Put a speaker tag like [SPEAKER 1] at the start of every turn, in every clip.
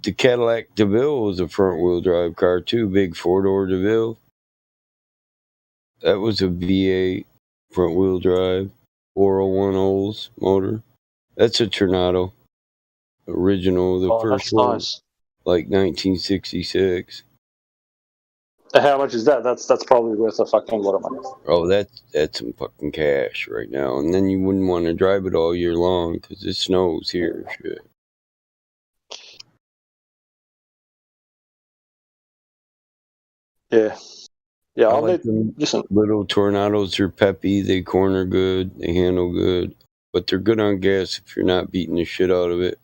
[SPEAKER 1] the Cadillac DeVille was a front-wheel drive car too, big four-door DeVille. That was a V8 front-wheel drive, 401 Olds motor. That's a Tornado, original, the
[SPEAKER 2] Oh,
[SPEAKER 1] first
[SPEAKER 2] that's
[SPEAKER 1] one,
[SPEAKER 2] nice.
[SPEAKER 1] like 1966.
[SPEAKER 2] How much is that? That's probably worth a fucking lot of money.
[SPEAKER 1] Oh, that's some fucking cash right now. And then you wouldn't want to drive it all year long because it snows here. Shit.
[SPEAKER 2] Yeah. Yeah,
[SPEAKER 1] I
[SPEAKER 2] I'll
[SPEAKER 1] like
[SPEAKER 2] need.
[SPEAKER 1] them
[SPEAKER 2] Listen,
[SPEAKER 1] little Tornados. They're peppy. They corner good. They handle good. But they're good on gas if you're not beating the shit out of it.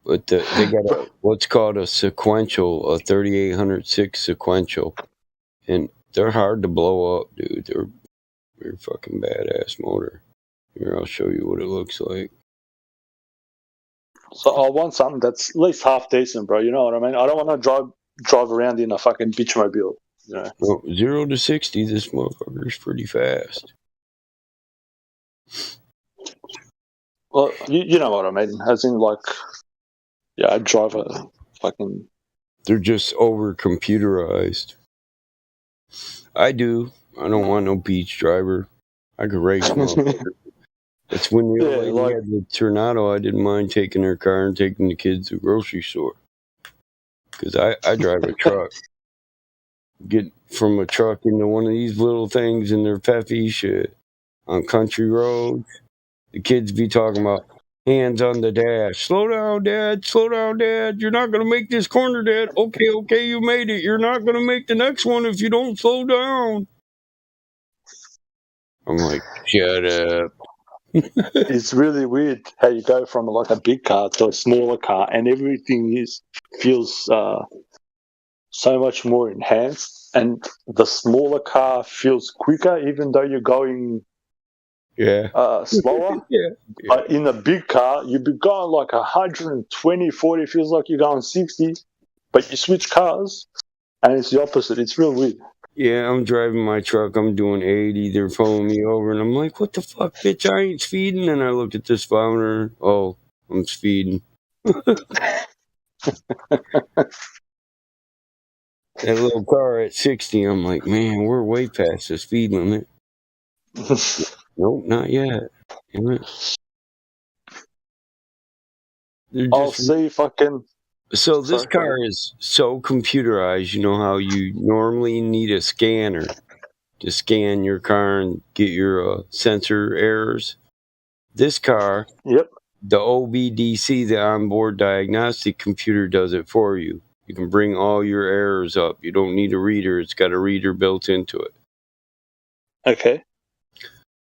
[SPEAKER 1] But they got what's called a sequential, a 3806 sequential. And they're hard to blow up, dude. They're fucking badass motor. Here, I'll show you what it looks like.
[SPEAKER 2] so I want something that's at least half decent, bro. You know what I mean? I don't want to drive around in a fucking bitchmobile. You know?
[SPEAKER 1] Well, 0 to 60, this motherfucker's pretty fast.
[SPEAKER 2] Well, you know what I mean? As in, like, yeah, I drive a fucking.
[SPEAKER 1] They're just over computerized. I do. I don't want no beach driver. I could race motherfucker. It's when the old lady had the Tornado, I didn't mind taking her car and taking the kids to the grocery store. Because I drive a truck. Get from a truck into one of these little things and they're peppy shit on country roads. The kids be talking about hands on the dash. Slow down, Dad. Slow down, Dad. You're not going to make this corner, Dad. Okay, you made it. You're not going to make the next one if you don't slow down. I'm like, shut up.
[SPEAKER 2] It's really weird how you go from like a big car to a smaller car, and everything feels so much more enhanced, and the smaller car feels quicker, even though you're going slower.
[SPEAKER 1] Yeah.
[SPEAKER 2] But in a big car, you'd be going like 120, 40, feels like you're going 60, but you switch cars, and it's the opposite. It's real weird.
[SPEAKER 1] Yeah, I'm driving my truck. I'm doing 80. They're pulling me over, and I'm like, what the fuck, bitch? I ain't speeding. And I look at this speedometer. Oh, I'm speeding. That little car at 60, I'm like, man, we're way past the speed limit. Nope, not yet. Damn it.
[SPEAKER 2] I'll see if I can.
[SPEAKER 1] So this car is so computerized. You know how you normally need a scanner to scan your car and get your sensor errors? This car,
[SPEAKER 2] Yep.
[SPEAKER 1] the OBDC, the onboard diagnostic computer, does it for you. You can bring all your errors up. You don't need a reader. It's got a reader built into it.
[SPEAKER 2] Okay.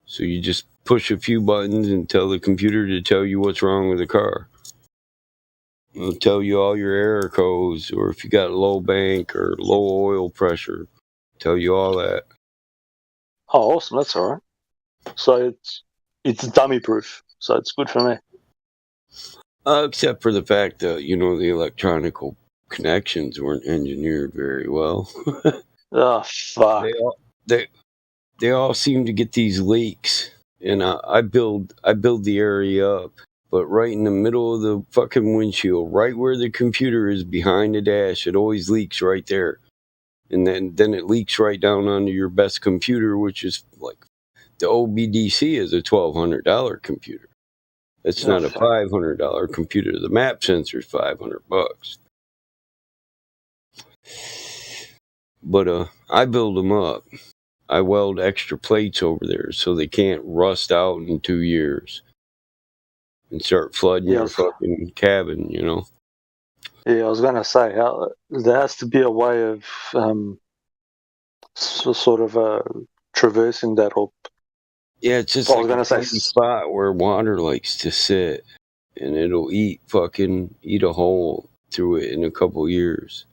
[SPEAKER 1] So you just push a few buttons and tell the computer to tell you what's wrong with the car. It'll tell you all your error codes, or if you got low bank or low oil pressure, tell you all that.
[SPEAKER 2] Oh, awesome! That's all right. So it's dummy proof, so it's good for me.
[SPEAKER 1] Except for the fact that the electronic connections weren't engineered very well.
[SPEAKER 2] Oh fuck!
[SPEAKER 1] They all seem to get these leaks, and I build the area up. But right in the middle of the fucking windshield, right where the computer is behind the dash, it always leaks right there. And then it leaks right down onto your best computer, which is like the OBDC is a $1,200 computer. It's not a $500 computer. The map sensor is $500. But I build them up. I weld extra plates over there so they can't rust out in 2 years and start flooding your fucking cabin,
[SPEAKER 2] Yeah, I was going to say, there has to be a way of sort of traversing that up.
[SPEAKER 1] Yeah, it's just like a tiny spot where water likes to sit, and it'll eat a hole through it in a couple years.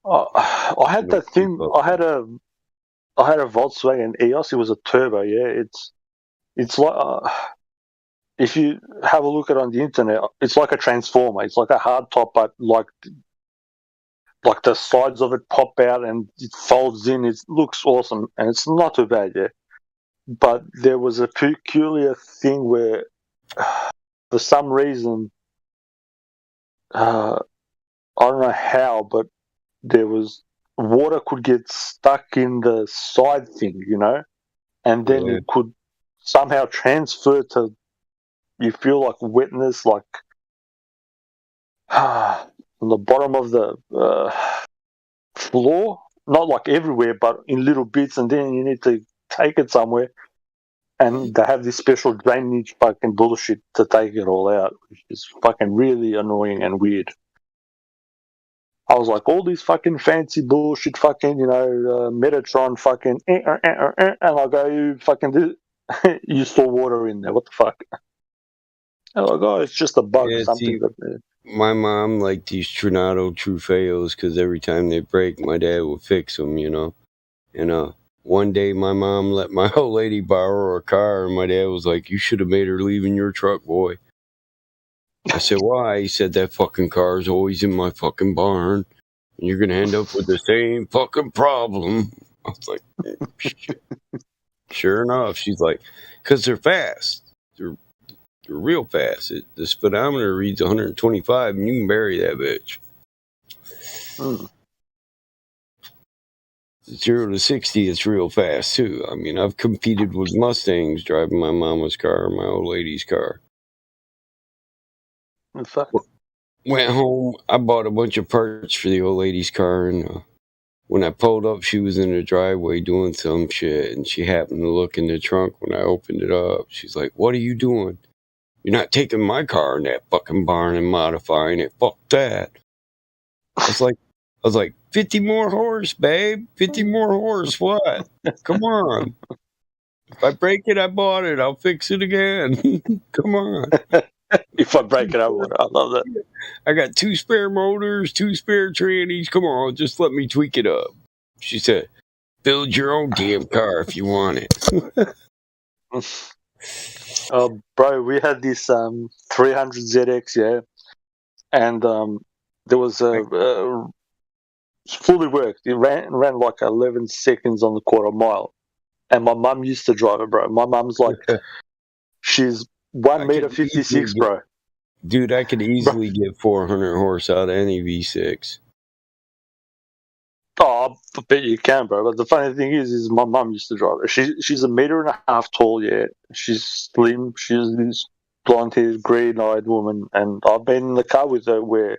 [SPEAKER 2] I had that thing. I had a Volkswagen EOS. It was a turbo. Yeah, it's like if you have a look at it on the internet, it's like a transformer. It's like a hard top, but like the sides of it pop out and it folds in. It looks awesome, and it's not too bad. Yeah, but there was a peculiar thing where, for some reason, I don't know how, but there was water could get stuck in the side thing, and then it could somehow transfer to, you feel like wetness, like on the bottom of the floor, not like everywhere, but in little bits, and then you need to take it somewhere, and they have this special drainage fucking bullshit to take it all out, which is fucking really annoying and weird. I was like, all these fucking fancy bullshit fucking, Metatron fucking, and I go, you fucking, you store water in there, what the fuck? And I go, oh, it's just a bug or something.
[SPEAKER 1] My mom liked these Tornado Trofeos because every time they break, my dad would fix them, And one day my mom let my old lady borrow her car, and my dad was like, you should have made her leave in your truck, boy. I said, why? He said, that fucking car is always in my fucking barn, and you're going to end up with the same fucking problem. I was like, sure enough. She's like, because they're fast. They're real fast. The speedometer reads 125, and you can bury that bitch. 0 to 60, it's real fast, too. I mean, I've competed with Mustangs driving my mama's car, my old lady's car. Went home, I bought a bunch of parts for the old lady's car, and when I pulled up, she was in the driveway doing some shit, and she happened to look in the trunk when I opened it up. She's like, what are you doing? You're not taking my car in that fucking barn and modifying it. Fuck that. I was like, 50 more horse, babe. 50 more horse, what? Come on. If I break it, I bought it. I'll fix it again. Come on.
[SPEAKER 2] If I break it, I would. I love that.
[SPEAKER 1] I got 2 spare motors, 2 spare trannies. Come on, just let me tweak it up. She said, build your own damn car if you want it.
[SPEAKER 2] Bro, we had this 300ZX, yeah, and there was a fully worked. It ran like 11 seconds on the quarter mile, and my mum used to drive it, bro. My mum's like, she's 1.56 meters, bro.
[SPEAKER 1] Dude, I could easily get 400 horse out of any V6.
[SPEAKER 2] Oh, I bet you can, bro. But the funny thing is my mum used to drive it. She's 1.5 meters tall, yeah. She's slim. She's this blonde-haired, green-eyed woman, and I've been in the car with her where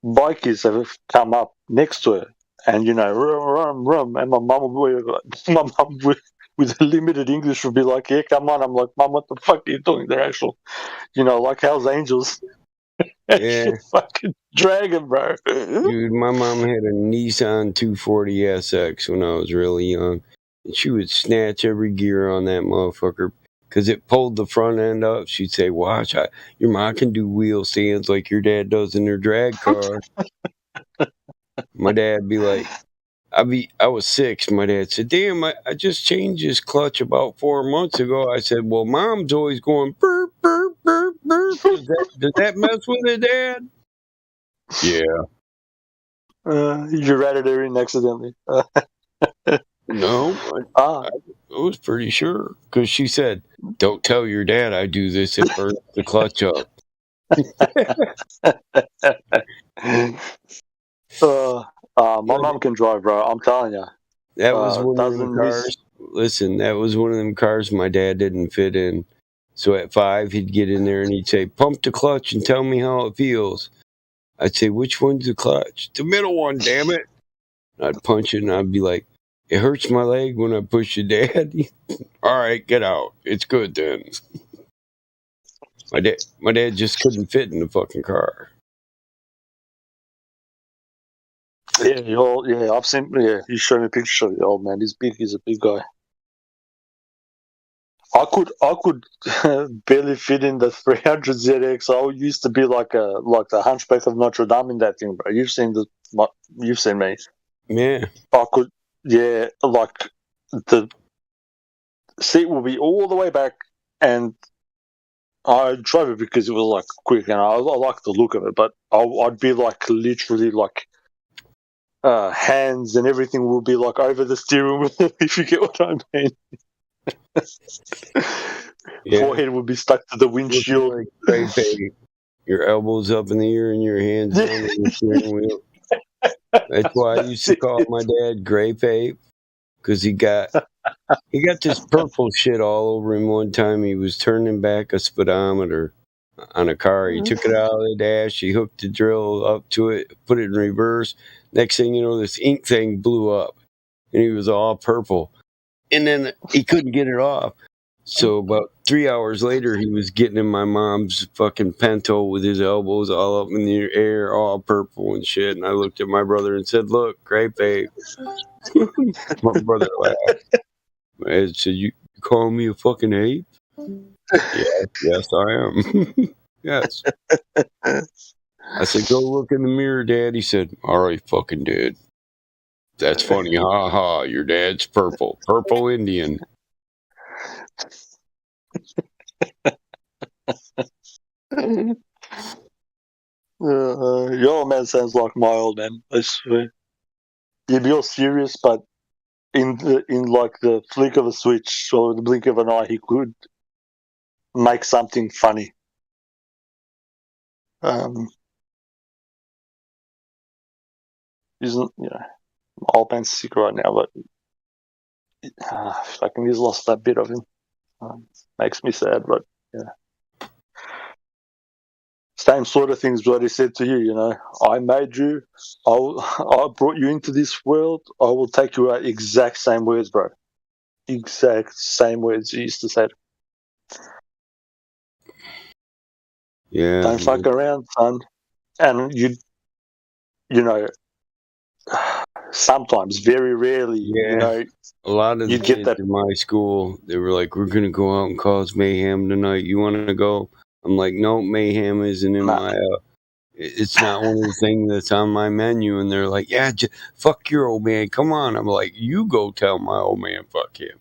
[SPEAKER 2] bikies have come up next to her, and rum, and my mum with limited English would be like, yeah, come on. I'm like, Mum, what the fuck are you doing? They're actual, like Hell's Angels. Yeah. Fucking dragon, bro.
[SPEAKER 1] Dude, my mom had a Nissan 240 SX when I was really young, and she would snatch every gear on that motherfucker because it pulled the front end up. She'd say, watch, your mom can do wheel stands like your dad does in her drag car. My dad'd be like, I was 6. My dad said, damn, I just changed his clutch about 4 months ago. I said, well, Mom's always going burp, burp, burp, burp. Does that mess with it, Dad? Yeah.
[SPEAKER 2] You ratted her in accidentally.
[SPEAKER 1] No, I was pretty sure because she said, don't tell your dad I do this, it burns the clutch up.
[SPEAKER 2] My mom can drive, bro. I'm telling you.
[SPEAKER 1] That was one of them cars. Listen, that was one of them cars my dad didn't fit in. So at 5, he'd get in there and he'd say, pump the clutch and tell me how it feels. I'd say, which one's the clutch? The middle one, damn it. I'd punch it and I'd be like, it hurts my leg when I push your dad. All right, get out. It's good then. My dad just couldn't fit in the fucking car.
[SPEAKER 2] Yeah, I've seen. Yeah, you showed me a picture of the old man. He's big. He's a big guy. I could barely fit in the 300ZX. I used to be like the Hunchback of Notre Dame in that thing, bro. You've seen me.
[SPEAKER 1] Yeah.
[SPEAKER 2] I could. Yeah, like the seat will be all the way back, and I drove it because it was like quick, and I like the look of it. But I'd be like literally like. Hands and everything will be like over the steering wheel, if you get what I mean. Yeah. Forehead would be stuck to the windshield.
[SPEAKER 1] your elbows up in the air and your hands down on the steering wheel. That's why I used to call my dad Grape Ape, because he got this purple shit all over him one time. He was turning back a speedometer on a car. He took it out of the dash. He hooked the drill up to it, put it in reverse. Next thing you know, this ink thing blew up, and he was all purple. And then he couldn't get it off. So about 3 hours later, he was getting in my mom's fucking Pinto with his elbows all up in the air, all purple and shit. And I looked at my brother and said, "Look, Grape Ape." My brother laughed. I said, "You call me a fucking ape?" Yes, I am. Yes. I said, "Go look in the mirror, Dad." He said, "All right, fucking dad. That's funny. Ha ha. Your dad's purple. Purple Indian."
[SPEAKER 2] Your old man sounds like my old man. I swear. He'd be all serious, but in like the flick of a switch or the blink of an eye, he could make something funny. Isn't old man's sick right now, but fucking he's lost that bit of him. Makes me sad, but yeah. Same sort of things what he said to you, I made you, I brought you into this world, I will take you out. Exact same words, bro. Exact same words he used to say.
[SPEAKER 1] Yeah.
[SPEAKER 2] Don't fuck around, son. And sometimes, very rarely,
[SPEAKER 1] a lot of the kids in my school, they were like, "We're gonna go out and cause mayhem tonight. You want to go?" I'm like, "No, mayhem isn't in my. It's not one of the things that's on my menu." And they're like, "Yeah, fuck your old man. Come on." I'm like, "You go tell my old man fuck him."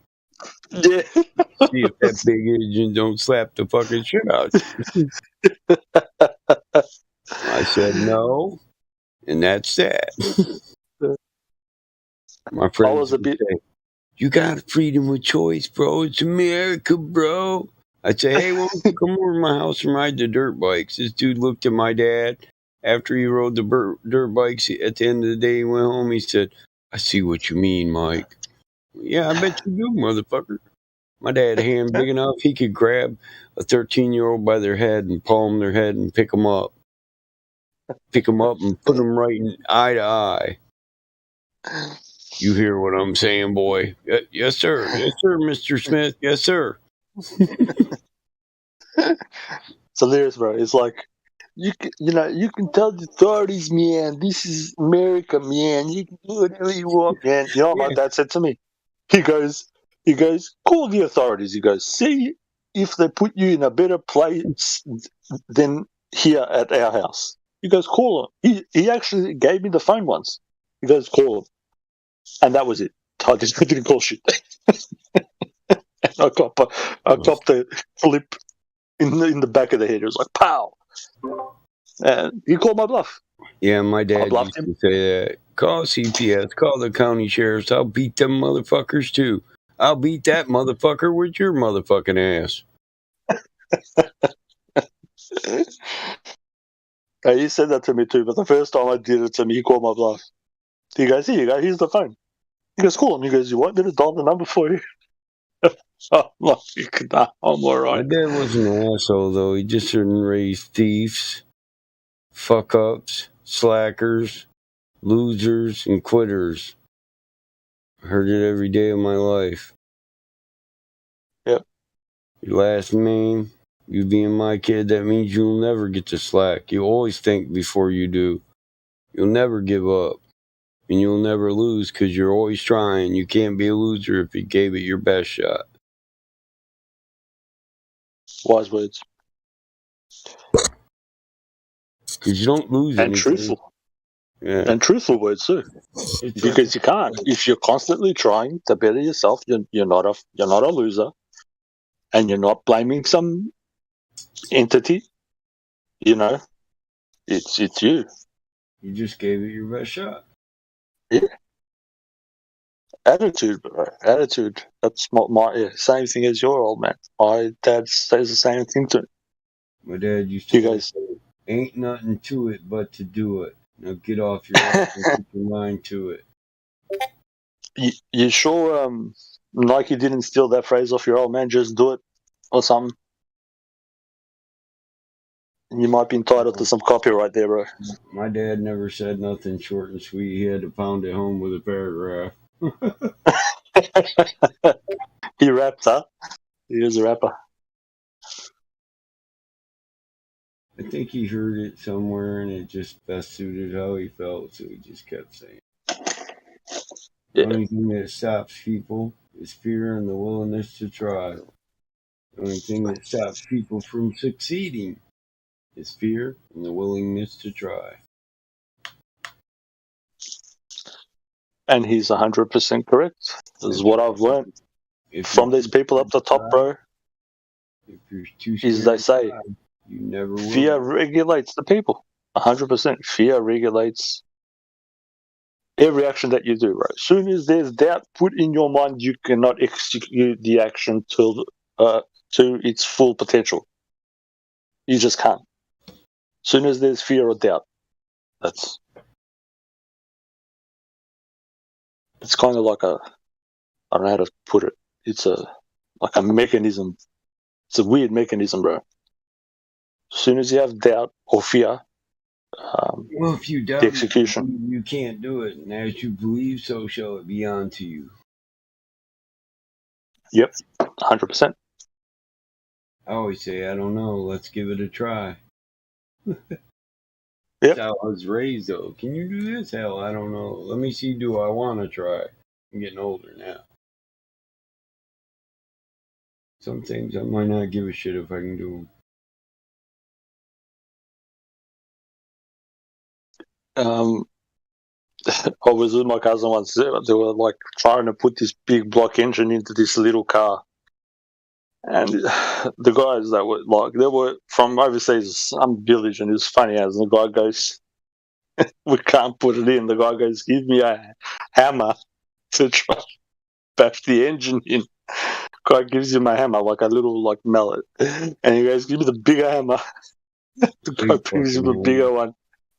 [SPEAKER 2] Yeah.
[SPEAKER 1] See if that big agent don't slap the fucking shit out you. I said no, and that's that. My friend was say, "You got freedom of choice, bro. It's America, bro." I'd say, "Hey, why don't you come over to my house and ride the dirt bikes?" This dude looked at my dad after he rode the dirt bikes. At the end of the day, he went home. He said, "I see what you mean, Mike." Yeah, I bet you do, motherfucker. My dad had a hand big enough he could grab a 13-year-old by their head and palm their head and pick them up. Pick them up and put them right in eye to eye. You hear what I'm saying, boy? Yes, sir. Yes, sir, Mr. Smith. Yes, sir.
[SPEAKER 2] It's hilarious, bro. It's like you can tell the authorities, man. This is America, man. You can do whatever you want, man. You know what my dad said to me? He goes, call the authorities. He goes, see if they put you in a better place than here at our house. He goes, call them. He actually gave me the phone once. He goes, call them. And that was it. I didn't call shit. I copped the flip in the back of the head. It was like, pow. And he called my bluff.
[SPEAKER 1] Yeah, my dad used to say that. Call CPS, call the county sheriffs. I'll beat them motherfuckers too. I'll beat that motherfucker with your motherfucking ass.
[SPEAKER 2] He said that to me too, but the first time I did it to me, he called my bluff. He goes, here you go, here's the phone. He goes, call him. He goes, you want me to dial the number for you? I'm like, nah, I'm alright.
[SPEAKER 1] My dad was an asshole though. He just didn't raise thieves, fuck ups, slackers, losers, and quitters. I heard it every day of my life.
[SPEAKER 2] Yep.
[SPEAKER 1] Your last name, you being my kid, that means you'll never get to slack. You always think before you do. You'll never give up. And you'll never lose because you're always trying. You can't be a loser if you gave it your best shot.
[SPEAKER 2] Wise words.
[SPEAKER 1] Because you don't lose
[SPEAKER 2] and
[SPEAKER 1] anything.
[SPEAKER 2] Truthful.
[SPEAKER 1] Yeah.
[SPEAKER 2] And truthful words too. Because you can't. If you're constantly trying to better yourself, you're not a loser, and you're not blaming some entity. It's you.
[SPEAKER 1] You just gave it your best shot.
[SPEAKER 2] Yeah. Attitude, bro. Attitude. That's my same thing as your old man. My dad says the same thing to me.
[SPEAKER 1] My dad used to. Ain't nothing to it but to do it. Now get off your ass and put your mind to it.
[SPEAKER 2] You sure Nike didn't steal that phrase off your old man? Just do it, or something. You might be entitled to some copyright there, bro.
[SPEAKER 1] My dad never said nothing short and sweet. He had to pound it home with a paragraph.
[SPEAKER 2] He raps, huh? He is a rapper.
[SPEAKER 1] I think he heard it somewhere and it just best suited how he felt, so he just kept saying it. The only thing that stops people is fear and the willingness to try. The only thing that stops people from succeeding is fear and the willingness to try.
[SPEAKER 2] And he's 100% correct. This is what I've learned from these people up the top, bro.
[SPEAKER 1] If you're too scared,
[SPEAKER 2] is they say,
[SPEAKER 1] try, you never will.
[SPEAKER 2] Fear regulates the people. 100%. Fear regulates every action that you do, right? As soon as there's doubt put in your mind, you cannot execute the action to its full potential. You just can't. As soon as there's fear or doubt, it's kind of like I don't know how to put it. It's like a mechanism. It's a weird mechanism, bro. As soon as you have doubt or fear,
[SPEAKER 1] well, if you doubt
[SPEAKER 2] the execution,
[SPEAKER 1] you can't do it, and as you believe, so shall it be unto you.
[SPEAKER 2] Yep, 100%.
[SPEAKER 1] I always say, I don't know. Let's give it a try.
[SPEAKER 2] Yep.
[SPEAKER 1] That's how I was raised, though. Can you do this? Hell, I don't know. Let me see. Do I want to try? I'm getting older now. Some things I might not give a shit if I can do
[SPEAKER 2] them. I was with my cousin once. They were like trying to put this big block engine into this little car, and the guys that were like, they were from overseas, some village, and it was funny as the guy goes, "We can't put it in." The guy goes, "Give me a hammer to try bash the engine in." Guy gives him a hammer, like a little like mallet, and he goes, "Give me the bigger hammer." The guy brings him the bigger one,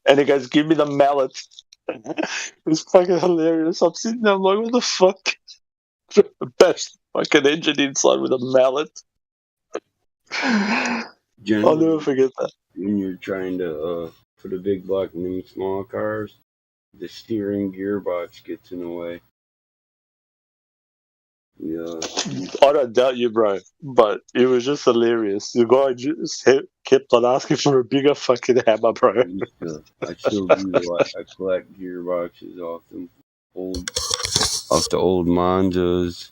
[SPEAKER 2] and he goes, "Give me the mallet." It's fucking hilarious. I'm sitting there, I'm like, what the fuck? Bash the fucking engine inside with a mallet. I'll never forget that.
[SPEAKER 1] When you're trying to put a big block in them small cars, the steering gearbox gets in the way. Yeah.
[SPEAKER 2] I don't doubt you, bro, but it was just hilarious. The guy just kept on asking for a bigger fucking hammer, bro.
[SPEAKER 1] I still do. I collect gearboxes off the old Monzas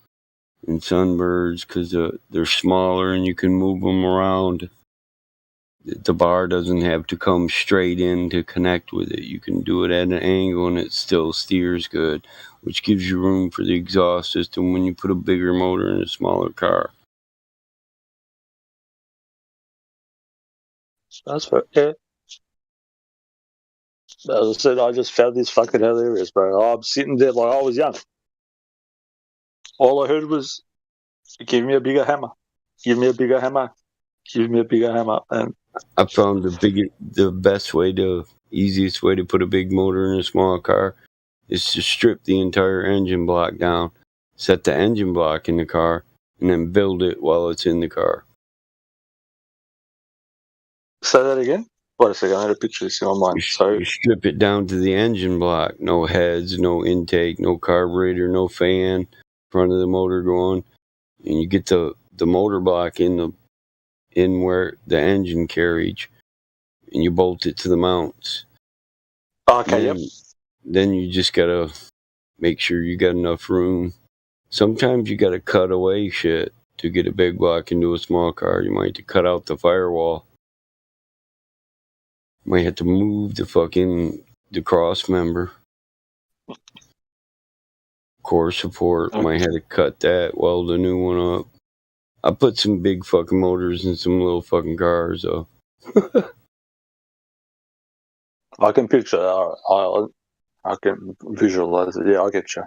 [SPEAKER 1] and Sunbirds because they're smaller and you can move them around. The bar doesn't have to come straight in to connect with it. You can do it at an angle and it still steers good, which gives you room for the exhaust system when you put a bigger motor in a smaller car.
[SPEAKER 2] That's fair. Yeah. As I said, I just found this fucking hilarious, bro. I'm sitting there like I was young. All I heard was, "Give me a bigger hammer. Give me a bigger hammer. Give me a bigger hammer." And
[SPEAKER 1] I found the easiest way to put a big motor in a small car is to strip the entire engine block down, set the engine block in the car, and then build it while it's in the car.
[SPEAKER 2] Say that again? Wait a second, I had a picture of this in my mind.
[SPEAKER 1] You strip it down to the engine block. No heads, no intake, no carburetor, no fan, front of the motor going. And you get the motor block in where the engine carriage, and you bolt it to the mounts.
[SPEAKER 2] Okay, yep.
[SPEAKER 1] Then you just gotta make sure you got enough room. Sometimes you gotta cut away shit to get a big block into a small car. You might have to cut out the firewall. You might have to move the cross member. Core support, might have to cut that, weld a new one up. I put some big fucking motors in some little fucking cars though.
[SPEAKER 2] I can picture that. I can visualize it. Yeah, I get you.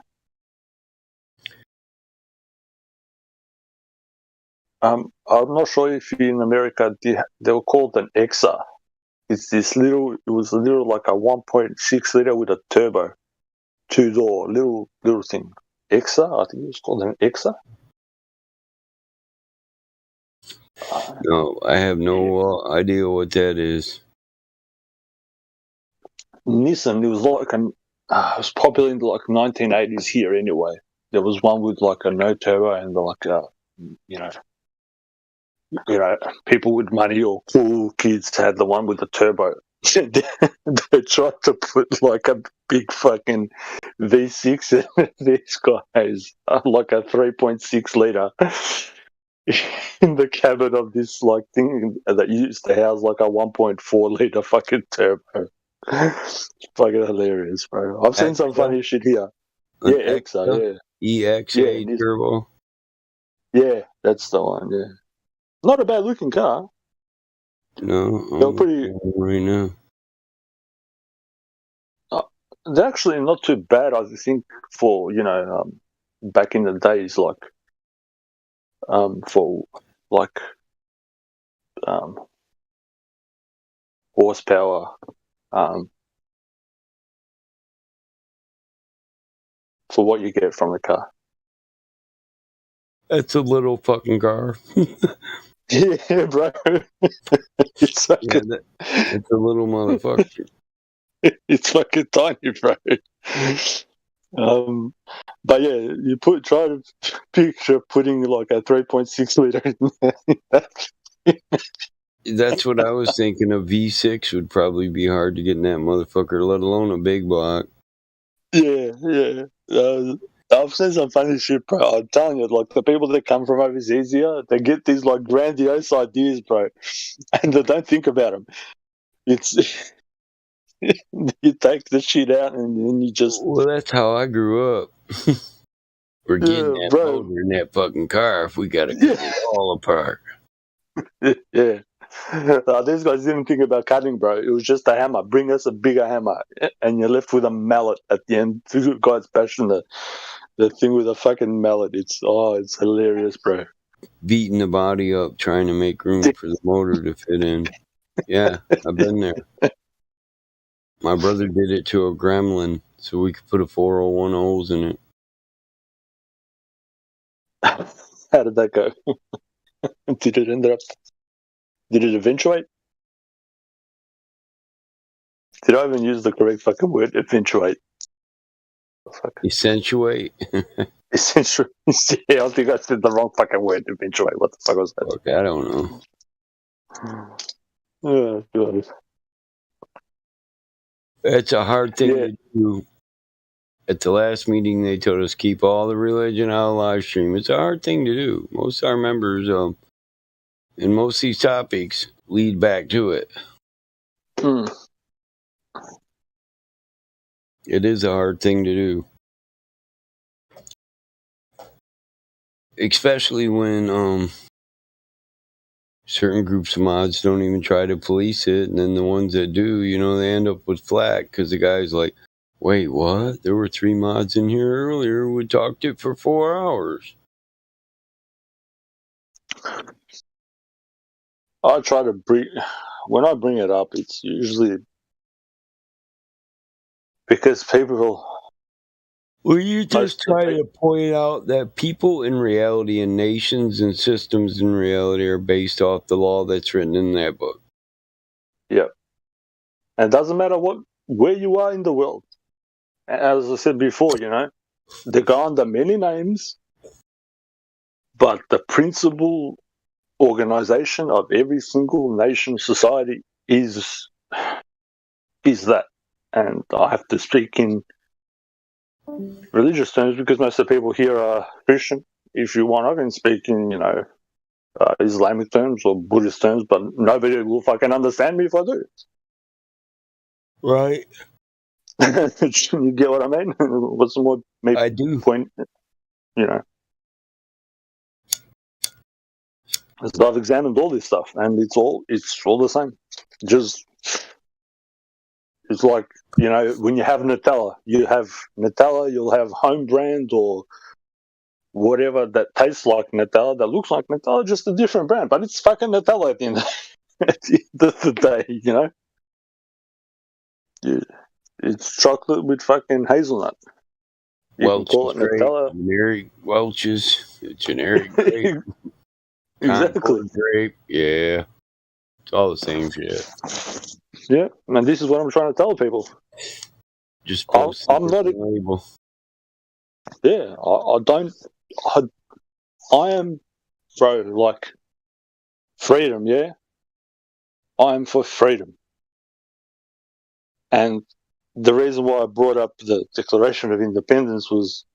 [SPEAKER 2] I'm not sure if in America they were called an EXA. it's this little. It was a little like a 1.6 liter with a turbo, 2-door, little thing. Exa, I think it was called an Exa.
[SPEAKER 1] No, I have no idea what that is.
[SPEAKER 2] Nissan. It was like it was popular in the 1980s here anyway. There was one with like a no turbo and like people with money or cool kids had the one with the turbo. They tried to put like a big fucking V6 in these guys, like a 3.6 liter, in the cabin of this like thing that used to house like a 1.4 liter fucking turbo. It's fucking hilarious, bro. I've seen some funny shit here. Yeah, Exa, yeah.
[SPEAKER 1] EXA turbo.
[SPEAKER 2] Yeah, that's the one, yeah. Not a bad looking car.
[SPEAKER 1] No,
[SPEAKER 2] they're pretty
[SPEAKER 1] right now.
[SPEAKER 2] They're actually not too bad, I think, for back in the days, like for like horsepower, for what you get from the car.
[SPEAKER 1] That's a little fucking car.
[SPEAKER 2] Yeah, bro. It's fucking,
[SPEAKER 1] it's a little motherfucker.
[SPEAKER 2] It's fucking tiny, bro. But yeah, you try to picture putting like a 3.6 liter in that.
[SPEAKER 1] That's what I was thinking. A V6 would probably be hard to get in that motherfucker, let alone a big block.
[SPEAKER 2] Yeah. I've seen some funny shit, bro. I'm telling you, like the people that come from overseas here, they get these like grandiose ideas, bro, and they don't think about them. It's you take the shit out and then you just.
[SPEAKER 1] Well, that's how I grew up. We're getting that motor in that fucking car if we gotta cut it all apart.
[SPEAKER 2] Yeah. These guys didn't think about cutting, bro. It was just a hammer. Bring us a bigger hammer, and you're left with a mallet at the end. Two guys bashing the thing with a fucking mallet. It's hilarious, bro.
[SPEAKER 1] Beating the body up, trying to make room for the motor to fit in. Yeah, I've been there. My brother did it to a Gremlin, so we could put a 401 holes in it.
[SPEAKER 2] How did that go? Did it end up? Did it eventuate? Did I even use the correct fucking word? Eventuate.
[SPEAKER 1] Accentuate.
[SPEAKER 2] Essentially, yeah, I think I said the wrong fucking word. Eventuate. What the fuck was that?
[SPEAKER 1] Fuck, I don't know.
[SPEAKER 2] Oh, God.
[SPEAKER 1] It's a hard thing to do. At the last meeting, they told us keep all the religion out of live stream. It's a hard thing to do. Most of our members, and most of these topics lead back to it. It is a hard thing to do. Especially when certain groups of mods don't even try to police it, and then the ones that do, they end up with flack because the guy's like, wait, what? There were 3 mods in here earlier. We talked it for 4 hours.
[SPEAKER 2] I try to when I bring it up, it's usually because people.
[SPEAKER 1] Well, you just try to point out that people in reality and nations and systems in reality are based off the law that's written in that book.
[SPEAKER 2] Yeah. And it doesn't matter where you are in the world. As I said before, they go under many names, but the principal organization of every single nation society is that. And I have to speak in religious terms because most of the people here are Christian. If you want, I can speak in, Islamic terms or Buddhist terms, but nobody will fucking understand me if I do.
[SPEAKER 1] Right.
[SPEAKER 2] You get what I mean? What's the more
[SPEAKER 1] I do.
[SPEAKER 2] point? So I've examined all this stuff, and it's all the same. Just it's like when you have Nutella, you'll have home brand or whatever that tastes like Nutella, that looks like Nutella, just a different brand, but it's fucking Nutella at the end of the day, It's chocolate with fucking hazelnut. You can call it
[SPEAKER 1] grape,
[SPEAKER 2] Nutella.
[SPEAKER 1] generic Welch's, generic grape,
[SPEAKER 2] Exactly.
[SPEAKER 1] Concord grape. Yeah, it's all the same shit.
[SPEAKER 2] Yeah, and this is what I'm trying to tell people.
[SPEAKER 1] Just post
[SPEAKER 2] I'm not.
[SPEAKER 1] label.
[SPEAKER 2] Yeah, I don't. I am, bro. Like freedom. Yeah, I am for freedom. And the reason why I brought up the Declaration of Independence was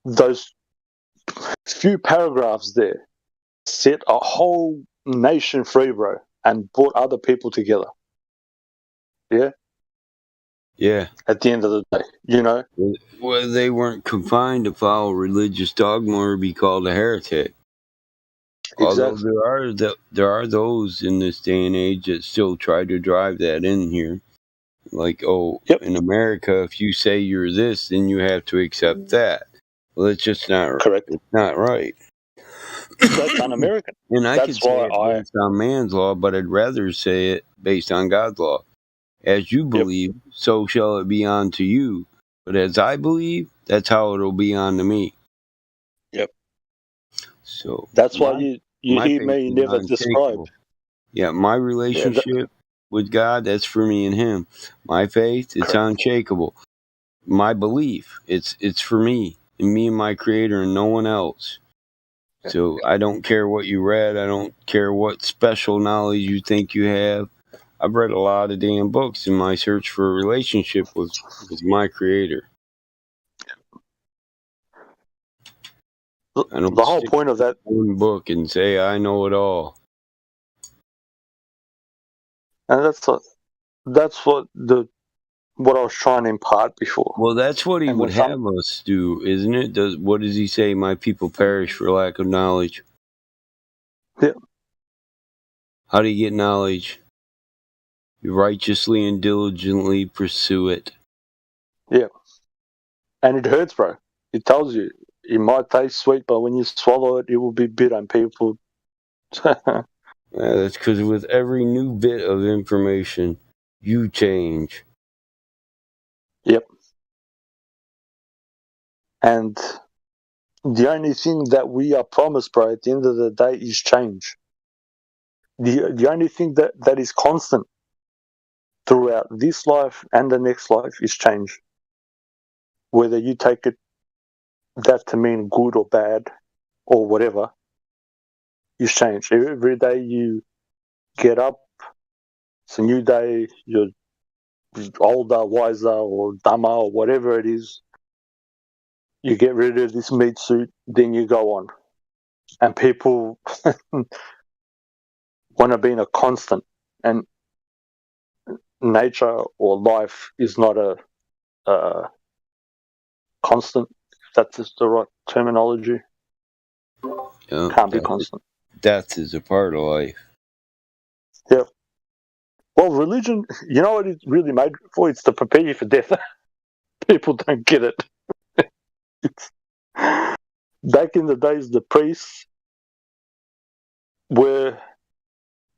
[SPEAKER 2] those few paragraphs there set a whole nation free, bro, and brought other people together. Yeah?
[SPEAKER 1] Yeah.
[SPEAKER 2] At the end of the day, you know?
[SPEAKER 1] Well, they weren't confined to follow religious dogma or be called a heretic.
[SPEAKER 2] Exactly.
[SPEAKER 1] Although there are those in this day and age that still try to drive that in here. Like, in America, if you say you're this, then you have to accept that. Well, it's just not
[SPEAKER 2] correct.
[SPEAKER 1] It's not right.
[SPEAKER 2] That's un-American.
[SPEAKER 1] And I could say it based on man's law, but I'd rather say it based on God's law. As you believe, so shall it be unto you. But as I believe, that's how it'll be unto me.
[SPEAKER 2] Yep.
[SPEAKER 1] So
[SPEAKER 2] that's why you hear me never describe.
[SPEAKER 1] Yeah, my relationship with God, that's for me and Him. My faith, it's unshakable. My belief, it's for me and my Creator and no one else. So I don't care what you read. I don't care what special knowledge you think you have. I've read a lot of damn books in my search for a relationship with my Creator. I don't
[SPEAKER 2] the whole point of that
[SPEAKER 1] one book and say I know it all.
[SPEAKER 2] And that's what I was trying to impart before.
[SPEAKER 1] Well, that's what He would have us do, isn't it? What does He say? My people perish for lack of knowledge.
[SPEAKER 2] Yeah.
[SPEAKER 1] How do you get knowledge? You righteously and diligently pursue it.
[SPEAKER 2] Yeah. And it hurts, bro. It tells you it might taste sweet, but when you swallow it, it will be bitter, and people.
[SPEAKER 1] That's because with every new bit of information, you change.
[SPEAKER 2] Yep. And the only thing that we are promised, bro, at the end of the day is change. The only thing that is constant throughout this life and the next life is change. Whether you take it that to mean good or bad or whatever, is change. Every day you get up, it's a new day, you're older, wiser, or dumber, or whatever it is. You get rid of this meat suit, then you go on. And people want to be in a constant. And nature or life is not a constant, if that's the right terminology. Can't be constant.
[SPEAKER 1] Death is a part of life.
[SPEAKER 2] Yeah. Well, religion, you know what it's really made for? It's to prepare you for death. People don't get it. Back in the days, the priests were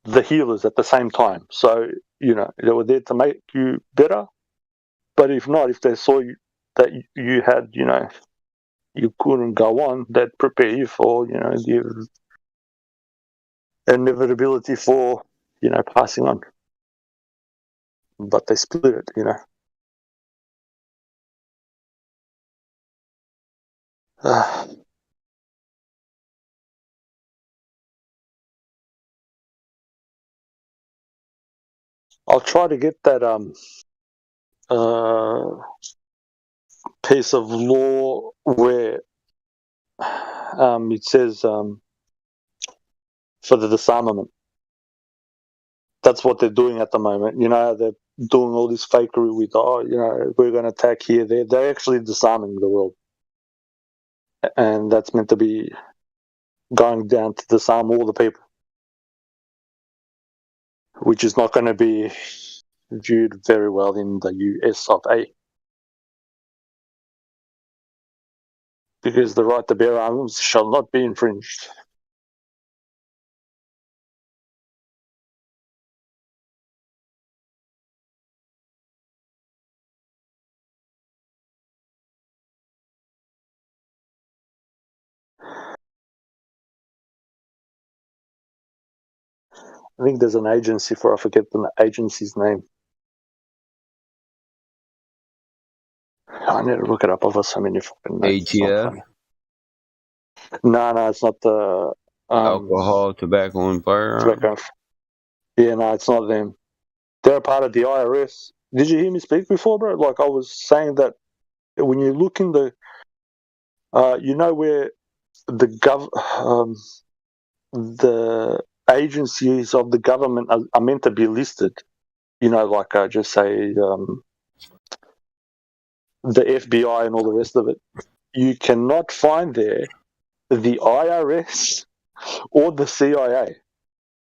[SPEAKER 2] the healers at the same time. So, they were there to make you better. But if not, if they saw you, that you had, you couldn't go on, they'd prepare you for, the inevitability for, passing on. But they split it, I'll try to get that piece of law where it says for the disarmament. That's what they're doing at the moment. They're doing all this fakery with, we're going to attack here. They're actually disarming the world. And that's meant to be going down to disarm all the people, which is not going to be viewed very well in the US of A. Because the right to bear arms shall not be infringed. I think there's an agency for, I forget the agency's name. I need to look it up. I've got so many fucking notes.
[SPEAKER 1] ATF?
[SPEAKER 2] No, it's not the
[SPEAKER 1] alcohol, tobacco, and firearms.
[SPEAKER 2] Yeah, no, it's not them. They're a part of the IRS. Did you hear me speak before, bro? Like I was saying that when you look in the, you know where the agencies of the government are meant to be listed. You know, like just say the FBI and all the rest of it. You cannot find there the IRS or the CIA.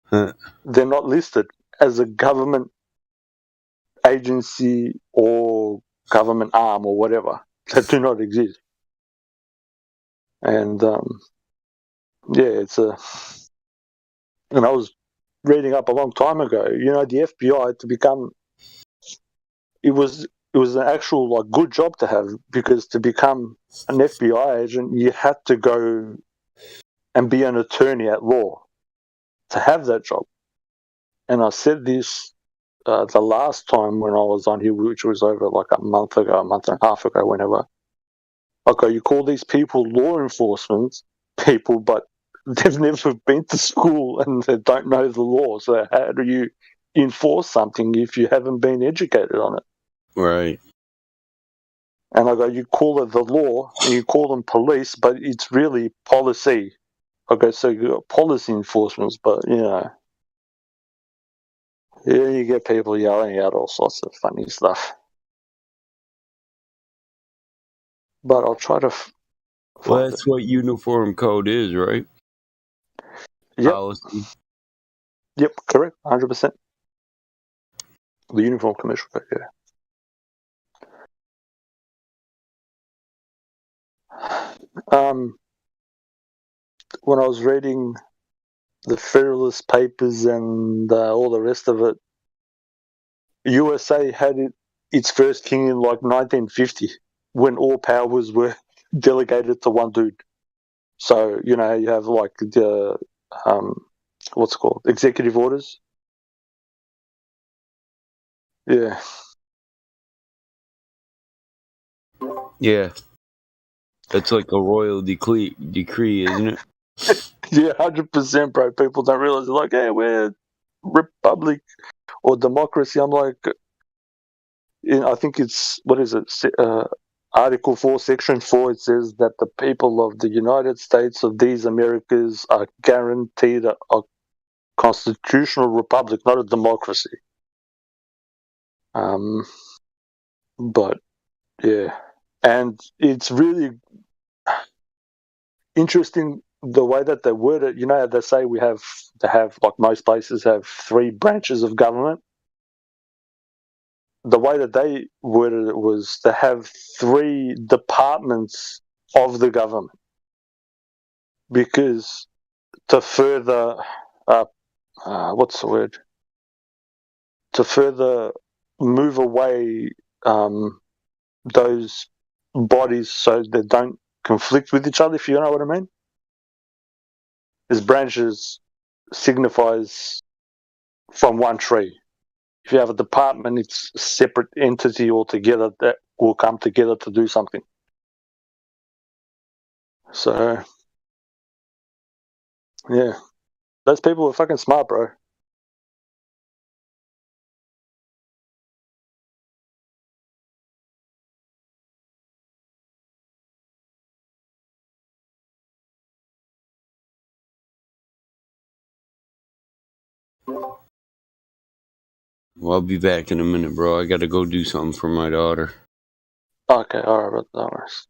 [SPEAKER 1] Huh.
[SPEAKER 2] They're not listed as a government agency or government arm or whatever. That do not exist. And yeah, and I was reading up a long time ago, you know, the FBI to become, it was an actual like good job to have, because to become an FBI agent, you had to go and be an attorney at law to have that job. And I said this the last time when I was on here, which was over like a month and a half ago, whenever. Okay, you call these people law enforcement people, but they've never been to school and they don't know the law. So how do you enforce something if you haven't been educated on it?
[SPEAKER 1] Right.
[SPEAKER 2] And I go, you call it the law and you call them police, but it's really policy. Okay, so you got policy enforcement, but you know, yeah, you get people yelling out all sorts of funny stuff. But I'll try to.
[SPEAKER 1] Well, that's what uniform code is, right?
[SPEAKER 2] Yep.
[SPEAKER 1] Policy.
[SPEAKER 2] Yep, correct, 100%. The uniform commercial code, yeah. When I was reading the Federalist Papers and all the rest of it, USA had its first king in like 1950, when all powers were delegated to one dude. So you know you have like the what's it called, executive orders. Yeah.
[SPEAKER 1] Yeah. That's like a royal decree, isn't it?
[SPEAKER 2] Yeah, 100%, bro. People don't realize they're like, hey, we're republic or democracy. I'm like, I think it's, what is it? Article 4, Section 4, it says that the people of the United States of these Americas are guaranteed a constitutional republic, not a democracy. But yeah, and it's really interesting the way that they word it. You know, they say they have, like most places have 3 branches of government. The way that they worded it was to have 3 departments of the government, because to further, what's the word? To further move away those bodies so they don't conflict with each other, if you know what I mean. As branches signifies from one tree. If you have a department, it's a separate entity altogether that will come together to do something. So, yeah. Those people are fucking smart, bro.
[SPEAKER 1] Well, I'll be back in a minute, bro. I gotta go do something for my daughter.
[SPEAKER 2] Okay, alright, no worries.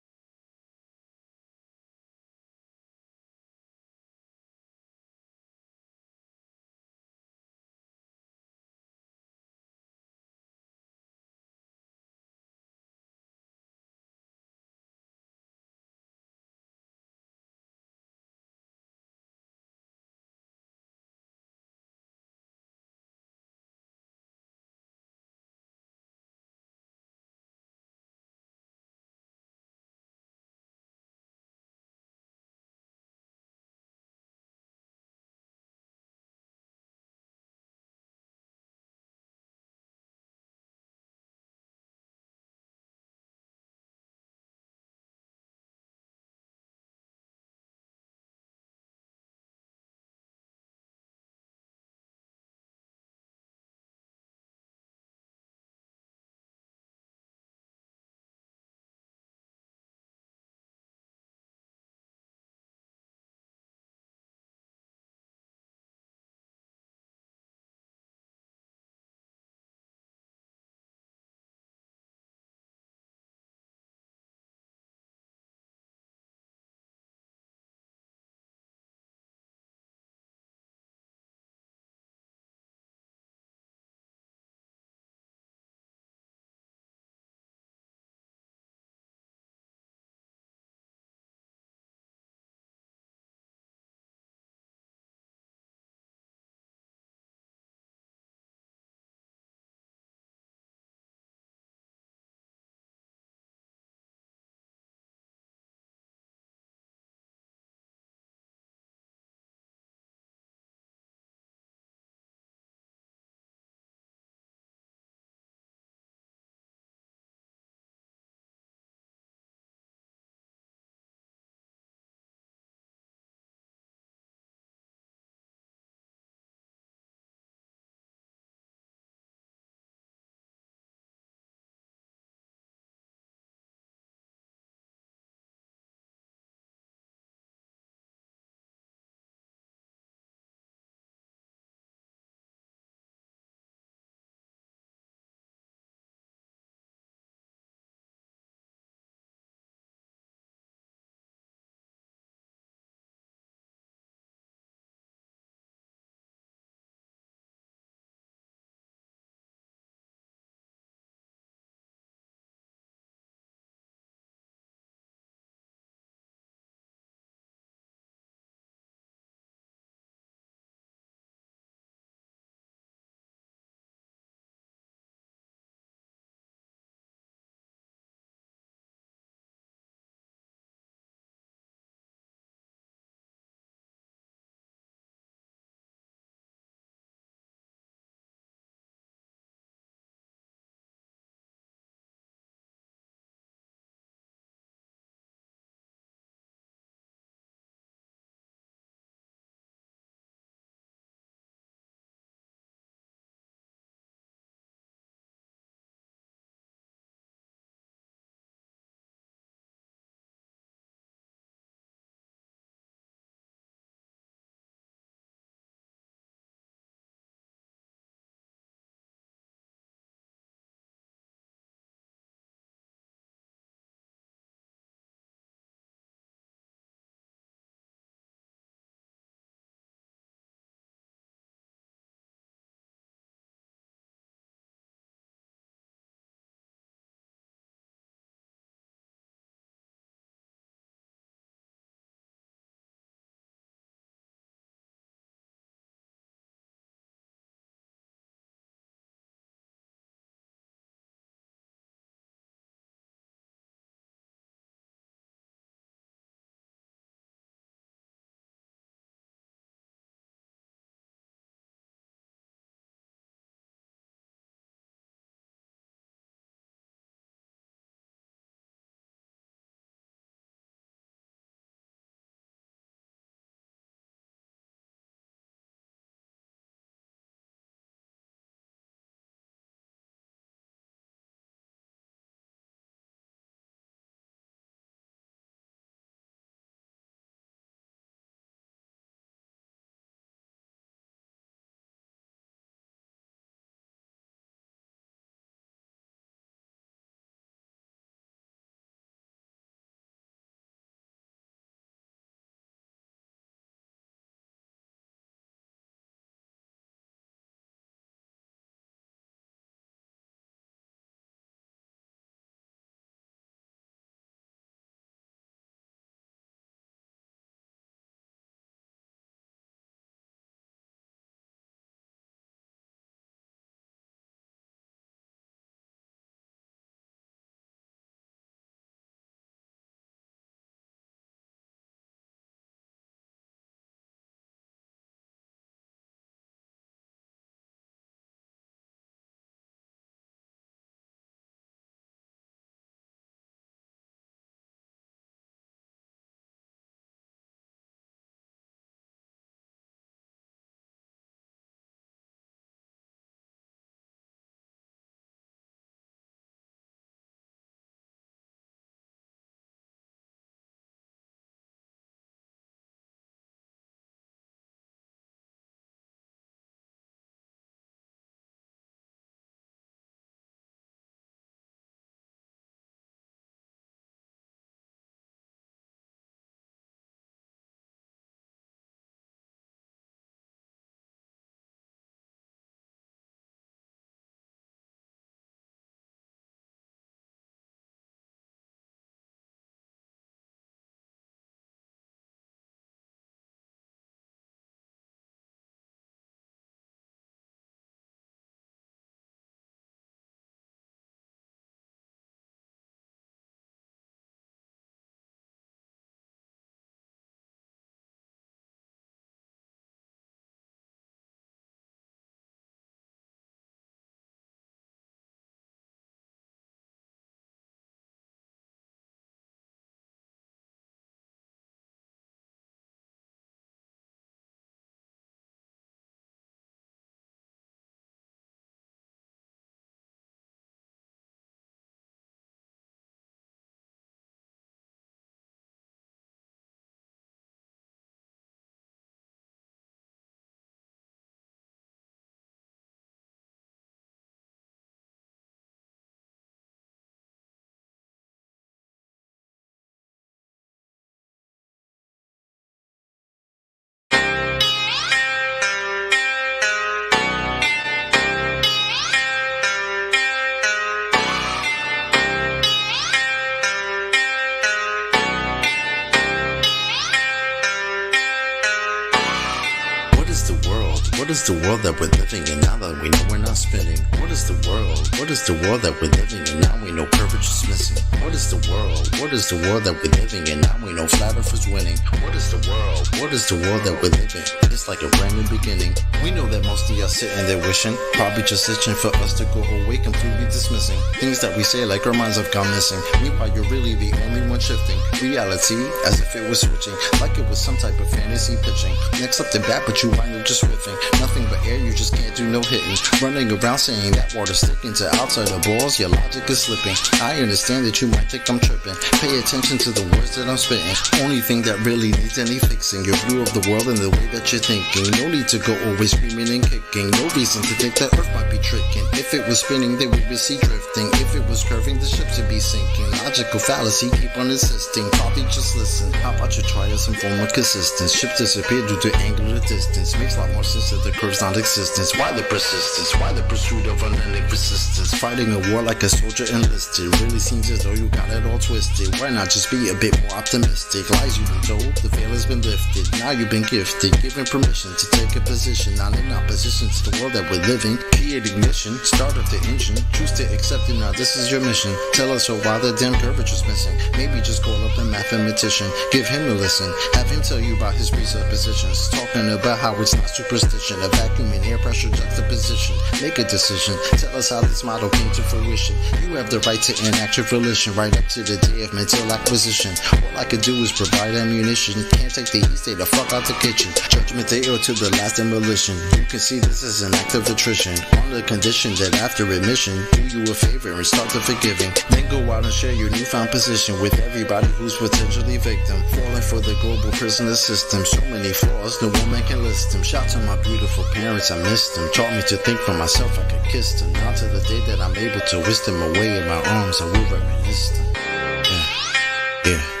[SPEAKER 3] is the world that we're living in now that we know we're not spinning? What is the world? What is the world that we're living in now we know courage is missing? What is the world? What is the world that we're living in now we know flat earth is winning? What is the world? What is the world that we're living? It's like a brand new beginning. We know that most of y'all sitting there wishing, probably just itching for us to go away, completely dismissing things that we say like our minds have gone missing. Meanwhile, you're really the only one shifting reality as if it was switching, like it was some type of fantasy pitching. Next up to bat, but you wind up just whiffing. Nothing but air, you just can't do no hitting. Running around saying that water's sticking to outside the balls, your logic is slipping. I understand that you might think I'm tripping. Pay attention to the words that I'm spitting. Only thing that really needs any fixing, your view of the world and the way that you're thinking. No need to go always screaming and kicking. No reason to think that Earth might be tricking. If it was spinning, then we would see drifting. If it was curving, the ships would be sinking. Logical fallacy, keep on insisting. Probably just listen. How about you try some form of consistence? Ships disappear due to angular distance. Makes a lot more sense that the curve's non-existence. Why the persistence? Why the pursuit of unending persistence? Fighting a war like a soldier enlisted. Really seems as though you got it all twisted. Why not just be a bit more optimistic? Lies you've been told, the veil has been lifted. Now you've been gifted, given permission to take a position. Not in opposition to the world that we're living. Create ignition, start up the engine. Choose to accept it, now this is your mission. Tell us why the damn curvature's missing. Maybe just call up a mathematician. Give him a listen. Have him tell you about his presuppositions. Talking about how it's not superstition. A vacuum and air pressure juxtaposition. Make a decision. Tell us how this model came to fruition. You have the right to enact your volition right up to the day of mental acquisition. All I could do is provide ammunition. Can't take the heat, stay the fuck out the kitchen. Judgment day or to the last demolition. You can see this is an act of attrition. On the condition that after admission, do you a favor and start the forgiving. Then go out and share your newfound position with everybody who's potentially victim. Falling for the global prisoner system. So many flaws, no woman can list them. Shout to my beautiful parents, I missed them. Taught me to think for myself, I could kiss them. Now to the day that I'm able to whisk them away in my arms, I will reminisce them. Yeah, yeah.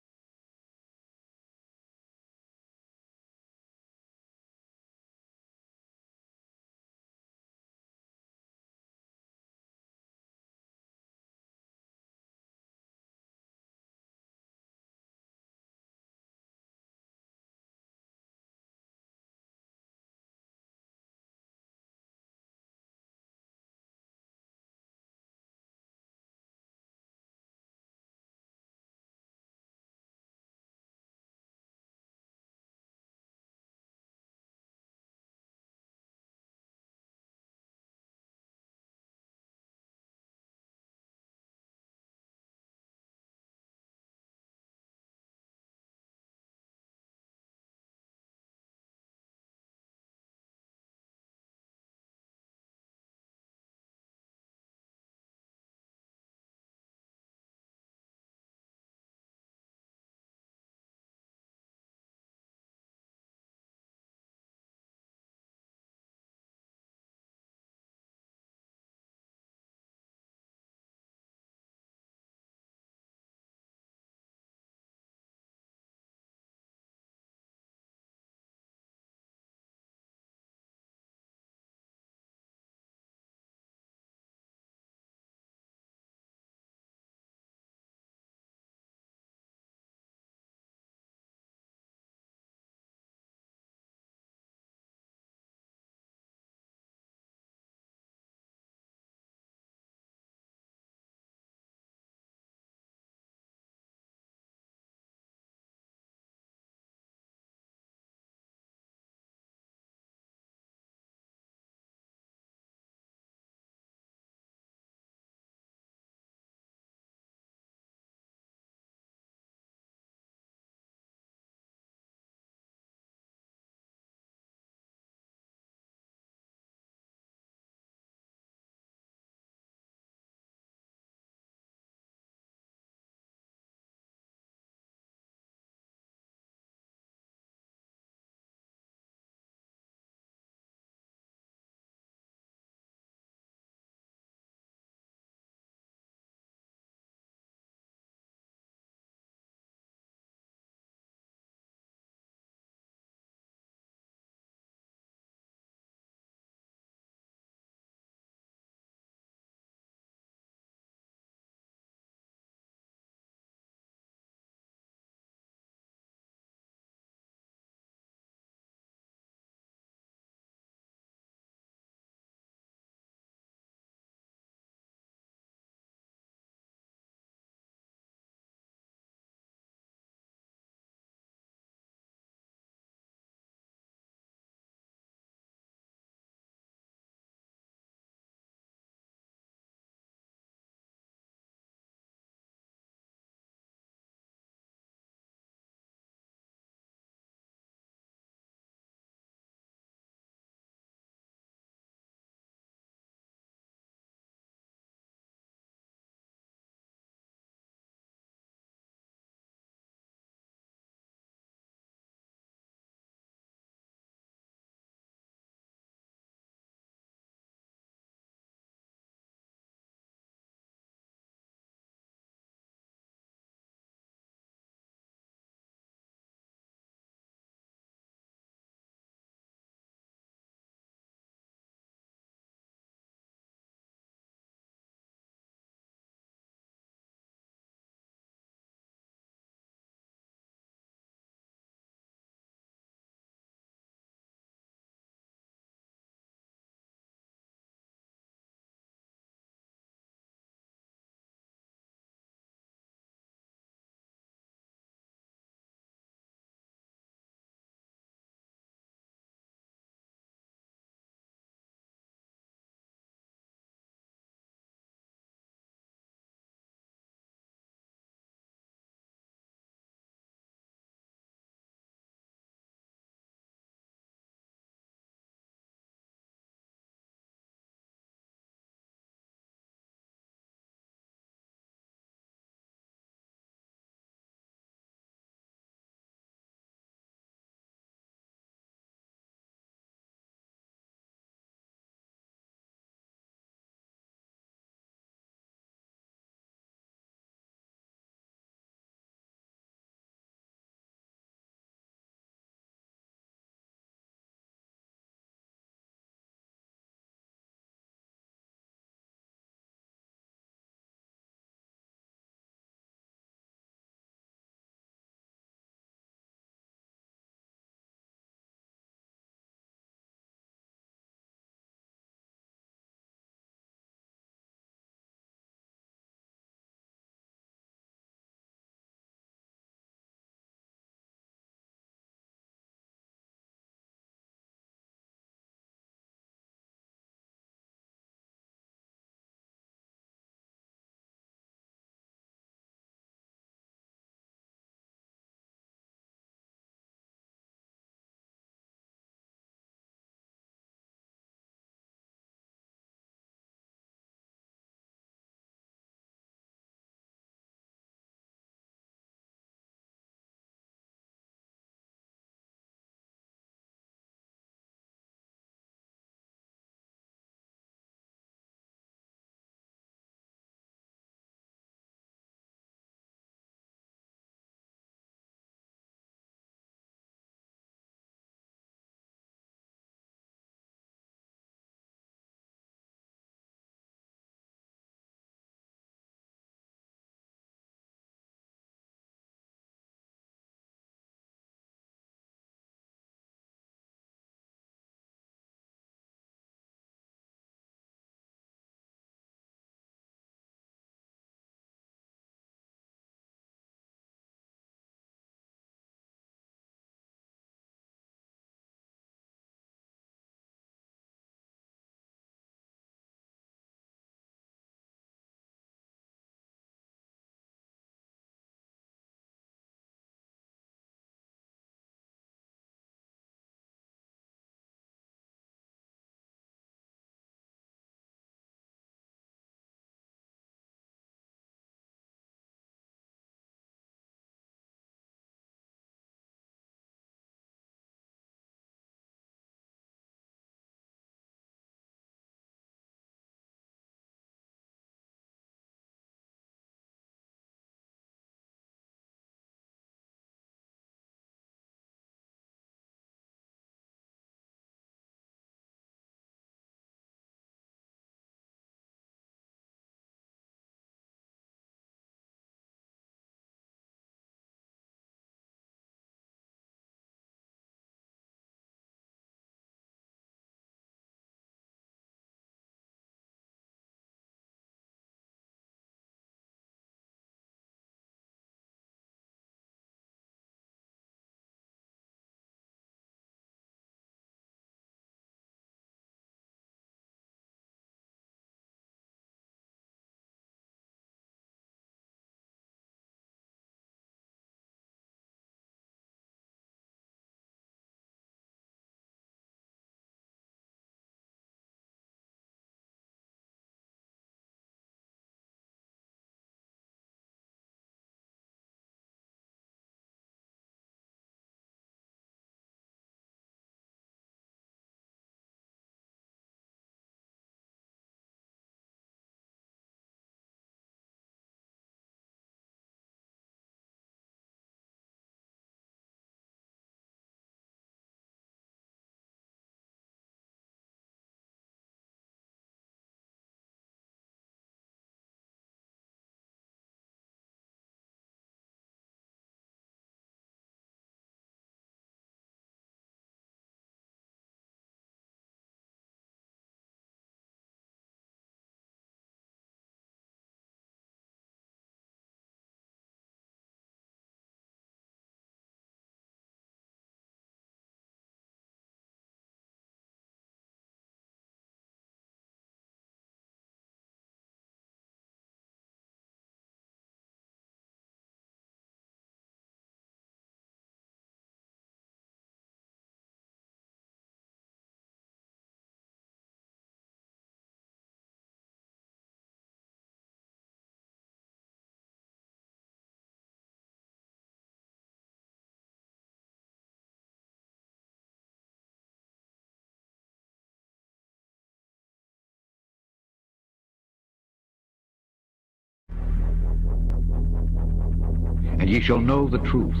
[SPEAKER 4] ye shall know the truth,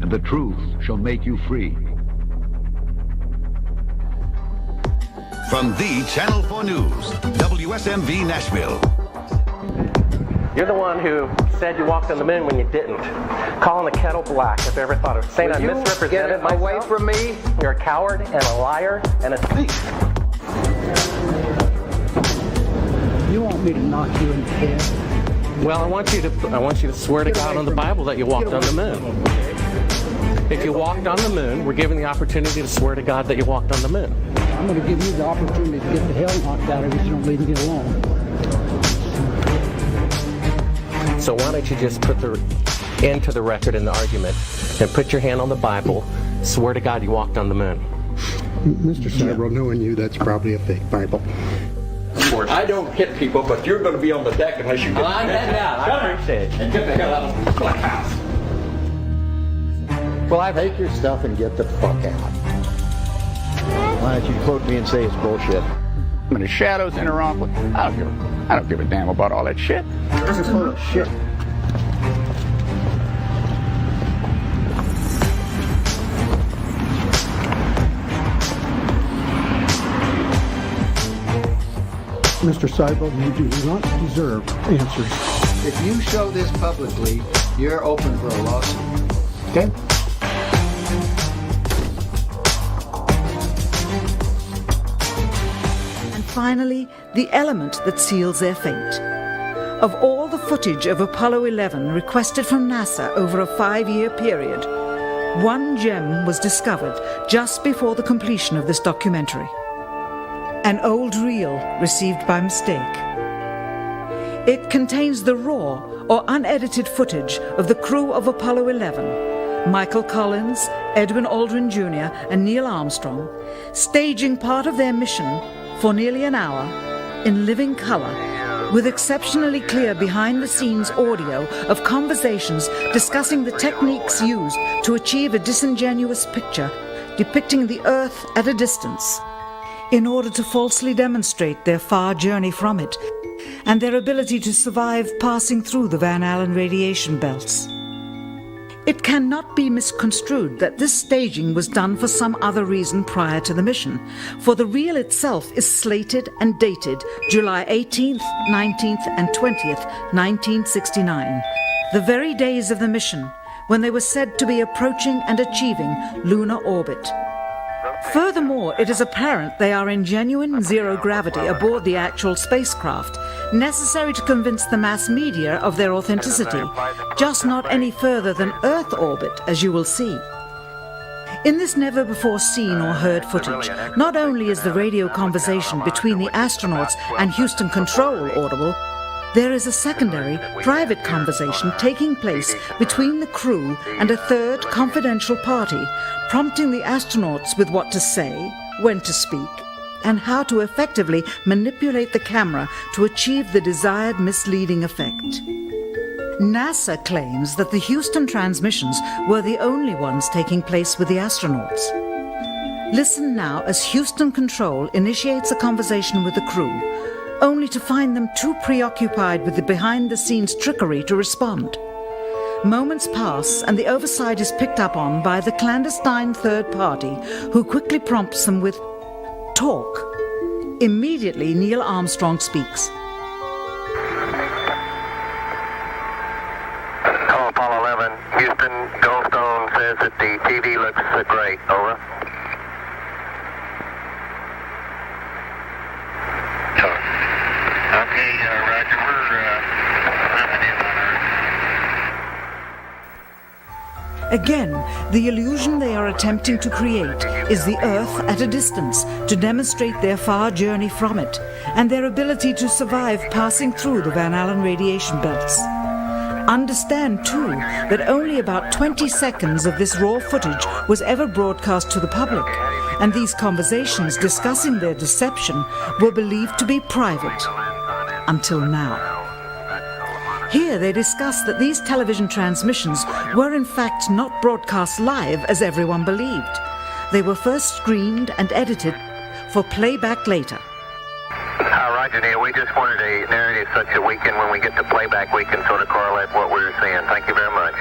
[SPEAKER 4] and the truth shall make you free.
[SPEAKER 5] From the Channel 4 News, WSMV Nashville.
[SPEAKER 6] You're the one who said you walked on the moon when you didn't. Calling the kettle black, if I ever thought of saying I misrepresented myself.
[SPEAKER 7] Away from me.
[SPEAKER 6] You're a coward and a liar and a thief.
[SPEAKER 8] You want me to knock you in the head?
[SPEAKER 6] Well, I want you to swear to God on the Bible that you walked on the moon. If you walked on the moon, we're given the opportunity to swear to God that you walked on the moon.
[SPEAKER 8] I'm going to give you the opportunity to get the hell knocked out of you if you don't leave me alone.
[SPEAKER 6] So why don't you just put the end to the record in the argument and put your hand on the Bible, swear to God you walked on the moon.
[SPEAKER 9] Mr. Cybro, knowing you, that's probably a fake Bible.
[SPEAKER 7] I don't hit people, but you're going to be on the deck unless you get
[SPEAKER 6] I'm heading out. I appreciate it.
[SPEAKER 7] and get the hell out of the clubhouse.
[SPEAKER 9] Well, take your stuff and get the fuck out. Why don't you quote me and say it's bullshit?
[SPEAKER 4] When the shadows interact with, I don't give a damn about all that shit.
[SPEAKER 9] This is full of shit.
[SPEAKER 8] Mr. Cybro, you do not deserve answers.
[SPEAKER 9] If you show this publicly, you're open for a lawsuit. Okay?
[SPEAKER 10] Finally, the element that seals their fate. Of all the footage of Apollo 11 requested from NASA over a 5-year period, one gem was discovered just before the completion of this documentary. An old reel received by mistake. It contains the raw or unedited footage of the crew of Apollo 11, Michael Collins, Edwin Aldrin Jr., and Neil Armstrong, staging part of their mission for nearly an hour, in living color, with exceptionally clear behind-the-scenes audio of conversations discussing the techniques used to achieve a disingenuous picture depicting the Earth at a distance, in order to falsely demonstrate their far journey from it, and their ability to survive passing through the Van Allen radiation belts. It cannot be misconstrued that this staging was done for some other reason prior to the mission, for the reel itself is slated and dated July 18th, 19th, and 20th, 1969, the very days of the mission when they were said to be approaching and achieving lunar orbit. Furthermore, it is apparent they are in genuine zero gravity aboard the actual spacecraft, necessary to convince the mass media of their authenticity, just not any further than Earth orbit, as you will see. In this never-before-seen or heard footage, not only is the radio conversation between the astronauts and Houston Control audible, there is a secondary, private conversation taking place between the crew and a third confidential party, prompting the astronauts with what to say, when to speak, and how to effectively manipulate the camera to achieve the desired misleading effect. NASA claims that the Houston transmissions were the only ones taking place with the astronauts. Listen now as Houston Control initiates a conversation with the crew, only to find them too preoccupied with the behind-the-scenes trickery to respond. Moments pass and the oversight is picked up on by the clandestine third party, who quickly prompts them with, "Talk." Immediately, Neil Armstrong speaks.
[SPEAKER 11] Call Apollo 11. Houston, Goldstone says that the TV looks great. Over. Okay, Roger. We're moving in on Earth.
[SPEAKER 10] Again, the illusion they are attempting to create is the Earth at a distance to demonstrate their far journey from it and their ability to survive passing through the Van Allen radiation belts. Understand, too, that only about 20 seconds of this raw footage was ever broadcast to the public, and these conversations discussing their deception were believed to be private. Until now. Here they discuss that these television transmissions were in fact not broadcast live as everyone believed. They were first screened and edited for playback later.
[SPEAKER 11] All right. Roger, Neil. We just wanted a narrative such that we can, when we get to playback, we can sort of correlate what we were seeing. Thank you very much.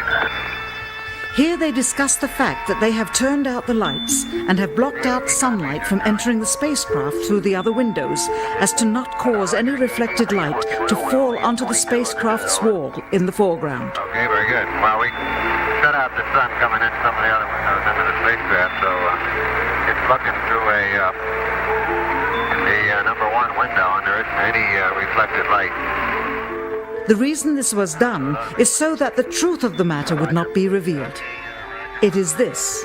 [SPEAKER 10] Here they discuss the fact that they have turned out the lights and have blocked out sunlight from entering the spacecraft through the other windows, as to not cause any reflected light to fall onto the spacecraft's wall in the foreground.
[SPEAKER 11] Okay, very good. Well, we shut out the sun coming in some of the other windows into the spacecraft, so it's looking through the number one window, and there isn't any reflected light.
[SPEAKER 10] The reason this was done is so that the truth of the matter would not be revealed. It is this.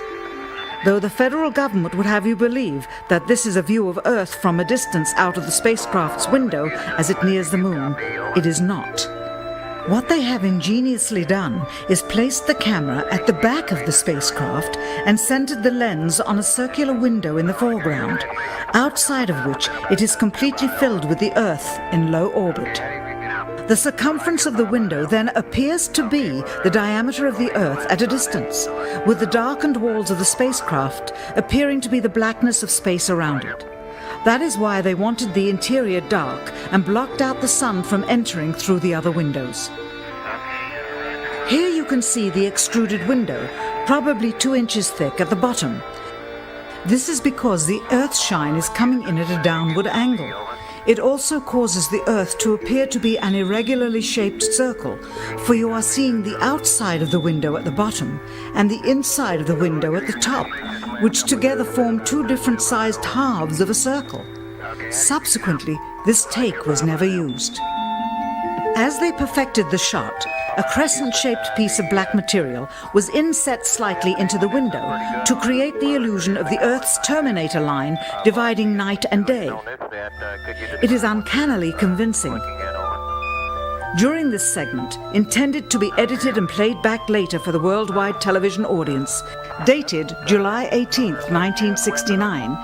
[SPEAKER 10] Though the federal government would have you believe that this is a view of Earth from a distance out of the spacecraft's window as it nears the moon, it is not. What they have ingeniously done is placed the camera at the back of the spacecraft and centered the lens on a circular window in the foreground, outside of which it is completely filled with the Earth in low orbit. The circumference of the window then appears to be the diameter of the Earth at a distance, with the darkened walls of the spacecraft appearing to be the blackness of space around it. That is why they wanted the interior dark and blocked out the sun from entering through the other windows. Here you can see the extruded window, probably 2 inches thick at the bottom. This is because the Earth's shine is coming in at a downward angle. It also causes the Earth to appear to be an irregularly shaped circle, for you are seeing the outside of the window at the bottom and the inside of the window at the top, which together form 2 different sized halves of a circle. Subsequently, this take was never used. As they perfected the shot, a crescent-shaped piece of black material was inset slightly into the window to create the illusion of the Earth's terminator line dividing night and day. It is uncannily convincing. During this segment, intended to be edited and played back later for the worldwide television audience, dated July 18, 1969,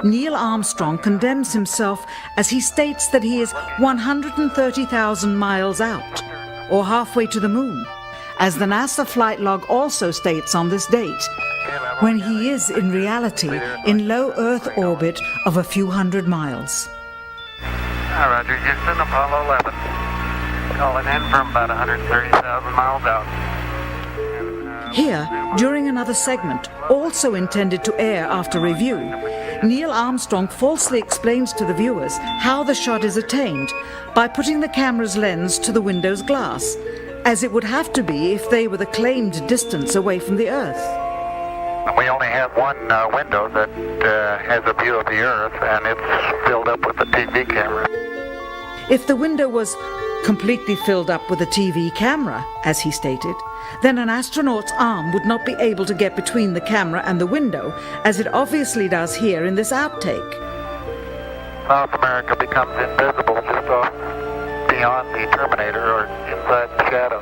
[SPEAKER 10] Neil Armstrong condemns himself as he states that he is 130,000 miles out, or halfway to the moon, as the NASA flight log also states on this date, when he is in reality in low Earth orbit of a few hundred miles.
[SPEAKER 11] Roger, Houston, Apollo 11. Calling in from about 130,000 miles out.
[SPEAKER 10] Here, during another segment, also intended to air after review, Neil Armstrong falsely explains to the viewers how the shot is attained by putting the camera's lens to the window's glass, as it would have to be if they were the claimed distance away from the Earth.
[SPEAKER 11] We only have one window that has a view of the Earth, and it's filled up with a TV camera.
[SPEAKER 10] If the window was completely filled up with a TV camera, as he stated, then an astronaut's arm would not be able to get between the camera and the window, as it obviously does here in this outtake.
[SPEAKER 11] South America becomes invisible just off beyond the Terminator or inside the shadow.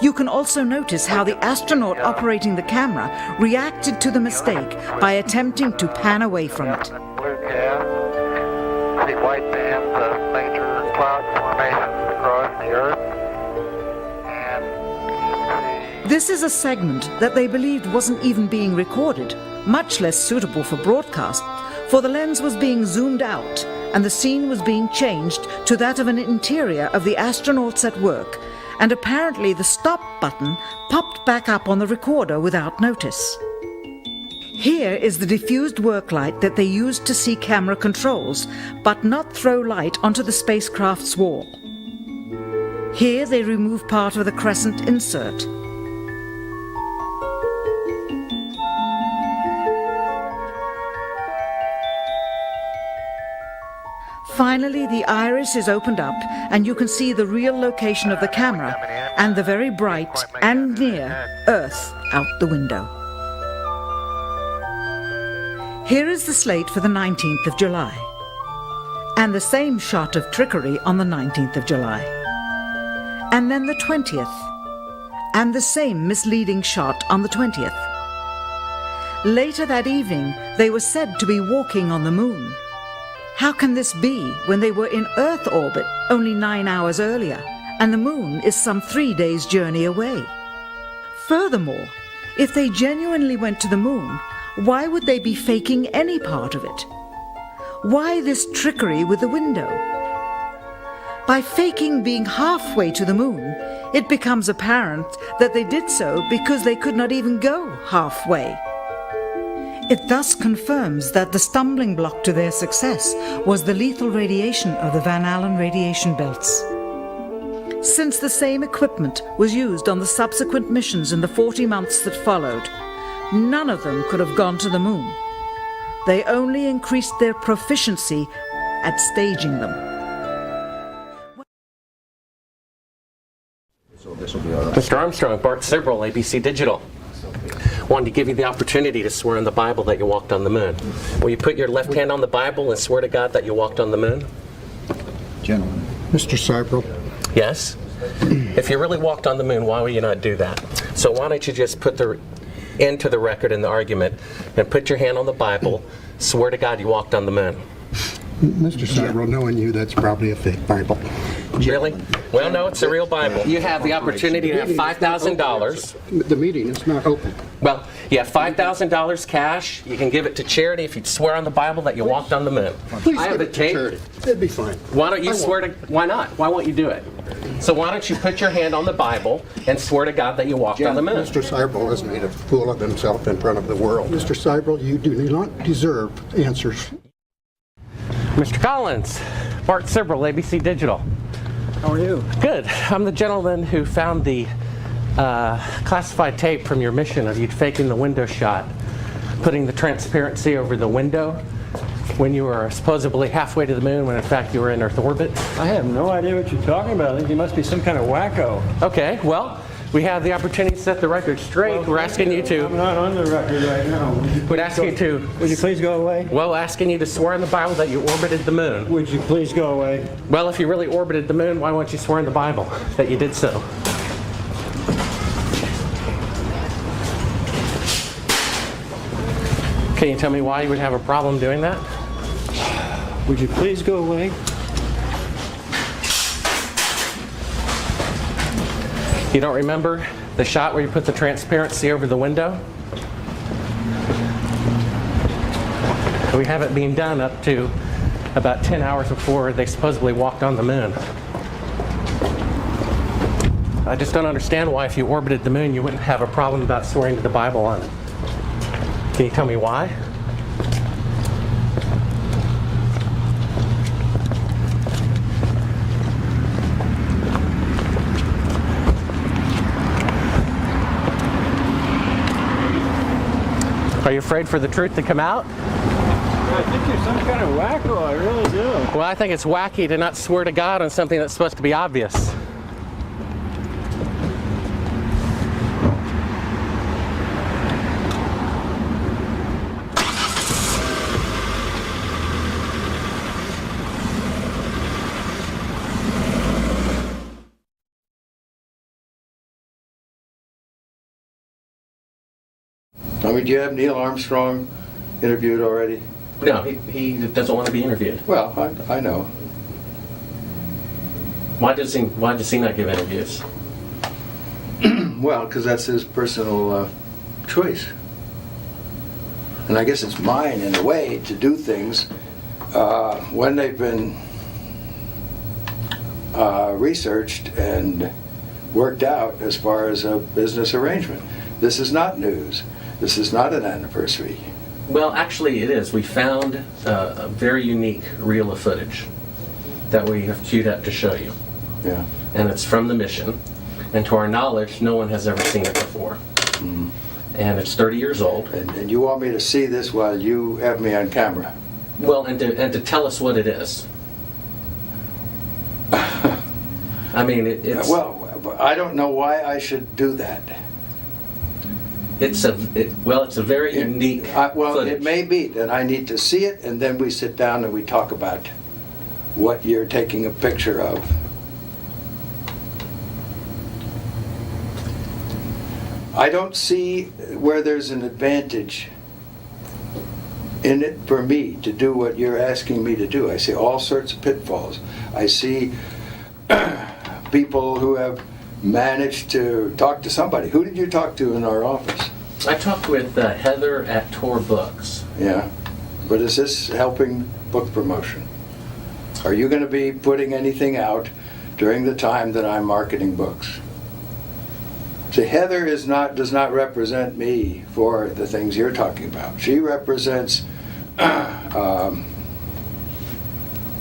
[SPEAKER 10] You can also notice how the astronaut operating the camera reacted to the mistake by attempting to pan away from it.
[SPEAKER 11] Blue gas, see white bands of major cloud formations across the Earth.
[SPEAKER 10] This is a segment that they believed wasn't even being recorded, much less suitable for broadcast, for the lens was being zoomed out and the scene was being changed to that of an interior of the astronauts at work, and apparently the stop button popped back up on the recorder without notice. Here is the diffused work light that they used to see camera controls, but not throw light onto the spacecraft's wall. Here they remove part of the crescent insert. Finally, the iris is opened up and you can see the real location of the camera and the very bright and near Earth out the window. Here is the slate for the 19th of July, and the same shot of trickery on the 19th of July, and then the 20th, and the same misleading shot on the 20th. Later that evening, they were said to be walking on the moon. How can this be when they were in Earth orbit only 9 hours earlier, and the moon is some 3 days' journey away? Furthermore, if they genuinely went to the moon, why would they be faking any part of it? Why this trickery with the window? By faking being halfway to the moon, it becomes apparent that they did so because they could not even go halfway. It thus confirms that the stumbling block to their success was the lethal radiation of the Van Allen radiation belts. Since the same equipment was used on the subsequent missions in the 40 months that followed, none of them could have gone to the moon. They only increased their proficiency at staging them.
[SPEAKER 6] Mr. Armstrong, Bart Sibrel, ABC Digital. Wanted to give you the opportunity to swear on the Bible that you walked on the moon. Will you put your left hand on the Bible and swear to God that you walked on the moon?
[SPEAKER 9] Gentlemen.
[SPEAKER 8] Mr. Sibrel.
[SPEAKER 6] Yes? If you really walked on the moon, why would you not do that? So why don't you just put the into the record in the argument and put your hand on the Bible, swear to God you walked on the moon.
[SPEAKER 8] Mr. Sibrel, knowing you, that's probably a fake Bible.
[SPEAKER 6] Really? Well, no, it's a real Bible. You have the opportunity to have $5,000.
[SPEAKER 8] The meeting is not open.
[SPEAKER 6] Well, you have $5,000 cash. You can give it to charity if you swear on the Bible that you walked on the moon.
[SPEAKER 8] Please
[SPEAKER 6] I have the tape.
[SPEAKER 8] It'd be fine.
[SPEAKER 6] Why don't you swear to? Why not? Why won't you do it? So why don't you put your hand on the Bible and swear to God that you walked on the moon?
[SPEAKER 8] Mr. Sibrel has made a fool of himself in front of the world. Mr. Sibrel, you do not deserve answers.
[SPEAKER 6] Mr. Collins, Bart Sibrel, ABC Digital.
[SPEAKER 12] How are you?
[SPEAKER 6] Good. I'm the gentleman who found the classified tape from your mission of you faking the window shot, putting the transparency over the window when you were supposedly halfway to the moon when in fact you were in Earth orbit.
[SPEAKER 12] I have no idea what you're talking about. I think you must be some kind of wacko.
[SPEAKER 6] Okay, well, we have the opportunity to set the record straight. We're asking you to...
[SPEAKER 12] I'm not on the record right now.
[SPEAKER 6] Would ask you to...
[SPEAKER 12] Would you please go away?
[SPEAKER 6] Well, asking you to swear in the Bible that you orbited the moon.
[SPEAKER 12] Would you please go away?
[SPEAKER 6] Well, if you really orbited the moon, why won't you swear in the Bible that you did so? Can you tell me why you would have a problem doing that?
[SPEAKER 12] Would you please go away?
[SPEAKER 6] You don't remember the shot where you put the transparency over the window? We have it being done up to about 10 hours before they supposedly walked on the moon. I just don't understand why if you orbited the moon you wouldn't have a problem about swearing to the Bible on it. Can you tell me why? Are you afraid for the truth to come out?
[SPEAKER 12] I think you're some kind of wacko, I really do.
[SPEAKER 6] Well, I think it's wacky to not swear to God on something that's supposed to be obvious.
[SPEAKER 9] I mean, do you have Neil Armstrong interviewed already?
[SPEAKER 6] No, he doesn't want to be interviewed.
[SPEAKER 9] Well, I know.
[SPEAKER 6] Why does he not give interviews?
[SPEAKER 9] Well, because that's his personal choice. And I guess it's mine, in a way, to do things when they've been researched and worked out as far as a business arrangement. This is not news. This is not an anniversary.
[SPEAKER 6] Well, actually it is. We found a very unique reel of footage that we have queued up to show you.
[SPEAKER 9] Yeah.
[SPEAKER 6] And it's from the mission. And to our knowledge, no one has ever seen it before. Mm-hmm. And it's 30 years old.
[SPEAKER 9] And you want me to see this while you have me on camera?
[SPEAKER 6] Well, and to tell us what it is. I mean, it's...
[SPEAKER 9] Well, I don't know why I should do that.
[SPEAKER 6] It's a very unique footage.
[SPEAKER 9] It may be that I need to see it, and then we sit down and we talk about what you're taking a picture of. I don't see where there's an advantage in it for me to do what you're asking me to do. I see all sorts of pitfalls. I see people who have managed to talk to somebody. Who did you talk to in our office?
[SPEAKER 6] I talked with Heather at Tor Books.
[SPEAKER 9] Yeah. but is this helping book promotion? Are you going to be putting anything out during the time that I'm marketing books? So Heather does not represent me for the things you're talking about. She represents a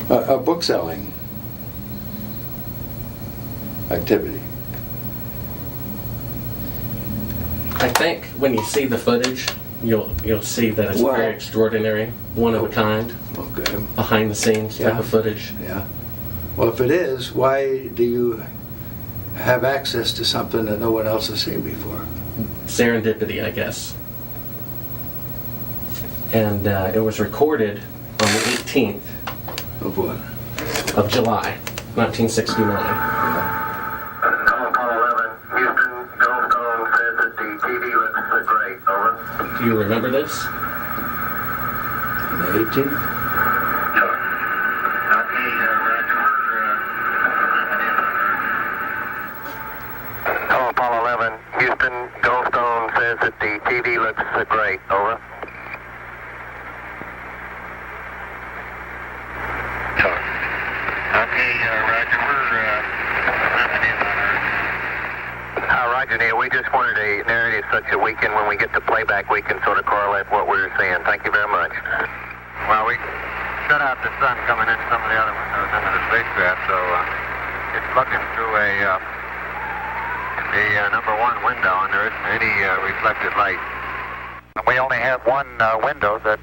[SPEAKER 9] book selling activity.
[SPEAKER 6] I think when you see the footage, you'll see that it's very extraordinary, one of a kind, behind the scenes type of footage.
[SPEAKER 9] Yeah. Well, if it is, why do you have access to something that no one else has seen before?
[SPEAKER 6] Serendipity, I guess. And it was recorded on the 18th
[SPEAKER 9] of what?
[SPEAKER 6] Of July, 1969. Do you remember this?
[SPEAKER 9] On the 18th?
[SPEAKER 11] Hello, Apollo 11. Houston, Goldstone says that the TV looks great. Over. Roger, Neil, we just wanted a narrative such that we can, when we get to playback, we can sort of correlate what we're seeing. Thank you very much. Well, we shut out the sun coming in some of the other windows into the spacecraft, so it's looking through the number one window, and there isn't any reflected light. We only have one window that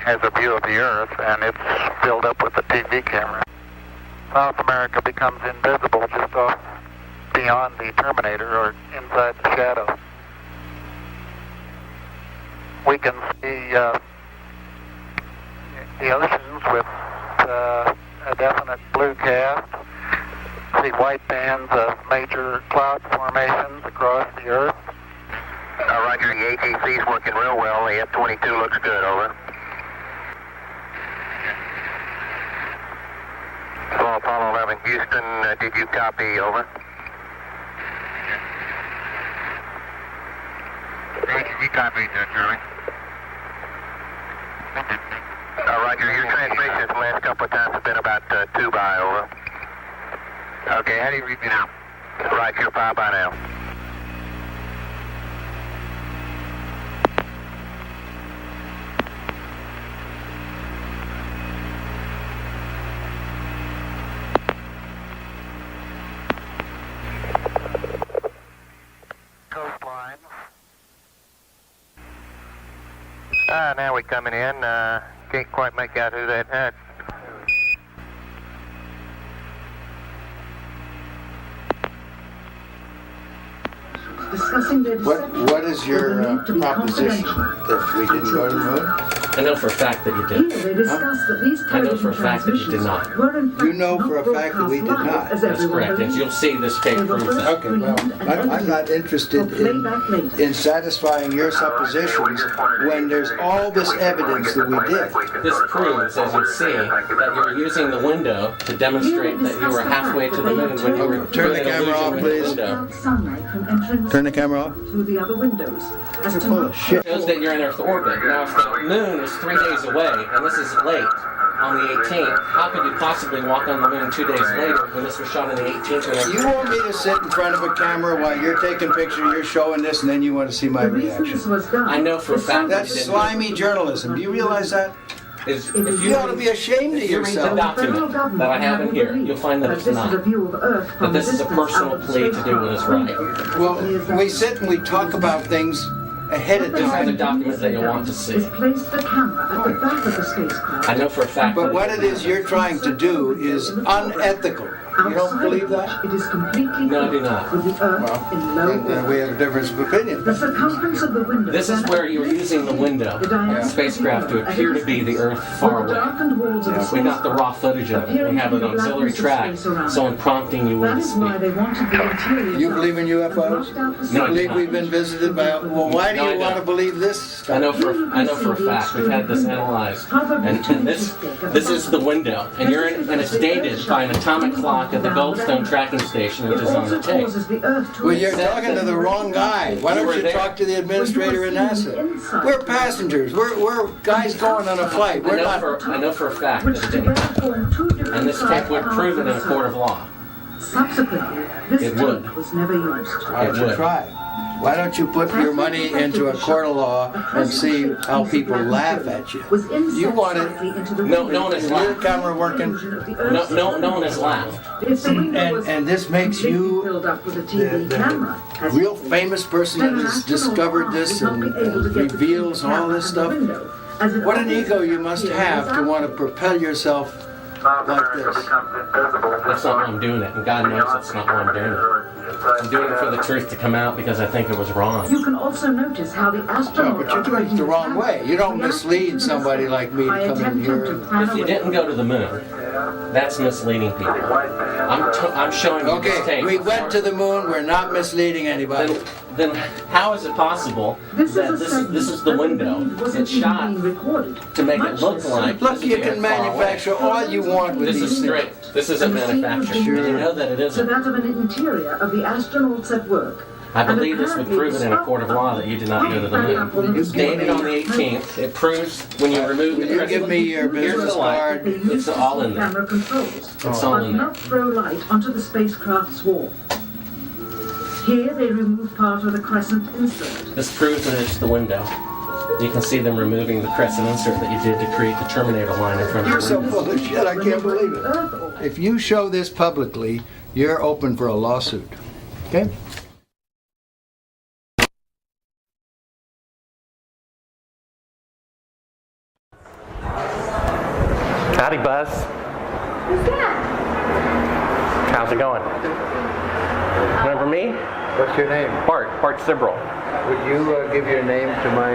[SPEAKER 11] has a view of the Earth, and it's filled up with a TV camera. South America becomes invisible just off beyond the terminator or inside the shadow. We can see the oceans with a definite blue cast, see white bands of major cloud formations across the Earth. Roger, the ATC is working real well. The F-22 looks good, over. Hello, Apollo 11, Houston, did you copy, over? You copied, Charlie. Roger, your transmissions the last couple of times have been about 2 by, over. Okay, how do you read me now? Right, you're 5 by now. Coastline. Now we're coming in. Can't quite make out who that had.
[SPEAKER 9] What is your proposition? That we didn't go to the moon?
[SPEAKER 6] I know for a fact that you did. I know for a fact that you did not.
[SPEAKER 9] You know for a fact that we did not.
[SPEAKER 6] That's correct. And you'll see this tape proves that.
[SPEAKER 9] Okay, well, I'm not interested in satisfying your suppositions when there's all this evidence that we did.
[SPEAKER 6] This proves, as you see, that you're using the window to demonstrate that you were halfway to the moon when you were
[SPEAKER 9] Turn the camera off, please. Turn the camera off.
[SPEAKER 10] Through the other windows.
[SPEAKER 9] You're full of shit.
[SPEAKER 6] It shows that you're in Earth orbit. Now, if the moon is 3 days away, and this is late, on the 18th, how could you possibly walk on the moon 2 days later when this was shot on the 18th?
[SPEAKER 9] You want me to sit in front of a camera while you're taking pictures, you're showing this, and then you want to see my reaction?
[SPEAKER 6] I know for a fact
[SPEAKER 9] that's slimy journalism. Do you realize that?
[SPEAKER 6] If
[SPEAKER 9] you ought to be ashamed of yourself.
[SPEAKER 6] If you read the document that I have in here, you'll find that it's not. That this is a personal plea to do what is right.
[SPEAKER 9] Well, we sit and we talk about things ahead of
[SPEAKER 6] These are
[SPEAKER 9] time.
[SPEAKER 6] the documents that you'll want to see. I know for a fact.
[SPEAKER 9] But what it is you're trying to do is unethical. You don't believe that?
[SPEAKER 10] It is completely
[SPEAKER 6] No, I do not.
[SPEAKER 10] with the Earth in low
[SPEAKER 9] Then we have a difference of opinion.
[SPEAKER 10] The circumference of the window.
[SPEAKER 6] This is where you're using the window of the spacecraft to appear to be the Earth far away. We got the raw footage of it. We have an auxiliary track, so in prompting you when to speak.
[SPEAKER 9] You believe in UFOs?
[SPEAKER 6] No, I do
[SPEAKER 9] believe
[SPEAKER 6] not.
[SPEAKER 9] we've been visited by? Well, why do
[SPEAKER 6] No, I
[SPEAKER 9] you want to
[SPEAKER 6] don't.
[SPEAKER 9] believe this?
[SPEAKER 6] I know for a fact. We've had this analyzed, and this is the window, and you're in, and it's dated by an atomic clock block at the Goldstone tracking station, which is on the tape.
[SPEAKER 9] Well, you're talking to the wrong guy. Why don't you talk to the administrator at NASA? We're passengers. We're guys going on a flight. We're not.
[SPEAKER 6] I know for a fact that it didn't. And this tape would prove it in a court of law.
[SPEAKER 10] Subsequently, this tape was never used.
[SPEAKER 9] Why don't you try? Why don't you put your money into a court of law and see how people laugh at you? You want it.
[SPEAKER 6] No one has laughed.
[SPEAKER 9] Is your camera working?
[SPEAKER 6] No one has laughed.
[SPEAKER 9] And this makes you the real famous person that has discovered this and reveals all this stuff. What an ego you must have to want to propel yourself like this.
[SPEAKER 6] That's not why I'm doing it, and God knows that's not why I'm doing it. I'm doing it for the truth to come out because I think it was wrong.
[SPEAKER 10] You can also notice how the astronaut...
[SPEAKER 9] But you're doing it the wrong way. You don't mislead somebody like me to come in here.
[SPEAKER 6] If you didn't go to the moon, that's misleading people. I'm showing you this tape.
[SPEAKER 9] We went to the moon. We're not misleading anybody.
[SPEAKER 6] Then how is it possible that this is the window? It's shot to make it look like...
[SPEAKER 9] Look, you can manufacture all you want with these things.
[SPEAKER 6] This isn't manufactured. You know that it isn't.
[SPEAKER 10] That of an interior of the astronauts at work.
[SPEAKER 6] I believe this would prove it in a court of law that you did not go to the moon. It's dated on the 18th. It proves when you remove the crystal.
[SPEAKER 9] Give me your business card.
[SPEAKER 6] It's all in there. It's all in there.
[SPEAKER 10] Not throw light onto the spacecraft's wall. Here they remove part of the crescent insert.
[SPEAKER 6] This proves that it's the window. You can see them removing the crescent insert that you did to create the Terminator line in front of
[SPEAKER 9] You're
[SPEAKER 6] the
[SPEAKER 9] so
[SPEAKER 6] window.
[SPEAKER 9] full of shit, I can't believe it. If you show this publicly, you're open for a lawsuit. Okay?
[SPEAKER 6] Howdy, Buzz.
[SPEAKER 13] Who's that?
[SPEAKER 6] How's it going? Remember me?
[SPEAKER 9] What's your name?
[SPEAKER 6] Bart Sibrel.
[SPEAKER 9] Would you give your name to my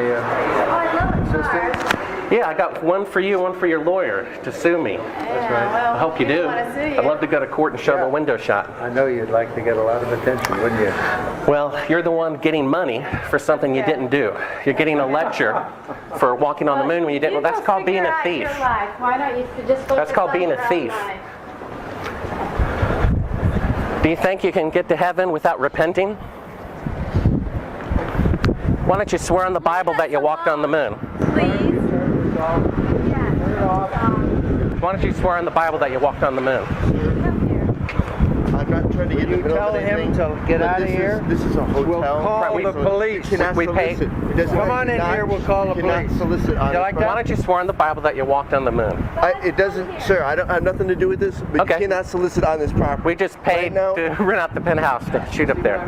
[SPEAKER 9] assistant?
[SPEAKER 6] Yeah, I got one for you, one for your lawyer to sue me.
[SPEAKER 13] That's right. Well,
[SPEAKER 6] I hope you do. I'd love to go to court and show the window shot.
[SPEAKER 9] I know you'd like to get a lot of attention, wouldn't you?
[SPEAKER 6] Well, you're the one getting money for something you didn't do. You're getting a lecture for walking on the moon when you didn't. Well, that's called being a thief.
[SPEAKER 13] Why don't you just
[SPEAKER 6] That's called being a thief. Do you think you can get to heaven without repenting? Why don't you swear on the Bible that you walked on the moon?
[SPEAKER 13] Please.
[SPEAKER 6] Why don't you swear on the Bible that you walked on the moon?
[SPEAKER 14] I'm not trying to get in the middle of anything.
[SPEAKER 9] Tell him to get out of here.
[SPEAKER 14] This is a hotel.
[SPEAKER 9] We'll call the police.
[SPEAKER 6] We pay.
[SPEAKER 9] Come on in here. We'll call the police.
[SPEAKER 14] Solicit on
[SPEAKER 6] Why don't you swear on the Bible that you walked on the moon?
[SPEAKER 14] It doesn't, sir. I don't have nothing to do with this. But you cannot solicit on this property.
[SPEAKER 6] We just paid to rent out the penthouse to shoot up there.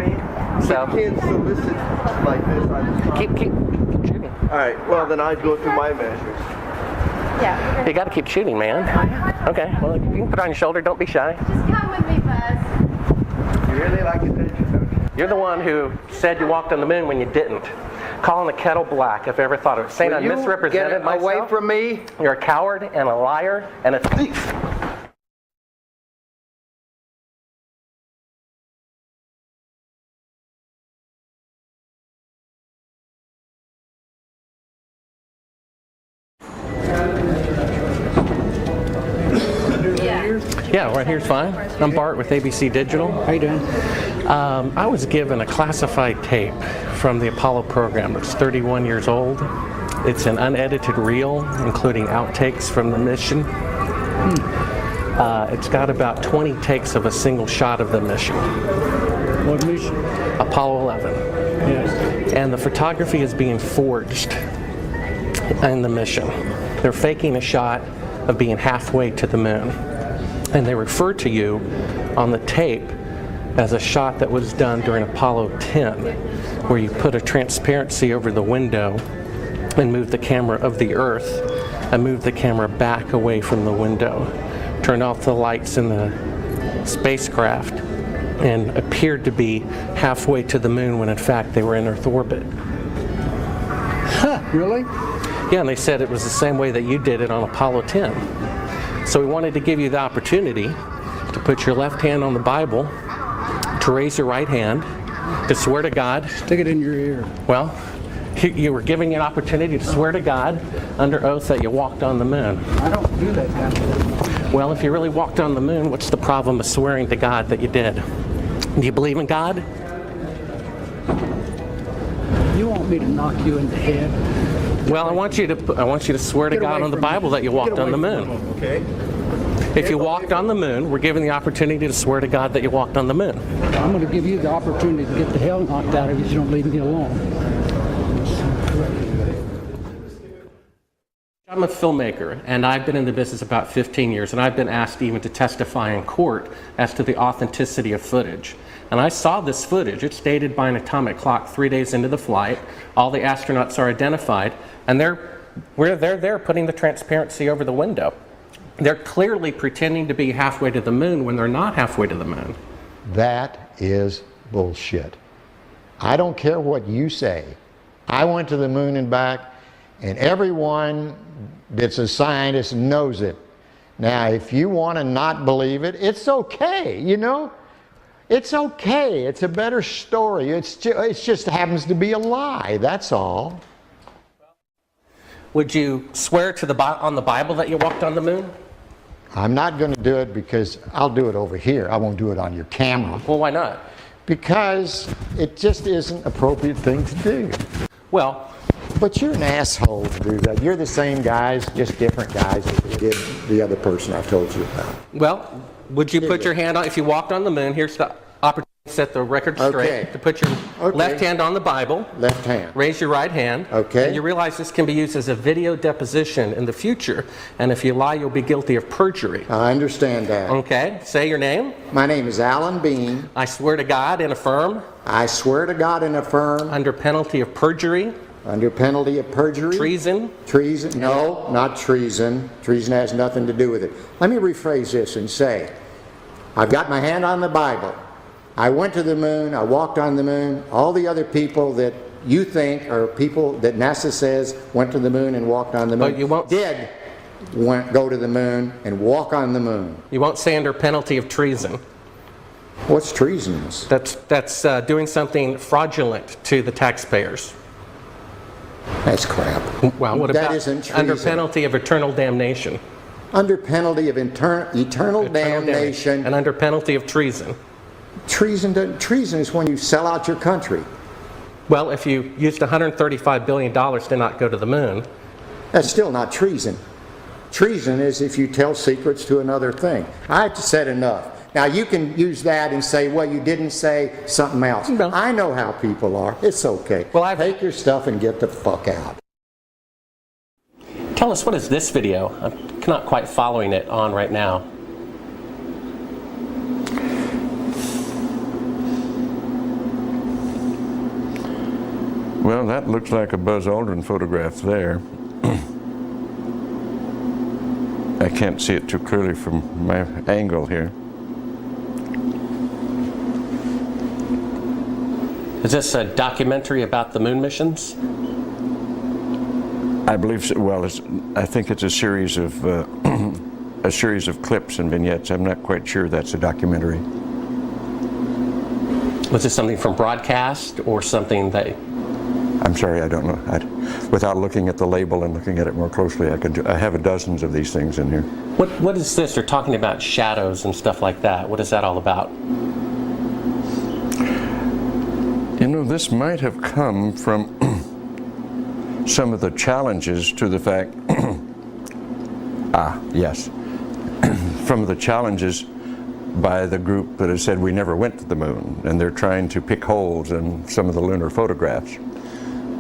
[SPEAKER 6] So
[SPEAKER 14] you can't solicit like this on this property.
[SPEAKER 6] Keep shooting.
[SPEAKER 14] All right. Well, then I'd go through my measures.
[SPEAKER 13] Yeah.
[SPEAKER 6] You got to keep shooting, man. Okay. Well, you can put it on your shoulder. Don't be shy.
[SPEAKER 13] Just come with me, Buzz.
[SPEAKER 9] You really like attention, don't you?
[SPEAKER 6] You're the one who said you walked on the moon when you didn't. Calling the kettle black if I ever thought of it. Saying I misrepresented myself.
[SPEAKER 9] Away from me.
[SPEAKER 6] You're a coward and a liar and a thief. Yeah, right here's fine. I'm Bart with ABC Digital.
[SPEAKER 12] How you doing?
[SPEAKER 6] I was given a classified tape from the Apollo program. It's 31 years old. It's an unedited reel, including outtakes from the mission. It's got about 20 takes of a single shot of the mission.
[SPEAKER 12] What mission?
[SPEAKER 6] Apollo 11.
[SPEAKER 12] Yes.
[SPEAKER 6] And the photography is being forged in the mission. They're faking a shot of being halfway to the moon. And they refer to you on the tape as a shot that was done during Apollo 10, where you put a transparency over the window and moved the camera of the Earth and moved the camera back away from the window, turned off the lights in the spacecraft, and appeared to be halfway to the moon when in fact they were in Earth orbit.
[SPEAKER 12] Huh, really?
[SPEAKER 6] Yeah, and they said it was the same way that you did it on Apollo 10. So we wanted to give you the opportunity to put your left hand on the Bible, to raise your right hand, to swear to God.
[SPEAKER 12] Stick it in your ear.
[SPEAKER 6] Well, you were giving you an opportunity to swear to God under oath that you walked on the moon.
[SPEAKER 12] I don't do that kind of thing.
[SPEAKER 6] Well, if you really walked on the moon, what's the problem of swearing to God that you did? Do you believe in God?
[SPEAKER 15] You want me to knock you in the head?
[SPEAKER 6] Well, I want you to swear to God on the Bible that you walked on the moon.
[SPEAKER 15] Okay.
[SPEAKER 6] If you walked on the moon, we're given the opportunity to swear to God that you walked on the moon.
[SPEAKER 15] I'm going to give you the opportunity to get the hell knocked out of you if you don't leave me alone.
[SPEAKER 6] I'm a filmmaker, and I've been in the business about 15 years, and I've been asked even to testify in court as to the authenticity of footage. And I saw this footage. It's dated by an atomic clock 3 days into the flight. All the astronauts are identified, and they're there putting the transparency over the window. They're clearly pretending to be halfway to the moon when they're not halfway to the moon.
[SPEAKER 16] That is bullshit. I don't care what you say. I went to the moon and back, and everyone that's a scientist knows it. Now, if you want to not believe it, it's okay, you know? It's okay. It's a better story. It just happens to be a lie, that's all.
[SPEAKER 6] Would you swear to on the Bible that you walked on the moon?
[SPEAKER 16] I'm not going to do it because I'll do it over here. I won't do it on your camera.
[SPEAKER 6] Well, why not?
[SPEAKER 16] Because it just isn't an appropriate thing to do.
[SPEAKER 6] Well,
[SPEAKER 16] but you're an asshole to do that. You're the same guys, just different guys that did the other person I told you about.
[SPEAKER 6] Well, would you put your hand on, if you walked on the moon, here's the opportunity to set the record straight, to put your left hand on the Bible.
[SPEAKER 16] Left hand.
[SPEAKER 6] Raise your right hand.
[SPEAKER 16] Okay.
[SPEAKER 6] And you realize this can be used as a video deposition in the future, and if you lie, you'll be guilty of perjury.
[SPEAKER 16] I understand that.
[SPEAKER 6] Okay. Say your name.
[SPEAKER 16] My name is Alan Bean.
[SPEAKER 6] I swear to God and affirm.
[SPEAKER 16] I swear to God and affirm.
[SPEAKER 6] Under penalty of perjury.
[SPEAKER 16] Under penalty of perjury?
[SPEAKER 6] Treason?
[SPEAKER 16] Treason? No, not treason. Treason has nothing to do with it. Let me rephrase this and say, I've got my hand on the Bible. I went to the moon. I walked on the moon. All the other people that you think are people that NASA says went to the moon and walked on the moon go to the moon and walk on the moon.
[SPEAKER 6] You won't say under penalty of treason.
[SPEAKER 16] What's treasonous?
[SPEAKER 6] That's doing something fraudulent to the taxpayers.
[SPEAKER 16] That's crap.
[SPEAKER 6] Well, what
[SPEAKER 16] that
[SPEAKER 6] about
[SPEAKER 16] isn't treason.
[SPEAKER 6] Under penalty of eternal damnation?
[SPEAKER 16] Under penalty of eternal damnation.
[SPEAKER 6] And under penalty of treason?
[SPEAKER 16] Treason is when you sell out your country.
[SPEAKER 6] Well, if you used $135 billion to not go to the moon.
[SPEAKER 16] That's still not treason. Treason is if you tell secrets to another thing. I've said enough. Now you can use that and say, well, you didn't say something else. No. I know how people are. It's okay. Well, take your stuff and get the fuck out.
[SPEAKER 6] Tell us, what is this video? I'm not quite following it on right now.
[SPEAKER 17] Well, that looks like a Buzz Aldrin photograph there. I can't see it too clearly from my angle here.
[SPEAKER 6] Is this a documentary about the moon missions?
[SPEAKER 17] I believe so. Well, I think it's a series of clips and vignettes. I'm not quite sure that's a documentary.
[SPEAKER 6] Was this something from broadcast or something that?
[SPEAKER 17] I'm sorry, I don't know. Without looking at the label and looking at it more closely, I have dozens of these things in here.
[SPEAKER 6] What is this? They're talking about shadows and stuff like that. What is that all about?
[SPEAKER 17] You know, this might have come from some of the challenges to the fact, from the challenges by the group that has said we never went to the moon, and they're trying to pick holes in some of the lunar photographs.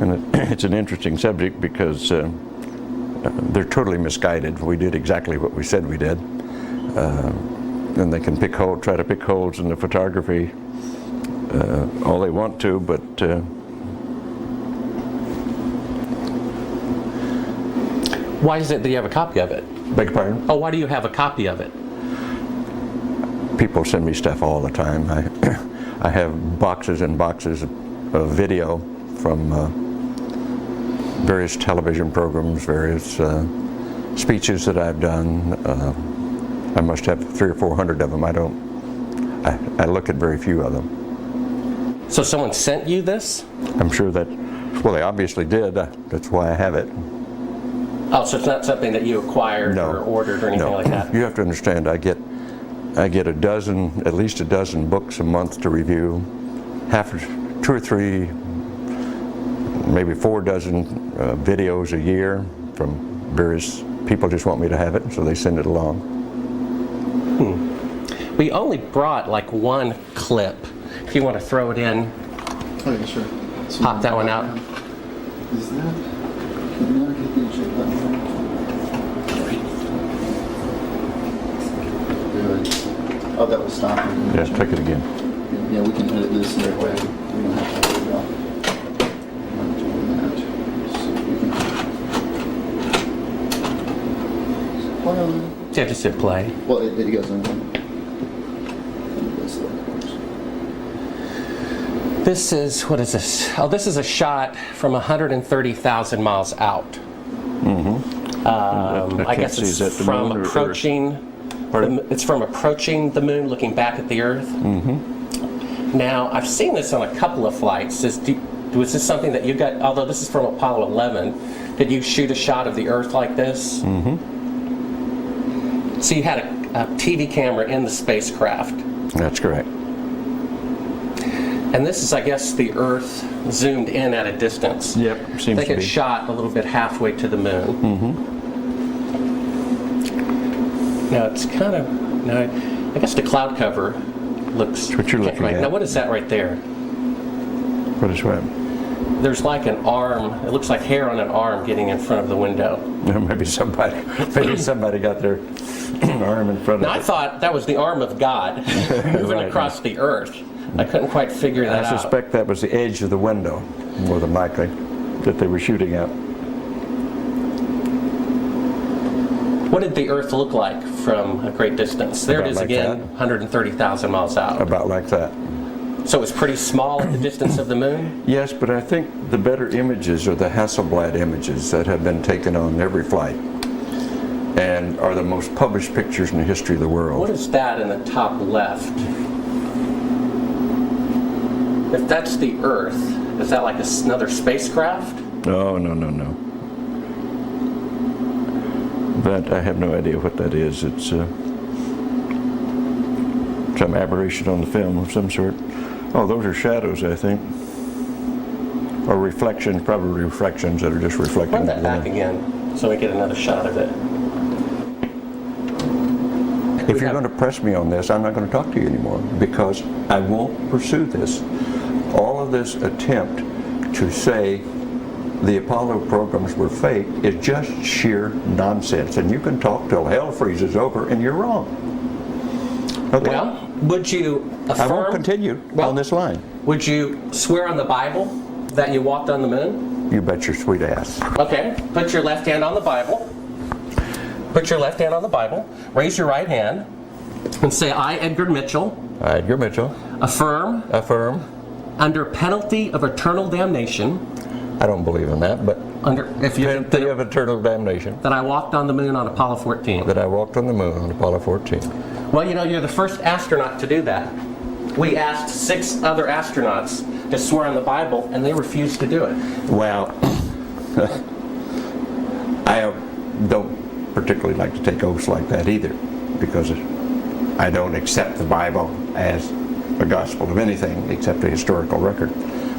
[SPEAKER 17] And it's an interesting subject because they're totally misguided. We did exactly what we said we did. And they can try to pick holes in the photography all they want to, but
[SPEAKER 6] why is it that you have a copy of it?
[SPEAKER 17] Beg your pardon?
[SPEAKER 6] Oh, why do you have a copy of it?
[SPEAKER 17] People send me stuff all the time. I have boxes and boxes of video from various television programs, various speeches that I've done. I must have 300 or 400 of them. I look at very few of them.
[SPEAKER 6] So someone sent you this?
[SPEAKER 17] I'm sure that, well, they obviously did. That's why I have it.
[SPEAKER 6] Oh, so it's not something that you acquired or ordered or anything like that?
[SPEAKER 17] You have to understand, I get at least a dozen books a month to review, 2 or 3, maybe 4 dozen videos a year from various people. Just want me to have it, so they send it along.
[SPEAKER 6] We only brought like one clip. If you want to throw it in,
[SPEAKER 18] oh yeah, sure.
[SPEAKER 6] Pop that one out.
[SPEAKER 18] Is that? Can I get the check that one? Good. Oh, that was stopping.
[SPEAKER 17] Yeah, take it again.
[SPEAKER 18] Yeah, we can edit this right away. We don't have to worry about doing that. So we can.
[SPEAKER 6] Yeah, just hit play.
[SPEAKER 18] Well, it goes in.
[SPEAKER 6] This is, what is this? Oh, this is a shot from 130,000 miles out. I guess it's from approaching. It's from approaching the moon, looking back at the Earth. Now, I've seen this on a couple of flights. Was this something that you got? Although this is from Apollo 11, did you shoot a shot of the Earth like this? So you had a TV camera in the spacecraft.
[SPEAKER 17] That's correct.
[SPEAKER 6] And this is, I guess, the Earth zoomed in at a distance.
[SPEAKER 17] Yep, seems to be.
[SPEAKER 6] I think it's shot a little bit halfway to the moon. Now it's kind of, I guess the cloud cover looks.
[SPEAKER 17] That's what you're looking at.
[SPEAKER 6] Now what is that right there?
[SPEAKER 17] What is what?
[SPEAKER 6] There's like an arm. It looks like hair on an arm getting in front of the window.
[SPEAKER 17] Maybe somebody got their arm in front of it.
[SPEAKER 6] Now I thought that was the arm of God moving across the Earth. I couldn't quite figure that out.
[SPEAKER 17] I suspect that was the edge of the window, more than likely, that they were shooting at.
[SPEAKER 6] What did the Earth look like from a great distance? There it is again, 130,000 miles out.
[SPEAKER 17] About like that.
[SPEAKER 6] So it was pretty small at the distance of the moon?
[SPEAKER 17] Yes, but I think the better images are the Hasselblad images that have been taken on every flight and are the most published pictures in the history of the world.
[SPEAKER 6] What is that in the top left? If that's the Earth, is that like another spacecraft?
[SPEAKER 17] No. That I have no idea what that is. It's some aberration on the film of some sort. Oh, those are shadows, I think. Or reflections, probably reflections that are just reflecting.
[SPEAKER 6] Run that back again so we get another shot of it.
[SPEAKER 17] If you're going to press me on this, I'm not going to talk to you anymore because I won't pursue this. All of this attempt to say the Apollo programs were fake is just sheer nonsense. And you can talk till hell freezes over and you're wrong. Okay?
[SPEAKER 6] Well, would you affirm?
[SPEAKER 17] I won't continue on this line.
[SPEAKER 6] Would you swear on the Bible that you walked on the moon?
[SPEAKER 17] You bet your sweet ass.
[SPEAKER 6] Okay. Put your left hand on the Bible. Put your left hand on the Bible. Raise your right hand and say, I, Edgar Mitchell.
[SPEAKER 17] I, Edgar Mitchell.
[SPEAKER 6] Affirm.
[SPEAKER 17] Affirm.
[SPEAKER 6] Under penalty of eternal damnation.
[SPEAKER 17] I don't believe in that, but penalty of eternal damnation.
[SPEAKER 6] That I walked on the moon on Apollo 14.
[SPEAKER 17] That I walked on the moon on Apollo 14.
[SPEAKER 6] Well, you know, you're the first astronaut to do that. We asked 6 other astronauts to swear on the Bible, and they refused to do it.
[SPEAKER 17] Well, I don't particularly like to take oaths like that either, because I don't accept the Bible as a gospel of anything except a historical record.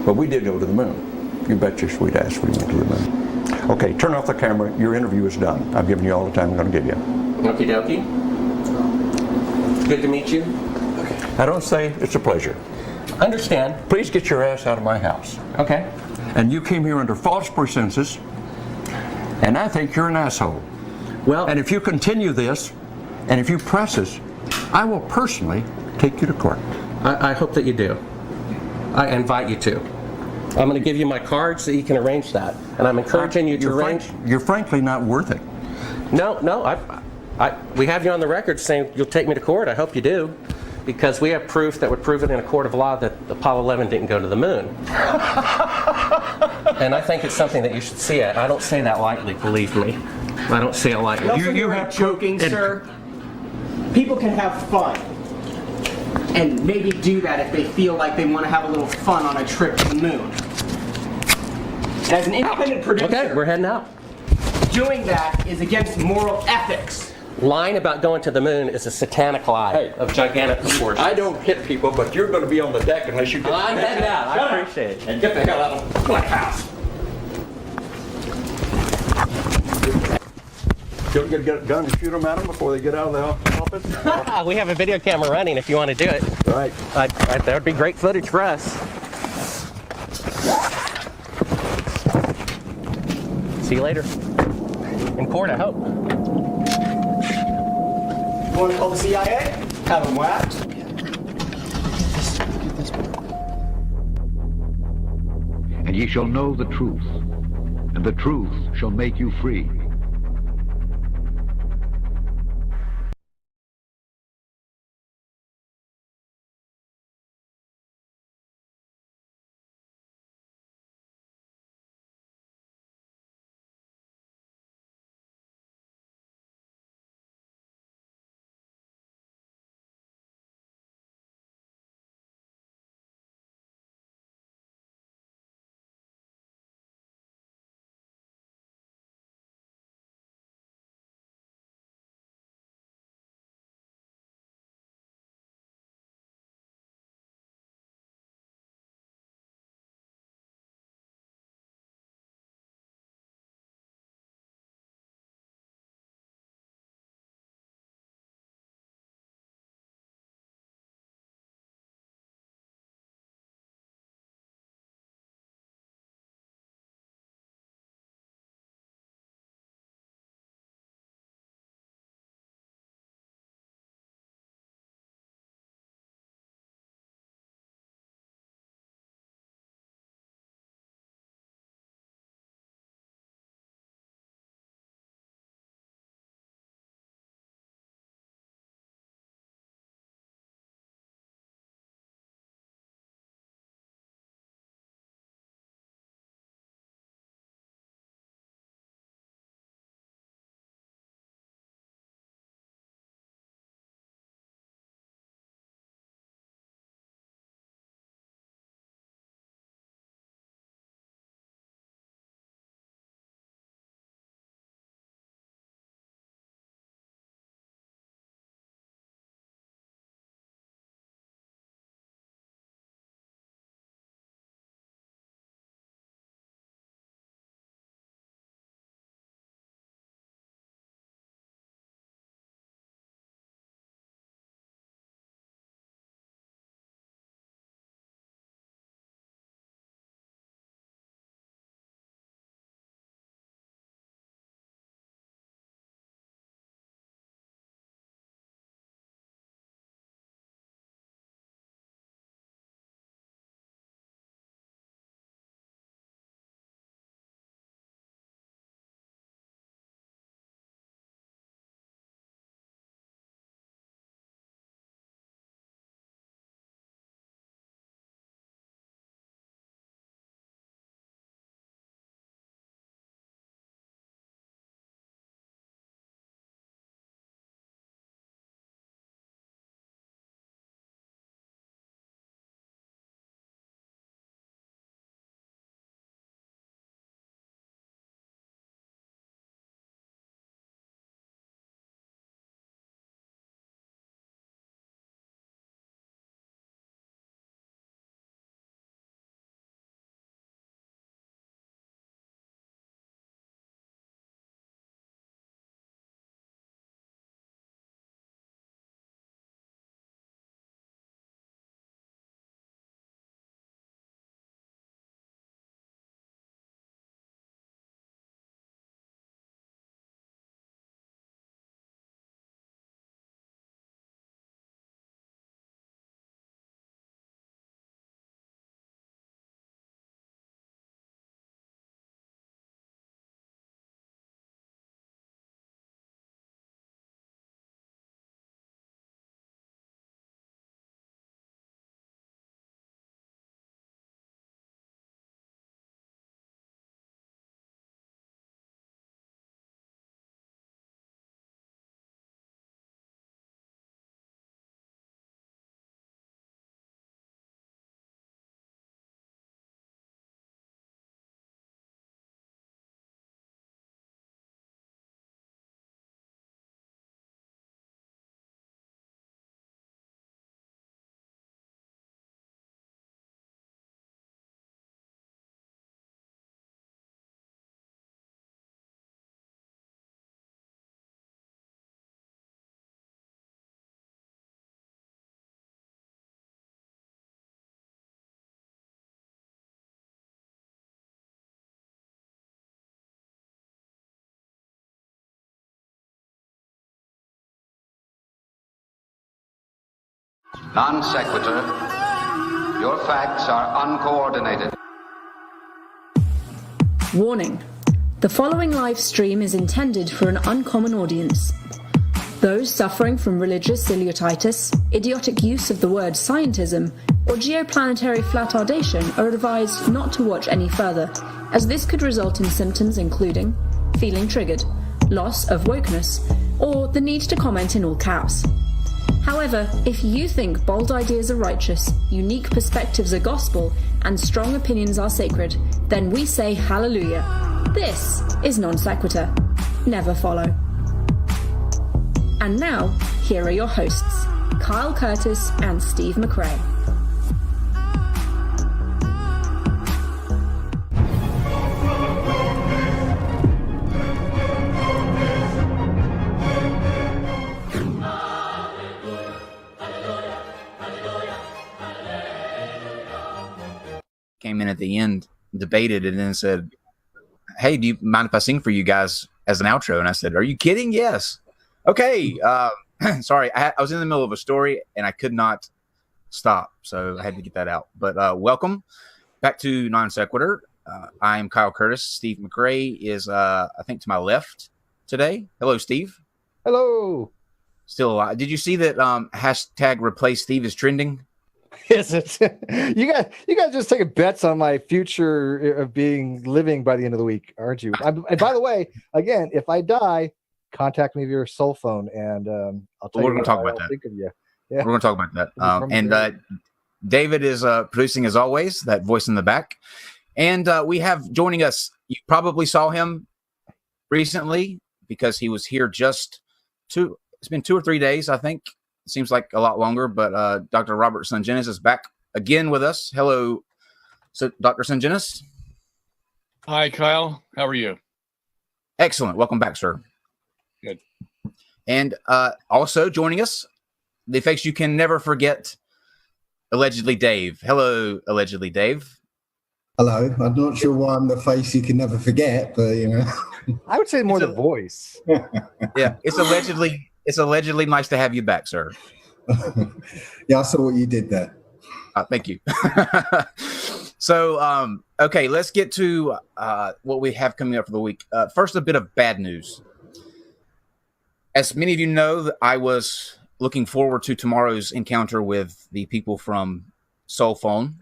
[SPEAKER 17] But we did go to the moon. You bet your sweet ass we went to the moon. Okay, turn off the camera. Your interview is done. I've given you all the time I'm going to give you.
[SPEAKER 6] Okie dokie. Good to meet you.
[SPEAKER 17] Okay. I don't say it's a pleasure.
[SPEAKER 6] Understand.
[SPEAKER 17] Please get your ass out of my house.
[SPEAKER 6] Okay.
[SPEAKER 17] And you came here under false pretenses, and I think you're an asshole.
[SPEAKER 6] Well,
[SPEAKER 17] and if you continue this, and if you press us, I will personally take you to court.
[SPEAKER 6] I hope that you do. I invite you to. I'm going to give you my card so you can arrange that. And I'm encouraging you to arrange.
[SPEAKER 17] You're frankly not worth it.
[SPEAKER 6] No, we have you on the record saying you'll take me to court. I hope you do. Because we have proof that would prove it in a court of law that Apollo 11 didn't go to the moon. And I think it's something that you should see it. I don't say that lightly, believe me. I don't say it lightly.
[SPEAKER 19] You have joking, sir. People can have fun. And maybe do that if they feel like they want to have a little fun on a trip to the moon. As an independent producer...
[SPEAKER 6] Okay, we're heading out.
[SPEAKER 19] doing that is against moral ethics.
[SPEAKER 6] Lying about going to the moon is a satanic lie of gigantic proportions.
[SPEAKER 7] I don't hit people, but you're going to be on the deck unless you get...
[SPEAKER 6] I'm heading out. I appreciate it.
[SPEAKER 7] And get the hell out of my house. You get a gun to shoot them at them before they get out of the office?
[SPEAKER 6] We have a video camera running if you want to do it.
[SPEAKER 7] Right.
[SPEAKER 6] That would be great footage for us. See you later. In court, I hope.
[SPEAKER 19] You want to call the CIA? Have them whacked?
[SPEAKER 5] And ye shall know the truth, and the truth shall make you free.
[SPEAKER 20] Non sequitur. Your facts are uncoordinated.
[SPEAKER 21] Warning. The following live stream is intended for an uncommon audience. Those suffering from religious celiotitis, idiotic use of the word scientism, or geoplanetary flatardation are advised not to watch any further, as this could result in symptoms including feeling triggered, loss of wokeness, or the need to comment in all caps. However, if you think bold ideas are righteous, unique perspectives are gospel, and strong opinions are sacred, then we say hallelujah. This is Non Sequitur. Never follow. And now, here are your hosts, Kyle Curtis and Steve McRae.
[SPEAKER 22] Came in at the end, debated, and then said, "Hey, do you mind if I sing for you guys as an outro?" And I said, "Are you kidding? Yes." Okay. Sorry, I was in the middle of a story and I could not stop, so I had to get that out. But welcome back to Non Sequitur. I am Kyle Curtis. Steve McRae is, I think, to my left today. Hello, Steve.
[SPEAKER 23] Hello.
[SPEAKER 22] Still alive. Did you see that hashtag replace Steve is trending?
[SPEAKER 23] Is it? You guys just taking bets on my future of living by the end of the week, aren't you? And by the way, again, if I die, contact me via your cell phone, and I'll tell you.
[SPEAKER 22] We're going to talk about that.
[SPEAKER 23] Think of you.
[SPEAKER 22] Yeah. We're going to talk about that. And David is producing as always. That voice in the back, and we have joining us. You probably saw him recently because he was here just it's been 2 or 3 days, I think. Seems like a lot longer, but Dr. Robert Sungenis is back again with us. Hello, so Dr. Sungenis.
[SPEAKER 24] Hi, Kyle. How are you?
[SPEAKER 22] Excellent. Welcome back, sir.
[SPEAKER 24] Good.
[SPEAKER 22] And also joining us, the face you can never forget, Allegedly Dave. Hello, Allegedly Dave.
[SPEAKER 25] Hello. I'm not sure why I'm the face you can never forget, but you know.
[SPEAKER 23] I would say more the voice.
[SPEAKER 22] Yeah, it's allegedly nice to have you back, sir.
[SPEAKER 25] Yeah, I saw what you did there.
[SPEAKER 22] Thank you. So, okay, let's get to what we have coming up for the week. First, a bit of bad news. As many of you know, I was looking forward to tomorrow's encounter with the people from Soul Phone,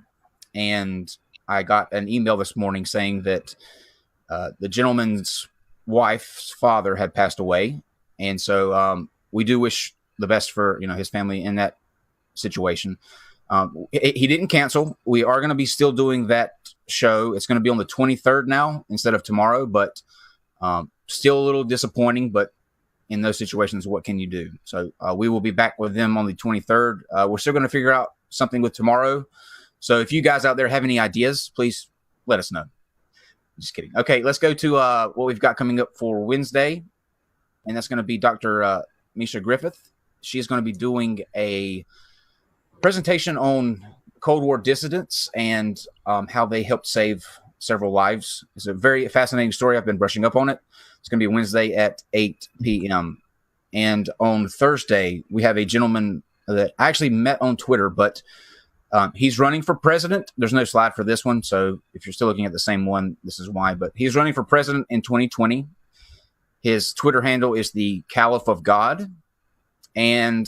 [SPEAKER 22] and I got an email this morning saying that the gentleman's wife's father had passed away. And so we do wish the best for his family in that situation. He didn't cancel. We are going to be still doing that show. It's going to be on the 23rd now instead of tomorrow, but still a little disappointing. But in those situations, what can you do? So we will be back with them on the 23rd. We're still going to figure out something with tomorrow. So if you guys out there have any ideas, please let us know. Just kidding. Okay, let's go to what we've got coming up for Wednesday. And that's going to be Dr. Misha Griffith. She is going to be doing a presentation on Cold War dissidents and how they helped save several lives. It's a very fascinating story. I've been brushing up on it. It's going to be Wednesday at 8 p.m. And on Thursday, we have a gentleman that I actually met on Twitter, but he's running for president. There's no slide for this one, so if you're still looking at the same one, this is why. But he's running for president in 2020. His Twitter handle is the Caliph of God, and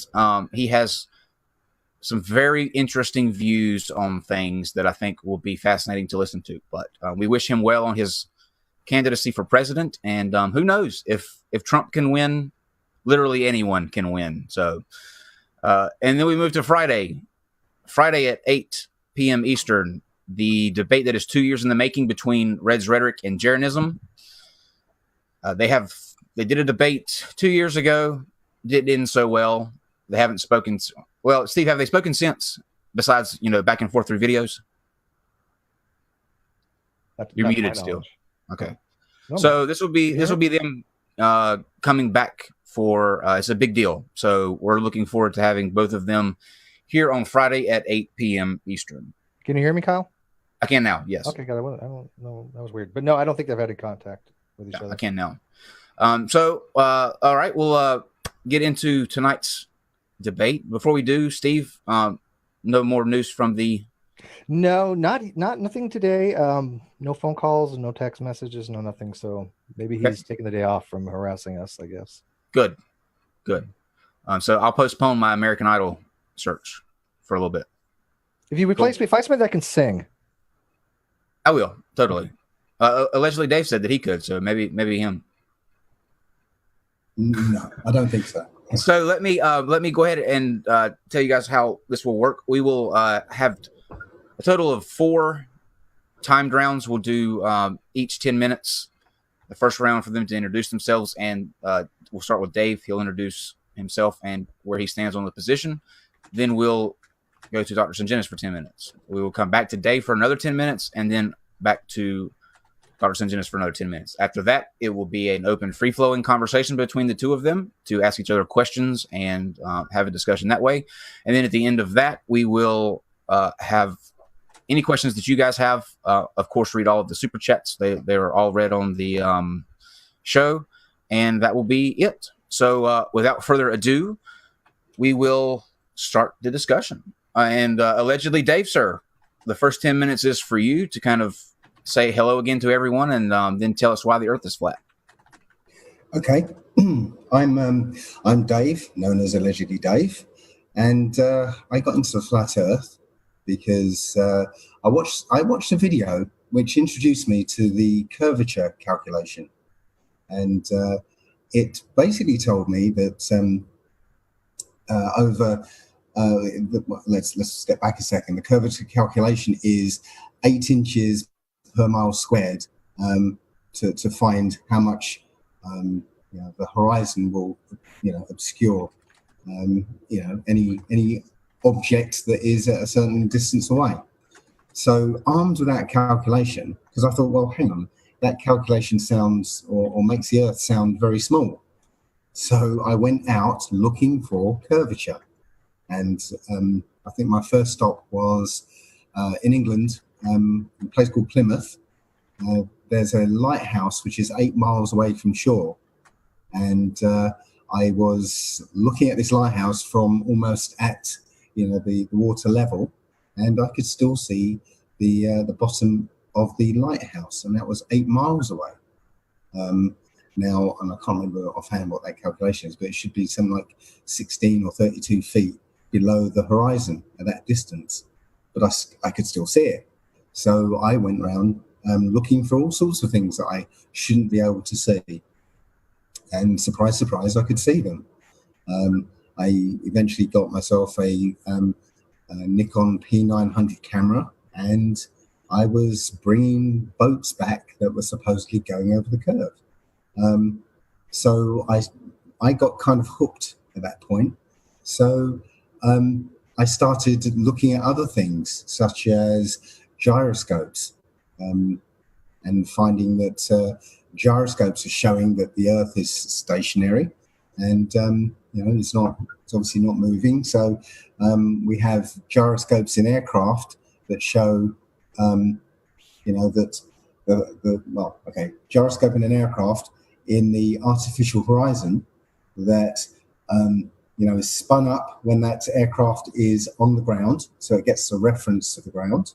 [SPEAKER 22] he has some very interesting views on things that I think will be fascinating to listen to. But we wish him well on his candidacy for president, and who knows if Trump can win, literally anyone can win. So, and then we move to Friday at 8 p.m. Eastern, the debate that is 2 years in the making between Red's Rhetoric and Jeranism. They did a debate 2 years ago. Didn't end so well. They haven't spoken. Well, Steve, have they spoken since? Besides, back and forth through videos. You're muted still. Okay. So this will be them coming back for. It's a big deal. So we're looking forward to having both of them here on Friday at 8 p.m. Eastern.
[SPEAKER 23] Can you hear me, Kyle?
[SPEAKER 22] I can now. Yes.
[SPEAKER 23] Okay. I don't know. That was weird, but no, I don't think they've had any contact with each other.
[SPEAKER 22] I can now. All right, we'll get into tonight's debate. Before we do, Steve, no more news from the...
[SPEAKER 23] No, nothing today. No phone calls, no text messages, no nothing. So maybe he's taking the day off from harassing us, I guess.
[SPEAKER 22] Good. So I'll postpone my American Idol search for a little bit.
[SPEAKER 23] If you replace me, find somebody that can sing.
[SPEAKER 22] I will, totally. Allegedly, Dave said that he could, so maybe him.
[SPEAKER 25] No, I don't think so.
[SPEAKER 22] So let me go ahead and tell you guys how this will work. We will have a total of 4 timed rounds. We'll do each 10 minutes. The first round for them to introduce themselves, and we'll start with Dave. He'll introduce himself and where he stands on the position. Then we'll go to Dr. Sungenis for 10 minutes. We will come back to Dave for another 10 minutes, and then back to Dr. Sungenis for another 10 minutes. After that, it will be an open, free-flowing conversation between the two of them to ask each other questions and have a discussion that way. And then at the end of that, we will have any questions that you guys have. Of course, read all of the super chats. They are all read on the show, and that will be it. So without further ado, we will start the discussion. And allegedly, Dave, sir, the first 10 minutes is for you to kind of say hello again to everyone, and then tell us why the Earth is flat.
[SPEAKER 25] Okay, I'm Dave, known as Allegedly Dave, and I got into the flat Earth because I watched a video which introduced me to the curvature calculation, and it basically told me that let's step back a second. The curvature calculation is 8 inches per mile squared to find how much the horizon will obscure any object that is at a certain distance away. So armed with that calculation, because I thought, well, hang on, that calculation sounds or makes the Earth sound very small. So I went out looking for curvature, and I think my first stop was in England. A place called Plymouth. There's a lighthouse which is 8 miles away from shore, and I was looking at this lighthouse from almost at the water level, and I could still see the bottom of the lighthouse, and that was 8 miles away. Now, and I can't remember offhand what that calculation is, but it should be something like 16 or 32 feet below the horizon at that distance, but I could still see it. So I went around looking for all sorts of things that I shouldn't be able to see. And surprise, surprise, I could see them. I eventually got myself a Nikon P900 camera, and I was bringing boats back that were supposedly going over the curve. So I got kind of hooked at that point. So I started looking at other things, such as gyroscopes, and finding that gyroscopes are showing that the Earth is stationary, and it's obviously not moving. So we have gyroscopes in aircraft that show that gyroscope in an aircraft in the artificial horizon that is spun up when that aircraft is on the ground, so it gets a reference to the ground.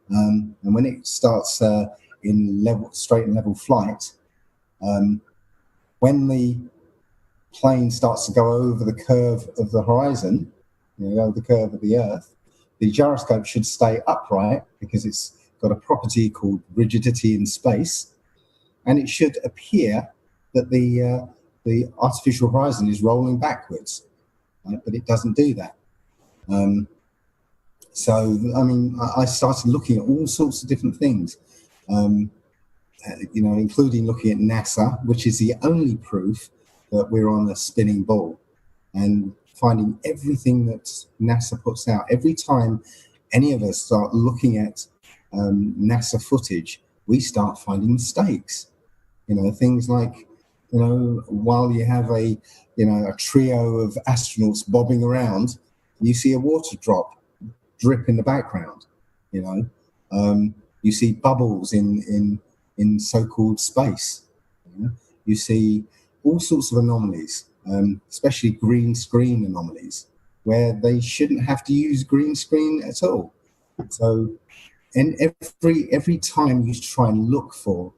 [SPEAKER 25] And when it starts in straight and level flight, when the plane starts to go over the curve of the horizon, over the curve of the Earth, the gyroscope should stay upright because it's got a property called rigidity in space, and it should appear that the artificial horizon is rolling backwards, right? But it doesn't do that. So, I started looking at all sorts of different things, including looking at NASA, which is the only proof that we're on a spinning ball, and finding everything that NASA puts out. Every time any of us start looking at NASA footage, we start finding mistakes. Things like, while you have a trio of astronauts bobbing around, you see a water drip in the background. You see bubbles in so-called space. You see all sorts of anomalies, especially green screen anomalies. where they shouldn't have to use green screen at all. So, and every time you try and look for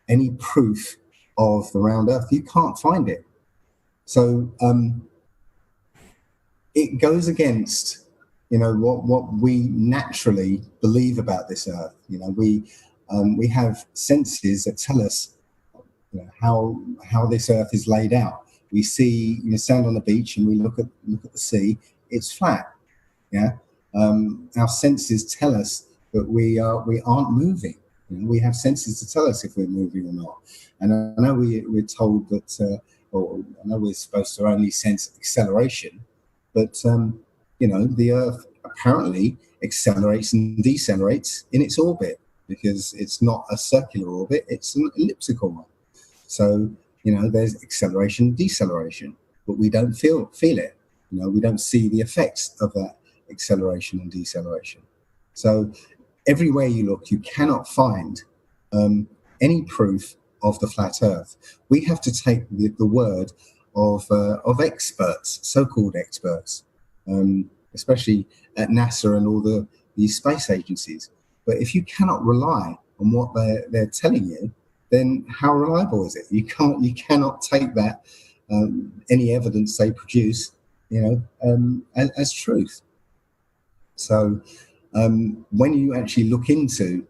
[SPEAKER 25] any proof of the round Earth, you can't find it. So it goes against, what we naturally believe about this Earth. We have senses that tell us how this Earth is laid out. We see, stand on the beach and we look at the sea. It's flat. Yeah. Our senses tell us that we aren't moving. We have senses to tell us if we're moving or not. And I know we're told that, or I know we're supposed to only sense acceleration, but the Earth apparently accelerates and decelerates in its orbit, because it's not a circular orbit, it's an elliptical one. So, there's acceleration and deceleration, but we don't feel it. We don't see the effects of that acceleration and deceleration. So everywhere you look, you cannot find any proof of the flat Earth. We have to take the word of experts, so-called experts, especially at NASA and all these space agencies. But if you cannot rely on what they're telling you, then how reliable is it? You cannot take that any evidence they produce, as truth. So when you actually look into,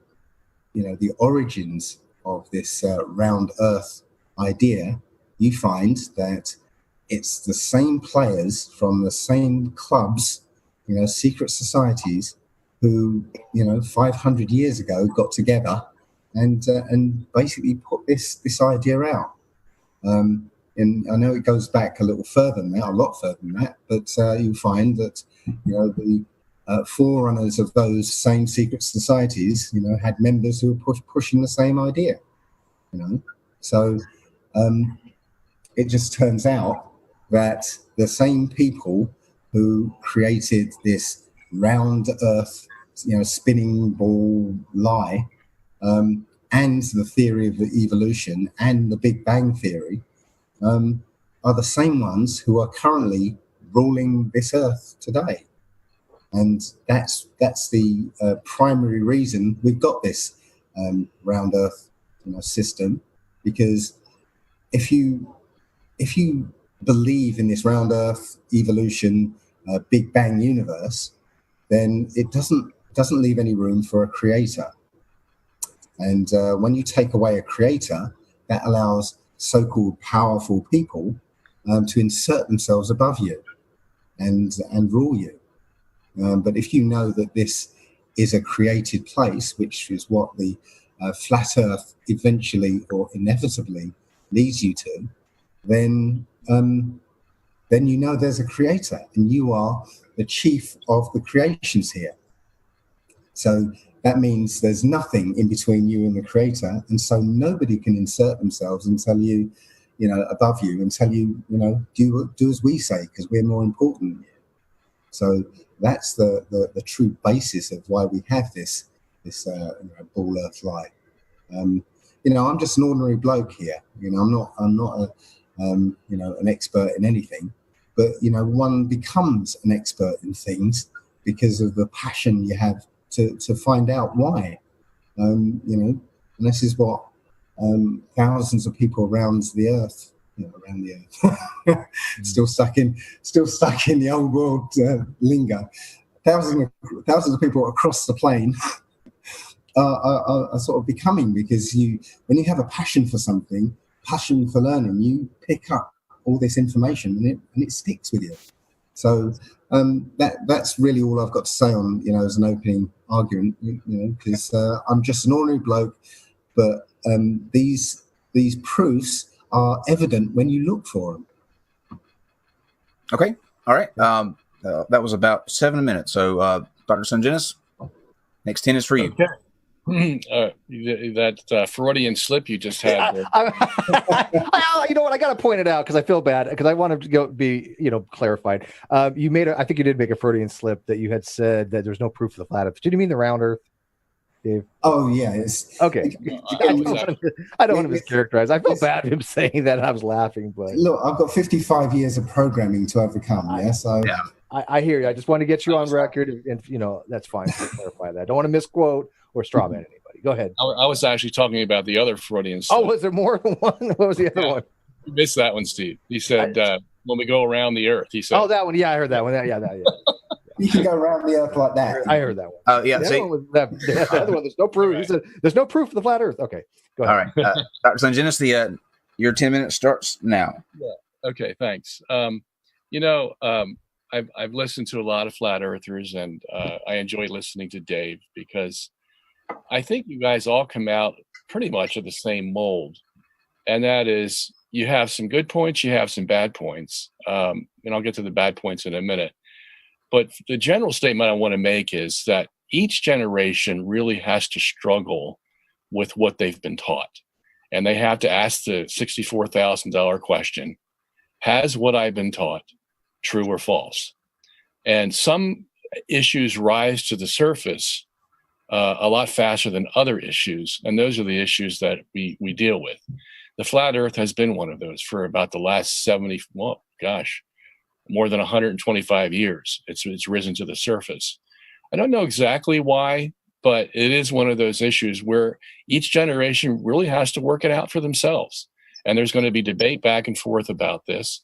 [SPEAKER 25] the origins of this round Earth idea, you find that it's the same players from the same clubs, secret societies, who 500 years ago got together and basically put this idea out. And I know it goes back a little further than that, a lot further than that, but you find that the forerunners of those same secret societies, had members who were pushing the same idea. So it just turns out that the same people who created this round Earth, spinning ball lie, and the theory of the evolution and the Big Bang theory, are the same ones who are currently ruling this Earth today. And that's the primary reason we've got this round Earth system, because if you believe in this round Earth evolution Big Bang universe, then it doesn't leave any room for a creator. And when you take away a creator, that allows so-called powerful people to insert themselves above you and rule you. But if you know that this is a created place, which is what the flat Earth eventually or inevitably leads you to, then there's a creator, and you are the chief of the creations here. So that means there's nothing in between you and the creator, and so nobody can insert themselves and tell you, above you, and tell you, do as we say, because we're more important than you. So that's the true basis of why we have this ball Earth lie. I'm just an ordinary bloke here. I'm not an expert in anything, but one becomes an expert in things because of the passion you have to find out why. And this is what thousands of people around the Earth, still stuck in the old world lingo. Thousands of people across the plane are sort of becoming, because when you have a passion for something, passion for learning, you pick up all this information and it sticks with you. So that's really all I've got to say on as an opening argument, because I'm just an ordinary bloke, but these proofs are evident when you look for them.
[SPEAKER 22] Okay, all right. That was about 7 minutes. So, Dr. Sungenis, next 10 is for you.
[SPEAKER 24] Okay. That Freudian slip you just had there.
[SPEAKER 23] You know what? I got to point it out because I feel bad, because I want to be clarified. You I think you did make a Freudian slip that you had said that there's no proof of the flat Earth. Did you mean the round Earth, Dave?
[SPEAKER 25] Oh yeah.
[SPEAKER 23] Okay. I don't want to mischaracterize. I feel bad of him saying that. I was laughing, but
[SPEAKER 25] look, I've got 55 years of programming to overcome. So
[SPEAKER 23] I hear you. I just want to get you on record, and you know that's fine. To clarify that. I don't want to misquote or straw man anybody. Go ahead.
[SPEAKER 24] I was actually talking about the other Freudian stuff.
[SPEAKER 23] Oh, was there more than one? What was the other one?
[SPEAKER 24] You missed that one, Steve. He said when we go around the Earth. He said.
[SPEAKER 23] Oh, that one. Yeah, I heard that one. Yeah.
[SPEAKER 25] You can go around the Earth like that.
[SPEAKER 23] I heard that one.
[SPEAKER 22] Oh, yeah.
[SPEAKER 23] The other one, there's no proof. He said, "There's no proof of the flat Earth." Okay, go ahead.
[SPEAKER 22] All right, Dr. Sungenis, your 10 minutes starts now.
[SPEAKER 24] Yeah. Okay. Thanks. I've listened to a lot of flat earthers, and I enjoy listening to Dave because I think you guys all come out pretty much of the same mold, and that is you have some good points, you have some bad points, and I'll get to the bad points in a minute. But the general statement I want to make is that each generation really has to struggle with what they've been taught, and they have to ask the $64,000 question: has what I've been taught true or false? And some issues rise to the surface a lot faster than other issues, and those are the issues that we deal with. The flat Earth has been one of those for about the last more than 125 years. It's risen to the surface. I don't know exactly why, but it is one of those issues where each generation really has to work it out for themselves. And there's going to be debate back and forth about this.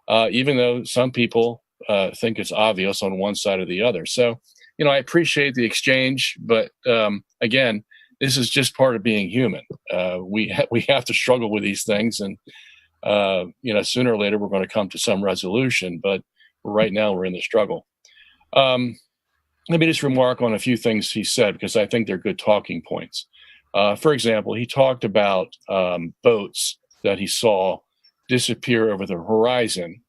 [SPEAKER 24] Even though some people think it's obvious on one side or the other. So, I appreciate the exchange, but again, this is just part of being human. We have to struggle with these things, and sooner or later we're going to come to some resolution. But right now we're in the struggle. Let me just remark on a few things he said because I think they're good talking points. For example, he talked about boats that he saw disappear over the horizon,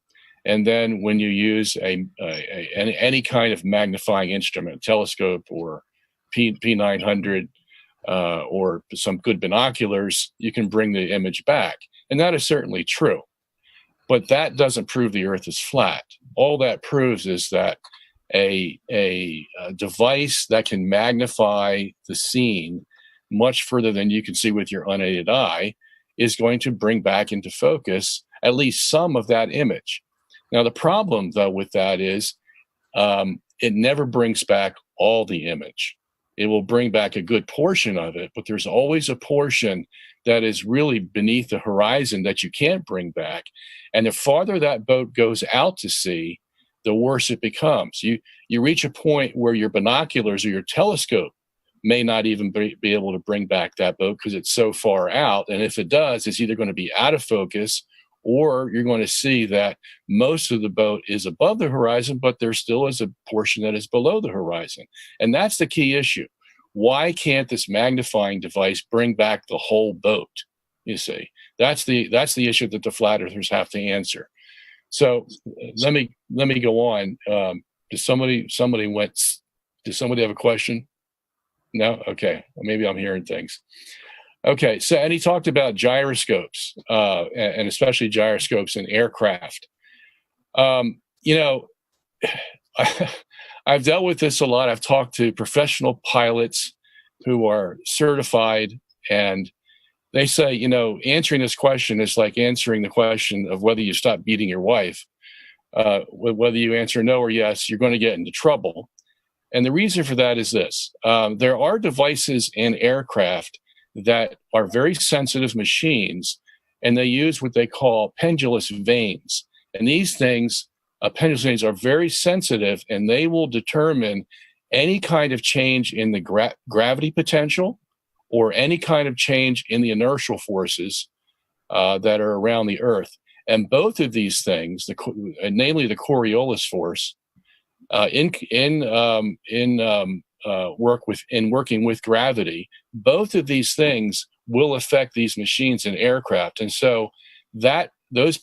[SPEAKER 24] and then when you use any kind of magnifying instrument, telescope or P900 or some good binoculars, you can bring the image back, and that is certainly true. But that doesn't prove the Earth is flat. All that proves is that a device that can magnify the scene much further than you can see with your unaided eye is going to bring back into focus at least some of that image. Now, the problem, though, with that is it never brings back all the image. It will bring back a good portion of it, but there's always a portion that is really beneath the horizon that you can't bring back. And the farther that boat goes out to sea, the worse it becomes. You reach a point where your binoculars or your telescope may not even be able to bring back that boat because it's so far out. And if it does, it's either going to be out of focus, or you're going to see that most of the boat is above the horizon, but there still is a portion that is below the horizon. And that's the key issue. Why can't this magnifying device bring back the whole boat? You see, that's the issue that the flat earthers have to answer. So let me go on. Does somebody have a question? No? Okay. Well, maybe I'm hearing things. Okay. So, and he talked about gyroscopes, and especially gyroscopes in aircraft. I've dealt with this a lot. I've talked to professional pilots who are certified, and they say, answering this question is like answering the question of whether you stop beating your wife. Whether you answer no or yes, you're going to get into trouble. And the reason for that is this. There are devices in aircraft that are very sensitive machines, and they use what they call pendulous vanes. And these things, pendulous vanes, are very sensitive, and they will determine any kind of change in the gravity potential or any kind of change in the inertial forces that are around the Earth. And both of these things, namely the Coriolis force, working with gravity, both of these things will affect these machines in aircraft. And so those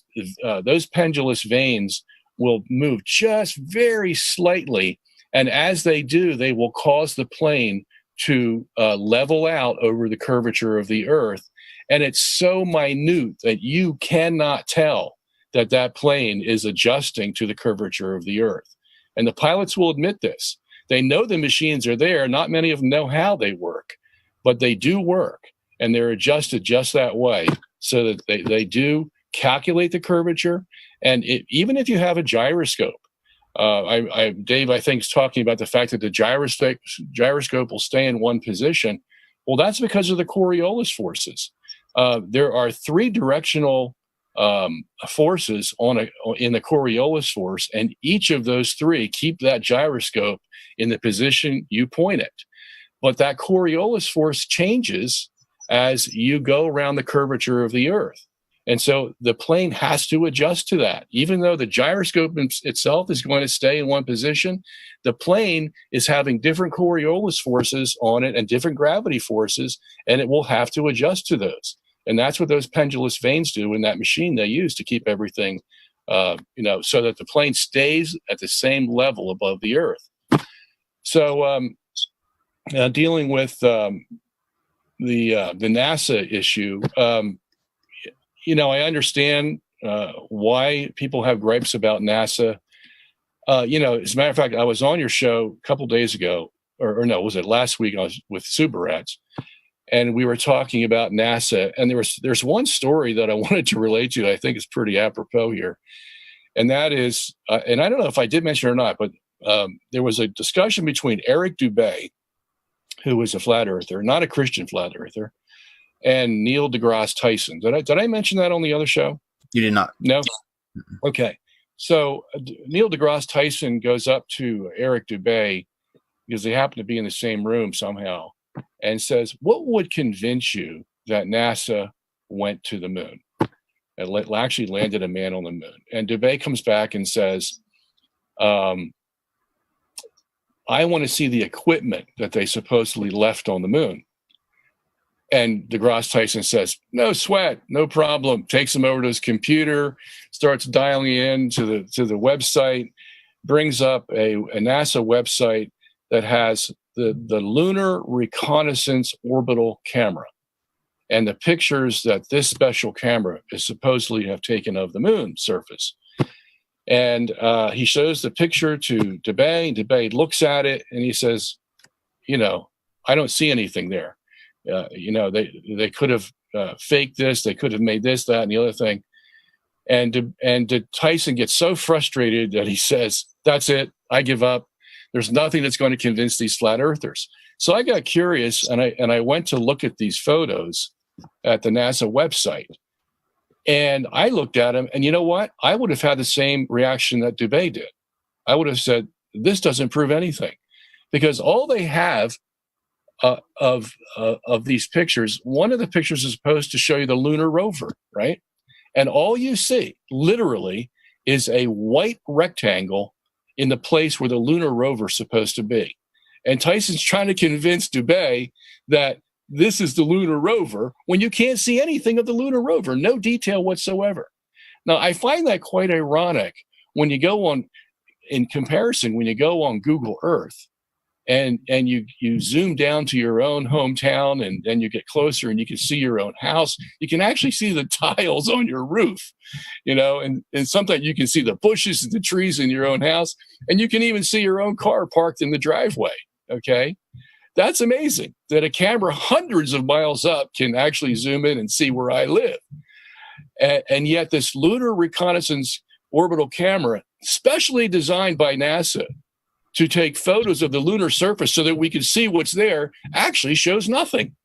[SPEAKER 24] pendulous vanes will move just very slightly, and as they do, they will cause the plane to level out over the curvature of the Earth. And it's so minute that you cannot tell that plane is adjusting to the curvature of the Earth. And the pilots will admit this. They know the machines are there. Not many of them know how they work, but they do work, and they're adjusted just that way so that they do calculate the curvature. And even if you have a gyroscope, Dave, I think, is talking about the fact that the gyroscope will stay in one position. Well, that's because of the Coriolis forces. There are 3 directional forces in the Coriolis force, and each of those 3 keep that gyroscope in the position you point it. But that Coriolis force changes as you go around the curvature of the Earth. And so the plane has to adjust to that. Even though the gyroscope itself is going to stay in one position, the plane is having different Coriolis forces on it and different gravity forces, and it will have to adjust to those. And that's what those pendulous vanes do in that machine they use to keep everything, so that the plane stays at the same level above the Earth. So dealing with the NASA issue, I understand why people have gripes about NASA. As a matter of fact, I was on your show a couple days ago, or no, was it last week? I was with Subarats, and we were talking about NASA. And there's one story that I wanted to relate to. I think is pretty apropos here, and that is, and I don't know if I did mention it or not, but there was a discussion between Eric Dubay, who was a flat earther, not a Christian flat earther, and Neil deGrasse Tyson. Did I mention that on the other show?
[SPEAKER 22] You did not.
[SPEAKER 24] No? Okay. So Neil deGrasse Tyson goes up to Eric Dubay, because they happen to be in the same room somehow, and says, what would convince you that NASA went to the moon? It actually landed a man on the moon. And Dubay comes back and says, I want to see the equipment that they supposedly left on the moon. And deGrasse Tyson says, no sweat, no problem. Takes him over to his computer, starts dialing in to the website, brings up a NASA website that has the Lunar Reconnaissance Orbital Camera and the pictures that this special camera is supposedly have taken of the moon surface. And he shows the picture to Dubay. Dubay looks at it and he says, I don't see anything there. They could have faked this. They could have made this, that, and the other thing. And Tyson gets so frustrated that he says, that's it. I give up. There's nothing that's going to convince these flat earthers. So I got curious and I went to look at these photos at the NASA website. And I looked at them, and you know what? I would have had the same reaction that Dubay did. I would have said, this doesn't prove anything, because all they have of these pictures, one of the pictures is supposed to show you the lunar rover, right? And all you see, literally, is a white rectangle in the place where the lunar rover is supposed to be. And Tyson's trying to convince Dubay that this is the lunar rover when you can't see anything of the lunar rover, no detail whatsoever. Now, I find that quite ironic when you go on, in comparison, when you go on Google Earth and you zoom down to your own hometown and then you get closer and you can see your own house, you can actually see the tiles on your roof, and sometimes you can see the bushes and the trees in your own house, and you can even see your own car parked in the driveway, okay? That's amazing that a camera hundreds of miles up can actually zoom in and see where I live. And yet this Lunar Reconnaissance Orbital Camera, specially designed by NASA to take photos of the lunar surface so that we can see what's there, actually shows nothing.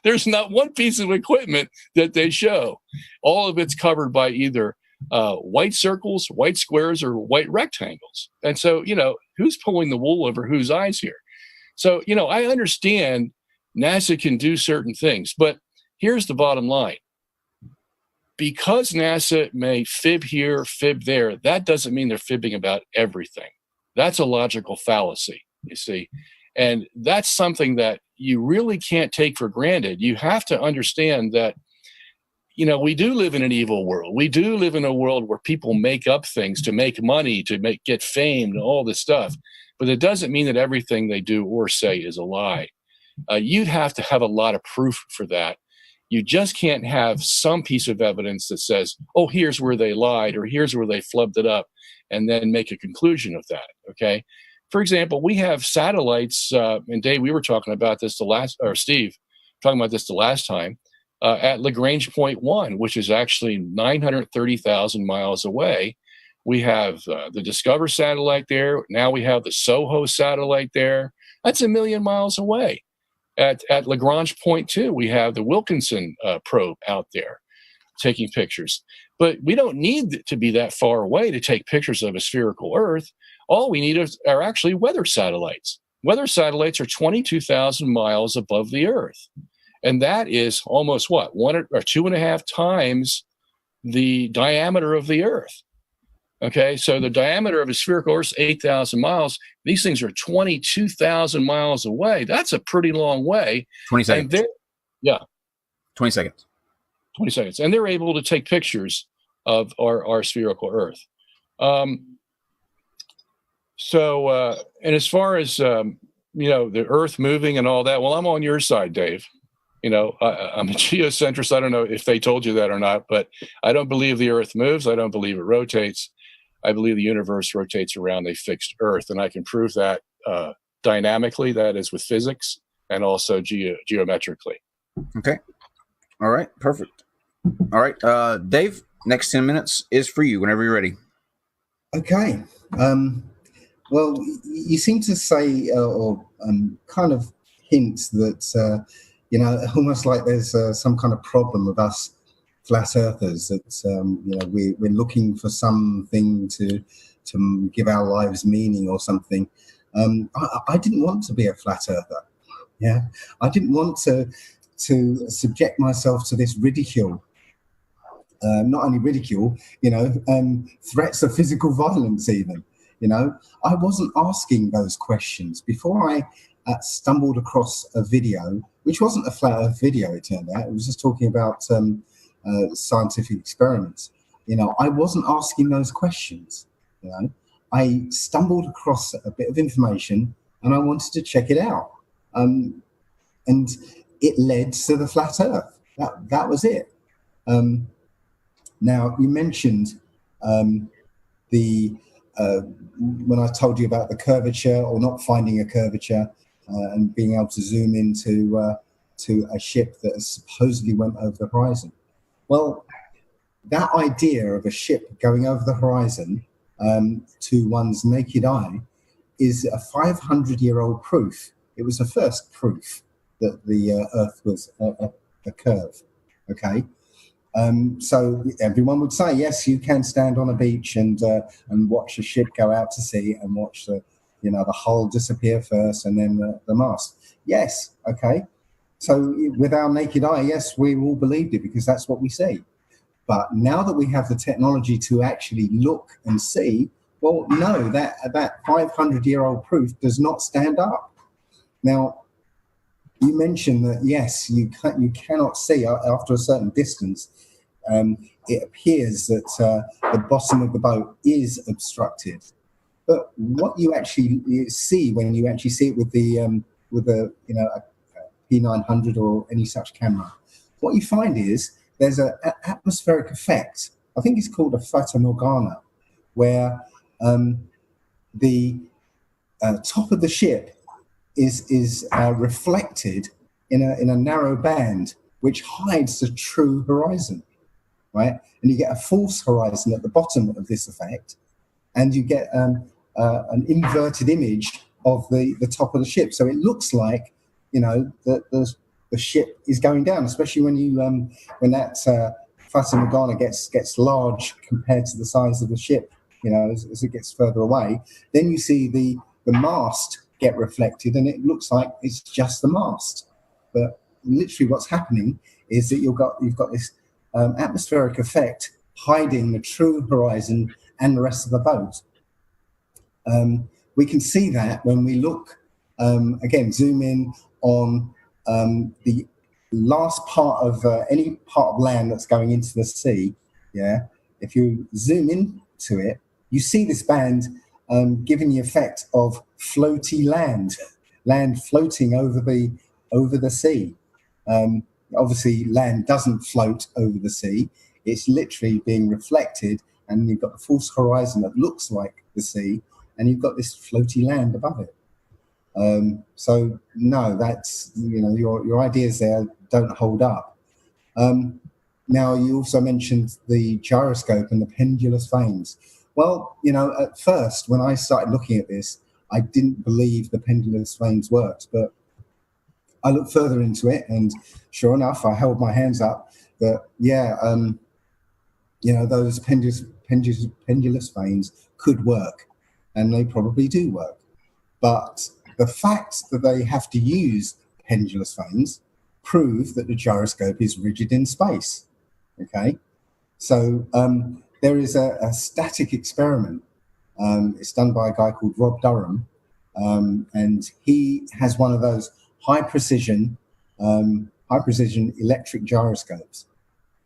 [SPEAKER 24] There's not one piece of equipment that they show. All of it's covered by either white circles, white squares, or white rectangles. And so, who's pulling the wool over whose eyes here? So, I understand NASA can do certain things, but here's the bottom line. Because NASA may fib here, fib there, that doesn't mean they're fibbing about everything. That's a logical fallacy, you see. And that's something that you really can't take for granted. You have to understand that, we do live in an evil world. We do live in a world where people make up things to make money, to get fame, and all this stuff. But it doesn't mean that everything they do or say is a lie. You'd have to have a lot of proof for that. You just can't have some piece of evidence that says, oh, here's where they lied or here's where they flubbed it up, and then make a conclusion of that, okay? For example, we have satellites, and Dave, we were talking about this Steve, talking about this the last time, at Lagrange Point 1, which is actually 930,000 miles away, We have the Discover satellite there. Now we have the SOHO satellite there. That's 1 million miles away. At Lagrange Point 2, we have the Wilkinson probe out there taking pictures. But we don't need to be that far away to take pictures of a spherical Earth. All we need are actually weather satellites. Weather satellites are 22,000 miles above the Earth. And that is almost what? 1 or 2.5 times the diameter of the Earth. Okay, so the diameter of a spherical Earth is 8,000 miles. These things are 22,000 miles away. That's a pretty long way.
[SPEAKER 22] 20 seconds.
[SPEAKER 24] And
[SPEAKER 22] 20 seconds.
[SPEAKER 24] 20 seconds. And they're able to take pictures of our spherical Earth. And as far as, the Earth moving and all that, well, I'm on your side, Dave. I'm a geocentrist. I don't know if they told you that or not, but I don't believe the Earth moves. I don't believe it rotates. I believe the universe rotates around a fixed Earth, and I can prove that dynamically, that is with physics, and also geometrically.
[SPEAKER 22] Okay. All right. Perfect. All right. Dave, next 10 minutes is for you whenever you're ready.
[SPEAKER 25] Okay. Well, you seem to say or kind of hint that, almost like there's some kind of problem with us flat earthers, that, we're looking for something to give our lives meaning or something. I didn't want to be a flat earther. Yeah. I didn't want to subject myself to this ridicule. Not only ridicule, threats of physical violence even. I wasn't asking those questions. Before I stumbled across a video, which wasn't a flat earth video, it turned out. It was just talking about scientific experiments. I wasn't asking those questions. I stumbled across a bit of information and I wanted to check it out. And it led to the flat earth. That was it. Now, you mentioned when I told you about the curvature or not finding a curvature and being able to zoom into to a ship that supposedly went over the horizon. Well, that idea of a ship going over the horizon to one's naked eye is a 500-year-old proof. It was the first proof that the Earth was a curve. Okay. So everyone would say, yes, you can stand on a beach and watch a ship go out to sea and watch the hull disappear first and then the mast. Yes, okay. So with our naked eye, yes, we all believed it because that's what we see. But now that we have the technology to actually look and see, well, no, that 500-year-old proof does not stand up. Now, you mentioned that, yes, you cannot see after a certain distance. It appears that the bottom of the boat is obstructed. But what you actually see when you actually see it with a P900 or any such camera, what you find is there's an atmospheric effect. I think it's called a Fata Morgana, where the top of the ship is reflected in a narrow band, which hides the true horizon, right? And you get a false horizon at the bottom of this effect, and you get an inverted image of the top of the ship. So it looks like, the ship is going down, especially when that Fata Morgana gets large compared to the size of the ship, as it gets further away. Then you see the mast get reflected, and it looks like it's just the mast. But literally what's happening is that you've got this atmospheric effect hiding the true horizon and the rest of the boat. We can see that when we look, again, zoom in on the last part of any part of land that's going into the sea. Yeah, if you zoom into it, you see this band giving the effect of floaty land floating over the sea. Obviously, land doesn't float over the sea. It's literally being reflected, and you've got the false horizon that looks like the sea, and you've got this floaty land above it. So no, that's, your ideas there don't hold up. Now, you also mentioned the gyroscope and the pendulous vanes. Well, at first, when I started looking at this, I didn't believe the pendulous vanes worked, but I looked further into it, and sure enough, I held my hands up that, those pendulous vanes could work, and they probably do work. But the fact that they have to use pendulous vanes prove that the gyroscope is rigid in space. Okay, so there is a static experiment. It's done by a guy called Rob Durham, and he has one of those high precision electric gyroscopes,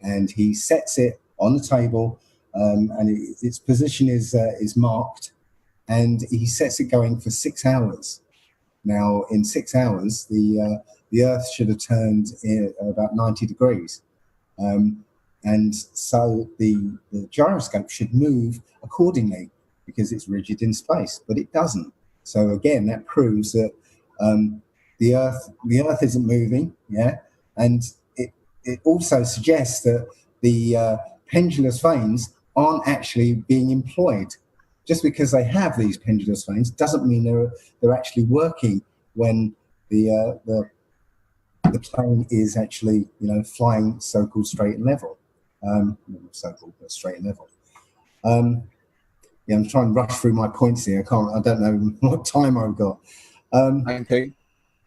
[SPEAKER 25] and he sets it on the table, and its position is marked, and he sets it going for 6 hours. Now, in 6 hours, the Earth should have turned about 90 degrees. And so the gyroscope should move accordingly because it's rigid in space, but it doesn't. So again, that proves that the Earth isn't moving, and it also suggests that the pendulous vanes aren't actually being employed. Just because they have these pendulous vanes doesn't mean they're actually working when the plane is actually flying so-called straight and level. So-called straight and level. I'm trying to rush through my points here. I don't know what time I've got.
[SPEAKER 22] I can tell you.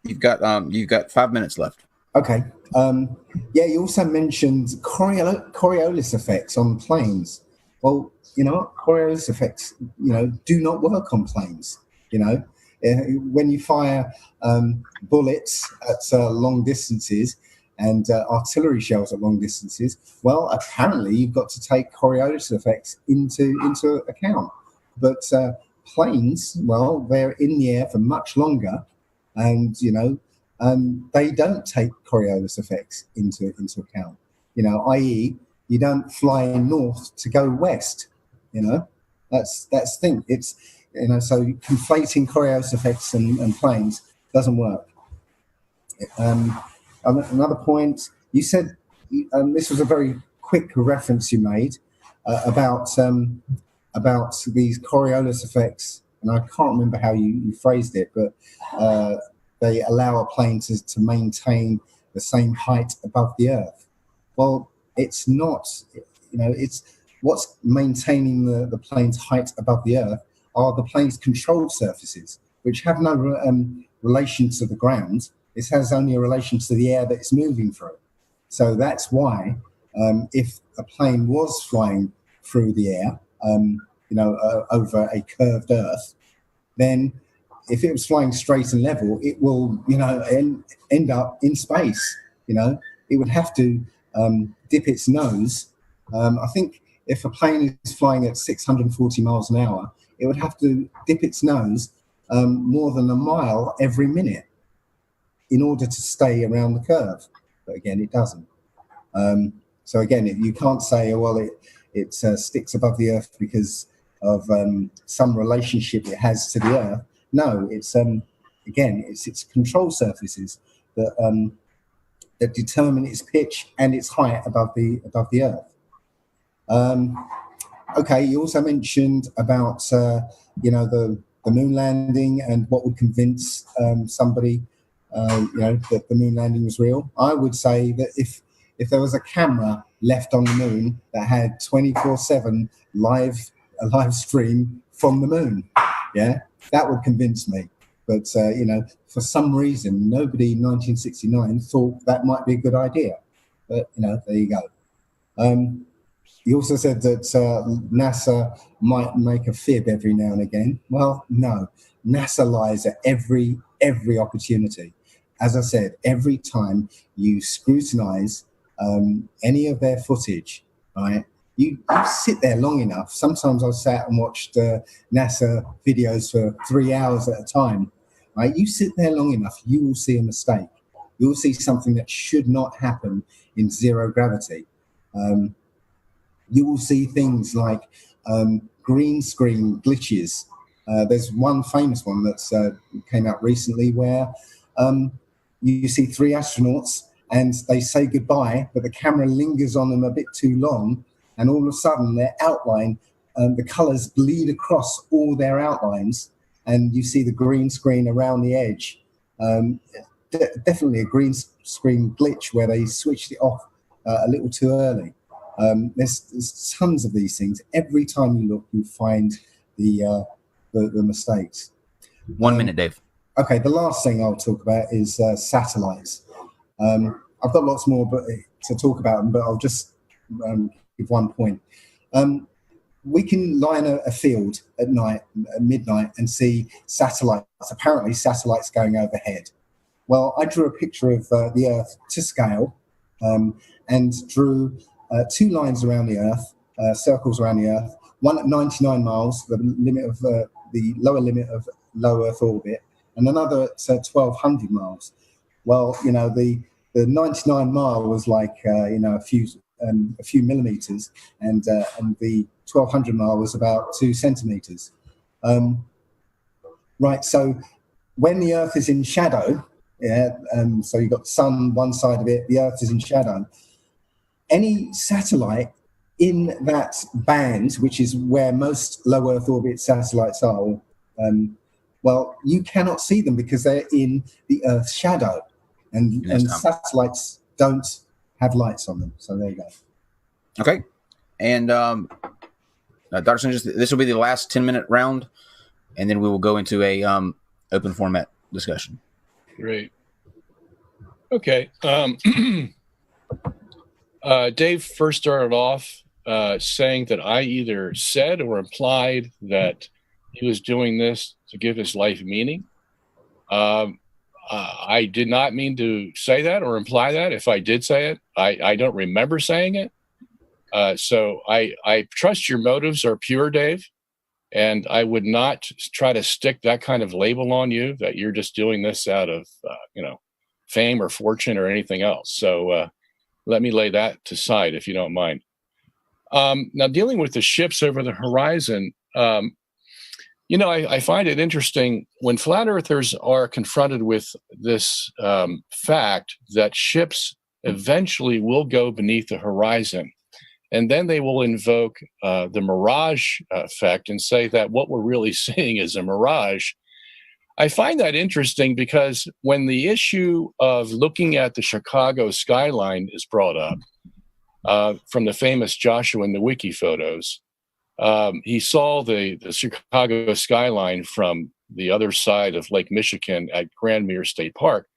[SPEAKER 22] You've got 5 minutes left.
[SPEAKER 25] Okay. You also mentioned Coriolis effects on planes. Well, Coriolis effects, do not work on planes. When you fire bullets at long distances and artillery shells at long distances, well, apparently you've got to take Coriolis effects into account. But planes, well, they're in the air for much longer, and they don't take Coriolis effects into account. I.e., you don't fly north to go west. That's the thing. It's so conflating Coriolis effects and planes doesn't work. Another point, you said, this was a very quick reference you made about these Coriolis effects, and I can't remember how you phrased it, but they allow a plane to maintain the same height above the Earth. Well, it's not. It's what's maintaining the plane's height above the Earth are the plane's control surfaces, which have no relation to the ground. It has only a relation to the air that it's moving through. So that's why if a plane was flying through the air, over a curved Earth, then if it was flying straight and level, it will, end up in space. It would have to dip its nose. I think if a plane is flying at 640 miles an hour, it would have to dip its nose more than a mile every minute in order to stay around the curve. But again, it doesn't. So again, you can't say, it sticks above the Earth because of some relationship it has to the Earth. No, it's its control surfaces that determine its pitch and its height above the Earth. You also mentioned about the moon landing and what would convince somebody that the moon landing was real. I would say that if there was a camera left on the moon that had 24/7 live stream from the moon, that would convince me. But for some reason, nobody in 1969 thought that might be a good idea. But there you go. You also said that NASA might make a fib every now and again. Well, no, NASA lies at every opportunity. As I said, every time you scrutinize any of their footage, right? You sit there long enough. Sometimes I've sat and watched NASA videos for 3 hours at a time. Right? You sit there long enough, you will see a mistake. You will see something that should not happen in zero gravity. You will see things like green screen glitches. There's one famous one that's came out recently where you see 3 astronauts and they say goodbye, but the camera lingers on them a bit too long, and all of a sudden their outline the colours bleed across all their outlines, and you see the green screen around the edge. Definitely a green screen glitch where they switched it off a little too early. There's tons of these things. Every time you look, you find the mistakes.
[SPEAKER 22] 1 minute, Dave.
[SPEAKER 25] Okay, the last thing I'll talk about is satellites. I've got lots more to talk about them, but I'll just give one point. We can line a field at night, at midnight, and see satellites, apparently satellites going overhead. Well, I drew a picture of the Earth to scale and drew 2 lines around the Earth, circles around the Earth, one at 99 miles, the limit of the lower limit of low Earth orbit, and another at 1,200 miles. Well, you know, the 99 mile was like a few millimeters, and the 1,200 mile was about 2 centimeters. Right. So when the Earth is in shadow, so you've got the sun one side of it, the Earth is in shadow. Any satellite in that band, which is where most low Earth orbit satellites are, well, you cannot see them because they're in the Earth's shadow, and satellites don't have lights on them. So there you go.
[SPEAKER 22] Okay, and Dr. Sanchez, this will be the last 10-minute round, and then we will go into a open format discussion.
[SPEAKER 24] Great. Okay. Dave first started off saying that I either said or implied that he was doing this to give his life meaning. I did not mean to say that or imply that. If I did say it, I don't remember saying it. So I trust your motives are pure, Dave, and I would not try to stick that kind of label on you that you're just doing this out of, fame or fortune or anything else. So let me lay that to side if you don't mind. Now, dealing with the ships over the horizon, I find it interesting when flat earthers are confronted with this fact that ships eventually will go beneath the horizon. And then they will invoke the mirage effect and say that what we're really seeing is a mirage. I find that interesting because when the issue of looking at the Chicago skyline is brought up from the famous Joshua Nowicki photos, he saw the Chicago skyline from the other side of Lake Michigan at Grand Mere State Park.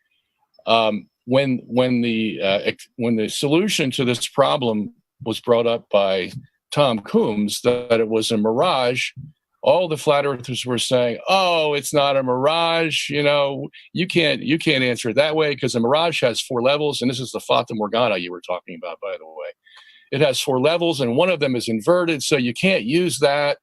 [SPEAKER 24] When the solution to this problem was brought up by Tom Coombs that it was a mirage, all the flat earthers were saying, "Oh, it's not a mirage. You can't answer it that way because a mirage has 4 levels, and this is the Fata Morgana you were talking about, by the way. It has 4 levels, and one of them is inverted, so you can't use that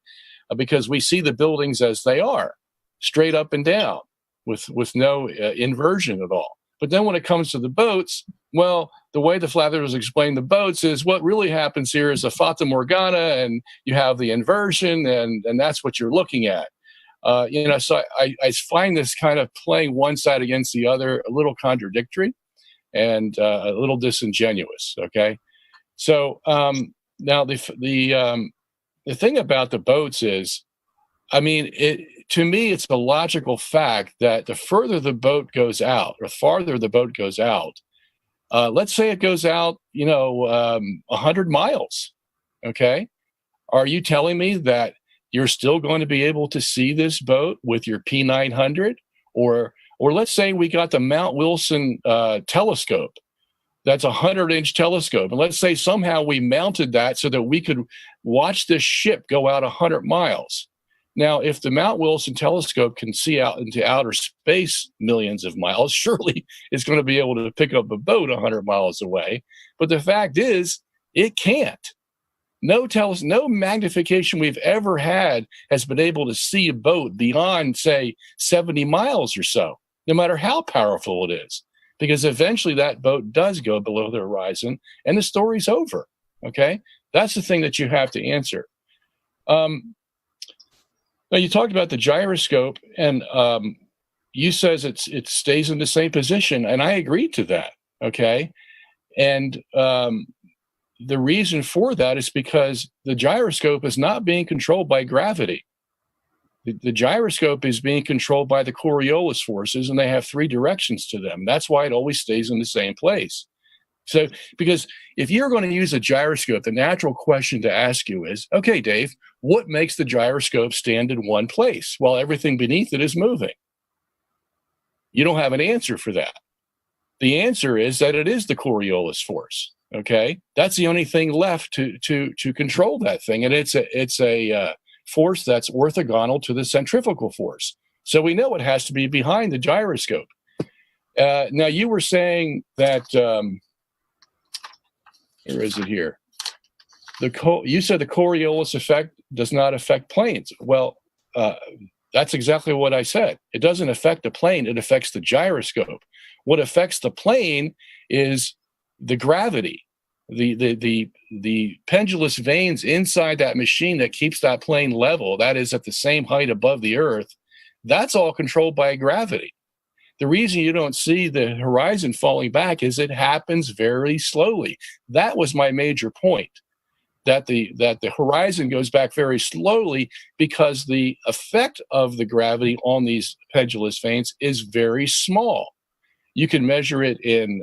[SPEAKER 24] because we see the buildings as they are, straight up and down, with no inversion at all. But then when it comes to the boats, well, the way the flat earthers explain the boats is what really happens here is a Fata Morgana, and you have the inversion, and that's what you're looking at. So I find this kind of playing one side against the other a little contradictory and a little disingenuous. Okay, so now the thing about the boats is, to me, it's a logical fact that the further the boat goes out, or farther the boat goes out, let's say it goes out, 100 miles. Okay. Are you telling me that you're still going to be able to see this boat with your P900? Or let's say we got the Mount Wilson telescope. That's a 100-inch telescope. And let's say somehow we mounted that so that we could watch this ship go out 100 miles. Now, if the Mount Wilson telescope can see out into outer space millions of miles, surely it's going to be able to pick up a boat 100 miles away. But the fact is, it can't. No magnification we've ever had has been able to see a boat beyond, say, 70 miles or so, no matter how powerful it is, because eventually that boat does go below the horizon and the story's over. Okay? That's the thing that you have to answer. Now, you talked about the gyroscope, and you says it stays in the same position, and I agree to that. Okay, and the reason for that is because the gyroscope is not being controlled by gravity. The gyroscope is being controlled by the Coriolis forces, and they have 3 directions to them. That's why it always stays in the same place. So, because if you're going to use a gyroscope, the natural question to ask you is, okay, Dave, what makes the gyroscope stand in one place while everything beneath it is moving? You don't have an answer for that. The answer is that it is the Coriolis force. Okay, that's the only thing left to control that thing, and it's a force that's orthogonal to the centrifugal force. So we know it has to be behind the gyroscope. Now you were saying that where is it here? You said the Coriolis effect does not affect planes. Well, that's exactly what I said. It doesn't affect the plane; it affects the gyroscope. What affects the plane is the gravity, the pendulous vanes inside that machine that keeps that plane level, that is at the same height above the earth, that's all controlled by gravity. The reason you don't see the horizon falling back is it happens very slowly. That was my major point, that the horizon goes back very slowly because the effect of the gravity on these pendulous vanes is very small. You can measure it in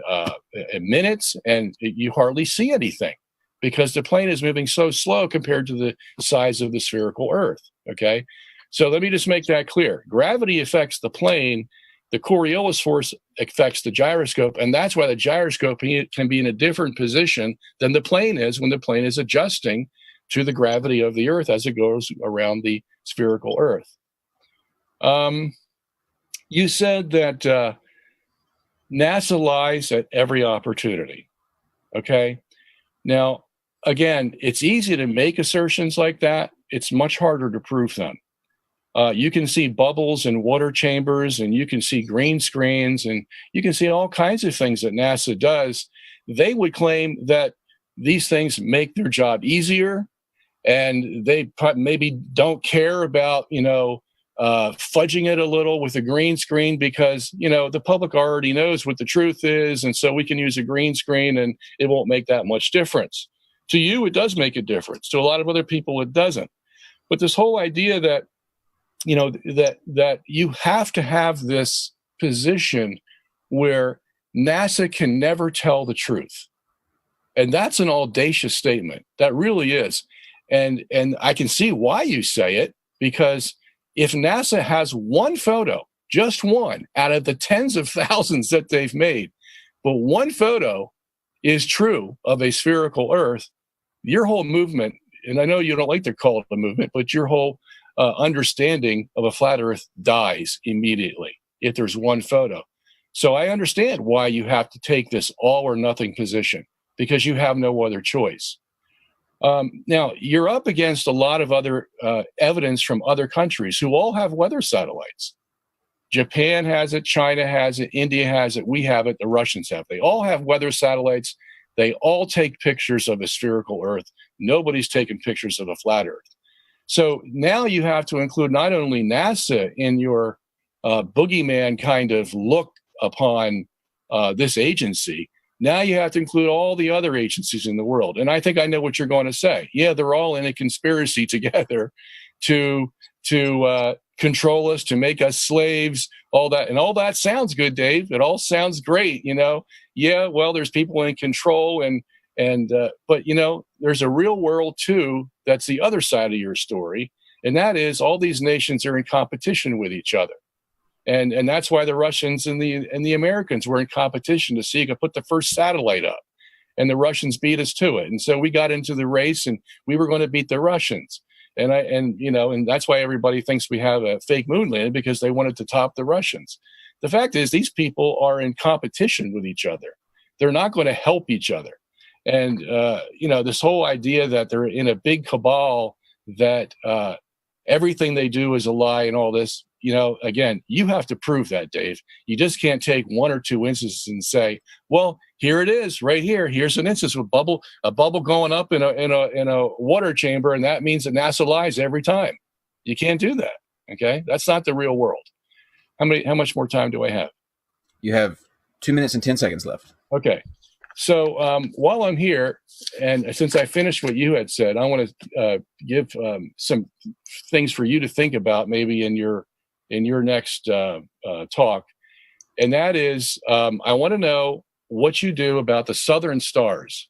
[SPEAKER 24] minutes, and you hardly see anything because the plane is moving so slow compared to the size of the spherical Earth, okay? So let me just make that clear. Gravity affects the plane, the Coriolis force affects the gyroscope, and that's why the gyroscope can be in a different position than the plane is when the plane is adjusting to the gravity of the Earth as it goes around the spherical Earth. You said that NASA lies at every opportunity, okay? Now, again, it's easy to make assertions like that. It's much harder to prove them. You can see bubbles in water chambers, and you can see green screens, and you can see all kinds of things that NASA does. They would claim that these things make their job easier, and they maybe don't care about, fudging it a little with a green screen because, the public already knows what the truth is, and so we can use a green screen and it won't make that much difference. To you, it does make a difference. To a lot of other people, it doesn't. But this whole idea that, that you have to have this position where NASA can never tell the truth. And that's an audacious statement. That really is. And I can see why you say it, because if NASA has one photo, just one, out of the tens of thousands that they've made, but one photo is true of a spherical Earth, your whole movement, and I know you don't like to call it a movement, but your whole understanding of a flat Earth dies immediately if there's one photo. So I understand why you have to take this all or nothing position, because you have no other choice. Now, you're up against a lot of other evidence from other countries who all have weather satellites. Japan has it, China has it, India has it, we have it, the Russians have it. They all have weather satellites. They all take pictures of a spherical Earth. Nobody's taken pictures of a flat Earth. So now you have to include not only NASA in your boogeyman kind of look upon this agency, now you have to include all the other agencies in the world. And I think I know what you're going to say. Yeah, they're all in a conspiracy together to control us, to make us slaves, all that. And all that sounds good, Dave. It all sounds great, Yeah, well, there's people in control, but there's a real world too. That's the other side of your story, and that is all these nations are in competition with each other. And that's why the Russians and the Americans were in competition to see who could put the first satellite up. And the Russians beat us to it. And so we got into the race, and we were going to beat the Russians. And that's why everybody thinks we have a fake moon landing, because they wanted to top the Russians. The fact is, these people are in competition with each other. They're not going to help each other. And, this whole idea that they're in a big cabal, that everything they do is a lie and all this, again, you have to prove that, Dave. You just can't take one or two instances and say, well, here it is right here. Here's an instance with a bubble going up in a water chamber, and that means that NASA lies every time. You can't do that. Okay. That's not the real world. How much more time do I have?
[SPEAKER 22] You have 2 minutes and 10 seconds left.
[SPEAKER 24] Okay. So while I'm here, and since I finished what you had said, I want to give some things for you to think about maybe in your next talk. And that is, I want to know what you do about the southern stars.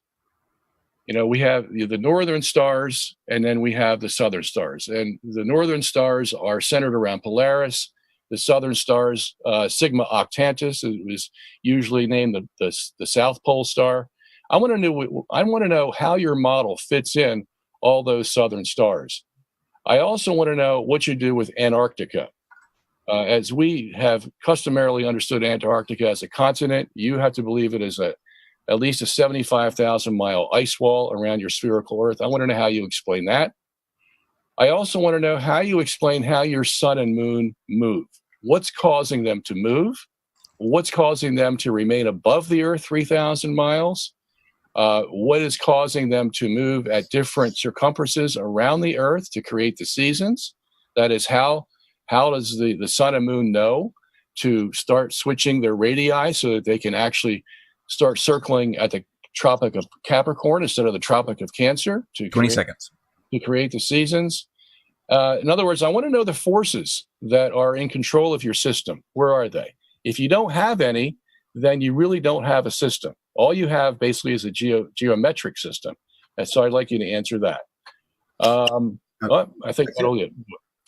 [SPEAKER 24] You know, we have the northern stars, and then we have the southern stars. And the northern stars are centered around Polaris. The southern stars, Sigma Octantis, it was usually named the South Pole star. I want to know how your model fits in all those southern stars. I also want to know what you do with Antarctica. As we have customarily understood Antarctica as a continent, you have to believe it is at least a 75,000-mile ice wall around your spherical Earth. I want to know how you explain that. I also want to know how you explain how your sun and moon move. What's causing them to move? What's causing them to remain above the Earth 3,000 miles? What is causing them to move at different circumferences around the Earth to create the seasons? That is, how does the sun and moon know to start switching their radii so that they can actually start circling at the Tropic of Capricorn instead of the Tropic of Cancer?
[SPEAKER 22] 20 seconds.
[SPEAKER 24] To create the seasons. In other words, I want to know the forces that are in control of your system. Where are they? If you don't have any, then you really don't have a system. All you have basically is a geometric system. And so I'd like you to answer that. I think that'll get.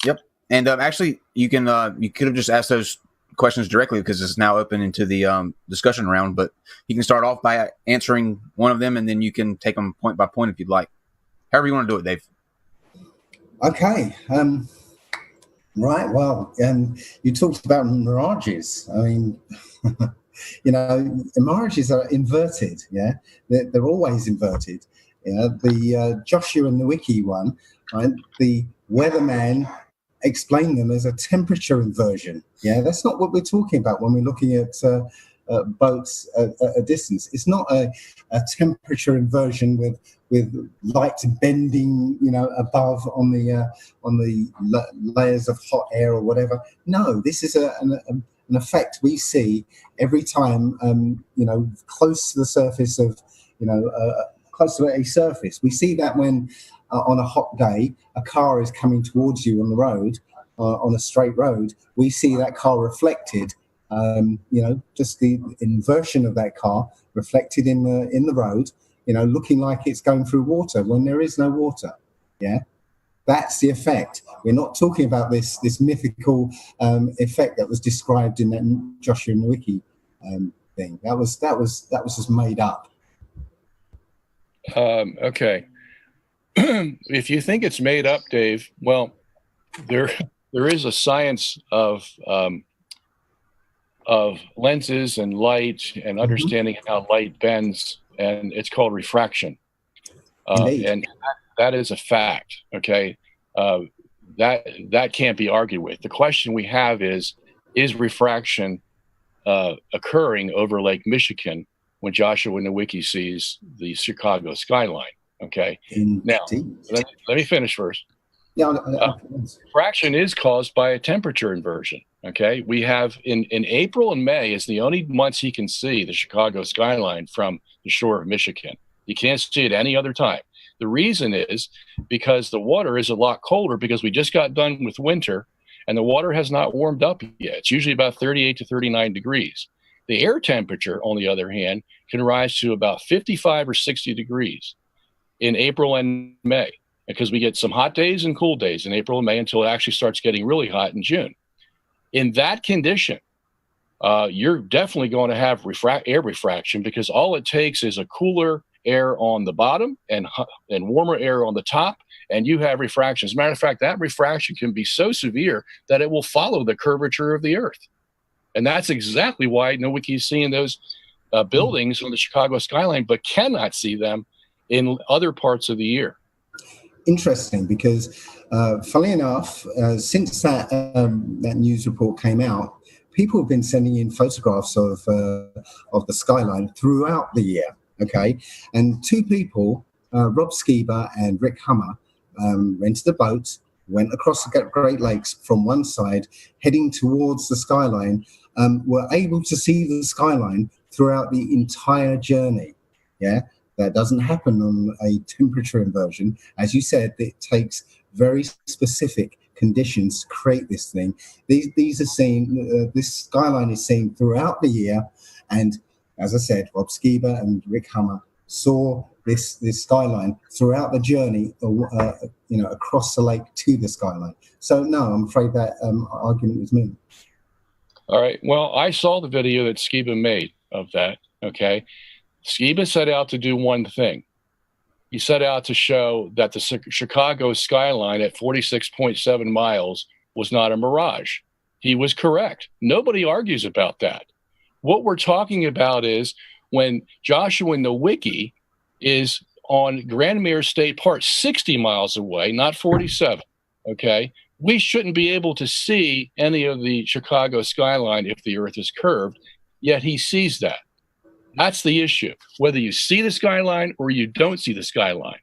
[SPEAKER 22] Yep. And actually, you could have just asked those questions directly because it's now open into the discussion round. But you can start off by answering one of them, and then you can take them point by point if you'd like. However you want to do it, Dave.
[SPEAKER 25] Okay. Right. Well, you talked about mirages. I mean, you know, mirages are inverted. Yeah, they're always inverted. Yeah, the Joshua Nowicki one, right? The weatherman explained them as a temperature inversion. Yeah, that's not what we're talking about when we're looking at boats at a distance. It's not a temperature inversion with light bending, you know, above on the layers of hot air or whatever. No, this is an effect we see every time, you know, close to the surface of, you know, close to a surface. We see that when on a hot day, a car is coming towards you on the road, on a straight road. We see that car reflected. You know, just the inversion of that car reflected in the road, you know, looking like it's going through water when there is no water. Yeah, that's the effect. We're not talking about this mythical effect that was described in that Joshua Nowicki thing. That was just made up.
[SPEAKER 24] Okay. If you think it's made up, Dave, well, there is a science of lenses and light and understanding how light bends, and it's called refraction. And that is a fact. Okay, that can't be argued with. The question we have is refraction occurring over Lake Michigan when Joshua Nowicki sees the Chicago skyline? Okay. Now, let me finish first.
[SPEAKER 25] Yeah.
[SPEAKER 24] Refraction is caused by a temperature inversion. Okay. We have in April and May is the only months he can see the Chicago skyline from the shore of Michigan. You can't see it any other time. The reason is because the water is a lot colder because we just got done with winter and the water has not warmed up yet. It's usually about 38 to 39 degrees. The air temperature, on the other hand, can rise to about 55 or 60 degrees in April and May, because we get some hot days and cool days in April and May until it actually starts getting really hot in June. In that condition, you're definitely going to have air refraction because all it takes is a cooler air on the bottom and warmer air on the top, and you have refraction. As a matter of fact, that refraction can be so severe that it will follow the curvature of the Earth. And that's exactly why Nowicki is seeing those buildings on the Chicago skyline, but cannot see them in other parts of the year.
[SPEAKER 25] Interesting, because funnily enough, since that news report came out, people have been sending in photographs of the skyline throughout the year. Okay, and two people, Rob Skiba and Rick Hummer, rented a boat, went across the Great Lakes from one side, heading towards the skyline, were able to see the skyline throughout the entire journey. Yeah, that doesn't happen on a temperature inversion. As you said, it takes very specific conditions to create this thing. These are seen. This skyline is seen throughout the year, and as I said, Rob Skiba and Rick Hummer saw this skyline throughout the journey, across the lake to the skyline. So no, I'm afraid that argument is moot.
[SPEAKER 24] All right. Well, I saw the video that Skiba made of that. Okay. Skiba set out to do one thing. He set out to show that the Chicago skyline at 46.7 miles was not a mirage. He was correct. Nobody argues about that. What we're talking about is when Joshua Nowicki is on Grandmere State Park, 60 miles away, not 47, okay? We shouldn't be able to see any of the Chicago skyline if the Earth is curved, yet he sees that. That's the issue, whether you see the skyline or you don't see the skyline.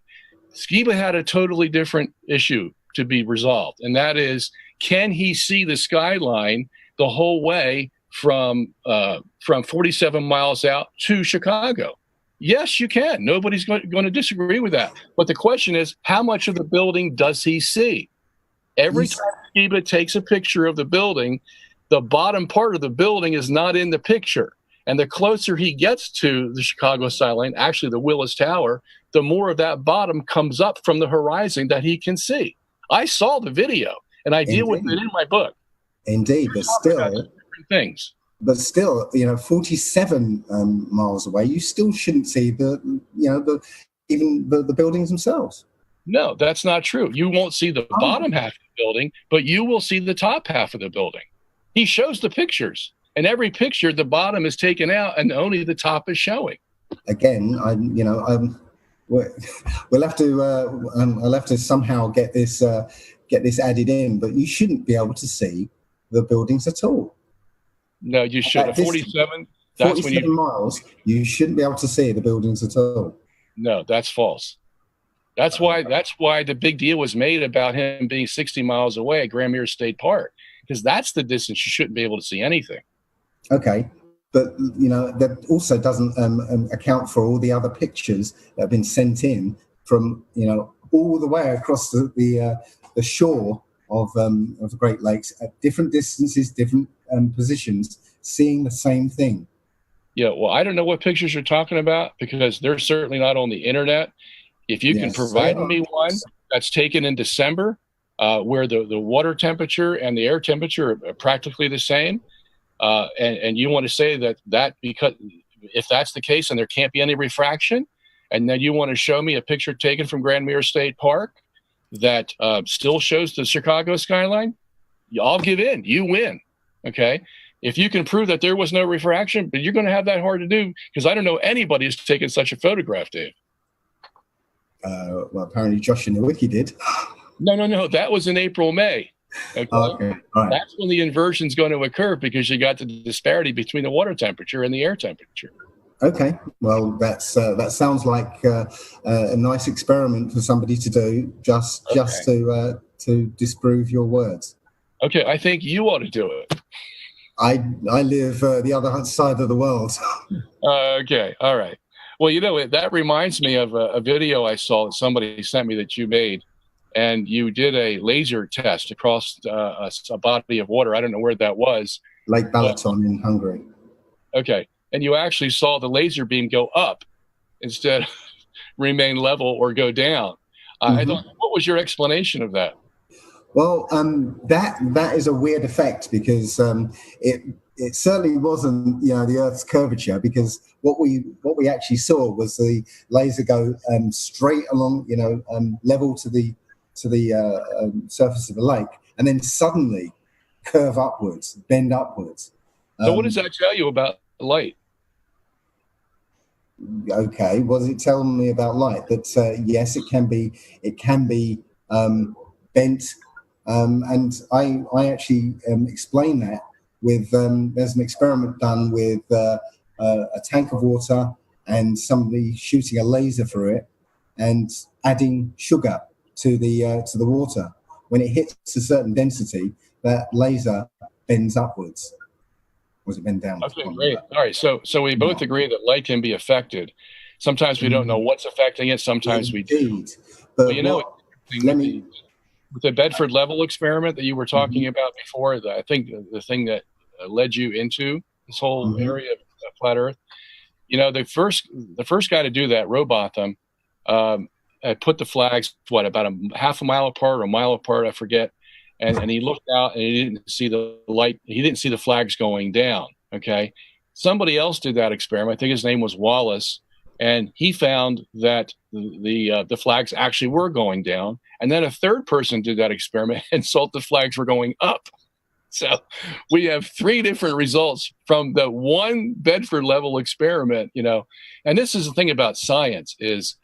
[SPEAKER 24] Skiba had a totally different issue to be resolved, and that is, can he see the skyline the whole way from 47 miles out to Chicago? Yes, you can. Nobody's going to disagree with that. But the question is, how much of the building does he see? Every time Skiba takes a picture of the building, the bottom part of the building is not in the picture. And the closer he gets to the Chicago skyline, actually the Willis Tower, the more of that bottom comes up from the horizon that he can see. I saw the video, and I deal with it in my book.
[SPEAKER 25] Indeed, but still,
[SPEAKER 24] different things.
[SPEAKER 25] But still, 47 miles away, you still shouldn't see the buildings themselves.
[SPEAKER 24] No, that's not true. You won't see the bottom half of the building, but you will see the top half of the building. He shows the pictures, and every picture, the bottom is taken out, and only the top is showing.
[SPEAKER 25] Again, we'll have to. I'll have to somehow get this added in, but you shouldn't be able to see the buildings at all.
[SPEAKER 24] No, you should. At 47, that's
[SPEAKER 25] 47
[SPEAKER 24] when you
[SPEAKER 25] miles, you shouldn't be able to see the buildings at all.
[SPEAKER 24] No, that's false. That's why the big deal was made about him being 60 miles away at Grandmere State Park, because that's the distance you shouldn't be able to see anything.
[SPEAKER 25] Okay, but that also doesn't account for all the other pictures that have been sent in from all the way across the shore of the Great Lakes at different distances, different positions, seeing the same thing.
[SPEAKER 24] Yeah, well, I don't know what pictures you're talking about, because they're certainly not on the internet. If you can provide me one that's taken in December, where the water temperature and the air temperature are practically the same, and you want to say that because if that's the case and there can't be any refraction, and then you want to show me a picture taken from Grandmere State Park that still shows the Chicago skyline, I'll give in. You win. Okay. If you can prove that there was no refraction, but you're going to have that hard to do, because I don't know anybody who's taken such a photograph, Dave.
[SPEAKER 25] Well, apparently Joshua Nowicki did.
[SPEAKER 24] No. That was in April, May. Okay.
[SPEAKER 25] Okay. All right.
[SPEAKER 24] That's when the inversion is going to occur, because you got the disparity between the water temperature and the air temperature.
[SPEAKER 25] Okay. Well, that sounds like a nice experiment for somebody to do, just to disprove your words.
[SPEAKER 24] Okay. I think you ought to do it.
[SPEAKER 25] I live the other side of the world.
[SPEAKER 24] Okay. All right. Well, that reminds me of a video I saw that somebody sent me that you made, and you did a laser test across a body of water. I don't know where that was.
[SPEAKER 25] Lake Balaton in Hungary.
[SPEAKER 24] Okay. And you actually saw the laser beam go up instead of remain level or go down. I thought, what was your explanation of that?
[SPEAKER 25] Well, that is a weird effect, because it certainly wasn't the Earth's curvature, because what we actually saw was the laser go straight along level to the surface of the lake, and then suddenly curve upwards, bend upwards.
[SPEAKER 24] So what does that tell you about light?
[SPEAKER 25] Okay, what does it tell me about light? That yes, it can be bent. And I actually explain that with there's an experiment done with a tank of water and somebody shooting a laser through it and adding sugar to the water. When it hits a certain density, that laser bends upwards. Was it bend down?
[SPEAKER 24] Okay, great. All right, so we both agree that light can be affected. Sometimes we don't know what's affecting it. Sometimes we do.
[SPEAKER 25] But
[SPEAKER 24] you know, with the Bedford level experiment that you were talking about before, I think the thing that led you into this whole area of flat Earth, you know, the first guy to do that, Robotham, put the flags about a half a mile apart or a mile apart, I forget, and he looked out and he didn't see the light. He didn't see the flags going down. Okay, somebody else did that experiment. I think his name was Wallace, and he found that the flags actually were going down. And then a third person did that experiment and saw the flags were going up. So we have 3 different results from the one Bedford level experiment, you know. And this is the thing about science is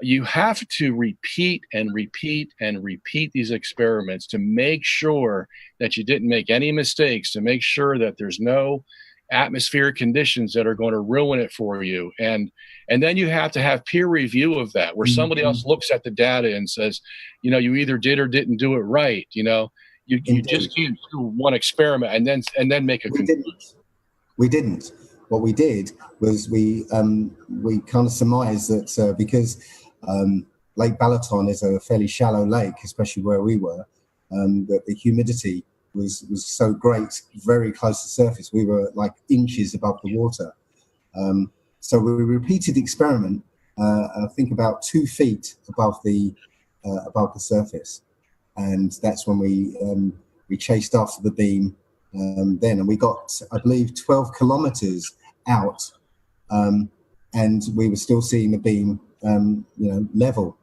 [SPEAKER 24] you have to repeat and repeat and repeat these experiments to make sure that you didn't make any mistakes, to make sure that there's no atmospheric conditions that are going to ruin it for you. And then you have to have peer review of that, where somebody else looks at the data and says, you know, you either did or didn't do it right. You know, you just can't do one experiment and then make a conclusion.
[SPEAKER 25] We didn't. What we did was we kind of surmised that because Lake Balaton is a fairly shallow lake, especially where we were, that the humidity was so great, very close to the surface. We were like inches above the water. So we repeated the experiment, I think about 2 feet above the surface. And that's when we chased after the beam then. And we got, I believe, 12 kilometers out. And we were still seeing the beam, level.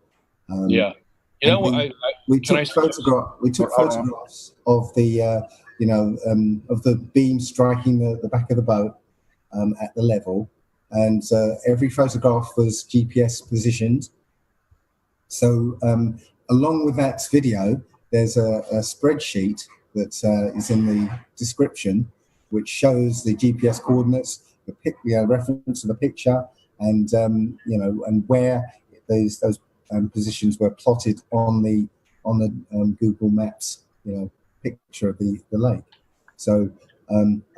[SPEAKER 24] Yeah. You know,
[SPEAKER 25] we took photographs of the, of the beam striking the back of the boat at the level, and every photograph was GPS positioned. So along with that video, there's a spreadsheet that is in the description, which shows the GPS coordinates, the reference to the picture, and and where those positions were plotted on the Google Maps, picture of the lake. So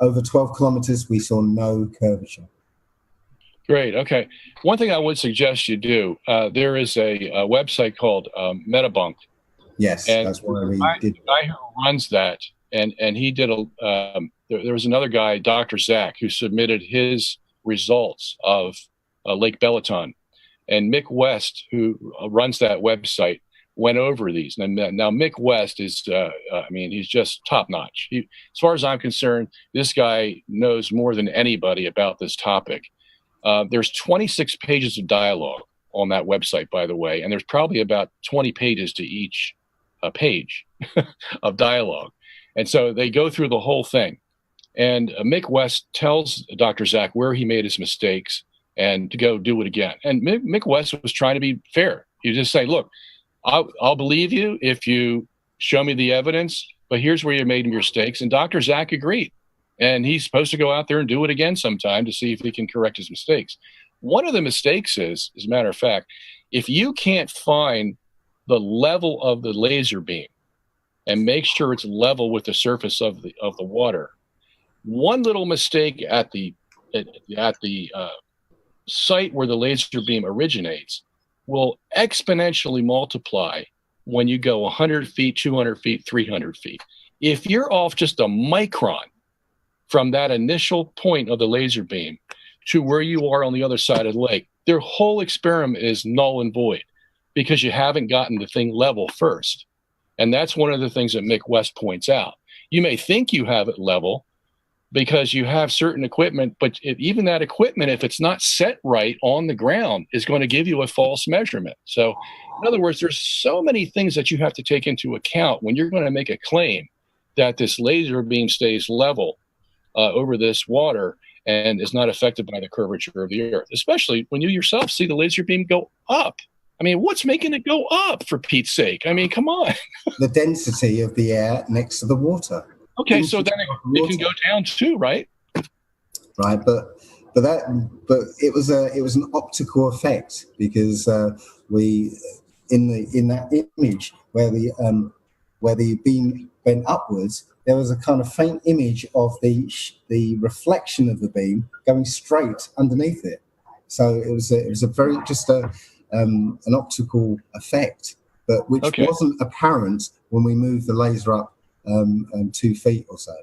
[SPEAKER 25] over 12 kilometers, we saw no curvature.
[SPEAKER 24] Great. Okay. One thing I would suggest you do, there is a website called Metabunk.
[SPEAKER 25] Yes,
[SPEAKER 24] and
[SPEAKER 25] that's why we did.
[SPEAKER 24] The guy who runs that, and he did there was another guy, Dr. Zach, who submitted his results of Lake Balaton. And Mick West, who runs that website, went over these. And now Mick West is, he's just top notch. As far as I'm concerned, this guy knows more than anybody about this topic. There's 26 pages of dialogue on that website, by the way, and there's probably about 20 pages to each page of dialogue. And so they go through the whole thing. And Mick West tells Dr. Zach where he made his mistakes and to go do it again. And Mick West was trying to be fair. He just say, look, I'll believe you if you show me the evidence, but here's where you made mistakes. And Dr. Zach agreed. And he's supposed to go out there and do it again sometime to see if he can correct his mistakes. One of the mistakes is, as a matter of fact, if you can't find the level of the laser beam and make sure it's level with the surface of the water, one little mistake at the site where the laser beam originates will exponentially multiply when you go 100 feet, 200 feet, 300 feet. If you're off just a micron from that initial point of the laser beam to where you are on the other side of the lake, their whole experiment is null and void because you haven't gotten the thing level first. And that's one of the things that Mick West points out. You may think you have it level because you have certain equipment, but even that equipment, if it's not set right on the ground, is going to give you a false measurement. So in other words, there's so many things that you have to take into account when you're going to make a claim that this laser beam stays level over this water and is not affected by the curvature of the earth, especially when you yourself see the laser beam go up. I mean, what's making it go up, for Pete's sake? I mean, come on.
[SPEAKER 25] The density of the air next to the water.
[SPEAKER 24] Okay, so then it can go down too, right?
[SPEAKER 25] Right, but it was an optical effect because we in that image where the beam went upwards, there was a kind of faint image of the reflection of the beam going straight underneath it. So it was a very just an optical effect, but which wasn't apparent when we moved the laser up 2 feet or so.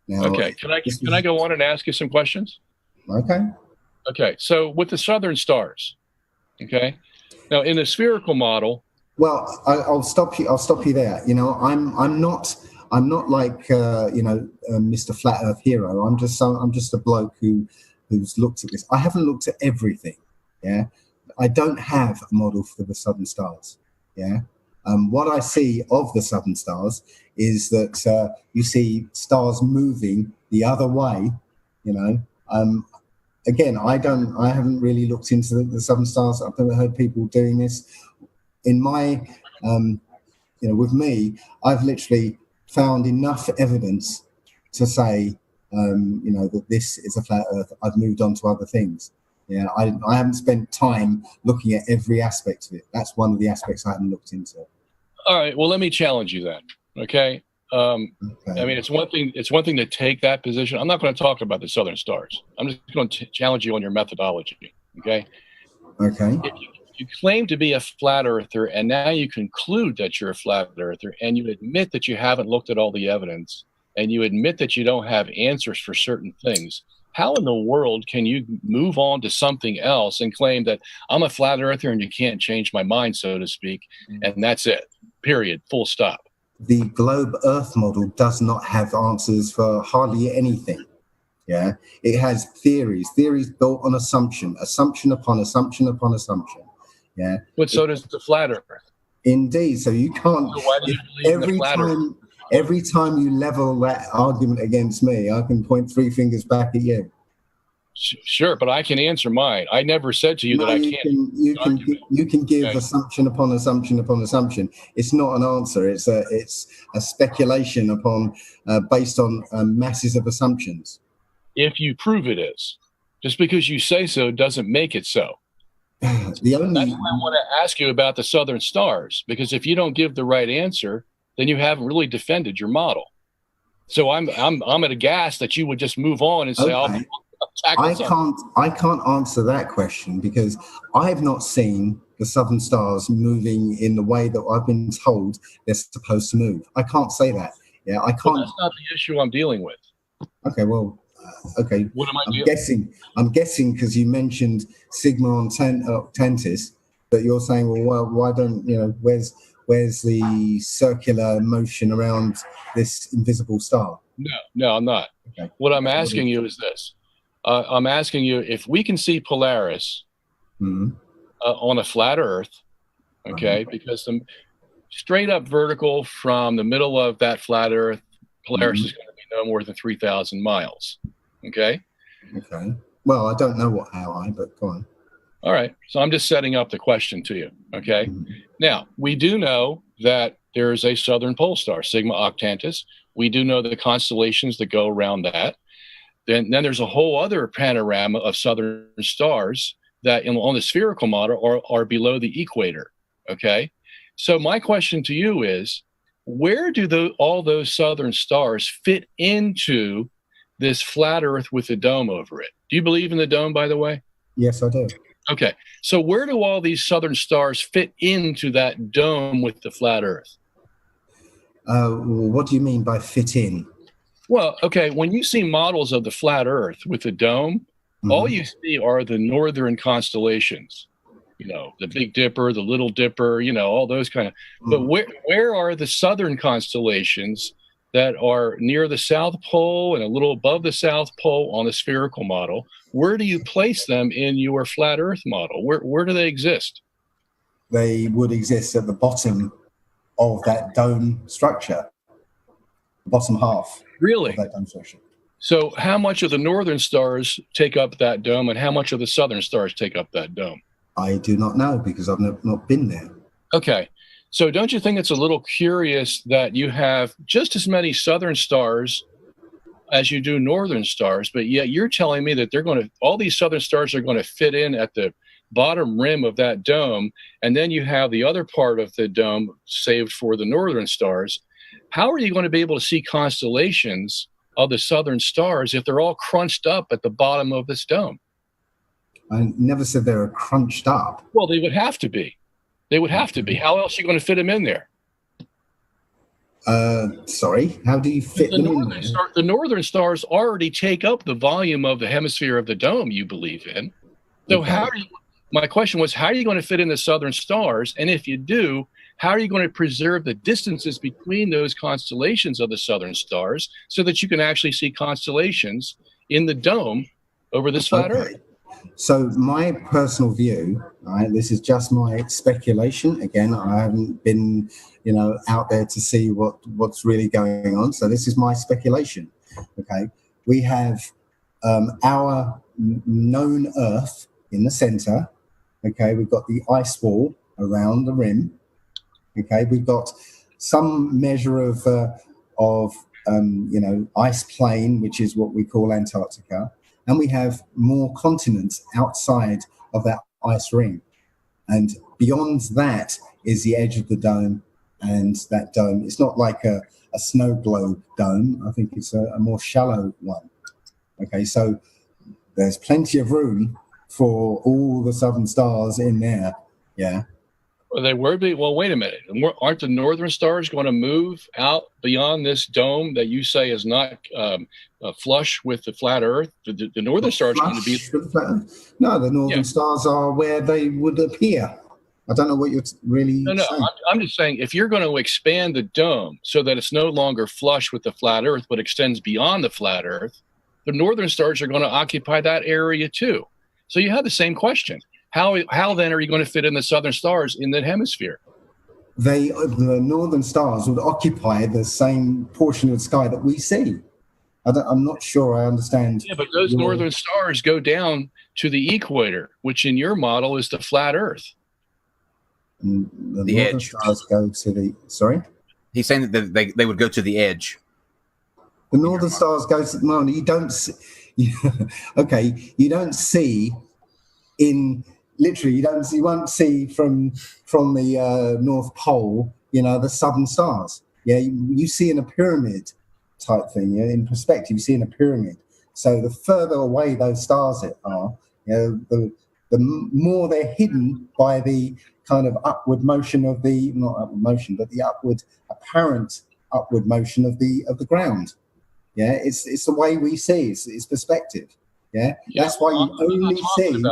[SPEAKER 25] Now,
[SPEAKER 24] okay, can I go on and ask you some questions?
[SPEAKER 25] Okay.
[SPEAKER 24] Okay, so with the southern stars, okay, now in the spherical model.
[SPEAKER 25] Well, I'll stop you. I'll stop you there. You know, I'm not like Mr. Flat Earth Hero. I'm just a bloke who's looked at this. I haven't looked at everything. Yeah, I don't have a model for the southern stars. Yeah. What I see of the southern stars is that you see stars moving the other way. You know, again, I haven't really looked into the southern stars. I've never heard people doing this. In my, with me, I've literally found enough evidence to say, that this is a flat Earth. I've moved on to other things. Yeah, I haven't spent time looking at every aspect of it. That's one of the aspects I haven't looked into.
[SPEAKER 24] All right. Well, let me challenge you then. Okay. I mean, it's one thing to take that position. I'm not going to talk about the southern stars. I'm just going to challenge you on your methodology. Okay.
[SPEAKER 25] Okay.
[SPEAKER 24] If you claim to be a flat earther, and now you conclude that you're a flat earther, and you admit that you haven't looked at all the evidence, and you admit that you don't have answers for certain things, how in the world can you move on to something else and claim that I'm a flat earther and you can't change my mind, so to speak, and that's it, period, full stop?
[SPEAKER 25] The globe Earth model does not have answers for hardly anything. Yeah, it has theories built on assumption upon assumption upon assumption. Yeah,
[SPEAKER 24] but so does the flat Earth.
[SPEAKER 25] Indeed. So you can't. So
[SPEAKER 24] why do you believe in the flat Earth?
[SPEAKER 25] Every time you level that argument against me, I can point 3 fingers back at you.
[SPEAKER 24] Sure, but I can answer mine. I never said to you that I can't.
[SPEAKER 25] You can give assumption upon assumption upon assumption. It's not an answer. It's a speculation upon based on masses of assumptions.
[SPEAKER 24] If you prove it is, just because you say so doesn't make it so. That's why I want to ask you about the southern stars, because if you don't give the right answer, then you haven't really defended your model. So I'm at a gas that you would just move on and say,
[SPEAKER 25] okay. I can't answer that question because I have not seen the southern stars moving in the way that I've been told they're supposed to move. I can't say that. Yeah, I can't.
[SPEAKER 24] Well, that's not the issue I'm dealing with.
[SPEAKER 25] Okay, well, okay.
[SPEAKER 24] What am I doing?
[SPEAKER 25] I'm guessing because you mentioned Sigma Octantis that you're saying, well, why don't where's the circular motion around this invisible star?
[SPEAKER 24] No, I'm not.
[SPEAKER 25] Okay.
[SPEAKER 24] What I'm asking you is this. I'm asking you if we can see Polaris on a flat Earth, okay, because the straight up vertical from the middle of that flat Earth, Polaris is going to be no more than 3,000 miles, okay?
[SPEAKER 25] Okay. Well, I don't know how high, but go on.
[SPEAKER 24] All right. So I'm just setting up the question to you, okay? Now, we do know that there is a southern pole star, Sigma Octantis. We do know the constellations that go around that. Then there's a whole other panorama of southern stars that on the spherical model are below the equator, okay? So my question to you is, where do all those southern stars fit into this flat Earth with a dome over it? Do you believe in the dome, by the way?
[SPEAKER 25] Yes, I do.
[SPEAKER 24] Okay, so where do all these southern stars fit into that dome with the flat Earth?
[SPEAKER 25] What do you mean by fit in?
[SPEAKER 24] Well, okay, when you see models of the flat Earth with the dome, all you see are the northern constellations. You know, the Big Dipper, the Little Dipper, all those kind of. But where are the southern constellations that are near the South Pole and a little above the South Pole on the spherical model? Where do you place them in your flat Earth model? Where do they exist?
[SPEAKER 25] They would exist at the bottom of that dome structure, the bottom half.
[SPEAKER 24] Really?
[SPEAKER 25] Of that dome structure.
[SPEAKER 24] So how much of the northern stars take up that dome and how much of the southern stars take up that dome?
[SPEAKER 25] I do not know because I've not been there.
[SPEAKER 24] Okay. So don't you think it's a little curious that you have just as many southern stars as you do northern stars, but yet you're telling me that all these southern stars are going to fit in at the bottom rim of that dome, and then you have the other part of the dome saved for the northern stars. How are you going to be able to see constellations of the southern stars if they're all crunched up at the bottom of this dome?
[SPEAKER 25] I never said they were crunched up.
[SPEAKER 24] Well, they would have to be. They would have to be. How else are you going to fit them in there?
[SPEAKER 25] Sorry, how do you fit them in there?
[SPEAKER 24] The northern stars already take up the volume of the hemisphere of the dome you believe in. So my question was, how are you going to fit in the southern stars? And if you do, how are you going to preserve the distances between those constellations of the southern stars so that you can actually see constellations in the dome over this flat Earth?
[SPEAKER 25] So my personal view, right, this is just my speculation. Again, I haven't been, out there to see what's really going on. So this is my speculation. Okay, we have our known Earth in the center. Okay, we've got the ice wall around the rim. Okay, we've got some measure of ice plain, which is what we call Antarctica. And we have more continents outside of that ice ring. And beyond that is the edge of the dome. And that dome, it's not like a snow globe dome. I think it's a more shallow one. Okay, so there's plenty of room for all the southern stars in there. Yeah.
[SPEAKER 24] Well, they were. Well, wait a minute. Aren't the northern stars going to move out beyond this dome that you say is not flush with the flat Earth? The northern stars are going to be.
[SPEAKER 25] No, the northern stars are where they would appear. I don't know what you're really saying.
[SPEAKER 24] I'm just saying, if you're going to expand the dome so that it's no longer flush with the flat Earth, but extends beyond the flat Earth, the northern stars are going to occupy that area too. So you have the same question. How then are you going to fit in the southern stars in that hemisphere?
[SPEAKER 25] The northern stars would occupy the same portion of the sky that we see. I'm not sure I understand.
[SPEAKER 24] Yeah, but those northern stars go down to the equator, which in your model is the flat Earth.
[SPEAKER 25] The northern
[SPEAKER 19] edge.
[SPEAKER 25] Stars go to the. Sorry?
[SPEAKER 19] He's saying that they would go to the edge.
[SPEAKER 25] The northern stars go to. No, you don't see. Okay, you don't see in. Literally, you won't see from the North Pole, the southern stars. Yeah, you see in a pyramid type thing. Yeah, in perspective, you see in a pyramid. So the further away those stars are, the more they're hidden by the kind of upward motion of the not upward motion, but the apparent upward motion of the ground. Yeah, it's the way we see. It's perspective. Yeah, that's why you only see.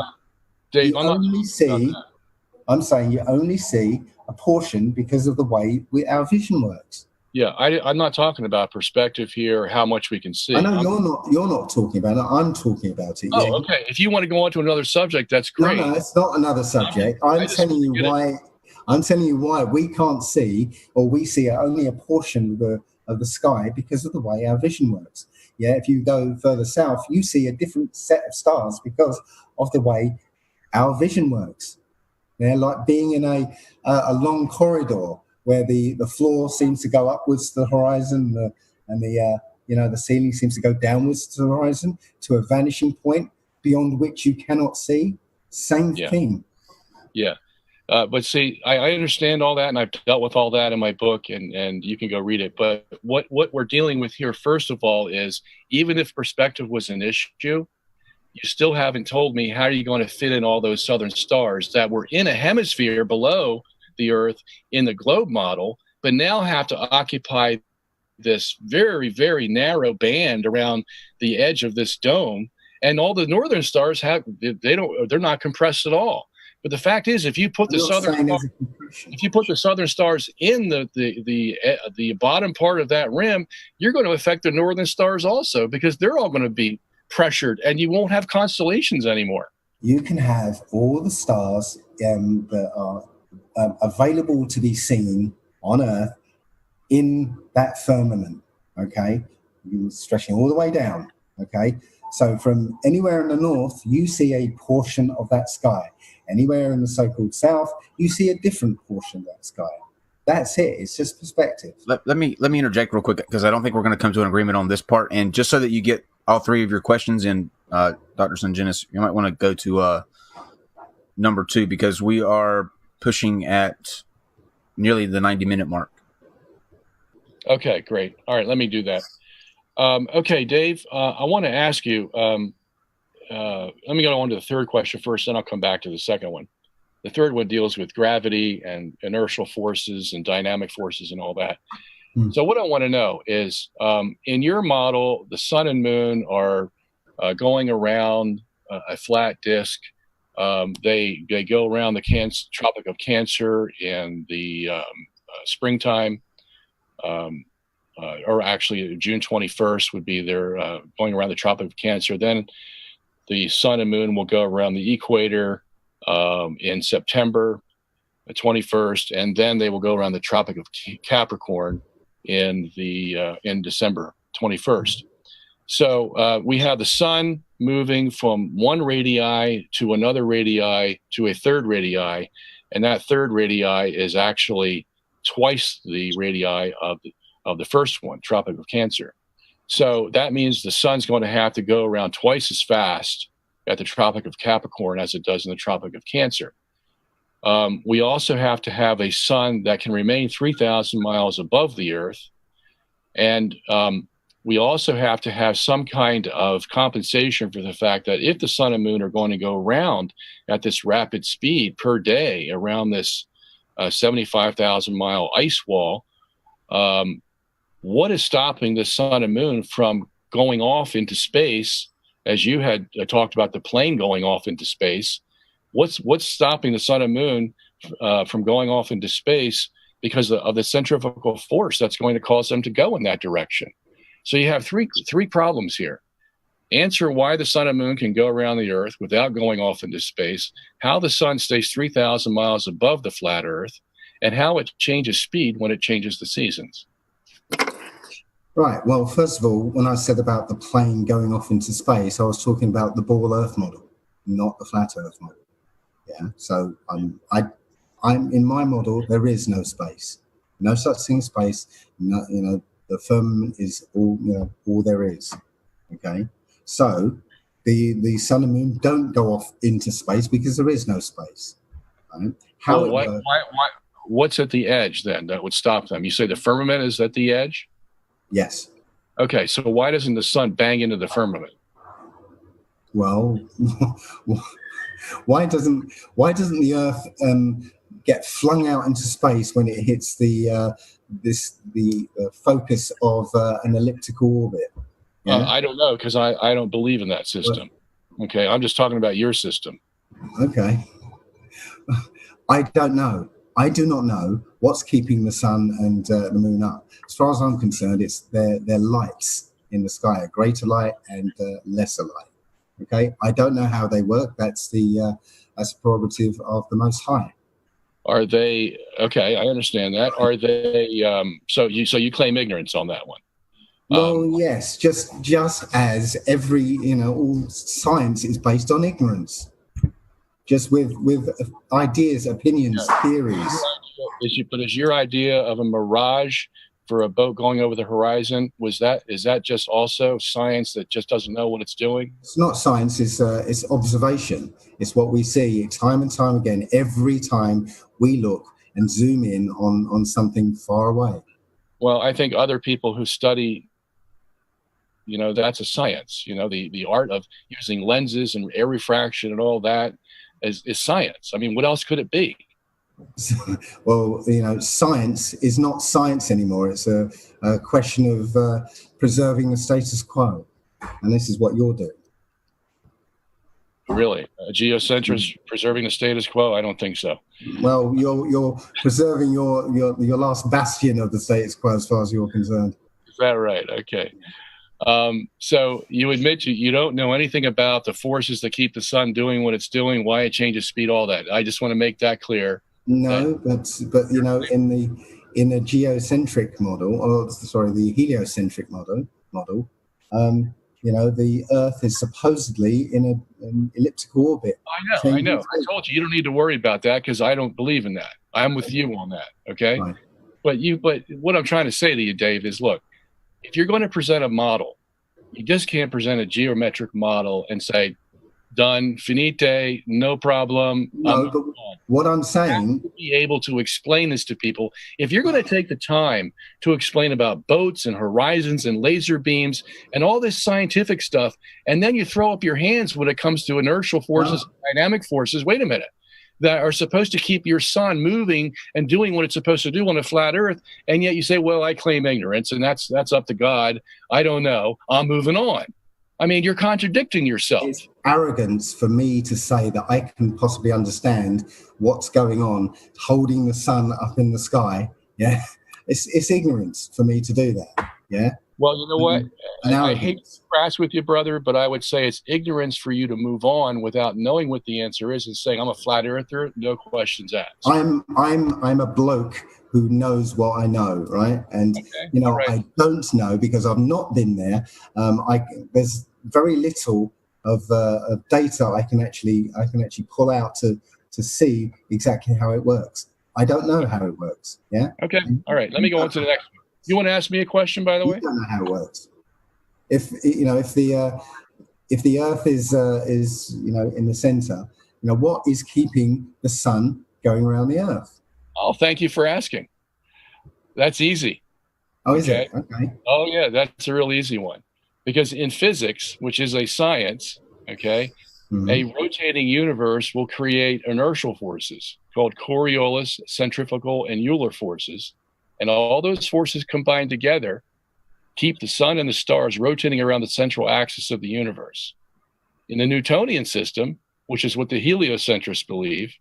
[SPEAKER 24] Dave,
[SPEAKER 25] I'm saying you only see a portion because of the way our vision works.
[SPEAKER 24] Yeah, I'm not talking about perspective here, how much we can see.
[SPEAKER 25] I know you're not talking about it. I'm talking about it.
[SPEAKER 24] Oh, okay. If you want to go on to another subject, that's great.
[SPEAKER 25] No, it's not another subject. I'm telling you why we can't see, or we see only a portion of the sky because of the way our vision works. Yeah, if you go further south, you see a different set of stars because of the way our vision works. Yeah, like being in a long corridor where the floor seems to go upwards to the horizon, and the ceiling seems to go downwards to the horizon to a vanishing point beyond which you cannot see. Same thing.
[SPEAKER 24] Yeah. But see, I understand all that, and I've dealt with all that in my book, and you can go read it. But what we're dealing with here, first of all, is even if perspective was an issue, you still haven't told me how are you going to fit in all those southern stars that were in a hemisphere below the Earth in the globe model, but now have to occupy this very, very narrow band around the edge of this dome. And all the northern stars they're not compressed at all. But the fact is, if you put the southern stars in the bottom part of that rim, you're going to affect the northern stars also, because they're all going to be pressured, and you won't have constellations anymore.
[SPEAKER 25] You can have all the stars that are available to be seen on Earth in that firmament. Okay, you're stretching all the way down. Okay, so from anywhere in the north, you see a portion of that sky. Anywhere in the so-called south, you see a different portion of that sky. That's it. It's just perspective.
[SPEAKER 19] Let me interject real quick, because I don't think we're going to come to an agreement on this part. And just so that you get all three of your questions in, Dr. Sungenis, you might want to go to number 2, because we are pushing at nearly the 90-minute mark.
[SPEAKER 24] Okay, great. All right, let me do that. Okay, Dave, I want to ask you, let me go on to the third question first, then I'll come back to the second one. The third one deals with gravity and inertial forces and dynamic forces and all that. So what I want to know is, in your model, the sun and moon are going around a flat disk. They go around the Tropic of Cancer in the springtime, or actually June 21st would be their going around the Tropic of Cancer. Then the sun and moon will go around the equator in September 21st, and then they will go around the Tropic of Capricorn in December 21st. So we have the sun moving from one radii to another radii to a third radii, and that third radii is actually twice the radii of the first one, Tropic of Cancer. So that means the sun's going to have to go around twice as fast at the Tropic of Capricorn as it does in the Tropic of Cancer. We also have to have a sun that can remain 3,000 miles above the Earth. And we also have to have some kind of compensation for the fact that if the sun and moon are going to go around at this rapid speed per day around this 75,000 mile ice wall, what is stopping the sun and moon from going off into space? As you had talked about the plane going off into space, what's stopping the sun and moon from going off into space because of the centrifugal force that's going to cause them to go in that direction? So you have three problems here. Answer why the sun and moon can go around the Earth without going off into space, how the sun stays 3,000 miles above the flat Earth, and how it changes speed when it changes the seasons.
[SPEAKER 25] Right. Well, first of all, when I said about the plane going off into space, I was talking about the ball Earth model, not the flat Earth model. Yeah. So I'm in my model. There is no space, no such thing as space. No, the firmament is all there is. Okay. So the sun and moon don't go off into space because there is no space. Right?
[SPEAKER 24] What's at the edge then that would stop them? You say the firmament is at the edge?
[SPEAKER 25] Yes.
[SPEAKER 24] Okay, so why doesn't the sun bang into the firmament?
[SPEAKER 25] Well, why doesn't the Earth get flung out into space when it hits the focus of an elliptical orbit? Yeah?
[SPEAKER 24] I don't know, because I don't believe in that system. Okay, I'm just talking about your system.
[SPEAKER 25] Okay. I don't know. I do not know what's keeping the sun and the moon up. As far as I'm concerned, it's their lights in the sky, a greater light and lesser light. Okay, I don't know how they work. That's the prerogative of the Most High.
[SPEAKER 24] Are they okay? I understand that. Are they? So you claim ignorance on that one?
[SPEAKER 25] Well, yes. Just as every all science is based on ignorance. Just with ideas, opinions, theories.
[SPEAKER 24] But is your idea of a mirage for a boat going over the horizon, is that just also science that just doesn't know what it's doing?
[SPEAKER 25] It's not science, it's observation. It's what we see time and time again, every time we look and zoom in on something far away.
[SPEAKER 24] Well, I think other people who study, that's a science. The art of using lenses and air refraction and all that is science. I mean, what else could it be?
[SPEAKER 25] Well, science is not science anymore. It's a question of preserving the status quo. And this is what you're doing.
[SPEAKER 24] Really? A geocentrist preserving the status quo? I don't think so.
[SPEAKER 25] Well, you're preserving your last bastion of the status quo as far as you're concerned.
[SPEAKER 24] Is that right? Okay. So you admit you don't know anything about the forces that keep the sun doing what it's doing, why it changes speed, all that. I just want to make that clear.
[SPEAKER 25] No, but in a geocentric model, the heliocentric model, the Earth is supposedly in an elliptical orbit.
[SPEAKER 24] I know. I told you don't need to worry about that because I don't believe in that. I'm with you on that. Okay. Right. But what I'm trying to say to you, Dave, is look, if you're going to present a model, you just can't present a geometric model and say, done, finite, no problem.
[SPEAKER 25] No, but what I'm saying,
[SPEAKER 24] to be able to explain this to people. If you're going to take the time to explain about boats and horizons and laser beams and all this scientific stuff, and then you throw up your hands when it comes to inertial forces, dynamic forces, wait a minute, that are supposed to keep your sun moving and doing what it's supposed to do on a flat earth, and yet you say, well, I claim ignorance, and that's up to God. I don't know. I'm moving on. I mean, you're contradicting yourself.
[SPEAKER 25] it's arrogance for me to say that I can possibly understand what's going on, holding the sun up in the sky. Yeah, it's ignorance for me to do that. Yeah.
[SPEAKER 24] Well, you know what?
[SPEAKER 25] Now
[SPEAKER 24] I hate to crash with you, brother, but I would say it's ignorance for you to move on without knowing what the answer is and saying, I'm a flat earther, no questions asked.
[SPEAKER 25] I'm a bloke who knows what I know, right? And you know, I don't know because I've not been there. There's very little of data I can actually pull out to see exactly how it works. I don't know how it works. Yeah.
[SPEAKER 24] Okay. All right. Let me go on to the next one. You want to ask me a question, by the way?
[SPEAKER 25] I don't know how it works. If the Earth is in the center, what is keeping the sun going around the Earth?
[SPEAKER 24] Oh, thank you for asking. That's easy.
[SPEAKER 25] Oh, is it? Okay.
[SPEAKER 24] Oh, yeah, that's a real easy one. Because in physics, which is a science, a rotating universe will create inertial forces called Coriolis, centrifugal, and Euler forces. And all those forces combined together keep the sun and the stars rotating around the central axis of the universe. In the Newtonian system, which is what the heliocentrists believe,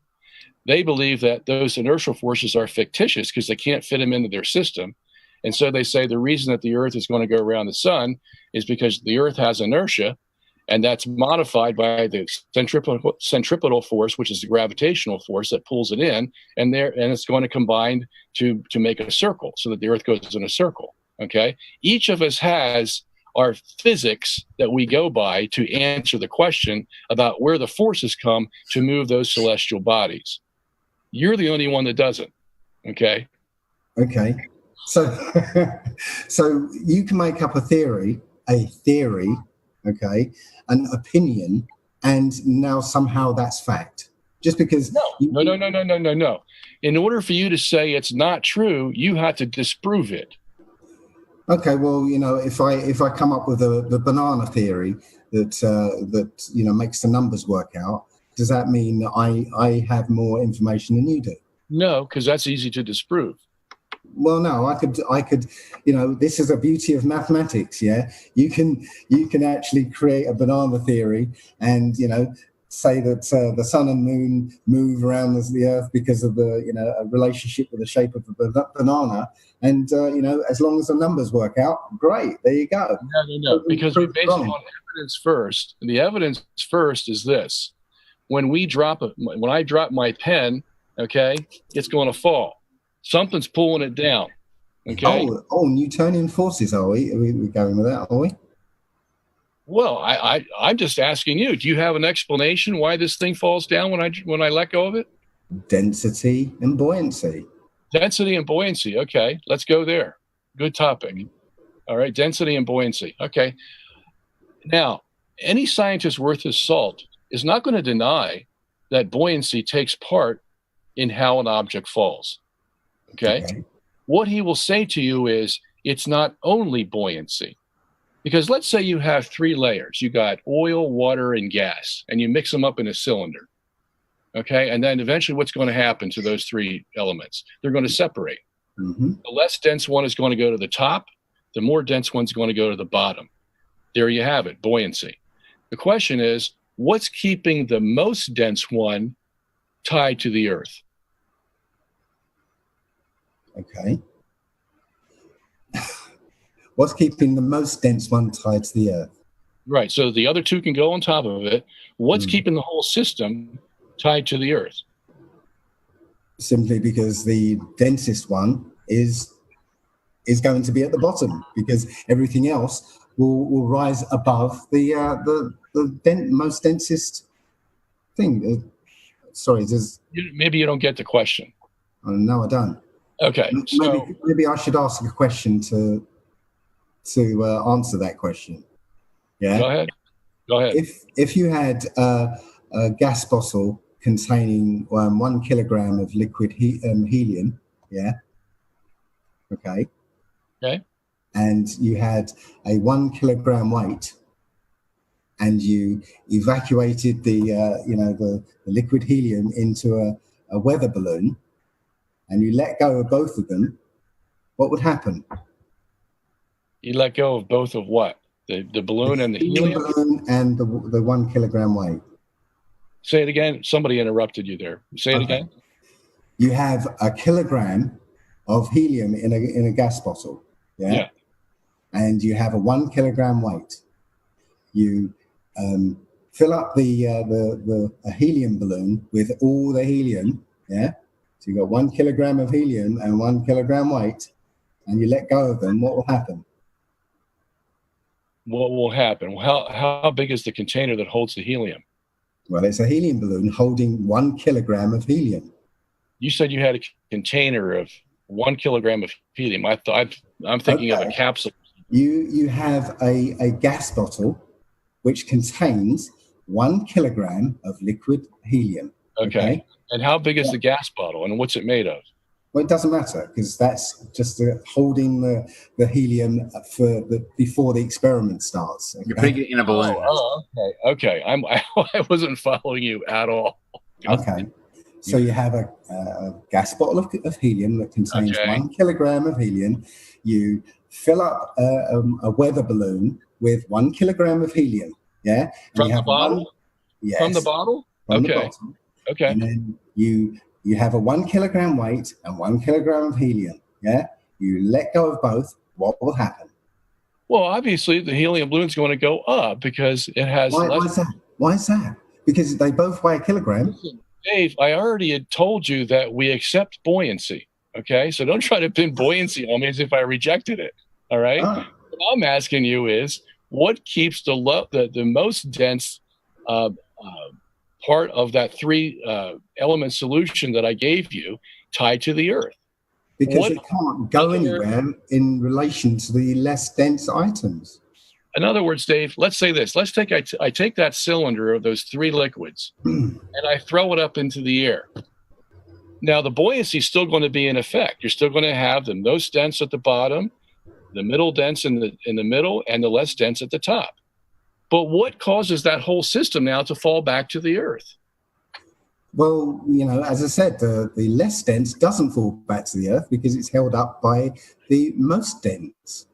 [SPEAKER 24] they believe that those inertial forces are fictitious because they can't fit them into their system. And so they say the reason that the Earth is going to go around the sun is because the Earth has inertia, and that's modified by the centripetal force, which is the gravitational force that pulls it in, and it's going to combine to make a circle so that the Earth goes in a circle. Okay, each of us has our physics that we go by to answer the question about where the forces come to move those celestial bodies. You're the only one that doesn't. Okay.
[SPEAKER 25] Okay. So, so you can make up a theory, okay, an opinion, and now somehow that's fact. Just because
[SPEAKER 24] No. In order for you to say it's not true, you have to disprove it.
[SPEAKER 25] Okay, well, if I come up with the banana theory that makes the numbers work out, does that mean that I have more information than you do?
[SPEAKER 24] No, because that's easy to disprove.
[SPEAKER 25] Well, no, I could, this is a beauty of mathematics. Yeah, you can actually create a banana theory and, say that the sun and moon move around the Earth because of a relationship with the shape of the banana. And, as long as the numbers work out, great. There you go.
[SPEAKER 24] No, because we base it on evidence first. And the evidence first is this. When I drop my pen, it's going to fall. Something's pulling it down. Okay.
[SPEAKER 25] Oh, Newtonian forces, are we? Are we going with that, are we?
[SPEAKER 24] Well, I'm just asking you, do you have an explanation why this thing falls down when I let go of it?
[SPEAKER 25] Density and buoyancy.
[SPEAKER 24] Density and buoyancy. Okay, let's go there. Good topic. All right, density and buoyancy. Okay. Now, any scientist worth his salt is not going to deny that buoyancy takes part in how an object falls. Okay. What he will say to you is it's not only buoyancy. Because let's say you have 3 layers. You got oil, water, and gas, and you mix them up in a cylinder. Okay. And then eventually what's going to happen to those 3 elements? They're going to separate.
[SPEAKER 25] Mm-hmm.
[SPEAKER 24] The less dense one is going to go to the top. The more dense one's going to go to the bottom. There you have it, buoyancy. The question is, what's keeping the most dense one tied to the Earth?
[SPEAKER 25] Okay. What's keeping the most dense one tied to the Earth?
[SPEAKER 24] Right. So the other 2 can go on top of it. What's keeping the whole system tied to the Earth?
[SPEAKER 25] Simply because the densest one is going to be at the bottom, because everything else will rise above the most densest thing. Sorry,
[SPEAKER 24] maybe you don't get the question.
[SPEAKER 25] No, I don't.
[SPEAKER 24] Okay.
[SPEAKER 25] Maybe I should ask a question to answer that question. Yeah.
[SPEAKER 24] Go ahead. Go ahead.
[SPEAKER 25] If you had a gas bottle containing 1 kilogram of liquid helium, yeah, okay, and you had a 1 kilogram weight, and you evacuated the liquid helium into a weather balloon, and you let go of both of them, what would happen?
[SPEAKER 24] You let go of both of what? The balloon and the helium?
[SPEAKER 25] Balloon and the 1 kilogram weight.
[SPEAKER 24] Say it again. Somebody interrupted you there. Say it again.
[SPEAKER 25] You have a kilogram of helium in a gas bottle, yeah? And you have a 1 kilogram weight. You fill up the helium balloon with all the helium, yeah? So you've got 1 kilogram of helium and 1 kilogram weight, and you let go of them, what will happen?
[SPEAKER 24] What will happen? How big is the container that holds the helium?
[SPEAKER 25] Well, it's a helium balloon holding 1 kilogram of helium.
[SPEAKER 24] You said you had a container of 1 kilogram of helium. I'm thinking of a capsule.
[SPEAKER 25] You have a gas bottle which contains 1 kilogram of liquid helium.
[SPEAKER 24] Okay. And how big is the gas bottle, and what's it made of?
[SPEAKER 25] Well, it doesn't matter, because that's just holding the helium before the experiment starts. Okay?
[SPEAKER 22] You're putting it in a balloon.
[SPEAKER 24] Oh, okay. I wasn't following you at all.
[SPEAKER 25] Okay. So you have a gas bottle of helium that contains 1 kilogram of helium. You fill up a weather balloon with 1 kilogram of helium. Yeah.
[SPEAKER 24] From the bottle?
[SPEAKER 25] Yes.
[SPEAKER 24] From the bottle?
[SPEAKER 25] From the bottle.
[SPEAKER 24] Okay.
[SPEAKER 25] And then you have a 1 kilogram weight and 1 kilogram of helium. Yeah. You let go of both. What will happen?
[SPEAKER 24] Well, obviously the helium balloon's going to go up because it has.
[SPEAKER 25] Why is that? Why is that? Because they both weigh a kilogram.
[SPEAKER 24] Listen, Dave, I already had told you that we accept buoyancy. Okay, so don't try to pin buoyancy on me as if I rejected it. All right. What I'm asking you is, what keeps the most dense part of that 3 element solution that I gave you tied to the Earth?
[SPEAKER 25] Because it can't go anywhere in relation to the less dense items.
[SPEAKER 24] In other words, Dave, let's say this. Let's take I take that cylinder of those 3 liquids and I throw it up into the air. Now, the buoyancy is still going to be in effect. You're still going to have the most dense at the bottom, the middle dense in the middle, and the less dense at the top. But what causes that whole system now to fall back to the Earth?
[SPEAKER 25] Well, as I said, the less dense doesn't fall back to the Earth because it's held up by the most dense.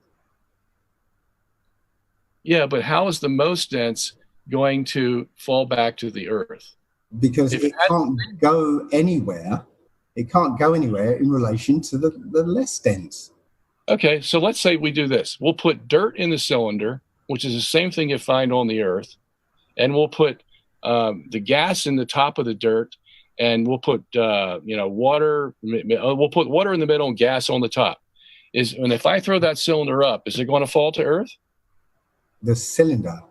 [SPEAKER 24] Yeah, but how is the most dense going to fall back to the Earth?
[SPEAKER 25] Because it can't go anywhere. It can't go anywhere in relation to the less dense.
[SPEAKER 24] Okay, so let's say we do this. We'll put dirt in the cylinder, which is the same thing you find on the Earth, and we'll put the gas in the top of the dirt, and we'll put water. We'll put water in the middle and gas on the top. And if I throw that cylinder up, is it going to fall to Earth?
[SPEAKER 25] The cylinder.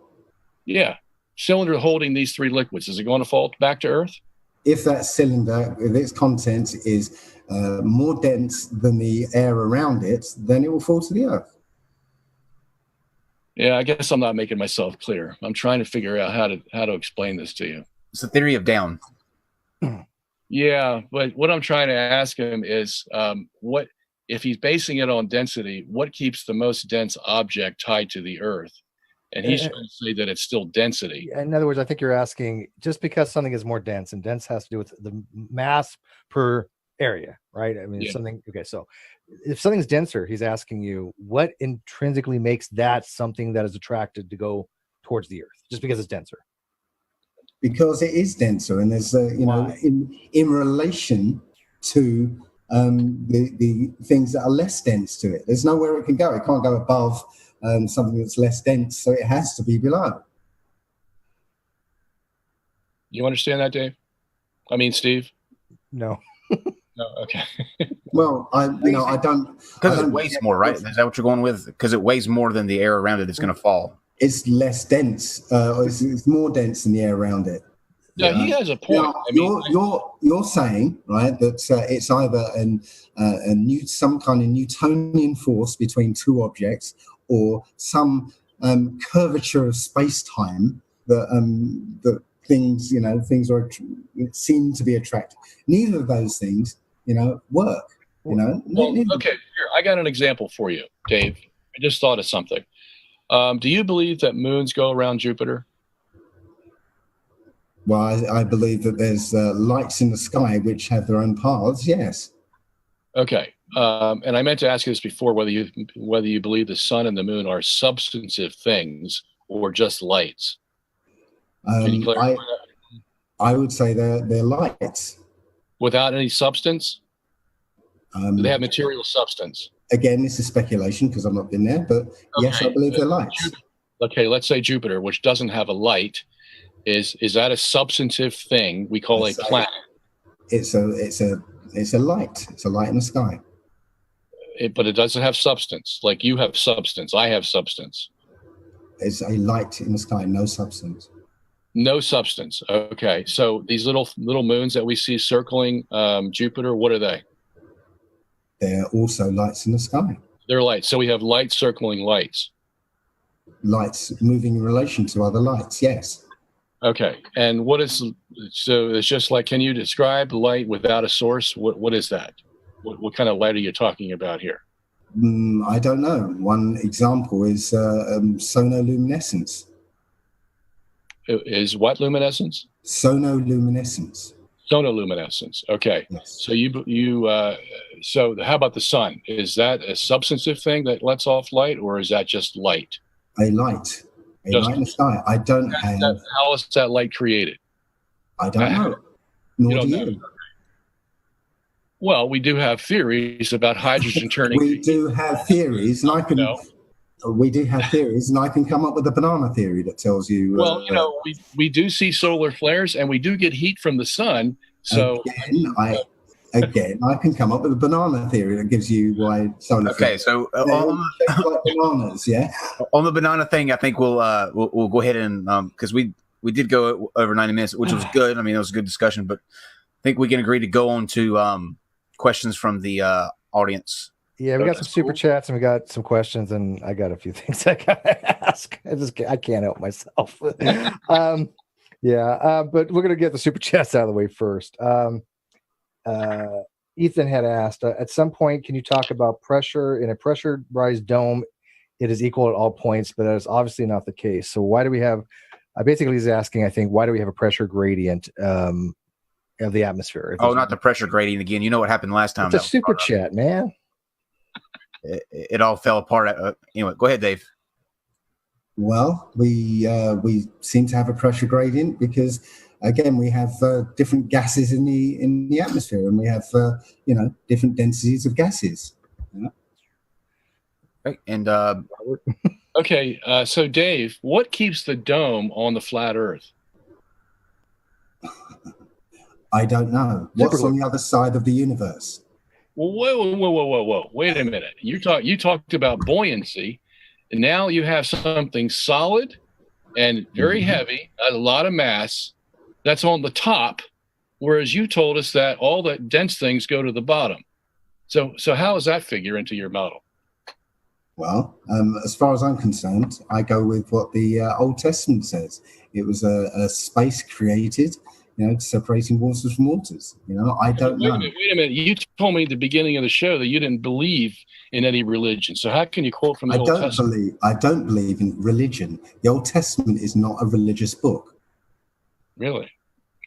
[SPEAKER 24] Yeah, cylinder holding these 3 liquids. Is it going to fall back to Earth?
[SPEAKER 25] If that cylinder, with its content, is more dense than the air around it, then it will fall to the Earth.
[SPEAKER 24] Yeah, I guess I'm not making myself clear. I'm trying to figure out how to explain this to you.
[SPEAKER 22] It's the theory of down.
[SPEAKER 24] Yeah, but what I'm trying to ask him is, what if he's basing it on density? What keeps the most dense object tied to the Earth? And he's trying to say that it's still density.
[SPEAKER 23] In other words, I think you're asking, just because something is more dense, and dense has to do with the mass per area, right? I mean, okay, so if something's denser, he's asking you, what intrinsically makes that something that is attracted to go towards the Earth, just because it's denser?
[SPEAKER 25] Because it is denser, and there's, in relation to the things that are less dense to it. There's nowhere it can go. It can't go above something that's less dense, so it has to be below.
[SPEAKER 24] You understand that, Dave? I mean, Steve?
[SPEAKER 23] No.
[SPEAKER 24] No, okay.
[SPEAKER 25] Well, I don't...
[SPEAKER 22] Because it weighs more, right? Is that what you're going with? Because it weighs more than the air around it is going to fall.
[SPEAKER 25] It's less dense. It's more dense than the air around it.
[SPEAKER 24] Yeah, he has a point.
[SPEAKER 25] You're saying, right, that it's either some kind of Newtonian force between 2 objects, or some curvature of space-time that things, things seem to be attractive. Neither of those things, work.
[SPEAKER 24] Well, okay, here, I got an example for you, Dave. I just thought of something. Do you believe that moons go around Jupiter?
[SPEAKER 25] Well, I believe that there's lights in the sky which have their own paths. Yes.
[SPEAKER 24] Okay, and I meant to ask you this before, whether you believe the sun and the moon are substantive things or just lights. Can you clarify that?
[SPEAKER 25] I would say they're lights.
[SPEAKER 24] Without any substance? Do they have material substance?
[SPEAKER 25] Again, this is speculation because I've not been there, but yes, I believe they're lights.
[SPEAKER 24] Okay, let's say Jupiter, which doesn't have a light, is that a substantive thing we call a planet?
[SPEAKER 25] It's a light. It's a light in the sky.
[SPEAKER 24] But it doesn't have substance. Like you have substance, I have substance.
[SPEAKER 25] It's a light in the sky, no substance.
[SPEAKER 24] No substance. Okay, so these little moons that we see circling Jupiter, what are they?
[SPEAKER 25] They're also lights in the sky.
[SPEAKER 24] They're lights. So we have lights circling lights.
[SPEAKER 25] Lights moving in relation to other lights, yes.
[SPEAKER 24] Okay, and so it's just like, can you describe light without a source? What is that? What kind of light are you talking about here?
[SPEAKER 25] I don't know. One example is sonoluminescence.
[SPEAKER 24] Is what luminescence?
[SPEAKER 25] Sonoluminescence.
[SPEAKER 24] Sonoluminescence. Okay. Yes. So so how about the sun? Is that a substantive thing that lets off light, or is that just light?
[SPEAKER 25] A light. Light in the sky. I don't have.
[SPEAKER 24] How is that light created?
[SPEAKER 25] I don't know. Nor do you.
[SPEAKER 24] Well, we do have theories about hydrogen turning.
[SPEAKER 25] We do have theories, and I can. We do have theories, and I can come up with a banana theory that tells you.
[SPEAKER 24] Well, we do see solar flares, and we do get heat from the sun. So
[SPEAKER 25] again, I can come up with a banana theory that gives you why solar flares.
[SPEAKER 19] So
[SPEAKER 25] like bananas, yeah.
[SPEAKER 19] On the banana thing, I think we'll go ahead and because we did go over 90 minutes, which was good. I mean, it was a good discussion, but I think we can agree to go on to questions from the audience.
[SPEAKER 23] Yeah, we got some super chats and we got some questions, and I got a few things I gotta ask. I can't help myself. But we're gonna get the super chats out of the way first. Ethan had asked, at some point, can you talk about pressure in a pressurized dome? It is equal at all points, but that is obviously not the case. So why do we have? Basically, he's asking, I think, why do we have a pressure gradient of the atmosphere?
[SPEAKER 19] Not the pressure gradient again. You know what happened last time?
[SPEAKER 23] It's a super chat, man.
[SPEAKER 19] It all fell apart. Anyway, go ahead, Dave.
[SPEAKER 25] Well, we seem to have a pressure gradient because, again, we have different gases in the atmosphere, and we have different densities of gases. Yeah.
[SPEAKER 19] Right. And
[SPEAKER 24] okay, so Dave, what keeps the dome on the flat Earth?
[SPEAKER 25] I don't know. What's on the other side of the universe?
[SPEAKER 24] Well, whoa! Wait a minute. You talked about buoyancy, and now you have something solid and very heavy, a lot of mass, that's on the top, whereas you told us that all the dense things go to the bottom. So how does that figure into your model?
[SPEAKER 25] Well, as far as I'm concerned, I go with what the Old Testament says. It was a space created, separating waters from waters. I don't know.
[SPEAKER 24] Wait a minute. You told me at the beginning of the show that you didn't believe in any religion. So how can you quote from the Old Testament?
[SPEAKER 25] I don't believe in religion. The Old Testament is not a religious book.
[SPEAKER 24] Really?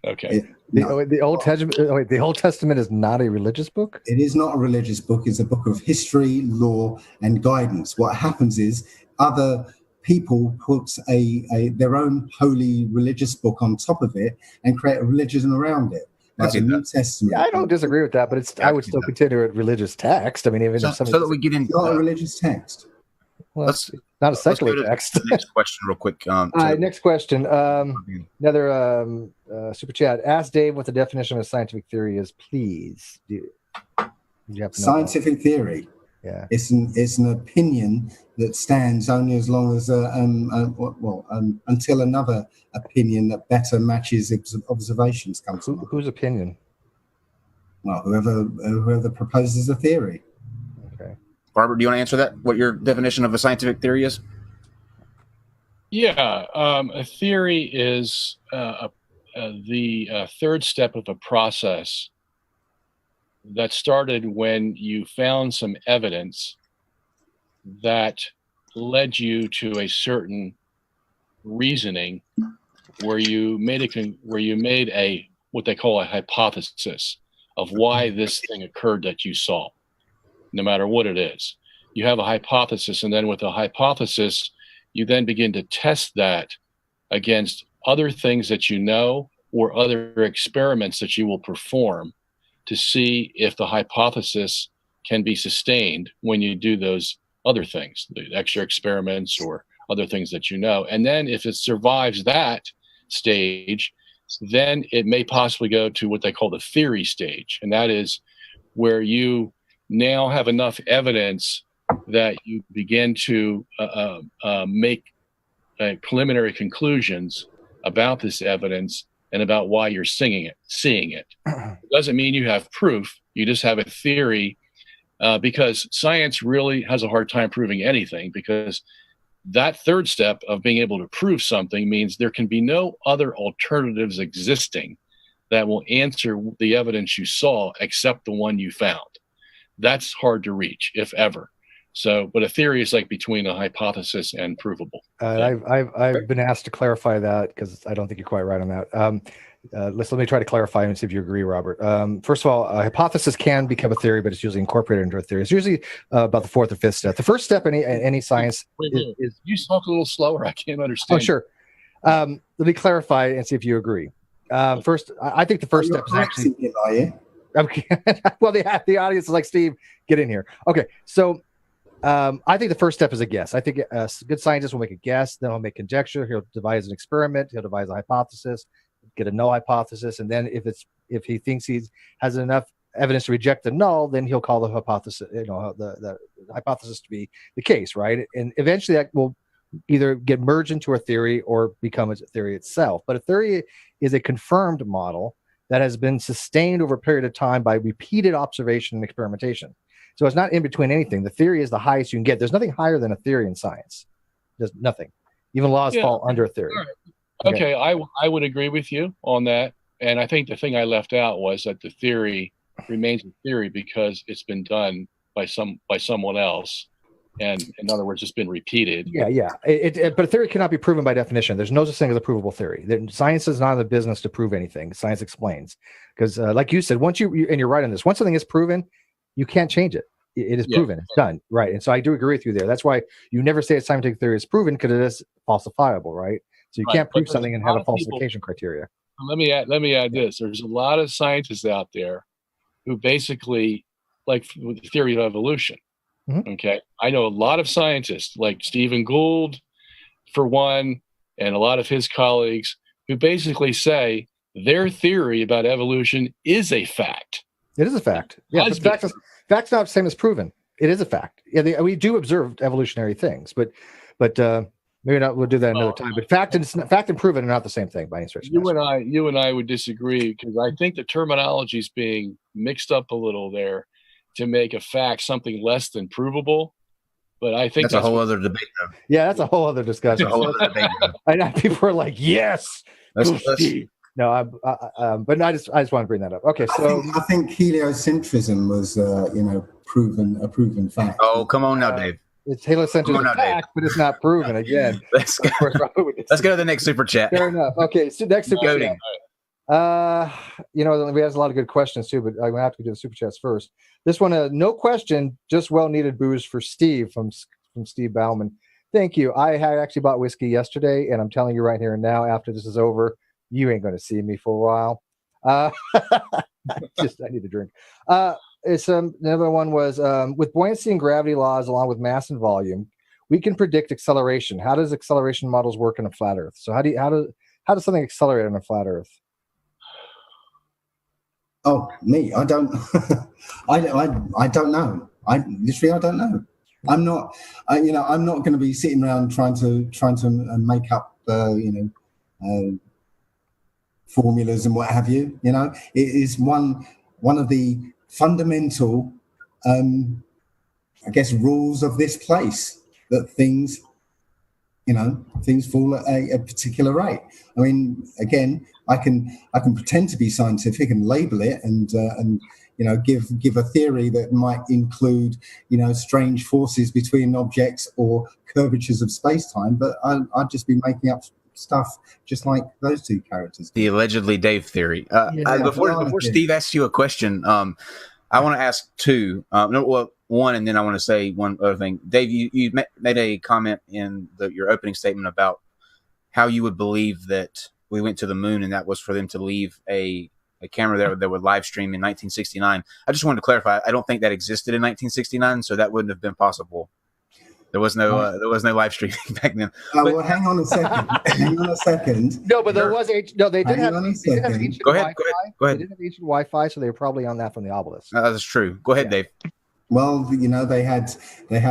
[SPEAKER 24] Okay.
[SPEAKER 23] The Old Testament. The Old Testament is not a religious book.
[SPEAKER 25] It is not a religious book. It's a book of history, law, and guidance. What happens is other people put their own holy religious book on top of it and create a religion around it. Like the New Testament.
[SPEAKER 23] Yeah, I don't disagree with that, but I would still consider it religious text. I mean, even if something
[SPEAKER 19] so that we get into
[SPEAKER 25] not a religious text.
[SPEAKER 23] Well, it's not a secular text.
[SPEAKER 19] Next question, real quick.
[SPEAKER 23] Next question. Another super chat. Ask Dave what the definition of a scientific theory is, please. You have to know
[SPEAKER 25] scientific theory.
[SPEAKER 23] Yeah,
[SPEAKER 25] it's an opinion that stands only as long as until another opinion that better matches observations comes along.
[SPEAKER 23] Whose opinion?
[SPEAKER 25] Well, whoever proposes a theory.
[SPEAKER 23] Okay.
[SPEAKER 19] Barbara, do you want to answer that? What your definition of a scientific theory is?
[SPEAKER 24] Yeah, a theory is the third step of a process that started when you found some evidence that led you to a certain reasoning where you made a what they call a hypothesis of why this thing occurred that you saw, no matter what it is. You have a hypothesis, and then with a hypothesis, you then begin to test that against other things that you know or other experiments that you will perform to see if the hypothesis can be sustained when you do those other things, the extra experiments or other things that you know. And then if it survives that stage, then it may possibly go to what they call the theory stage. And that is where you now have enough evidence that you begin to make preliminary conclusions about this evidence and about why you're seeing it. It doesn't mean you have proof. You just have a theory, because science really has a hard time proving anything, because that third step of being able to prove something means there can be no other alternatives existing that will answer the evidence you saw except the one you found. That's hard to reach, if ever. So, but a theory is like between a hypothesis and provable.
[SPEAKER 23] I've been asked to clarify that because I don't think you're quite right on that. Let me try to clarify and see if you agree, Robert. First of all, a hypothesis can become a theory, but it's usually incorporated into a theory. It's usually about the fourth or fifth step. The first step in any science is
[SPEAKER 24] you talk a little slower. I can't understand.
[SPEAKER 23] Oh, sure. Let me clarify and see if you agree. First, I think the first step is actually. Okay. Well, the audience is like, Steve, get in here. Okay, so. I think the first step is a guess. I think a good scientist will make a guess, then he'll make conjecture. He'll devise an experiment. He'll devise a hypothesis, get a null hypothesis, and then if he thinks he has enough evidence to reject the null, then he'll call the hypothesis, the hypothesis to be the case, right? And eventually that will either get merged into a theory or become a theory itself. But a theory is a confirmed model that has been sustained over a period of time by repeated observation and experimentation. So it's not in between anything. The theory is the highest you can get. There's nothing higher than a theory in science. There's nothing. Even laws fall under a theory.
[SPEAKER 24] Right. Okay, I would agree with you on that. And I think the thing I left out was that the theory remains a theory because it's been done by someone else. And in other words, it's been repeated.
[SPEAKER 23] Yeah. But a theory cannot be proven by definition. There's no such thing as a provable theory. Science is not in the business to prove anything. Science explains. Because like you said, once and you're right on this, once something is proven, you can't change it. It is proven. It's done. Right. And so I do agree with you there. That's why you never say a scientific theory is proven, because it is falsifiable, right? So you can't prove something and have a falsification criteria.
[SPEAKER 24] Let me add this. There's a lot of scientists out there who basically, like with the theory of evolution. Mm-hmm. Okay. I know a lot of scientists like Stephen Gould, for one, and a lot of his colleagues who basically say their theory about evolution is a fact.
[SPEAKER 23] It is a fact. Yeah, fact's not the same as proven. It is a fact. Yeah, we do observe evolutionary things, but maybe not. We'll do that another time. But fact and proven are not the same thing by any stretch.
[SPEAKER 24] You and I would disagree, because I think the terminology is being mixed up a little there to make a fact something less than provable. But I think
[SPEAKER 19] that's a whole other debate, though.
[SPEAKER 23] Yeah, that's a whole other discussion.
[SPEAKER 19] That's a whole other debate.
[SPEAKER 23] I know people are like, yes. No, but I just want to bring that up. Okay, so
[SPEAKER 25] I think heliocentrism was, a proven fact.
[SPEAKER 19] Oh, come on now, Dave.
[SPEAKER 23] It's heliocentrism fact, but it's not proven. Again,
[SPEAKER 19] let's go to the next super chat.
[SPEAKER 23] Fair enough. Okay, so next super chat. We have a lot of good questions too, but I'm gonna have to do the super chats first. This one, no question, just well-needed booze for Steve from Steve Bauman. Thank you. I had actually bought whiskey yesterday, and I'm telling you right here and now, after this is over, you ain't going to see me for a while. I need a drink. Another one was, with buoyancy and gravity laws, along with mass and volume, we can predict acceleration. How does acceleration models work in a flat Earth? So how does something accelerate on a flat Earth?
[SPEAKER 25] Oh, me? I don't. I don't know. I don't know. I'm not. I'm not going to be sitting around trying to make up. Formulas and what have you. It is one of the fundamental, rules of this place, that things things fall at a particular rate. I mean, again, I can pretend to be scientific and label it and give a theory that might include strange forces between objects or curvatures of space-time, but I'd just be making up stuff just like those two characters.
[SPEAKER 22] The allegedly Dave theory. Before Steve asks you a question, I want to ask two. One, and then I want to say one other thing. Dave, you made a comment in your opening statement about how you would believe that we went to the moon, and that was for them to leave a camera there that would live stream in 1969. I just wanted to clarify. I don't think that existed in 1969, so that wouldn't have been possible. There was no live streaming back then.
[SPEAKER 25] Well, hang on a second.
[SPEAKER 23] No, but there was they did have ancient
[SPEAKER 22] Go ahead.
[SPEAKER 23] They did have ancient Wi-Fi, so they were probably on that from the obelisk.
[SPEAKER 22] That's true. Go ahead, Dave.
[SPEAKER 25] Well, they had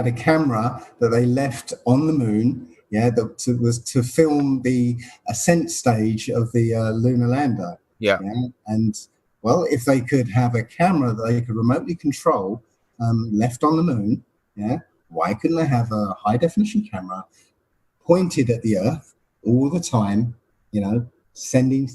[SPEAKER 25] a camera that they left on the moon. Yeah, that was to film the ascent stage of the lunar lander.
[SPEAKER 22] Yeah.
[SPEAKER 25] And well, if they could have a camera that they could remotely control, left on the moon, why couldn't they have a high definition camera pointed at the Earth all the time? Sending.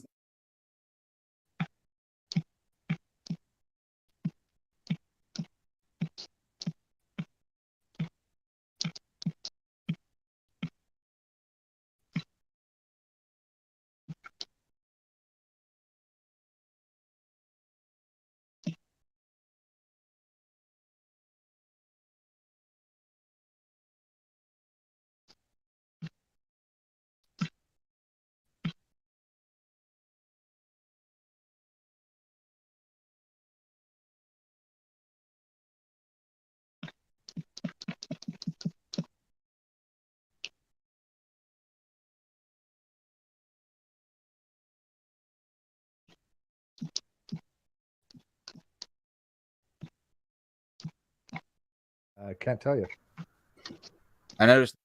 [SPEAKER 23] I can't tell you.
[SPEAKER 22] I noticed.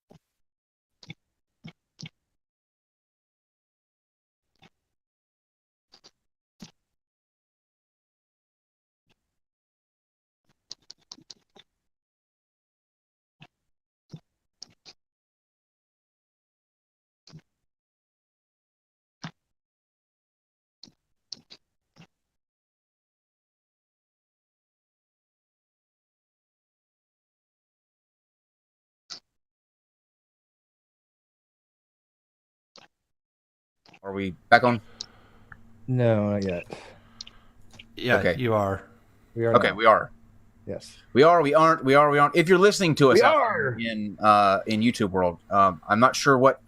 [SPEAKER 22] Are we back on?
[SPEAKER 23] No, not yet.
[SPEAKER 6] Yeah,
[SPEAKER 22] okay.
[SPEAKER 6] You are.
[SPEAKER 23] We are.
[SPEAKER 22] Okay,
[SPEAKER 23] now.
[SPEAKER 22] we are.
[SPEAKER 23] Yes.
[SPEAKER 22] We are. We aren't. We are. We aren't. If you're listening to us
[SPEAKER 23] We
[SPEAKER 22] out
[SPEAKER 23] are.
[SPEAKER 22] in YouTube world, I'm not sure what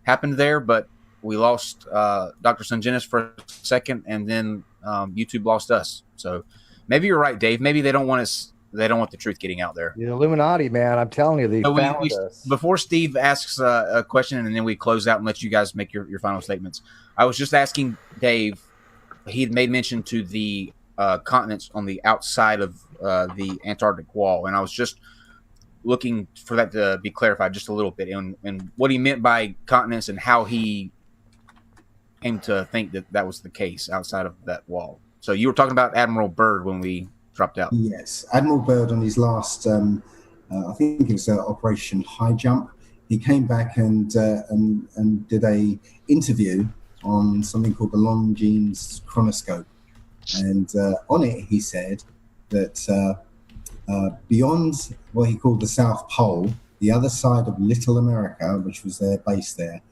[SPEAKER 22] happened there, but we lost Dr. Sungenis for a second, and then YouTube lost us. So maybe you're right, Dave. Maybe they don't want us. They don't want the truth getting out there.
[SPEAKER 23] The Illuminati, man. I'm telling you, they found us.
[SPEAKER 22] Before Steve asks a question, and then we close out and let you guys make your final statements. I was just asking Dave. He had made mention to the continents on the outside of the Antarctic wall, and I was just looking for that to be clarified just a little bit, and what he meant by continents and how he came to think that that was the case outside of that wall. So you were talking about Admiral Byrd when we dropped out.
[SPEAKER 25] Yes, Admiral Byrd on his last, I think it was Operation High Jump. He came back and did a interview on something called the Longines Chronoscope, and on it he said that beyond what he called the South Pole, the other side of Little America, which was their base there,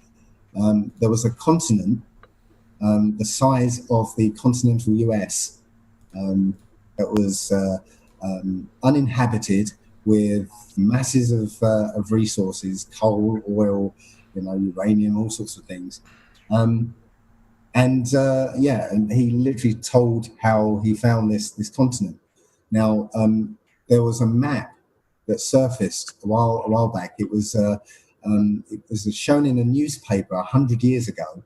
[SPEAKER 25] there was a continent the size of the continental US that was uninhabited, with masses of resources, coal, oil, uranium, all sorts of things. And he literally told how he found this continent. Now, there was a map that surfaced a while back. It was shown in a newspaper 100 years ago,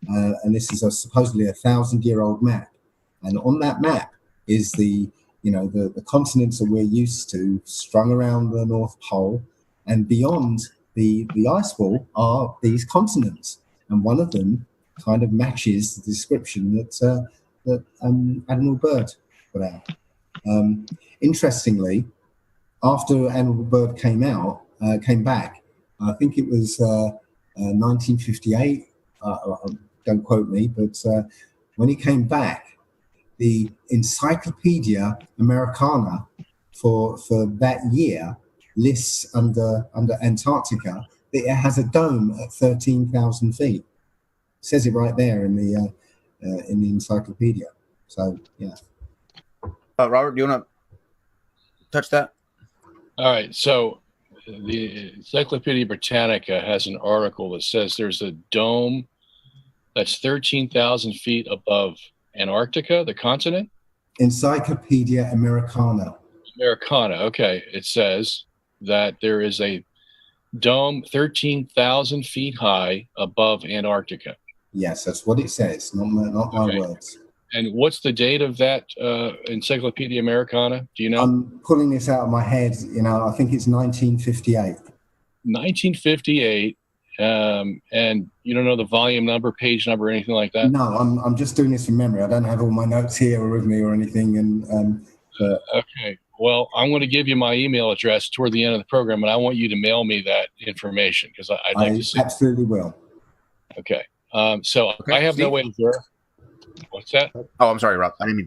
[SPEAKER 25] and this is supposedly a 1,000-year-old map. And on that map is the continents that we're used to, strung around the North Pole, and beyond the ice wall are these continents, and one of them kind of matches the description that Admiral Byrd put out. Interestingly, after Admiral Byrd came back, I think it was 1958. Don't quote me, but when he came back, the Encyclopedia Americana for that year lists under Antarctica that it has a dome at 13,000 feet. It says it right there in the encyclopedia. So yeah.
[SPEAKER 19] Robert, do you want to touch that?
[SPEAKER 24] All right. So the Encyclopedia Britannica has an article that says there's a dome that's 13,000 feet above Antarctica, the continent.
[SPEAKER 25] Encyclopedia Americana.
[SPEAKER 24] Americana. Okay. It says that there is a dome 13,000 feet high above Antarctica.
[SPEAKER 25] Yes, that's what it says. Not my words.
[SPEAKER 24] And what's the date of that Encyclopedia Americana? Do you know?
[SPEAKER 25] I'm pulling this out of my head. I think it's 1958.
[SPEAKER 24] 1958. And you don't know the volume number, page number, or anything like that?
[SPEAKER 25] No, I'm just doing this from memory. I don't have all my notes here with me or anything.
[SPEAKER 24] Okay. Well, I'm going to give you my email address toward the end of the program, and I want you to mail me that information because I'd like to see.
[SPEAKER 25] Absolutely will.
[SPEAKER 24] Okay. So I have no way to verify. What's that?
[SPEAKER 19] Oh, I'm sorry, Rob. I didn't mean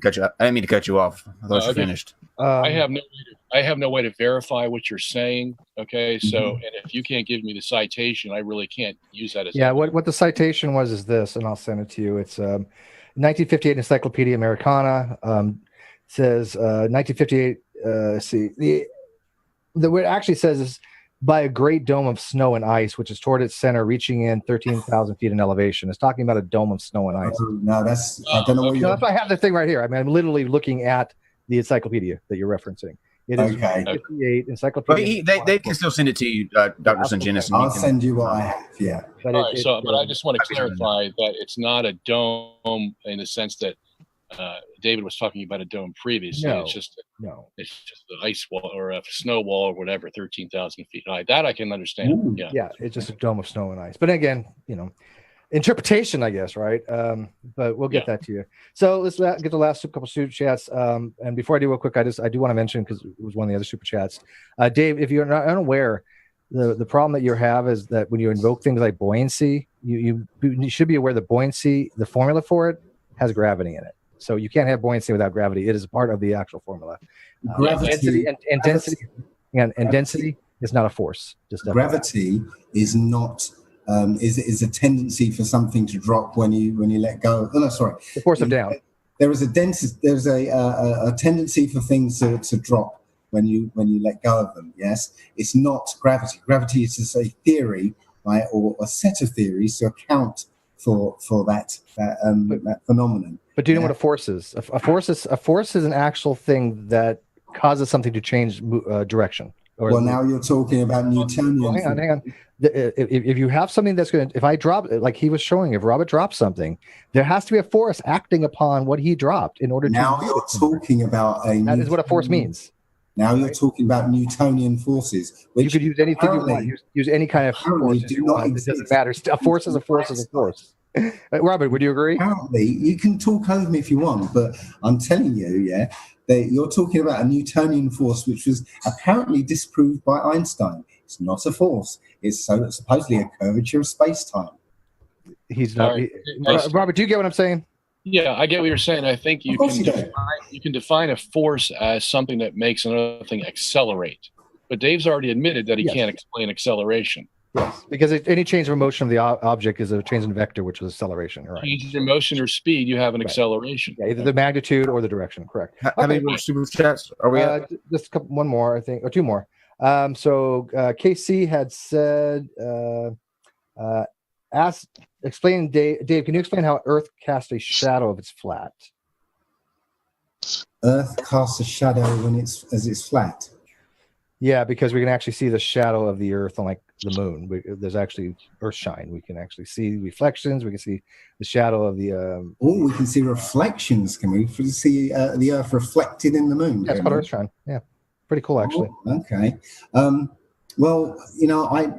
[SPEAKER 19] to cut you off. I thought you finished.
[SPEAKER 24] I have no way to verify what you're saying. Okay, so and if you can't give me the citation, I really can't use that as.
[SPEAKER 23] Yeah, what the citation was is this, and I'll send it to you. It's 1958 Encyclopedia Americana. Says 1958. See the what it actually says is by a great dome of snow and ice, which is toward its center, reaching in 13,000 feet in elevation. It's talking about a dome of snow and ice.
[SPEAKER 25] No, that's I don't know what you're.
[SPEAKER 23] That's why I have the thing right here. I mean, I'm literally looking at the encyclopedia that you're referencing. It is
[SPEAKER 25] okay.
[SPEAKER 23] 58 Encyclopedia.
[SPEAKER 19] They can still send it to you, Dr. Sungenis.
[SPEAKER 25] I'll send you what I have. Yeah.
[SPEAKER 24] But I just want to clarify that it's not a dome in the sense that David was talking about a dome previously.
[SPEAKER 23] No,
[SPEAKER 24] it's just the ice wall or a snow wall or whatever, 13,000 feet high. That I can understand.
[SPEAKER 23] Ooh. Yeah, it's just a dome of snow and ice. But again, interpretation, I guess, right? But we'll get that to you. So let's get the last couple super chats. And before I do real quick, I do want to mention, because it was one of the other super chats, Dave, if you're not unaware, the problem that you have is that when you invoke things like buoyancy, you should be aware that buoyancy, the formula for it, has gravity in it. So you can't have buoyancy without gravity. It is a part of the actual formula. Density and density is not a force. Just
[SPEAKER 25] gravity is not is a tendency for something to drop when you let go. Oh no, sorry.
[SPEAKER 23] The force of down.
[SPEAKER 25] There is a There's a tendency for things to drop when you let go of them. Yes, it's not gravity. Gravity is just a theory, right, or a set of theories to account for that phenomenon.
[SPEAKER 23] But do you know what a force is? A force is an actual thing that causes something to change direction.
[SPEAKER 25] Well, now you're talking about Newtonian.
[SPEAKER 23] Hang on. If you have something that's going to, if I drop, like he was showing, if Robert drops something, there has to be a force acting upon what he dropped in order to.
[SPEAKER 25] Now you're talking about
[SPEAKER 23] that is what a force means.
[SPEAKER 25] Now you're talking about Newtonian forces. Which
[SPEAKER 23] you could use anything you want. Use any kind of force you want. It doesn't matter. A force is a force is a force. Robert, would you agree?
[SPEAKER 25] Apparently, you can talk over me if you want, but I'm telling you, that you're talking about a Newtonian force, which was apparently disproved by Einstein. It's not a force. It's supposedly a curvature of space-time.
[SPEAKER 23] He's not. Robert, do you get what I'm saying?
[SPEAKER 24] Yeah, I get what you're saying. I think you can define a force as something that makes another thing accelerate. But Dave's already admitted that he can't explain acceleration.
[SPEAKER 23] Yes, because any change of motion of the object is a change in vector, which is acceleration. Right.
[SPEAKER 24] Change in motion or speed, you have an acceleration.
[SPEAKER 23] Yeah, either the magnitude or the direction. Correct.
[SPEAKER 19] How many more super chats are we at?
[SPEAKER 23] Just one more, I think, or two more. So KC had said, explain, Dave, can you explain how Earth casts a shadow if it's flat?
[SPEAKER 25] Earth casts a shadow as it's flat.
[SPEAKER 23] Yeah, because we can actually see the shadow of the Earth on like the moon. There's actually Earth shine. We can actually see reflections. We can see the shadow of the.
[SPEAKER 25] We can see reflections. Can we see the Earth reflected in the moon?
[SPEAKER 23] That's called Earth shine. Yeah, pretty cool actually.
[SPEAKER 25] Okay. Well,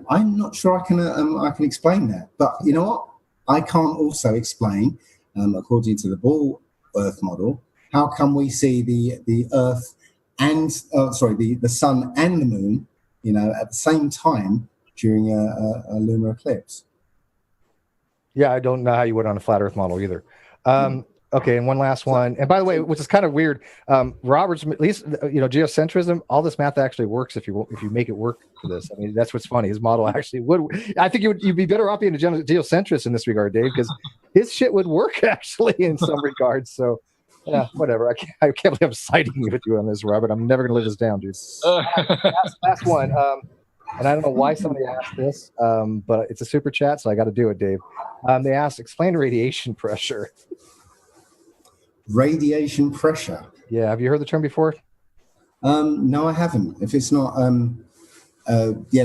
[SPEAKER 25] I'm not sure I can explain that, but you know what? I can't also explain, according to the Ball Earth model, how come we see the Earth and the sun and the moon, at the same time during a lunar eclipse.
[SPEAKER 23] Yeah, I don't know how you would on a flat Earth model either. Okay, and one last one. And by the way, which is kind of weird, Robert's, at least geocentrism, all this math actually works if you make it work for this. I mean, that's what's funny. His model actually would. I think you'd be better off being a geocentrist in this regard, Dave, because his shit would work actually in some regards. So, yeah, whatever. I can't believe I'm siding with you on this, Robert. I'm never going to live this down, dude. Last one. And I don't know why somebody asked this, but it's a super chat, so I got to do it, Dave. They asked, explain radiation pressure.
[SPEAKER 25] Radiation pressure.
[SPEAKER 23] Yeah, have you heard the term before?
[SPEAKER 25] No, I haven't. If it's not,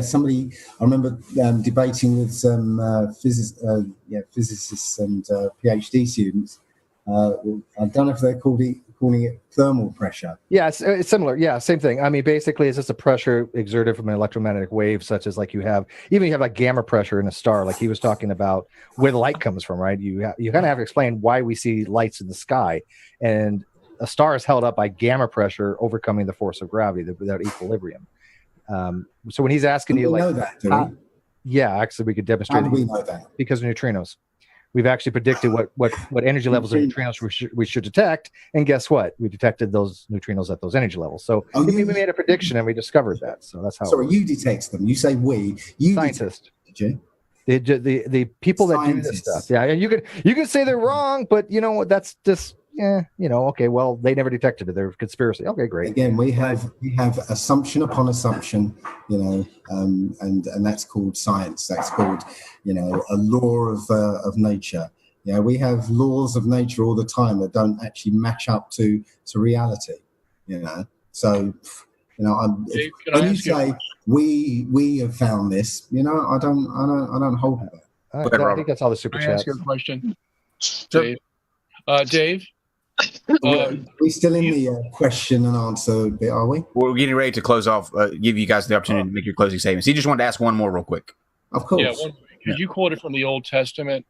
[SPEAKER 25] somebody. I remember debating with some physicists and PhD students. I don't know if they're calling it thermal pressure.
[SPEAKER 23] Yeah, it's similar. Yeah, same thing. I mean, basically, it's just a pressure exerted from an electromagnetic wave, such as like you have like gamma pressure in a star, like he was talking about where the light comes from, right? You kind of have to explain why we see lights in the sky, and a star is held up by gamma pressure overcoming the force of gravity without equilibrium. So when he's asking you, like,
[SPEAKER 25] know that, do we?
[SPEAKER 23] Yeah, actually, we could demonstrate.
[SPEAKER 25] How do we know that?
[SPEAKER 23] Because of neutrinos. We've actually predicted what energy levels of neutrinos we should detect, and guess what? We detected those neutrinos at those energy levels. So we made a prediction, and we discovered that. So that's how.
[SPEAKER 25] Sorry, you detect them. You say we. You
[SPEAKER 23] scientists.
[SPEAKER 25] Did you?
[SPEAKER 23] The people that do this stuff. Yeah, and you can say they're wrong, but you know what? That's just okay. Well, they never detected it. They're conspiracy. Okay, great.
[SPEAKER 25] Again, we have assumption upon assumption, and that's called science. That's called, a law of nature. Yeah, we have laws of nature all the time that don't actually match up to reality. So, when you say we have found this, I don't hold with that.
[SPEAKER 23] I think that's all the super
[SPEAKER 24] Can I
[SPEAKER 23] chats.
[SPEAKER 24] ask you a question, Dave? Dave.
[SPEAKER 25] We still in the question and answer bit, are we?
[SPEAKER 19] We're getting ready to close off. Give you guys the opportunity to make your closing statements. He just wanted to ask one more real quick.
[SPEAKER 25] Of course.
[SPEAKER 24] Yeah. Could you quote it from the Old Testament?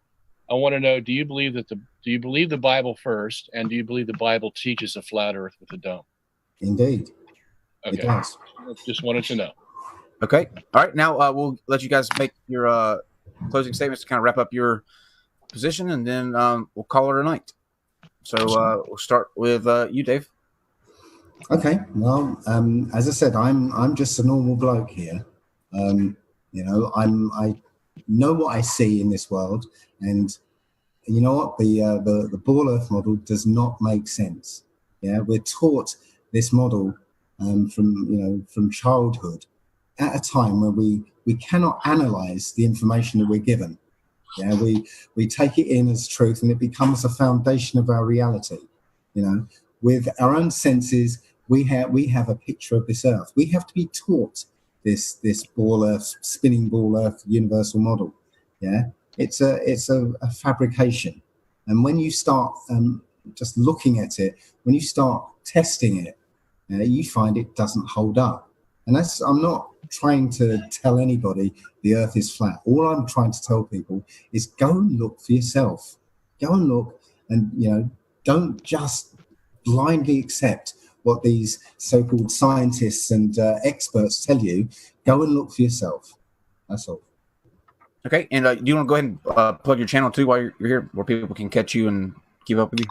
[SPEAKER 24] I want to know: do you believe the Bible first, and do you believe the Bible teaches a flat Earth with a dome?
[SPEAKER 25] Indeed.
[SPEAKER 24] Okay.
[SPEAKER 25] It does.
[SPEAKER 24] Just wanted to know.
[SPEAKER 19] Okay. All right. Now we'll let you guys make your closing statements to kind of wrap up your position, and then we'll call it a night. So we'll start with you, Dave.
[SPEAKER 25] Okay. Well, as I said, I'm just a normal bloke here. I know what I see in this world, and you know what? The Ball Earth model does not make sense. Yeah, we're taught this model from childhood at a time where we cannot analyze the information that we're given. Yeah, we take it in as truth, and it becomes the foundation of our reality. With our own senses, we have a picture of this Earth. We have to be taught this ball Earth, spinning ball Earth universal model. Yeah, it's a fabrication, and when you start just looking at it, when you start testing it, you find it doesn't hold up. And I'm not trying to tell anybody the Earth is flat. All I'm trying to tell people is go and look for yourself. Go and look, and don't just blindly accept what these so-called scientists and experts tell you. Go and look for yourself. That's all.
[SPEAKER 19] Okay, and do you want to go ahead and plug your channel too while you're here, where people can catch you and keep up with you?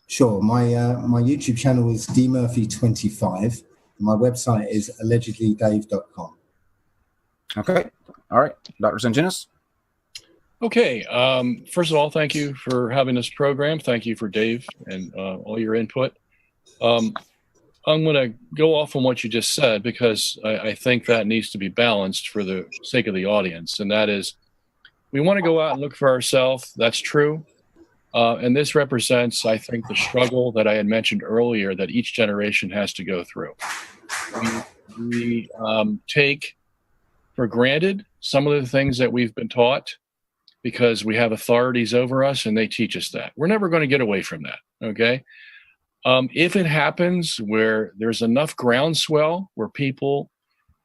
[SPEAKER 25] Sure. My YouTube channel is dmurphy25. My website is allegedlydave.com.
[SPEAKER 19] Okay. All right. Dr. Sanginis?
[SPEAKER 24] Okay. First of all, thank you for having this program. Thank you for Dave and all your input. I'm going to go off on what you just said, because I think that needs to be balanced for the sake of the audience. And that is, we want to go out and look for ourselves. That's true. And this represents, I think, the struggle that I had mentioned earlier that each generation has to go through. We take for granted some of the things that we've been taught because we have authorities over us and they teach us that. We're never going to get away from that, okay? If it happens where there's enough groundswell where people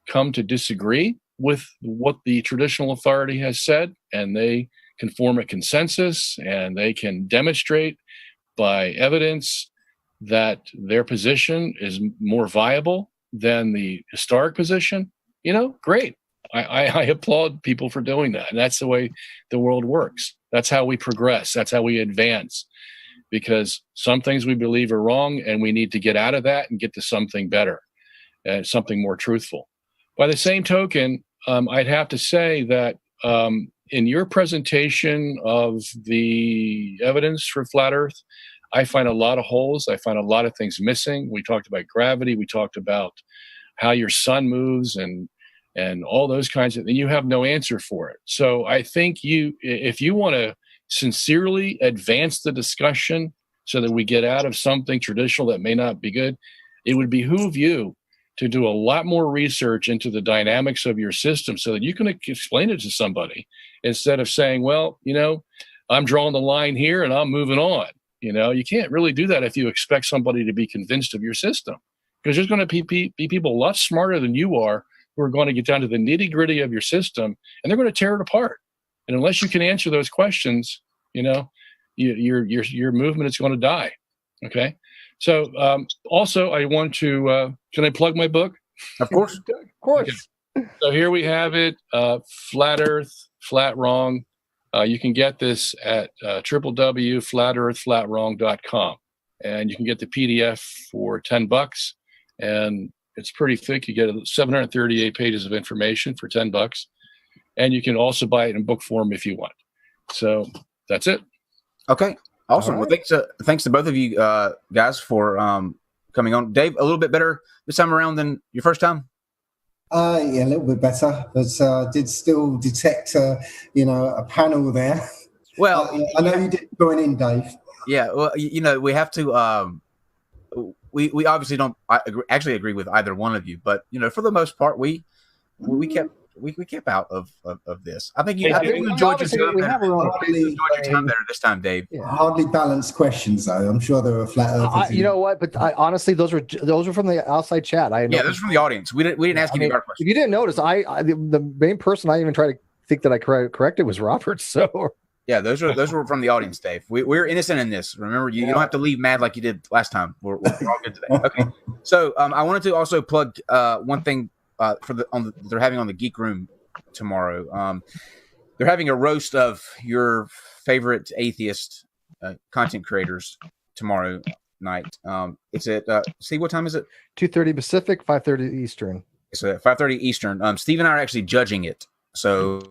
[SPEAKER 24] come to disagree with what the traditional authority has said, and they can form a consensus and they can demonstrate by evidence that their position is more viable than the historic position, great. I applaud people for doing that. And that's the way the world works. That's how we progress. That's how we advance. Because some things we believe are wrong, and we need to get out of that and get to something better, something more truthful. By the same token, I'd have to say that in your presentation of the evidence for flat Earth, I find a lot of holes. I find a lot of things missing. We talked about gravity. We talked about how your sun moves and all those kinds of things. You have no answer for it. So I think if you want to sincerely advance the discussion so that we get out of something traditional that may not be good, it would behoove you to do a lot more research into the dynamics of your system so that you can explain it to somebody instead of saying, well, I'm drawing the line here and I'm moving on. You can't really do that if you expect somebody to be convinced of your system, because there's going to be people a lot smarter than you are who are going to get down to the nitty gritty of your system, and they're going to tear it apart. And unless you can answer those questions, your movement is going to die. Okay. So also, I want to. Can I plug my book?
[SPEAKER 22] Of course.
[SPEAKER 23] Of course.
[SPEAKER 24] Okay. So here we have it. Flat Earth, Flat Wrong. You can get this at www.flatearthflatwrong.com, and you can get the PDF for $10, and it's pretty thick. You get 738 pages of information for $10. And you can also buy it in book form if you want. So that's it.
[SPEAKER 22] Okay, awesome.
[SPEAKER 23] All right.
[SPEAKER 22] Well, thanks to both of you guys for coming on. Dave, a little bit better this time around than your first time?
[SPEAKER 25] Yeah, a little bit better, but did still detect, a panel there.
[SPEAKER 22] Well,
[SPEAKER 25] I know you did join in, Dave.
[SPEAKER 22] Yeah, well, we have to. We obviously don't actually agree with either one of you, but for the most part, we kept out of this. I think you enjoyed your time better. This time, Dave.
[SPEAKER 25] Yeah. Hardly balanced questions, though. I'm sure there were flat earthers.
[SPEAKER 23] You know what? But honestly, those were from the outside chat.
[SPEAKER 22] Those were from the audience. We didn't ask any hard questions.
[SPEAKER 23] If you didn't notice, the main person I even tried to think that I corrected was Robert. So
[SPEAKER 22] yeah, those were from the audience, Dave. We're innocent in this. Remember, you don't have to leave mad like you did last time. We're all good today. Okay. So I wanted to also plug one thing. They're having on the Geek Room tomorrow. They're having a roast of your favorite atheist content creators tomorrow night. It's at what time is it?
[SPEAKER 23] 2:30 Pacific, 5:30 Eastern.
[SPEAKER 22] It's at 5:30 Eastern. Steve and I are actually judging it. So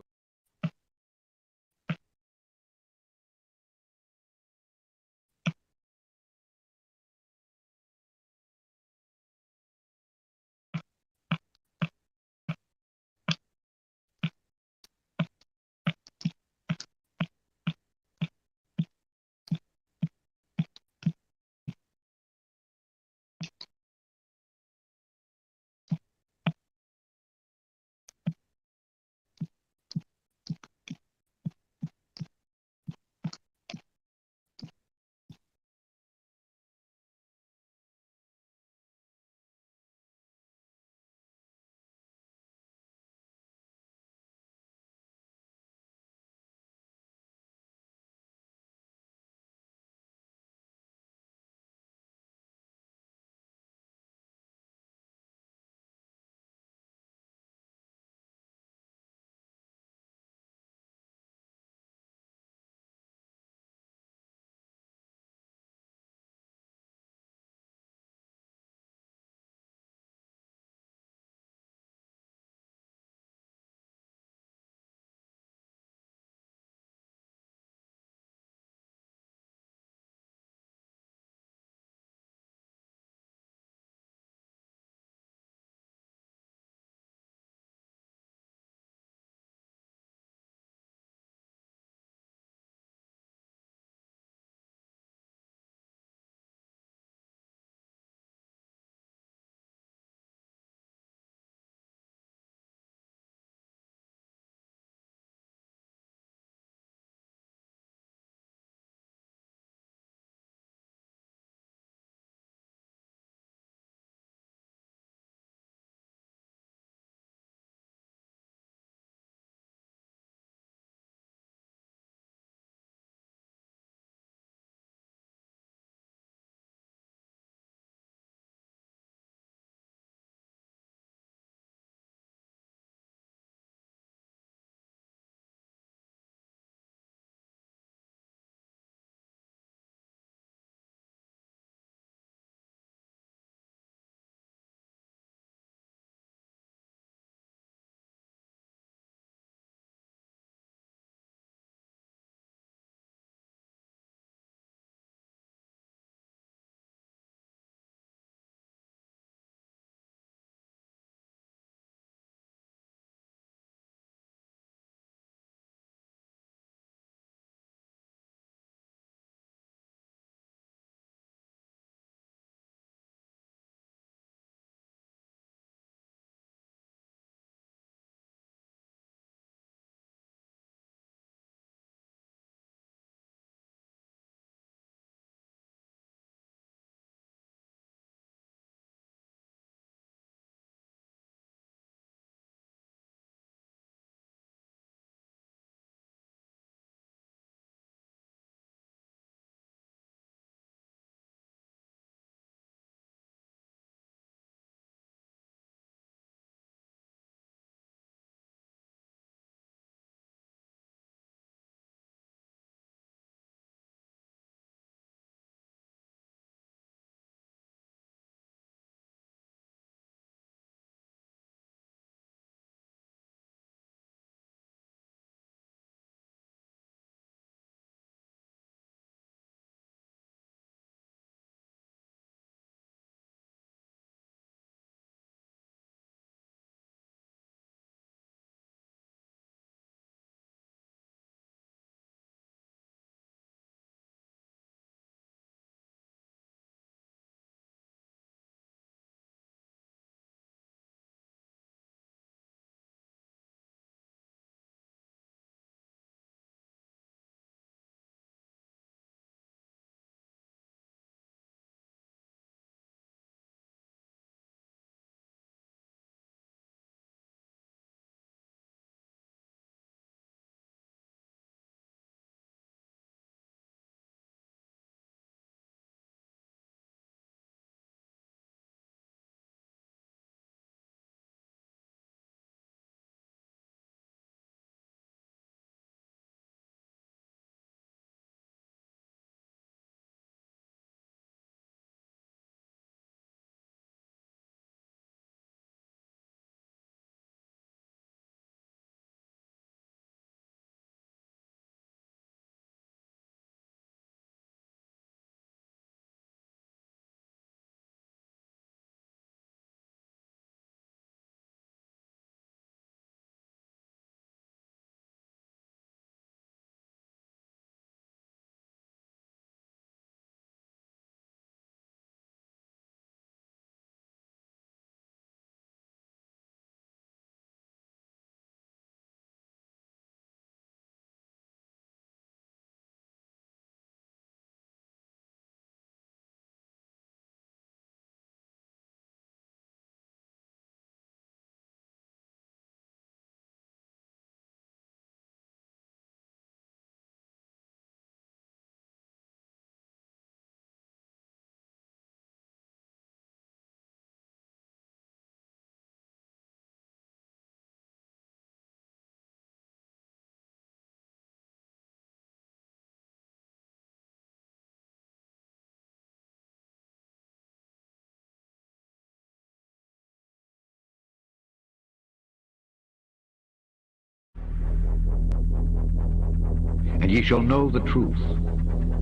[SPEAKER 5] and ye shall know the truth,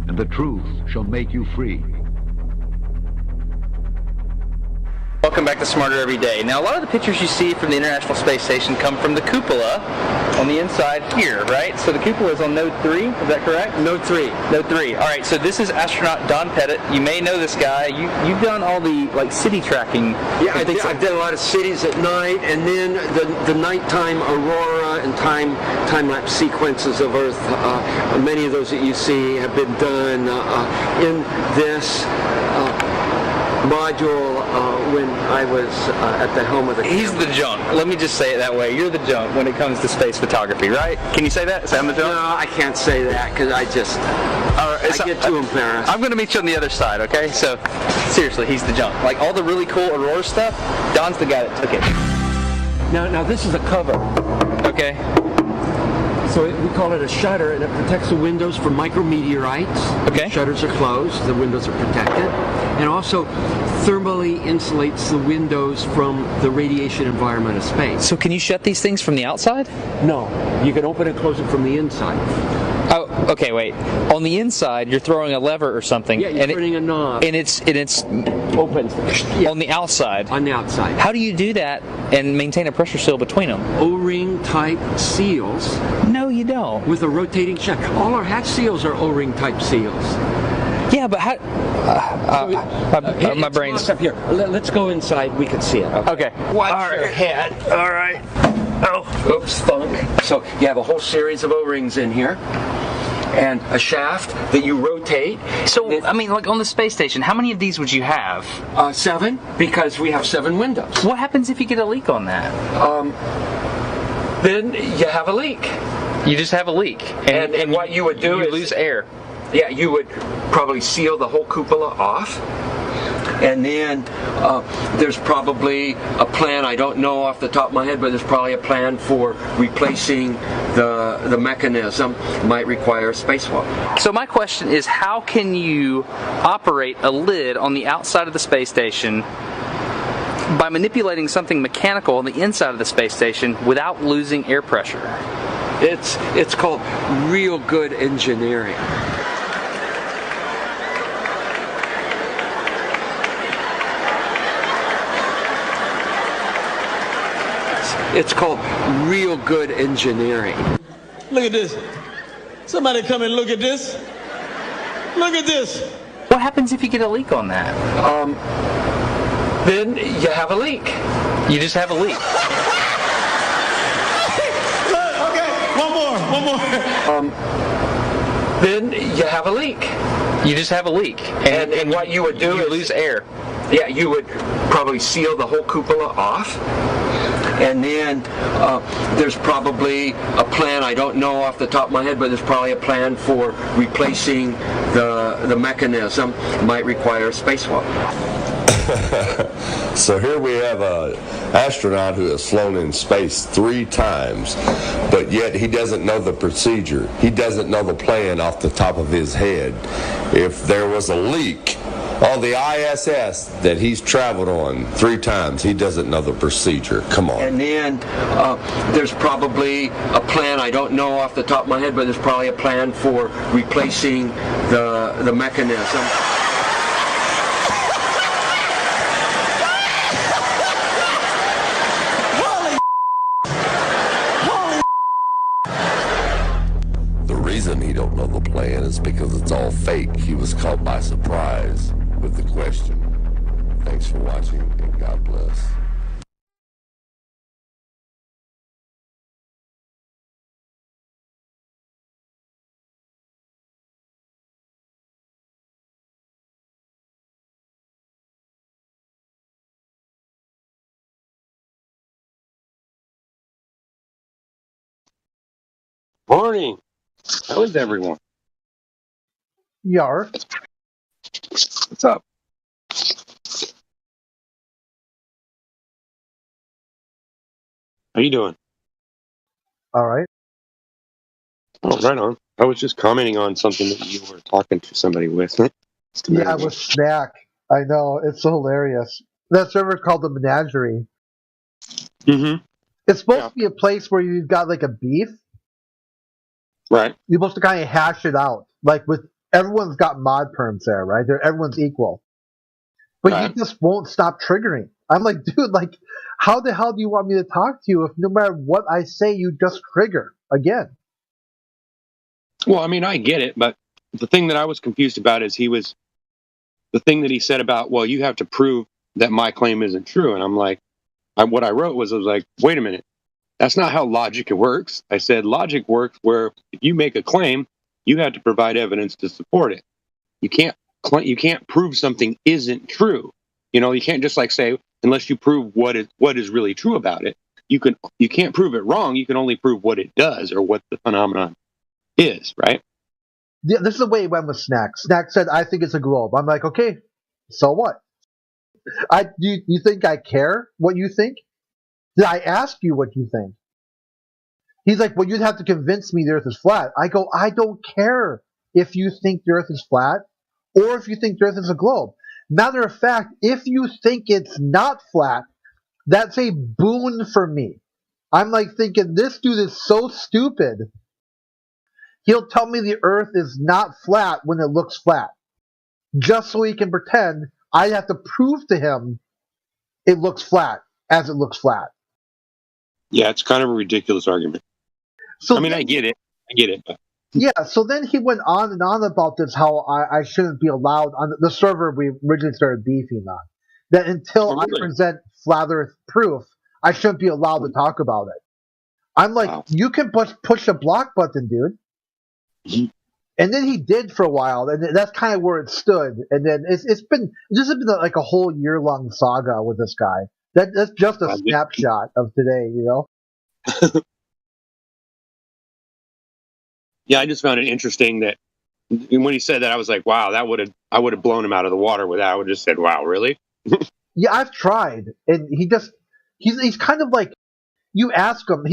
[SPEAKER 5] and the truth shall make you free.
[SPEAKER 1] Welcome back to Smarter Every Day. Now, a lot of the pictures you see from the International Space Station come from the cupola on the inside here, right? So the cupola is on Node 3, is that correct?
[SPEAKER 2] Node 3.
[SPEAKER 1] Node 3. All right, so this is astronaut Don Pettit. You may know this guy. You've done all the, like, city tracking.
[SPEAKER 2] Yeah, I've done a lot of cities at night, and then the nighttime aurora and time-lapse sequences of Earth. Many of those that you see have been done in this module when I was at the helm of the camera.
[SPEAKER 1] He's the junk. Let me just say it that way. You're the junk when it comes to space photography, right? Can you say that? Say I'm the junk?
[SPEAKER 2] No, I can't say that because I get too embarrassed.
[SPEAKER 1] I'm going to meet you on the other side, okay? So, seriously, he's the junk. Like, all the really cool aurora stuff, Don's the guy that took it.
[SPEAKER 2] Now this is a cover.
[SPEAKER 1] Okay.
[SPEAKER 2] So we call it a shutter, and it protects the windows from micrometeorites.
[SPEAKER 1] Okay.
[SPEAKER 2] The shutters are closed, the windows are protected, and also thermally insulates the windows from the radiation environment of space.
[SPEAKER 1] So can you shut these things from the outside?
[SPEAKER 2] No, you can open and close it from the inside.
[SPEAKER 1] Oh, okay, wait. On the inside, you're throwing a lever or something.
[SPEAKER 2] Yeah, you're turning a knob.
[SPEAKER 1] And it's
[SPEAKER 2] open. Yeah.
[SPEAKER 1] On the outside.
[SPEAKER 2] On the outside.
[SPEAKER 1] How do you do that and maintain a pressure seal between them?
[SPEAKER 2] O-ring type seals.
[SPEAKER 1] No, you don't.
[SPEAKER 2] With a rotating shaft. All our hatch seals are O-ring type seals.
[SPEAKER 1] Yeah, but how? My brain's
[SPEAKER 2] up here. Let's go inside. We can see it.
[SPEAKER 1] Okay.
[SPEAKER 2] Watch your head. All right. Oh, oops, thunk. So you have a whole series of O-rings in here, and a shaft that you rotate.
[SPEAKER 1] So, I mean, like on the space station, how many of these would you have?
[SPEAKER 2] 7, because we have 7 windows.
[SPEAKER 1] What happens if you get a leak on that?
[SPEAKER 2] Then you have a leak.
[SPEAKER 1] You just have a leak.
[SPEAKER 2] And what you would do is...
[SPEAKER 1] You lose air.
[SPEAKER 2] Yeah, you would probably seal the whole cupola off. And then there's probably a plan, I don't know off the top of my head, but there's probably a plan for replacing the mechanism. Might require a spacewalk.
[SPEAKER 1] So my question is, how can you operate a lid on the outside of the space station by manipulating something mechanical on the inside of the space station without losing air pressure?
[SPEAKER 2] It's called real good engineering. It's called real good engineering.
[SPEAKER 3] Look at this. Somebody come and look at this. Look at this.
[SPEAKER 1] What happens if you get a leak on that?
[SPEAKER 2] Then you have a leak.
[SPEAKER 1] You just have a leak.
[SPEAKER 3] Okay, one more.
[SPEAKER 2] Then you have a leak.
[SPEAKER 1] You just have a leak.
[SPEAKER 2] And what you would do is...
[SPEAKER 1] lose air.
[SPEAKER 2] Yeah, you would probably seal the whole cupola off. And then there's probably a plan, I don't know off the top of my head, but there's probably a plan for replacing the mechanism. Might require a spacewalk.
[SPEAKER 4] So here we have an astronaut who has flown in space 3 times, but yet he doesn't know the procedure. He doesn't know the plan off the top of his head. If there was a leak on the ISS that he's traveled on 3 times, he doesn't know the procedure. Come on.
[SPEAKER 2] And then there's probably a plan, I don't know off the top of my head, but there's probably a plan for replacing the mechanism.
[SPEAKER 4] The reason he don't know the plan is because it's all fake. He was caught by surprise with the question. Thanks for watching, and God bless.
[SPEAKER 8] Morning. How is everyone?
[SPEAKER 23] Yar.
[SPEAKER 8] What's up? How you doing?
[SPEAKER 23] All right.
[SPEAKER 8] Oh, right on. I was just commenting on something that you were talking to somebody with.
[SPEAKER 23] Yeah, with Snack. I know. It's so hilarious. That server called the Menagerie.
[SPEAKER 8] Mm-hmm.
[SPEAKER 23] It's supposed to be a place where you've got like a beef.
[SPEAKER 8] Right.
[SPEAKER 9] You're supposed to kind of hash it out. Like with everyone's got mod perms there, right? Everyone's equal. But
[SPEAKER 8] Right.
[SPEAKER 9] you just won't stop triggering. I'm like, dude, like, how the hell do you want me to talk to you if no matter what I say, you just trigger again?
[SPEAKER 8] Well, I mean, I get it, but the thing that I was confused about is the thing that he said about, well, you have to prove that my claim isn't true. And I'm like, what I wrote was, I was like, wait a minute. That's not how logic works. I said logic works where if you make a claim, you have to provide evidence to support it. You can't prove something isn't true. You can't just like say, unless you prove what is really true about it. You can't prove it wrong. You can only prove what it does or what the phenomenon is, right?
[SPEAKER 9] Yeah, this is the way it went with Snack. Snack said, I think it's a globe. I'm like, okay, so what? You think I care what you think? Did I ask you what you think? He's like, well, you'd have to convince me the earth is flat. I go, I don't care if you think the earth is flat or if you think the earth is a globe. Matter of fact, if you think it's not flat, that's a boon for me. I'm like thinking, this dude is so stupid. He'll tell me the earth is not flat when it looks flat. Just so he can pretend I have to prove to him it looks flat as it looks flat.
[SPEAKER 8] Yeah, it's kind of a ridiculous argument.
[SPEAKER 9] So
[SPEAKER 8] I mean, I get it. But.
[SPEAKER 9] Yeah, so then he went on and on about this, how I shouldn't be allowed on the server we originally started beefing on. That until I present flat earth proof, I shouldn't be allowed to talk about it. I'm like, you can push a block button, dude.
[SPEAKER 8] Mm-hmm.
[SPEAKER 9] And then he did for a while, and that's kind of where it stood. And then this has been like a whole year-long saga with this guy. That's just a snapshot of today,
[SPEAKER 8] Yeah, I just found it interesting that when he said that, I was like, wow, I would have blown him out of the water with that. I would have just said, wow, really?
[SPEAKER 9] Yeah, I've tried, and he's kind of like, you ask him,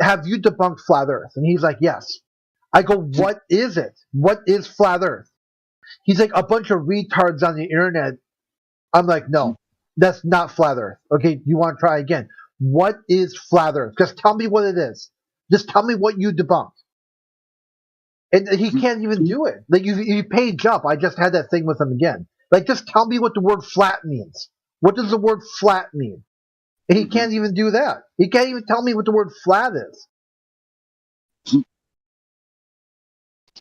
[SPEAKER 9] have you debunked flat Earth? And he's like, yes. I go, what is it? What is flat Earth? He's like, a bunch of retards on the internet. I'm like, no, that's not flat Earth. Okay, you want to try again? What is flat Earth? Just tell me what it is. Just tell me what you debunked. And he can't even do it. Like, you page up. I just had that thing with him again. Like, just tell me what the word flat means. What does the word flat mean? And he can't even do that. He can't even tell me what the word flat is.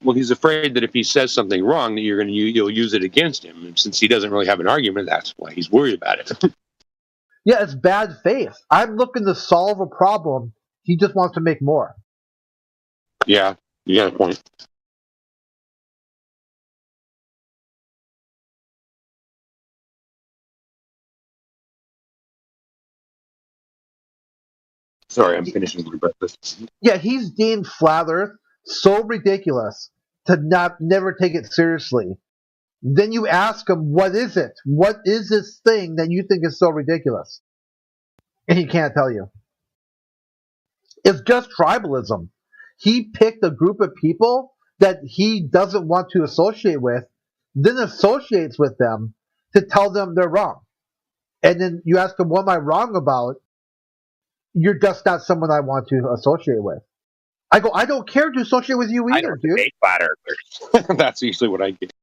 [SPEAKER 8] Well, he's afraid that if he says something wrong, that you'll use it against him. And since he doesn't really have an argument, that's why he's worried about it.
[SPEAKER 9] Yeah, it's bad faith. I'm looking to solve a problem. He just wants to make more.
[SPEAKER 8] Yeah, you got a point. Sorry, I'm finishing my breakfast.
[SPEAKER 9] Yeah, he's deemed flat Earth so ridiculous to never take it seriously. Then you ask him, what is it? What is this thing that you think is so ridiculous? And he can't tell you. It's just tribalism. He picked a group of people that he doesn't want to associate with, then associates with them to tell them they're wrong. And then you ask him, what am I wrong about? You're just not someone I want to associate with. I go, I don't care to associate with you either, dude.
[SPEAKER 8] Flat earthers. That's usually what I get.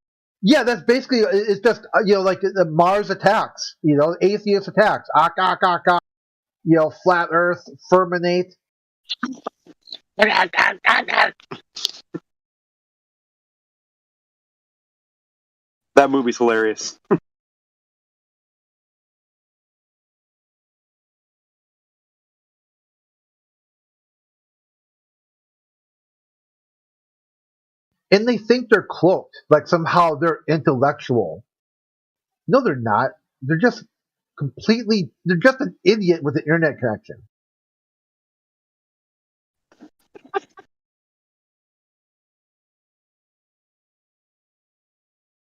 [SPEAKER 9] Yeah, that's basically, it's just, like the Mars attacks, atheist attacks, flat earth, firminate.
[SPEAKER 8] That movie's hilarious.
[SPEAKER 9] And they think they're cloaked, like somehow they're intellectual. No, they're not. They're just an idiot with an internet connection.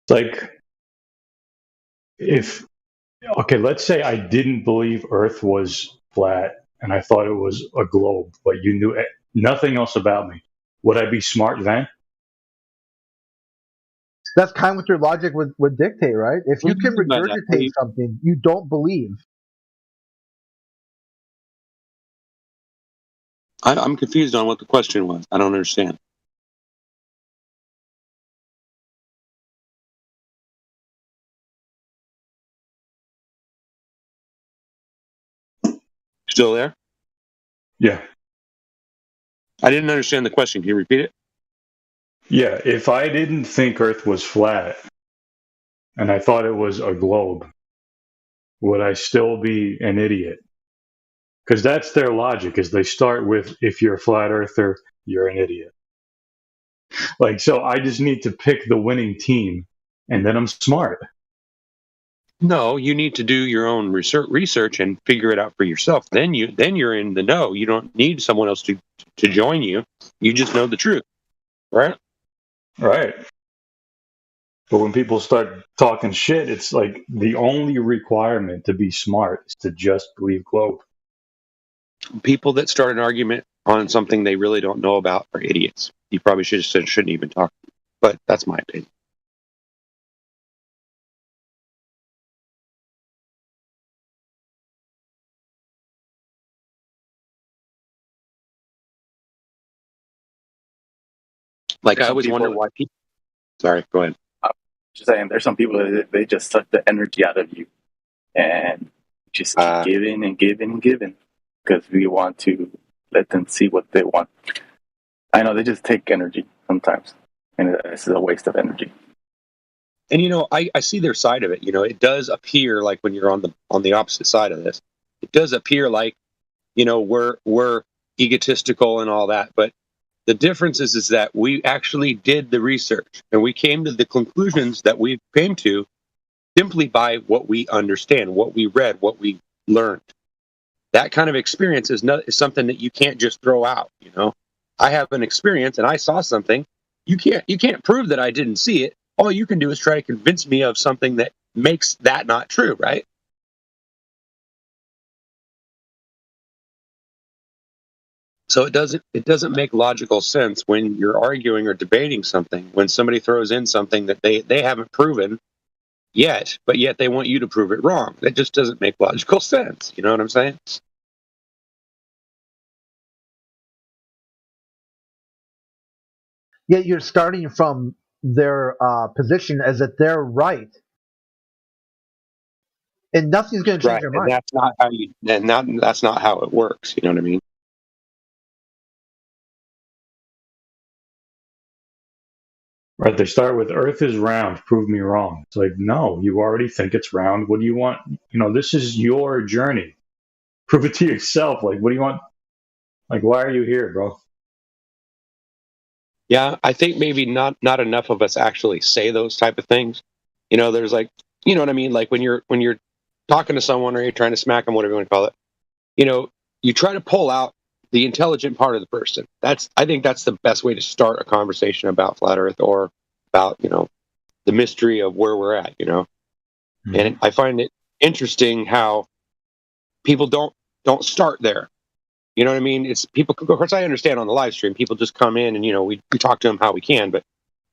[SPEAKER 12] Like, let's say I didn't believe Earth was flat and I thought it was a globe, but you knew nothing else about me. Would I be smart then?
[SPEAKER 9] That's kind of what your logic would dictate, right? If you can regurgitate something you don't believe.
[SPEAKER 8] I'm confused on what the question was. I don't understand. Still there?
[SPEAKER 12] Yeah.
[SPEAKER 8] I didn't understand the question. Can you repeat it?
[SPEAKER 12] Yeah, if I didn't think Earth was flat and I thought it was a globe, would I still be an idiot? Because that's their logic, is they start with, if you're a flat earther, you're an idiot. Like, so I just need to pick the winning team, and then I'm smart.
[SPEAKER 8] No, you need to do your own research and figure it out for yourself. Then you're in the know. You don't need someone else to join you. You just know the truth, right?
[SPEAKER 12] Right. But when people start talking shit, it's like the only requirement to be smart is to just believe globe.
[SPEAKER 8] People that start an argument on something they really don't know about are idiots. You probably shouldn't even talk. But that's my opinion. Like, I always wonder why people. Sorry, go ahead.
[SPEAKER 18] Just saying, there's some people that they just suck the energy out of you, and just keep giving and giving and giving because we want to let them see what they want. I know they just take energy sometimes, and it's a waste of energy.
[SPEAKER 8] And I see their side of it. It does appear like when you're on the opposite side of this, it does appear like we're egotistical and all that, but the difference is that we actually did the research and we came to the conclusions that we came to simply by what we understand, what we read, what we learned. That kind of experience is something that you can't just throw out. I have an experience and I saw something. You can't prove that I didn't see it. All you can do is try to convince me of something that makes that not true, right? So it doesn't make logical sense when you're arguing or debating something, when somebody throws in something that they haven't proven yet, but yet they want you to prove it wrong. That just doesn't make logical sense. You know what I'm saying?
[SPEAKER 9] Yet you're starting from their position as that they're right, and nothing's going to change their mind.
[SPEAKER 8] And that's not how it works. You know what I mean?
[SPEAKER 12] Right, they start with Earth is round, prove me wrong. It's like, no, you already think it's round. What do you want? This is your journey. Prove it to yourself. Like, what do you want? Like, why are you here, bro?
[SPEAKER 8] Yeah, I think maybe not enough of us actually say those type of things. There's like, you know what I mean? Like when you're talking to someone or you're trying to smack them, whatever you want to call it, you try to pull out the intelligent part of the person. I think that's the best way to start a conversation about flat Earth or about, the mystery of where we're at, Mm-hmm. And I find it interesting how people don't start there. You know what I mean? It's people, of course, I understand on the live stream, people just come in and, we talk to them how we can, but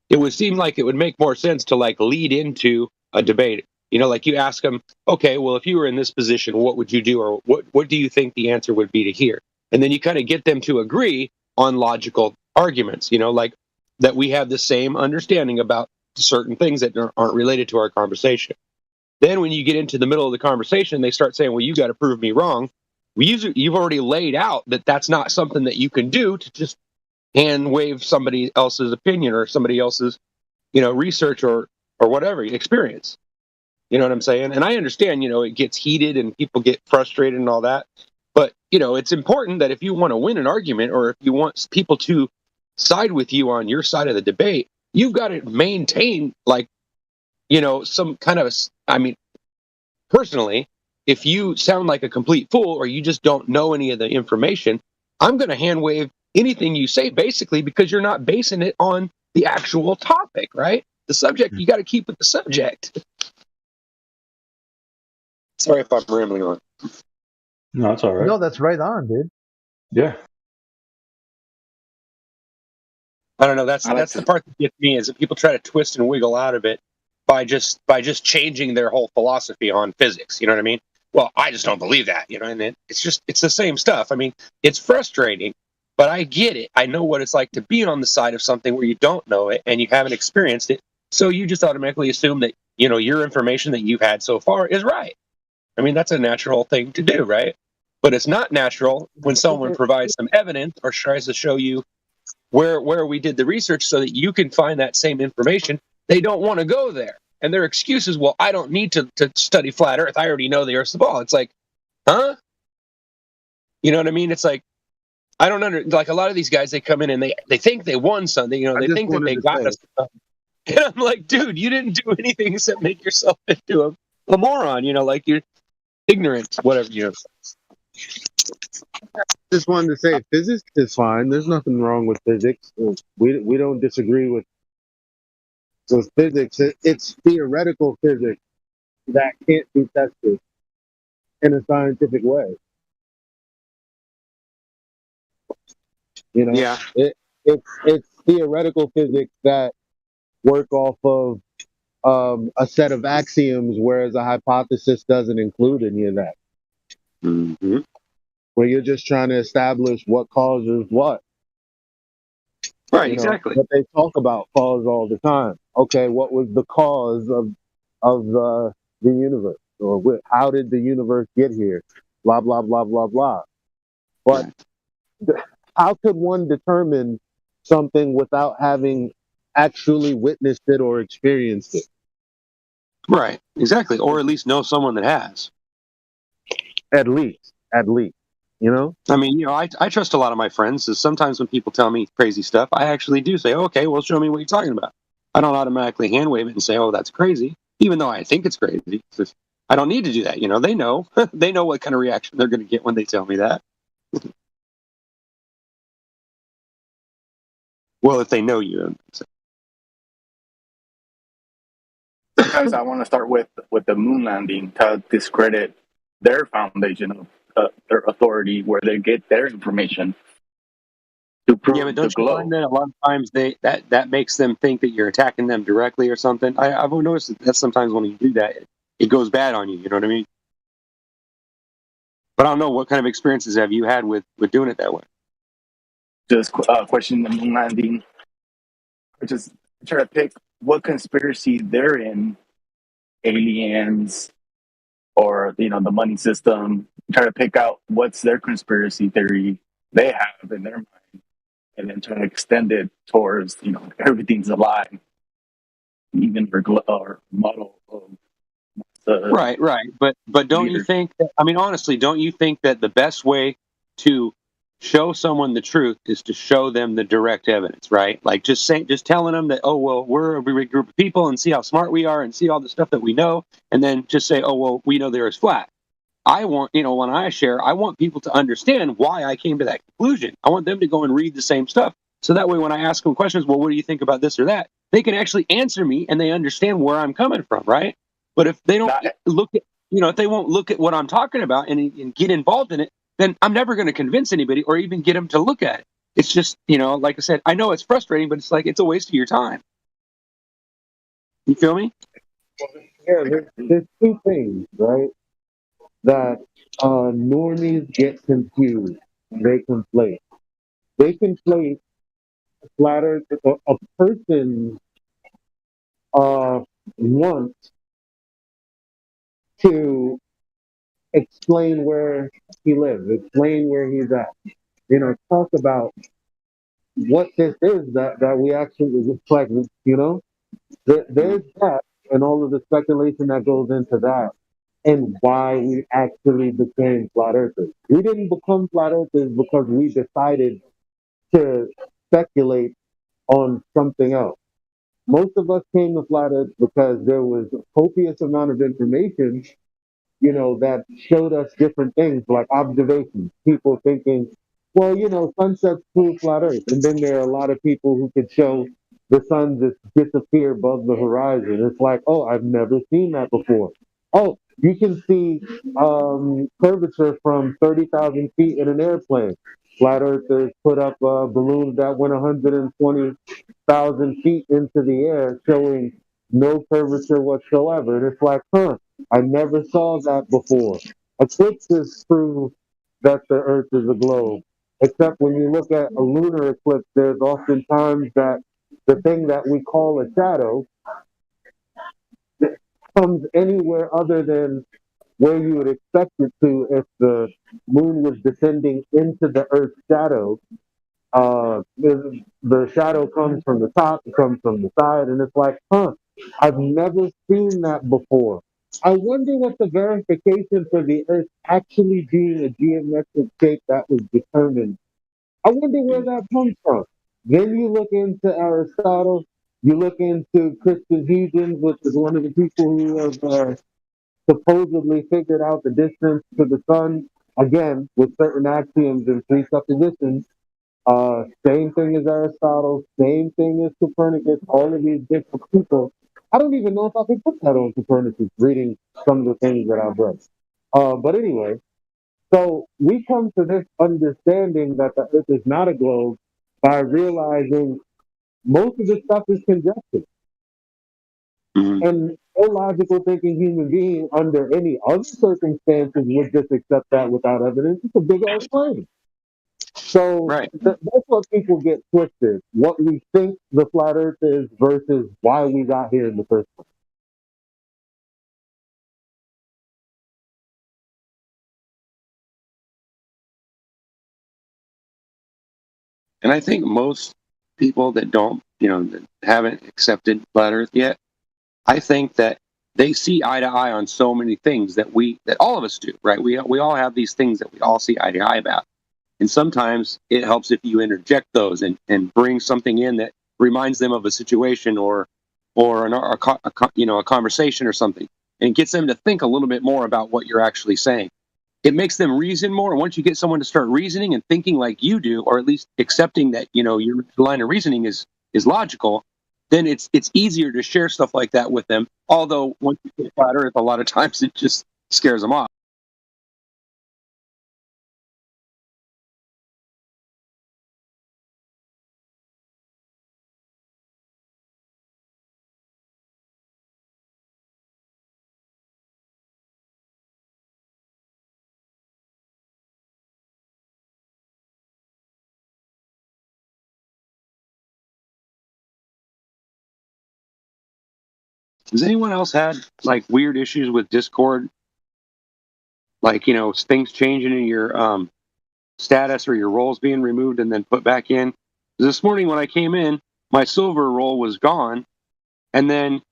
[SPEAKER 8] it would seem like it would make more sense to like lead into a debate. Like you ask them, okay, well, if you were in this position, what would you do? Or what do you think the answer would be to here? And then you kind of get them to agree on logical arguments, like that we have the same understanding about certain things that aren't related to our conversation. Then when you get into the middle of the conversation, they start saying, well, you got to prove me wrong. You've already laid out that that's not something that you can do to just hand wave somebody else's opinion or somebody else's, research or whatever experience. You know what I'm saying? And I understand, it gets heated and people get frustrated and all that. But, it's important that if you want to win an argument or if you want people to side with you on your side of the debate, you've got to maintain some kind of, personally, if you sound like a complete fool or you just don't know any of the information, I'm going to hand wave anything you say basically because you're not basing it on the actual topic, right? The subject, you got to keep with the subject. Sorry if I'm rambling on.
[SPEAKER 12] No, that's all right.
[SPEAKER 9] No, that's right on, dude.
[SPEAKER 12] Yeah.
[SPEAKER 8] I don't know. That's the part that gets me is that people try to twist and wiggle out of it by just changing their whole philosophy on physics. You know what I mean? Well, I just don't believe that. And it's the same stuff. I mean, it's frustrating, but I get it. I know what it's like to be on the side of something where you don't know it and you haven't experienced it. So you just automatically assume that, your information that you've had so far is right. I mean, that's a natural thing to do, right? But it's not natural when someone provides some evidence or tries to show you where we did the research so that you can find that same information. They don't want to go there. And their excuse is, well, I don't need to study flat Earth. I already know the Earth's the ball. It's like, huh? You know what I mean? It's like, I don't like a lot of these guys, they come in and they think they won something, you know, they think that they got us something. And I'm like, dude, you didn't do anything except make yourself into a moron, you know, like you're ignorant, whatever, you know.
[SPEAKER 10] Just wanted to say physics is fine. There's nothing wrong with physics. We don't disagree with physics. It's theoretical physics that can't be tested in a scientific way. You know,
[SPEAKER 8] yeah,
[SPEAKER 10] it's theoretical physics that work off of a set of axioms, whereas a hypothesis doesn't include any of that.
[SPEAKER 8] Mm-hmm.
[SPEAKER 10] Where you're just trying to establish what causes what.
[SPEAKER 8] Right, exactly.
[SPEAKER 10] But they talk about cause all the time. Okay, what was the cause of the universe, or how did the universe get here? Blah blah blah blah blah. But how could one determine something without having actually witnessed it or experienced it?
[SPEAKER 8] Right, exactly. Or at least know someone that has.
[SPEAKER 10] At least. You know?
[SPEAKER 8] I mean, you know, I trust a lot of my friends. So sometimes when people tell me crazy stuff, I actually do say, okay, well, show me what you're talking about. I don't automatically hand wave it and say, oh, that's crazy, even though I think it's crazy. I don't need to do that. You know, they know. They know what kind of reaction they're going to get when they tell me that. Well, if they know you.
[SPEAKER 18] Guys, I want to start with the moon landing to discredit their foundation of their authority, where they get their information to prove
[SPEAKER 8] but don't
[SPEAKER 18] the
[SPEAKER 8] you
[SPEAKER 18] globe.
[SPEAKER 8] find that a lot of times that makes them think that you're attacking them directly or something? I've noticed that sometimes when you do that, it goes bad on you. You know what I mean? But I don't know, what kind of experiences have you had with doing it that way?
[SPEAKER 18] Just questioning the moon landing, or just try to pick what conspiracy they're in, aliens, or the money system. Try to pick out what's their conspiracy theory they have in their mind, and then try to extend it towards everything's a lie, even or model of
[SPEAKER 8] Right. But don't you think that, I mean, honestly, don't you think that the best way to show someone the truth is to show them the direct evidence, right? Like just telling them that, oh, well, we're a big group of people and see how smart we are and see all the stuff that we know, and then just say, oh, well, we know the Earth's flat. I want, when I share, I want people to understand why I came to that conclusion. I want them to go and read the same stuff. So that way, when I ask them questions, well, what do you think about this or that? They can actually answer me and they understand where I'm coming from, right? But if they don't look at, if they won't look at what I'm talking about and get involved in it, then I'm never going to convince anybody or even get them to look at it. It's just, like I said, I know it's frustrating, but it's like, it's a waste of your time. You feel me?
[SPEAKER 10] Yeah, there's two things, right, that normies get confused. They conflate. They conflate flat Earth, a person wants to explain where he lives, explain where he's at. Talk about what this is that we actually reflect. There's that, and all of the speculation that goes into that, and why we actually became flat earthers. We didn't become flat earthers because we decided to speculate on something else. Most of us came to flat earth because there was a copious amount of information, that showed us different things, like observations. People thinking, well, sunsets prove flat earth. And then there are a lot of people who could show the sun just disappear above the horizon. It's like, oh, I've never seen that before. Oh, you can see curvature from 30,000 feet in an airplane. Flat earthers put up balloons that went 120,000 feet into the air, showing no curvature whatsoever. And it's like, I never saw that before. Eclipses prove that the Earth is a globe. Except when you look at a lunar eclipse, there's oftentimes that the thing that we call a shadow comes anywhere other than where you would expect it to if the moon was descending into the Earth's shadow. The shadow comes from the top, it comes from the side, and it's like, I've never seen that before. I wonder what the verification for the Earth actually being a geometric shape that was determined. I wonder where that comes from. Then you look into Aristotle, you look into Christian Huygens, which is one of the people who have supposedly figured out the distance to the sun, again, with certain axioms and presuppositions. Same thing as Aristotle, same thing as Copernicus, all of these different people. I don't even know if I could put that on Copernicus, reading some of the things that I've read. But anyway, so we come to this understanding that the Earth is not a globe by realizing most of the stuff is conjecture. And illogical thinking human being under any other circumstances would just accept that without evidence. It's a big old claim. So that's what people get twisted. What we think the flat Earth is versus why we got here in the first place.
[SPEAKER 8] And I think most people that don't, that haven't accepted flat Earth yet, I think that they see eye to eye on so many things that all of us do, right? We all have these things that we all see eye to eye about. And sometimes it helps if you interject those and bring something in that reminds them of a situation or a conversation or something, and gets them to think a little bit more about what you're actually saying. It makes them reason more. And once you get someone to start reasoning and thinking like you do, or at least accepting that your line of reasoning is logical, then it's easier to share stuff like that with them. Although once you get flat Earth, a lot of times it just scares them off. Has anyone else had like weird issues with Discord? Like, things changing in your status or your roles being removed and then put back in. This morning when I came in, my silver role was gone. And then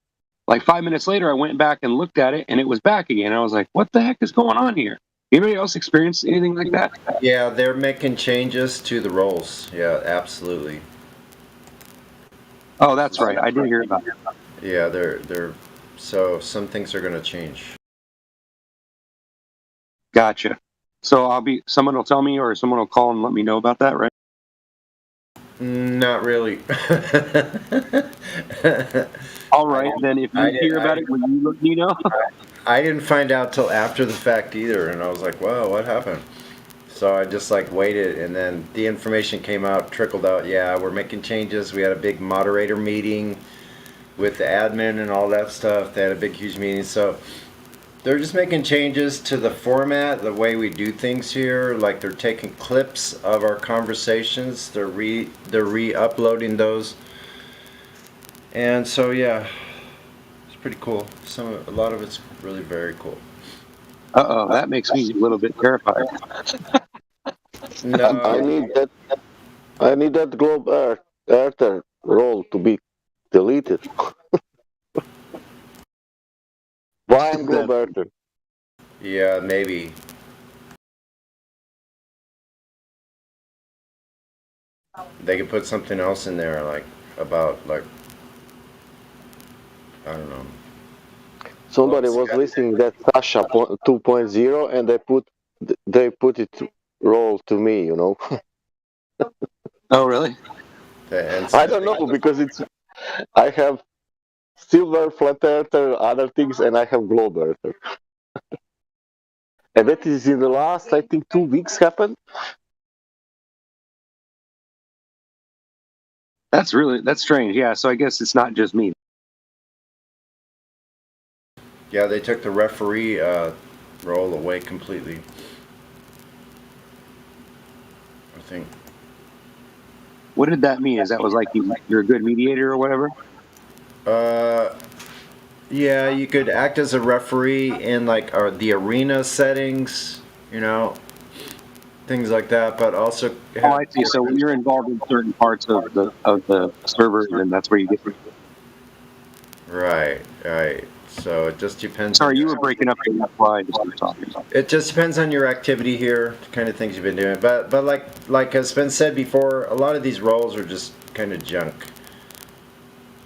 [SPEAKER 8] like 5 minutes later, I went back and looked at it and it was back again. I was like, what the heck is going on here? Anybody else experience anything like that?
[SPEAKER 11] Yeah, they're making changes to the roles. Yeah, absolutely.
[SPEAKER 8] Oh, that's right. I did hear about it.
[SPEAKER 11] Yeah, they're so some things are going to change.
[SPEAKER 8] Gotcha. So someone will tell me, or someone will call and let me know about that, right?
[SPEAKER 11] Not really.
[SPEAKER 8] All right, then if you hear about it, will you let me know?
[SPEAKER 11] I didn't find out till after the fact either, and I was like, "Wow, what happened?" So I just waited, and then the information came out, trickled out. Yeah, we're making changes. We had a big moderator meeting with the admin and all that stuff. They had a big, huge meeting. So they're just making changes to the format, the way we do things here. Like they're taking clips of our conversations. They're re-uploading those. And so yeah, it's pretty cool. A lot of it's really very cool.
[SPEAKER 8] Uh-oh, that makes me a little bit terrified.
[SPEAKER 11] No.
[SPEAKER 13] I need that Globe Earther role to be deleted. Why I'm Globe Earther?
[SPEAKER 11] Yeah, maybe. They could put something else in there, about I don't know.
[SPEAKER 13] Somebody was listening that Sasha 2.0 and they put it role to me,
[SPEAKER 8] Oh, really?
[SPEAKER 13] I don't know, because I have Silver, Flat Earther, other things, and I have Globe Earther. And that is in the last, I think, 2 weeks happened.
[SPEAKER 8] That's strange. Yeah, so I guess it's not just me.
[SPEAKER 11] Yeah, they took the referee role away completely. I think.
[SPEAKER 8] What did that mean? Is that was like you're a good mediator or whatever?
[SPEAKER 11] Yeah, you could act as a referee in like the arena settings, you know, things like that. But also,
[SPEAKER 8] Oh, I see. So when you're involved in certain parts of the server, then that's where you get.
[SPEAKER 11] right, right. So it just depends.
[SPEAKER 8] Sorry, you were breaking up. That's why I just was talking about.
[SPEAKER 11] It just depends on your activity here, the kind of things you've been doing. But like has been said before, a lot of these roles are just kind of junk.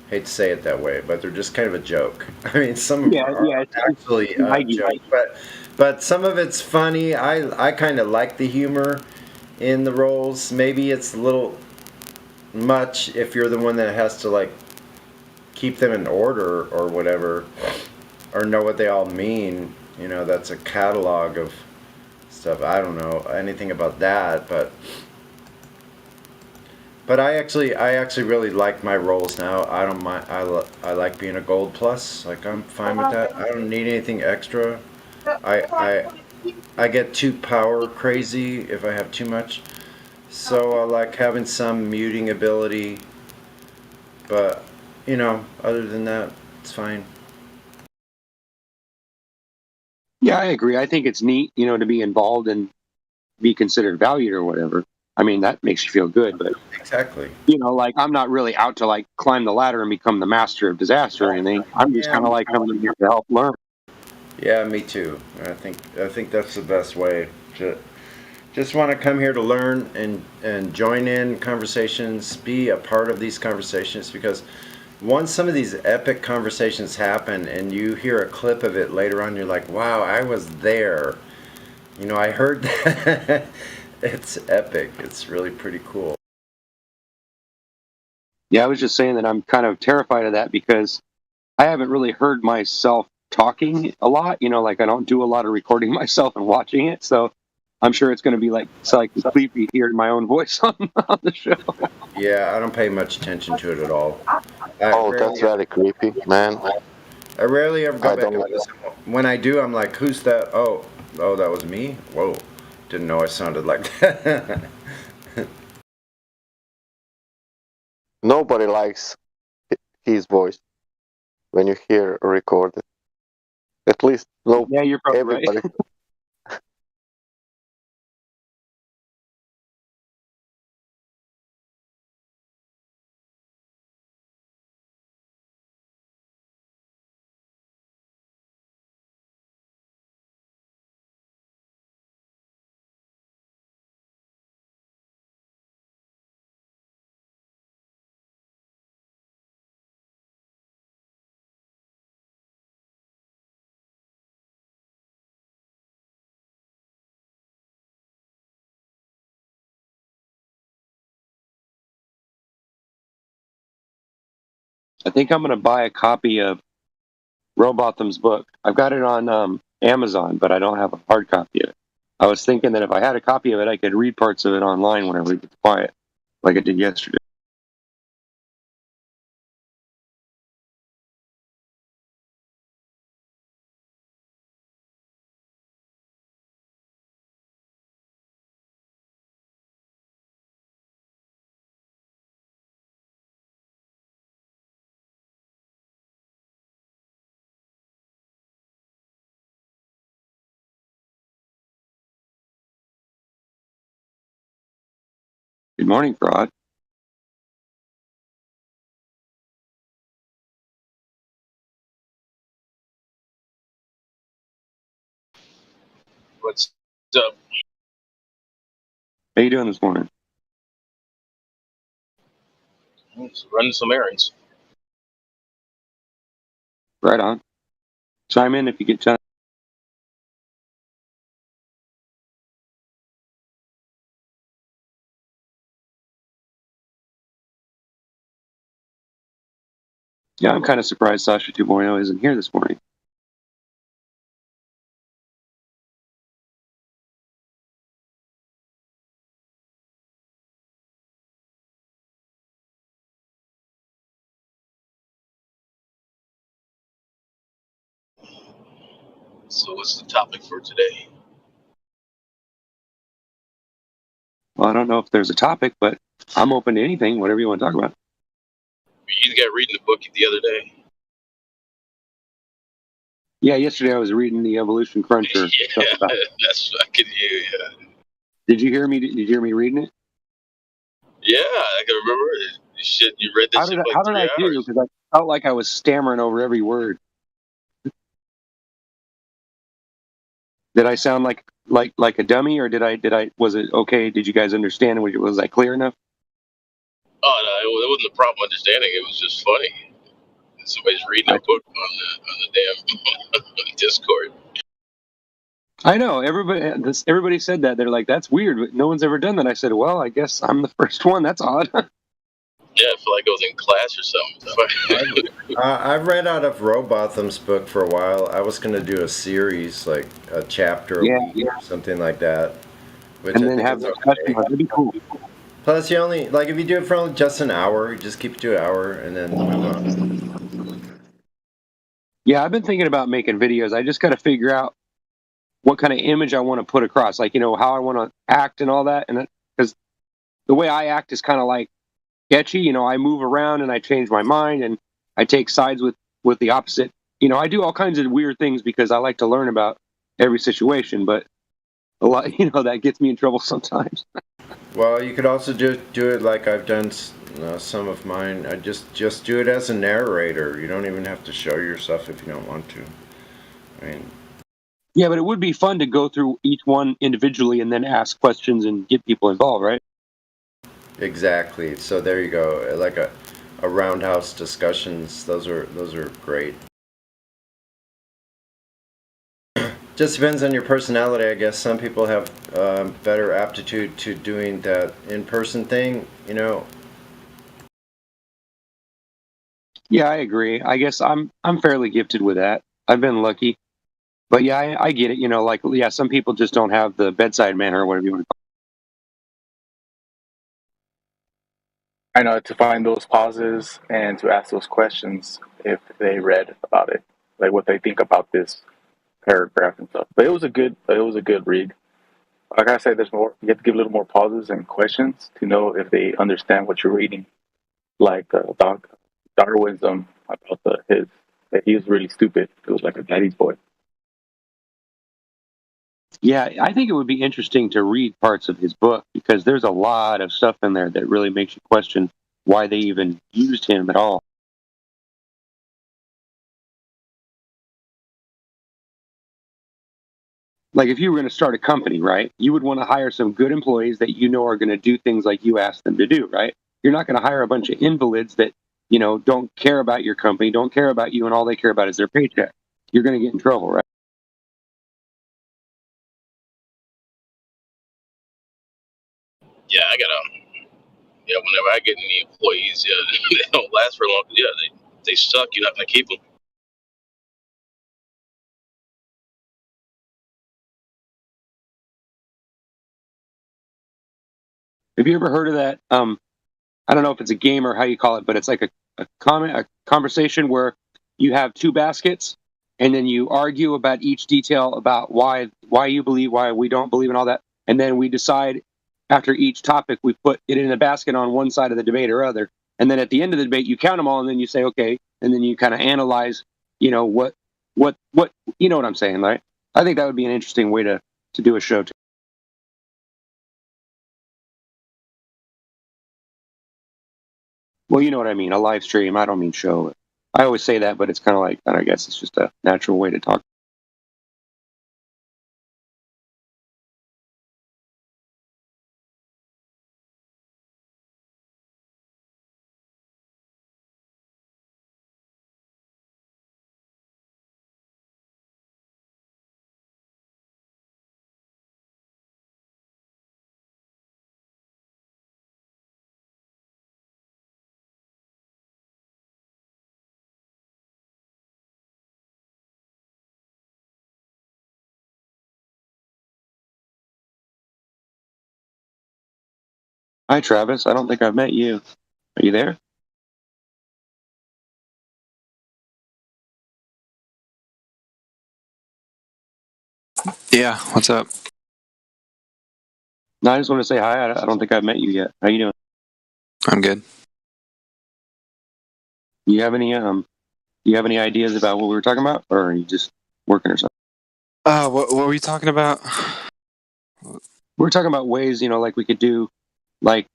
[SPEAKER 11] Hate to say it that way, but they're just kind of a joke. I mean, some of them are actually a joke, but some of it's funny. I kind of like the humor in the roles. Maybe it's a little much if you're the one that has to like keep them in order or whatever, or know what they all mean. You know, that's a catalog of stuff. I don't know anything about that, but I actually really like my roles now. I don't mind. I like being a gold plus. Like I'm fine with that. I don't need anything extra. I get too power crazy if I have too much. So I like having some muting ability. But you know, other than that, it's fine.
[SPEAKER 8] Yeah, I agree. I think it's neat, to be involved and be considered valued or whatever. I mean, that makes you feel good, but
[SPEAKER 11] exactly.
[SPEAKER 8] Like I'm not really out to like climb the ladder and become the master of disaster or anything. I'm just kind of like coming here to help learn.
[SPEAKER 11] Yeah, me too. I think that's the best way. Just want to come here to learn and join in conversations, be a part of these conversations, because once some of these epic conversations happen and you hear a clip of it later on, you're like, wow, I was there. I heard that. It's epic. It's really pretty cool.
[SPEAKER 8] Yeah, I was just saying that I'm kind of terrified of that because I haven't really heard myself talking a lot. Like I don't do a lot of recording myself and watching it. So I'm sure it's going to be like creepy hearing my own voice on the show.
[SPEAKER 11] Yeah, I don't pay much attention to it at all.
[SPEAKER 13] That's very creepy, man.
[SPEAKER 11] I rarely ever go back and listen. When I do, I'm like, who's that? Oh, that was me? Whoa. Didn't know I sounded like that.
[SPEAKER 13] Nobody likes his voice when you hear recorded. At least
[SPEAKER 8] yeah, you're probably
[SPEAKER 13] everybody.
[SPEAKER 8] Right. I think I'm going to buy a copy of Robotham's book. I've got it on Amazon, but I don't have a hard copy of it. I was thinking that if I had a copy of it, I could read parts of it online whenever it gets quiet, like I did yesterday. Good morning, Fraud.
[SPEAKER 7] What's up?
[SPEAKER 8] How you doing this morning?
[SPEAKER 7] Just running some errands.
[SPEAKER 8] Right on. Chime in if you get time. Yeah, I'm kind of surprised Sasha 2.0 isn't here this morning.
[SPEAKER 7] So what's the topic for today?
[SPEAKER 8] Well, I don't know if there's a topic, but I'm open to anything, whatever you want to talk about.
[SPEAKER 7] You got reading the book the other day.
[SPEAKER 8] Yeah, yesterday I was reading the Evolution Cruncher.
[SPEAKER 7] Yeah, that's fucking you. Yeah,
[SPEAKER 8] Did you hear me? Did you hear me reading it?
[SPEAKER 7] yeah, I can remember it. Shit, you read that shit for
[SPEAKER 8] How
[SPEAKER 7] like
[SPEAKER 8] did
[SPEAKER 7] 3
[SPEAKER 8] I do?
[SPEAKER 7] hours.
[SPEAKER 8] Because I felt like I was stammering over every word. Did I sound like a dummy, or did I was it okay? Did you guys understand? Was I clear enough?
[SPEAKER 7] Oh no, it wasn't a problem understanding. It was just funny. Somebody's reading a book on the damn Discord.
[SPEAKER 8] I know everybody said that. They're like, that's weird, but no one's ever done that. I said, well, I guess I'm the first one. That's odd.
[SPEAKER 7] Yeah, I feel like I was in class or something.
[SPEAKER 11] I've read out of Rowbotham's book for a while. I was going to do a series, like a chapter a week or something like that. Which
[SPEAKER 8] and
[SPEAKER 11] I
[SPEAKER 8] then
[SPEAKER 11] think
[SPEAKER 8] have
[SPEAKER 11] is
[SPEAKER 8] discussion.
[SPEAKER 11] okay.
[SPEAKER 8] That'd be cool.
[SPEAKER 11] Plus, you only, like, if you do it for only just an hour, you just keep it to an hour and then move on.
[SPEAKER 8] Yeah, I've been thinking about making videos. I just got to figure out what kind of image I want to put across, like, how I want to act and all that. And because the way I act is kind of like sketchy, I move around and I change my mind and I take sides with the opposite. I do all kinds of weird things because I like to learn about every situation, but a lot, that gets me in trouble sometimes.
[SPEAKER 11] Well, you could also do it like I've done some of mine. I just do it as a narrator. You don't even have to show yourself if you don't want to. I mean,
[SPEAKER 8] yeah, but it would be fun to go through each one individually and then ask questions and get people involved, right?
[SPEAKER 11] Exactly. So there you go. Like a roundhouse discussions. Those are great. Just depends on your personality, I guess. Some people have better aptitude to doing that in-person thing,
[SPEAKER 8] Yeah, I agree. I guess I'm fairly gifted with that. I've been lucky, but yeah, I get it. Some people just don't have the bedside manner or whatever you want to call
[SPEAKER 18] I know to find those pauses and to ask those questions if they read about it, like what they think about this paragraph and stuff. But it was a good read. Like I said, there's more. You have to give a little more pauses and questions to know if they understand what you're reading. Like Darwinism about that he was really stupid. It was like a daddy's boy.
[SPEAKER 8] Yeah, I think it would be interesting to read parts of his book because there's a lot of stuff in there that really makes you question why they even used him at all. Like if you were going to start a company, right, you would want to hire some good employees that are going to do things like you asked them to do, right? You're not going to hire a bunch of invalids that, don't care about your company, don't care about you, and all they care about is their paycheck. You're going to get in trouble, right?
[SPEAKER 7] Yeah, whenever I get any employees, they don't last for long. Yeah, they suck. You're not gonna keep them.
[SPEAKER 8] Have you ever heard of that? I don't know if it's a game or how you call it, but it's like a conversation where you have two baskets and then you argue about each detail about why you believe, why we don't believe, and all that. And then we decide after each topic, we put it in a basket on one side of the debate or other. And then at the end of the debate, you count them all and then you say, okay. And then you kind of analyze, what, you know what I'm saying, right? I think that would be an interesting way to do a show too. Well, you know what I mean, a live stream. I don't mean show. I always say that, but it's kind of like, I guess it's just a natural way to talk. Hi, Travis. I don't think I've met you. Are you there?
[SPEAKER 14] Yeah, what's up?
[SPEAKER 8] No, I just want to say hi. I don't think I've met you yet. How you doing?
[SPEAKER 14] I'm good.
[SPEAKER 8] You have any ideas about what we were talking about, or are you just working or something.
[SPEAKER 14] What were you talking about?
[SPEAKER 8] We're talking about ways, like we could do, like,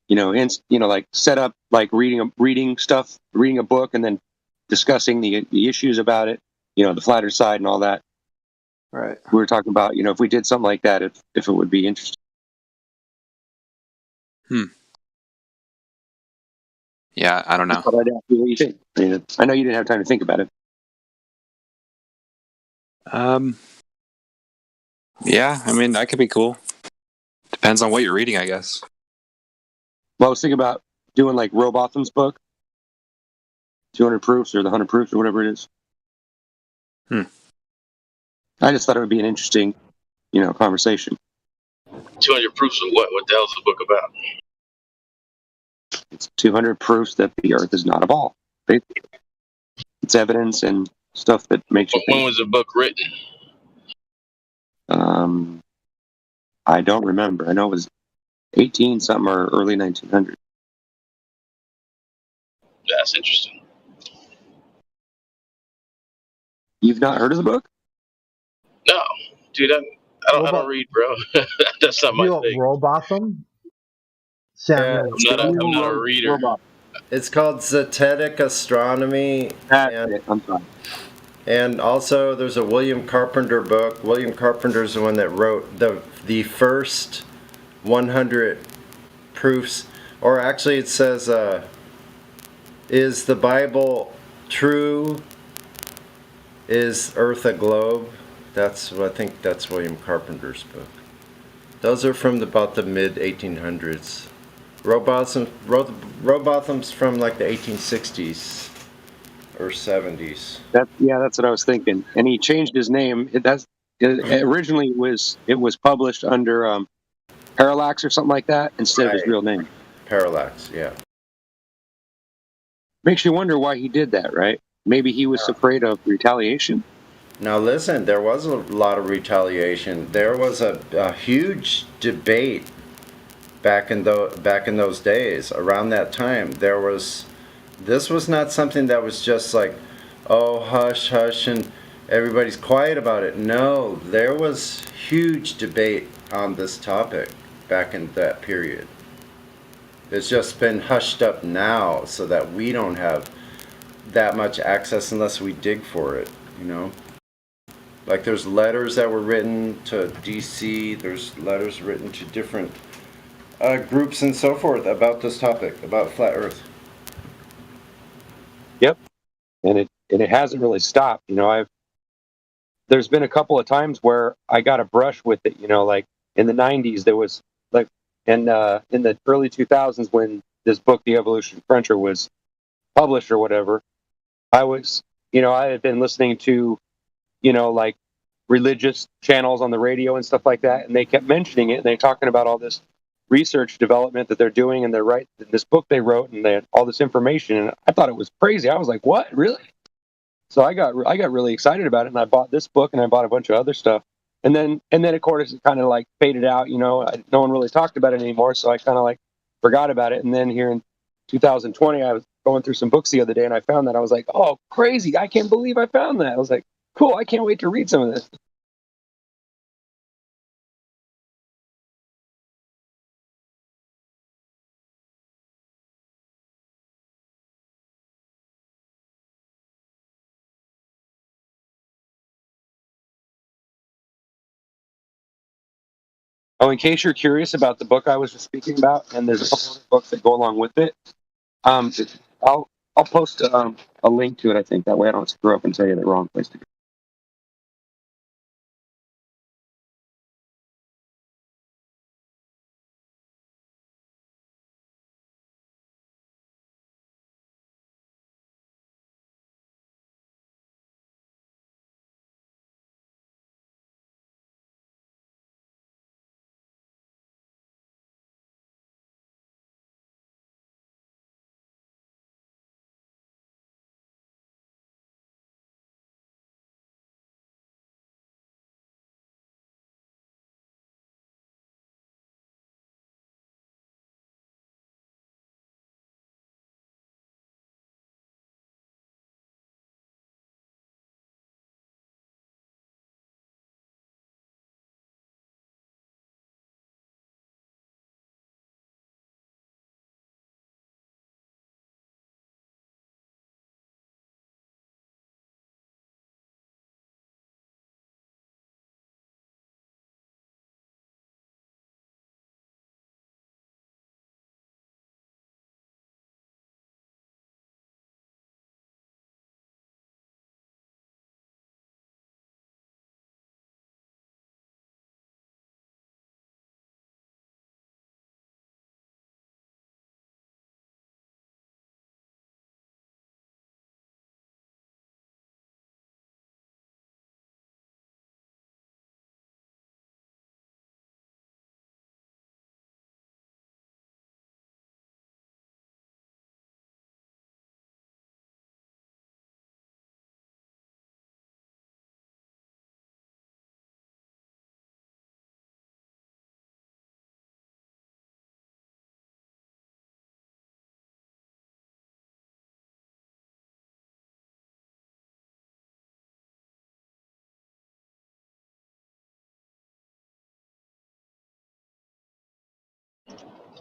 [SPEAKER 8] like set up like reading stuff, reading a book, and then discussing the issues about it, the flat Earth side and all that.
[SPEAKER 14] Right.
[SPEAKER 8] We were talking about, if we did something like that, if it would be interesting.
[SPEAKER 14] Yeah, I don't know.
[SPEAKER 8] But I'd ask you what you think. I know you didn't have time to think about it.
[SPEAKER 14] Yeah, I mean, that could be cool. Depends on what you're reading, I guess.
[SPEAKER 8] Well, I was thinking about doing like Robotham's book, 200 Proofs or the 100 Proofs or whatever it is. I just thought it would be an interesting, conversation.
[SPEAKER 7] 200 proofs of what? What the hell's the book about?
[SPEAKER 8] It's 200 proofs that the Earth is not a ball. Right? It's evidence and stuff that makes you
[SPEAKER 7] When
[SPEAKER 8] think.
[SPEAKER 7] was the book written?
[SPEAKER 8] I don't remember. I know it was 18 something or early 1900s.
[SPEAKER 7] That's interesting.
[SPEAKER 8] You've not heard of the book?
[SPEAKER 7] No, dude, I don't read, bro. That's not my
[SPEAKER 9] You know
[SPEAKER 7] thing.
[SPEAKER 9] Robotham? Samuel.
[SPEAKER 7] I'm not a reader.
[SPEAKER 11] It's called Zetetic Astronomy.
[SPEAKER 8] I'm sorry.
[SPEAKER 11] And also, there's a William Carpenter book. William Carpenter's the one that wrote the first 100 proofs. Or actually, it says, is the Bible true? Is Earth a globe? I think that's William Carpenter's book. Those are from about the mid 1800s. Robotham's from like the 1860s or 70s.
[SPEAKER 8] That's what I was thinking. And he changed his name. Originally it was published under Parallax or something like that instead of his real name.
[SPEAKER 11] Parallax, yeah.
[SPEAKER 8] Makes you wonder why he did that, right? Maybe he was afraid of retaliation.
[SPEAKER 11] Now listen, there was a lot of retaliation. There was a huge debate back in those days. Around that time, this was not something that was just like, oh, hush, hush, and everybody's quiet about it. No, there was huge debate on this topic back in that period. It's just been hushed up now so that we don't have that much access unless we dig for it, Like there's letters that were written to DC, there's letters written to different groups and so forth about this topic, about flat Earth.
[SPEAKER 8] Yep. And it hasn't really stopped. There's been a couple of times where I got a brush with it, like in the 90s there was like in the early 2000s when this book The Evolution of Frontier was published or whatever, I had been listening to like religious channels on the radio and stuff like that, and they kept mentioning it, and they're talking about all this research development that they're doing, and they're writing this book they wrote, and they had all this information, and I thought it was crazy. I was like, what, really? So I got really excited about it, and I bought this book, and I bought a bunch of other stuff, and then of course it kind of like faded out. No one really talked about it anymore, so I kind of like forgot about it. And then here in 2020, I was going through some books the other day, and I found that. I was like, oh, crazy! I can't believe I found that. I was like, cool! I can't wait to read some of this. Oh, in case you're curious about the book I was just speaking about, and there's a couple of books that go along with it, I'll post a link to it. I think that way I don't screw up and tell you the wrong place to go.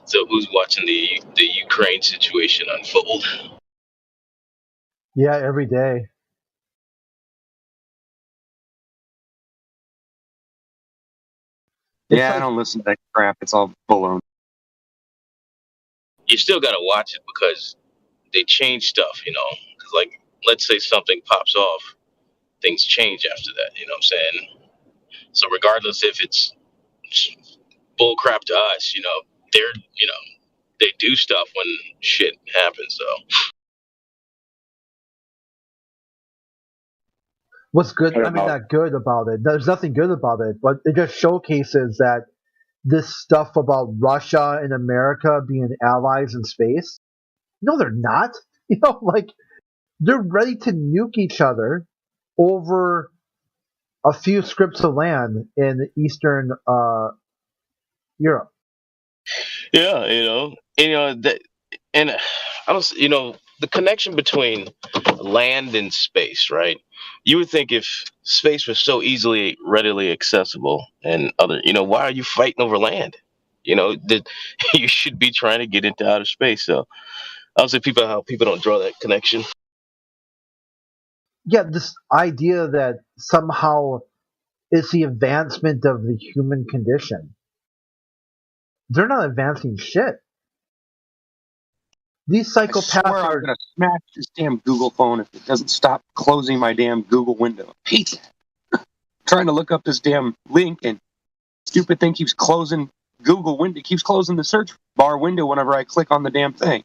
[SPEAKER 7] So who's watching the Ukraine situation unfold?
[SPEAKER 9] Yeah, every day.
[SPEAKER 8] Yeah, I don't listen to that crap. It's all baloney.
[SPEAKER 7] You still got to watch it because they change stuff, you know. Because like, let's say something pops off, things change after that. You know what I'm saying? So regardless if it's bull crap to us, you know, they're they do stuff when shit happens. So
[SPEAKER 9] What's good?
[SPEAKER 18] What
[SPEAKER 9] I mean,
[SPEAKER 18] about
[SPEAKER 9] not good about it. There's nothing good about it, but it just showcases that this stuff about Russia and America being allies in space. No, they're not. You know, like they're ready to nuke each other over a few strips of land in Eastern Europe.
[SPEAKER 7] yeah, that, and I don't, the connection between land and space, right? You would think if space was so easily, readily accessible, and other, why are you fighting over land? That you should be trying to get into outer space. So I don't see how people don't draw that connection.
[SPEAKER 9] Yeah, this idea that somehow it's the advancement of the human condition. They're not advancing shit. These
[SPEAKER 8] I
[SPEAKER 9] psychopaths
[SPEAKER 8] swear I'm
[SPEAKER 9] are.
[SPEAKER 8] gonna smash this damn Google phone if it doesn't stop closing my damn Google window. I hate that. Trying to look up this damn link and stupid thing keeps closing Google window, keeps closing the search bar window whenever I click on the damn thing.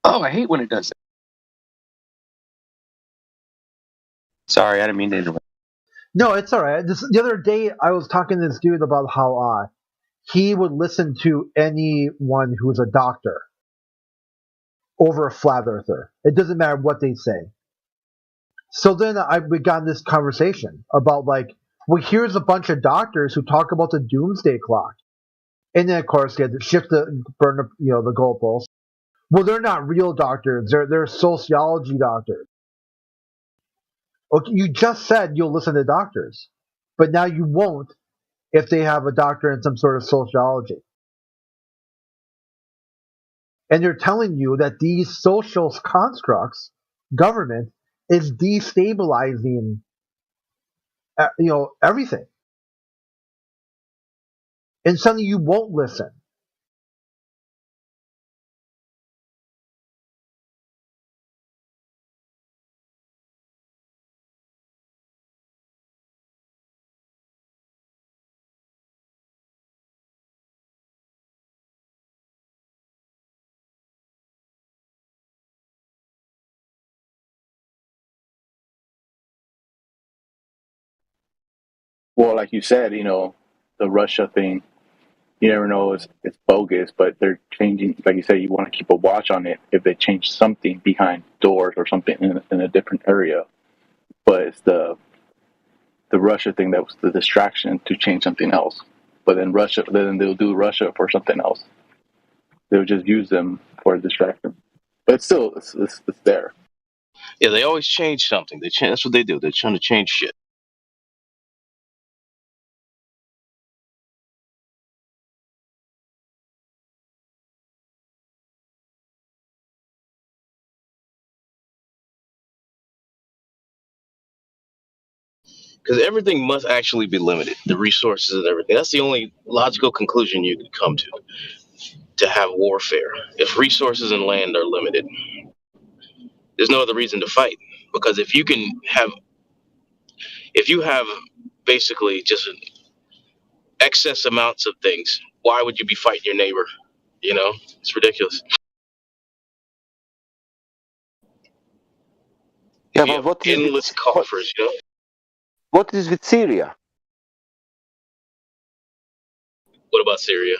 [SPEAKER 8] Oh, I hate when it does that. Sorry, I didn't mean to interrupt.
[SPEAKER 9] No, it's all right. The other day, I was talking to this dude about how he would listen to anyone who's a doctor over a flat earther. It doesn't matter what they say. So then we got in this conversation about like, well, here's a bunch of doctors who talk about the doomsday clock, and then of course they had to shift the goalposts. Well, they're not real doctors. They're sociology doctors. Okay, you just said you'll listen to doctors, but now you won't if they have a doctorate in some sort of sociology. And they're telling you that these social constructs, government, is destabilizing, everything. And suddenly you won't listen.
[SPEAKER 18] well, like you said, the Russia thing. You never know, it's bogus, but they're changing. Like you said, you want to keep a watch on it if they change something behind doors or something in a different area. But it's the Russia thing that was the distraction to change something else. But then they'll do Russia for something else. They'll just use them for a distraction. But still, it's there.
[SPEAKER 7] Yeah, they always change something. That's what they do. They're trying to change shit. Because everything must actually be limited, the resources and everything. That's the only logical conclusion you can come to have warfare. If resources and land are limited, there's no other reason to fight. Because if you have basically just excess amounts of things, why would you be fighting your neighbor? It's ridiculous.
[SPEAKER 13] Yeah,
[SPEAKER 7] If you
[SPEAKER 13] but
[SPEAKER 7] have
[SPEAKER 13] what is
[SPEAKER 7] endless coffers,
[SPEAKER 13] what is with Syria?
[SPEAKER 7] What about Syria?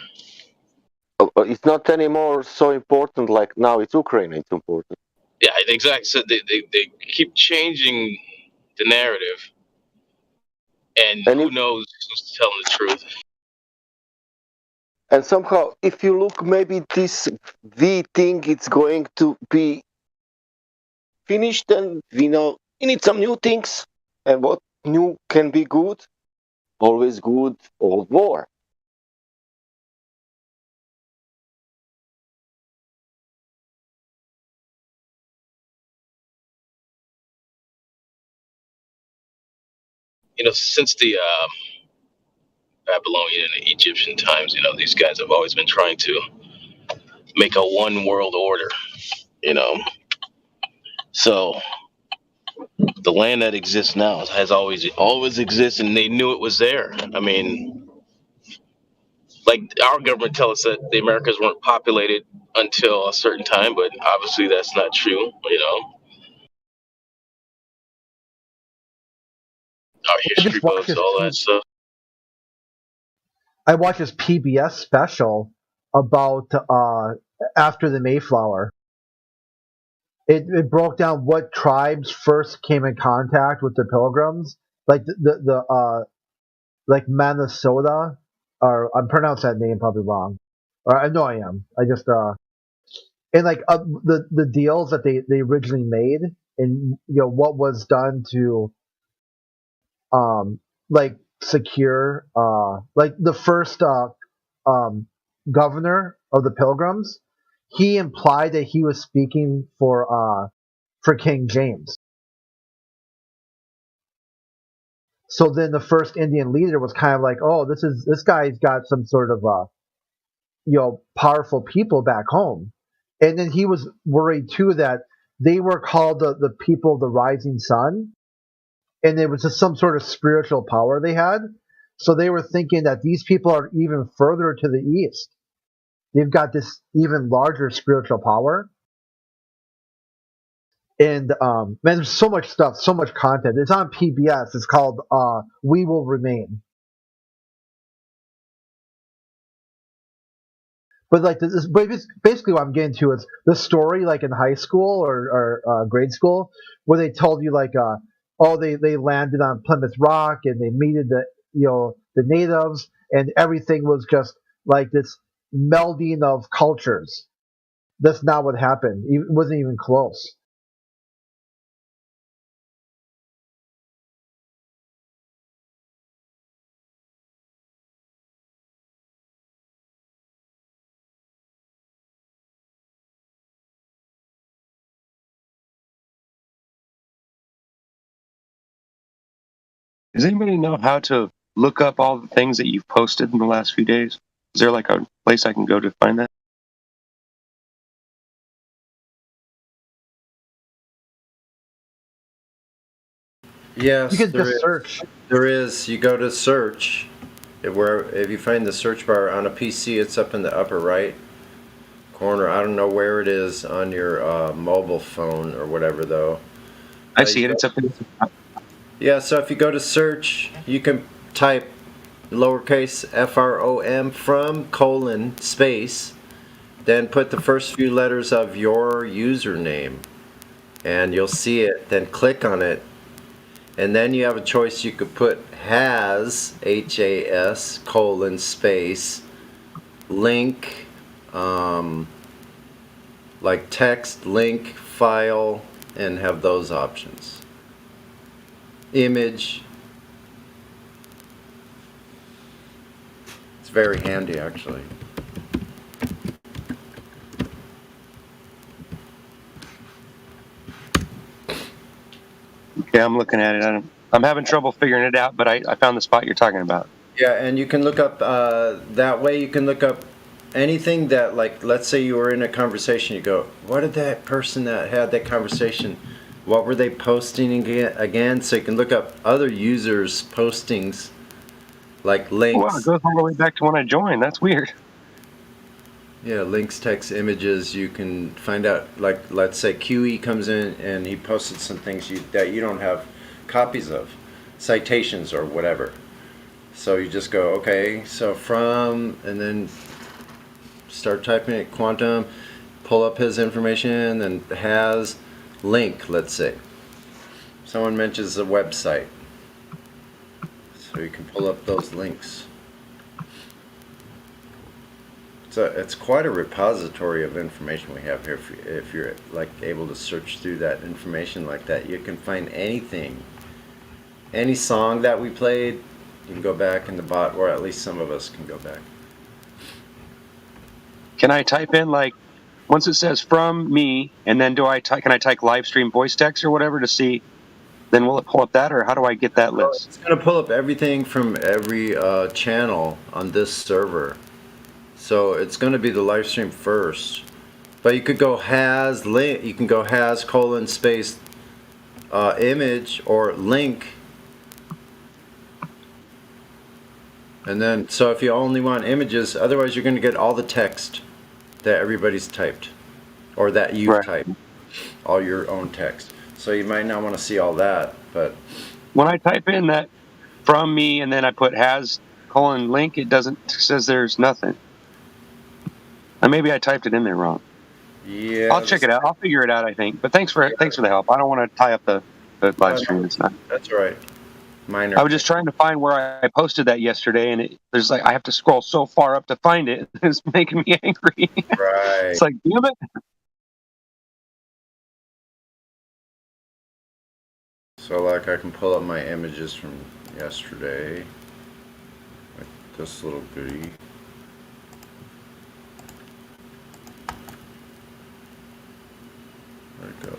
[SPEAKER 13] It's not anymore so important like now it's Ukraine, it's important.
[SPEAKER 7] Yeah, exactly. So they keep changing the narrative, and who knows who's telling the truth.
[SPEAKER 13] And somehow, if you look, maybe this V thing it's going to be finished, and we need some new things. And what new can be good? Always good, old war.
[SPEAKER 7] since the Babylonian and Egyptian times, these guys have always been trying to make a one world order, you know. So the land that exists now has always existed, and they knew it was there. I mean, like our government tells us that the Americas weren't populated until a certain time, but obviously that's not true, Our
[SPEAKER 9] I
[SPEAKER 7] history
[SPEAKER 9] just watched
[SPEAKER 7] books, all that stuff.
[SPEAKER 9] I watched this PBS special about after the Mayflower. It broke down what tribes first came in contact with the Pilgrims, like like Minnesota, or I'm pronouncing that name probably wrong, or I know I am. I just and like the deals that they originally made, and what was done to like secure like the first governor of the Pilgrims. He implied that he was speaking for King James. So then the first Indian leader was kind of like, oh, this guy's got some sort of powerful people back home. And then he was worried too that they were called the people of the rising sun, and it was just some sort of spiritual power they had. So they were thinking that these people are even further to the east. They've got this even larger spiritual power. And man, there's so much stuff, so much content. It's on PBS. It's called We Will Remain. But like this, but basically what I'm getting to is the story, like in high school or grade school, where they told you like, they landed on Plymouth Rock and they meted the natives, and everything was just like this melding of cultures. That's not what happened. It wasn't even close.
[SPEAKER 8] Does anybody know how to look up all the things that you've posted in the last few days? Is there like a place I can go to find that?
[SPEAKER 11] Yes,
[SPEAKER 9] You can
[SPEAKER 11] there
[SPEAKER 9] just
[SPEAKER 11] is.
[SPEAKER 9] search.
[SPEAKER 11] There is. You go to search, if you find the search bar on a PC, it's up in the upper right corner. I don't know where it is on your mobile phone or whatever though.
[SPEAKER 8] I see it. It's up in.
[SPEAKER 11] Yeah, so if you go to search, you can type lowercase FROM from : space, then put the first few letters of your username, and you'll see it. Then click on it, and then you have a choice. You could put has, HAS, : space, link, like text, link, file, and have those options. Image. It's very handy, actually.
[SPEAKER 8] Okay, I'm looking at it. I'm having trouble figuring it out, but I found the spot you're talking about.
[SPEAKER 11] Yeah, and you can look up, that way you can look up anything that, like, let's say you were in a conversation, you go, what did that person that had that conversation, what were they posting again? So you can look up other users' postings, like links.
[SPEAKER 8] Wow, it goes all the way back to when I joined. That's weird.
[SPEAKER 11] Yeah, links, text, images. You can find out, like, let's say QE comes in and he posted some things that you don't have copies of, citations or whatever. So you just go, okay, so from, and then start typing it, quantum, pull up his information, and has link, let's say. Someone mentions a website. So you can pull up those links. So it's quite a repository of information we have here. If you're like able to search through that information like that, you can find anything. Any song that we played, you can go back in the bot, or at least some of us can go back.
[SPEAKER 8] Can I type in, like, once it says from me, and then can I type live stream voice text or whatever to see then will it pull up that, or how do I get that list?
[SPEAKER 11] It's going to pull up everything from every channel on this server. So it's going to be the live stream first. But you could go has link. You can go has colon space image or link. And then, so if you only want images, otherwise you're going to get all the text that everybody's typed, or that you've typed, all your own text. So you might not want to see all that, but
[SPEAKER 8] when I type in that from me and then I put has colon link, it says there's nothing. And maybe I typed it in there wrong.
[SPEAKER 11] Yeah,
[SPEAKER 8] I'll check it out. I'll figure it out, I think. But thanks for the help. I don't want to tie up the live stream. It's not.
[SPEAKER 11] That's all right. Minor.
[SPEAKER 8] I was just trying to find where I posted that yesterday, and there's like I have to scroll so far up to find it. It's making me angry.
[SPEAKER 11] Right.
[SPEAKER 8] It's like, damn it.
[SPEAKER 11] So like I can pull up my images from yesterday, like this little goodie. Where'd it go?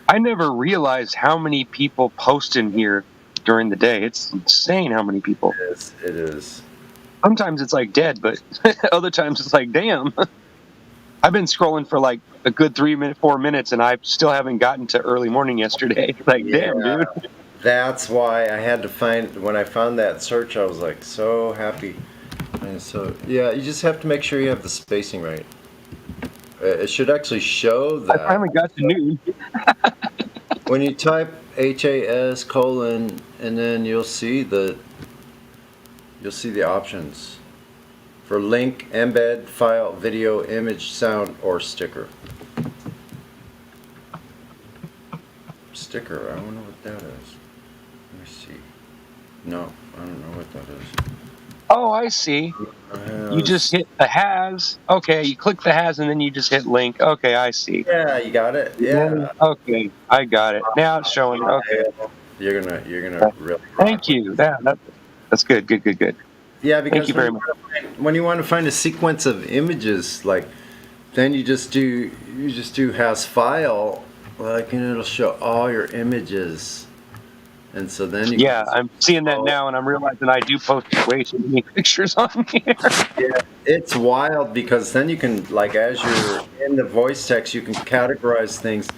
[SPEAKER 8] I never realized how many people post in here during the day. It's insane how many people.
[SPEAKER 11] It is.
[SPEAKER 8] Sometimes it's like dead, but other times it's like, damn. I've been scrolling for like a good 4 minutes, and I still haven't gotten to early morning yesterday. Like, damn, dude.
[SPEAKER 11] That's why I had to find, when I found that search, I was like so happy. And so, yeah, you just have to make sure you have the spacing right. It should actually show that.
[SPEAKER 8] I finally got to noon.
[SPEAKER 11] When you type HAS colon, and then you'll see the options for link, embed, file, video, image, sound, or sticker. Sticker, I don't know what that is. Let me see. No, I don't know what that is.
[SPEAKER 8] Oh, I see. You just hit the has. Okay, you click the has, and then you just hit link. Okay, I see.
[SPEAKER 11] Yeah, you got it. Yeah.
[SPEAKER 8] Okay, I got it. Now it's showing. Okay.
[SPEAKER 11] You're gonna really.
[SPEAKER 8] Thank you. That's good. Good.
[SPEAKER 11] Yeah, because
[SPEAKER 8] thank you very much.
[SPEAKER 11] When you want to find a sequence of images, like, then you just do has file, like, and it'll show all your images. And so then you
[SPEAKER 8] I'm seeing that now, and I'm realizing I do post way too many pictures on here.
[SPEAKER 11] Yeah, it's wild because then you can, like, as you're in the voice text, you can categorize things,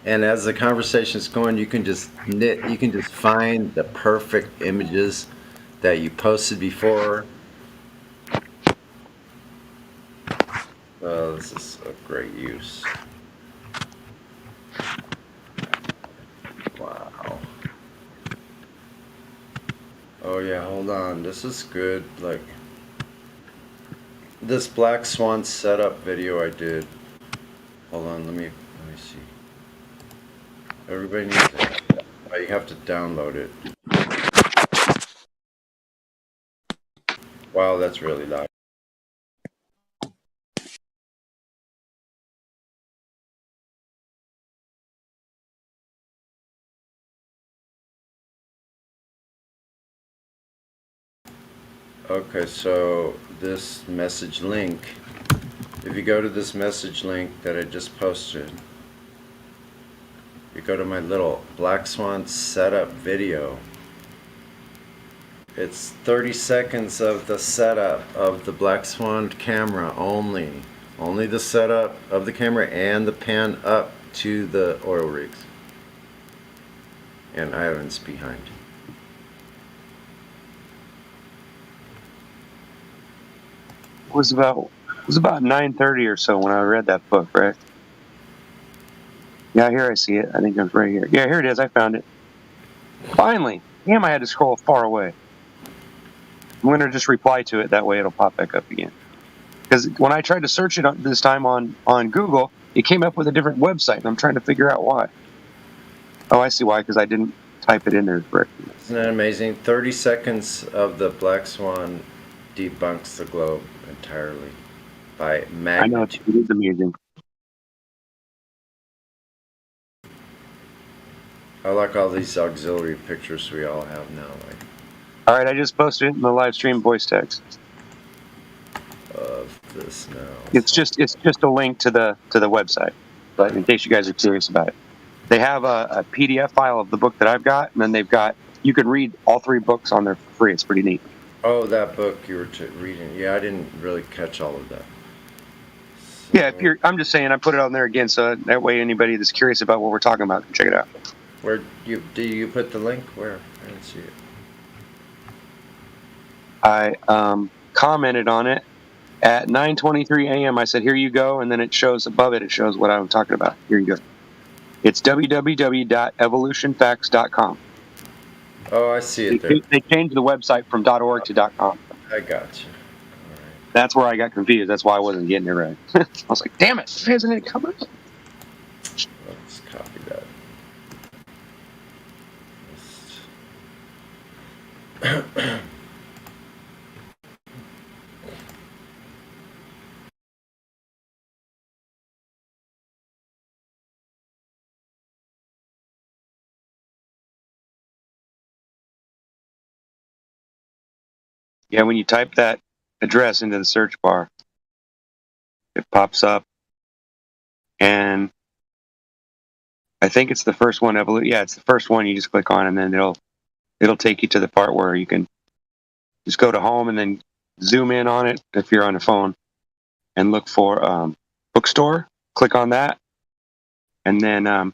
[SPEAKER 11] and as the conversation's going, you can just find the perfect images that you posted before. Oh, this is a great use. Wow. Oh yeah, hold on. This is good. Like this Black Swan setup video I did. Hold on, let me see. Everybody needs it. Oh, you have to download it. Wow, that's really loud. Okay, so this message link, if you go to this message link that I just posted, you go to my little Black Swan setup video. It's 30 seconds of the setup of the Black Swan camera only. Only the setup of the camera and the pan up to the oil rigs. And Ivan's behind.
[SPEAKER 8] It was about 9:30 or so when I read that book, right? Yeah, here I see it. I think it's right here. Yeah, here it is. I found it. Finally. Damn, I had to scroll far away. I'm going to just reply to it. That way it'll pop back up again. Because when I tried to search it this time on Google, it came up with a different website, and I'm trying to figure out why. Oh, I see why, because I didn't type it in there correctly.
[SPEAKER 11] Isn't that amazing? 30 seconds of the Black Swan debunks the globe entirely by magnitude.
[SPEAKER 8] I know, it is amazing.
[SPEAKER 11] I like all these auxiliary pictures we all have now. Like,
[SPEAKER 8] all right, I just posted it in the live stream voice text.
[SPEAKER 11] this now?
[SPEAKER 8] It's just a link to the website, but in case you guys are curious about it, they have a PDF file of the book that I've got, and then you can read all 3 books on there for free. It's pretty neat.
[SPEAKER 11] Oh, that book you were reading. Yeah, I didn't really catch all of that.
[SPEAKER 8] Yeah, I'm just saying, I put it on there again, so that way anybody that's curious about what we're talking about can check it out.
[SPEAKER 11] Where do you put the link? Where? I didn't see it.
[SPEAKER 8] I commented on it at 9:23 a.m. I said, "Here you go," and then it shows above it. It shows what I'm talking about. Here you go. It's www.evolutionfacts.com.
[SPEAKER 11] Oh, I see it there.
[SPEAKER 8] They changed the website from .org to .com.
[SPEAKER 11] I got you.
[SPEAKER 8] That's where I got confused. That's why I wasn't getting it right. I was like, "Damn it! Why hasn't it come up?"
[SPEAKER 11] Let's copy that.
[SPEAKER 8] Yeah, when you type that address into the search bar, it pops up, and I think it's the first one. Yeah, it's the first one. You just click on, and then it'll take you to the part where you can just go to home and then zoom in on it if you're on a phone, and look for bookstore. Click on that, and then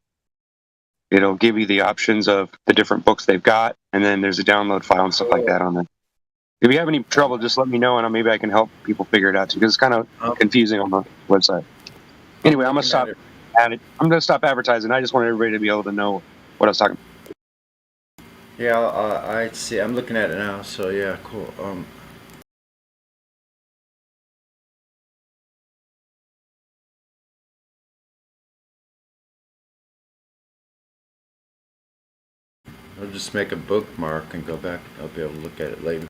[SPEAKER 8] it'll give you the options of the different books they've got, and then there's a download file and stuff like that on there. If you have any trouble, just let me know, and maybe I can help people figure it out too, because it's kind of confusing on the website. Anyway, I'm gonna stop advertising. I just want everybody to be able to know what I was talking about.
[SPEAKER 11] Yeah, I see. I'm looking at it now. So yeah, cool. I'll just make a bookmark and go back. I'll be able to look at it later.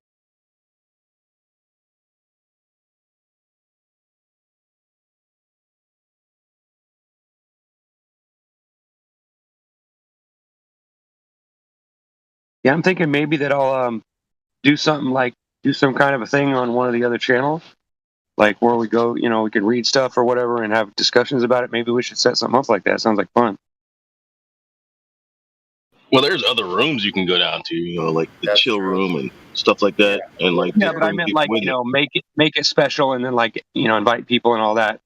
[SPEAKER 8] Yeah, I'm thinking maybe that I'll do some kind of a thing on one of the other channels, like where we go, we can read stuff or whatever and have discussions about it. Maybe we should set something up like that. Sounds like fun.
[SPEAKER 7] Well, there's other rooms you can go down to, like the chill room and stuff like that, and like
[SPEAKER 8] Yeah, but I meant like make it special, and then like invite people and all that.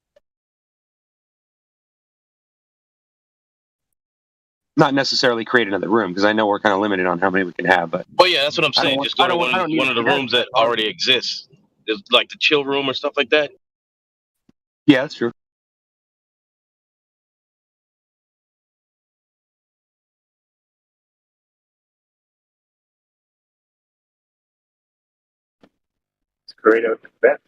[SPEAKER 8] Not necessarily create another room, because I know we're kind of limited on how many we can have. But
[SPEAKER 7] Well, yeah, that's what I'm saying. Just go to one of the rooms that already exists, there's like the chill room or stuff like that.
[SPEAKER 8] Yeah, that's true.
[SPEAKER 18] It's great out there.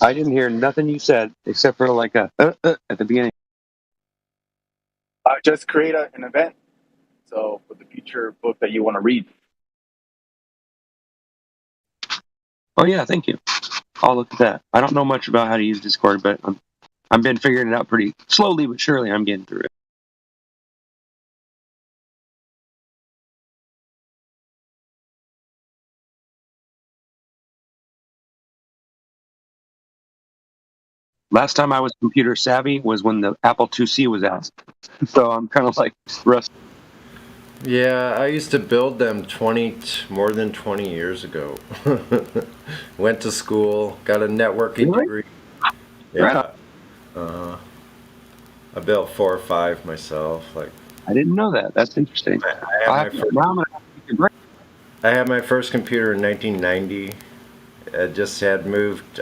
[SPEAKER 8] I didn't hear nothing you said except for like a at the beginning.
[SPEAKER 18] Just create an event. So for the future book that you want to read.
[SPEAKER 8] Oh yeah, thank you. I'll look at that. I don't know much about how to use Discord, but I've been figuring it out pretty slowly but surely. I'm getting through it. Last time I was computer savvy was when the Apple IIc was out. So I'm kind of like rusty.
[SPEAKER 11] Yeah, I used to build them more than 20 years ago. Went to school, got a networking degree. Yeah. I built 4 or 5 myself.
[SPEAKER 8] I didn't know that. That's interesting.
[SPEAKER 11] I had my first computer in 1990.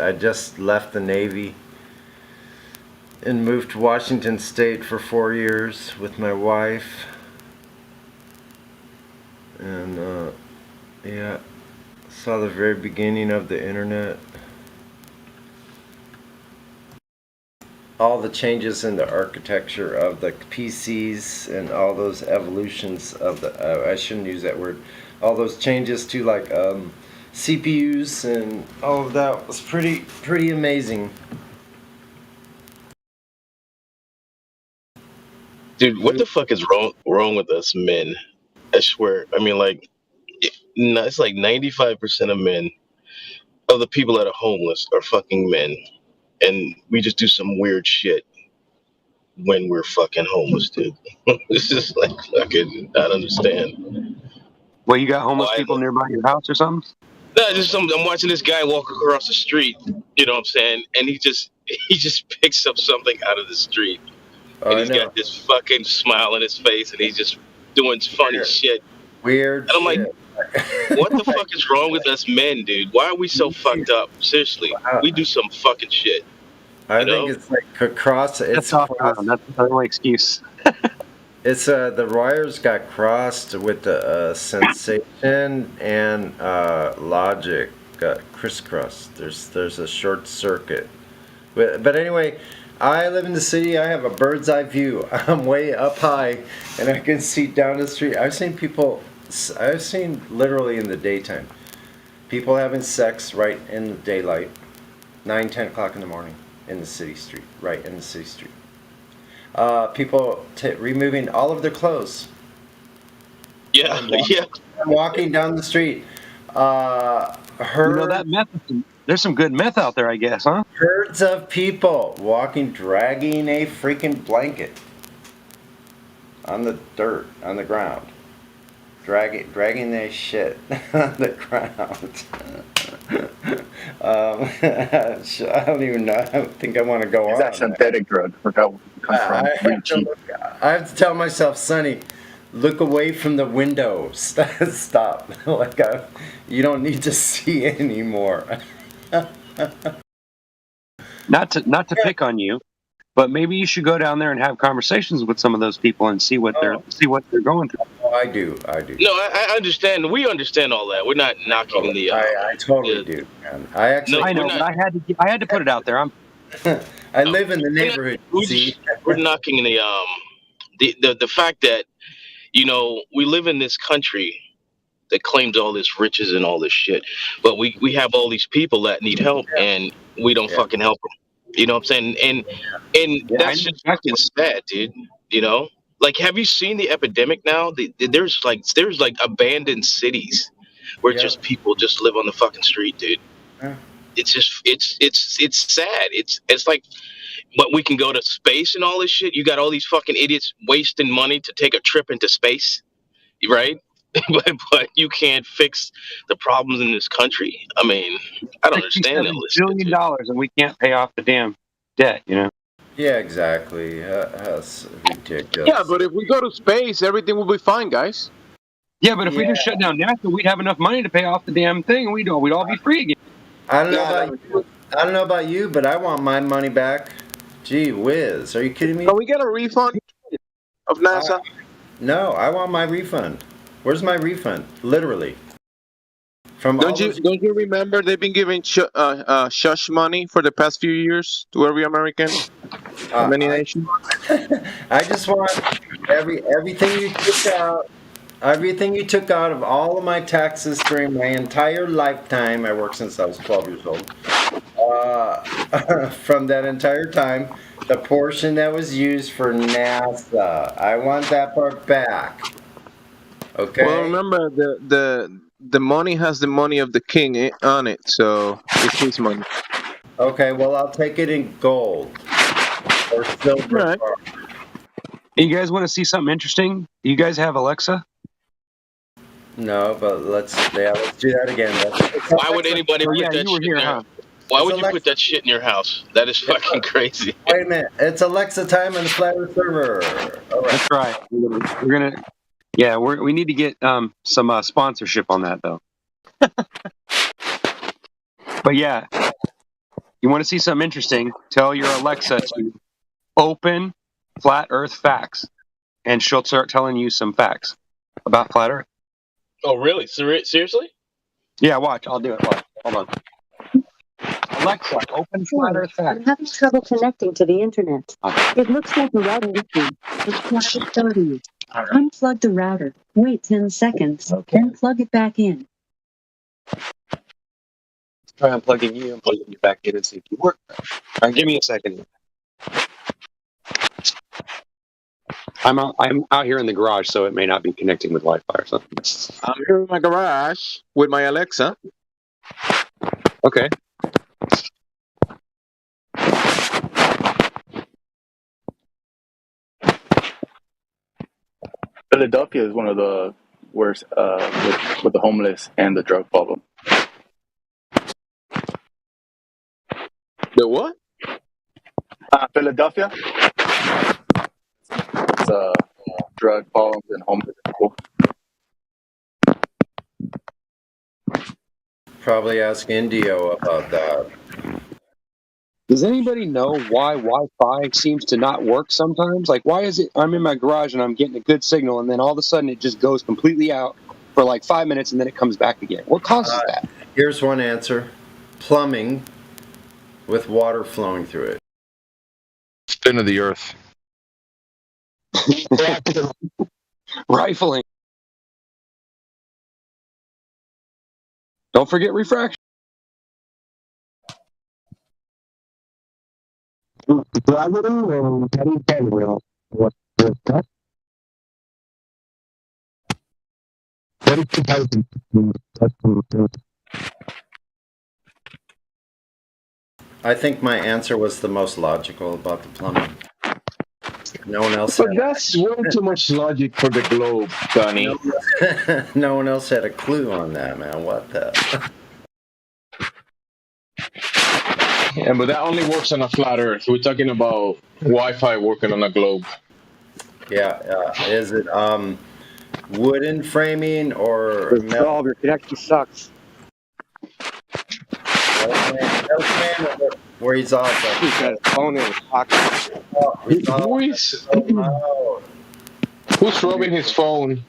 [SPEAKER 11] I just left the Navy and moved to Washington State for 4 years with my wife. And yeah, saw the very beginning of the internet. All the changes in the architecture of the PCs and all those evolutions of the I shouldn't use that word. All those changes to like CPUs and all of that was pretty amazing.
[SPEAKER 7] Dude, what the fuck is wrong with us men? I swear. I mean, like, it's like 95% of men, of the people that are homeless, are fucking men, and we just do some weird shit when we're fucking homeless, dude. It's just like fucking. I don't understand.
[SPEAKER 8] Well, you got homeless people nearby your house or something?
[SPEAKER 7] No, I'm watching this guy walk across the street. You know what I'm saying? And he just picks up something out of the street, and he's got this fucking smile on his face, and he's just doing funny shit.
[SPEAKER 11] Weird.
[SPEAKER 7] And I'm like, what the fuck is wrong with us men, dude? Why are we so fucked up? Seriously, we do some fucking shit.
[SPEAKER 11] I think it's like across. It's
[SPEAKER 8] That's the only excuse.
[SPEAKER 11] It's the wires got crossed with the sensation and logic got crisscrossed. There's a short circuit. But anyway, I live in the city. I have a bird's eye view. I'm way up high, and I can see down the street. I've seen literally in the daytime, people having sex right in the daylight, 9-10 o'clock in the morning in the city street, right in the city street. People removing all of their clothes.
[SPEAKER 7] Yeah, yeah.
[SPEAKER 11] Walking down the street.
[SPEAKER 8] That meth. There's some good meth out there, I guess, huh?
[SPEAKER 11] Herds of people walking, dragging a freaking blanket on the dirt, on the ground. Dragging their shit on the ground. I don't even know. I don't think I want to go on.
[SPEAKER 18] That's synthetic drug. Forgot where it comes from.
[SPEAKER 11] I have to tell myself, Sonny, look away from the window. Stop. You don't need to see anymore.
[SPEAKER 8] Not to pick on you, but maybe you should go down there and have conversations with some of those people and see what they're going through.
[SPEAKER 11] Oh, I do.
[SPEAKER 7] No, I understand. We understand all that. We're not knocking the.
[SPEAKER 11] I totally do. Man. I know,
[SPEAKER 8] but I had to put it out there.
[SPEAKER 11] I live in the neighborhood.
[SPEAKER 7] We're knocking the fact that we live in this country that claims all this riches and all this shit, but we have all these people that need help, and we don't fucking help them. You know what I'm saying? And that's just fucking sad, dude. Like, have you seen the epidemic now? There's like abandoned cities where just people just live on the fucking street, dude.
[SPEAKER 11] Yeah.
[SPEAKER 7] It's just it's sad. It's like, but we can go to space and all this shit. You got all these fucking idiots wasting money to take a trip into space, right? but you can't fix the problems in this country. I mean, I don't understand all this.
[SPEAKER 8] $1 billion and we can't pay off the damn debt,
[SPEAKER 11] Yeah, exactly. That's ridiculous.
[SPEAKER 13] Yeah, but if we go to space, everything will be fine, guys.
[SPEAKER 8] Yeah, but if we just shut down NASA, we'd have enough money to pay off the damn thing, and we'd all be free again.
[SPEAKER 11] I don't know about you, but I want my money back. Gee whiz, are you kidding me?
[SPEAKER 13] Can we get a refund of NASA?
[SPEAKER 11] No, I want my refund. Where's my refund? Literally.
[SPEAKER 13] Don't you remember they've been giving shush money for the past few years to every American, many nations?
[SPEAKER 11] I just want everything you took out. Everything you took out of all of my taxes during my entire lifetime. I worked since I was 12 years old. From that entire time, the portion that was used for NASA, I want that part back. Okay.
[SPEAKER 13] Well, remember the money has the money of the king on it, so it's his money.
[SPEAKER 11] Okay, well, I'll take it in gold or silver.
[SPEAKER 8] Right. You guys want to see something interesting? You guys have Alexa?
[SPEAKER 11] No, but let's do that again.
[SPEAKER 7] Why would anybody put that shit in there? Why would you put that shit in your house? That is fucking crazy.
[SPEAKER 11] Wait a minute. It's Alexa time on the Flat Earth server. All right.
[SPEAKER 8] That's right. We're gonna. Yeah, we need to get some sponsorship on that though. But yeah, you want to see something interesting? Tell your Alexa to open Flat Earth facts, and she'll start telling you some facts about Flat Earth.
[SPEAKER 7] Oh, really? Seriously?
[SPEAKER 8] Yeah, watch. I'll do it. Watch. Hold on. Alexa, open Flat Earth facts.
[SPEAKER 15] I'm having trouble connecting to the internet. It looks like the router is weak. Let's try starting it. Right. Unplug the router. Wait 10 seconds. Okay. Then plug it back in.
[SPEAKER 8] Let's try unplugging you and plugging you back in and see if you work. All right, give me a second. I'm out here in the garage, so it may not be connecting with Wi-Fi or something.
[SPEAKER 6] I'm here in my garage with my Alexa.
[SPEAKER 8] Okay.
[SPEAKER 18] Philadelphia is one of the worst with the homeless and the drug problem.
[SPEAKER 6] The what?
[SPEAKER 18] Philadelphia. It's drug problems and homeless people.
[SPEAKER 11] Probably ask Indio about that.
[SPEAKER 8] Does anybody know why Wi-Fi seems to not work sometimes? Like, why is it I'm in my garage and I'm getting a good signal, and then all of a sudden it just goes completely out for like 5 minutes, and then it comes back again? What causes that?
[SPEAKER 11] Here's one answer. Plumbing with water flowing through it.
[SPEAKER 6] Spin of the earth.
[SPEAKER 8] Rifling. Don't forget refraction.
[SPEAKER 11] I think my answer was the most logical about the plumbing. No one else.
[SPEAKER 6] But that's way too much logic for the globe, Donnie.
[SPEAKER 11] No one else had a clue on that, man. What the?
[SPEAKER 6] Yeah, but that only works on a flat Earth. We're talking about Wi-Fi working on a globe.
[SPEAKER 11] Yeah. Is it wooden framing or metal?
[SPEAKER 8] Your connection sucks.
[SPEAKER 11] Where he's off.
[SPEAKER 8] He's got his phone in his pocket.
[SPEAKER 6] Who's rubbing his phone?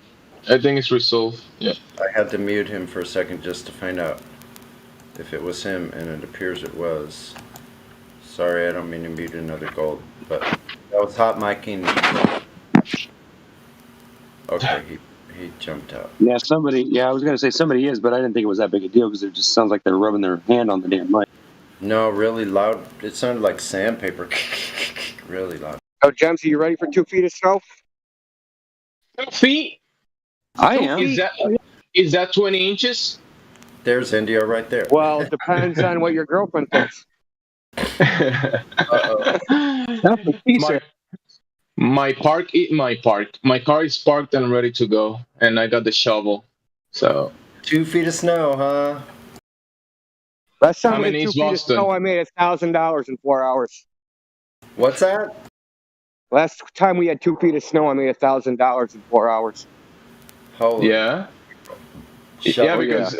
[SPEAKER 6] I think it's resolved. Yeah.
[SPEAKER 11] I had to mute him for a second just to find out if it was him, and it appears it was. Sorry, I don't mean to mute another gold, but that was hot micing. Okay, he jumped out.
[SPEAKER 8] Yeah, somebody. Yeah, I was gonna say somebody is, but I didn't think it was that big a deal because it just sounds like they're rubbing their hand on the damn mic.
[SPEAKER 11] No, really loud. It sounded like sandpaper. Really loud.
[SPEAKER 8] Oh, James, are you ready for 2 feet of snow?
[SPEAKER 6] 2 feet?
[SPEAKER 8] I am.
[SPEAKER 6] Is that 20 inches?
[SPEAKER 11] There's India right there.
[SPEAKER 8] Well, it depends on what your girlfriend thinks. That's what she said.
[SPEAKER 6] My car is parked and ready to go, and I got the shovel. So
[SPEAKER 11] 2 feet of snow, huh?
[SPEAKER 8] Last time
[SPEAKER 6] I'm
[SPEAKER 8] we
[SPEAKER 6] in
[SPEAKER 8] had 2
[SPEAKER 6] East
[SPEAKER 8] feet of
[SPEAKER 6] Boston.
[SPEAKER 8] snow, I made $1,000 in 4 hours.
[SPEAKER 11] What's that?
[SPEAKER 8] Last time we had 2 feet of snow, I made $1,000 in 4 hours.
[SPEAKER 11] Holy.
[SPEAKER 6] Yeah. Yeah, because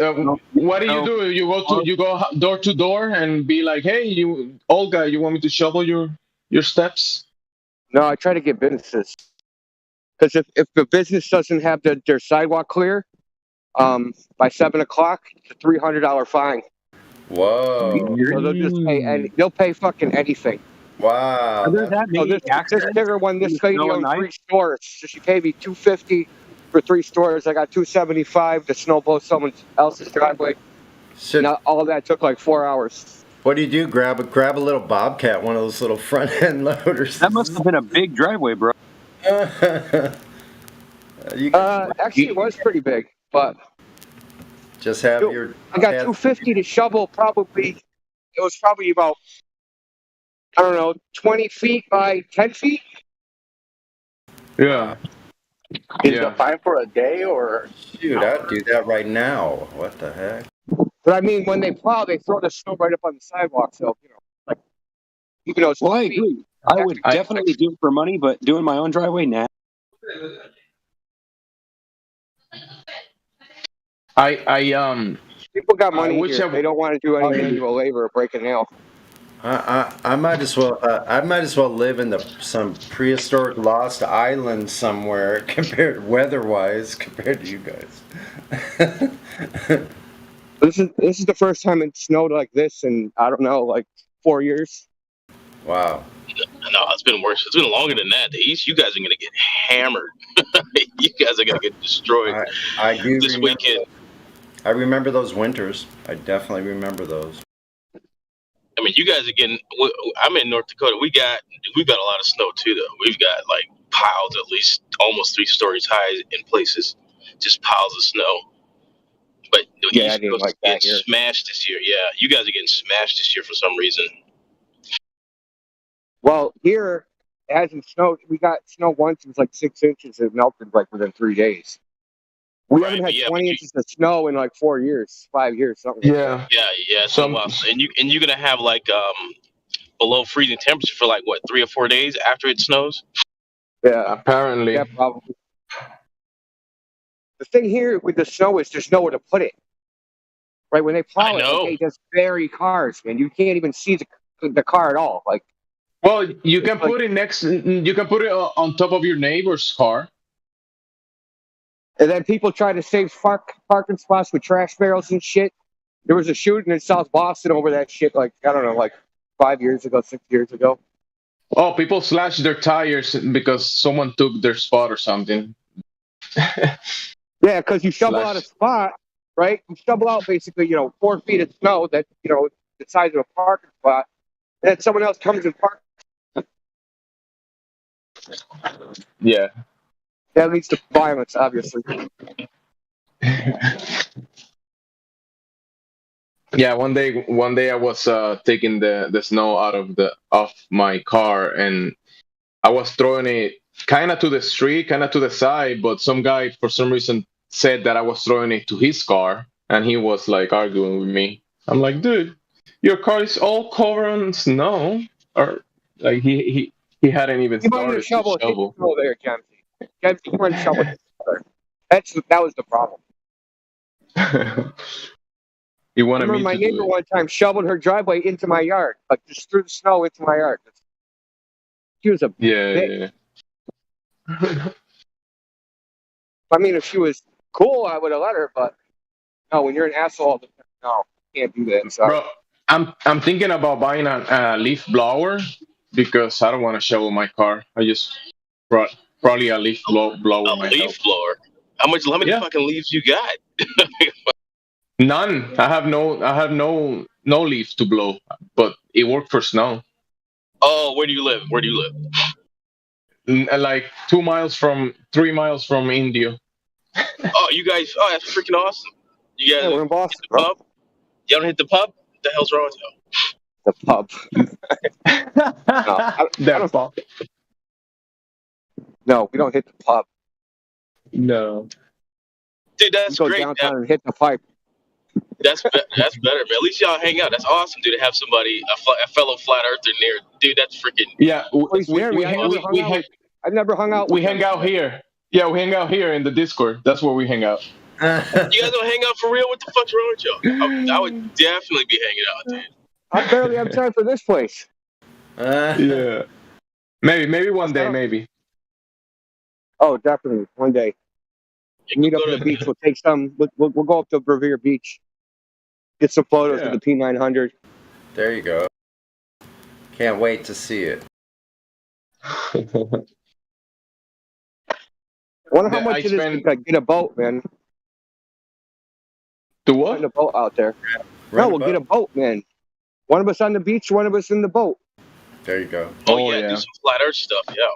[SPEAKER 6] what do? You go door to door and be like, "Hey, Olga, you want me to shovel your steps?"
[SPEAKER 8] No, I try to get businesses. Because if the business doesn't have their sidewalk clear by 7 o'clock, it's a $300 fine.
[SPEAKER 11] Whoa.
[SPEAKER 8] So they'll just pay, they'll pay fucking anything.
[SPEAKER 11] Wow.
[SPEAKER 8] So this bigger one, this lady owns 3 stores. So she paid me $250 for 3 stores. I got $275 to snow blow someone else's driveway. Now, all that took like 4 hours.
[SPEAKER 11] What do you do? Grab a little Bobcat, one of those little front end loaders.
[SPEAKER 8] That must have been a big driveway, bro. Actually, it was pretty big, but
[SPEAKER 11] just have your.
[SPEAKER 8] I got $250 to shovel. It was probably about, I don't know, 20 feet by 10 feet.
[SPEAKER 6] Yeah.
[SPEAKER 18] Is the fine for a day or?
[SPEAKER 11] Shoot, I'd do that right now. What the heck?
[SPEAKER 8] But I mean, when they plow, they throw the snow right up on the sidewalk. So like, even though it's I agree. I would definitely do it for money, but doing my own driveway, nah. People got money here. They don't want to do any manual labor or break a nail.
[SPEAKER 11] I might as well. I might as well live in some prehistoric lost island somewhere, weather-wise, compared to you guys.
[SPEAKER 8] This is the first time it snowed like this in, I don't know, like 4 years.
[SPEAKER 11] Wow.
[SPEAKER 7] No, it's been worse. It's been longer than that. The East, you guys are gonna get hammered. You guys are gonna get destroyed.
[SPEAKER 11] I do
[SPEAKER 7] this weekend.
[SPEAKER 11] I remember those winters. I definitely remember those.
[SPEAKER 7] I mean, you guys are getting. I'm in North Dakota. We got a lot of snow too, though. We've got like piles at least almost 3 stories high in places, just piles of snow. But the
[SPEAKER 8] Yeah, I
[SPEAKER 7] East
[SPEAKER 8] didn't
[SPEAKER 7] Coast is
[SPEAKER 8] like that
[SPEAKER 7] getting
[SPEAKER 8] here.
[SPEAKER 7] smashed this year. Yeah, you guys are getting smashed this year for some reason.
[SPEAKER 8] Well, here it hasn't snowed. We got snow once. It was like 6 inches. It melted like within 3 days. We haven't had 20 inches of snow in like 4 years, 5 years, something like that.
[SPEAKER 7] Yeah, it's been a while. And you're gonna have like below freezing temperature for like what 3 or 4 days after it snows.
[SPEAKER 8] Yeah,
[SPEAKER 6] apparently.
[SPEAKER 8] Yeah, probably. The thing here with the snow is there's nowhere to put it. Right when they plow it, like, they just bury cars, man. You can't even see the car at all. Like,
[SPEAKER 6] well, you can put it next. You can put it on top of your neighbor's car.
[SPEAKER 8] And then people try to save parking spots with trash barrels and shit. There was a shooting in South Boston over that shit, like, I don't know, like 5 years ago, 6 years ago.
[SPEAKER 6] Oh, people slashed their tires because someone took their spot or something.
[SPEAKER 8] Yeah, because you shovel out a spot, right? You shovel out basically, 4 feet of snow that, the size of a parking spot. And then someone else comes and parks.
[SPEAKER 6] Yeah.
[SPEAKER 8] That leads to violence, obviously.
[SPEAKER 6] Yeah, one day I was taking the snow off my car, and I was throwing it kind of to the street, kind of to the side, but some guy for some reason said that I was throwing it to his car, and he was like arguing with me. I'm like, dude, your car is all covered in snow, or like he hadn't even
[SPEAKER 8] You might
[SPEAKER 6] started
[SPEAKER 8] need a shovel.
[SPEAKER 6] to shovel.
[SPEAKER 8] Oh, there, Kempsey. Kempsey, you want to shovel. That was the problem.
[SPEAKER 6] You wanted
[SPEAKER 8] I remember
[SPEAKER 6] me
[SPEAKER 8] my
[SPEAKER 6] to do
[SPEAKER 8] neighbor
[SPEAKER 6] it.
[SPEAKER 8] one time shoveled her driveway into my yard, like just threw the snow into my yard. She was a bitch. I mean, if she was cool, I would have let her, but no, when you're an asshole, no, you can't do that. I'm sorry.
[SPEAKER 6] Bro, I'm thinking about buying a leaf blower because I don't want to shovel my car. I just probably a leaf blower.
[SPEAKER 7] A leaf blower. How many fucking leaves you got?
[SPEAKER 6] None. I have no leaf to blow, but it worked for snow.
[SPEAKER 7] Oh, where do you live?
[SPEAKER 6] Like 3 miles from Indio.
[SPEAKER 7] Oh, you guys! Oh, that's freaking awesome. You guys
[SPEAKER 8] we're in Boston,
[SPEAKER 7] hit the pub? You don't hit the pub? What the hell's wrong with you?
[SPEAKER 8] The pub. No, we don't hit the pub.
[SPEAKER 6] No.
[SPEAKER 7] Dude, that's
[SPEAKER 8] we go
[SPEAKER 7] great.
[SPEAKER 8] downtown and hit the pipe.
[SPEAKER 7] That's better, man. At least y'all hang out. That's awesome, dude. To have somebody, a fellow flat earther near, dude. That's freaking.
[SPEAKER 6] Yeah,
[SPEAKER 8] I've never hung out.
[SPEAKER 6] We hang out here. Yeah, we hang out here in the Discord. That's where we hang out.
[SPEAKER 7] You guys don't hang out for real? What the fuck's wrong with y'all? I would definitely be hanging out, dude.
[SPEAKER 8] I barely have time for this place.
[SPEAKER 6] Yeah. Maybe one day, maybe.
[SPEAKER 8] Oh, definitely one day. Meet up at the beach. We'll take some. We'll go up to Revere Beach. Get some photos of the P900.
[SPEAKER 11] There you go. Can't wait to see it.
[SPEAKER 8] Wonder how much it is to get a boat, man.
[SPEAKER 6] Do what?
[SPEAKER 8] Get a boat out there. We'll get a boat, man. One of us on the beach, one of us in the boat.
[SPEAKER 11] There you go.
[SPEAKER 7] Oh yeah, do some flat earth stuff, yeah.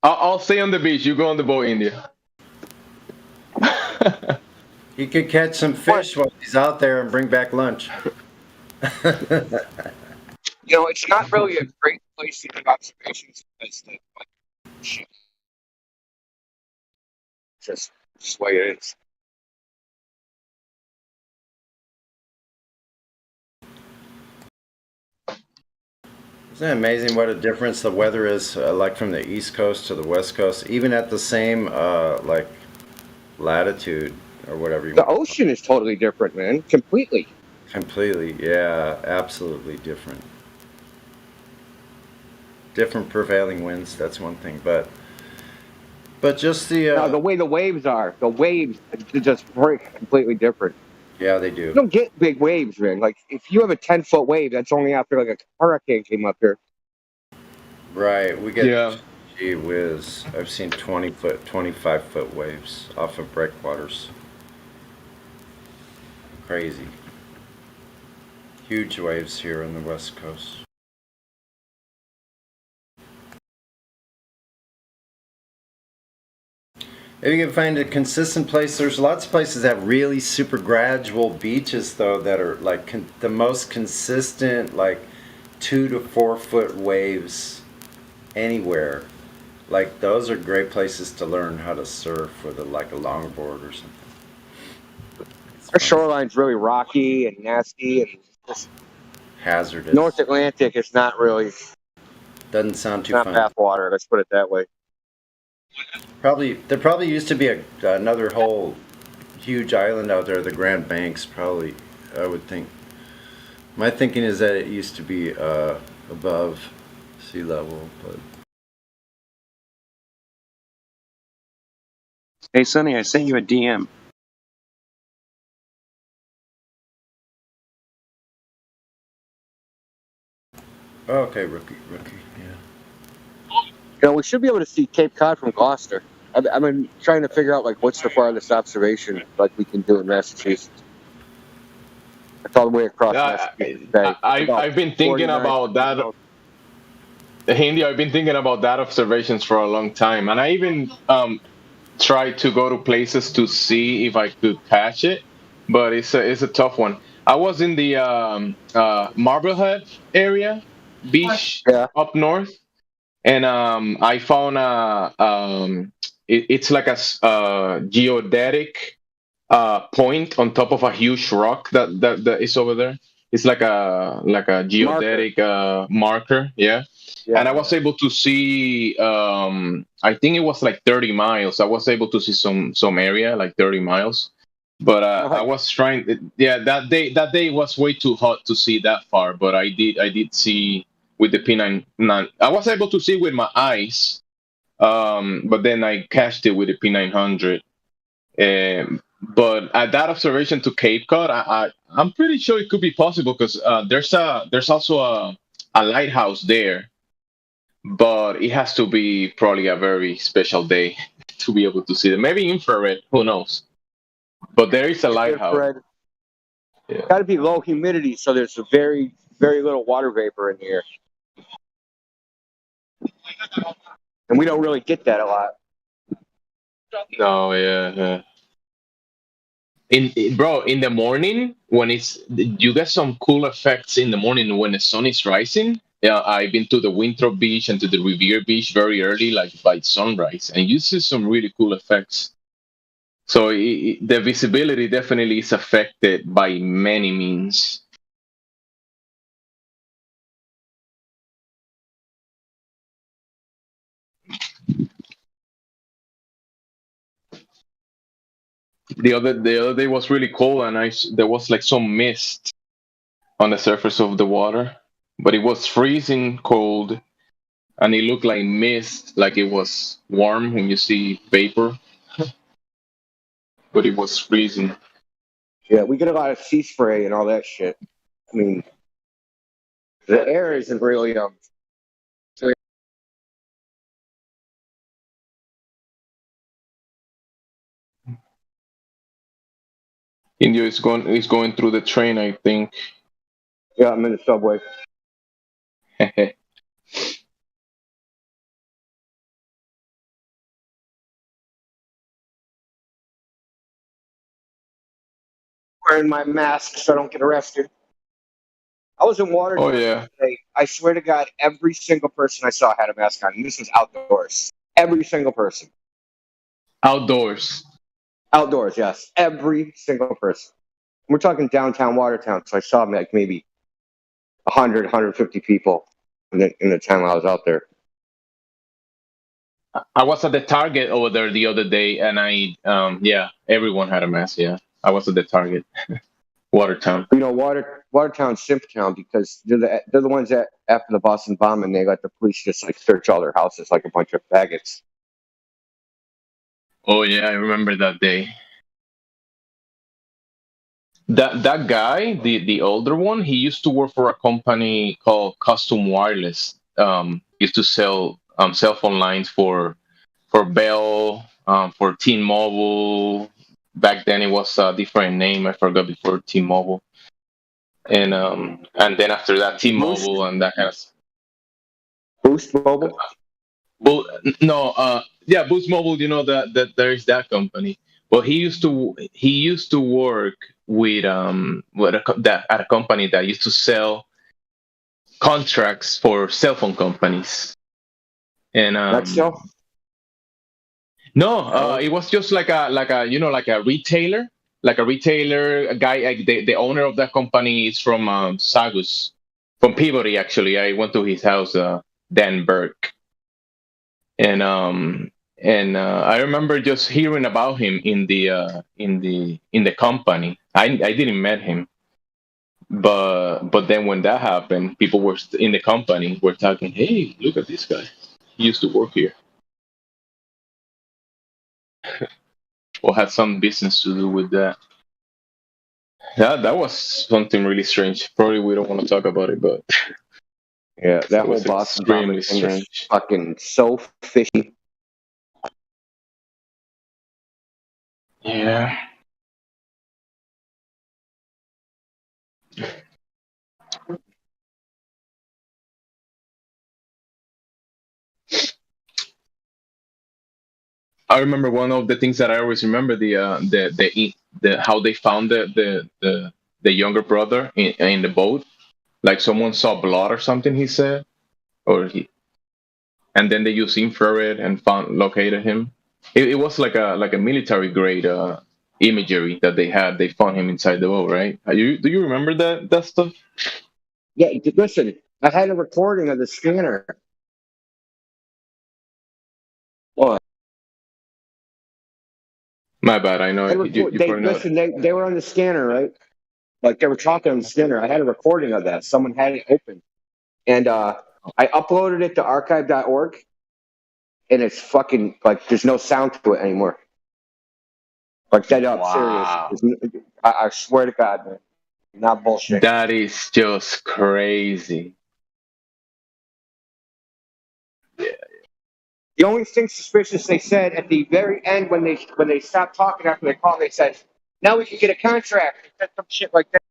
[SPEAKER 6] I'll stay on the beach. You go on the boat, India.
[SPEAKER 11] He could catch some fish while he's out there and bring back lunch.
[SPEAKER 8] It's not really a great place to do observations because shit. Just the way it is.
[SPEAKER 11] Isn't it amazing what a difference the weather is, like from the East Coast to the West Coast, even at the same like latitude or whatever.
[SPEAKER 8] The ocean is totally different, man. Completely.
[SPEAKER 11] Completely, yeah, absolutely different. Different prevailing winds. That's one thing, but just
[SPEAKER 8] the way the waves are, are just completely different.
[SPEAKER 11] Yeah, they do.
[SPEAKER 8] You don't get big waves, man. Like if you have a 10-foot wave, that's only after like a hurricane came up here.
[SPEAKER 11] Right, we get. Gee whiz! I've seen 20-foot, 25-foot waves off of breakwaters. Crazy. Huge waves here on the West Coast. If you can find a consistent place, there's lots of places that have really super gradual beaches though that are like the most consistent, like 2 to 4 foot waves anywhere. Like those are great places to learn how to surf with like a longboard or something.
[SPEAKER 16] Our shoreline's really rocky and nasty and just
[SPEAKER 11] hazardous.
[SPEAKER 16] North Atlantic is not really.
[SPEAKER 11] Doesn't sound too
[SPEAKER 16] not
[SPEAKER 11] fun.
[SPEAKER 16] bathwater. Let's put it that way.
[SPEAKER 11] There probably used to be another whole huge island out there, the Grand Banks. Probably, I would think. My thinking is that it used to be above sea level, but.
[SPEAKER 8] Hey, Sonny, I sent you a DM.
[SPEAKER 11] Oh, okay, rookie, yeah.
[SPEAKER 16] You know, we should be able to see Cape Cod from Gloucester. I've been trying to figure out like what's the farthest observation like we can do in Massachusetts. It's all the way across Massachusetts Bay.
[SPEAKER 6] I've been thinking about that. Hindi, I've been thinking about that observations for a long time, and I even tried to go to places to see if I could catch it, but it's a tough one. I was in the Marblehead area beach up north, and I found it's like a geodetic point on top of a huge rock that is over there. It's like a geodetic marker, yeah. And I was able to see, I think it was like 30 miles. I was able to see some area, like 30 miles. But I was trying, that day was way too hot to see that far. But I did see with the P9. I was able to see with my eyes, but then I catched it with the P900. But at that observation to Cape Cod, I'm pretty sure it could be possible because there's also a lighthouse there. But it has to be probably a very special day to be able to see them. Maybe infrared, who knows? But there is a lighthouse.
[SPEAKER 16] Yeah. Got to be low humidity, so there's a very, very little water vapor in the air. And we don't really get that a lot.
[SPEAKER 6] No, yeah. In the morning, when you get some cool effects in the morning when the sun is rising. Yeah, I've been to the Winthrop Beach and to the Revere Beach very early, like by sunrise, and you see some really cool effects. So the visibility definitely is affected by many means. The other day was really cold, and there was like some mist on the surface of the water. But it was freezing cold, and it looked like mist, like it was warm when you see vapor. But it was freezing.
[SPEAKER 16] Yeah, we get a lot of sea spray and all that shit. I mean, the air isn't really
[SPEAKER 6] India is going through the train, I think.
[SPEAKER 16] Yeah, I'm in the subway. Wearing my mask so I don't get arrested. I was in Watertown today. I swear to God, every single person I saw had a mask on, and this was outdoors. Every single person.
[SPEAKER 6] Outdoors.
[SPEAKER 16] Outdoors, yes. Every single person. We're talking downtown Watertown, so I saw like maybe 100, 150 people in the time I was out there.
[SPEAKER 6] I was at the Target over there the other day, and everyone had a mask. Yeah, I was at the Target, Watertown.
[SPEAKER 16] You know, Watertown's simp town because they're the ones that after the Boston bombing, they let the police just like search all their houses like a bunch of faggots.
[SPEAKER 6] Oh yeah, I remember that day. That guy, the older one, he used to work for a company called Custom Wireless. Used to sell cell phone lines for Bell, for T-Mobile. Back then it was a different name. I forgot before T-Mobile. And then after that T-Mobile and that kind of
[SPEAKER 16] Boost Mobile.
[SPEAKER 6] Well, no, yeah, Boost Mobile. You know that there is that company. Well, he used to work with at a company that used to sell contracts for cell phone companies, and
[SPEAKER 16] Nextel?
[SPEAKER 6] no,
[SPEAKER 16] Oh,
[SPEAKER 6] it was just like a like a retailer, a guy. The owner of that company is from Sagus, from Peabody. Actually, I went to his house, Dan Burke, and I remember just hearing about him in the company. I didn't met him, but then when that happened, people were in the company were talking, "Hey, look at this guy. He used to work here, or had some business to do with that." That was something really strange. Probably we don't want to talk about it, but
[SPEAKER 16] yeah,
[SPEAKER 6] it
[SPEAKER 16] that whole
[SPEAKER 6] was
[SPEAKER 16] Boston Common
[SPEAKER 6] extremely
[SPEAKER 16] thing is
[SPEAKER 6] strange.
[SPEAKER 16] fucking so fishy.
[SPEAKER 6] Yeah. I remember one of the things that I always remember the how they found the younger brother in the boat. Like someone saw blood or something. He said, and then they used infrared and found located him. It was like a military grade imagery that they had. They found him inside the boat, right? Do you remember that stuff?
[SPEAKER 16] Yeah, listen, I had a recording of the scanner. What?
[SPEAKER 6] My bad. I know
[SPEAKER 16] I
[SPEAKER 6] you
[SPEAKER 16] they
[SPEAKER 6] probably know.
[SPEAKER 16] listen. They were on the scanner, right? Like they were talking on the scanner. I had a recording of that. Someone had it open, and I uploaded it to archive.org, and it's fucking like there's no sound to it anymore. Like dead up,
[SPEAKER 6] Wow.
[SPEAKER 16] serious. I swear to God, man, not bullshit.
[SPEAKER 6] That is just crazy.
[SPEAKER 16] The only thing suspicious they said at the very end when they stopped talking after they called, they said, "Now we can get a contract." They said some shit like that.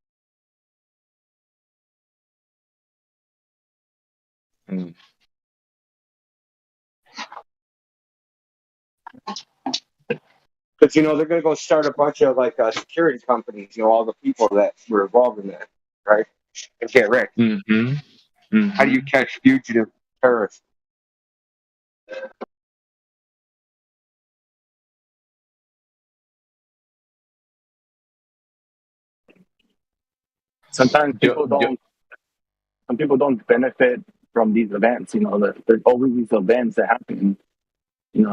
[SPEAKER 6] Mm.
[SPEAKER 16] Because they're going to go start a bunch of like security companies. All the people that were involved in that, right? And get rich.
[SPEAKER 6] Mm-hmm.
[SPEAKER 16] How do you catch fugitive terrorists?
[SPEAKER 18] Sometimes some people don't benefit from these events. There's always these events that happen. We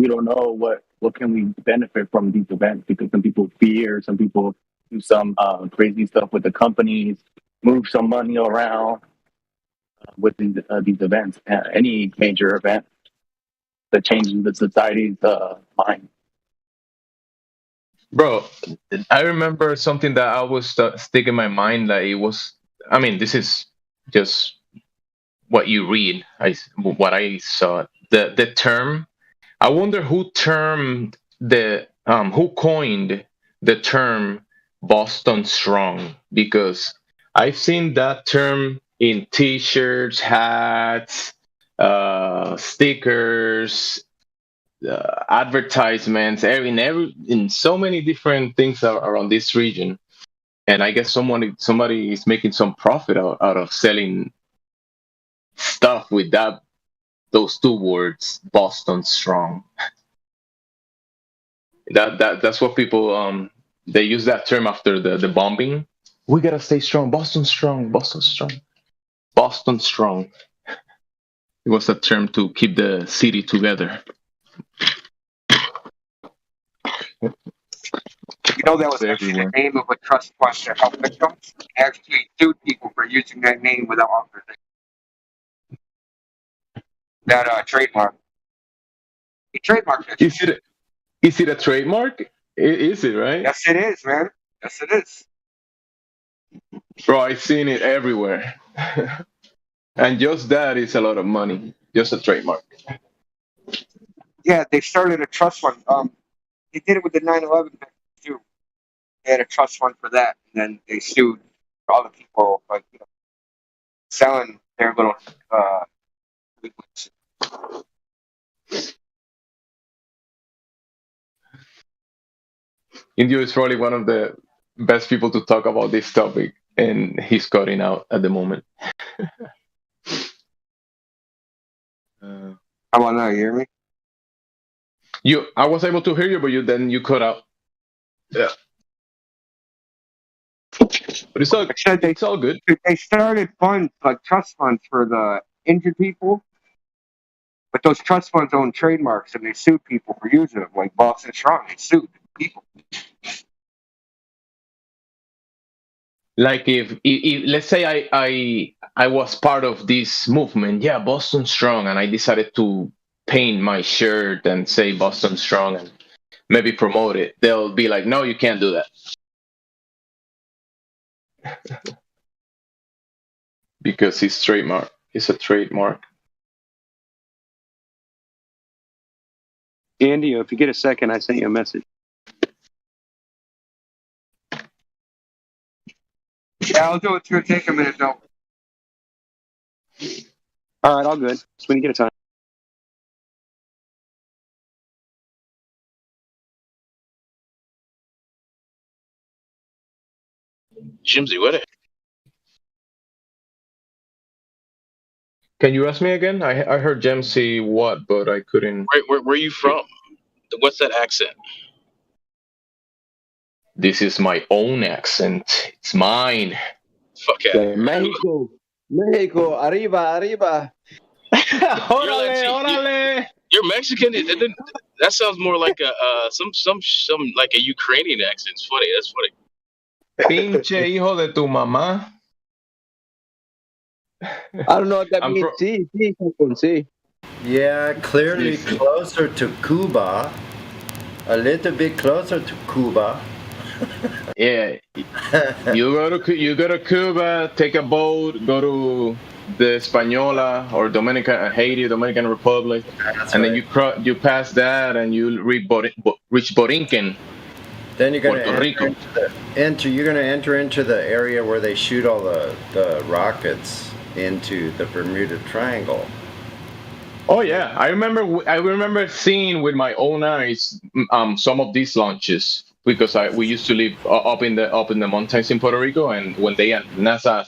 [SPEAKER 18] don't know what can we benefit from these events because some people fear, some people do some crazy stuff with the companies, move some money around with these events. Any major event that changes the society's mind.
[SPEAKER 6] Bro, I remember something that I was stick in my mind. Like it was. I mean, this is just what you read. What I saw. The term. I wonder who coined the term Boston Strong, because I've seen that term in T-shirts, hats, stickers, advertisements, in so many different things around this region. And I guess somebody is making some profit out of selling stuff with those two words, Boston Strong. That's what people they use that term after the bombing. We gotta stay strong, Boston strong, Boston strong, Boston strong. It was a term to keep the city together.
[SPEAKER 16] That was actually the name of a trust fund to help victims. Actually sued people for using that name without authorization. That trademark. He trademarked it.
[SPEAKER 6] Is it a trademark? Is it, right?
[SPEAKER 16] Yes, it is, man. Yes, it is.
[SPEAKER 6] Bro, I've seen it everywhere. And just that is a lot of money. Just a trademark.
[SPEAKER 16] Yeah, they started a trust fund. They did it with the 9/11 too. They had a trust fund for that, and then they sued all the people like selling their little
[SPEAKER 6] Indio is probably one of the best people to talk about this topic, and he's cutting out at the moment.
[SPEAKER 8] How about now? You hear me?
[SPEAKER 6] I was able to hear you, but you cut out. Yeah. But it's all good.
[SPEAKER 8] They started funds, like trust funds for the injured people, but those trust funds own trademarks and they sued people for using them, like Boston Strong. They sued people.
[SPEAKER 6] Like if let's say I was part of this movement, yeah, Boston Strong, and I decided to paint my shirt and say Boston Strong and maybe promote it, they'll be like, no, you can't do that. Because it's trademark. It's a trademark.
[SPEAKER 8] Andy, if you get a second, I sent you a message. Yeah, I'll do it. It's going to take a minute, though. All right, all good. Just when you get a time.
[SPEAKER 7] Jimsy, what?
[SPEAKER 6] Can you ask me again? I heard Jimsy what, but I couldn't.
[SPEAKER 7] Where are you from? What's that accent?
[SPEAKER 6] This is my own accent. It's mine.
[SPEAKER 7] Fuck yeah.
[SPEAKER 2] Mexico, arriba, arriba.
[SPEAKER 6] Órale.
[SPEAKER 7] You're Mexican. That sounds more like a some like a Ukrainian accent. It's funny. That's funny.
[SPEAKER 6] Pinche hijo de tu mamá.
[SPEAKER 2] I don't know what that means. See. Yeah, clearly closer to Cuba. A little bit closer to Cuba.
[SPEAKER 6] Yeah. You go to Cuba, take a boat, go to the Española or Haiti, Dominican Republic, and then you pass that and you reach Borinquen.
[SPEAKER 2] Then you're going
[SPEAKER 6] Puerto Rico.
[SPEAKER 2] You're going to enter into the area where they shoot all the rockets into the Bermuda Triangle.
[SPEAKER 6] Oh yeah, I remember seeing with my own eyes some of these launches because we used to live up in the mountains in Puerto Rico, and when NASA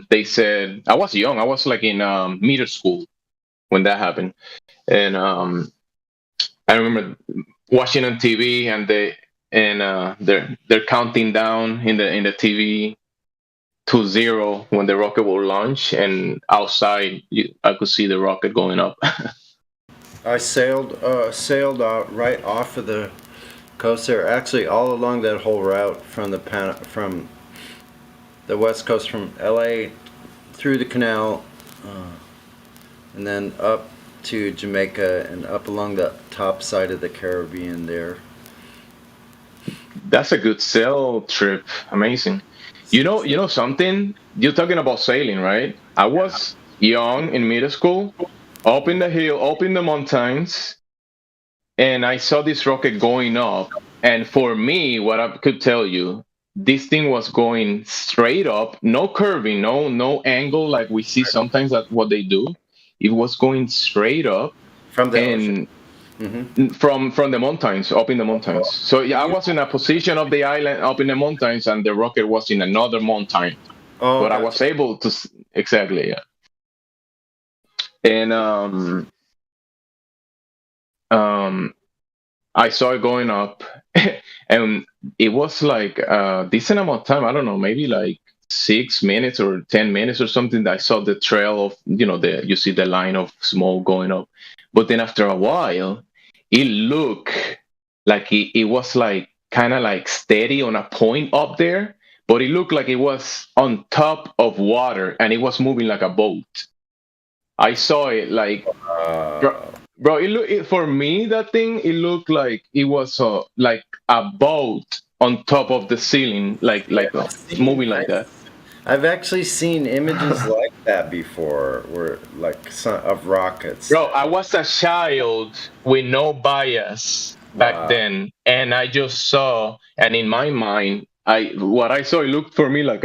[SPEAKER 6] they said I was young, I was like in middle school when that happened, and I remember watching on TV and they're counting down in the TV to 0 when the rocket will launch, and outside I could see the rocket going up.
[SPEAKER 2] I sailed right off of the coast there, actually all along that whole route from the west coast, from LA through the canal, and then up to Jamaica and up along the top side of the Caribbean there.
[SPEAKER 6] That's a good sail trip. Amazing. You know something? You're talking about sailing, right? I was young in middle school, up in the hill, up in the mountains, and I saw this rocket going up. And for me, what I could tell you, this thing was going straight up, no curving, no angle like we see sometimes at what they do. It was going straight up
[SPEAKER 2] from the ocean.
[SPEAKER 6] From the mountains, up in the mountains. So yeah, I was in a position of the island up in the mountains, and the rocket was in another mountain.
[SPEAKER 2] Oh,
[SPEAKER 6] but I was able to exactly, yeah. And I saw it going up, and it was like a decent amount of time. I don't know, maybe like 6 minutes or 10 minutes or something. That I saw the trail of you see the line of smoke going up. But then after a while, it looked like it was like kind of like steady on a point up there, but it looked like it was on top of water and it was moving like a boat. I saw it like, bro. For me, that thing, it looked like it was like a boat on top of the ceiling, like moving like that.
[SPEAKER 2] I've actually seen images like that before, where like of rockets.
[SPEAKER 6] Bro, I was a child with no bias back then, and I just saw, and in my mind, what I saw, it looked for me like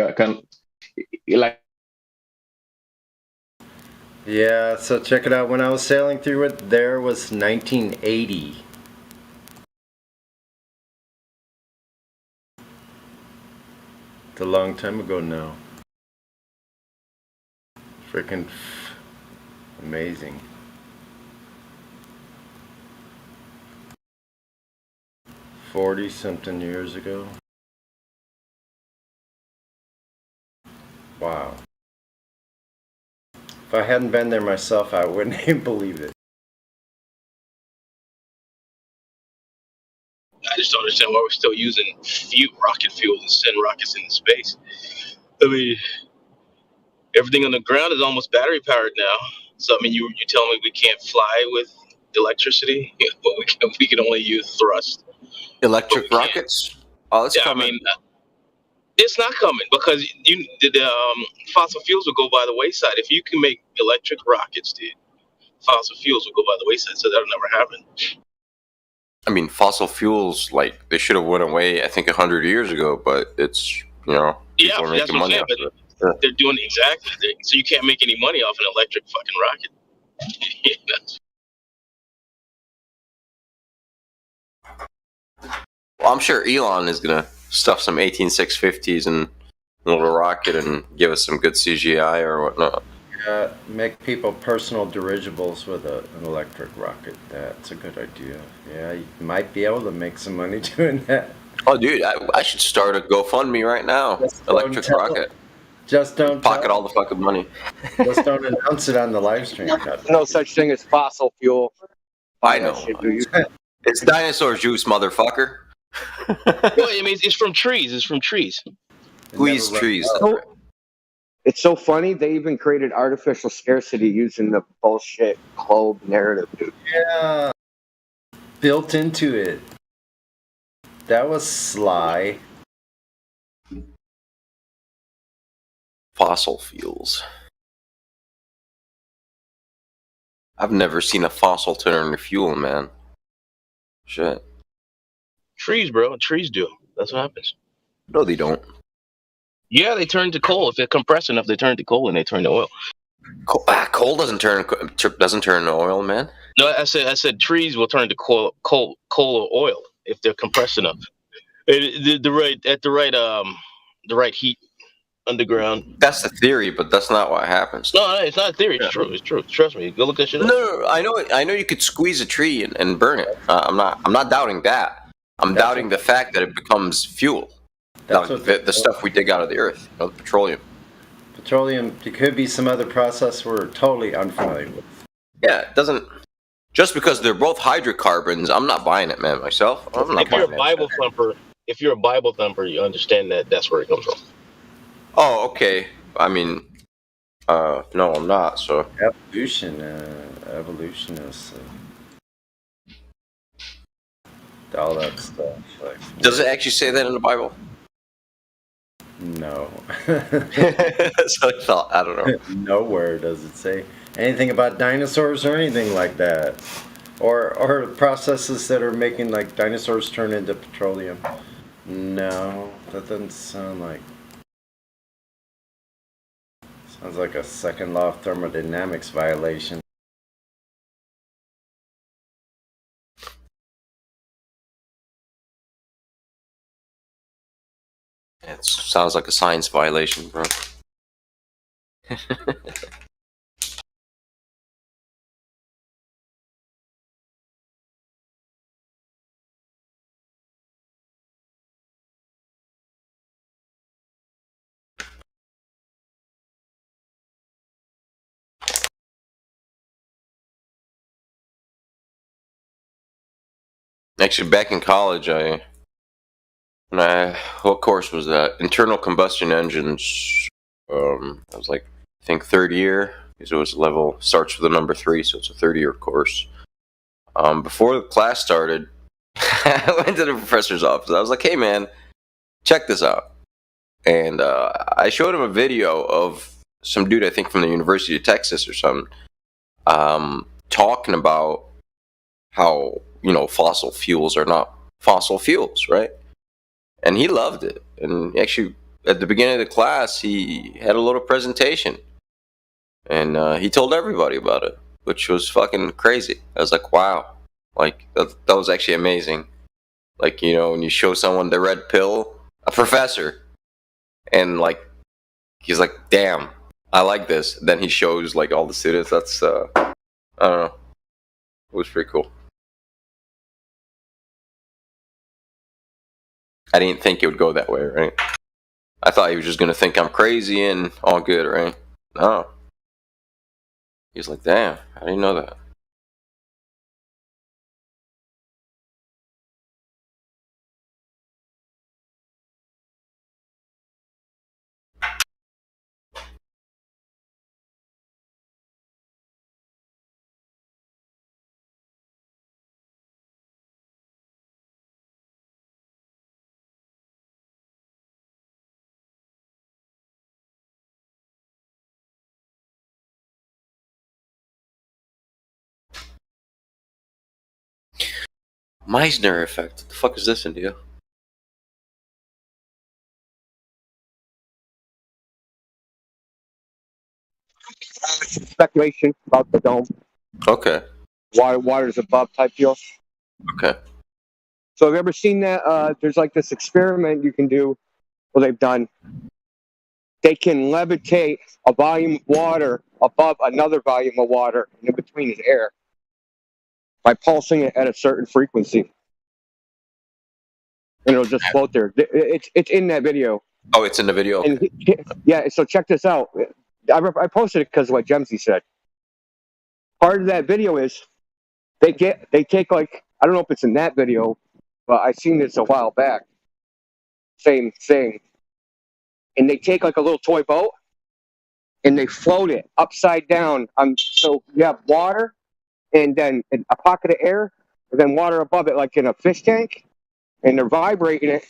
[SPEAKER 11] Yeah, so check it out. When I was sailing through it, there was 1980. It's a long time ago now. Freaking amazing. 40-something years ago. Wow. If I hadn't been there myself, I wouldn't even believe it.
[SPEAKER 7] I just don't understand why we're still using rocket fuel to send rockets into space. I mean, everything on the ground is almost battery powered now. So I mean, you telling me we can't fly with electricity, but we can only use thrust.
[SPEAKER 17] Electric rockets? Oh, it's coming.
[SPEAKER 7] I mean, it's not coming because the fossil fuels will go by the wayside. If you can make electric rockets, dude, fossil fuels will go by the wayside. So that'll never happen.
[SPEAKER 17] I mean, fossil fuels, like, they should have went away, I think, 100 years ago, but it's, people are
[SPEAKER 7] That's
[SPEAKER 17] making
[SPEAKER 7] what I'm
[SPEAKER 17] money
[SPEAKER 7] saying.
[SPEAKER 17] off
[SPEAKER 7] But
[SPEAKER 17] of it. Yeah.
[SPEAKER 7] they're doing exactly. So you can't make any money off an electric fucking rocket.
[SPEAKER 17] Well, I'm sure Elon is going to stuff some 18650s in a little rocket and give us some good CGI or whatnot.
[SPEAKER 11] Make people personal dirigibles with an electric rocket. That's a good idea. Yeah, you might be able to make some money doing that.
[SPEAKER 17] Oh, dude, I should start a GoFundMe right now. Electric rocket.
[SPEAKER 11] Just don't
[SPEAKER 17] pocket all the fucking money.
[SPEAKER 11] Just don't announce it on the live stream.
[SPEAKER 16] No such thing as fossil fuel.
[SPEAKER 17] I know. It's dinosaur juice, motherfucker.
[SPEAKER 7] Well, I mean, it's from trees. It's from trees.
[SPEAKER 17] Squeeze trees.
[SPEAKER 16] It's so funny. They even created artificial scarcity using the bullshit globe narrative, dude.
[SPEAKER 11] Yeah. Built into it. That was sly.
[SPEAKER 17] Fossil fuels. I've never seen a fossil turn into fuel, man. Shit.
[SPEAKER 7] Trees, bro. Trees do. That's what happens.
[SPEAKER 17] No, they don't.
[SPEAKER 7] Yeah, they turn to coal. If they're compressed enough, they turn to coal and they turn to oil.
[SPEAKER 17] Coal doesn't turn to oil, man.
[SPEAKER 7] No, I said trees will turn to coal or oil if they're compressed enough. The right heat underground.
[SPEAKER 17] That's the theory, but that's not what happens.
[SPEAKER 7] No, it's not a theory. It's true. It's true. Trust me. Go look that shit up.
[SPEAKER 17] No, I know you could squeeze a tree and burn it. I'm not doubting that. I'm doubting the fact that it becomes fuel. The stuff we dig out of the earth, the petroleum.
[SPEAKER 11] Petroleum, there could be some other process we're totally unfamiliar with.
[SPEAKER 17] Yeah, it doesn't. Just because they're both hydrocarbons, I'm not buying it, man. Myself, I'm not
[SPEAKER 7] If you're
[SPEAKER 17] buying
[SPEAKER 7] a Bible thumper, you understand that that's where it comes from.
[SPEAKER 17] Oh, okay. I mean, no, I'm not. So
[SPEAKER 11] evolutionists, all that stuff.
[SPEAKER 17] Does it actually say that in the Bible?
[SPEAKER 11] No.
[SPEAKER 17] So I thought, I don't know.
[SPEAKER 11] Nowhere does it say anything about dinosaurs or anything like that, or processes that are making like dinosaurs turn into petroleum. No, that doesn't sound like. Sounds like a second law of thermodynamics violation.
[SPEAKER 17] It sounds like a science violation, bro. Actually, back in college, what course was that? Internal combustion engines. I was like, I think third year, because it was level, starts with the number 3, so it's a third-year course. Before the class started, I went to the professor's office. I was like, hey, man, check this out. And I showed him a video of some dude, I think from the University of Texas or something, talking about how, fossil fuels are not fossil fuels, right? And he loved it. And actually, at the beginning of the class, he had a little presentation. and he told everybody about it, which was fucking crazy. I was like, wow, like that was actually amazing. Like, you know, when you show someone the red pill, a professor, and like he's like, damn, I like this. Then he shows like all the students. That's I don't know, it was pretty cool. I didn't think it would go that way, right? I thought he was just gonna think I'm crazy and all good, right? No. He's like, damn, I didn't know that. Meissner effect. What the fuck is this, India?
[SPEAKER 16] Speculation about the dome.
[SPEAKER 17] Okay.
[SPEAKER 16] Water's above type deal.
[SPEAKER 17] Okay.
[SPEAKER 16] So have you ever seen that? There's like this experiment you can do, well, they've done. They can levitate a volume of water above another volume of water, and in between is air, by pulsing it at a certain frequency. And it'll just float there. It's in that video.
[SPEAKER 17] Oh, it's in the video.
[SPEAKER 16] And yeah, so check this out. I posted it because of what Gemsy said. Part of that video is they take like, I don't know if it's in that video, but I seen this a while back. Same thing. And they take like a little toy boat and they float it upside down. So you have water and then a pocket of air and then water above it like in a fish tank, and they're vibrating it.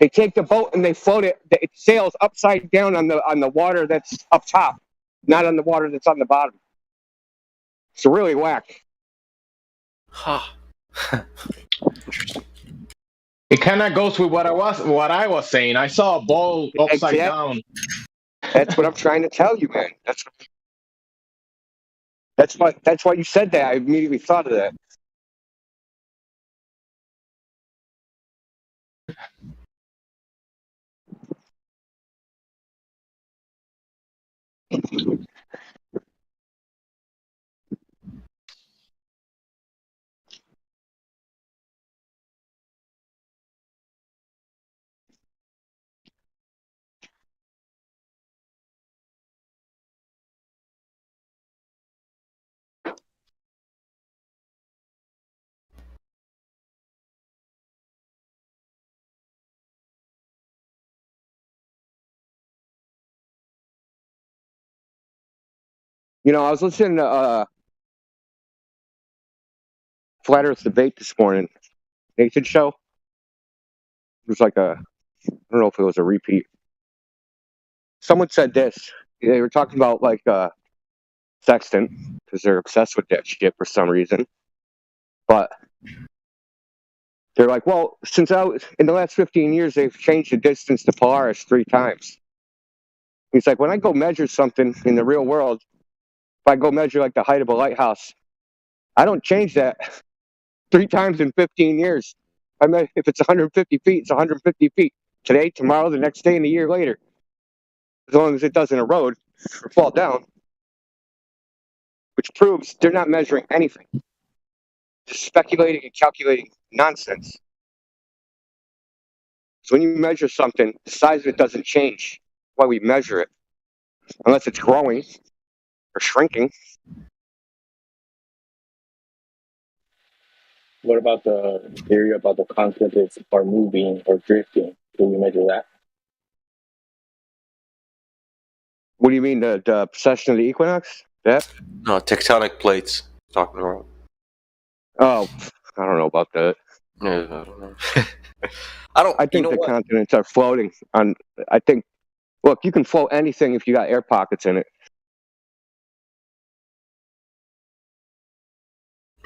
[SPEAKER 16] They take the boat and they float it. It sails upside down on the water that's up top, not on the water that's on the bottom. It's really whack.
[SPEAKER 17] Huh.
[SPEAKER 6] It kind of goes with what I was saying. I saw a ball upside down.
[SPEAKER 16] That's what I'm trying to tell you, man. That's why you said that. I immediately thought of that. You know, I was listening to Flat Earth debate this morning. Nathan show. It was like I don't know if it was a repeat. Someone said this. They were talking about like sextant because they're obsessed with that shit for some reason. But they're like, well, in the last 15 years, they've changed the distance to Polaris 3 times. He's like, when I go measure something in the real world, if I go measure like the height of a lighthouse, I don't change that 3 times in 15 years. I mean, if it's 150 feet, it's 150 feet. Today, tomorrow, the next day, and a year later. As long as it doesn't erode or fall down. Which proves they're not measuring anything. Just speculating and calculating nonsense. So when you measure something, the size of it doesn't change. Why we measure it. Unless it's growing or shrinking.
[SPEAKER 18] What about the theory about the continents are moving or drifting? Can we measure that?
[SPEAKER 16] What do you mean, the precession of the equinox? That?
[SPEAKER 17] No, tectonic plates. Talking about.
[SPEAKER 16] Oh, I don't know about that.
[SPEAKER 17] Yeah, I don't know.
[SPEAKER 16] I think the continents are floating on. I think. Look, you can float anything if you got air pockets in it.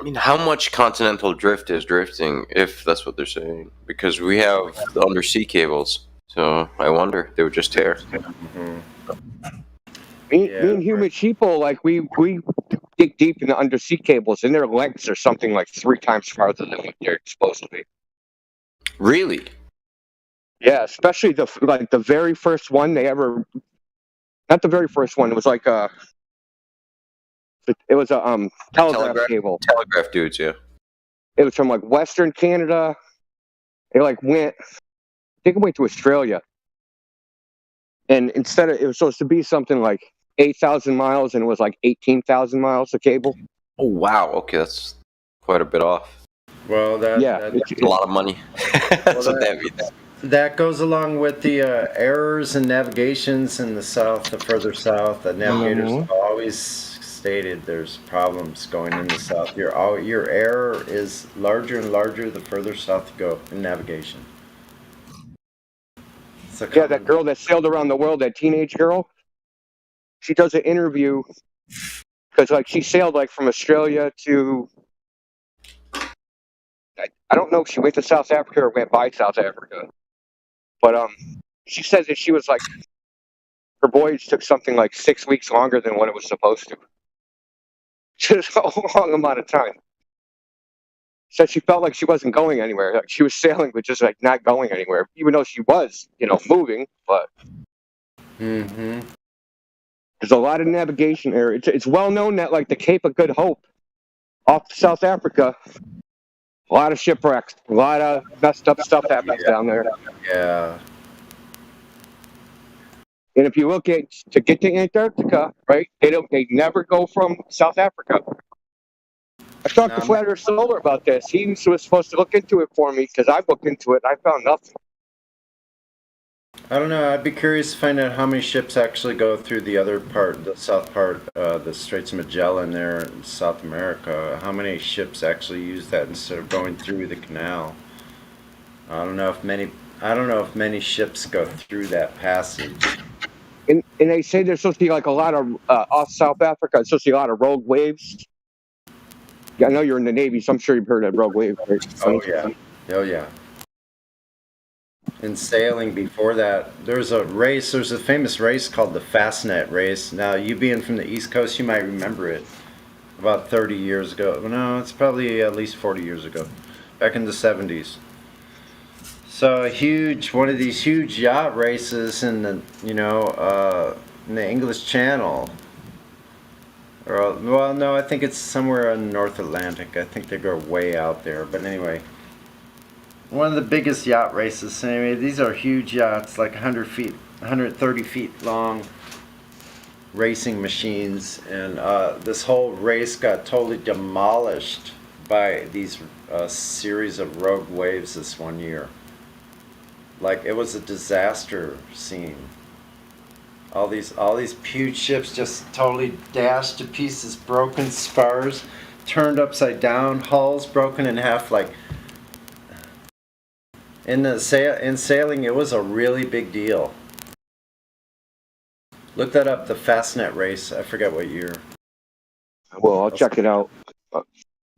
[SPEAKER 17] I mean, how much continental drift is drifting, if that's what they're saying? Because we have the undersea cables, so I wonder they would just tear.
[SPEAKER 16] Me and human sheeple, like we dig deep in the undersea cables, and their lengths are something like 3 times farther than what they're supposed to be.
[SPEAKER 17] Really?
[SPEAKER 16] Yeah, especially the very first one they ever. Not the very first one. It was like a telegraph cable.
[SPEAKER 17] Telegraph dudes, yeah.
[SPEAKER 16] It was from like Western Canada. It like went. I think it went to Australia. And instead of, it was supposed to be something like 8,000 miles, and it was like 18,000 miles of cable.
[SPEAKER 17] Oh wow! Okay, that's quite a bit off.
[SPEAKER 11] Well,
[SPEAKER 17] It's a lot of money. That's what that means.
[SPEAKER 11] That goes along with the errors in navigations in the south, the further south. The navigators have always stated there's problems going in the south. Your error is larger and larger the further south you go in navigation.
[SPEAKER 16] Yeah, that girl that sailed around the world, that teenage girl, she does an interview because like she sailed like from Australia to, I don't know if she went to South Africa or went by South Africa, but she says that she was like, her voyage took something like 6 weeks longer than what it was supposed to. Just a long amount of time. Said she felt like she wasn't going anywhere. Like she was sailing, but just like not going anywhere, even though she was, moving. But there's a lot of navigation error. It's well known that like the Cape of Good Hope off South Africa, a lot of shipwrecks, a lot of messed up stuff happens down there.
[SPEAKER 11] Yeah.
[SPEAKER 16] And if you look at to get to Antarctica, right? They never go from South Africa. I talked to Flat Earth Solar about this. He was supposed to look into it for me because I looked into it and I found nothing.
[SPEAKER 11] I don't know. I'd be curious to find out how many ships actually go through the other part, the south part, the Straits of Magellan there in South America. How many ships actually use that instead of going through the canal? I don't know if many ships go through that passage.
[SPEAKER 16] And they say there's supposed to be like a lot of off South Africa. There's supposed to be a lot of rogue waves. I know you're in the Navy, so I'm sure you've heard of rogue wave. Right?
[SPEAKER 11] Oh yeah. In sailing before that, there's a famous race called the Fastnet race. Now, you being from the East Coast, you might remember it. About 30 years ago. No, it's probably at least 40 years ago. Back in the 70s. So one of these huge yacht races in the, in the English Channel. Well, no, I think it's somewhere in the North Atlantic. I think they go way out there. But anyway, one of the biggest yacht races. Anyway, these are huge yachts, like 130 feet long racing machines. And this whole race got totally demolished by these series of rogue waves this one year. Like, it was a disaster scene. All these huge ships just totally dashed to pieces, broken spars, turned upside down, hulls broken in half. Like in sailing, it was a really big deal. Look that up, the Fastnet race. I forget what year.
[SPEAKER 16] Well, I'll check it out.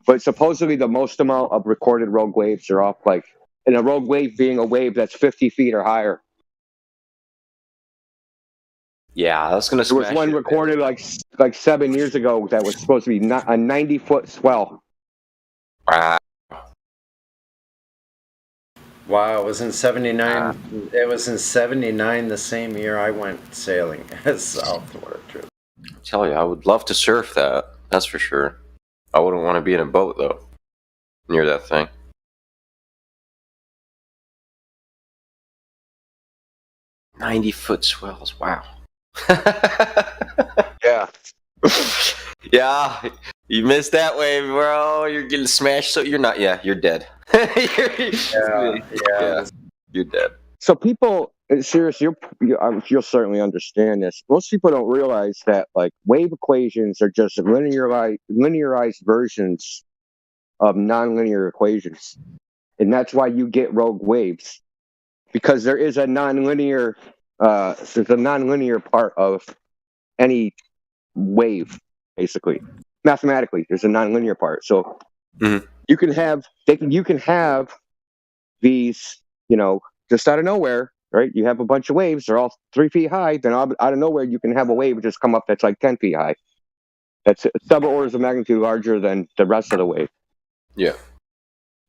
[SPEAKER 16] But supposedly the most amount of recorded rogue waves are off, like, and a rogue wave being a wave that's 50 feet or higher.
[SPEAKER 17] Yeah, that's gonna.
[SPEAKER 16] There was one recorded like 7 years ago that was supposed to be a 90-foot swell.
[SPEAKER 17] Wow.
[SPEAKER 11] Wow, it was in 79. It was in 79, the same year I went sailing southward trip.
[SPEAKER 17] I tell you, I would love to surf that. That's for sure. I wouldn't want to be in a boat though, near that thing. "90-foot swells." Wow.
[SPEAKER 16] Yeah.
[SPEAKER 17] Yeah. You missed that wave, bro. You're getting smashed. So you're not. Yeah, you're dead. You're dead.
[SPEAKER 16] So people, seriously, you'll certainly understand this. Most people don't realize that like wave equations are just linearized versions of nonlinear equations, and that's why you get rogue waves, because there is a nonlinear. There's a nonlinear part of any wave, basically. Mathematically, there's a nonlinear part. So you can have these, just out of nowhere, right? You have a bunch of waves, they're all 3 feet high, then out of nowhere you can have a wave just come up that's like 10 feet high. That's several orders of magnitude larger than the rest of the wave.
[SPEAKER 17] Yeah.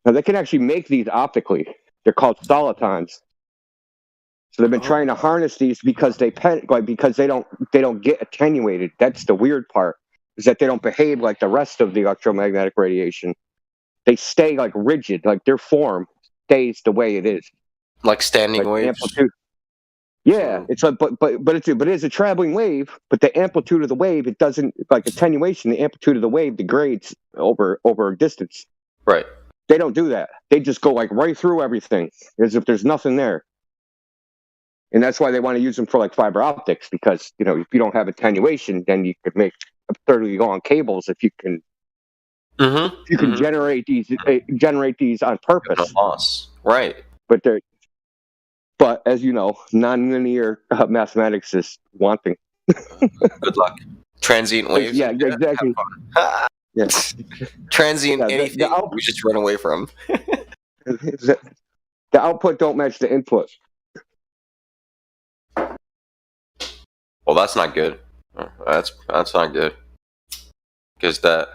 [SPEAKER 16] Now they can actually make these optically. They're called solitons. So they've been trying to harness these because because they don't get attenuated. That's the weird part, is that they don't behave like the rest of the electromagnetic radiation. They stay like rigid, like their form stays the way it is.
[SPEAKER 17] Like standing waves.
[SPEAKER 16] Amplitude. Yeah, it's like, but it is a traveling wave. But the amplitude of the wave, it doesn't, like attenuation. The amplitude of the wave degrades over a distance.
[SPEAKER 17] Right.
[SPEAKER 16] They don't do that. They just go like right through everything, as if there's nothing there. And that's why they want to use them for like fiber optics, because if you don't have attenuation, then you could make absurdly long cables if you can.
[SPEAKER 17] Mm-hmm.
[SPEAKER 16] You can generate these on purpose.
[SPEAKER 17] No loss. Right.
[SPEAKER 16] But as you know, nonlinear mathematics is wanting.
[SPEAKER 17] Good luck. Transient waves.
[SPEAKER 16] Yeah, exactly.
[SPEAKER 17] Yeah. Transient anything we just run away from.
[SPEAKER 16] The output don't match the input.
[SPEAKER 17] Well, that's not good. That's not good. Because it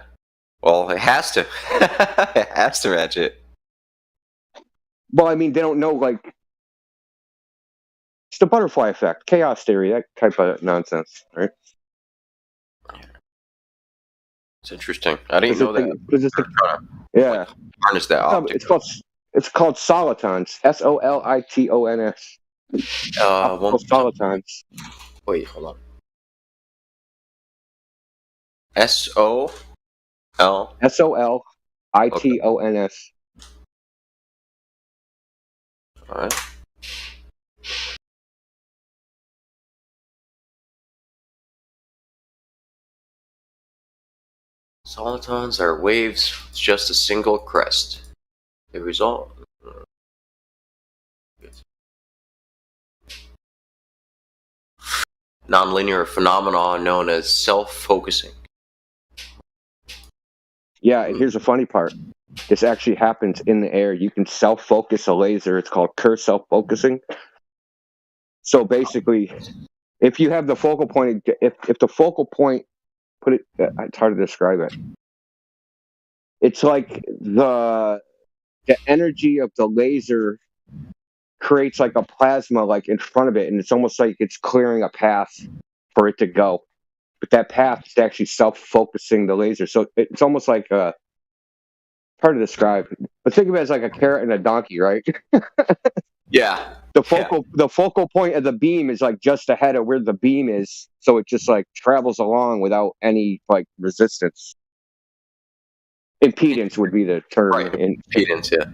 [SPEAKER 17] has to. It has to match it.
[SPEAKER 16] Well, I mean, they don't know, like, it's the butterfly effect, chaos theory, that type of nonsense, right?
[SPEAKER 17] It's interesting. I didn't know that.
[SPEAKER 16] Yeah.
[SPEAKER 17] Harness that optic.
[SPEAKER 16] It's called solitons. SOLITONS. Solitons.
[SPEAKER 17] Wait, hold on. SOL
[SPEAKER 16] SOLITONS.
[SPEAKER 17] All right. Solitons are waves with just a single crest. They result. Nonlinear phenomenon known as self-focusing.
[SPEAKER 16] Yeah, and here's the funny part. This actually happens in the air. You can self-focus a laser. It's called Kerr self-focusing. So basically, if you have the focal point, if the focal point, it's hard to describe it. It's like the energy of the laser creates like a plasma like in front of it, and it's almost like it's clearing a path for it to go. But that path is actually self-focusing the laser. So it's almost like hard to describe. But think of it as like a carrot and a donkey, right?
[SPEAKER 17] Yeah.
[SPEAKER 16] The focal point of the beam is like just ahead of where the beam is, so it just like travels along without any like resistance. Impedance would be the term.
[SPEAKER 17] Right. Impedance, yeah.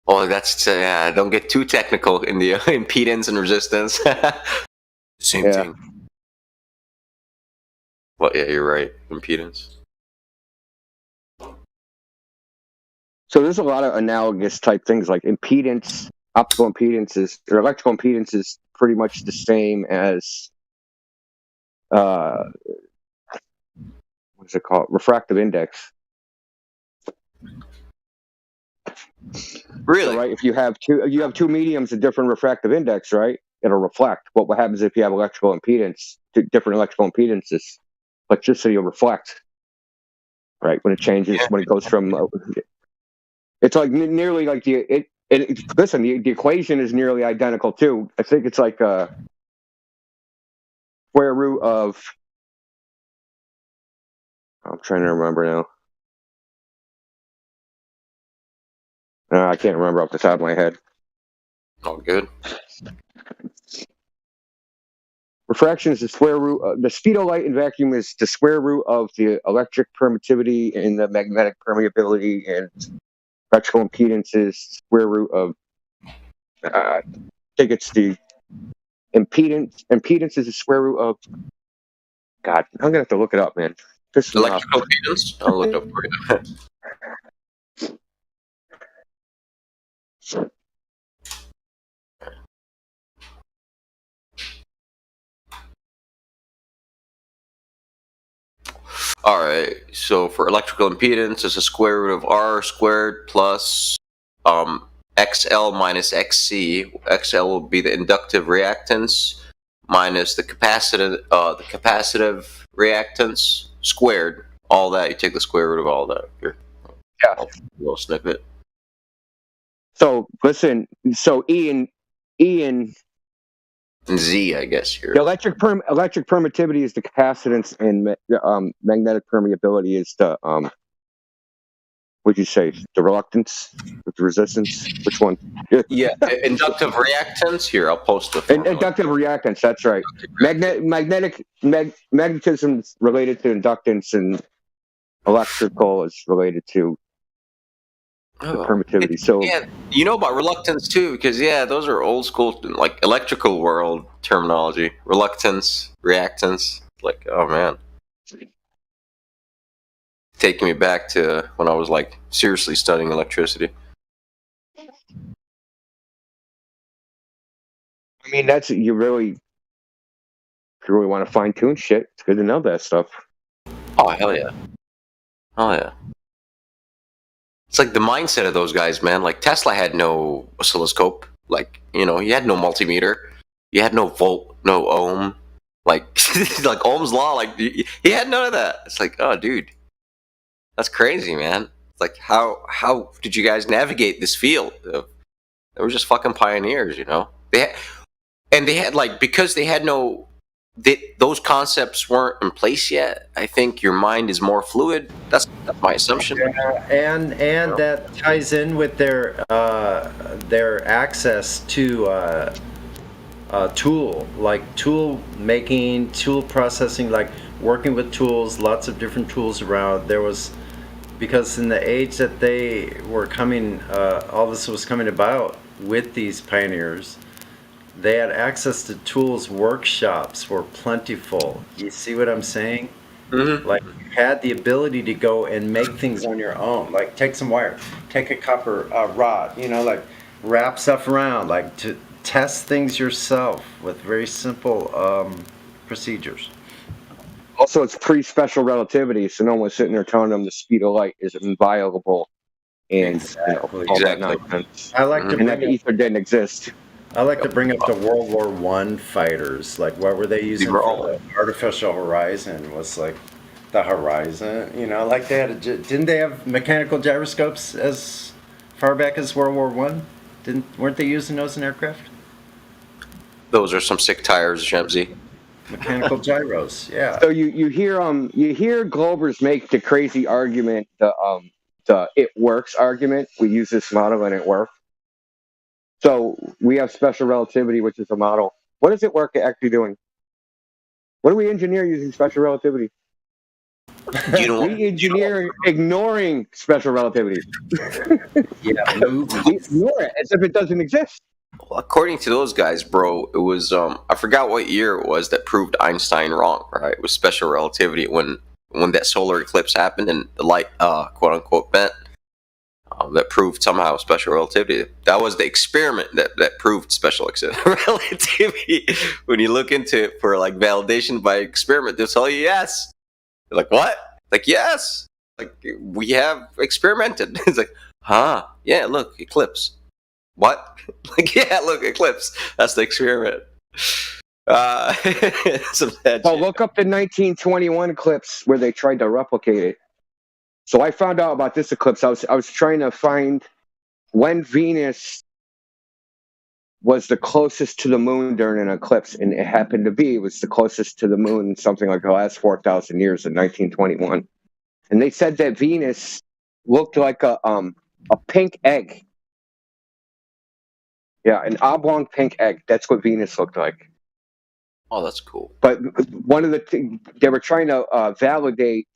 [SPEAKER 17] Oh, that's don't get too technical in the impedance and resistance. Same thing. Well, yeah, you're right. Impedance.
[SPEAKER 16] So there's a lot of analogous type things like impedance, optical impedance or electrical impedance is pretty much the same as what is it called? Refractive index.
[SPEAKER 17] Really?
[SPEAKER 16] So, right. If you have two mediums of different refractive index, right? It'll reflect. What happens if you have electrical impedance, different electrical impedances? Electricity will reflect. Right when it changes, when it goes from. It's like nearly like listen, the equation is nearly identical too. I think it's like a square root of. I'm trying to remember now. I can't remember off the top of my head.
[SPEAKER 17] All good.
[SPEAKER 16] Refraction is the square root. The speed of light in vacuum is the square root of the electric permittivity and the magnetic permeability, and electrical impedance is square root of. I think it's the impedance. Impedance is the square root of. God, I'm gonna have to look it up, man.
[SPEAKER 17] Electrical impedance. I'll look it up for you. All right. So for electrical impedance, it's a square root of R squared plus XL minus XC. XL will be the inductive reactance minus the capacitive reactance squared. All that, you take the square root of all that. Here,
[SPEAKER 8] yeah,
[SPEAKER 17] little snippet.
[SPEAKER 8] So listen, so E and
[SPEAKER 17] Z, I guess here.
[SPEAKER 8] The electric permittivity is the capacitance, and magnetic permeability is the what'd you say? The reluctance with the resistance? Which one?
[SPEAKER 17] Yeah, inductive reactance. Here, I'll post the
[SPEAKER 8] inductive reactance. That's right. Magnetism is related to inductance, and electrical is related to the permittivity. So
[SPEAKER 17] yeah, you know about reluctance too, because those are old school, like electrical world terminology. Reluctance, reactance. Like, oh man, taking me back to when I was like seriously studying electricity.
[SPEAKER 8] I mean, that's if you really want to fine tune shit, it's good to know that stuff.
[SPEAKER 17] Oh hell yeah, oh yeah. It's like the mindset of those guys, man. Like Tesla had no oscilloscope. Like, you know, he had no multimeter. He had no volt, no ohm. Like, like Ohm's law. Like, he had none of that. It's like, oh, dude, that's crazy, man. It's like, how did you guys navigate this field? They were just fucking pioneers, you know. They had like, because they had no. Those concepts weren't in place yet. I think your mind is more fluid. That's my assumption.
[SPEAKER 11] Yeah, and that ties in with their access to tool making, tool processing, like working with tools, lots of different tools around. There was, because in the age that they were coming, all this was coming about with these pioneers. They had access to tools. Workshops were plentiful. You see what I'm saying?
[SPEAKER 17] Mm-hmm.
[SPEAKER 11] Like, you had the ability to go and make things on your own. Like, take some wire, take a copper rod, you know, like wrap stuff around, like to test things yourself with very simple procedures.
[SPEAKER 8] Also, it's pre-special relativity, so no one's sitting there telling them the speed of light is inviolable, and
[SPEAKER 11] exactly.
[SPEAKER 8] All that nonsense.
[SPEAKER 11] I like to
[SPEAKER 8] and that ether didn't exist.
[SPEAKER 11] I like to bring up the World War I fighters. Like, what were they using for the artificial horizon? Was like the horizon, you know, like they had didn't they have mechanical gyroscopes as far back as World War I? Weren't they using those in aircraft?
[SPEAKER 17] Those are some sick tires, Shemsy.
[SPEAKER 11] Mechanical gyros, yeah.
[SPEAKER 8] So you hear Globers make the crazy argument, the it works argument. We use this model and it works. So we have special relativity, which is a model. What does it work actually doing? What do we engineer using special relativity? We engineer ignoring special relativity.
[SPEAKER 11] Yeah,
[SPEAKER 8] we ignore it as if it doesn't exist.
[SPEAKER 17] Well, according to those guys, bro, it was I forgot what year it was that proved Einstein wrong. Right? It was special relativity when that solar eclipse happened and the light, quote unquote, bent. That proved somehow special relativity. That was the experiment that proved special relativity. When you look into it for like validation by experiment, they'll tell you yes. They're like, what? Like, yes. Like, we have experimented. It's like, huh? Yeah, look, eclipse. What? Like, yeah, look, eclipse. That's the experiment.
[SPEAKER 8] Look up the 1921 eclipse where they tried to replicate it. So I found out about this eclipse. I was trying to find when Venus was the closest to the moon during an eclipse, and it happened to be, it was the closest to the moon in something like the last 4,000 years in 1921. And they said that Venus looked like a pink egg. Yeah, an oblong pink egg. That's what Venus looked like.
[SPEAKER 17] Oh, that's cool.
[SPEAKER 8] But one of the things they were trying to validate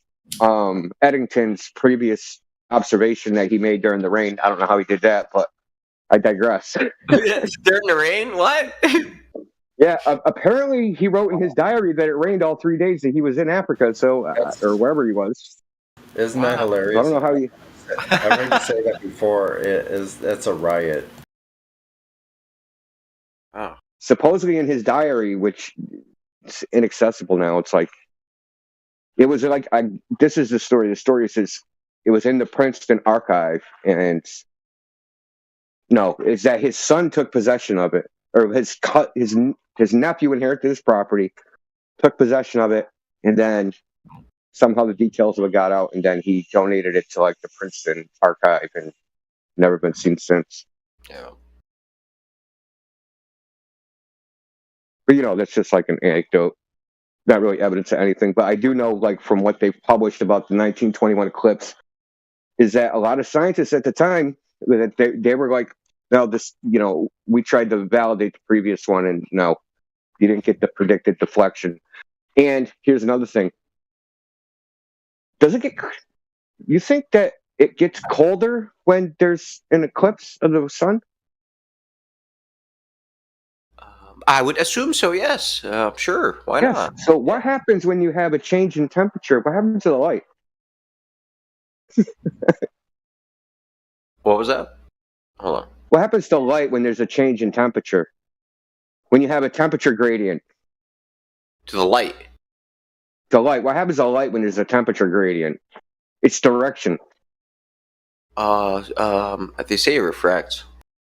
[SPEAKER 8] Eddington's previous observation that he made during the rain. I don't know how he did that, but I digress.
[SPEAKER 17] During the rain? What?
[SPEAKER 8] Yeah, apparently he wrote in his diary that it rained all 3 days that he was in Africa, so or wherever he was.
[SPEAKER 11] Isn't that hilarious?
[SPEAKER 8] I don't know how you.
[SPEAKER 11] I've heard you say that before. That's a riot.
[SPEAKER 17] Oh.
[SPEAKER 8] Supposedly in his diary, which is inaccessible now, it's like it was like this is the story. The story says it was in the Princeton archive, and
[SPEAKER 19] No, is that his son took possession of it, or his nephew inherited his property, took possession of it, and then somehow the details of it got out, and then he donated it to like the Princeton archive, and never been seen since.
[SPEAKER 17] Yeah.
[SPEAKER 19] But that's just like an anecdote, not really evidence of anything. But I do know, like from what they've published about the 1921 eclipse, is that a lot of scientists at the time that they were like, no, this, we tried to validate the previous one, and no, you didn't get the predicted deflection. And here's another thing: you think that it gets colder when there's an eclipse of the sun?
[SPEAKER 17] I would assume so. Yes, sure. Why not?
[SPEAKER 19] So what happens when you have a change in temperature? What happens to the light?
[SPEAKER 17] What was that? Hold on.
[SPEAKER 19] What happens to light when there's a change in temperature? When you have a temperature gradient?
[SPEAKER 17] To the light.
[SPEAKER 19] The light. What happens to light when there's a temperature gradient? Its direction.
[SPEAKER 17] They say it refracts.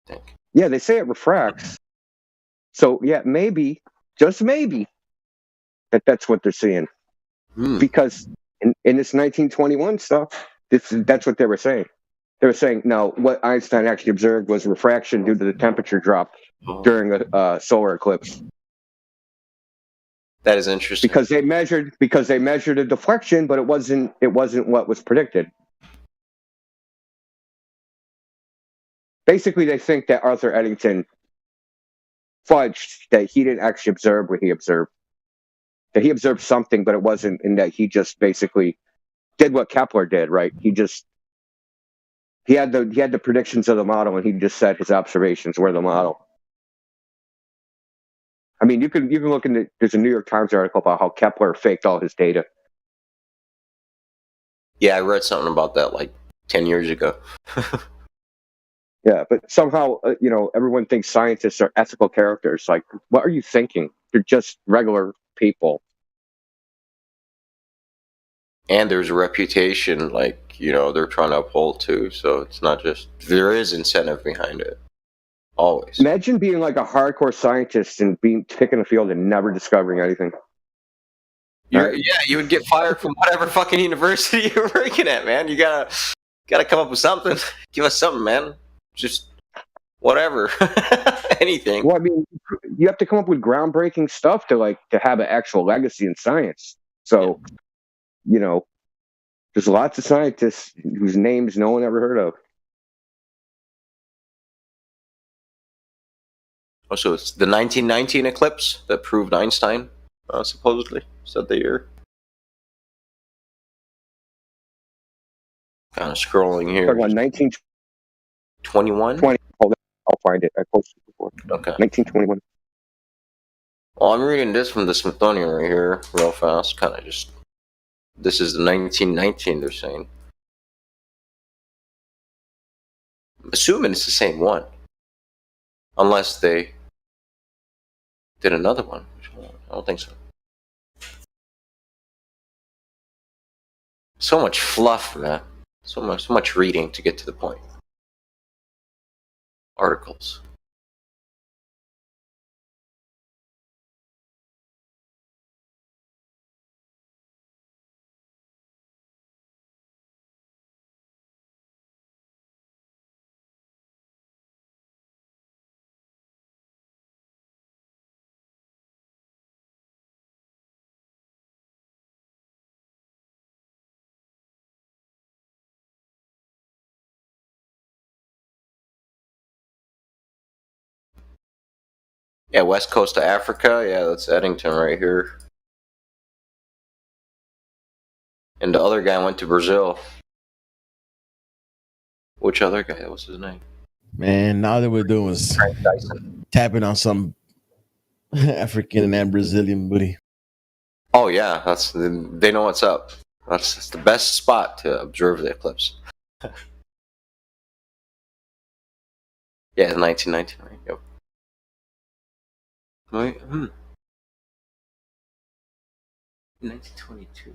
[SPEAKER 17] I think.
[SPEAKER 19] Yeah, they say it refracts. So yeah, maybe, just maybe, that's what they're seeing. Because in this 1921 stuff, that's what they were saying. They were saying, no, what Einstein actually observed was refraction due to the temperature drop during a solar eclipse.
[SPEAKER 17] That is interesting.
[SPEAKER 19] Because they measured a deflection, but it wasn't what was predicted. Basically, they think that Arthur Eddington fudged, that he didn't actually observe what he observed. That he observed something, but it wasn't, and that he just basically did what Kepler did, right? He had the predictions of the model, and he just said his observations were the model. I mean, you can look into. There's a New York Times article about how Kepler faked all his data.
[SPEAKER 17] Yeah, I read something about that like 10 years ago.
[SPEAKER 19] Yeah, but somehow, everyone thinks scientists are ethical characters. Like, what are you thinking? They're just regular people.
[SPEAKER 17] And there's a reputation, like, they're trying to uphold too. So it's not just, there is incentive behind it. Always.
[SPEAKER 19] Imagine being like a hardcore scientist and picking a field and never discovering anything.
[SPEAKER 17] Yeah, you would get fired from whatever fucking university you're working at, man. You gotta come up with something. Give us something, man. Just whatever. Anything.
[SPEAKER 19] Well, I mean, you have to come up with groundbreaking stuff to have an actual legacy in science. So, there's lots of scientists whose names no one ever heard of.
[SPEAKER 17] Also, it's the 1919 eclipse that proved Einstein, supposedly, said the year. Kind of scrolling here.
[SPEAKER 19] Talking about
[SPEAKER 17] 1921?
[SPEAKER 19] 20. Hold on, I'll find it. I posted it before.
[SPEAKER 17] Okay.
[SPEAKER 19] 1921.
[SPEAKER 17] Well, I'm reading this from the Smithsonian right here, real fast. Kind of just. This is the 1919, they're saying. I'm assuming it's the same one. Unless they did another one. I don't think so. So much fluff, man. So much reading to get to the point. Articles. Yeah, west coast of Africa. Yeah, that's Eddington right here. And the other guy went to Brazil. Which other guy? What's his name?
[SPEAKER 20] Man, now that we're doing is tapping on some African and Brazilian booty.
[SPEAKER 17] Oh yeah, they know what's up. That's the best spot to observe the eclipse. Yeah, 1919, right? Yep. Wait, 1922.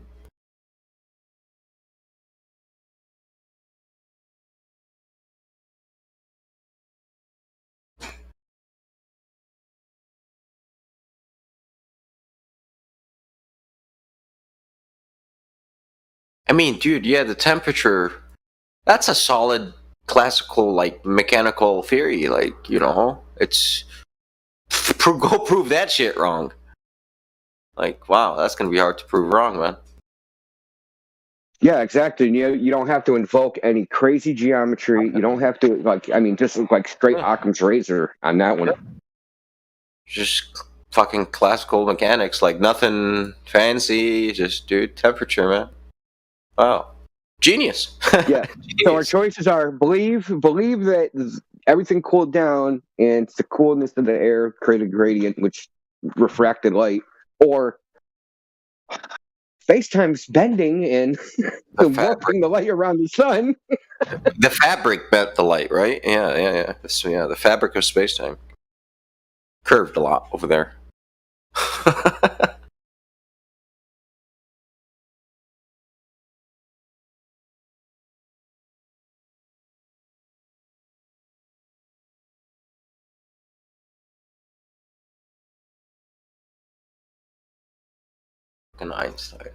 [SPEAKER 17] I mean, dude, yeah, the temperature, that's a solid classical, like, mechanical theory. Like, it's, go prove that shit wrong. Like, wow, that's going to be hard to prove wrong, man.
[SPEAKER 19] Yeah, exactly. You don't have to invoke any crazy geometry. You don't have to, just look like straight Occam's razor on that one.
[SPEAKER 17] Just fucking classical mechanics, like nothing fancy, just, dude, temperature, man. Wow. Genius.
[SPEAKER 19] Yeah. So our choices are believe that everything cooled down and the coolness of the air created a gradient which refracted light, or space-time's bending and warping the light around the sun.
[SPEAKER 17] The fabric bent the light, right? Yeah. So, yeah, the fabric of space-time curved a lot over there. Fucking Einstein.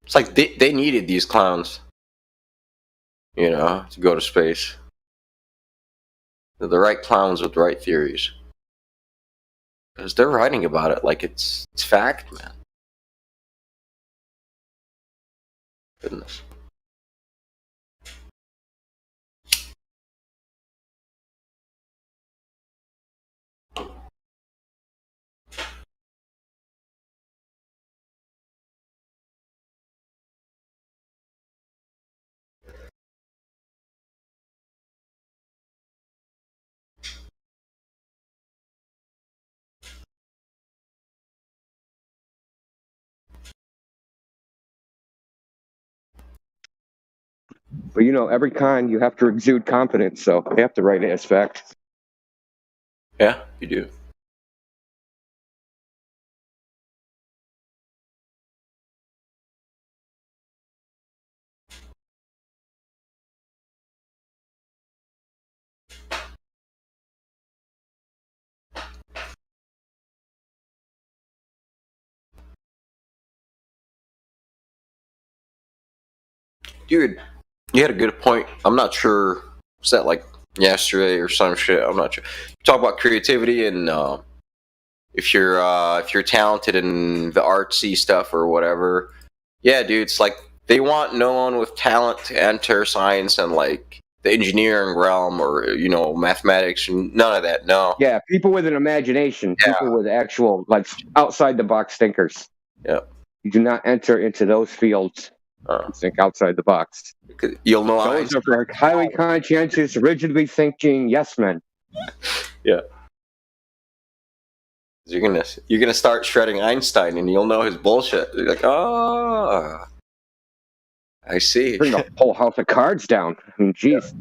[SPEAKER 17] It's like they needed these clowns, to go to space. They're the right clowns with the right theories. Because they're writing about it like it's fact, man. Goodness.
[SPEAKER 19] But every con you have to exude confidence, so you have to write it as fact.
[SPEAKER 17] Yeah, you do. Dude, you had a good point. I'm not sure. Was that like yesterday or some shit? I'm not sure. You talk about creativity and if you're talented in the artsy stuff or whatever. Yeah, dude, it's like they want no one with talent to enter science and like the engineering realm or mathematics. None of that. No.
[SPEAKER 19] Yeah, people with an imagination, people with actual outside the box thinkers.
[SPEAKER 17] Yeah.
[SPEAKER 19] You do not enter into those fields. Think outside the box.
[SPEAKER 17] You'll know
[SPEAKER 19] those are for highly conscientious, rigidly thinking yes men.
[SPEAKER 17] Yeah. You're gonna start shredding Einstein, and you'll know his bullshit. You're like, oh, I see.
[SPEAKER 19] Bring the whole house of cards down. I mean, jeez.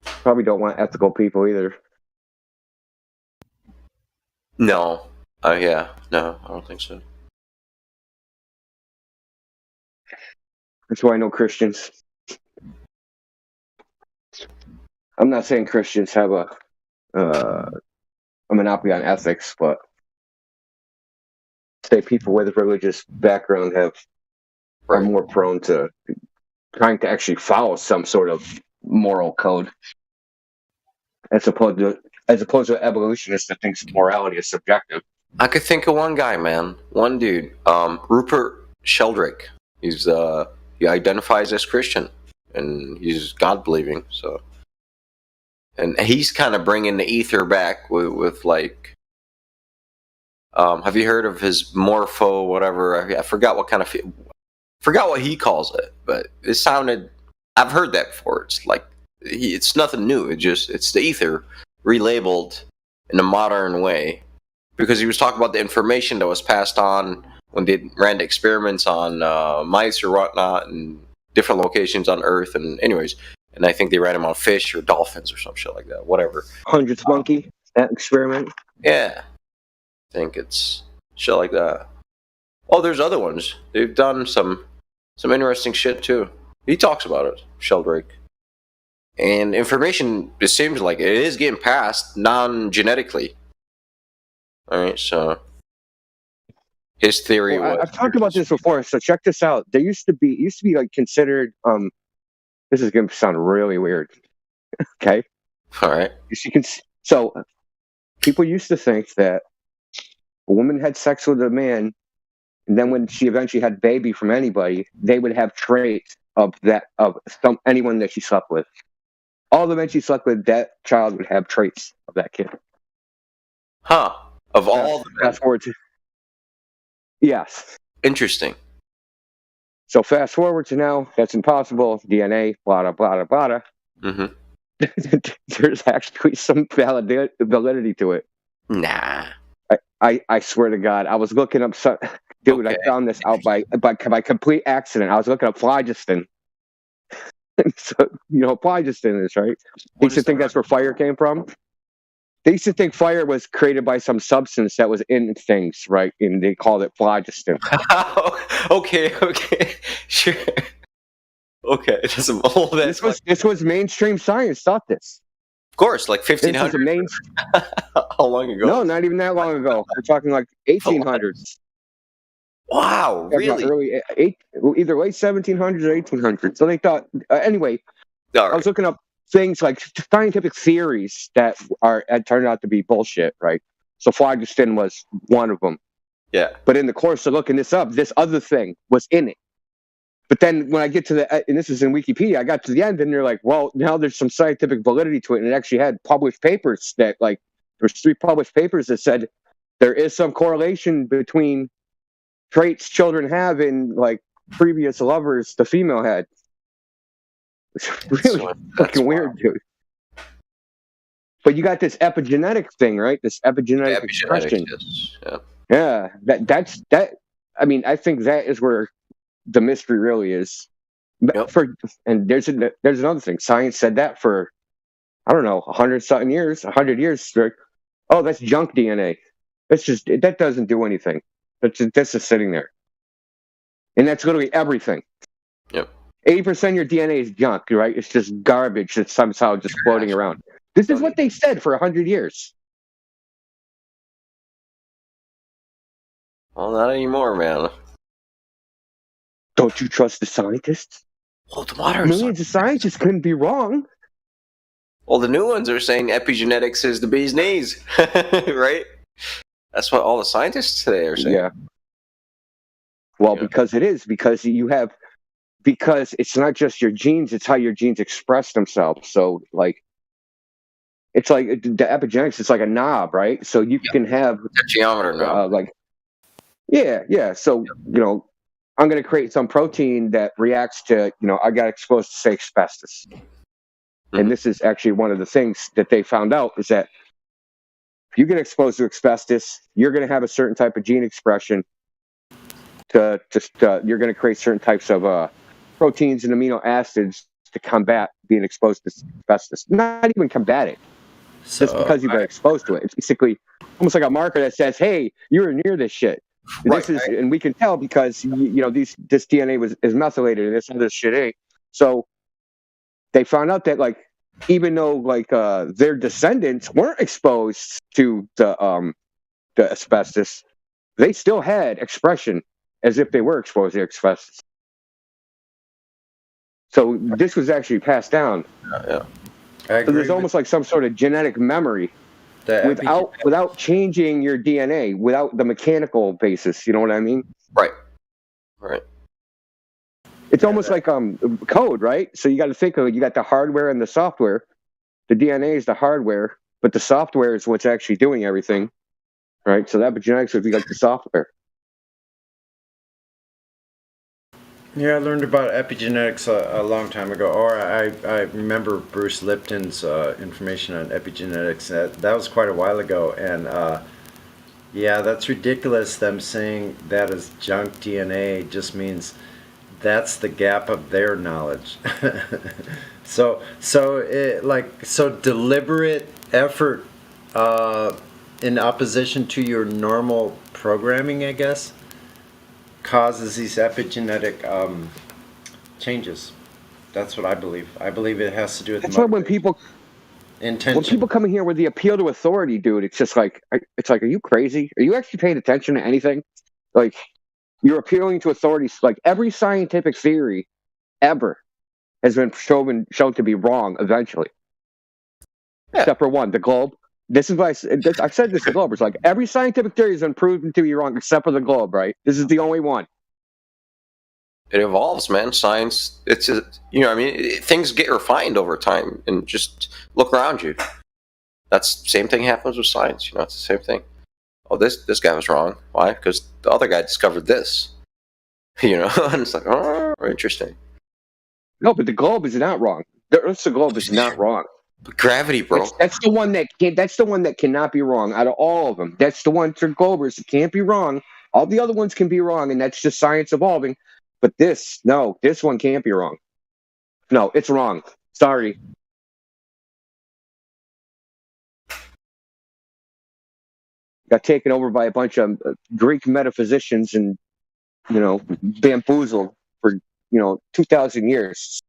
[SPEAKER 19] Probably don't want ethical people either.
[SPEAKER 17] No. Yeah. No, I don't think so.
[SPEAKER 19] That's why I know Christians. I'm not saying Christians have a monopoly on ethics, but say people with a religious background are more prone to trying to actually follow some sort of moral code, as opposed to evolutionists that thinks morality is subjective.
[SPEAKER 17] I could think of one guy, man. One dude, Rupert Sheldrake. He identifies as Christian, and he's God believing. So, and he's kind of bringing the ether back with like. Have you heard of his morpho whatever? I forgot what kind of. Forgot what he calls it, but it sounded. I've heard that before. It's like it's nothing new. It's the ether relabeled in a modern way, because he was talking about the information that was passed on when they ran the experiments on mice or whatnot and different locations on Earth. And anyways, and I think they ran them on fish or dolphins or some shit like that. Whatever.
[SPEAKER 19] Hundreds monkey that experiment.
[SPEAKER 17] Yeah, I think it's shit like that. Oh, there's other ones. They've done some Some interesting shit too. He talks about it, Sheldrake. And information, it seems like it is getting passed non-genetically. All right, so his theory was.
[SPEAKER 19] I've talked about this before, so check this out. There used to be like considered. This is going to sound really weird. Okay.
[SPEAKER 17] All right.
[SPEAKER 19] So people used to think that a woman had sex with a man, and then when she eventually had a baby from anybody, they would have traits of anyone that she slept with. All the men she slept with, that child would have traits of that kid.
[SPEAKER 17] Huh. Of all the men.
[SPEAKER 19] Fast forward to. Yes.
[SPEAKER 17] Interesting.
[SPEAKER 19] So fast forward to now, that's impossible. DNA, blah, blah, blah, blah.
[SPEAKER 17] Mm-hmm.
[SPEAKER 19] There's actually some validity to it.
[SPEAKER 17] Nah.
[SPEAKER 19] I swear to God, I was looking up some. Dude, I found this out by complete accident. I was looking up phlogiston. So, phlogiston is, right? They used to think that's where fire came from. They used to think fire was created by some substance that was in things, right? And they called it phlogiston.
[SPEAKER 17] Okay, sure. Okay,
[SPEAKER 19] This was mainstream science taught this.
[SPEAKER 17] Of course, like 1500. How long ago?
[SPEAKER 19] No, not even that long ago. We're talking like 1800s.
[SPEAKER 17] Wow, really?
[SPEAKER 19] Either late 1700s or 1800s. So they thought. Anyway, I was looking up things like scientific theories that turned out to be bullshit, right? So phlogiston was one of them.
[SPEAKER 17] Yeah.
[SPEAKER 19] But in the course of looking this up, this other thing was in it. But then when I get to and this is in Wikipedia, I got to the end and they're like, well, now there's some scientific validity to it. And it actually had published papers that, like, there's 3 published papers that said there is some correlation between traits children have in, like, previous lovers the female had. It's really fucking weird, dude. But you got this epigenetic thing, right? This epigenetic expression.
[SPEAKER 17] Yes.
[SPEAKER 19] Yeah. That's. I mean, I think that is where the mystery really is.
[SPEAKER 17] Yep.
[SPEAKER 19] And there's another thing. Science said that for, I don't know, 100 years. Oh, that's junk DNA. That doesn't do anything. That's just sitting there. And that's literally everything.
[SPEAKER 17] Yep.
[SPEAKER 19] 80% of your DNA is junk, right? It's just garbage that's somehow just floating around. This is what they said for 100 years.
[SPEAKER 17] Well, not anymore, man.
[SPEAKER 19] Don't you trust the scientists?
[SPEAKER 17] Well, the modern
[SPEAKER 19] millions of scientists couldn't be wrong.
[SPEAKER 17] Well, the new ones are saying epigenetics is the bee's knees, right? That's what all the scientists today are saying.
[SPEAKER 19] Yeah. Well, because it is. Because it's not just your genes, it's how your genes express themselves. So, like, it's like the epigenetics, it's like a knob, right? So you can have
[SPEAKER 17] a geometer knob.
[SPEAKER 19] Yeah. So, I'm going to create some protein that reacts to, I got exposed to, say, asbestos. Mm-hmm. And this is actually one of the things that they found out is that if you get exposed to asbestos, you're going to have a certain type of gene expression you're going to create certain types of proteins and amino acids to combat being exposed to asbestos. Not even combat it. Just because you've been exposed to it. It's basically almost like a marker that says, hey, you were near this shit. Right. And we can tell because, this DNA is methylated and this other shit ain't. So they found out that, like, even though, like, their descendants weren't exposed to the asbestos, they still had expression as if they were exposed to asbestos. So this was actually passed down.
[SPEAKER 17] Yeah.
[SPEAKER 19] So there's almost like some sort of genetic memory without changing your DNA, without the mechanical basis. You know what I mean?
[SPEAKER 17] Right.
[SPEAKER 19] It's almost like code, right? So you got to think of it. You got the hardware and the software. The DNA is the hardware, but the software is what's actually doing everything, right? So that epigenetics would be like the software.
[SPEAKER 11] Yeah, I learned about epigenetics a long time ago, or I remember Bruce Lipton's information on epigenetics. That was quite a while ago, and yeah, that's ridiculous. Them saying that is junk DNA just means that's the gap of their knowledge. So deliberate effort in opposition to your normal programming, I guess, causes these epigenetic changes. That's what I believe. I believe it has to do with
[SPEAKER 19] That's why when people come in here with the appeal to authority, dude, it's just like, are you crazy? Are you actually paying attention to anything? Like, you're appealing to authorities. Like, every scientific theory ever has been shown to be wrong eventually. Yeah. Except for one, the globe. This is why I said this to the globe. It's like every scientific theory has been proven to be wrong except for the globe, right? This is the only one.
[SPEAKER 17] It evolves, man. Science, it's a, things get refined over time, and just look around you. That's same thing happens with science. It's the same thing. Oh, this guy was wrong. Why? Because the other guy discovered this. And it's like, oh, interesting.
[SPEAKER 19] No, but the globe is not wrong. The Earth's globe is not wrong.
[SPEAKER 17] But gravity, bro.
[SPEAKER 19] That's the one that can't. That's the one that cannot be wrong out of all of them. That's the one for globers that can't be wrong. All the other ones can be wrong, and that's just science evolving. But this one can't be wrong. No, it's wrong. Sorry. Got taken over by a bunch of Greek metaphysicians and, bamboozled for, 2,000 years.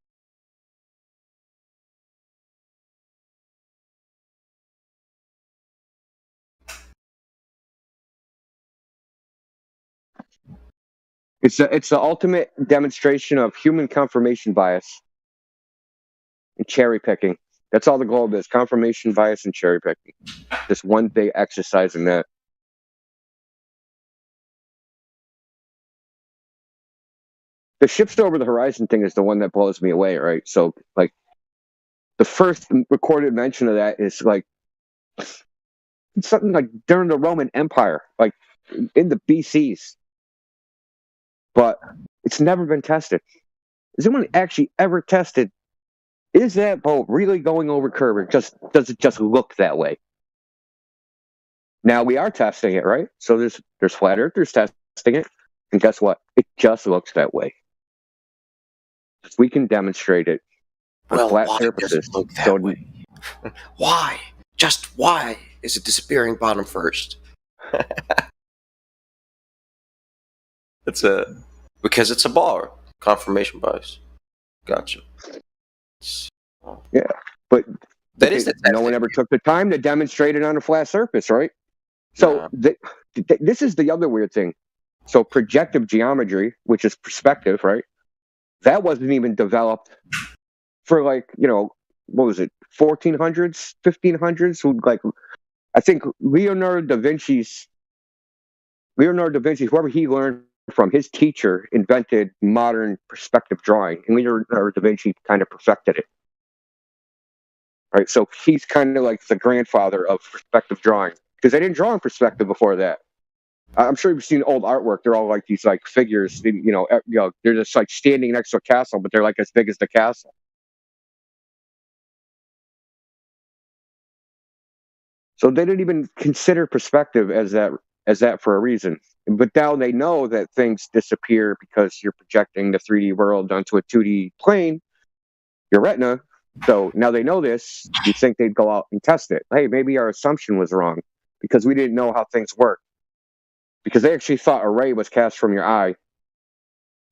[SPEAKER 19] It's the ultimate demonstration of human confirmation bias and cherry picking. That's all the globe is: confirmation bias and cherry picking. Just one big exercise in that. The ships over the horizon thing is the one that blows me away, right? So, like, the first recorded mention of that is like something like during the Roman Empire, like in the BCs. But it's never been tested. Has anyone actually ever tested? Is that boat really going over curve, or does it just look that way? Now we are testing it, right? So there's flat earthers testing it, and guess what? It just looks that way. We can demonstrate it on flat surfaces.
[SPEAKER 17] Look that way? Why? Just why is it disappearing bottom first? Because it's a bar. Confirmation bias. Gotcha.
[SPEAKER 19] Yeah, but
[SPEAKER 17] that is
[SPEAKER 19] no one ever took the time to demonstrate it on a flat surface, right? So this is the other weird thing. So projective geometry, which is perspective, right? That wasn't even developed for what was it, 1400s, 1500s? I think Leonardo da Vinci, whoever he learned from, his teacher invented modern perspective drawing, and Leonardo da Vinci kind of perfected it. Right, so he's kind of like the grandfather of perspective drawing, because they didn't draw in perspective before that. I'm sure you've seen old artwork. They're all like these figures. They're just like standing next to a castle, but they're like as big as the castle. So they didn't even consider perspective as that for a reason. But now they know that things disappear because you're projecting the 3D world onto a 2D plane, your retina. So now they know this. You think they'd go out and test it? Hey, maybe our assumption was wrong because we didn't know how things work. Because they actually thought a ray was cast from your eye.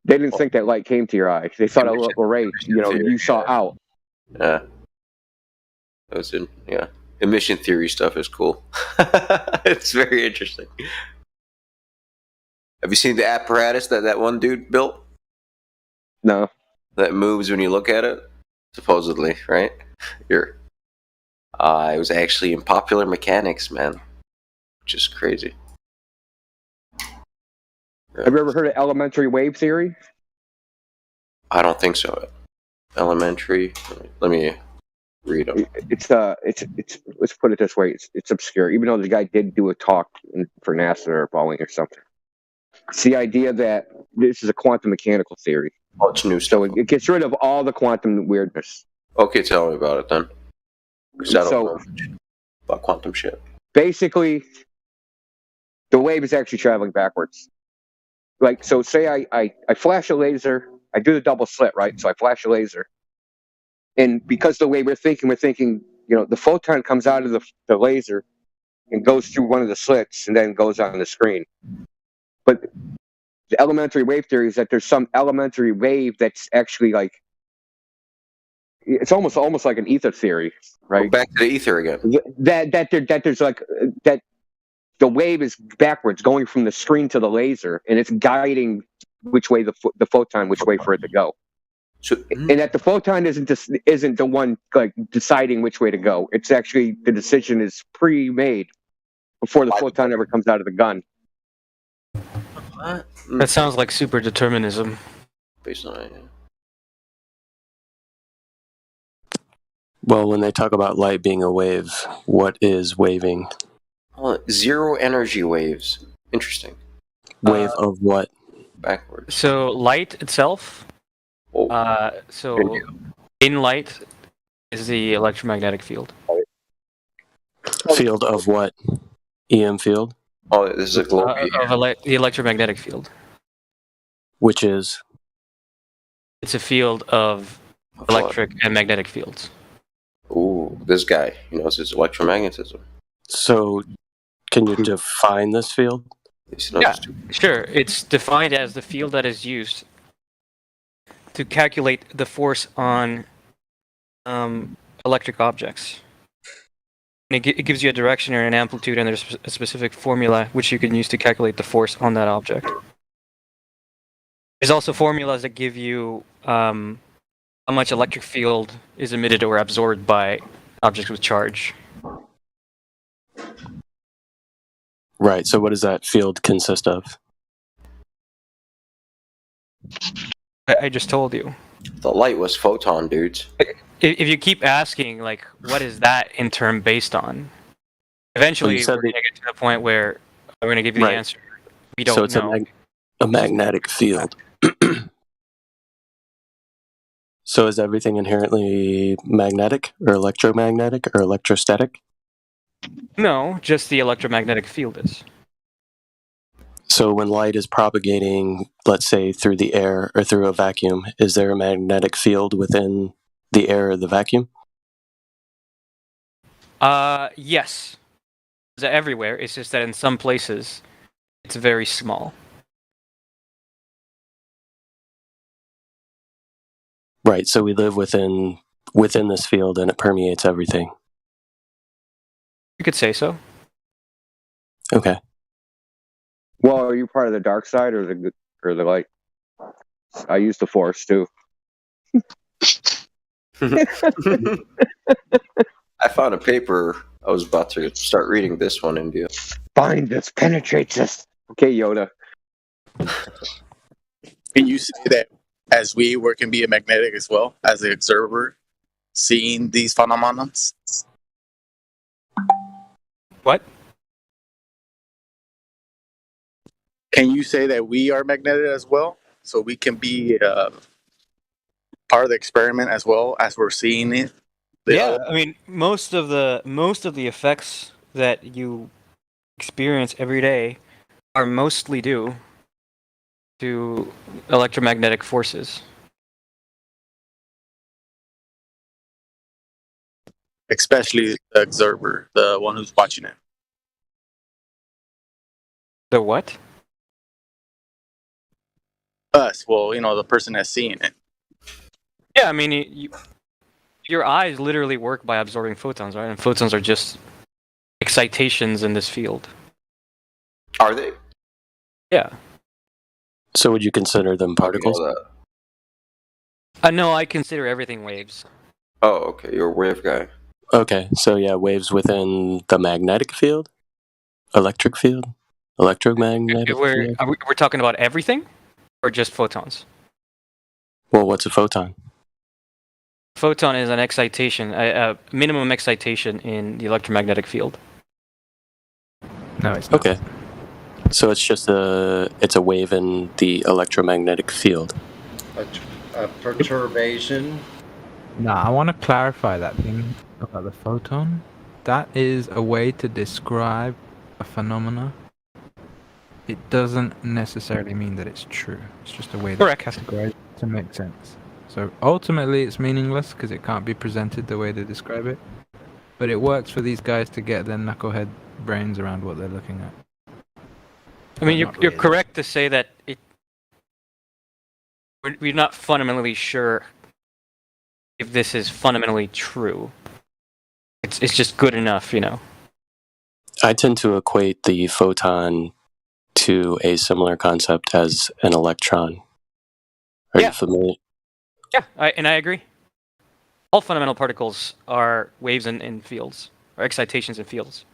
[SPEAKER 19] They didn't think that light came to your eye. They thought a ray, you saw out.
[SPEAKER 17] Yeah. Emission theory stuff is cool. It's very interesting. Have you seen the apparatus that one dude built?
[SPEAKER 19] No.
[SPEAKER 17] That moves when you look at it? Supposedly, right? It was actually in Popular Mechanics, man. Which is crazy.
[SPEAKER 19] Have you ever heard of elementary wave theory?
[SPEAKER 17] I don't think so. Elementary. Let me read them.
[SPEAKER 19] It's let's put it this way. It's obscure. Even though the guy did do a talk for NASA or Boeing or something. It's the idea that this is a quantum mechanical theory.
[SPEAKER 17] Oh, it's new stuff.
[SPEAKER 19] So it gets rid of all the quantum weirdness.
[SPEAKER 17] Okay, tell me about it then. Because I don't know about quantum shit.
[SPEAKER 19] Basically, the wave is actually traveling backwards. So say I flash a laser, I do the double slit, right? So I flash a laser. And because the way we're thinking, the photon comes out of the laser and goes through one of the slits and then goes on the screen. But the elementary wave theory is that there's some elementary wave that's actually like it's almost like an ether theory, right?
[SPEAKER 17] Back to the ether again.
[SPEAKER 19] That there's like that the wave is backwards, going from the screen to the laser, and it's guiding which way the photon, which way for it to go.
[SPEAKER 17] So,
[SPEAKER 19] and that the photon isn't the one like deciding which way to go. It's actually the decision is pre-made before the photon ever comes out of the gun.
[SPEAKER 5] That sounds like super determinism.
[SPEAKER 17] Based on it.
[SPEAKER 21] Well, when they talk about light being a wave, what is waving?
[SPEAKER 17] Zero energy waves. Interesting.
[SPEAKER 21] Wave of what?
[SPEAKER 17] Backwards.
[SPEAKER 5] So light itself. So in light is the electromagnetic field.
[SPEAKER 21] Field of what? EM field?
[SPEAKER 17] Oh, this is a globe.
[SPEAKER 5] The electromagnetic field.
[SPEAKER 21] Which is?
[SPEAKER 5] It's a field of electric and magnetic fields.
[SPEAKER 17] Ooh, this guy, he knows his electromagnetism.
[SPEAKER 21] So, can you define this field?
[SPEAKER 5] Yeah, sure. It's defined as the field that is used to calculate the force on electric objects. And it gives you a direction or an amplitude, and there's a specific formula which you can use to calculate the force on that object. There's also formulas that give you how much electric field is emitted or absorbed by objects with charge.
[SPEAKER 21] Right, so what does that field consist of?
[SPEAKER 5] I just told you.
[SPEAKER 17] The light was photon, dudes.
[SPEAKER 5] If you keep asking, like, what is that in turn based on? Eventually, we're going to get to the point where we're going to give you the answer. We don't know.
[SPEAKER 21] So it's a magnetic field. So is everything inherently magnetic or electromagnetic or electrostatic?
[SPEAKER 5] No, just the electromagnetic field is.
[SPEAKER 21] So when light is propagating, let's say, through the air or through a vacuum, is there a magnetic field within the air or the vacuum?
[SPEAKER 5] Yes. It's everywhere. It's just that in some places, it's very small.
[SPEAKER 21] Right, so we live within this field and it permeates everything.
[SPEAKER 5] You could say so.
[SPEAKER 21] Okay.
[SPEAKER 19] Well, are you part of the dark side or the light? I use the force too.
[SPEAKER 17] I found a paper. I was about to start reading this one, India.
[SPEAKER 19] Find this, penetrates this. Okay, Yoda.
[SPEAKER 18] Can you say that as we can be a magnetic as well as the observer, seeing these phenomena?
[SPEAKER 5] What?
[SPEAKER 18] Can you say that we are magnetic as well, so we can be part of the experiment as well as we're seeing it?
[SPEAKER 5] Yeah, I mean, most of the effects that you experience every day are mostly due to electromagnetic forces.
[SPEAKER 18] Especially the observer, the one who's watching it.
[SPEAKER 5] The what?
[SPEAKER 18] Us, well, the person that's seeing it.
[SPEAKER 5] Yeah, I mean, your eyes literally work by absorbing photons, right? And photons are just excitations in this field.
[SPEAKER 17] Are they?
[SPEAKER 5] Yeah.
[SPEAKER 21] So would you consider them particles?
[SPEAKER 5] No, I consider everything waves.
[SPEAKER 17] Oh, okay. You're a wave guy.
[SPEAKER 21] Okay, so yeah, waves within the magnetic field? Electric field? Electromagnetic field?
[SPEAKER 5] We're talking about everything? Or just photons?
[SPEAKER 21] Well, what's a photon?
[SPEAKER 5] Photon is an excitation, a minimum excitation in the electromagnetic field.
[SPEAKER 21] No, it's not. Okay. So it's just it's a wave in the electromagnetic field.
[SPEAKER 11] A perturbation.
[SPEAKER 22] No, I want to clarify that thing about the photon. That is a way to describe a phenomena. It doesn't necessarily mean that it's true. It's just a way to categorize it to make sense. So ultimately it's meaningless because it can't be presented the way they describe it. But it works for these guys to get their knucklehead brains around what they're looking at.
[SPEAKER 5] I mean, you're correct to say that we're not fundamentally sure if this is fundamentally true. It's just good enough, you know.
[SPEAKER 21] I tend to equate the photon to a similar concept as an electron. Are you familiar?
[SPEAKER 5] Yeah, I agree. All fundamental particles are waves in fields, or excitations in fields.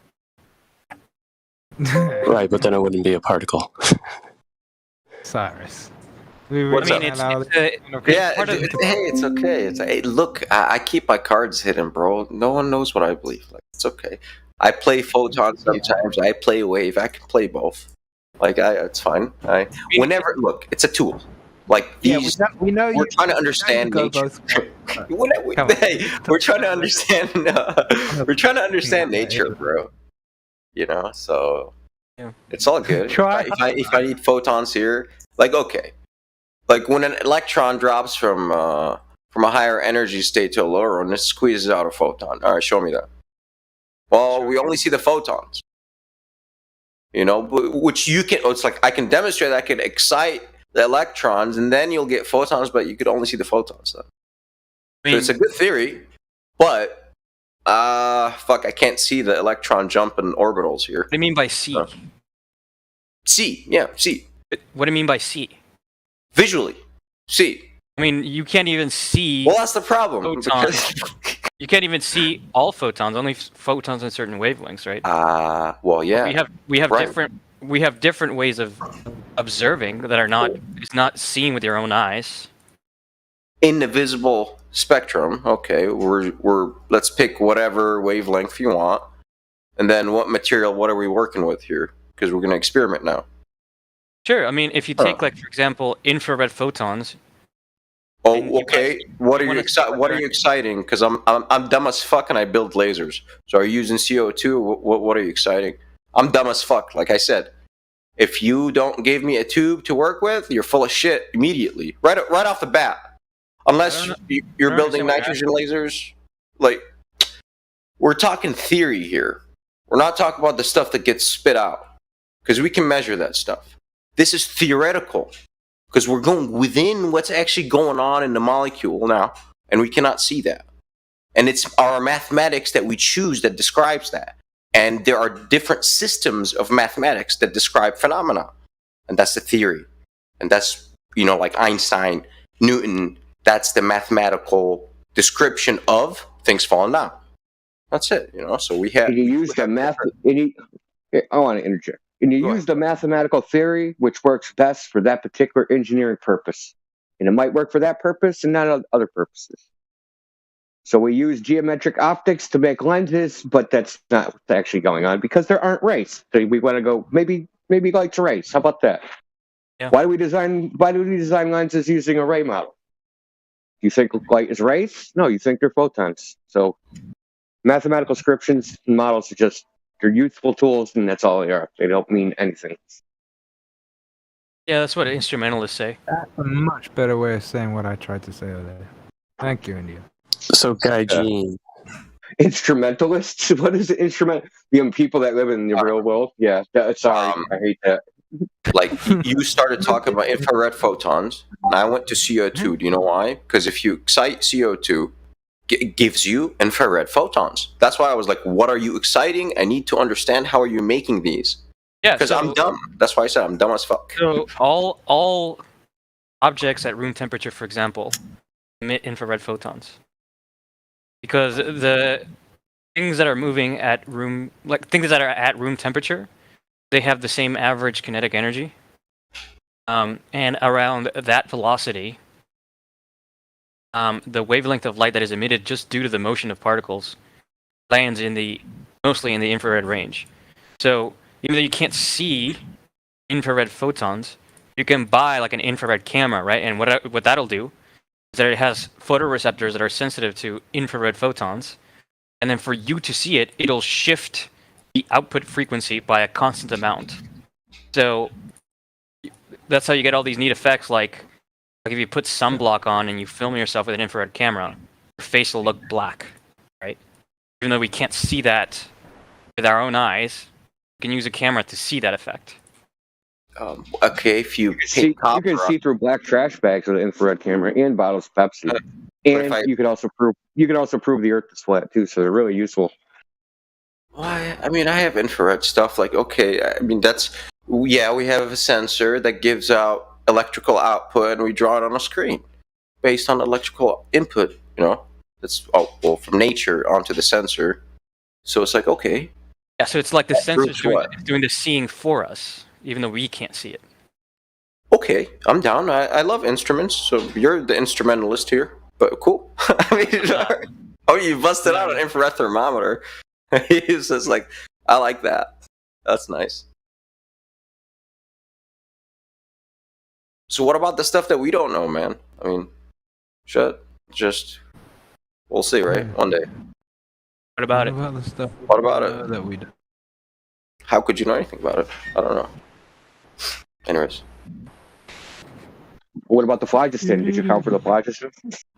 [SPEAKER 21] Right, but then it wouldn't be a particle.
[SPEAKER 22] Cyrus.
[SPEAKER 17] What's up?
[SPEAKER 5] It's
[SPEAKER 17] Yeah,
[SPEAKER 5] part of-
[SPEAKER 17] hey, it's okay. Hey, look, I keep my cards hidden, bro. No one knows what I believe. Like, it's okay. I play photon sometimes. I play wave. I can play both. Like, it's fine. Whenever, look, it's a tool. Like these,
[SPEAKER 22] we know
[SPEAKER 17] we're trying to understand nature. We're trying to understand. We're trying to understand nature, bro. You know, so it's all good. If I need photons here, like okay. Like when an electron drops from a higher energy state to a lower one, it squeezes out a photon. All right, show me that. Well, we only see the photons. You know, which you can. It's like I can demonstrate. I can excite the electrons, and then you'll get photons, but you could only see the photons. So it's a good theory, but fuck, I can't see the electron jump in orbitals here.
[SPEAKER 5] What do you mean by see?
[SPEAKER 17] See, yeah, see.
[SPEAKER 5] What do you mean by see?
[SPEAKER 17] Visually, see.
[SPEAKER 5] I mean, you can't even see.
[SPEAKER 17] Well, that's the problem.
[SPEAKER 5] Photons. You can't even see all photons. Only photons in certain wavelengths, right?
[SPEAKER 17] Well, yeah.
[SPEAKER 5] We have
[SPEAKER 17] right.
[SPEAKER 5] different ways of observing that are not. It's not seeing with your own eyes.
[SPEAKER 17] In the visible spectrum, okay. We're let's pick whatever wavelength you want, and then what material? What are we working with here? Because we're going to experiment now.
[SPEAKER 5] Sure. I mean, if you take, like, for example, infrared photons.
[SPEAKER 17] Oh, okay. What are you exciting? Because I'm dumb as fuck and I build lasers. So are you using CO2? What are you exciting? I'm dumb as fuck. Like I said, if you don't give me a tube to work with, you're full of shit immediately, right off the bat. Unless you're building nitrogen lasers. Like, we're talking theory here. We're not talking about the stuff that gets spit out, because we can measure that stuff. This is theoretical, because we're going within what's actually going on in the molecule now, and we cannot see that. And it's our mathematics that we choose that describes that. And there are different systems of mathematics that describe phenomena. And that's the theory. And that's, like Einstein, Newton, that's the mathematical description of things falling down. That's it, So we have...
[SPEAKER 19] You use the math... I want to interject. And you use the mathematical theory, which works best for that particular engineering purpose. And it might work for that purpose and not other purposes. So we use geometric optics to make lenses, but that's not what's actually going on because there aren't rays. So we want to go, maybe light's a rays. How about that?
[SPEAKER 5] Yeah.
[SPEAKER 19] Why do we design lenses using a ray model? You think light is rays? No, you think they're photons. So mathematical descriptions and models are just, they're useful tools, and that's all they are. They don't mean anything.
[SPEAKER 5] Yeah, that's what instrumentalists say.
[SPEAKER 22] That's a much better way of saying what I tried to say earlier. Thank you, India.
[SPEAKER 21] So, Gaijin.
[SPEAKER 19] Instrumentalists? What is it? People that live in the real world? Yeah, sorry, I hate that.
[SPEAKER 17] Like, you started talking about infrared photons, and I went to CO2. Do you know why? Because if you excite CO2, it gives you infrared photons. That's why I was like, what are you exciting? I need to understand how are you making these.
[SPEAKER 5] Yeah,
[SPEAKER 17] because I'm dumb. That's why I said I'm dumb as fuck.
[SPEAKER 5] So all objects at room temperature, for example, emit infrared photons. Because the things that are moving at room temperature, they have the same average kinetic energy. And around that velocity, the wavelength of light that is emitted just due to the motion of particles lands mostly in the infrared range. So even though you can't see infrared photons, you can buy like an infrared camera, right? And what that'll do is that it has photoreceptors that are sensitive to infrared photons, and then for you to see it, it'll shift the output frequency by a constant amount. So that's how you get all these neat effects, like if you put sunblock on and you film yourself with an infrared camera, your face will look black, right? Even though we can't see that with our own eyes, we can use a camera to see that effect.
[SPEAKER 17] Okay, if you
[SPEAKER 19] See,
[SPEAKER 17] paint copper,
[SPEAKER 19] you can see through black trash bags with an infrared camera and bottles of Pepsi. And you could also prove the Earth is flat too. So they're really useful.
[SPEAKER 17] why? I mean, I have infrared stuff. Like, okay, I mean, we have a sensor that gives out electrical output, and we draw it on a screen based on electrical input. You know, that's from nature onto the sensor. So it's like, okay,
[SPEAKER 5] Yeah, so it's like the
[SPEAKER 17] that
[SPEAKER 5] sensor's
[SPEAKER 17] proves what?
[SPEAKER 5] doing the seeing for us, even though we can't see it.
[SPEAKER 17] Okay, I'm down. I love instruments, so you're the instrumentalist here. But cool. I mean, oh, you busted out an infrared thermometer. He's just like, I like that. That's nice. So what about the stuff that we don't know, man? I mean, we'll see, right? One day.
[SPEAKER 5] What about it?
[SPEAKER 22] What about the stuff?
[SPEAKER 17] What about it?
[SPEAKER 22] That we do?
[SPEAKER 17] How could you know anything about it? I don't know. Anyways.
[SPEAKER 19] What about the phlogiston? Did you count for the phlogiston?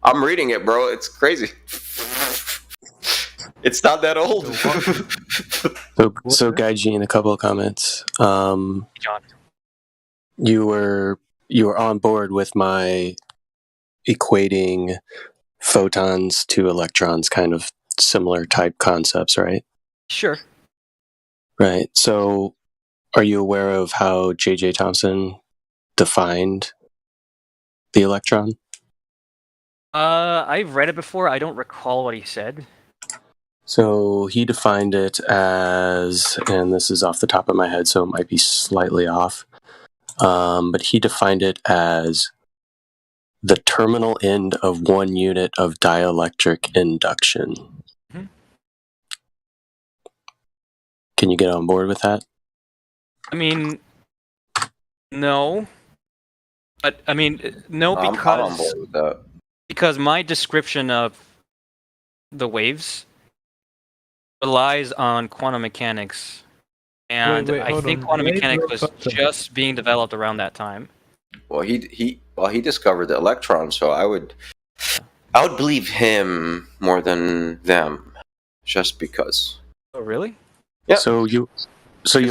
[SPEAKER 17] I'm reading it, bro. It's crazy. It's not that old.
[SPEAKER 21] So Gaijin, a couple of comments.
[SPEAKER 5] John.
[SPEAKER 21] You were on board with my equating photons to electrons, kind of similar type concepts, right?
[SPEAKER 5] Sure.
[SPEAKER 21] Right. So, are you aware of how J.J. Thomson defined the electron?
[SPEAKER 5] I've read it before. I don't recall what he said.
[SPEAKER 21] So he defined it as, and this is off the top of my head, so it might be slightly off, but he defined it as the terminal end of one unit of dielectric induction.
[SPEAKER 5] Mm-hmm.
[SPEAKER 21] Can you get on board with that?
[SPEAKER 5] I mean, no. But, I mean, no,
[SPEAKER 17] I'm on board with that.
[SPEAKER 5] because my description of the waves relies on quantum mechanics. And
[SPEAKER 22] Wait,
[SPEAKER 5] I
[SPEAKER 22] hold
[SPEAKER 5] think
[SPEAKER 22] on.
[SPEAKER 5] quantum
[SPEAKER 22] Wave
[SPEAKER 5] mechanics
[SPEAKER 22] or
[SPEAKER 5] was
[SPEAKER 22] photon?
[SPEAKER 5] just being developed around that time.
[SPEAKER 17] Well, he discovered the electron, so I would believe him more than them, just because.
[SPEAKER 5] Oh, really?
[SPEAKER 17] Yeah.
[SPEAKER 21] So you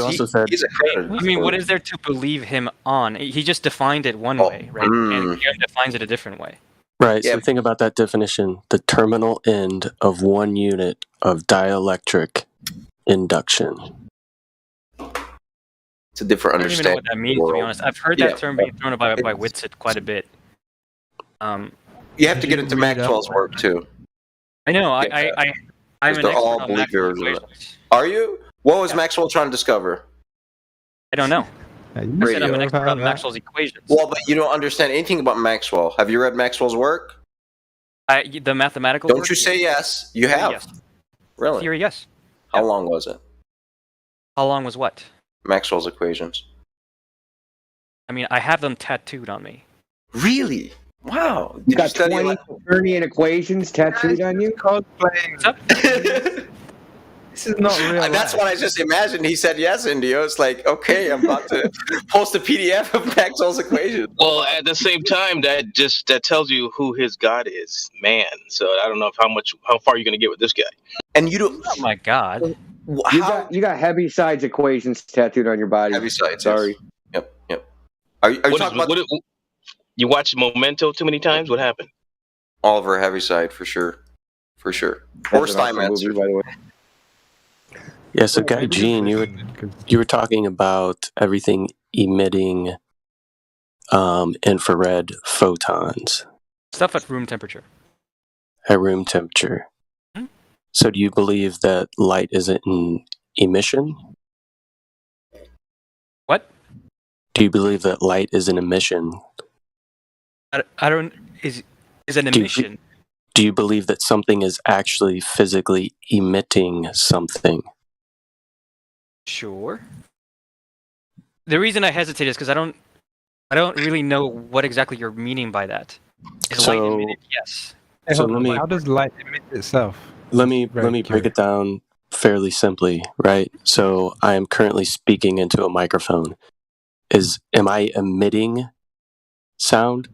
[SPEAKER 21] also said
[SPEAKER 17] he's accredited.
[SPEAKER 5] I mean, what is there to believe him on? He just defined it one way, right? And Guillaume defines it a different way.
[SPEAKER 21] right. So think about that definition: the terminal end of one unit of dielectric induction.
[SPEAKER 17] It's a different
[SPEAKER 5] I don't even know
[SPEAKER 17] understanding.
[SPEAKER 5] what that means, to be honest. I've heard that term being thrown by Whitsitt quite a bit.
[SPEAKER 17] You have to get into Maxwell's work too.
[SPEAKER 5] I know. I'm
[SPEAKER 17] Because
[SPEAKER 5] an
[SPEAKER 17] they're
[SPEAKER 5] expert
[SPEAKER 17] all
[SPEAKER 5] on Maxwell's
[SPEAKER 17] believers in it.
[SPEAKER 5] equations.
[SPEAKER 17] Are you? What was Maxwell trying to discover?
[SPEAKER 5] I don't know. I said I'm an expert on
[SPEAKER 22] that.
[SPEAKER 5] Maxwell's equations.
[SPEAKER 17] Well, but you don't understand anything about Maxwell. Have you read Maxwell's work?
[SPEAKER 5] The mathematical.
[SPEAKER 17] Don't
[SPEAKER 5] work?
[SPEAKER 17] you say yes? You have.
[SPEAKER 5] Yes.
[SPEAKER 17] Really?
[SPEAKER 5] Theory, yes.
[SPEAKER 17] How long was it?
[SPEAKER 5] How long was what?
[SPEAKER 17] Maxwell's equations.
[SPEAKER 5] I mean, I have them tattooed on me.
[SPEAKER 17] Really? Wow.
[SPEAKER 19] You got 20 Fermian equations tattooed on you?
[SPEAKER 22] This is not real.
[SPEAKER 17] That's what I just imagined. He said yes, Indio. It's like, okay, I'm about to post a PDF of Maxwell's equations.
[SPEAKER 7] Well, at the same time, that tells you who his God is, man. So I don't know how far you're gonna get with this guy.
[SPEAKER 17] And you don't.
[SPEAKER 5] Oh my God.
[SPEAKER 19] You got Heaviside's equations tattooed on your body.
[SPEAKER 17] Heaviside's.
[SPEAKER 19] Sorry.
[SPEAKER 17] Yep. Are you talking about
[SPEAKER 7] you watched Memento too many times? What happened?
[SPEAKER 17] Oliver Heaviside for sure? For sure. Or Steinmetz,
[SPEAKER 19] by the way.
[SPEAKER 21] Yeah, so Gaijin, you were talking about everything emitting infrared photons
[SPEAKER 5] Stuff at room temperature.
[SPEAKER 21] at room temperature. So do you believe that light is an emission?
[SPEAKER 5] What?
[SPEAKER 21] Do you believe that light is an emission?
[SPEAKER 5] I don't. Is an emission?
[SPEAKER 21] Do you believe that something is actually physically emitting something?
[SPEAKER 5] Sure. The reason I hesitate is because I don't really know what exactly you're meaning by that. Is light emitted? Yes.
[SPEAKER 21] So let me
[SPEAKER 22] How does light emit itself?
[SPEAKER 21] let me break it down fairly simply, right? So I am currently speaking into a microphone. Am I emitting sound?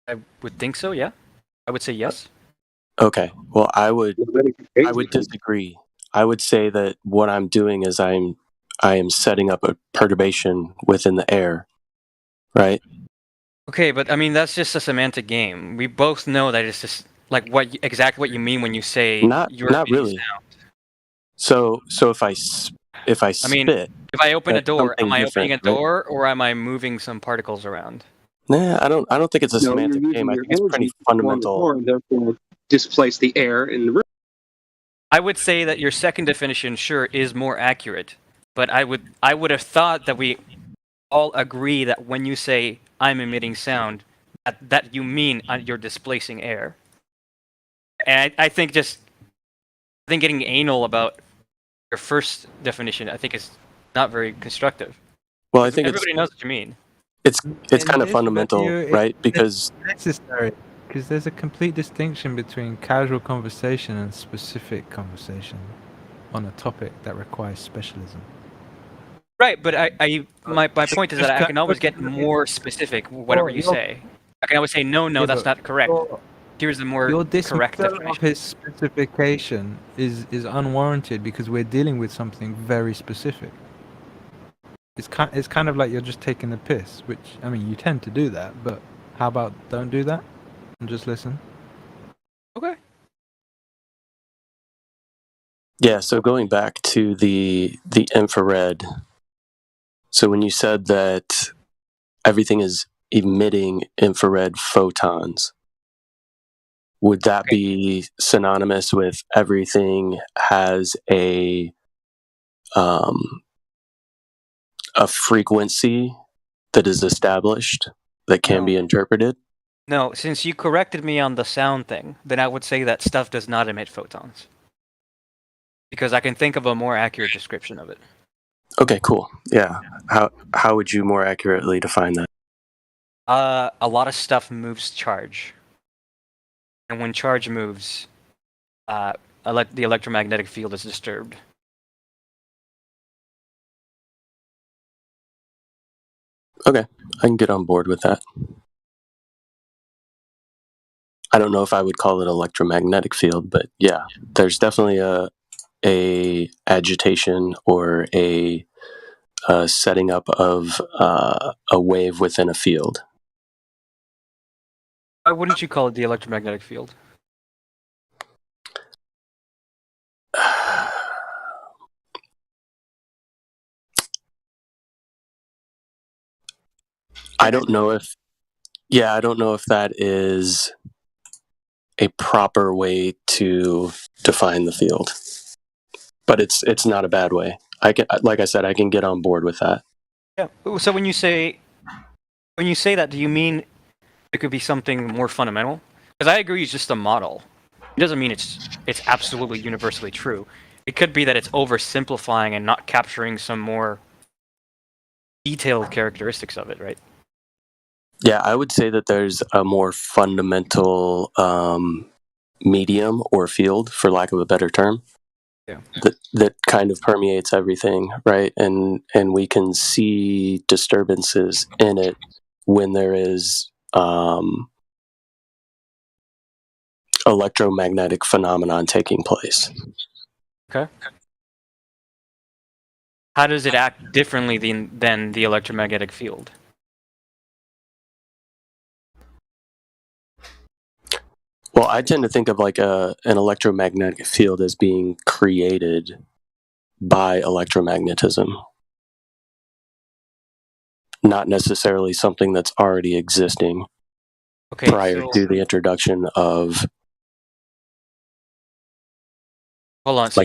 [SPEAKER 5] I would think so. Yeah. I would say yes.
[SPEAKER 21] Okay. Well, I would disagree. I would say that what I'm doing is I'm I am setting up a perturbation within the air, right?
[SPEAKER 5] Okay, but I mean that's just a semantic game. We both know that it's just like exactly what you mean when you say
[SPEAKER 21] Not
[SPEAKER 5] you're
[SPEAKER 21] not
[SPEAKER 5] emitting
[SPEAKER 21] really.
[SPEAKER 5] sound.
[SPEAKER 21] So if I
[SPEAKER 5] I mean,
[SPEAKER 21] spit,
[SPEAKER 5] if I open a
[SPEAKER 21] that's
[SPEAKER 5] door, am
[SPEAKER 21] something
[SPEAKER 5] I
[SPEAKER 21] different,
[SPEAKER 5] opening a
[SPEAKER 21] right?
[SPEAKER 5] door or am I moving some particles around?
[SPEAKER 21] Nah, I don't think it's a
[SPEAKER 8] No, you're
[SPEAKER 21] semantic
[SPEAKER 8] using
[SPEAKER 21] game. I
[SPEAKER 8] your
[SPEAKER 21] think it's pretty
[SPEAKER 8] energy to form the
[SPEAKER 21] fundamental.
[SPEAKER 8] core and therefore displace the air in the room.
[SPEAKER 5] I would say that your second definition, sure, is more accurate, but I would have thought that we all agree that when you say I'm emitting sound, that you mean you're displacing air. And I think getting anal about your first definition, I think is not very constructive.
[SPEAKER 21] Well, I think
[SPEAKER 5] Everybody knows what you mean.
[SPEAKER 21] it's kind of
[SPEAKER 22] But
[SPEAKER 21] fundamental, right? Because
[SPEAKER 22] it's necessary because there's a complete distinction between casual conversation and specific conversation on a topic that requires specialism.
[SPEAKER 5] Right, but my point is that I can always get more specific, whatever you say. I can always say, no,
[SPEAKER 22] Yeah,
[SPEAKER 5] that's
[SPEAKER 22] but
[SPEAKER 5] not correct. Here's the more
[SPEAKER 22] Your
[SPEAKER 5] correct
[SPEAKER 22] dismissal
[SPEAKER 5] definition.
[SPEAKER 22] of his specification is unwarranted because we're dealing with something very specific. It's kind of like you're just taking the piss, which I mean you tend to do that, but how about don't do that and just listen?
[SPEAKER 5] Okay.
[SPEAKER 21] yeah. So going back to the infrared. So when you said that everything is emitting infrared photons, would that be synonymous with everything has a frequency that is established that can be interpreted?
[SPEAKER 5] No, since you corrected me on the sound thing, then I would say that stuff does not emit photons. Because I can think of a more accurate description of it.
[SPEAKER 21] Okay, cool. Yeah. How would you more accurately define that?
[SPEAKER 5] A lot of stuff moves charge. And when charge moves, the electromagnetic field is disturbed.
[SPEAKER 21] Okay, I can get on board with that. I don't know if I would call it electromagnetic field, but yeah, there's definitely a agitation or a setting up of a wave within a field.
[SPEAKER 5] Why wouldn't you call it the electromagnetic field?
[SPEAKER 21] I don't know if that is a proper way to define the field, but it's not a bad way. Like I said, I can get on board with that.
[SPEAKER 5] Yeah. So when you say that, do you mean it could be something more fundamental? Because I agree, it's just a model. It doesn't mean it's absolutely universally true. It could be that it's oversimplifying and not capturing some more detailed characteristics of it, right?
[SPEAKER 21] Yeah, I would say that there's a more fundamental medium or field, for lack of a better term, that kind of permeates everything, right? And we can see disturbances in it when there is electromagnetic phenomenon taking place.
[SPEAKER 5] Okay. How does it act differently than the electromagnetic field?
[SPEAKER 21] Well, I tend to think of like an electromagnetic field as being created by electromagnetism, not necessarily something that's already existing prior to the introduction of.
[SPEAKER 5] Hold on. So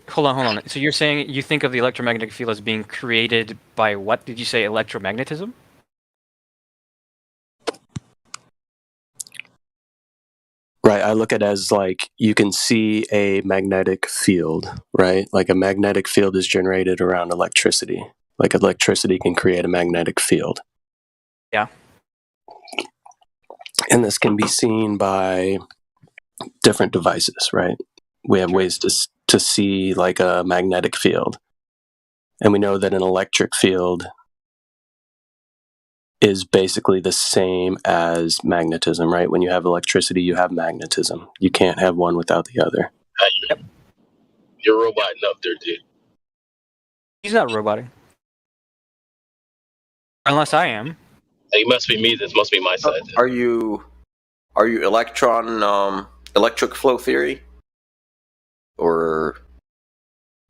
[SPEAKER 5] hold on. So you're saying you think of the electromagnetic field as being created by what? Did you say electromagnetism?
[SPEAKER 21] Right, I look at it as like you can see a magnetic field, right? Like a magnetic field is generated around electricity. Like electricity can create a magnetic field.
[SPEAKER 5] Yeah.
[SPEAKER 21] And this can be seen by different devices, right? We have ways to see like a magnetic field. And we know that an electric field is basically the same as magnetism, right? When you have electricity, you have magnetism. You can't have one without the other.
[SPEAKER 7] You're roboting up there, dude.
[SPEAKER 5] He's not roboting. Unless I am.
[SPEAKER 7] It must be me. This must be my side.
[SPEAKER 17] Are you electric flow theory, or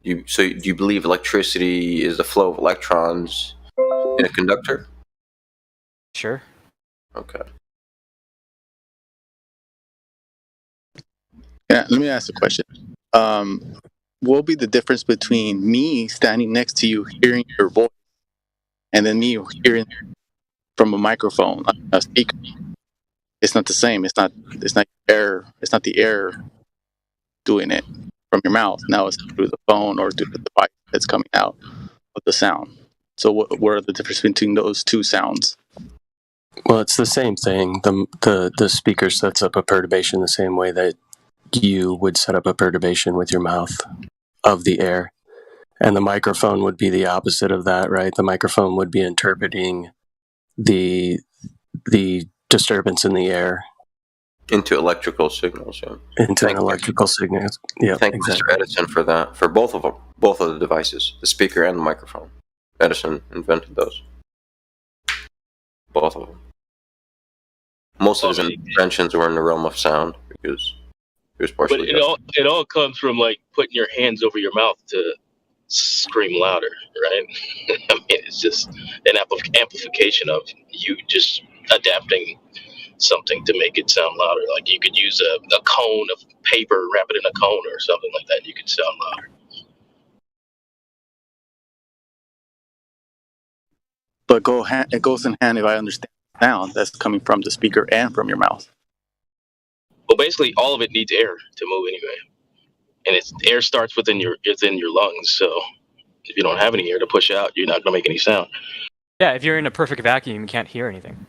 [SPEAKER 17] do you believe electricity is the flow of electrons in a conductor?
[SPEAKER 5] Sure.
[SPEAKER 17] Okay.
[SPEAKER 18] Yeah, let me ask a question. What will be the difference between me standing next to you, hearing your voice, and then me hearing from a microphone, a speaker? It's not the same. It's not air. It's not the air doing it from your mouth. Now it's through the phone or through the device that's coming out of the sound. So what are the difference between those two sounds?
[SPEAKER 21] Well, it's the same thing. The speaker sets up a perturbation the same way that you would set up a perturbation with your mouth of the air. And the microphone would be the opposite of that, right? The microphone would be interpreting the disturbance in the air
[SPEAKER 17] Into electrical signals, yeah.
[SPEAKER 21] into an electrical signal. Yeah,
[SPEAKER 17] Thank
[SPEAKER 21] exactly.
[SPEAKER 17] Mr. Edison for that, for both of them, both of the devices, the speaker and the microphone. Edison invented those. Both of them. Most of his inventions were in the realm of sound because he was
[SPEAKER 7] But
[SPEAKER 17] partially
[SPEAKER 7] it all comes from like putting your hands over your mouth to scream louder, right? I mean, it's just an amplification of you just adapting something to make it sound louder. Like you could use a cone of paper, wrap it in a cone or something like that, and you could sound louder.
[SPEAKER 18] But it goes in hand if I understand the sound that's coming from the speaker and from your mouth.
[SPEAKER 7] Well, basically, all of it needs air to move anyway, and air starts within your lungs. So if you don't have any air to push out, you're not gonna make any sound.
[SPEAKER 5] Yeah, if you're in a perfect vacuum, you can't hear anything.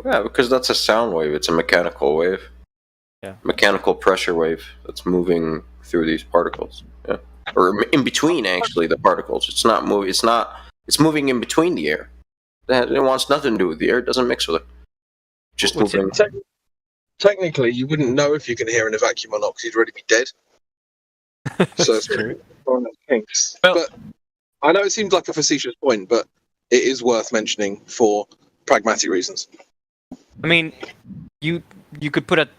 [SPEAKER 17] Yeah, because that's a sound wave. It's a mechanical wave.
[SPEAKER 5] Yeah.
[SPEAKER 17] Mechanical pressure wave that's moving through these particles. Yeah. Or in between, actually, the particles. It's not moving. It's moving in between the air. It wants nothing to do with the air. It doesn't mix with it. Just moving.
[SPEAKER 1] Technically, you wouldn't know if you can hear in a vacuum or not because you'd already be dead. So it's
[SPEAKER 5] true.
[SPEAKER 1] But I know it seems like a facetious point, but it is worth mentioning for pragmatic reasons.
[SPEAKER 5] I mean, you could put a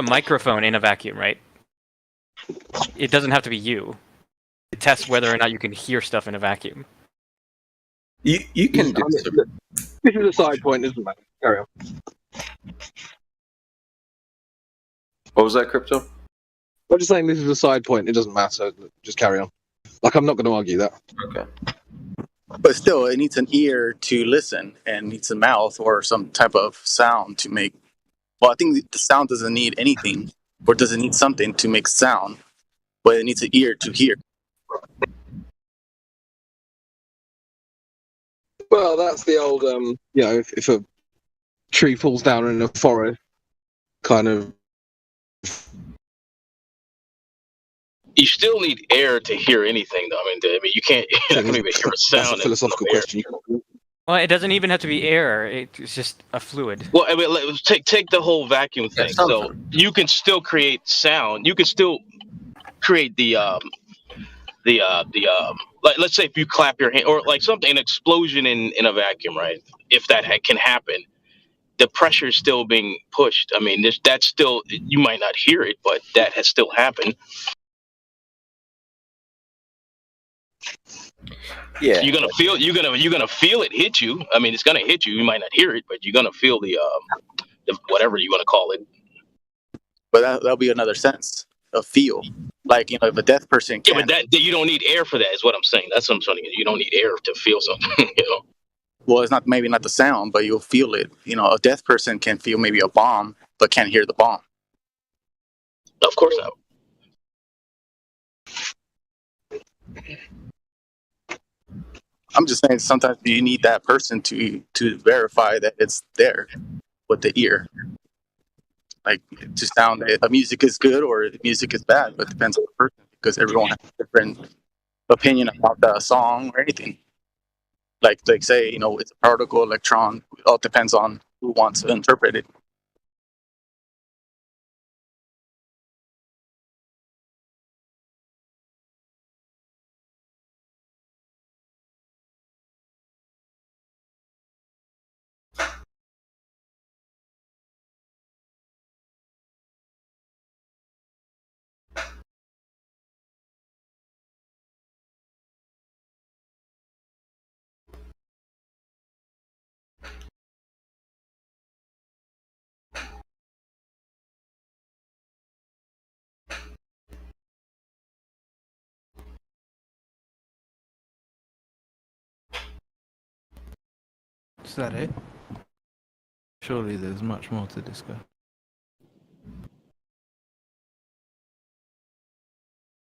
[SPEAKER 5] microphone in a vacuum, right? It doesn't have to be you. It tests whether or not you can hear stuff in a vacuum.
[SPEAKER 17] You can do
[SPEAKER 1] This is a side point, isn't it? Carry on.
[SPEAKER 17] What was that, Crypto?
[SPEAKER 1] I'm just saying this is a side point. It doesn't matter. Just carry on. Like, I'm not going to argue that.
[SPEAKER 17] Okay.
[SPEAKER 18] But still, it needs an ear to listen and needs a mouth or some type of sound to make. Well, I think the sound doesn't need anything, or does it need something to make sound, but it needs an ear to hear.
[SPEAKER 1] Well, that's the old, if a tree falls down in a forest, kind of.
[SPEAKER 7] You still need air to hear anything, though. I mean, you can't. You're not going to be able to hear a sound.
[SPEAKER 1] That's a philosophical question.
[SPEAKER 5] Well, it doesn't even have to be air. It's just a fluid.
[SPEAKER 7] Well, I mean, let's take the whole vacuum thing. So you can still create sound. You can still create like, let's say if you clap your hand or like something, an explosion in a vacuum, right? If that can happen, the pressure is still being pushed. I mean, that's still, you might not hear it, but that has still happened.
[SPEAKER 17] Yeah.
[SPEAKER 7] You're gonna feel it hit you. I mean, it's gonna hit you. You might not hear it, but you're gonna feel the whatever you want to call it.
[SPEAKER 18] But that'll be another sense of feel. Like, if a deaf person can.
[SPEAKER 7] Yeah, but you don't need air for that, is what I'm saying. That's what I'm saying. You don't need air to feel something,
[SPEAKER 18] Well, it's maybe not the sound, but you'll feel it. A deaf person can feel maybe a bomb, but can't hear the bomb.
[SPEAKER 7] Of course not.
[SPEAKER 18] I'm just saying sometimes you need that person to verify that it's there with the ear. Like, to sound that music is good or music is bad, but it depends on the person because everyone has a different opinion about the song or anything. Like say, it's a particle, electron. It all depends on who wants to interpret it.
[SPEAKER 22] Is that it? Surely there's much more to discuss.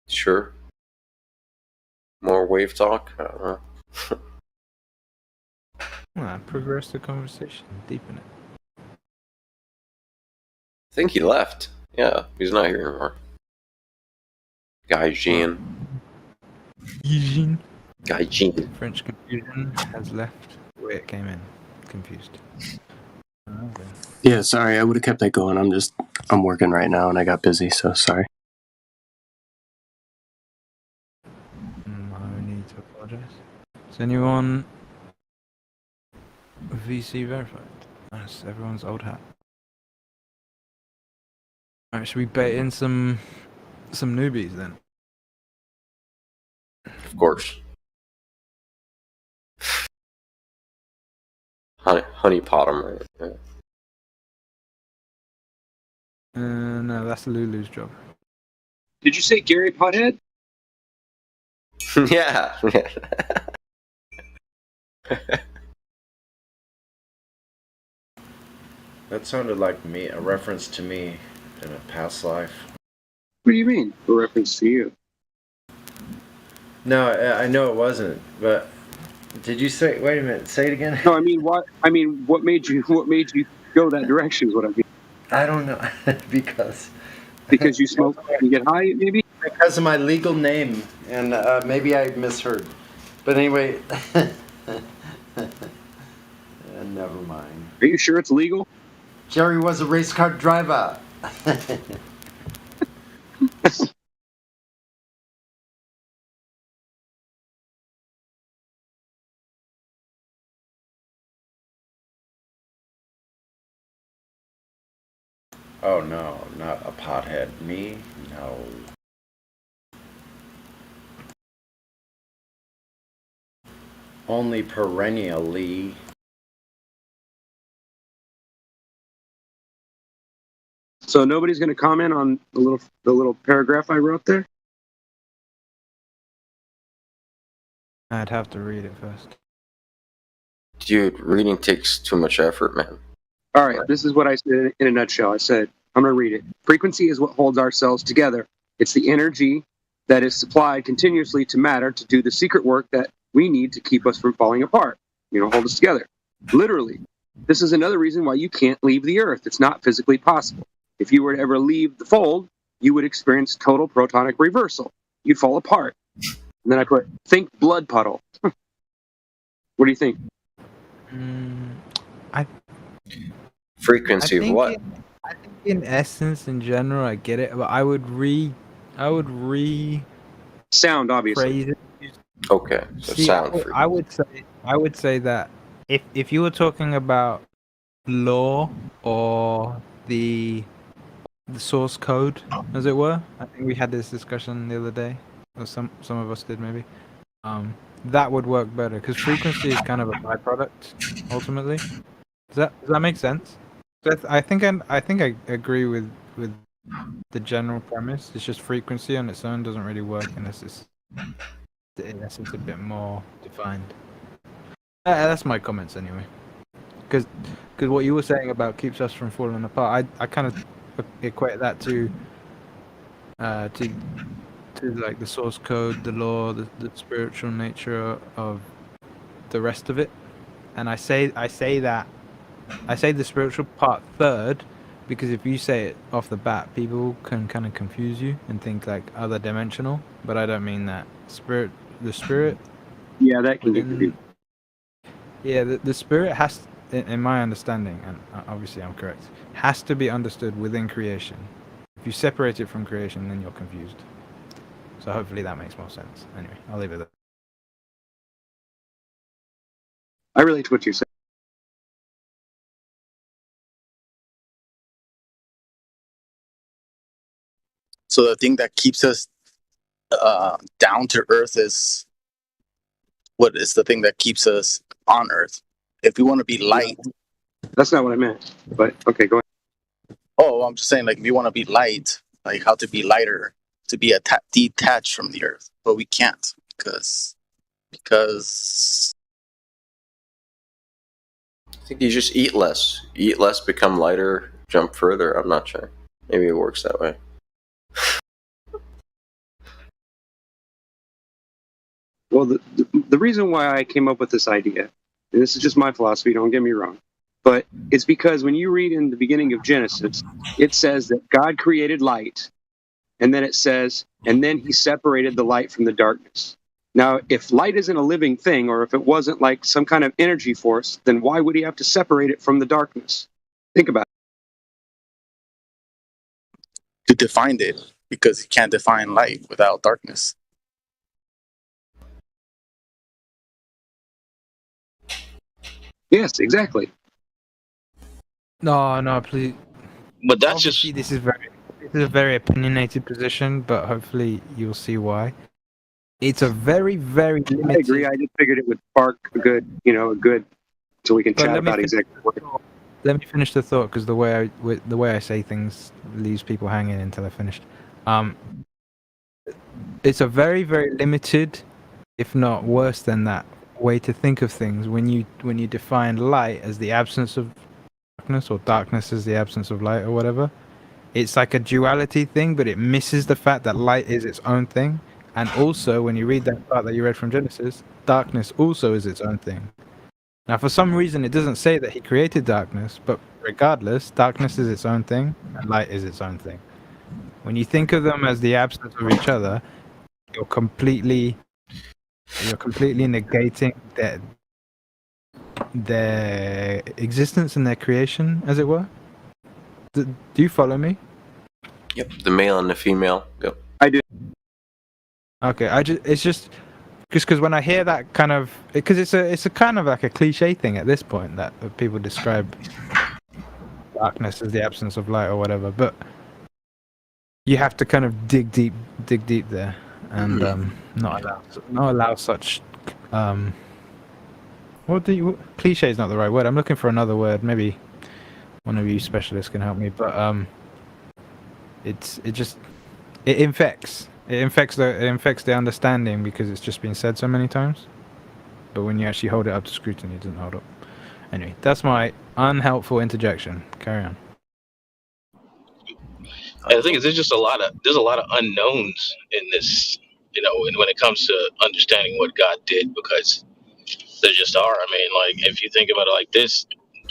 [SPEAKER 17] Sure. More wave talk? I don't know.
[SPEAKER 22] Progress the conversation, deepen it.
[SPEAKER 17] I think he left. Yeah, he's not here anymore. Guy Jean.
[SPEAKER 22] Eugene.
[SPEAKER 17] Guy Jean.
[SPEAKER 22] French confusion has left the way it came in. Confused. Okay.
[SPEAKER 21] Yeah, sorry, I would have kept that going. I'm working right now and I got busy, so sorry.
[SPEAKER 22] No need to apologize. Is anyone VC verified? That's everyone's old hat. Alright, should we bait in some newbies then?
[SPEAKER 17] Of course. Honey Potham, right? Yeah.
[SPEAKER 22] No, that's Lulu's job.
[SPEAKER 8] Did you say Gary Pothead?
[SPEAKER 17] Yeah.
[SPEAKER 11] That sounded like me, a reference to me in a past life.
[SPEAKER 8] What do you mean? A reference to you?
[SPEAKER 11] No, I know it wasn't. But did you say? Wait a minute. Say it again.
[SPEAKER 8] No, I mean what? I mean, what made you go that direction? Is what I mean.
[SPEAKER 11] I don't know. because
[SPEAKER 8] you smoke and get high, maybe.
[SPEAKER 11] Because of my legal name, and maybe I misheard. But anyway, never mind.
[SPEAKER 8] Are you sure it's legal?
[SPEAKER 11] Jerry was a race car driver. Oh no, not a pothead. Me? No. Only perennially.
[SPEAKER 8] So nobody's going to comment on the little paragraph I wrote there?
[SPEAKER 22] I'd have to read it first.
[SPEAKER 17] Dude, reading takes too much effort, man.
[SPEAKER 8] All right, this is what I said in a nutshell. I said, I'm going to read it. Frequency is what holds our cells together. It's the energy that is supplied continuously to matter to do the secret work that we need to keep us from falling apart. Hold us together. Literally. This is another reason why you can't leave the Earth. It's not physically possible. If you were to ever leave the fold, you would experience total protonic reversal. You'd fall apart. And then I put, think blood puddle. What do you think?
[SPEAKER 17] Frequency of what?
[SPEAKER 22] I think in essence, in general, I get it, but I would
[SPEAKER 8] sound, obviously.
[SPEAKER 22] Phrase it.
[SPEAKER 17] Okay, so
[SPEAKER 22] See,
[SPEAKER 17] sound.
[SPEAKER 22] I would say that if you were talking about law or the source code, as it were, I think we had this discussion the other day, or some of us did maybe. That would work better because frequency is kind of a byproduct ultimately. Does that make sense? I think I agree with the general premise. It's just frequency on its own doesn't really work unless it's in essence a bit more defined. That's my comments anyway. Because what you were saying about keeps us from falling apart, I kind of equate that to like the source code, the law, the spiritual nature of the rest of it. And I say the spiritual part third, because if you say it off the bat, people can kind of confuse you and think like other dimensional. But I don't mean that. The spirit.
[SPEAKER 8] Yeah, that can get confused.
[SPEAKER 22] Yeah, the spirit has, in my understanding, and obviously I'm correct, has to be understood within creation. If you separate it from creation, then you're confused. So hopefully that makes more sense. Anyway, I'll leave it there.
[SPEAKER 8] I relate to what you're saying.
[SPEAKER 18] So the thing that keeps us down to earth is what is the thing that keeps us on earth? If we want to be light.
[SPEAKER 8] That's not what I meant. But okay, go ahead.
[SPEAKER 18] Oh, I'm just saying, like, if you want to be light, like how to be lighter, to be detached from the earth, but we can't because
[SPEAKER 17] think you just eat less. Eat less, become lighter, jump further. I'm not sure. Maybe it works that way.
[SPEAKER 8] Well, the reason why I came up with this idea, and this is just my philosophy, don't get me wrong, but it's because when you read in the beginning of Genesis, it says that God created light, and then it says, and then he separated the light from the darkness. Now, if light isn't a living thing, or if it wasn't like some kind of energy force, then why would he have to separate it from the darkness? Think about
[SPEAKER 18] To define it, because you can't define light without darkness.
[SPEAKER 8] Yes, exactly.
[SPEAKER 22] No, please.
[SPEAKER 7] But that's just
[SPEAKER 22] Obviously, this is a very opinionated position, but hopefully you'll see why. It's a very, very limited.
[SPEAKER 8] I agree. I just figured it would spark a good, so we can
[SPEAKER 22] But
[SPEAKER 8] chat
[SPEAKER 22] let me
[SPEAKER 8] about
[SPEAKER 22] finish
[SPEAKER 8] exactly what.
[SPEAKER 22] Let me finish the thought, because the way I say things leaves people hanging until I finished. It's a very, very limited, if not worse than that, way to think of things when you define light as the absence of darkness, or darkness as the absence of light, or whatever. It's like a duality thing, but it misses the fact that light is its own thing. And also, when you read that part that you read from Genesis, darkness also is its own thing. Now, for some reason, it doesn't say that he created darkness, but regardless, darkness is its own thing, and light is its own thing. When you think of them as the absence of each other, you're completely negating their existence and their creation, as it were. Do you follow me?
[SPEAKER 17] Yep, the male and the female. Yep.
[SPEAKER 8] I do.
[SPEAKER 22] Okay, it's just because when I hear that kind of, because it's a kind of like a cliche thing at this point that people describe darkness as the absence of light or whatever, but you have to kind of dig deep there, and not allow such cliche is not the right word. I'm looking for another word. Maybe one of you specialists can help me, but it infects. It infects the understanding because it's just been said so many times. But when you actually hold it up to scrutiny, it doesn't hold up. Anyway, that's my unhelpful interjection. Carry on.
[SPEAKER 7] And the thing is, there's a lot of unknowns in this, and when it comes to understanding what God did, because there just are. I mean, like, if you think about it like this,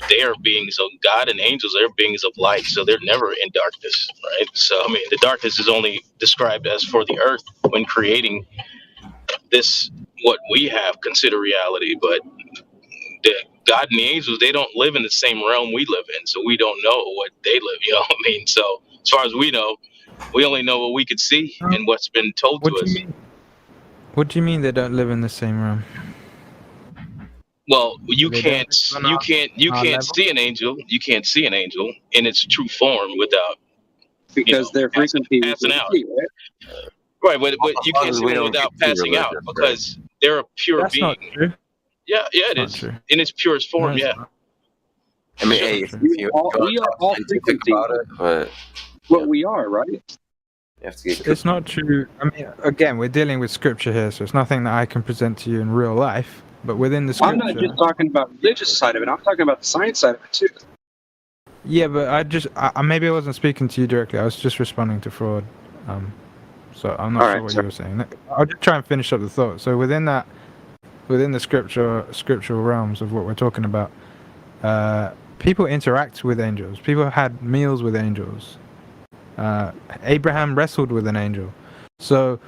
[SPEAKER 7] they are beings of God, and angels are beings of light, so they're never in darkness, right? So, I mean, the darkness is only described as for the earth when creating this, what we have considered reality, but the God and the angels, they don't live in the same realm we live in, so we don't know what they live, you know what I mean? So, as far as we know, we only know what we could see and what's been told to us.
[SPEAKER 22] What do you mean they don't live in the same realm?
[SPEAKER 7] Well, you can't see an angel. You can't see an angel in its true form without
[SPEAKER 8] their frequency
[SPEAKER 7] passing out. Right, but you can't see one without passing out because they're a pure
[SPEAKER 22] That's
[SPEAKER 7] being.
[SPEAKER 22] not true.
[SPEAKER 7] Yeah, it is in its purest form. Yeah.
[SPEAKER 17] I mean, hey, if you
[SPEAKER 8] we are all frequency.
[SPEAKER 17] but
[SPEAKER 8] what we are, right?
[SPEAKER 17] you have to get
[SPEAKER 22] It's not true. I mean, again, we're dealing with scripture here, so it's nothing that I can present to you in real life. But within the scripture,
[SPEAKER 8] I'm not just talking about the religious side of it. I'm talking about the science side of it too.
[SPEAKER 22] Yeah, but maybe I wasn't speaking to you directly. I was just responding to Fraud. So I'm not sure what you were saying. I'll just try and finish up the thought. So within the scriptural realms of what we're talking about, people interact with angels. People had meals with angels. Abraham wrestled with an angel. So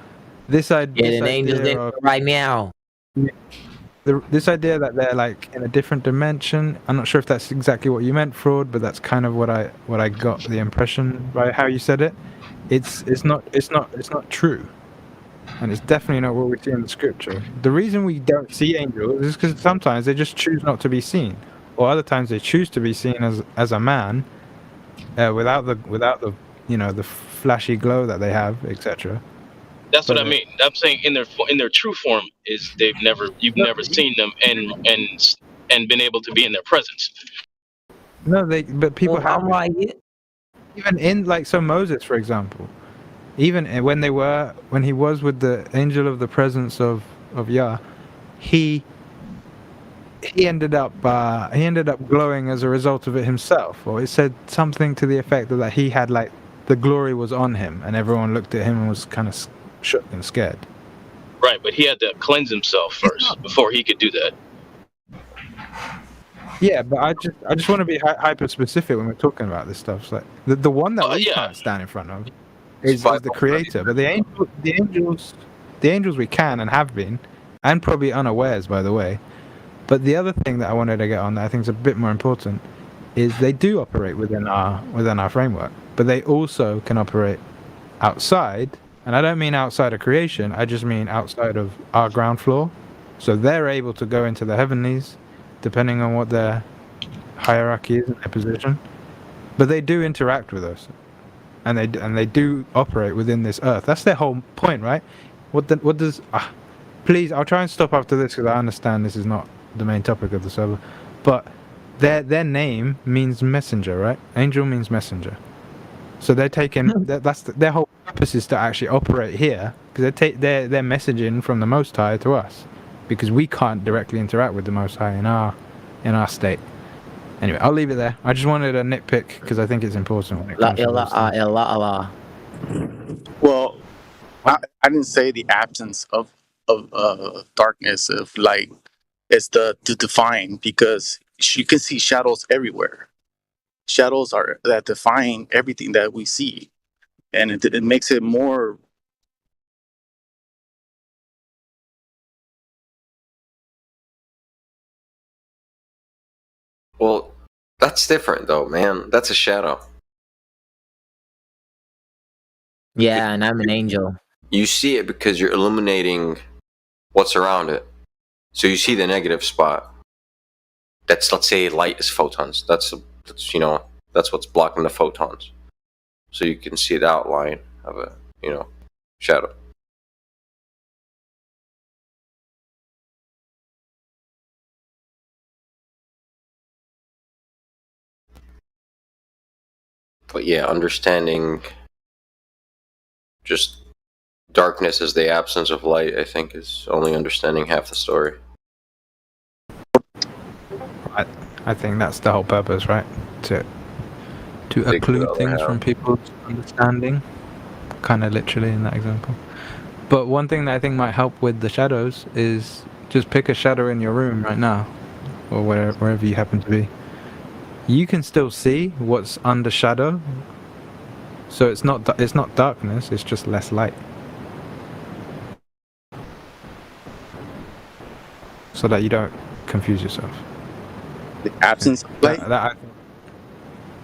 [SPEAKER 22] this idea
[SPEAKER 3] right now.
[SPEAKER 22] This idea that they're like in a different dimension, I'm not sure if that's exactly what you meant, Fraud, but that's kind of what I got the impression by how you said it. It's not true, and it's definitely not what we see in the scripture. The reason we don't see angels is because sometimes they just choose not to be seen, or other times they choose to be seen as a man, without the the flashy glow that they have, etc.
[SPEAKER 7] That's what I mean. I'm saying in their true form is you've never seen them and been able to be in their presence.
[SPEAKER 22] No, but people have even in Moses, for example, even when he was with the angel of the presence of Yah, he he ended up glowing as a result of it himself, or it said something to the effect that he had like the glory was on him, and everyone looked at him and was kind of shook and scared.
[SPEAKER 7] Right, but he had to cleanse himself first before he could do that.
[SPEAKER 22] Yeah, but I just want to be hyper specific when we're talking about this stuff. It's like the one that we can't stand in front of is the creator, but the angels we can and have been, and probably unawares, by the way. But the other thing that I wanted to get on that I think is a bit more important is they do operate within our framework, but they also can operate outside. And I don't mean outside of creation, I just mean outside of our ground floor. So they're able to go into the heavenlies, depending on what their hierarchy is and their position. But they do interact with us. And they do operate within this earth. That's their whole point, right? Please, I'll try and stop after this because I understand this is not the main topic of the server. But their name means messenger, right? Angel means messenger. So they're taking their whole purpose is to actually operate here because they're messaging from the Most High to us because we can't directly interact with the Most High in our state. Anyway, I'll leave it there. I just wanted to nitpick because I think it's important. When it comes to those things.
[SPEAKER 18] Well, I didn't say the absence of darkness, of light. It's to define, because you can see shadows everywhere. Shadows are that define everything that we see, and it makes it more.
[SPEAKER 17] Well, that's different though, man. That's a shadow.
[SPEAKER 3] Yeah, and I'm an angel.
[SPEAKER 17] You see it because you're illuminating what's around it. So you see the negative spot. That's, let's say, light is photons. That's what's blocking the photons. So you can see the outline of a, shadow. But yeah, understanding just darkness as the absence of light, I think, is only understanding half the story.
[SPEAKER 22] I think that's the whole purpose, right? To occlude things from people's understanding, kind of literally in that example. But one thing that I think might help with the shadows is just pick a shadow in your room right now, or wherever you happen to be. You can still see what's under shadow, so it's not darkness. It's just less light. So that you don't confuse yourself.
[SPEAKER 18] The absence of light?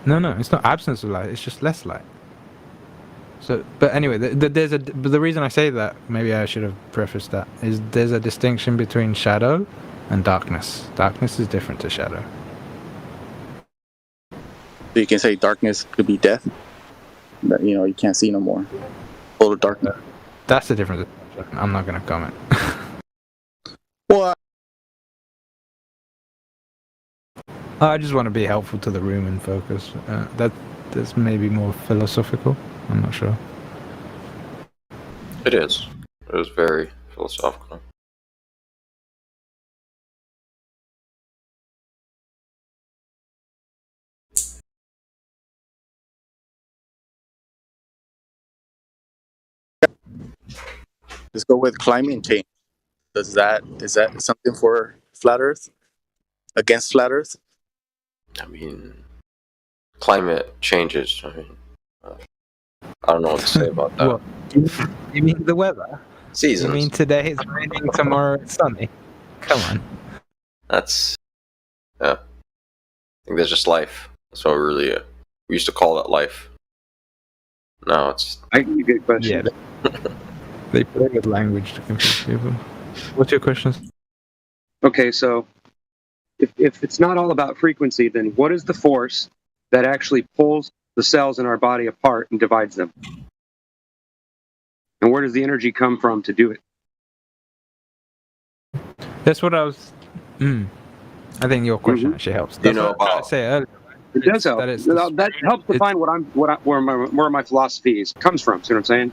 [SPEAKER 22] No, it's not absence of light. It's just less light. So, but anyway, but the reason I say that, maybe I should have prefaced that, is there's a distinction between shadow and darkness. Darkness is different to shadow.
[SPEAKER 18] So you can say darkness could be death. That, you can't see no more. Total darkness.
[SPEAKER 22] That's the difference. I'm not going to comment.
[SPEAKER 18] Well,
[SPEAKER 22] I just want to be helpful to the room and focus. That's maybe more philosophical. I'm not sure.
[SPEAKER 17] It is. It is very philosophical.
[SPEAKER 18] let's go with climate change. Is that something for flat Earth? Against flat Earth?
[SPEAKER 17] I mean, climate changes. I mean, I don't know what to say about that.
[SPEAKER 22] What? You mean the weather?
[SPEAKER 17] Seasons.
[SPEAKER 22] You mean today it's raining, tomorrow it's sunny? Come on.
[SPEAKER 17] That's, yeah. I think that's just life. That's what we used to call that life. Now it's...
[SPEAKER 8] I think a good question.
[SPEAKER 22] Yeah. They play with language to confuse people. What's your question?
[SPEAKER 8] Okay, so if it's not all about frequency, then what is the force that actually pulls the cells in our body apart and divides them? And where does the energy come from to do it?
[SPEAKER 22] That's what I was... I think your question actually helps. That's what I was saying earlier.
[SPEAKER 8] It does help. That helps define where my philosophy comes from. See what I'm saying?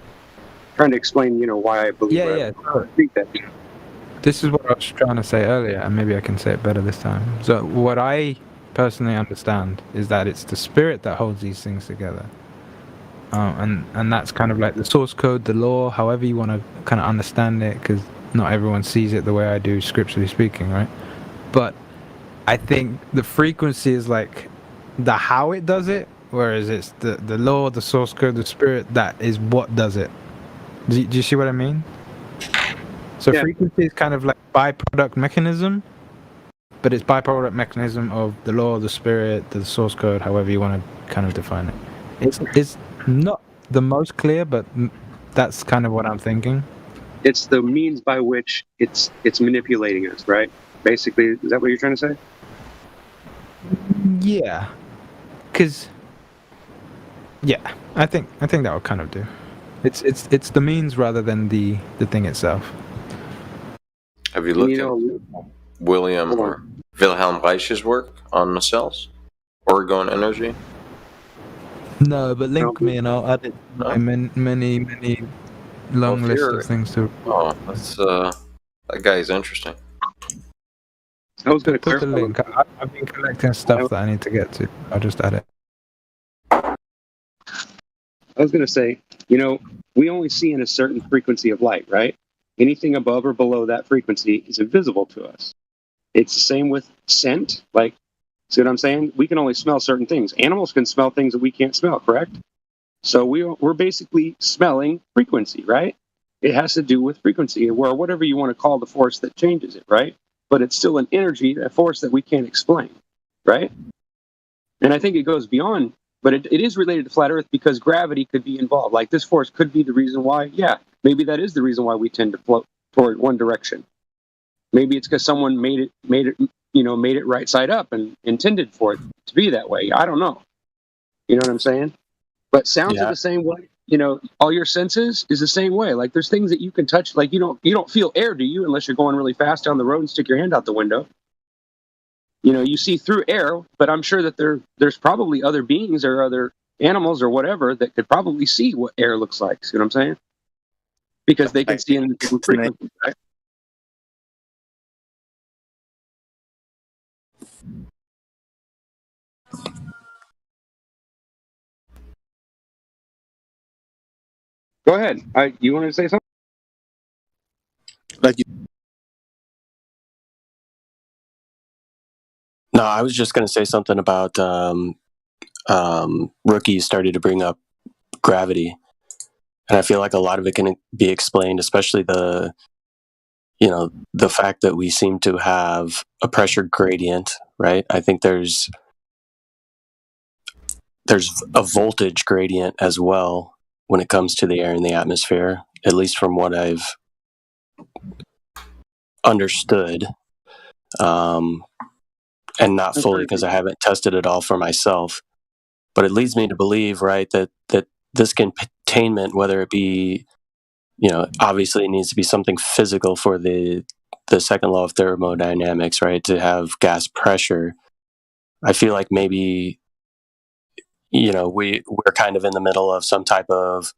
[SPEAKER 8] Trying to explain, why I believe.
[SPEAKER 22] Yeah.
[SPEAKER 8] I think that.
[SPEAKER 22] this is what I was trying to say earlier, and maybe I can say it better this time. So what I personally understand is that it's the spirit that holds these things together. And that's kind of like the source code, the law, however you want to kind of understand it, because not everyone sees it the way I do, scripturally speaking, right? But I think the frequency is like the how it does it, whereas it's the law, the source code, the spirit, that is what does it. Do you see what I mean? So frequency is kind of like byproduct mechanism, but it's byproduct mechanism of the law, the spirit, the source code, however you want to kind of define it. It's not the most clear, but that's kind of what I'm thinking.
[SPEAKER 8] It's the means by which it's manipulating us, right? Basically, is that what you're trying to say?
[SPEAKER 22] Yeah, because I think that would kind of do. It's the means rather than the thing itself.
[SPEAKER 17] Have you looked at William or Wilhelm Reich's work on the cells? Orgone energy?
[SPEAKER 22] No, but link me and I'll add it to many long list of things to.
[SPEAKER 17] Oh, that's that guy's interesting.
[SPEAKER 8] I was going to
[SPEAKER 22] put the link. I've been collecting stuff that I need to get to. I'll just add it.
[SPEAKER 8] I was going to say, we only see in a certain frequency of light, right? Anything above or below that frequency is invisible to us. It's the same with scent. Like, see what I'm saying? We can only smell certain things. Animals can smell things that we can't smell, correct? So we're basically smelling frequency, right? It has to do with frequency, or whatever you want to call the force that changes it, right? But it's still an energy, a force that we can't explain, right? And I think it goes beyond, but it is related to flat Earth because gravity could be involved. Like this force could be the reason why, maybe that is the reason why we tend to float toward one direction. Maybe it's because someone made it right side up and intended for it to be that way. I don't know. You know what I'm saying? But sounds are the same way. All your senses is the same way. Like there's things that you can touch. Like you don't feel air, do you? Unless you're going really fast down the road and stick your hand out the window. You see through air, but I'm sure that there's probably other beings or other animals or whatever that could probably see what air looks like. See what I'm saying? Because they can see in different frequencies, right? Go ahead. You wanted to say something?
[SPEAKER 21] No, I was just going to say something about Rookie started to bring up gravity, and I feel like a lot of it can be explained, especially the fact that we seem to have a pressure gradient, right? I think there's a voltage gradient as well when it comes to the air in the atmosphere, at least from what I've understood. And not fully because I haven't tested it all for myself, but it leads me to believe, right, that this containment, whether it be, obviously it needs to be something physical for the second law of thermodynamics, right, to have gas pressure. I feel like maybe, we're kind of in the middle of some type of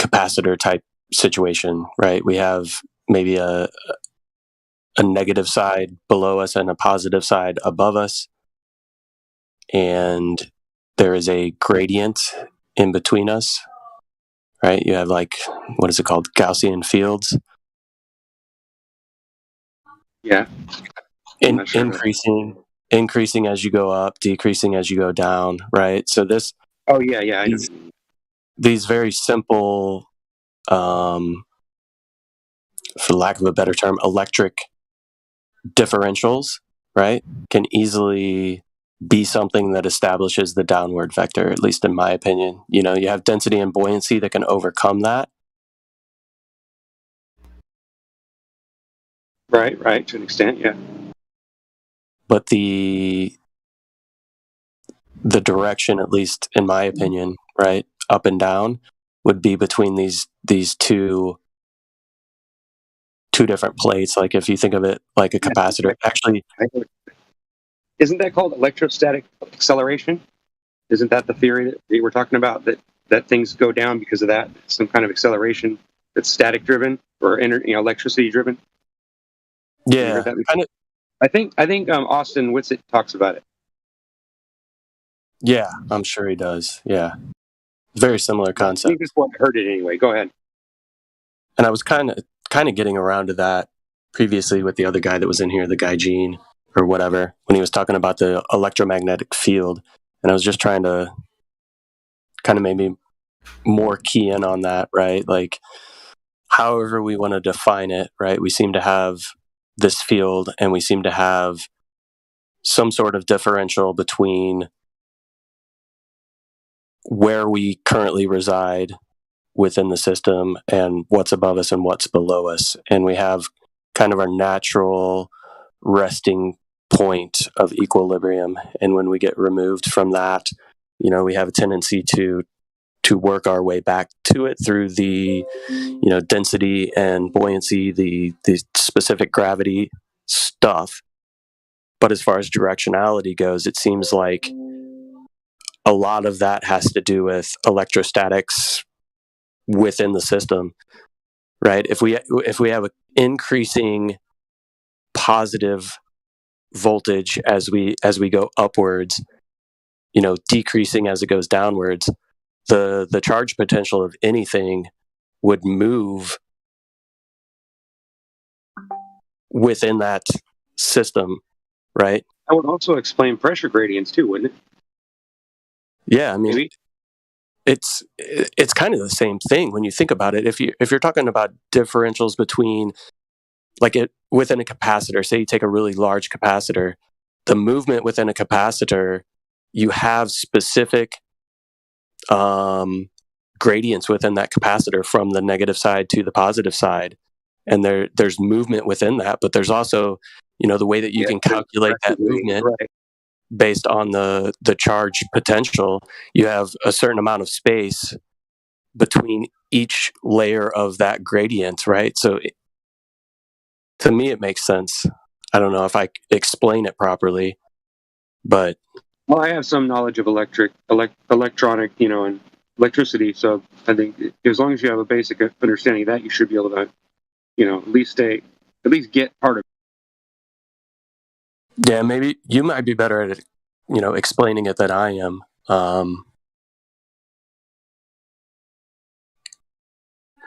[SPEAKER 21] capacitor type situation, right? We have maybe a negative side below us and a positive side above us. And there is a gradient in between us, right? You have what is it called? Gaussian fields.
[SPEAKER 8] Yeah.
[SPEAKER 21] Increasing as you go up, decreasing as you go down, right? So this.
[SPEAKER 8] Oh yeah.
[SPEAKER 21] These very simple, for lack of a better term, electric differentials, right, can easily be something that establishes the downward vector, at least in my opinion. You have density and buoyancy that can overcome that.
[SPEAKER 8] Right, to an extent, yeah.
[SPEAKER 21] But the direction, at least in my opinion, right, up and down, would be between these two different plates. Like if you think of it like a capacitor, actually.
[SPEAKER 8] Isn't that called electrostatic acceleration? Isn't that the theory that we were talking about, that things go down because of that, some kind of acceleration that's static driven or electricity driven. Have you
[SPEAKER 21] Yeah,
[SPEAKER 8] heard that before? I think Austin Whitsitt talks about it.
[SPEAKER 21] yeah, I'm sure he does. Yeah, very similar
[SPEAKER 8] I
[SPEAKER 21] concept.
[SPEAKER 8] think that's what I heard it anyway. Go ahead.
[SPEAKER 21] And I was kind of getting around to that previously with the other guy that was in here, the guy Gene or whatever, when he was talking about the electromagnetic field, and I was just trying to kind of maybe more key in on that, right? Like, however we want to define it, right? We seem to have this field, and we seem to have some sort of differential between where we currently reside within the system and what's above us and what's below us. And we have kind of our natural resting point of equilibrium. And when we get removed from that, we have a tendency to work our way back to it through the, density and buoyancy, the specific gravity stuff. But as far as directionality goes, it seems like a lot of that has to do with electrostatics within the system, right? If we have an increasing positive voltage as we go upwards, decreasing as it goes downwards, the charge potential of anything would move within that system, right?
[SPEAKER 8] That would also explain pressure gradients too, wouldn't it?
[SPEAKER 21] Yeah, I mean,
[SPEAKER 8] Maybe.
[SPEAKER 21] it's kind of the same thing when you think about it. If you're talking about differentials between within a capacitor, say you take a really large capacitor, the movement within a capacitor, you have specific gradients within that capacitor from the negative side to the positive side, and there's movement within that, but there's also the way that you can calculate that movement.
[SPEAKER 8] Right.
[SPEAKER 21] Based on the charge potential, you have a certain amount of space between each layer of that gradient, right? So to me, it makes sense. I don't know if I explain it properly, but
[SPEAKER 8] Well, I have some knowledge of electronic, and electricity. So I think as long as you have a basic understanding of that, you should be able to, at least get part of it.
[SPEAKER 21] yeah, maybe you might be better at explaining it than I am.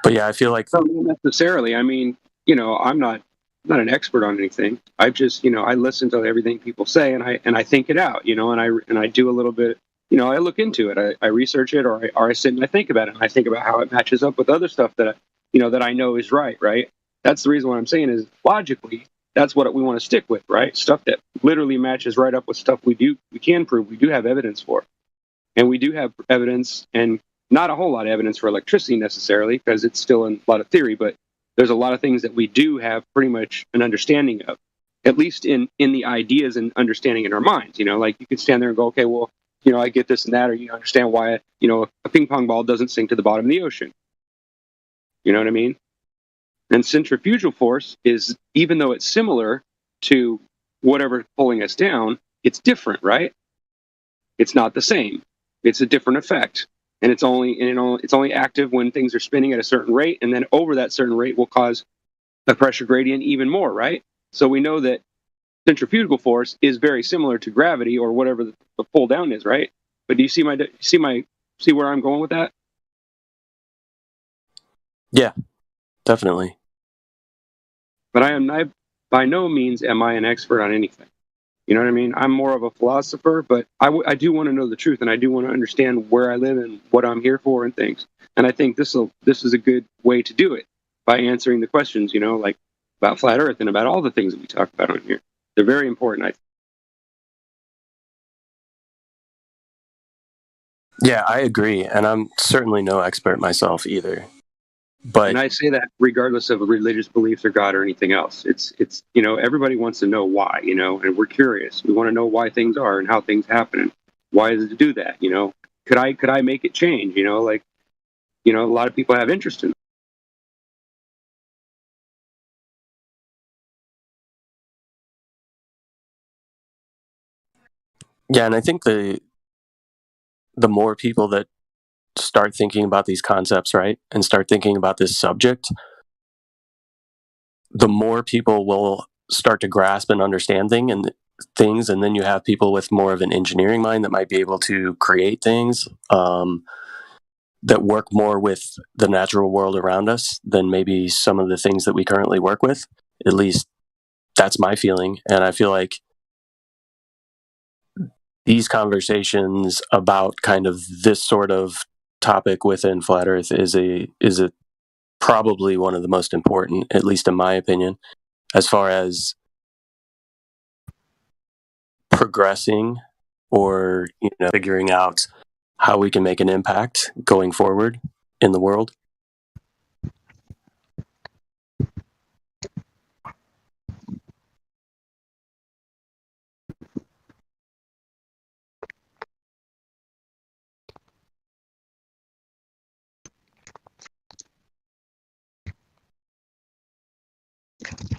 [SPEAKER 21] But yeah, I feel like
[SPEAKER 8] Not necessarily. I mean, I'm not an expert on anything. I just, I listen to everything people say, and I think it out, and I do a little bit. I look into it. I research it, or I sit and I think about it, and I think about how it matches up with other stuff that that I know is right. Right. That's the reason what I'm saying is logically. That's what we want to stick with, right? Stuff that literally matches right up with stuff we can prove, we do have evidence for. And we do have evidence, and not a whole lot of evidence for electricity necessarily, because it's still in a lot of theory, but there's a lot of things that we do have pretty much an understanding of, at least in the ideas and understanding in our minds. Like you could stand there and go, okay, well, I get this and that, or you understand why, a ping pong ball doesn't sink to the bottom of the ocean. You know what I mean? And centrifugal force is, even though it's similar to whatever's pulling us down, it's different, right? It's not the same. It's a different effect. And it's only active when things are spinning at a certain rate, and then over that certain rate will cause a pressure gradient even more, right? So we know that centrifugal force is very similar to gravity or whatever the pull down is, right? But do you see where I'm going with that?
[SPEAKER 21] Yeah, definitely.
[SPEAKER 8] But by no means am I an expert on anything. You know what I mean? I'm more of a philosopher, but I do want to know the truth, and I do want to understand where I live and what I'm here for and things. And I think this is a good way to do it by answering the questions, like about flat Earth and about all the things that we talk about on here. They're very important, I think.
[SPEAKER 21] Yeah, I agree, and I'm certainly no expert myself either. But
[SPEAKER 8] and I say that regardless of religious beliefs or God or anything else. It's everybody wants to know why, and we're curious. We want to know why things are and how things happen and why does it do that, Could I make it change, a lot of people have interest in it.
[SPEAKER 21] Yeah, and I think the more people that start thinking about these concepts, right, and start thinking about this subject, the more people will start to grasp and understand things, and then you have people with more of an engineering mind that might be able to create things that work more with the natural world around us than maybe some of the things that we currently work with. At least that's my feeling. And I feel like these conversations about kind of this sort of topic within Flat Earth is a probably one of the most important, at least in my opinion, as far as progressing or figuring out how we can make an impact going forward in the world.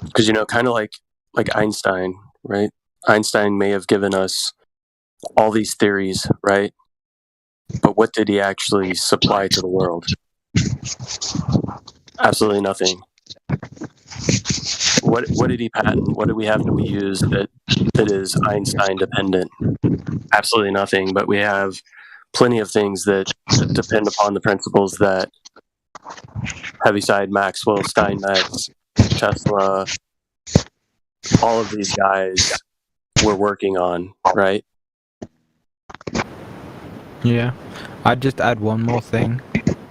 [SPEAKER 21] Because kind of like Einstein, right? Einstein may have given us all these theories, right? But what did he actually supply to the world? Absolutely nothing. What did he patent? What do we have that we use that is Einstein dependent? Absolutely nothing. But we have plenty of things that depend upon the principles that Heaviside, Maxwell, Steinmetz, Tesla, all of these guys were working on, right?
[SPEAKER 22] Yeah. I'd just add one more thing.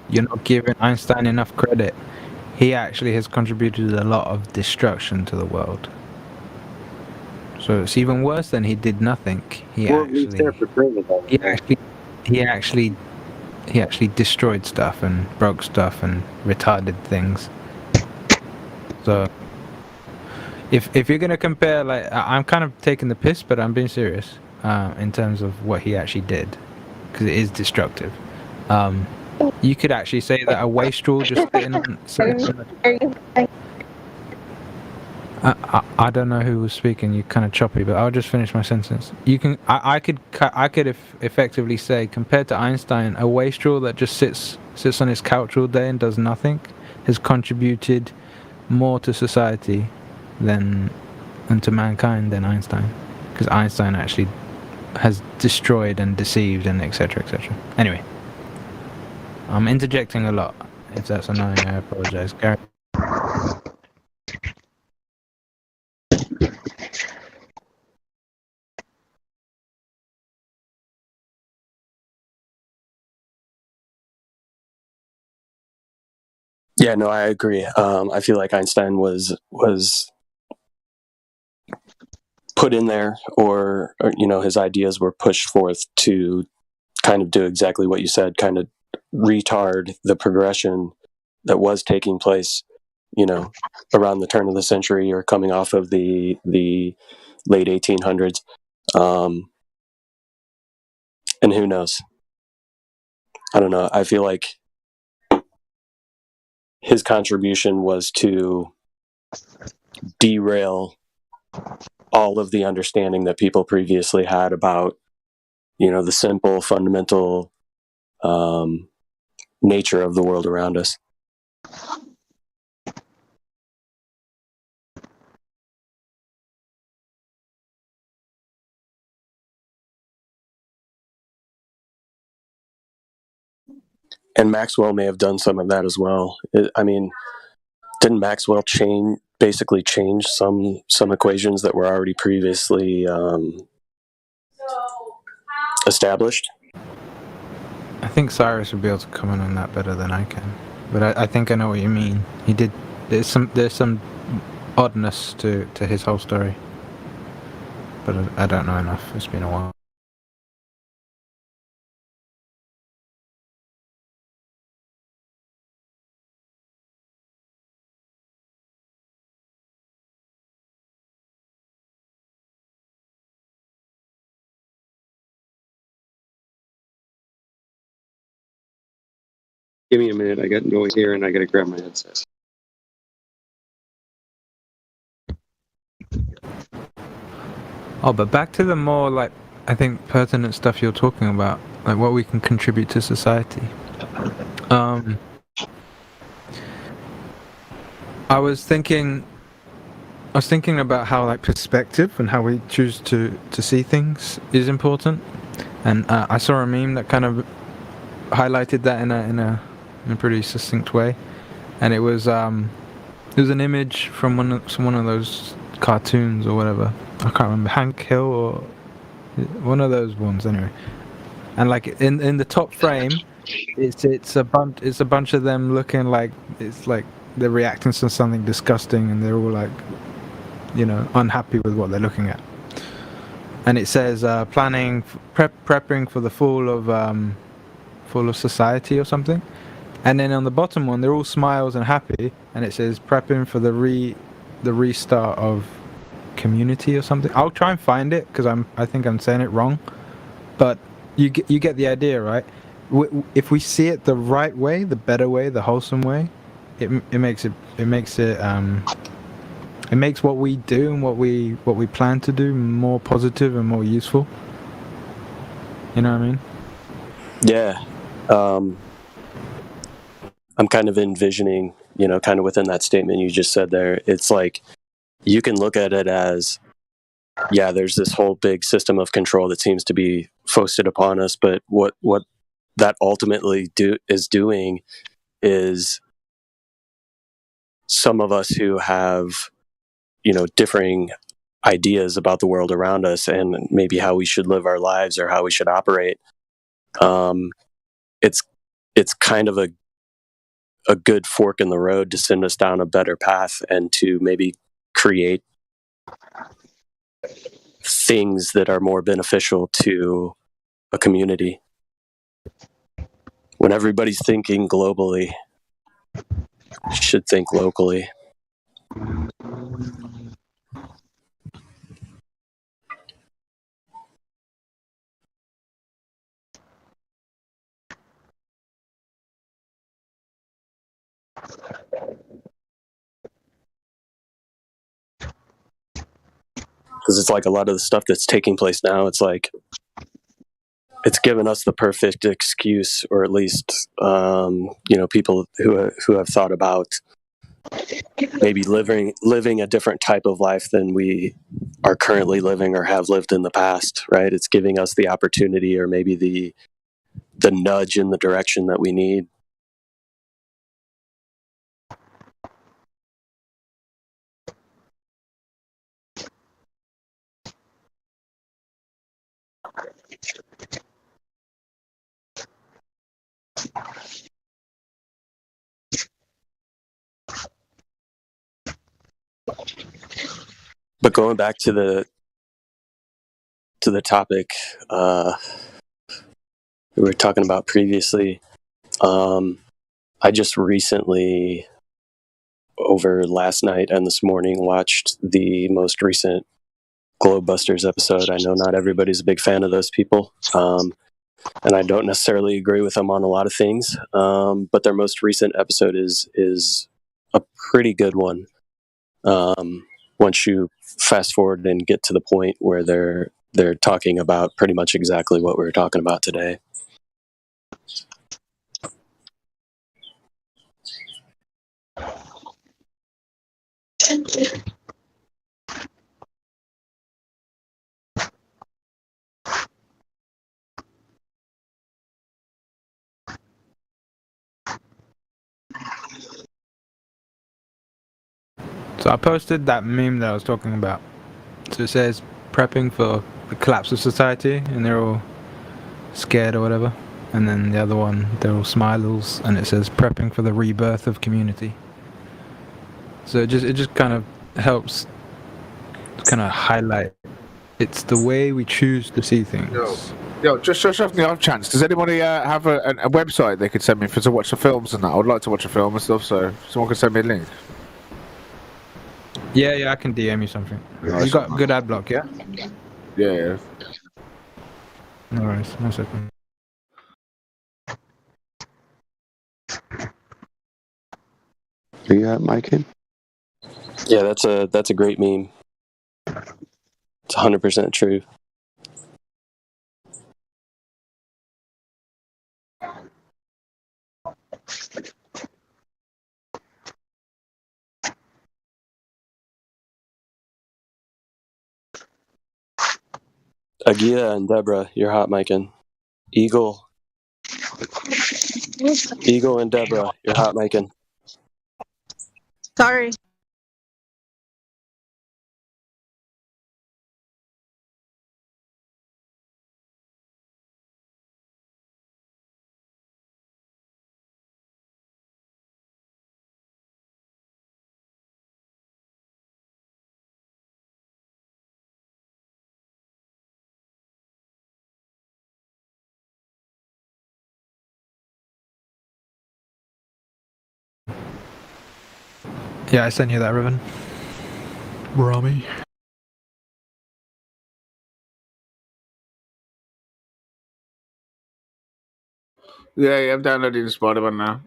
[SPEAKER 22] You're not giving Einstein enough credit. He actually has contributed a lot of destruction to the world. So it's even worse than he did nothing. He actually destroyed stuff and broke stuff and retarded things. So if you're gonna compare, like, I'm kind of taking the piss, but I'm being serious in terms of what he actually did, because it is destructive. You could actually say that a waste straw just sitting on. I don't know who was speaking. You're kind of choppy, but I'll just finish my sentence. You can. I could effectively say, compared to Einstein, a waste straw that just sits on his couch all day and does nothing has contributed more to society and to mankind than Einstein, because Einstein actually has destroyed and deceived and etc. etc. Anyway, I'm interjecting a lot. If that's annoying, I apologize, Gary.
[SPEAKER 21] Yeah, no, I agree. I feel like Einstein was put in there, or his ideas were pushed forth to kind of do exactly what you said, kind of retard the progression that was taking place, around the turn of the century or coming off of the late 1800s. And who knows? I don't know. I feel like his contribution was to derail all of the understanding that people previously had about, the simple, fundamental nature of the world around us. And Maxwell may have done some of that as well. Didn't Maxwell basically change some equations that were already previously established?
[SPEAKER 22] I think Cyrus would be able to comment on that better than I can, but I think I know what you mean. He did. There's some oddness to his whole story, but I don't know enough. It's been a while.
[SPEAKER 8] Give me a minute. I got noise here, and I got to grab my headset.
[SPEAKER 22] Oh, but back to the more, I think, pertinent stuff you're talking about, like what we can contribute to society. I was thinking about how like perspective and how we choose to see things is important, and I saw a meme that kind of highlighted that in a pretty succinct way, and it was an image from one of those cartoons or whatever. I can't remember, Hank Hill or one of those ones anyway. And like in the top frame, it's a bunch of them looking like it's like they're reacting to something disgusting, and they're all like, unhappy with what they're looking at. And it says prepping for the fall of society or something. And then on the bottom one, they're all smiles and happy, and it says prepping for the restart of community or something. I'll try and find it because I think I'm saying it wrong, but you get the idea, right? If we see it the right way, the better way, the wholesome way, it makes what we do and what we plan to do more positive and more useful. You know what I mean?
[SPEAKER 21] Yeah. I'm kind of envisioning, kind of within that statement you just said there, it's like you can look at it as, yeah, there's this whole big system of control that seems to be foisted upon us, but what that ultimately is doing is some of us who have, differing ideas about the world around us and maybe how we should live our lives or how we should operate. It's kind of a good fork in the road to send us down a better path and to maybe create things that are more beneficial to a community. When everybody's thinking globally, you should think locally. Because it's like a lot of the stuff that's taking place now, it's like it's given us the perfect excuse, or at least people who have thought about maybe living a different type of life than we are currently living or have lived in the past, right? It's giving us the opportunity or maybe the nudge in the direction that we need. But going back to the topic we were talking about previously, I just recently, over last night and this morning, watched the most recent Globebusters episode. I know not everybody's a big fan of those people, and I don't necessarily agree with them on a lot of things, but their most recent episode is a pretty good one. Once you fast forward and get to the point where they're talking about pretty much exactly what we were talking about today.
[SPEAKER 22] So I posted that meme that I was talking about. So it says prepping for the collapse of society, and they're all scared or whatever. And then the other one, they're all smiles, and it says prepping for the rebirth of community. So it just kind of helps kind of highlight. It's the way we choose to see things.
[SPEAKER 4] Yo, just off the off chance, does anybody have a website they could send me to watch the films and that? I would like to watch a film and stuff, so someone could send me a link.
[SPEAKER 22] Yeah, I can DM you something.
[SPEAKER 4] Nice.
[SPEAKER 22] You got good ad block, yeah?
[SPEAKER 4] Yeah.
[SPEAKER 22] No worries, 1 second.
[SPEAKER 14] Are you at Mike?
[SPEAKER 21] Yeah, that's a great meme. It's 100% true. Agia and Deborah, you're hot micing. Eagle and Deborah, you're hot micing.
[SPEAKER 10] Sorry.
[SPEAKER 22] Yeah, I sent you that, Riven. Rami.
[SPEAKER 4] Yeah, I'm downloading Spider-Man now.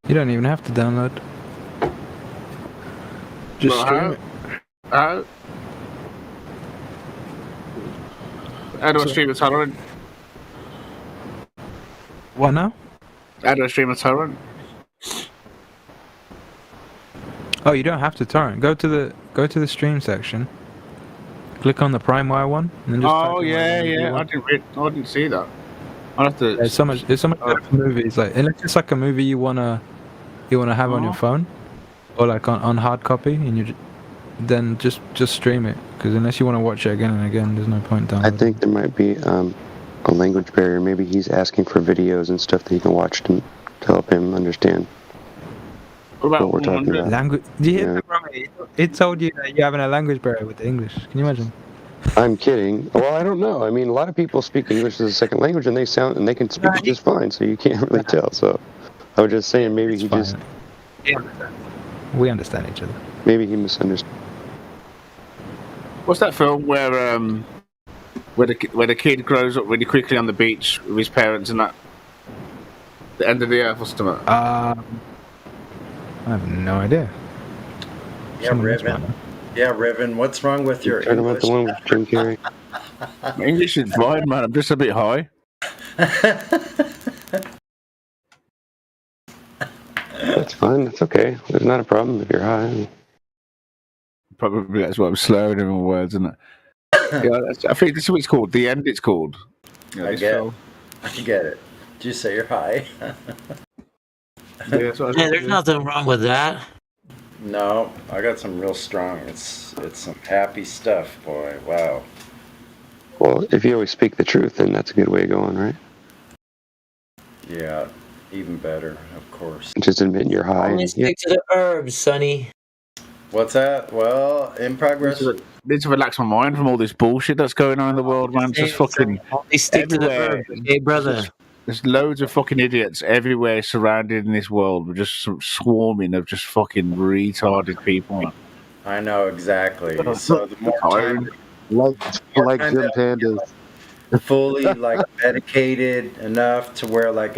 [SPEAKER 22] You don't even have to download. Just
[SPEAKER 4] Well,
[SPEAKER 22] stream it.
[SPEAKER 4] How do I stream a torrent?
[SPEAKER 22] What now?
[SPEAKER 4] How do I stream a torrent?
[SPEAKER 22] Oh, you don't have to torrent. Go to the stream section. Click on the PrimeWire one, and then just.
[SPEAKER 4] Oh yeah. I didn't see that. I have to.
[SPEAKER 22] There's so much better for movies. Like, unless it's like a movie you wanna have on your phone, or like on hard copy, and then just stream it. Because unless you want to watch it again and again, there's no point downloading.
[SPEAKER 12] I think there might be a language barrier. Maybe he's asking for videos and stuff that he can watch to help him understand what we're talking about.
[SPEAKER 22] Language? Do you hear that, Rami? It told you that you're having a language barrier with the English. Can you imagine?
[SPEAKER 12] I'm kidding. Well, I don't know. I mean, a lot of people speak English as a second language, and they can speak it just fine. So you can't really tell. So I was just saying, maybe
[SPEAKER 22] We understand each other.
[SPEAKER 12] Maybe he misunderstood.
[SPEAKER 4] What's that film where the kid grows up really quickly on the beach with his parents and that? The End of the Earth or something?
[SPEAKER 22] I have no idea.
[SPEAKER 11] Yeah, Riven. Yeah, Riven. What's wrong with your
[SPEAKER 12] Talking
[SPEAKER 11] English?
[SPEAKER 12] about the one with Jim Carrey.
[SPEAKER 4] My English is fine, man. I'm just a bit high.
[SPEAKER 12] That's fine. That's okay. There's not a problem if you're high.
[SPEAKER 4] Probably that's why I'm slurring in my words, isn't it? I think this is what it's called. The End, it's called.
[SPEAKER 11] I get it. Did you say you're high?
[SPEAKER 23] Yeah, there's nothing wrong with that.
[SPEAKER 11] No, I got some real strong. It's some happy stuff, boy. Wow.
[SPEAKER 12] Well, if you always speak the truth, then that's a good way of going, right?
[SPEAKER 11] Yeah, even better, of course.
[SPEAKER 12] Just admitting you're high.
[SPEAKER 23] Only stick to the herbs, Sonny.
[SPEAKER 11] What's that? Well, in progress.
[SPEAKER 4] Need to relax my mind from all this bullshit that's going on in the world, man. Just fucking
[SPEAKER 23] Only stick to the herbs, hey brother.
[SPEAKER 4] There's loads of fucking idiots everywhere surrounded in this world. We're just swarming of just fucking retarded people.
[SPEAKER 11] I know exactly. So the more time,
[SPEAKER 24] like Jim Pandas,
[SPEAKER 11] fully like medicated enough to where like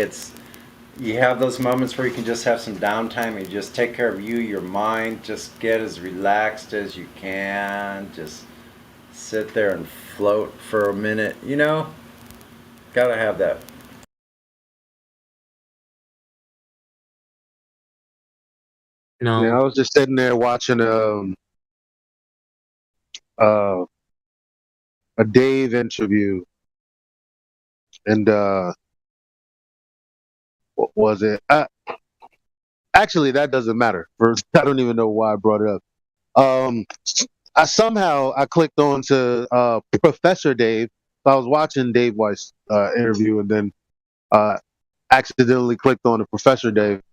[SPEAKER 11] you have those moments where you can just have some downtime and just take care of you, your mind, just get as relaxed as you can, just sit there and float for a minute, gotta have that.
[SPEAKER 23] No.
[SPEAKER 24] Yeah, I was just sitting there watching a Dave interview, and what was it? Actually, that doesn't matter. I don't even know why I brought it up. I clicked on to Professor Dave. So I was watching Dave Weiss interview, and then accidentally clicked on to Professor Dave,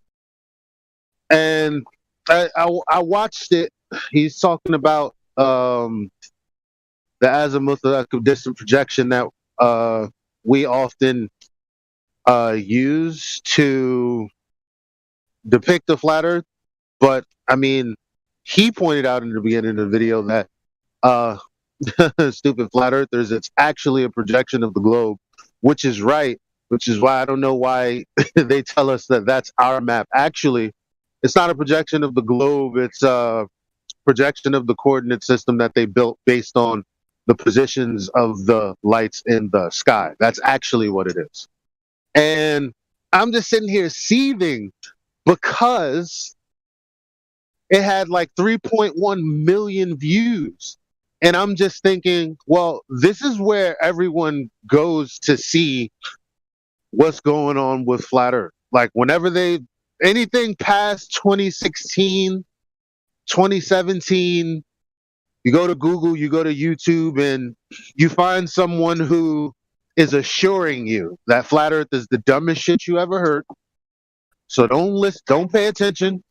[SPEAKER 24] and I watched it. He's talking about the azimuth of distant projection that we often use to depict the flat Earth. But I mean, he pointed out in the beginning of the video that stupid flat earthers, it's actually a projection of the globe, which is right. Which is why I don't know why they tell us that that's our map. Actually, it's not a projection of the globe. It's a projection of the coordinate system that they built based on the positions of the lights in the sky. That's actually what it is. And I'm just sitting here seething because it had like 3.1 million views. And I'm just thinking, well, this is where everyone goes to see what's going on with Flat Earth. Like whenever anything past 2016, 2017, you go to Google, you go to YouTube, and you find someone who is assuring you that Flat Earth is the dumbest shit you ever heard. So don't listen, don't pay attention.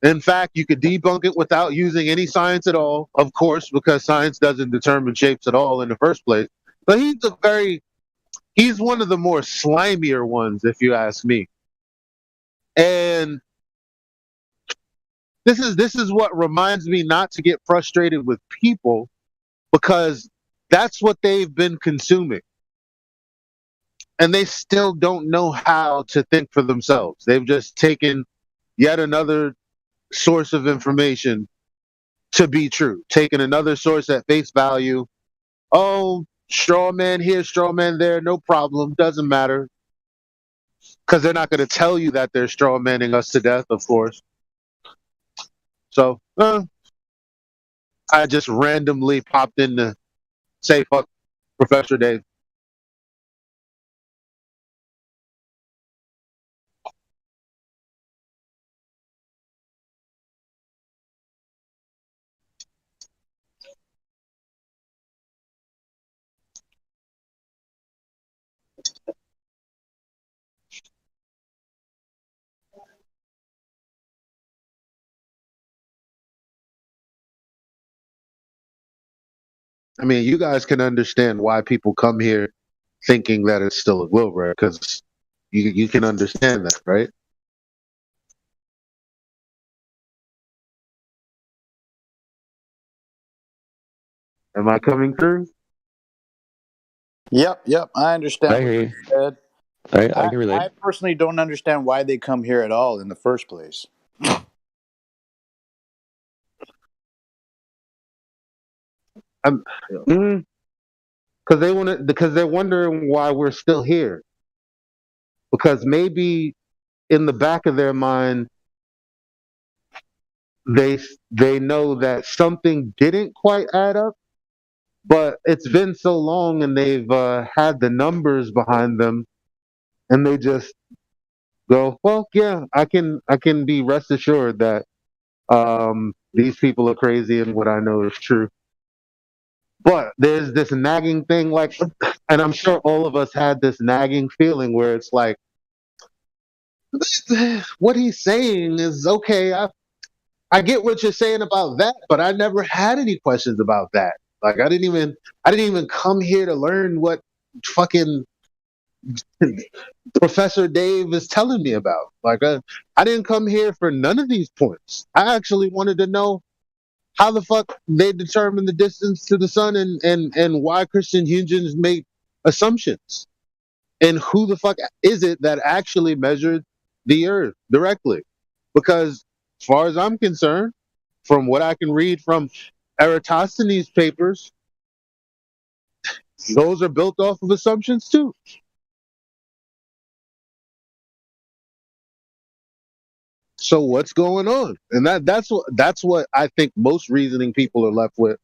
[SPEAKER 24] In fact, you could debunk it without using any science at all, of course, because science doesn't determine shapes at all in the first place. But he's one of the more slimier ones, if you ask me. And this is what reminds me not to get frustrated with people, because that's what they've been consuming. And they still don't know how to think for themselves. They've just taken yet another source of information to be true, taking another source at face value. Oh, straw man here, straw man there, no problem, doesn't matter. Because they're not going to tell you that they're straw manning us to death, of course. So, I just randomly popped in to say fuck Professor Dave. I mean, you guys can understand why people come here thinking that it's still a Wilbur, because you can understand that, right? Am I coming through?
[SPEAKER 9] Yep. I understand
[SPEAKER 12] I
[SPEAKER 9] what
[SPEAKER 12] hear
[SPEAKER 9] you
[SPEAKER 12] you.
[SPEAKER 9] said.
[SPEAKER 12] I can relate.
[SPEAKER 9] I personally don't understand why they come here at all in the first place.
[SPEAKER 24] Because they're wondering why we're still here. Because maybe in the back of their mind, they know that something didn't quite add up, but it's been so long and they've had the numbers behind them, and they just go, well, yeah, I can be rest assured that these people are crazy and what I know is true. But there's this nagging thing, like, and I'm sure all of us had this nagging feeling where it's like, what he's saying is okay. I get what you're saying about that, but I never had any questions about that. Like I didn't even come here to learn what fucking Professor Dave is telling me about. Like I didn't come here for none of these points. I actually wanted to know how the fuck they determine the distance to the sun, and why Christian Huygens make assumptions, and who the fuck is it that actually measured the Earth directly? Because as far as I'm concerned, from what I can read from Eratosthenes' papers, those are built off of assumptions too. So what's going on? And that's what I think most reasoning people are left with.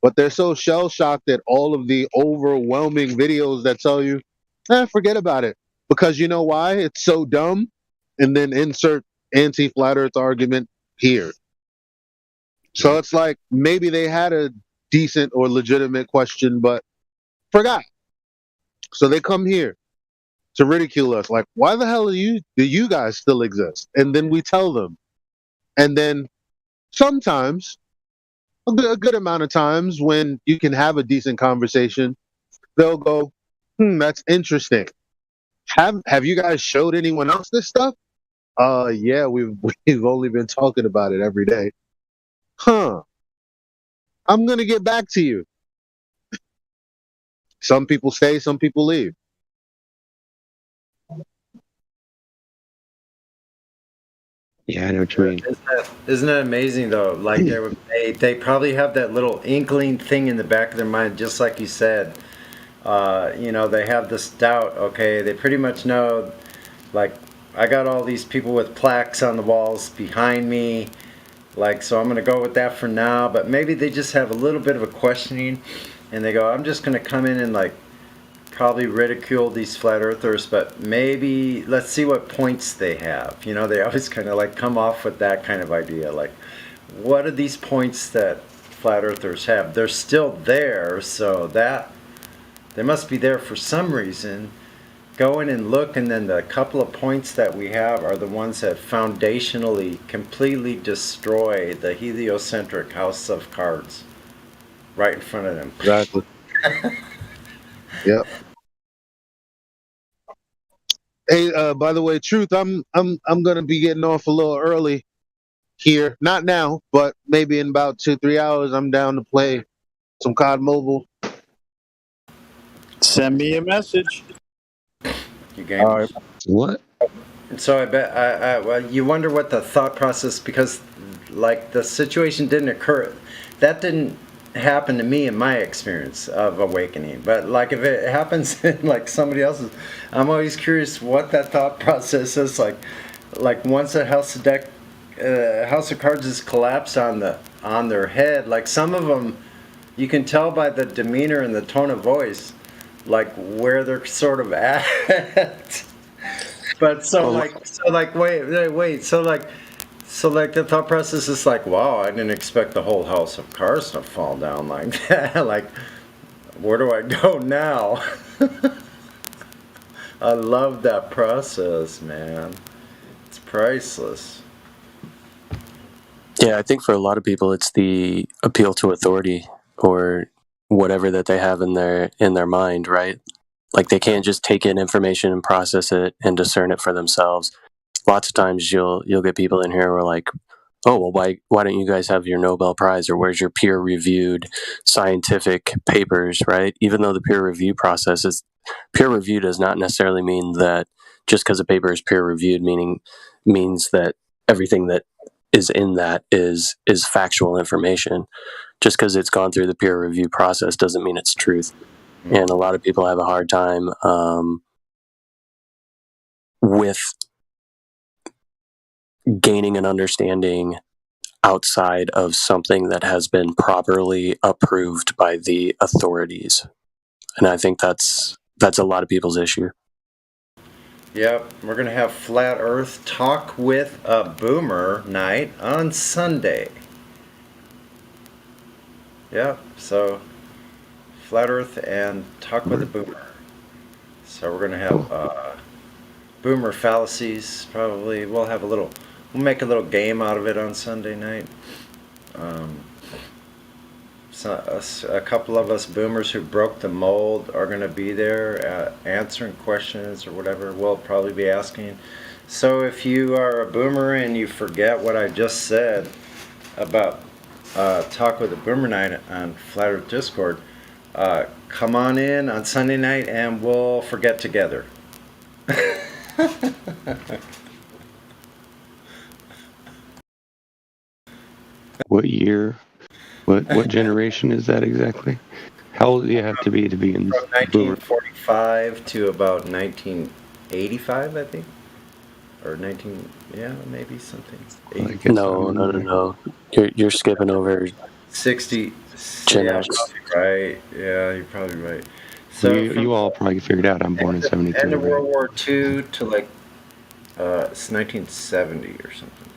[SPEAKER 24] But they're so shell shocked at all of the overwhelming videos that tell you, forget about it. Because you know why? It's so dumb. And then insert anti-flat earth argument here. So it's like maybe they had a decent or legitimate question, but forgot. So they come here to ridicule us. Like, why the hell do you guys still exist? And then we tell them. And then sometimes, a good amount of times when you can have a decent conversation, they'll go, that's interesting. Have you guys showed anyone else this stuff? Yeah, we've only been talking about it every day. Huh. I'm gonna get back to you. Some people stay, some people leave.
[SPEAKER 12] Yeah, I know what you mean.
[SPEAKER 11] Isn't that amazing though? Like they probably have that little inkling thing in the back of their mind, just like you said. They have this doubt. Okay, they pretty much know, like I got all these people with plaques on the walls behind me. Like, so I'm going to go with that for now. But maybe they just have a little bit of a questioning. And they go, I'm just going to come in and, like, probably ridicule these flat earthers. But maybe let's see what points they have. You know, they always kind of, like, come off with that kind of idea. Like, what are these points that flat earthers have? They're still there. So that, they must be there for some reason. Go in and look, and then the couple of points that we have are the ones that foundationally completely destroy the heliocentric house of cards right in front of them.
[SPEAKER 24] Exactly. Yep. Hey, by the way, Truth, I'm gonna be getting off a little early here. Not now, but maybe in about 2-3 hours. I'm down to play some COD Mobile.
[SPEAKER 9] Send me a message.
[SPEAKER 11] You gamers.
[SPEAKER 12] What?
[SPEAKER 11] And so I bet well, you wonder what the thought process, because like the situation didn't occur, that didn't happen to me in my experience of awakening. But like if it happens in like somebody else's, I'm always curious what that thought process is like. Like once a house of cards is collapsed on their head, like some of them, you can tell by the demeanor and the tone of voice, like where they're sort of at. But so like wait, so like the thought process is like, wow, I didn't expect the whole house of cards to fall down like that. Like, where do I go now? I love that process, man. It's priceless.
[SPEAKER 21] Yeah, I think for a lot of people, it's the appeal to authority or whatever that they have in their mind, right? Like they can't just take in information and process it and discern it for themselves. Lots of times you'll get people in here who are like, oh, well, why don't you guys have your Nobel Prize, or where's your peer-reviewed scientific papers, right? Even though the peer review process is peer review does not necessarily mean that just because a paper is peer-reviewed means that everything that is in that is factual information. Just because it's gone through the peer review process doesn't mean it's truth. And a lot of people have a hard time with gaining an understanding outside of something that has been properly approved by the authorities. And I think that's a lot of people's issue.
[SPEAKER 11] Yep, we're going to have Flat Earth Talk with a Boomer night on Sunday. Yep, so Flat Earth and Talk with a Boomer. So we're going to have boomer fallacies, probably. We'll make a little game out of it on Sunday night. A couple of us boomers who broke the mold are going to be there answering questions or whatever we'll probably be asking. So if you are a boomer and you forget what I just said about Talk with a Boomer night on Flat Earth Discord, come on in on Sunday night and we'll forget together.
[SPEAKER 12] What year? What generation is that exactly? How old do you have to be in
[SPEAKER 11] From 1945 to about 1985, I think, or maybe something.
[SPEAKER 21] No. You're skipping over
[SPEAKER 11] 60.
[SPEAKER 21] Gen
[SPEAKER 11] Yeah,
[SPEAKER 21] X.
[SPEAKER 11] right. Yeah, you're probably right. So
[SPEAKER 12] you all probably figured out I'm born in '73.
[SPEAKER 11] End of
[SPEAKER 12] right?
[SPEAKER 11] World War II to like it's 1970 or something.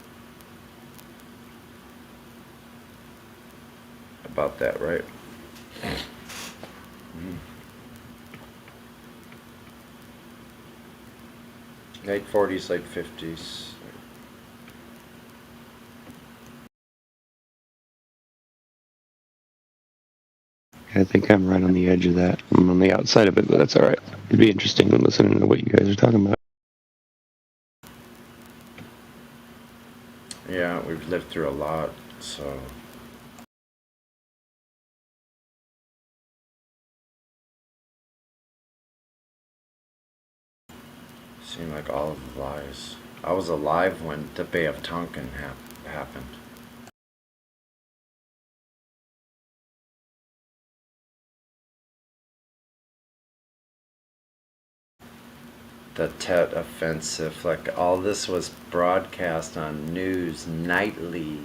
[SPEAKER 11] About that, right? Late 40s, late 50s.
[SPEAKER 12] I think I'm right on the edge of that. I'm on the outside of it, but that's all right. It'd be interesting to listen to what you guys are talking about.
[SPEAKER 11] Yeah, we've lived through a lot, so. Seemed like all of the lies. I was alive when the Bay of Tonkin happened. the Tet Offensive. Like, all this was broadcast on news nightly.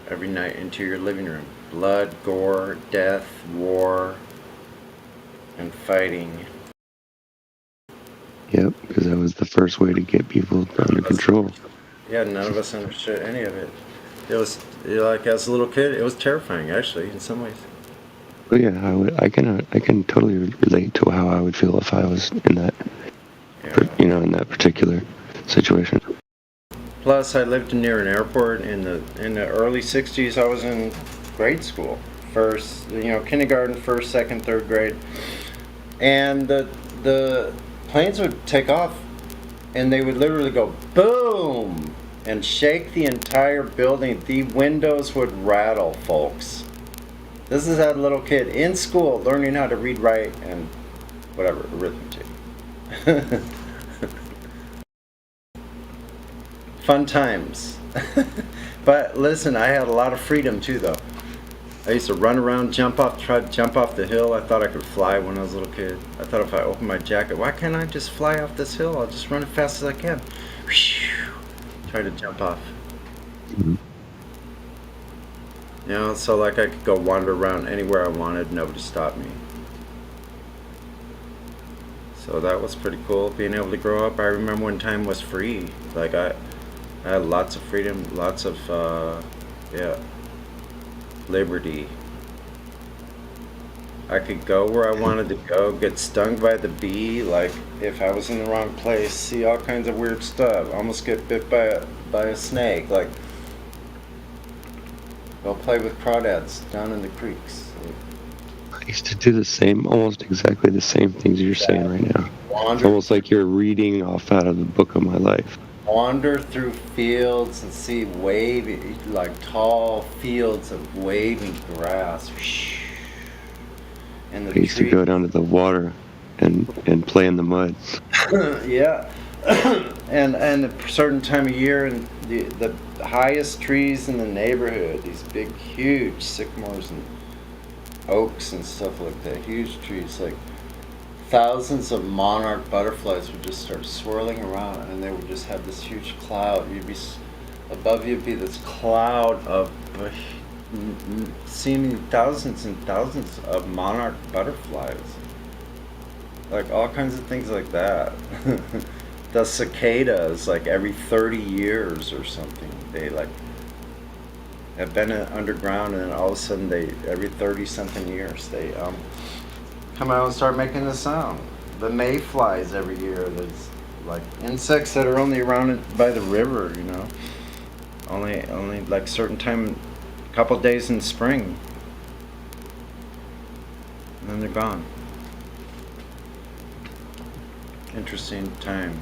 [SPEAKER 11] Every night into your living room. Blood, gore, death, war, and fighting.
[SPEAKER 12] Yep, because that was the first way to get people under control.
[SPEAKER 11] Yeah, none of us understood any of it. It was, like, as a little kid, it was terrifying, actually, in some ways.
[SPEAKER 12] Well, yeah, I can totally relate to how I would feel if I was in that, in that particular situation.
[SPEAKER 11] Plus, I lived near an airport in the early '60s. I was in grade school, kindergarten, first, second, third grade, and the planes would take off, and they would literally go boom and shake the entire building. The windows would rattle, folks. This is a little kid in school learning how to read, write, and whatever arithmetic. Fun times. But listen, I had a lot of freedom too, though. I used to run around, try to jump off the hill. I thought I could fly when I was a little kid. I thought if I opened my jacket, why can't I just fly off this hill? I'll just run as fast as I can. Try to jump off. So like I could go wander around anywhere I wanted, nobody stopped me. So that was pretty cool, being able to grow up. I remember when time was free. Like I had lots of freedom, lots of liberty. I could go where I wanted to go, get stung by the bee, like if I was in the wrong place, see all kinds of weird stuff, almost get bit by a snake, like go play with crawdads down in the creeks.
[SPEAKER 12] I used to do the same, almost exactly the same things you're saying right now. It's almost like you're reading off out of the book of my life.
[SPEAKER 11] Wander through fields and see like tall fields of waving grass. And
[SPEAKER 12] I used to go down to the water and play in the mud.
[SPEAKER 11] Yeah. and a certain time of year, and the highest trees in the neighborhood, these big, huge sycamores and oaks and stuff like that, huge trees, like thousands of monarch butterflies would just start swirling around, and they would just have this huge cloud. Above you'd be this cloud of seeming thousands and thousands of monarch butterflies, like all kinds of things like that. The cicadas, like every 30 years or something, they like have been underground, and then all of a sudden every 30 something years they come out and start making the sound. The mayflies every year. There's like insects that are only around by the river, only like certain time, a couple days in spring, and then they're gone. Interesting time.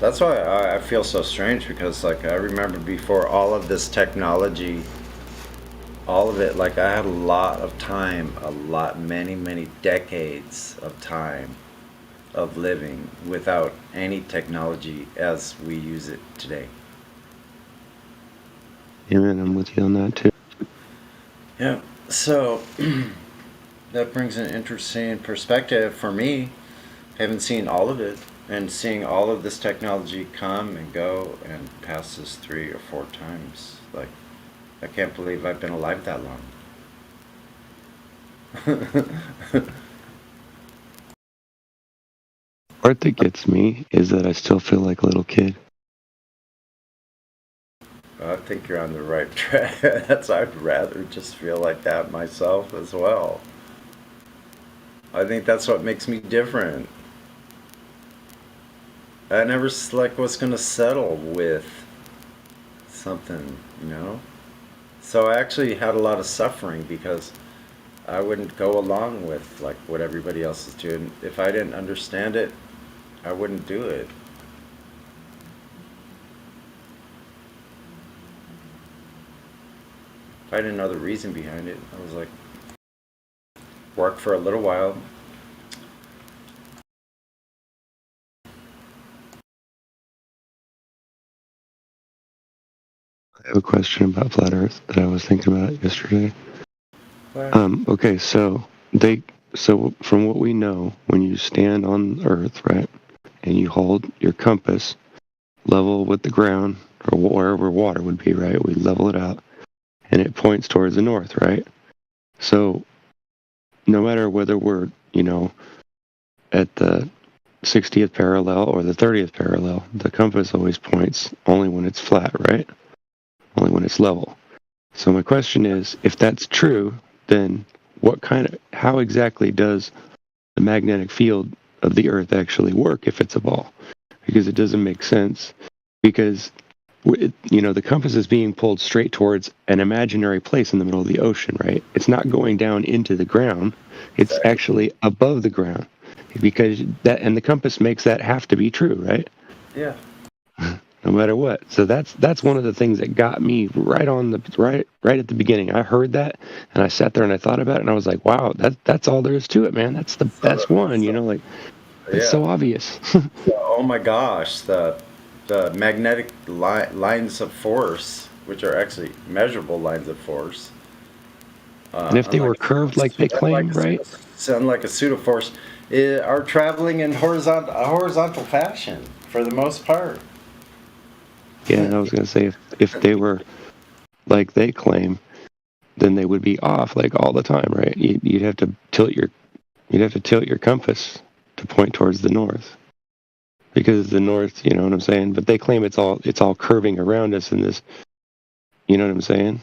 [SPEAKER 11] That's why I feel so strange, because like I remember before all of this technology, all of it, like I had a lot of time, many decades of time of living without any technology as we use it today.
[SPEAKER 12] Yeah, man, I'm with you on that too.
[SPEAKER 11] Yeah, so that brings an interesting perspective for me, having seen all of it and seeing all of this technology come and go and pass us 3 or 4 times. Like, I can't believe I've been alive that long.
[SPEAKER 12] Part that gets me is that I still feel like a little kid.
[SPEAKER 11] I think you're on the right track. I'd rather just feel like that myself as well. I think that's what makes me different. I never was gonna settle with something, So I actually had a lot of suffering because I wouldn't go along with like what everybody else is doing. If I didn't understand it, I wouldn't do it. If I didn't know the reason behind it, I was like, work for a little while,
[SPEAKER 12] I have a question about flat Earth that I was thinking about yesterday. Okay, so from what we know, when you stand on Earth, right, and you hold your compass level with the ground or wherever water would be, right, we level it out, and it points towards the north, right? So no matter whether we're, at the 60th parallel or the 30th parallel, the compass always points only when it's flat, right? Only when it's level. So my question is, if that's true, then how exactly does the magnetic field of the Earth actually work if it's a ball? Because it doesn't make sense. Because, the compass is being pulled straight towards an imaginary place in the middle of the ocean, right? It's not going down into the ground. It's actually above the ground. Because and the compass makes that have to be true, right?
[SPEAKER 11] Yeah.
[SPEAKER 12] No matter what. So that's one of the things that got me right at the beginning. I heard that and I sat there and I thought about it and I was like, wow, that's all there is to it, man. That's the best one, it's so obvious.
[SPEAKER 11] Oh my gosh, the magnetic lines of force, which are actually measurable lines of force.
[SPEAKER 12] And if they were curved like they claim, right?
[SPEAKER 11] Unlike a pseudoforce, are traveling in horizontal fashion for the most part.
[SPEAKER 12] Yeah, and I was going to say, if they were like they claim, then they would be off like all the time, right? You'd have to tilt your compass to point towards the north, because the north, you know what I'm saying? But they claim it's all curving around us in this, you know what I'm saying?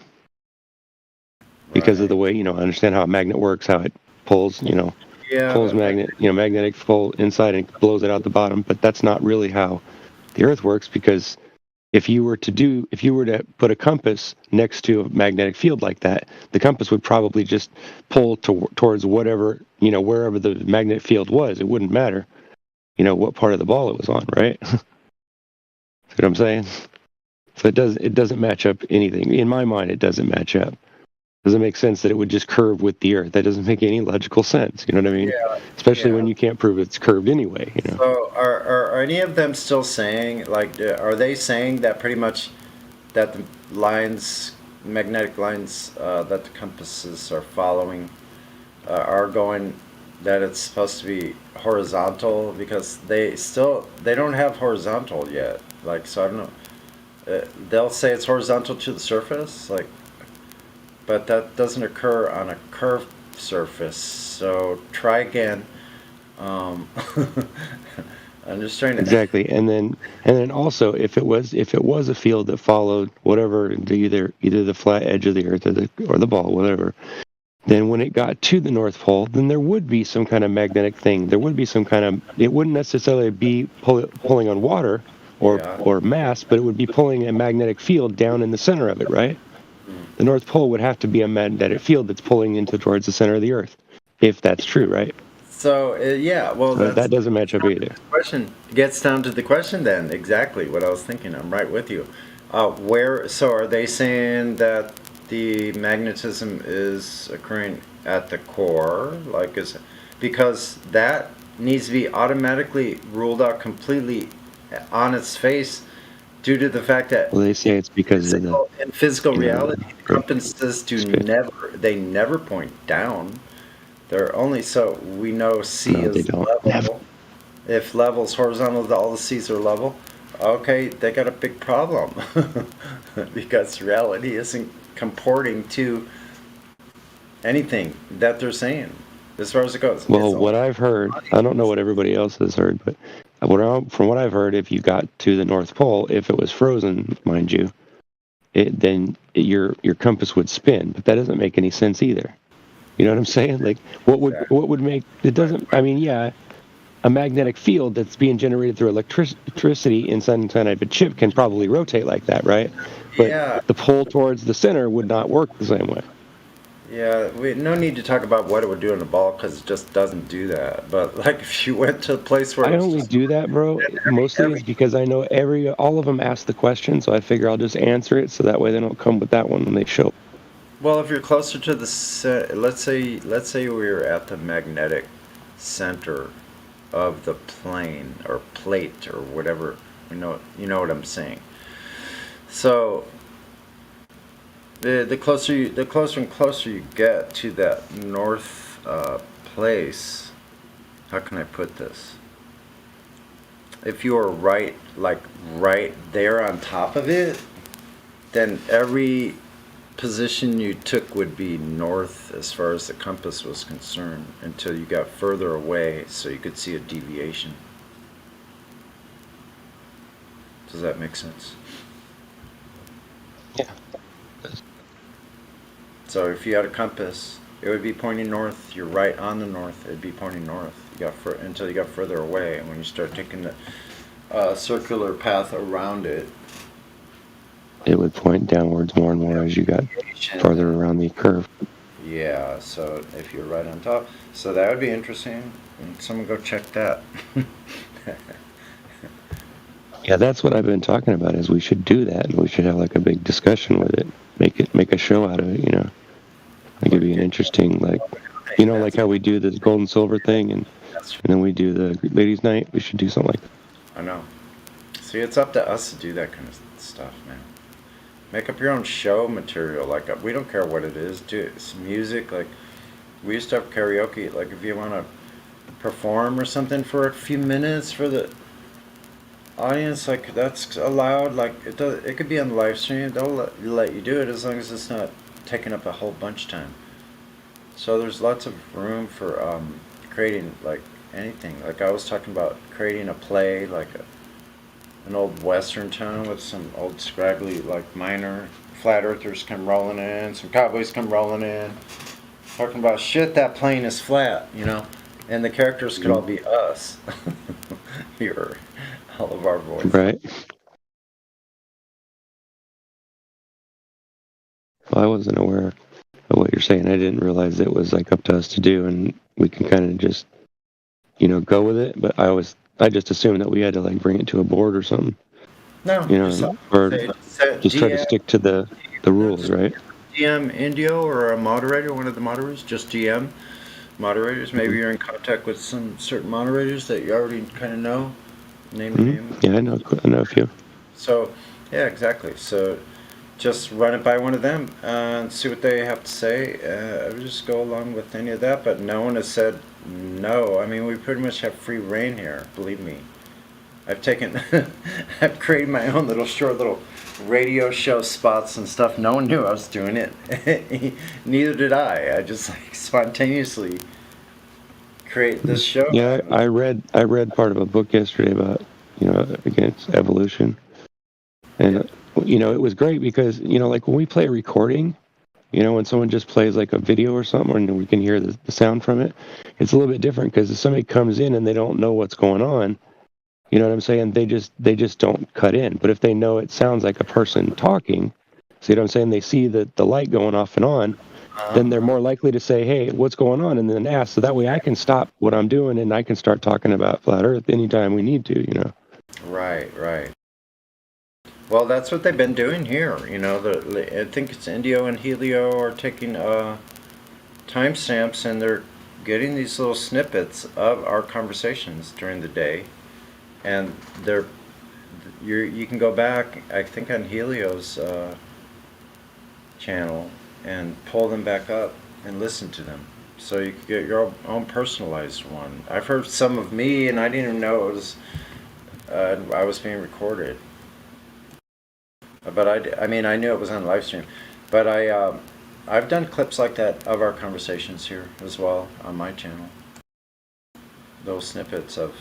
[SPEAKER 12] Because of the way, I understand how a magnet works, how it pulls, pulls magnetic pull inside and blows it out the bottom, but that's not really how the Earth works, because if you were to put a compass next to a magnetic field like that, the compass would probably just pull towards whatever, wherever the magnetic field was. It wouldn't matter, what part of the ball it was on, right? See what I'm saying? So it doesn't match up anything. In my mind, it doesn't match up. Doesn't make sense that it would just curve with the Earth. That doesn't make any logical sense. You know what I mean? Yeah, especially when you can't prove it's curved anyway.
[SPEAKER 11] So are any of them still saying, are they saying that pretty much that the magnetic lines that the compasses are following are going, that it's supposed to be horizontal? Because they don't have horizontal yet. So I don't know. They'll say it's horizontal to the surface, but that doesn't occur on a curved surface. So try again. I'm just trying to
[SPEAKER 12] exactly, and then also if it was a field that followed whatever either the flat edge of the Earth or the ball, whatever, then when it got to the North Pole, then there would be some kind of magnetic thing. There would be some kind of. It wouldn't necessarily be pulling on water or mass, but it would be pulling a magnetic field down in the center of it, right? The North Pole would have to be a magnetic field that's pulling towards the center of the Earth, if that's true, right?
[SPEAKER 11] So
[SPEAKER 12] that doesn't match up either.
[SPEAKER 11] Question gets down to the question then. Exactly what I was thinking. I'm right with you. So are they saying that the magnetism is occurring at the core, because that needs to be automatically ruled out completely on its face? Due to the fact that
[SPEAKER 12] they say it's because
[SPEAKER 11] in physical reality, compasses never point down. They're only we know C is level. Never. If level's horizontal, all the C's are level. Okay, they got a big problem because reality isn't comporting to anything that they're saying as far as it goes.
[SPEAKER 12] Well, what I've heard, I don't know what everybody else has heard, but from what I've heard, if you got to the North Pole, if it was frozen, mind you, then your compass would spin. But that doesn't make any sense either. You know what I'm saying? What would make it doesn't? I mean, yeah, a magnetic field that's being generated through electricity inside of a chip can probably rotate like that, right? But the pull towards the center would not work the same way.
[SPEAKER 11] Yeah, no need to talk about what it would do in the ball, because it just doesn't do that. But if you went to a place where
[SPEAKER 12] I only do that, bro, mostly is because I know all of them ask the question, so I figure I'll just answer it, so that way they don't come with that one when they show.
[SPEAKER 11] Well, if you're closer to the let's say we're at the magnetic center of the plane or plate or whatever, you know what I'm saying. So The closer and closer you get to that north place, how can I put this? If you are right there on top of it, then every position you took would be north as far as the compass was concerned until you got further away so you could see a deviation. Does that make sense?
[SPEAKER 12] Yeah.
[SPEAKER 11] So if you had a compass, it would be pointing north. You're right on the north. It'd be pointing north. You got until you got further away, and when you start taking the circular path around it,
[SPEAKER 12] it would point downwards more and more as you got farther around the curve.
[SPEAKER 11] yeah. So if you're right on top, so that would be interesting. And someone go check that.
[SPEAKER 12] Yeah, that's what I've been talking about. Is we should do that, and we should have like a big discussion with it. Make a show out of it. You know, it could be an interesting, like, you know, like how we do this gold and silver thing, and then we do the ladies' night. We should do something like that.
[SPEAKER 11] I know. See, it's up to us to do that kind of stuff, man. Make up your own show material. Like, we don't care what it is. Do it's music. Like, we used to have karaoke. Like, if you want to perform or something for a few minutes for the audience, like, that's allowed. Like, it could be on the live stream. They'll let you do it as long as it's not taking up a whole bunch of time. So there's lots of room for creating, like, anything. Like, I was talking about creating a play, like an old western tone with some old scraggly, like, minor flat earthers come rolling in, some cowboys come rolling in, talking about shit, that plane is flat, you know, and the characters could all be us. Hear all of our voices.
[SPEAKER 12] Right. Well, I wasn't aware of what you're saying. I didn't realize it was like up to us to do, and we can kind of just, you know, go with it. But I just assumed that we had to like bring it to a board or something.
[SPEAKER 11] No,
[SPEAKER 12] you know, or just try to stick to the rules, right?
[SPEAKER 11] DM Indio or a moderator, one of the moderators, just DM moderators. Maybe you're in contact with some certain moderators that you already kind of know. Name.
[SPEAKER 12] Yeah, I know a few.
[SPEAKER 11] So, yeah, exactly. So, just run it by one of them and see what they have to say. I would just go along with any of that, but no one has said no. I mean, we pretty much have free reign here, believe me. I've created my own short little radio show spots and stuff. No one knew I was doing it. Neither did I. I just like spontaneously create this show.
[SPEAKER 12] Yeah, I read part of a book yesterday about, you know, against evolution, and you know, it was great because, you know, like when we play a recording, you know, when someone just plays like a video or something, and we can hear the sound from it, it's a little bit different because if somebody comes in and they don't know what's going on, you know what I'm saying? They just don't cut in. But if they know it sounds like a person talking, see what I'm saying? They see the light going off and on, then they're more likely to say, hey, what's going on? And then ask. So that way I can stop what I'm doing and I can start talking about Flat Earth anytime we need to, you know?
[SPEAKER 11] Right. Well, that's what they've been doing here. You know, I think it's Indio and Helio are taking timestamps and they're getting these little snippets of our conversations during the day. And you can go back, I think, on Helio's channel and pull them back up and listen to them. So you can get your own personalized one. I've heard some of me, and I didn't even know it was I was being recorded. But I mean, I knew it was on live stream. But I've done clips like that of our conversations here as well on my channel. Those snippets of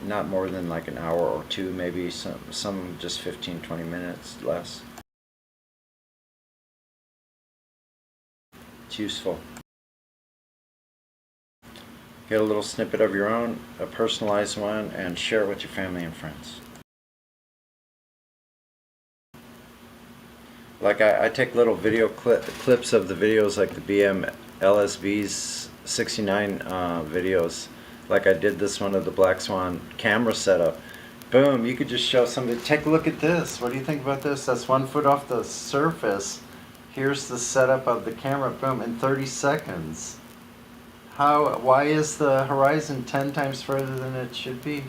[SPEAKER 11] not more than like an hour or two, maybe some just 15-20 minutes less. It's useful. Get a little snippet of your own, a personalized one, and share it with your family and friends. Like I take little video clips of the videos, like the BM LSV's 69 videos. Like I did this one of the Black Swan camera setup. Boom, you could just show somebody, take a look at this. What do you think about this? That's 1 foot off the surface. Here's the setup of the camera, boom, in 30 seconds. Why is the horizon 10 times further than it should be?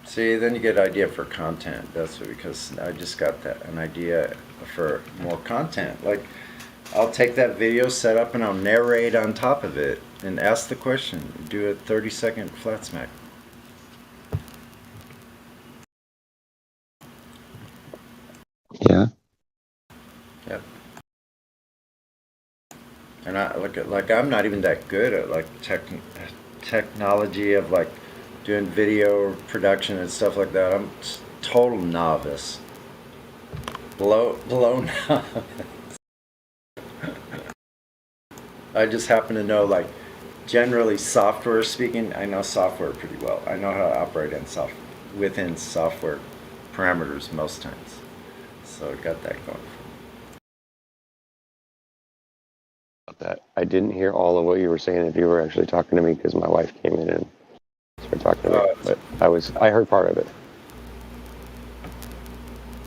[SPEAKER 11] See, then you get an idea for content. That's what, because I just got an idea for more content. Like, I'll take that video set up and I'll narrate on top of it and ask the question. Do a 30-second flat smack.
[SPEAKER 12] Yeah.
[SPEAKER 11] Yep. And I look at, like, I'm not even that good at like technology of like doing video production and stuff like that. I'm total novice. Below novice. I just happen to know, like, generally software speaking, I know software pretty well. I know how to operate within software parameters most times. So I got that going.
[SPEAKER 12] That I didn't hear all of what you were saying if you were actually talking to me, because my wife came in and started talking to me. But I heard part of it.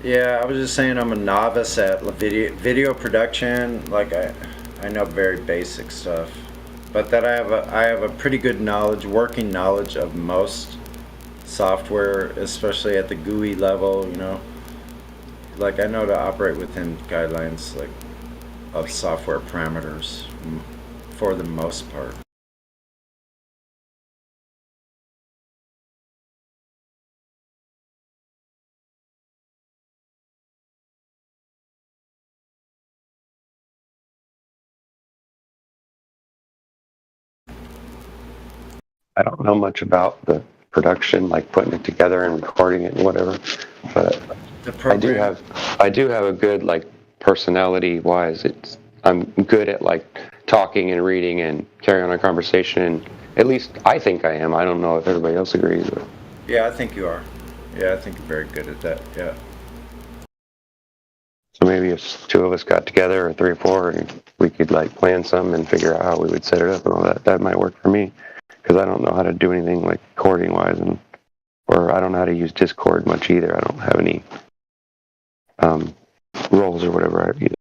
[SPEAKER 11] Yeah, I was just saying I'm a novice at video production. Like, I know very basic stuff, but that I have a pretty good working knowledge of most software, especially at the GUI level. You know, like, I know to operate within guidelines, like, of software parameters for the most part.
[SPEAKER 12] I don't know much about the production, like putting it together and recording it and whatever, but I do have a good, like, personality wise. I'm good at like talking and reading and carrying on a conversation, and at least I think I am. I don't know if everybody else agrees. But
[SPEAKER 11] Yeah, I think you are. Yeah, I think you're very good at that. Yeah.
[SPEAKER 12] so maybe if two of us got together, or three or four, and we could like plan something and figure out how we would set it up and all that. That might work for me, because I don't know how to do anything like recording wise, or I don't know how to use Discord much either. I don't have any roles or whatever either.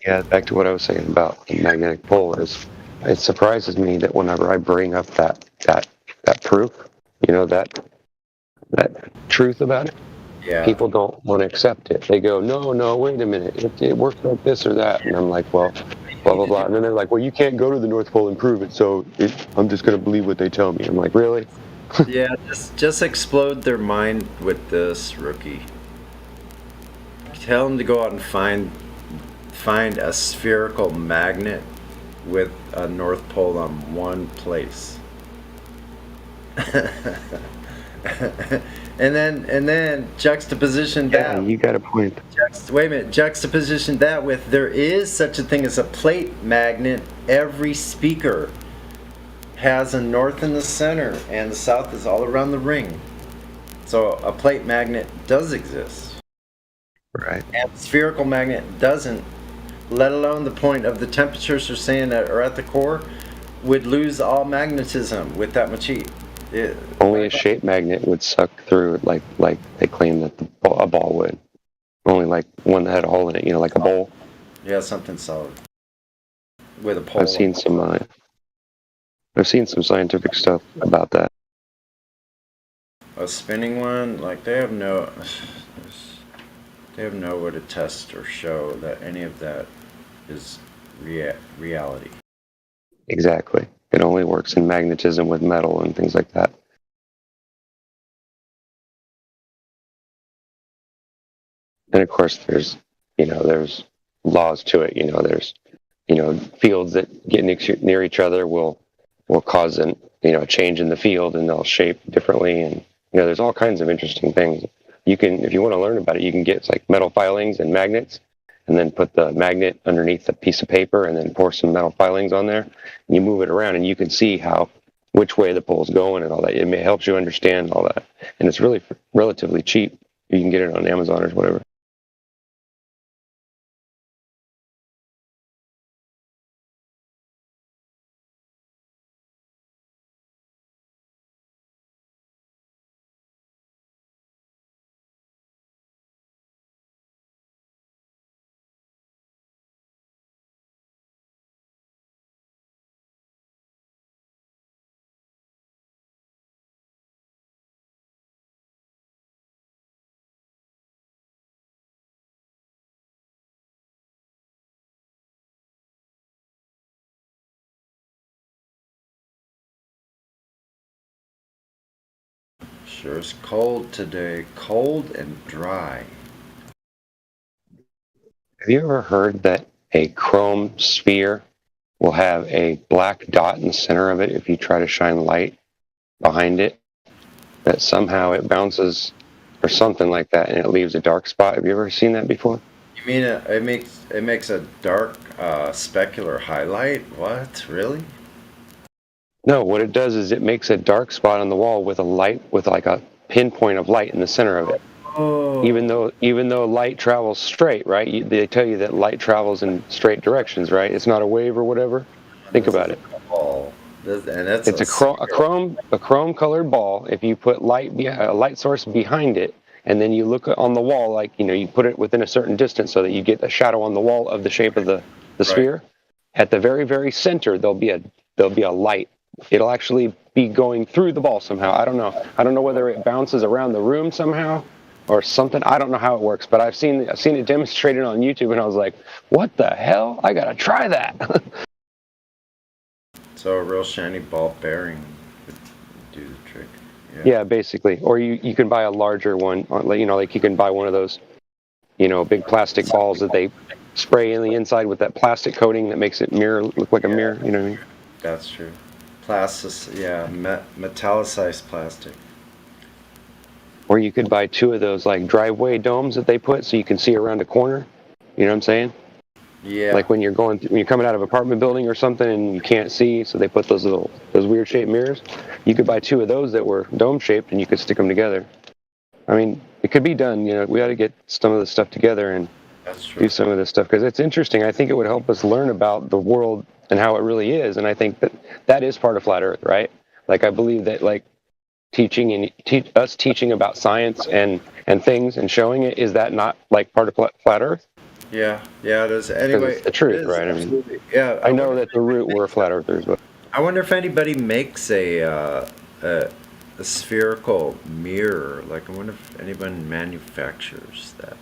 [SPEAKER 12] Yeah, back to what I was saying about the magnetic pole is, it surprises me that whenever I bring up that proof, you know, that truth about it,
[SPEAKER 11] Yeah.
[SPEAKER 12] people don't want to accept it. They go, no, wait a minute, it works like this or that, and I'm like, well, blah blah blah, and then they're like, well, you can't go to the North Pole and prove it, so I'm just gonna believe what they tell me. I'm like, really?
[SPEAKER 11] Yeah, just explode their mind with this, rookie. Tell them to go out and find a spherical magnet with a North Pole on one place. and then juxtaposition that.
[SPEAKER 12] Yeah, you got a point.
[SPEAKER 11] Wait a minute, juxtaposition that with, there is such a thing as a plate magnet. Every speaker has a north in the center and the south is all around the ring. So a plate magnet does exist.
[SPEAKER 12] Right.
[SPEAKER 11] And a spherical magnet doesn't, let alone the point of the temperatures they're saying that are at the core would lose all magnetism with that much heat.
[SPEAKER 12] Only a shape magnet would suck through it, like they claim that a ball would. Only like one that had a hole in it, you know, like a bowl.
[SPEAKER 11] Yeah, something solid with a pole.
[SPEAKER 12] I've seen some scientific stuff about that.
[SPEAKER 11] A spinning one, like they have no way to test or show that any of that is reality.
[SPEAKER 12] Exactly. It only works in magnetism with metal and things like that. And of course, there's laws to it. There's fields that get near each other will cause a change in the field, and they'll shape differently. And there's all kinds of interesting things. You can, if you want to learn about it, you can get like metal filings and magnets, and then put the magnet underneath a piece of paper, and then pour some metal filings on there. And you move it around, and you can see which way the pole's going and all that. It helps you understand all that, and it's really relatively cheap. You can get it on Amazon or whatever.
[SPEAKER 11] Sure is cold today. Cold and dry.
[SPEAKER 12] Have you ever heard that a chrome sphere will have a black dot in the center of it if you try to shine light behind it? That somehow it bounces or something like that and it leaves a dark spot. Have you ever seen that before?
[SPEAKER 11] You mean it makes a dark specular highlight? What? Really?
[SPEAKER 12] No, what it does is it makes a dark spot on the wall with a light, with like a pinpoint of light in the center of it.
[SPEAKER 11] Oh.
[SPEAKER 12] Even though light travels straight, right? They tell you that light travels in straight directions, right? It's not a wave or whatever. Think about it.
[SPEAKER 11] Oh, and that's
[SPEAKER 12] It's a chrome colored ball. If you put a light source behind it, and then you look on the wall, like you put it within a certain distance so that you get a shadow on the wall of the shape of the sphere. At the very, very center, there'll be a light. It'll actually be going through the ball somehow. I don't know. I don't know whether it bounces around the room somehow or something. I don't know how it works, but I've seen it demonstrated on YouTube, and I was like, "What the hell? I gotta try that."
[SPEAKER 11] So a real shiny ball bearing would do the trick.
[SPEAKER 12] Yeah, basically. Or you can buy a larger one. Like you can buy one of those, big plastic balls that they spray in the inside with that plastic coating that makes it look like a mirror. You know what I mean?
[SPEAKER 11] That's true. Metallicized plastic.
[SPEAKER 12] Or you could buy 2 of those like driveway domes that they put so you can see around a corner. You know what I'm saying?
[SPEAKER 11] Yeah.
[SPEAKER 12] Like when you're coming out of an apartment building or something and you can't see, so they put those weird shaped mirrors. You could buy 2 of those that were dome shaped and you could stick them together. I mean, it could be done. We ought to get some of this stuff together and do some of this stuff because it's interesting. I think it would help us learn about the world and how it really is, and I think that is part of flat Earth, right? Like I believe that like teaching about science and things and showing it, is that not like part of flat Earth?
[SPEAKER 11] Yeah, it is. Anyway,
[SPEAKER 12] it's the truth, right?
[SPEAKER 11] Absolutely.
[SPEAKER 12] I mean, I know that the root were flat earthers, but
[SPEAKER 11] I wonder if anybody makes a spherical mirror. Like, I wonder if anyone manufactures that.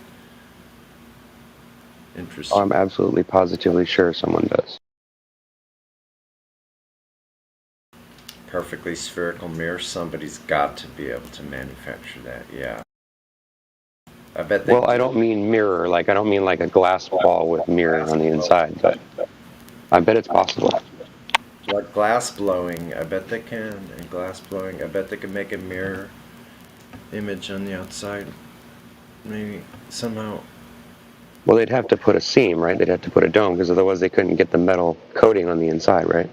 [SPEAKER 11] Interesting.
[SPEAKER 12] I'm absolutely positively sure someone does.
[SPEAKER 11] Perfectly spherical mirror. Somebody's got to be able to manufacture that. Yeah. I bet they.
[SPEAKER 12] Well, I don't mean mirror. Like I don't mean like a glass ball with mirror on the inside, but I bet it's possible.
[SPEAKER 11] Like glass blowing, I bet they can. And glass blowing, I bet they can make a mirror image on the outside. Maybe somehow.
[SPEAKER 12] Well, they'd have to put a seam, right? They'd have to put a dome because otherwise they couldn't get the metal coating on the inside, right?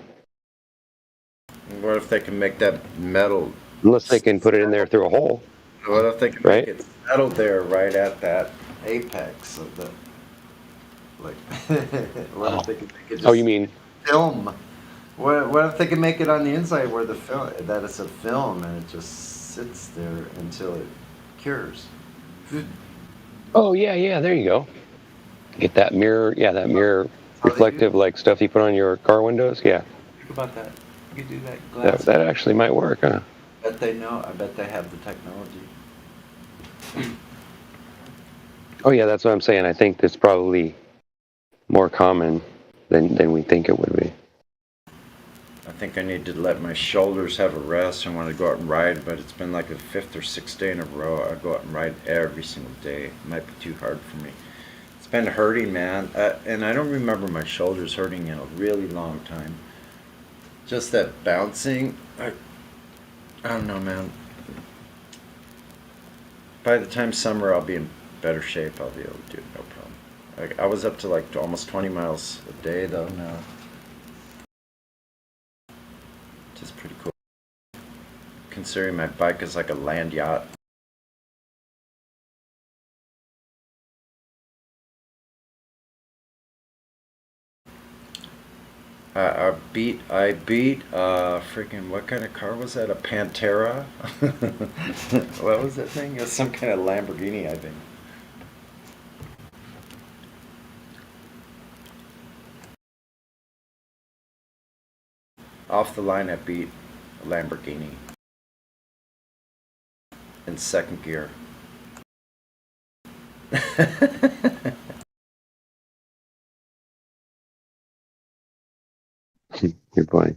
[SPEAKER 11] What if they can make that metal?
[SPEAKER 12] Unless they can put it in there through a hole.
[SPEAKER 11] What if they can make it settled there right at that apex of the, like, what if they can make it just
[SPEAKER 12] you mean
[SPEAKER 11] film? What if they can make it on the inside where the film, that it's a film and it just sits there until it cures?
[SPEAKER 12] Oh yeah, there you go. Get that mirror, that mirror reflective like stuff you put on your car windows, yeah.
[SPEAKER 11] Think about that. You could do that glass.
[SPEAKER 12] That actually might work, huh?
[SPEAKER 11] I bet they know. I bet they have the technology.
[SPEAKER 12] Oh yeah, that's what I'm saying. I think it's probably more common than we think it would be.
[SPEAKER 11] I think I need to let my shoulders have a rest. I want to go out and ride, but it's been like the 5th or 6th day in a row. I go out and ride every single day. It might be too hard for me. It's been hurting, man. And I don't remember my shoulders hurting in a really long time. Just that bouncing, I don't know, man. By the time summer, I'll be in better shape. I'll be able to do it, no problem. I was up to like almost 20 miles a day, though, now. Which is pretty cool. Considering my bike is like a land yacht. I beat, freaking, what kind of car was that? A Pantera? What was that thing? It was some kind of Lamborghini, I think. Off the line, I beat a Lamborghini. In second gear.
[SPEAKER 12] Good point.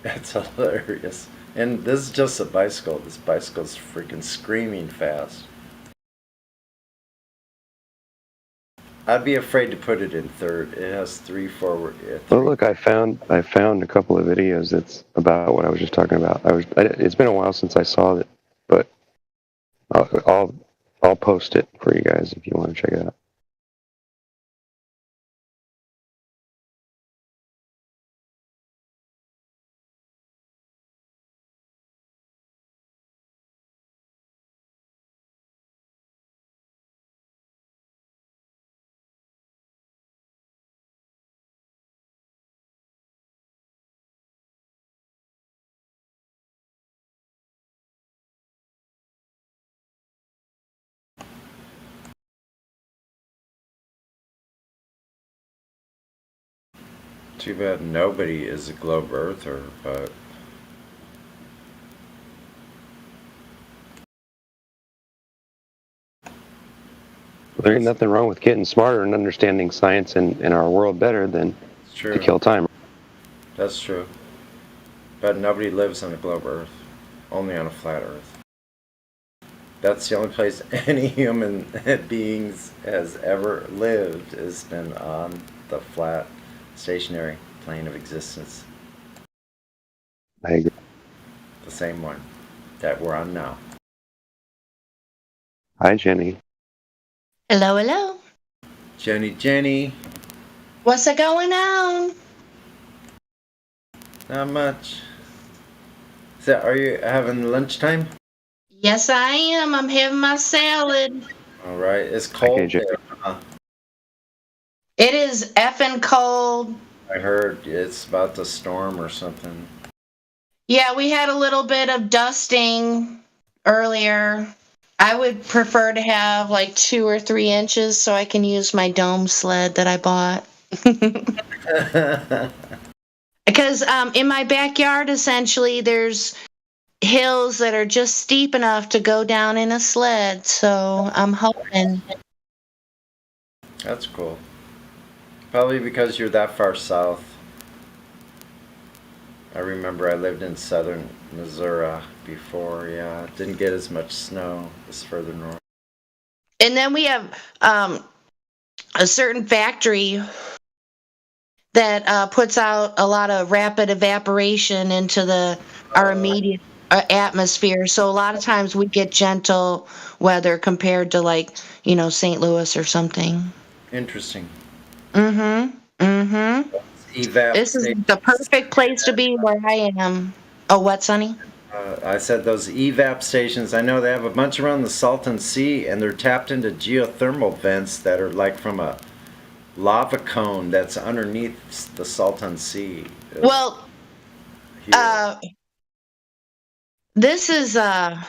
[SPEAKER 11] That's hilarious. And this is just a bicycle. This bicycle's freaking screaming fast. I'd be afraid to put it in third. It has 3 forward. Yeah,
[SPEAKER 12] Well, look, I found a couple of videos that's about what I was just talking about. It's been a while since I saw it, but I'll post it for you guys if you want to check it out.
[SPEAKER 11] Too bad nobody is a globe earther, but
[SPEAKER 12] There ain't nothing wrong with getting smarter and understanding science and our world better than to kill time.
[SPEAKER 11] that's true. But nobody lives on a globe earth, only on a flat earth. That's the only place any human beings has ever lived, has been on the flat, stationary plane of existence.
[SPEAKER 12] I agree.
[SPEAKER 11] The same one that we're on now.
[SPEAKER 12] Hi, Jenny.
[SPEAKER 2] Hello, hello.
[SPEAKER 11] Jenny.
[SPEAKER 2] What's going on?
[SPEAKER 11] Not much. So, are you having lunchtime?
[SPEAKER 2] Yes, I am. I'm having my salad.
[SPEAKER 11] All right. It's cold
[SPEAKER 12] Okay,
[SPEAKER 11] there, huh?
[SPEAKER 2] It is effing cold.
[SPEAKER 11] I heard it's about to storm or something.
[SPEAKER 2] Yeah, we had a little bit of dusting earlier. I would prefer to have like 2 or 3 inches so I can use my dome sled that I bought. Because in my backyard, essentially, there's hills that are just steep enough to go down in a sled. So I'm hoping.
[SPEAKER 11] That's cool. Probably because you're that far south. I remember I lived in southern Missouri before. Yeah, didn't get as much snow as further north.
[SPEAKER 2] And then we have a certain factory that puts out a lot of rapid evaporation into our immediate atmosphere. So a lot of times we get gentle weather compared to like, St. Louis or something.
[SPEAKER 11] Interesting.
[SPEAKER 2] This is the perfect place to be where I am. Oh, what, Sonny?
[SPEAKER 11] I said those EVAP stations, I know they have a bunch around the Salton Sea, and they're tapped into geothermal vents that are like from a lava cone that's underneath the Salton Sea.
[SPEAKER 2] Well, this is, I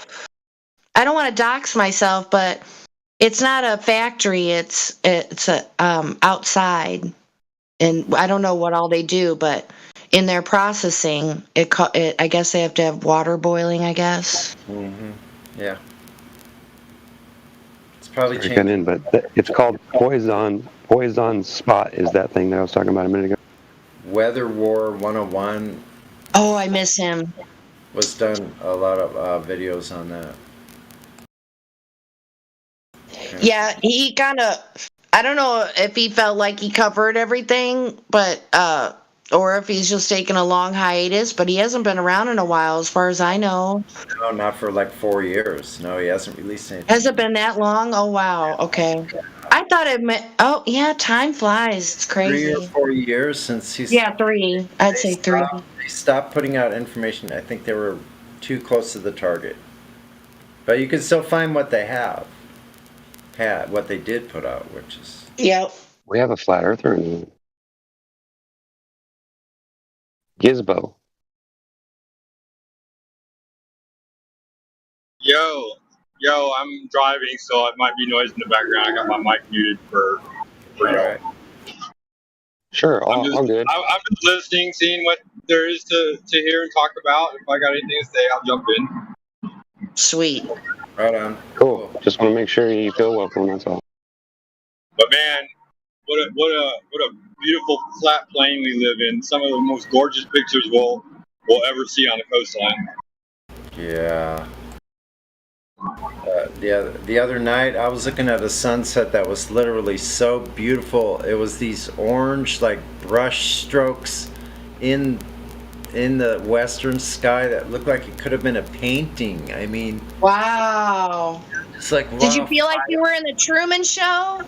[SPEAKER 2] don't want to dox myself, but it's not a factory. It's outside. And I don't know what all they do, but in their processing, I guess they have to have water boiling, I guess.
[SPEAKER 11] Yeah. It's probably
[SPEAKER 12] Sorry,
[SPEAKER 11] changed.
[SPEAKER 12] in, but it's called Poison Spot is that thing that I was talking about a minute ago.
[SPEAKER 11] Weather War 101
[SPEAKER 2] Oh, I miss him.
[SPEAKER 11] was done a lot of videos on that.
[SPEAKER 2] Yeah, he kind of, I don't know if he felt like he covered everything, but, or if he's just taking a long hiatus, but he hasn't been around in a while, as far as I know.
[SPEAKER 11] No, not for like 4 years. No, he hasn't released anything.
[SPEAKER 2] Has it been that long? Oh, wow. Okay. I thought it meant, oh, yeah, time flies. It's crazy.
[SPEAKER 11] 3 or 4 years since he's.
[SPEAKER 2] Yeah, 3. I'd say 3.
[SPEAKER 11] They stopped putting out information. I think they were too close to the target. But you can still find what they had, what they did put out, which is.
[SPEAKER 2] Yep.
[SPEAKER 12] We have a flat earther in Gizbo.
[SPEAKER 10] Yo, I'm driving, so it might be noise in the background. I got my mic muted for y'all.
[SPEAKER 12] Sure, all good.
[SPEAKER 10] I'm just listening, seeing what there is to hear and talk about. If I got anything to say, I'll jump in.
[SPEAKER 2] Sweet.
[SPEAKER 11] Right on.
[SPEAKER 12] Cool. Just want to make sure you feel welcome. That's all.
[SPEAKER 10] But man, what a beautiful flat plain we live in. Some of the most gorgeous pictures we'll we'll ever see on the coastline.
[SPEAKER 11] Yeah. The other night, I was looking at a sunset that was literally so beautiful. It was these orange, like, brush strokes in the western sky that looked like it could have been a painting. I mean,
[SPEAKER 2] Wow.
[SPEAKER 11] it's like, wow.
[SPEAKER 2] Did you feel like you were in the Truman Show?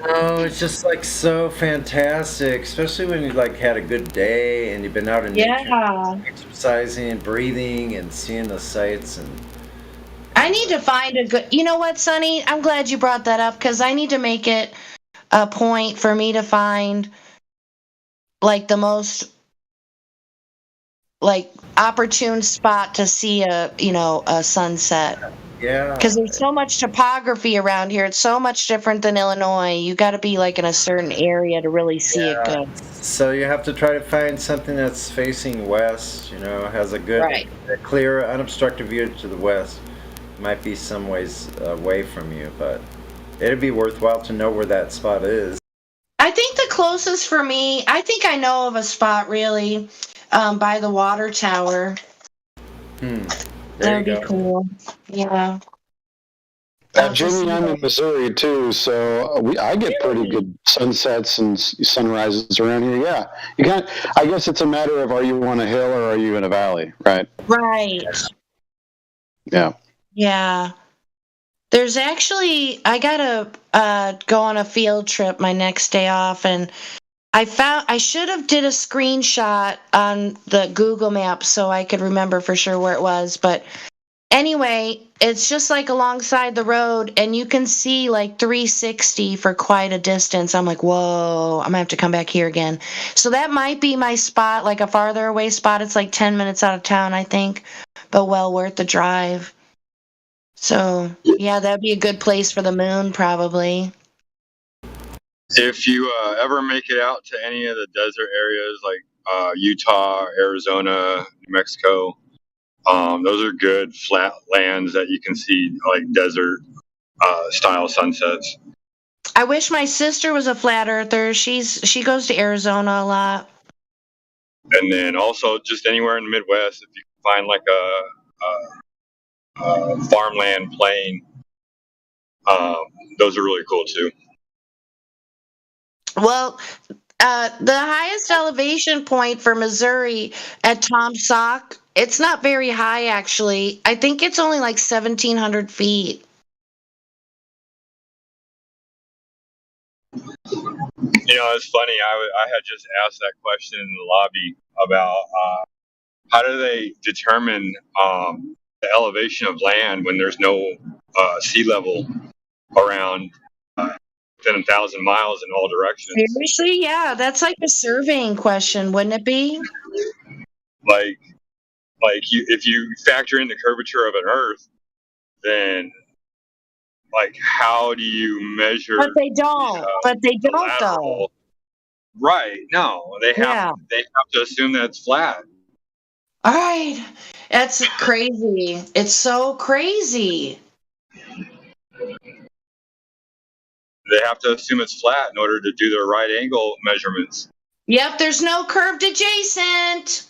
[SPEAKER 11] Oh, it's just like so fantastic, especially when you like had a good day and you've been out in nature,
[SPEAKER 2] Yeah.
[SPEAKER 11] exercising and breathing and seeing the sights. And
[SPEAKER 2] I need to find a good. You know what, Sonny? I'm glad you brought that up because I need to make it a point for me to find like the most like opportune spot to see a sunset.
[SPEAKER 11] yeah,
[SPEAKER 2] Because there's so much topography around here. It's so much different than Illinois. You got to be like in a certain area to really see it good.
[SPEAKER 11] so you have to try to find something that's facing west. Has a good,
[SPEAKER 2] Right.
[SPEAKER 11] clear, unobstructed view to the west. Might be some ways away from you, but it'd be worthwhile to know where that spot is.
[SPEAKER 2] I think the closest for me, I think I know of a spot really by the water tower.
[SPEAKER 11] There
[SPEAKER 2] That
[SPEAKER 11] you
[SPEAKER 2] would be
[SPEAKER 11] go.
[SPEAKER 2] cool. Yeah. I'll just
[SPEAKER 6] Jamie, I'm
[SPEAKER 2] see.
[SPEAKER 6] in Missouri too, so I get pretty good sunsets and sunrises around here. Yeah, you can't. I guess it's a matter of are you on a hill or are you in a valley, right?
[SPEAKER 2] Right.
[SPEAKER 6] Yeah.
[SPEAKER 2] Yeah. There's actually, I gotta go on a field trip my next day off, and I should have did a screenshot on the Google Maps so I could remember for sure where it was. But anyway, it's just like alongside the road, and you can see like 360 for quite a distance. I'm like, whoa, I'm gonna have to come back here again. So that might be my spot, like a farther away spot. It's like 10 minutes out of town, I think, but well worth the drive. So yeah, that'd be a good place for the moon, probably.
[SPEAKER 10] If you ever make it out to any of the desert areas like Utah, Arizona, New Mexico, those are good flat lands that you can see like desert style sunsets.
[SPEAKER 2] I wish my sister was a flat earther. She goes to Arizona a lot.
[SPEAKER 10] And then also just anywhere in the Midwest, if you can find like a farmland plain, those are really cool too.
[SPEAKER 2] Well, the highest elevation point for Missouri at Tom Sauk, it's not very high actually. I think it's only like 1,700 feet.
[SPEAKER 10] It's funny. I had just asked that question in the lobby about how do they determine the elevation of land when there's no sea level around within 1,000 miles in all directions.
[SPEAKER 2] Seriously? Yeah, that's like a surveying question, wouldn't it be?
[SPEAKER 10] Like if you factor in the curvature of an Earth, then like how do you measure?
[SPEAKER 2] But they don't.
[SPEAKER 10] The lateral? Right? No, they have to assume that it's flat.
[SPEAKER 2] All right. That's crazy. It's so crazy.
[SPEAKER 10] They have to assume it's flat in order to do their right angle measurements.
[SPEAKER 2] Yep, there's no curved adjacent.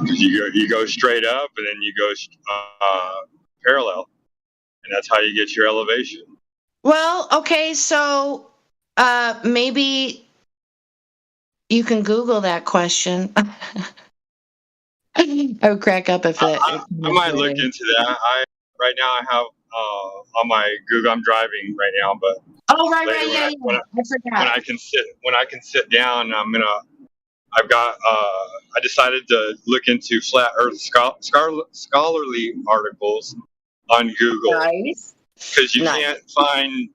[SPEAKER 10] You go straight up and then you go parallel, and that's how you get your elevation.
[SPEAKER 2] Well, okay, so maybe you can Google that question. I would crack up if that.
[SPEAKER 10] I might look into that. Right now I have on my Google. I'm driving right now, but
[SPEAKER 2] right,
[SPEAKER 10] when I can sit down, I decided to look into flat Earth scholarly articles on Google.
[SPEAKER 2] Nice.
[SPEAKER 10] Because you can't find,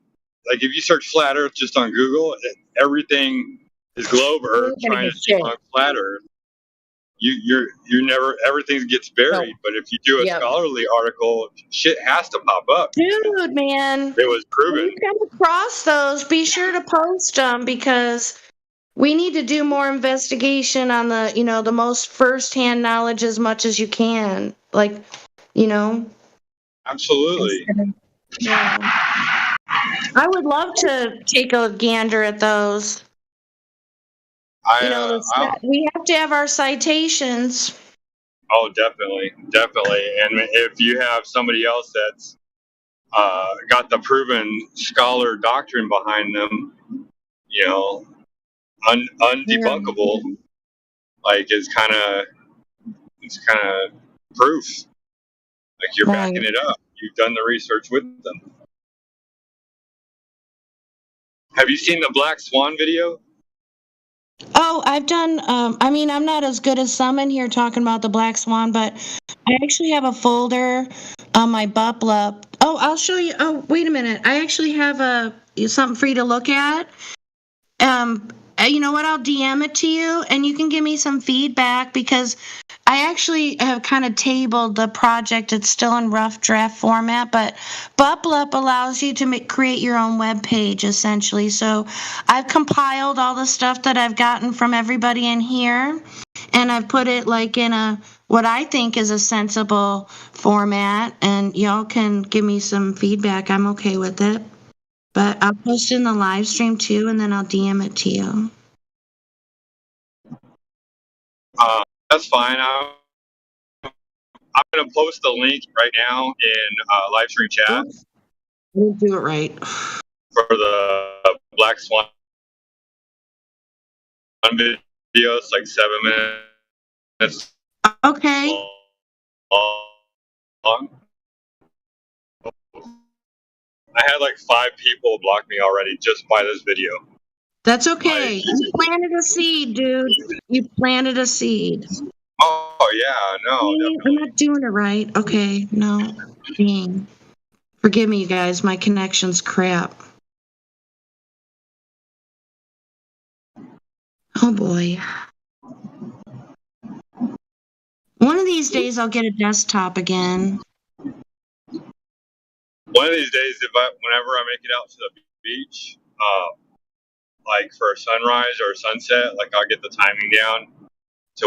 [SPEAKER 10] like, if you search flat Earth just on Google, everything is globe Earth trying to speak on flat Earth. You're never, everything gets buried. No. But if you do a scholarly article, shit has to pop up.
[SPEAKER 2] Dude, man.
[SPEAKER 10] It was proven.
[SPEAKER 2] When you come across those, be sure to post them because we need to do more investigation on the most firsthand knowledge as much as you can. Like,
[SPEAKER 10] Absolutely.
[SPEAKER 2] Yeah. I would love to take a gander at those. We have to have our citations.
[SPEAKER 10] Oh, definitely. And if you have somebody else that's got the proven scholar doctrine behind them, undebunkable, like it's kind of proof. Like you're backing it up. You've done the research with them. Have you seen the Black Swan video?
[SPEAKER 2] Oh, I've done, I'm not as good as some in here talking about the Black Swan, but I actually have a folder on my Bupla. Oh, I'll show you. Oh, wait a minute. I actually have something for you to look at. You know what? I'll DM it to you, and you can give me some feedback because I actually have kind of tabled the project. It's still in rough draft format, but Buplup allows you to create your own web page, essentially. So I've compiled all the stuff that I've gotten from everybody in here, and I've put it like in what I think is a sensible format, and y'all can give me some feedback. I'm okay with it. But I'll post it in the live stream too, and then I'll DM it to you.
[SPEAKER 10] That's fine. I'm going to post the link right now in live stream chat.
[SPEAKER 2] We'll do it right.
[SPEAKER 10] For the Black Swan video, it's like 7 minutes.
[SPEAKER 2] Okay.
[SPEAKER 10] Long. I had like 5 people block me already just by this video.
[SPEAKER 2] That's okay. You planted a seed, dude. You planted a seed.
[SPEAKER 10] Oh, yeah, no.
[SPEAKER 2] I'm not doing it right. Okay, no. Dang. Forgive me, you guys. My connection's crap. Oh, boy. One of these days, I'll get a desktop again.
[SPEAKER 10] One of these days, whenever I make it out to the beach, like for a sunrise or a sunset, like I'll get the timing down to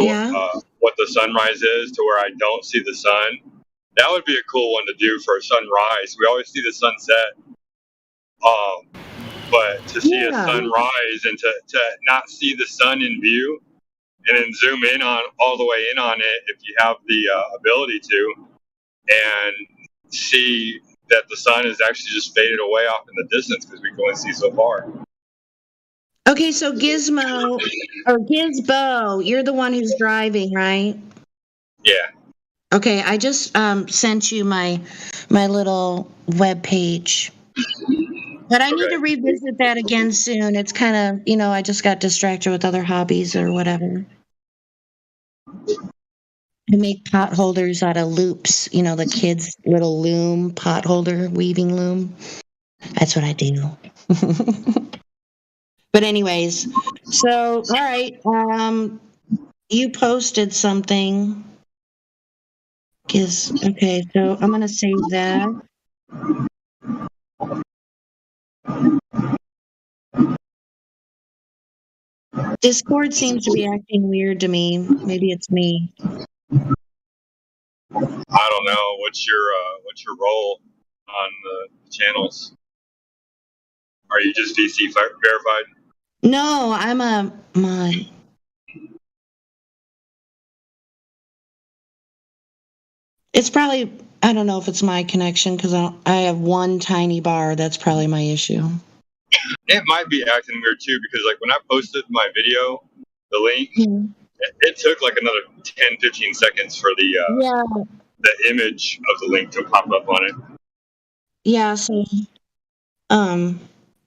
[SPEAKER 10] what the sunrise is, to where I don't see the sun. That would be a cool one to do for a sunrise. We always see the sunset, but to see a sunrise and to not see the sun in view, and then zoom in on all the way in on it if you have the ability to, and see that the sun is actually just faded away off in the distance because we can only see so far.
[SPEAKER 2] Okay, so Gizmo, or Gizbo, you're the one who's driving, right?
[SPEAKER 10] Yeah.
[SPEAKER 2] Okay, I just sent you my little web page. But I need to revisit that again soon. It's kind of, I just got distracted with other hobbies or whatever. I make pot holders out of loops, the kids' little loom, pot holder, weaving loom. That's what I do. But anyways, so, all right, you posted something. Okay, so I'm going to save that. Discord seems to be acting weird to me. Maybe it's me.
[SPEAKER 10] I don't know. What's your role on the channels? Are you just VC verified?
[SPEAKER 2] No, I'm a mod. It's probably, I don't know if it's my connection because I have one tiny bar. That's probably my issue.
[SPEAKER 10] It might be acting weird too, because like when I posted my video, the link, it took like another 10-15 seconds for the image of the link to pop up on it.
[SPEAKER 2] Yeah, so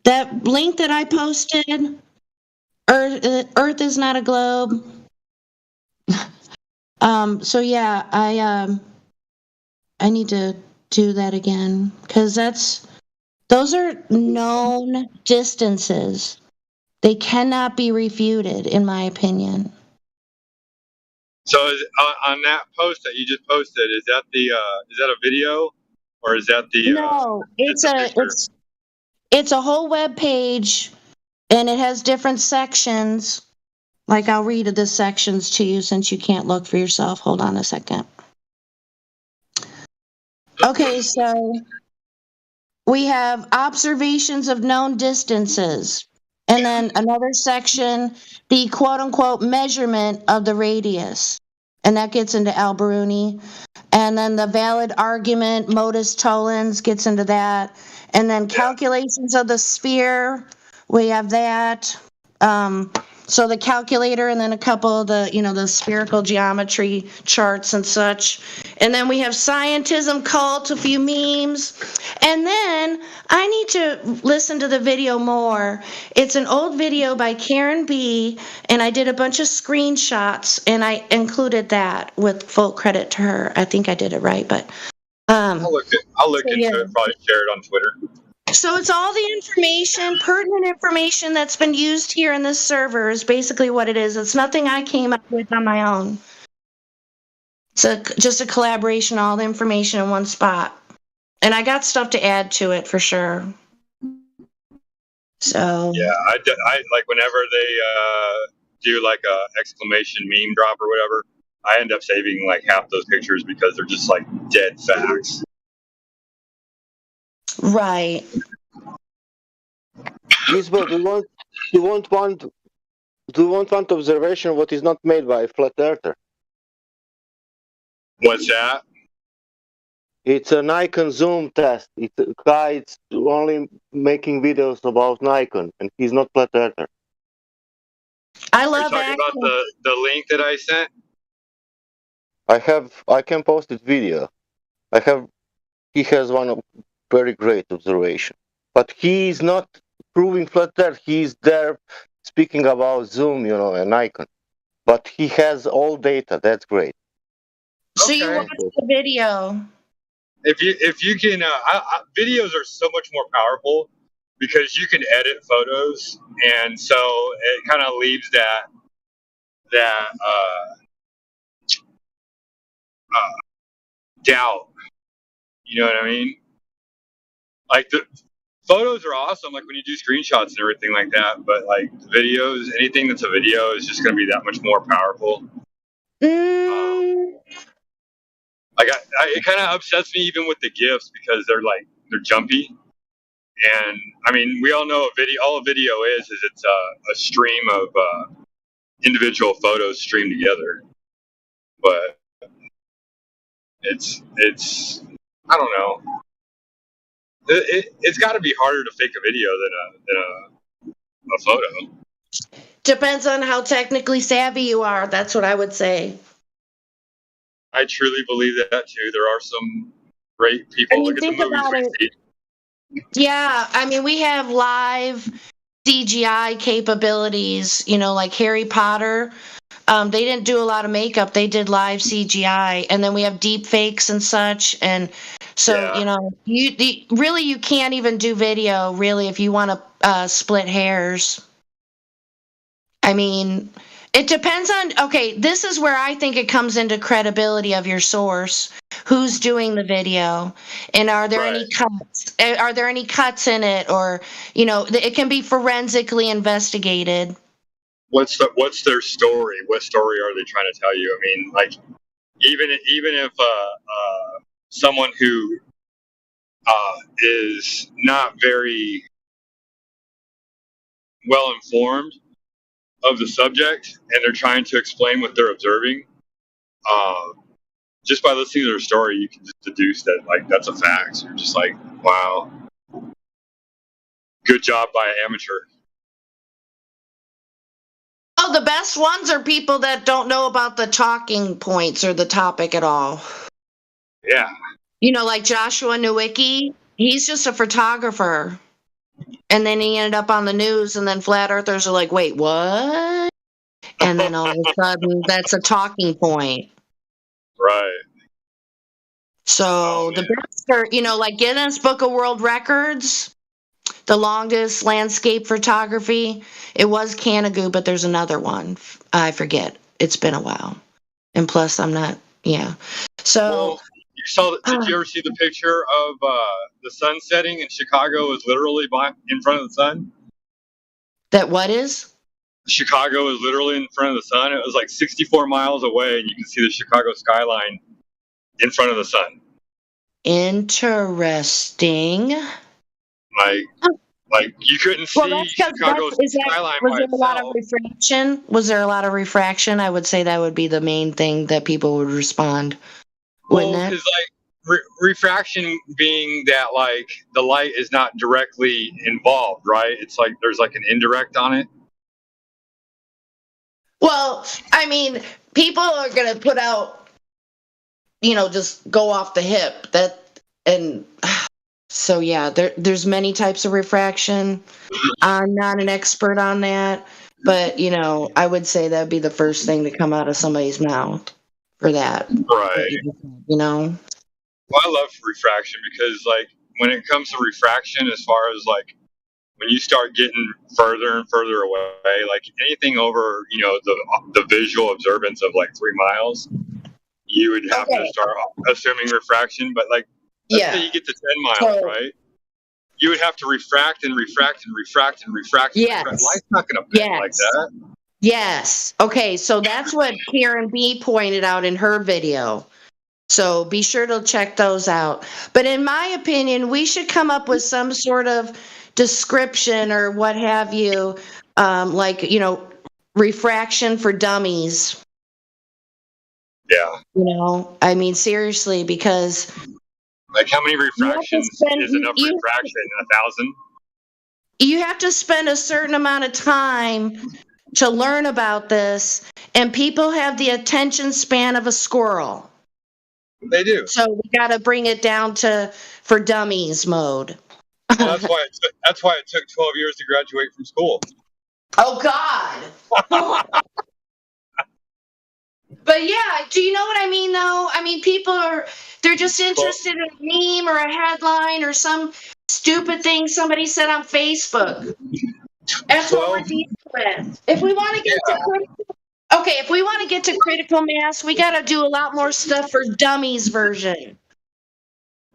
[SPEAKER 2] that link that I posted, Earth is not a globe. So yeah, I need to do that again because those are known distances. They cannot be refuted, in my opinion.
[SPEAKER 10] So on that post that you just posted, is that a video, or is that the?
[SPEAKER 2] No, it's a whole web page, and it has different sections. Like I'll read the sections to you since you can't look for yourself. Hold on a second. Okay, so we have observations of known distances. And then another section, the quote-unquote measurement of the radius. And that gets into Al-Biruni. And then the valid argument, modus tollens, gets into that. And then calculations of the sphere, we have that. So the calculator, and then a couple of the, the spherical geometry charts and such. And then we have scientism, cult, a few memes. And then I need to listen to the video more. It's an old video by Karen B, and I did a bunch of screenshots, and I included that with full credit to her. I think I did it right, but
[SPEAKER 10] I'll look into it. Probably share it on Twitter.
[SPEAKER 2] so it's all the information, pertinent information that's been used here in this server is basically what it is. It's nothing I came up with on my own. It's just a collaboration, all the information in one spot. And I got stuff to add to it for sure. So
[SPEAKER 10] yeah, I like whenever they do like a exclamation meme drop or whatever, I end up saving like half those pictures because they're just like dead facts.
[SPEAKER 2] Right.
[SPEAKER 13] Lisbeth, you won't want observation what is not made by a flat earther.
[SPEAKER 10] What's that?
[SPEAKER 13] It's a Nikon zoom test. It's a guy. It's only making videos about Nikon, and he's not flat earther.
[SPEAKER 2] I
[SPEAKER 10] Are you
[SPEAKER 2] love
[SPEAKER 10] talking about the link that I sent?
[SPEAKER 13] I can post it video. He has one very great observation, but he's not proving flat earth. He's there speaking about zoom, and Nikon, but he has all data. That's great.
[SPEAKER 2] So you watch the video.
[SPEAKER 10] If you can, videos are so much more powerful because you can edit photos, and so it kind of leaves that doubt. You know what I mean? Like the photos are awesome, like when you do screenshots and everything like that. But like videos, anything that's a video is just going to be that much more powerful. It kind of upsets me even with the GIFs because they're jumpy. And I mean, we all know all a video is it's a stream of individual photos streamed together. But it's I don't know. It's got to be harder to fake a video than a photo.
[SPEAKER 2] Depends on how technically savvy you are. That's what I would say.
[SPEAKER 10] I truly believe that too. There are some great people. Look at the movies.
[SPEAKER 2] Yeah, I mean, we have live CGI capabilities, like Harry Potter. They didn't do a lot of makeup. They did live CGI. And then we have deep fakes and such. And so, you can't even do video, really, if you want to split hairs. I mean, it depends on, okay, this is where I think it comes into credibility of your source. Who's doing the video? And are there any cuts? Are there any cuts in it? Or, it can be forensically investigated.
[SPEAKER 10] What's their story? What story are they trying to tell you? I mean, like, even if someone who is not very well informed of the subject and they're trying to explain what they're observing, just by listening to their story, you can just deduce that like that's a fact. So you're just like, wow, good job by an amateur.
[SPEAKER 2] Oh, the best ones are people that don't know about the talking points or the topic at all.
[SPEAKER 10] Yeah.
[SPEAKER 2] Like Joshua Nowicki, he's just a photographer. And then he ended up on the news, and then flat earthers are like, wait, what? And then all of a sudden, that's a talking point.
[SPEAKER 10] Right.
[SPEAKER 2] So the best are, like Guinness Book of World Records, the longest landscape photography. It was Canigou, but there's another one. I forget. It's been a while. And plus, I'm not, So.
[SPEAKER 10] Well, did you ever see the picture of the sun setting, and Chicago is literally in front of the sun?
[SPEAKER 2] That what is?
[SPEAKER 10] Chicago is literally in front of the sun. It was like 64 miles away, and you can see the Chicago skyline in front of the sun.
[SPEAKER 2] Interesting.
[SPEAKER 10] Like, Like you couldn't
[SPEAKER 2] Well,
[SPEAKER 10] see
[SPEAKER 2] that's because
[SPEAKER 10] Chicago's skyline
[SPEAKER 2] was
[SPEAKER 10] by
[SPEAKER 2] there a lot of
[SPEAKER 10] itself.
[SPEAKER 2] refraction? Was there a lot of refraction? I would say that would be the main thing that people would respond, wouldn't
[SPEAKER 10] Well,
[SPEAKER 2] it?
[SPEAKER 10] because like refraction being that like the light is not directly involved, right? It's like there's like an indirect on it.
[SPEAKER 2] Well, I mean, people are gonna put out, just go off the hip. And so yeah, there's many types of refraction. I'm not an expert on that, but I would say that'd be the first thing to come out of somebody's mouth for that.
[SPEAKER 10] Right.
[SPEAKER 2] Well,
[SPEAKER 10] I love refraction because like when it comes to refraction, as far as like when you start getting further and further away, like anything over, the visual observance of like 3 miles, you would have to start assuming refraction. But like, let's say you get to 10 miles, right? You would have to refract and refract and refract and refract.
[SPEAKER 2] Yes.
[SPEAKER 10] Light's not going to bend like that.
[SPEAKER 2] Yes. Okay, so that's what Karen B pointed out in her video. So be sure to check those out. But in my opinion, we should come up with some sort of description or what have you, like, refraction for dummies.
[SPEAKER 10] Yeah.
[SPEAKER 2] I mean, seriously, because
[SPEAKER 10] like how many refractions is enough refraction? 1,000?
[SPEAKER 2] You have to spend a certain amount of time to learn about this, and people have the attention span of a squirrel.
[SPEAKER 10] They do.
[SPEAKER 2] So we got to bring it down to for dummies mode.
[SPEAKER 10] Well, that's why it took 12 years to graduate from school.
[SPEAKER 2] Oh God. But yeah, do you know what I mean though? I mean, they're just interested in a meme or a headline or some stupid thing somebody said on Facebook. That's what we're dealing with. If we want to get if we want to get to critical mass, we got to do a lot more stuff for dummies version.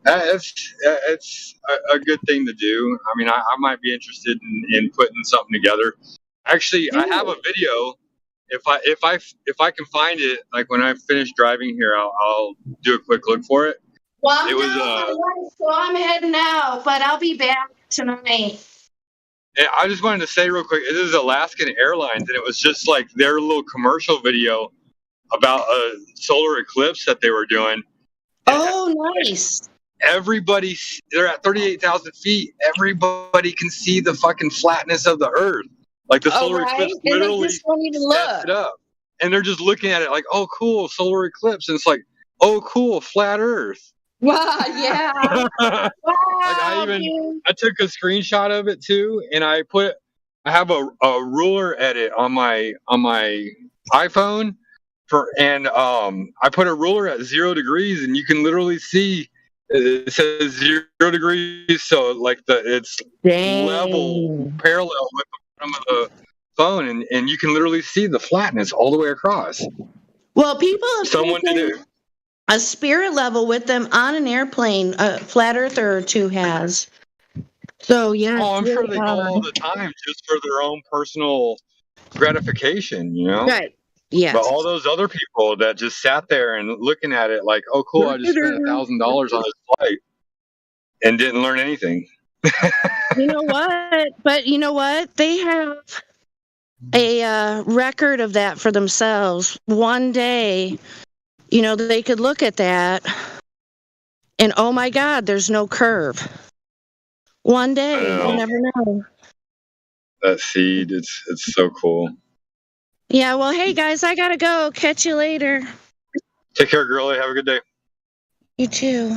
[SPEAKER 10] It's a good thing to do. I mean, I might be interested in putting something together. Actually, I have a video. If I can find it, like when I finish driving here, I'll do a quick look for it.
[SPEAKER 2] Well, I'm heading out, but I'll be back tonight.
[SPEAKER 10] And I just wanted to say real quick, this is Alaskan Airlines, and it was just like their little commercial video about a solar eclipse that they were doing.
[SPEAKER 2] Oh, nice.
[SPEAKER 10] They're at 38,000 feet. Everybody can see the fucking flatness of the Earth. Like the solar eclipse literally sets it up. And they're just looking at it like, oh, cool, solar eclipse. And it's like, oh, cool, flat Earth.
[SPEAKER 2] Wow, yeah. Wow,
[SPEAKER 10] I took a screenshot of it too, and I have a ruler edit on my iPhone I put a ruler at 0 degrees, and you can literally see it says 0 degrees, so like it's level parallel with the bottom of the phone, and you can literally see the flatness all the way across.
[SPEAKER 2] Well, people have
[SPEAKER 10] someone did it.
[SPEAKER 2] A spirit level with them on an airplane, a flat earther or two has. So yeah.
[SPEAKER 10] Oh, I'm sure they go all the time just for their own personal gratification,
[SPEAKER 2] Right. Yeah.
[SPEAKER 10] But all those other people that just sat there and looking at it like, oh, cool, I just spent $1,000 on this flight and didn't learn anything.
[SPEAKER 2] You know what? But you know what? They have a record of that for themselves. One day, they could look at that and, oh my God, there's no curve. One day, you never know.
[SPEAKER 10] That seed, it's so cool.
[SPEAKER 2] Yeah, well, hey guys, I gotta go. Catch you later.
[SPEAKER 10] Take care, girlie. Have a good day.
[SPEAKER 2] You too.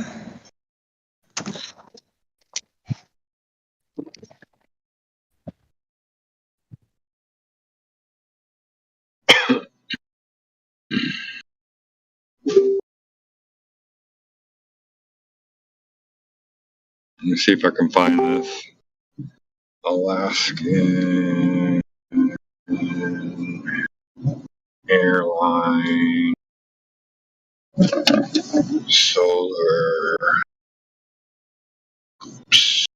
[SPEAKER 10] Let me see if I can find this. Alaskan Airline solar.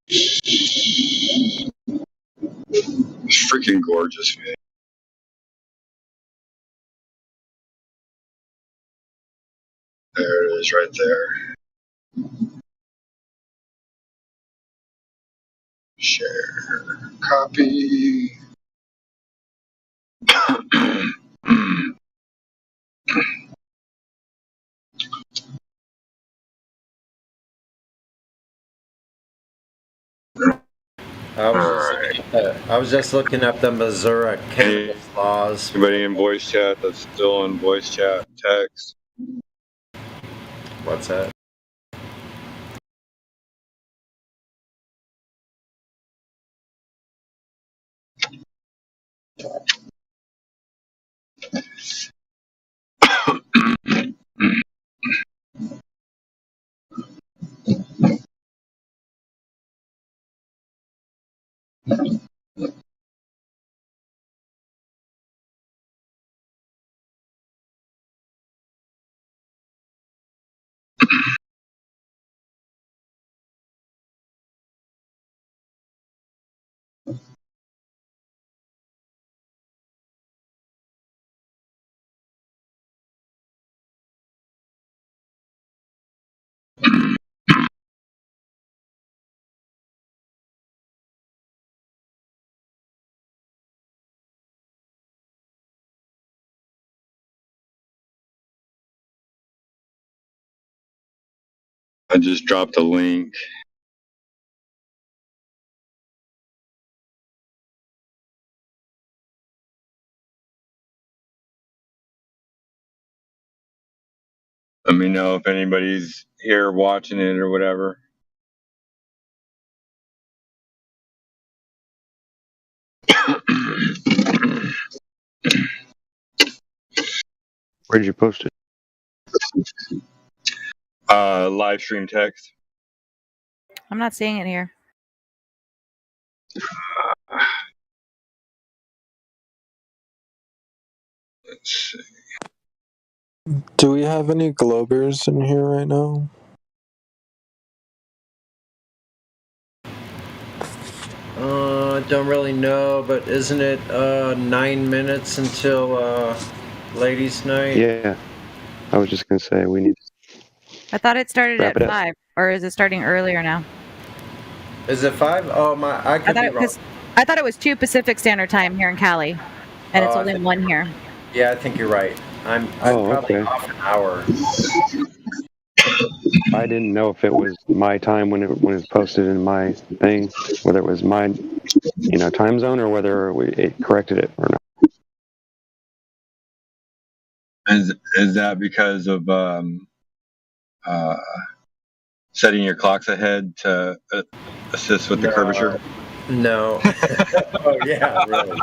[SPEAKER 10] It's freaking gorgeous, man. There it is, right there. Share. Copy.
[SPEAKER 11] I was just looking up the Missouri cannabis laws.
[SPEAKER 10] Anybody in voice chat that's still in voice chat text?
[SPEAKER 11] What's that?
[SPEAKER 10] I just dropped a link. Let me know if anybody's here watching it or whatever.
[SPEAKER 12] Where did you post it?
[SPEAKER 10] Live stream text.
[SPEAKER 15] I'm not seeing it here.
[SPEAKER 10] Let's see.
[SPEAKER 14] Do we have any Globers in here right now?
[SPEAKER 11] Don't really know, but isn't it 9 minutes until ladies' night?
[SPEAKER 12] Yeah, I was just gonna say we need.
[SPEAKER 15] I thought it started
[SPEAKER 12] Wrap
[SPEAKER 15] at
[SPEAKER 12] it up.
[SPEAKER 15] 5, or is it starting earlier now?
[SPEAKER 11] Is it 5? Oh my, I could be wrong.
[SPEAKER 15] I thought it was 2 Pacific Standard Time here in Cali, and it's
[SPEAKER 11] Oh, I
[SPEAKER 15] only
[SPEAKER 11] think-
[SPEAKER 15] 1 here.
[SPEAKER 11] Yeah, I think you're right. I'm probably off an hour.
[SPEAKER 12] I didn't know if it was my time when it was posted in my thing, whether it was my, time zone or whether it corrected it or not.
[SPEAKER 10] Is that because of setting your clocks ahead to assist with the curvature?
[SPEAKER 11] No. Oh yeah, really.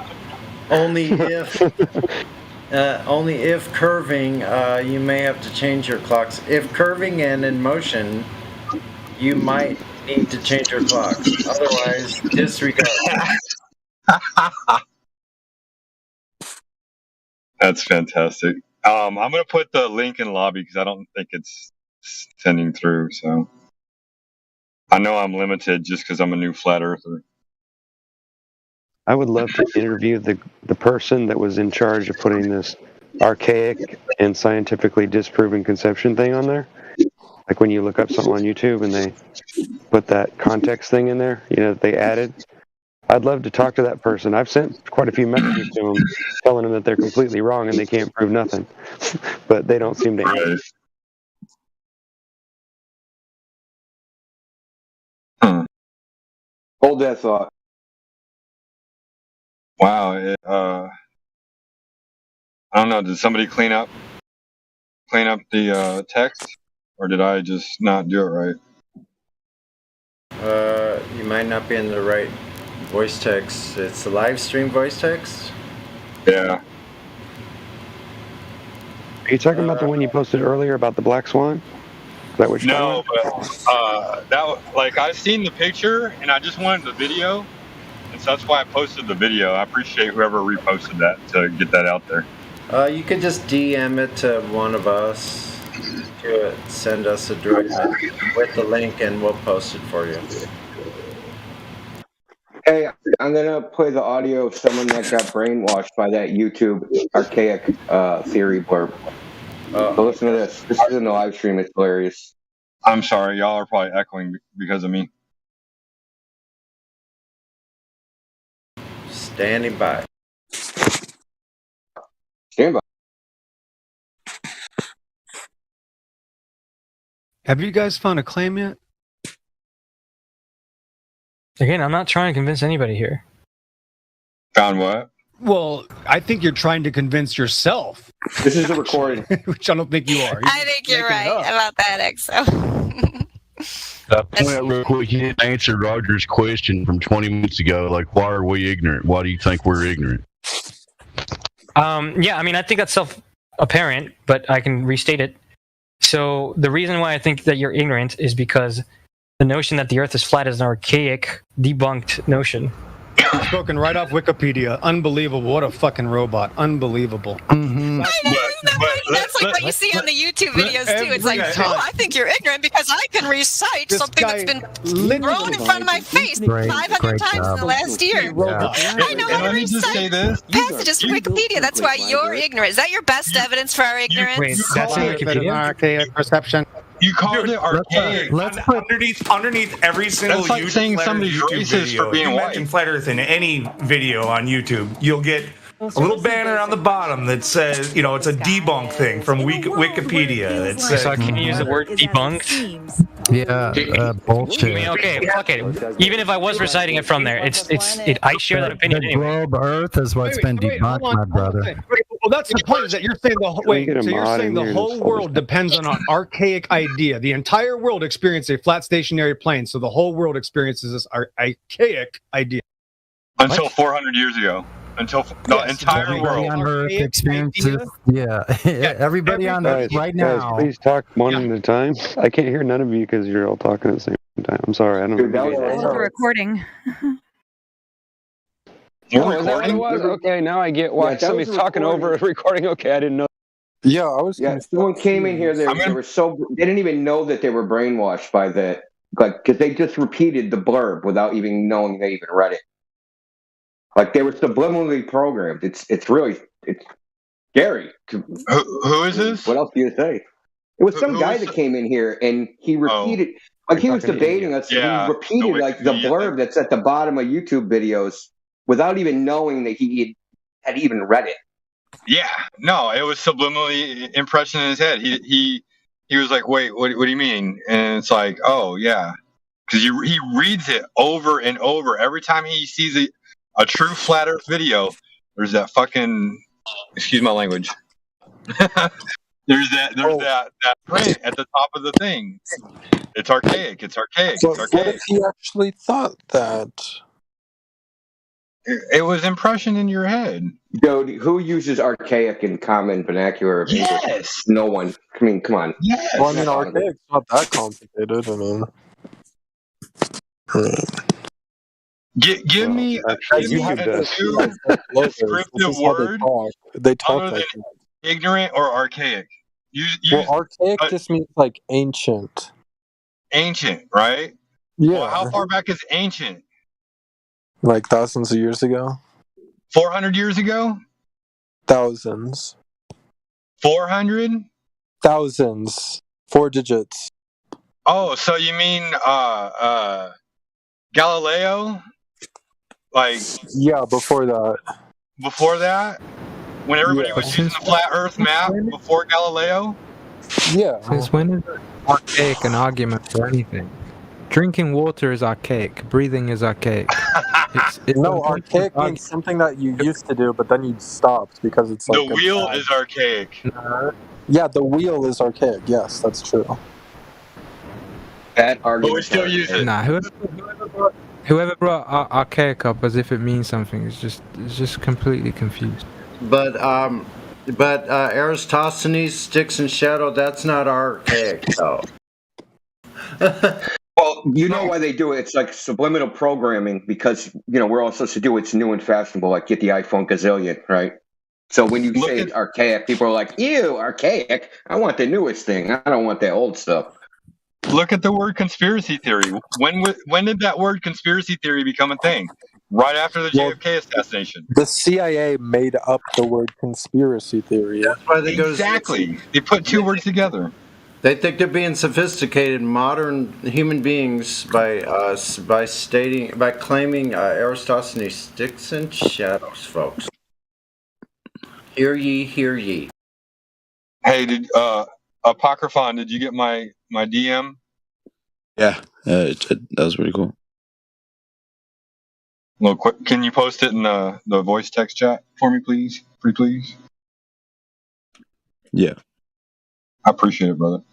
[SPEAKER 11] Only if curving, you may have to change your clocks. If curving and in motion, you might need to change your clocks. Otherwise, disregard.
[SPEAKER 10] That's fantastic. I'm gonna put the link in lobby because I don't think it's sending through. So I know I'm limited just because I'm a new flat earther.
[SPEAKER 12] I would love to interview the person that was in charge of putting this archaic and scientifically disproven conception thing on there. Like when you look up something on YouTube and they put that context thing in there, that they added. I'd love to talk to that person. I've sent quite a few messages to them telling them that they're completely wrong and they can't prove nothing. But they don't seem to answer.
[SPEAKER 16] Hold that thought.
[SPEAKER 10] Wow. I don't know. Did somebody clean up the text, or did I just not do it right?
[SPEAKER 11] You might not be in the right voice text. It's the live stream voice text.
[SPEAKER 10] Yeah.
[SPEAKER 12] Are you talking about the one you posted earlier about the black swan? Is that what you're
[SPEAKER 10] No,
[SPEAKER 12] talking
[SPEAKER 10] but I've seen the picture and I just wanted the video, and so that's why I posted the video. I appreciate whoever reposted that to get that out there.
[SPEAKER 11] You could just DM it to one of us. Send us a direct message with the link, and we'll post it for you.
[SPEAKER 16] Hey, I'm gonna play the audio of someone that got brainwashed by that YouTube archaic theory blurb. So listen to this. This is in the live stream. It's hilarious.
[SPEAKER 10] I'm sorry, y'all are probably echoing because of me.
[SPEAKER 11] Standing by.
[SPEAKER 16] Stand by.
[SPEAKER 1] Have you guys found a claim yet?
[SPEAKER 5] Again, I'm not trying to convince anybody here.
[SPEAKER 10] Found what?
[SPEAKER 1] Well, I think you're trying to convince yourself.
[SPEAKER 16] This is a recording.
[SPEAKER 1] Which I don't think you are.
[SPEAKER 19] I think you're right about that, EXO.
[SPEAKER 20] Point out real quick, you didn't answer Roger's question from 20 minutes ago. Like, why are we ignorant? Why do you think we're ignorant?
[SPEAKER 5] Yeah, I mean, I think that's self-apparent, but I can restate it. So the reason why I think that you're ignorant is because the notion that the Earth is flat is an archaic, debunked notion.
[SPEAKER 1] Spoken right off Wikipedia. Unbelievable. What a fucking robot. Unbelievable.
[SPEAKER 19] Mm-hmm. That's like what you see on the YouTube videos too. It's like, oh, I think you're ignorant because I can recite something that's been thrown in front of my face 500 times in the last year. I know how to recite passages from Wikipedia. That's why you're ignorant. Is that your best evidence for our ignorance?
[SPEAKER 1] Wait, that's in Wikipedia? Archaic perception.
[SPEAKER 10] You called it archaic.
[SPEAKER 25] Let's put underneath every single
[SPEAKER 10] That's like saying somebody's racist
[SPEAKER 25] video.
[SPEAKER 10] for being
[SPEAKER 25] you
[SPEAKER 10] white.
[SPEAKER 25] mention Flat Earth in any video on YouTube, you'll get a little banner on the bottom that says, you know, it's a debunk thing from Wikipedia. That says,
[SPEAKER 5] So can you use the word debunked?
[SPEAKER 23] Yeah, bullshit.
[SPEAKER 5] I mean, okay. Even if I was reciting it from there, I share that opinion
[SPEAKER 23] The
[SPEAKER 5] anyway.
[SPEAKER 23] globe Earth is what's been debunked, my brother.
[SPEAKER 1] Well, that's the point. Is that you're saying the whole world depends on an archaic idea. The entire world experiences a flat stationary plane, so the whole world experiences this archaic idea.
[SPEAKER 10] Until 400 years ago. Until the entire world.
[SPEAKER 23] On Earth experiences, everybody on Earth right now.
[SPEAKER 12] Guys, please talk one at a time. I can't hear none of you because you're all talking at the same time. I'm sorry. I don't know.
[SPEAKER 15] It's a recording.
[SPEAKER 8] Okay, now I get why somebody's talking over a recording. Okay, I didn't know.
[SPEAKER 16] Yeah, I was. Yeah, someone came in here. They were so they didn't even know that they were brainwashed by that, like, because they just repeated the blurb without even knowing they even read it. Like they were subliminally programmed. It's scary.
[SPEAKER 10] Who is this?
[SPEAKER 16] What else do you say? It was some guy that came in here and he repeated, like he was debating us.
[SPEAKER 10] Yeah,
[SPEAKER 16] and he repeated like the blurb that's at the bottom of YouTube videos without even knowing that he had even read it.
[SPEAKER 10] Yeah, no, it was subliminally impression in his head. He was like, "Wait, what do you mean?" And it's like, "Oh yeah," because he reads it over and over every time he sees a true flat Earth video. There's that fucking, excuse my language. there's that print at the top of the thing. It's archaic. It's archaic.
[SPEAKER 14] So
[SPEAKER 10] it's archaic.
[SPEAKER 14] what if he actually thought that?
[SPEAKER 10] It was impression in your head.
[SPEAKER 16] Jody, who uses archaic in common vernacular?
[SPEAKER 10] Yes.
[SPEAKER 16] No one. I mean, come on.
[SPEAKER 10] Yes.
[SPEAKER 14] Well, I mean, archaic's not that complicated. I mean,
[SPEAKER 10] give me a descriptive word.
[SPEAKER 14] They talk
[SPEAKER 10] other
[SPEAKER 14] like
[SPEAKER 10] than ignorant or archaic.
[SPEAKER 14] well, archaic just means like ancient.
[SPEAKER 10] Ancient, right?
[SPEAKER 14] Yeah.
[SPEAKER 10] Well, how far back is ancient?
[SPEAKER 14] Like thousands of years ago.
[SPEAKER 10] 400 years ago?
[SPEAKER 14] Thousands.
[SPEAKER 10] 400?
[SPEAKER 14] Thousands. 4 digits.
[SPEAKER 10] Oh, so you mean Galileo? Like
[SPEAKER 14] yeah, before that.
[SPEAKER 10] Before that? When everybody was using the flat Earth map before Galileo?
[SPEAKER 14] Yeah.
[SPEAKER 22] Since when is archaic an argument for anything? Drinking water is archaic. Breathing is archaic.
[SPEAKER 14] No, archaic means something that you used to do, but then you stopped because it's like
[SPEAKER 10] the wheel is archaic.
[SPEAKER 14] Yeah, the wheel is archaic. Yes, that's true.
[SPEAKER 16] That
[SPEAKER 10] But
[SPEAKER 16] argument.
[SPEAKER 10] we still use it.
[SPEAKER 22] Nah, whoever brought archaic up as if it means something is just completely confused.
[SPEAKER 11] But Eratosthenes, Sticks and Shadow, that's not archaic though.
[SPEAKER 16] Well, you know why they do it. It's like subliminal programming because, we're all supposed to do what's new and fashionable, like get the iPhone gazillion, right? So when you say archaic, people are like, ew, archaic. I want the newest thing. I don't want that old stuff.
[SPEAKER 10] Look at the word conspiracy theory. When did that word conspiracy theory become a thing? Right after the JFK assassination.
[SPEAKER 14] The CIA made up the word conspiracy theory.
[SPEAKER 11] That's why they go
[SPEAKER 10] exactly. They put two words together.
[SPEAKER 11] They think they're being sophisticated, modern human beings by claiming Eratosthenes sticks and shadows, folks. Hear ye, hear ye.
[SPEAKER 10] Hey, Apocryphon, did you get my DM?
[SPEAKER 3] Yeah, that was pretty cool.
[SPEAKER 10] Well, quick, can you post it in the voice text chat for me, please? Pretty please.
[SPEAKER 3] Yeah.
[SPEAKER 10] I appreciate it, brother.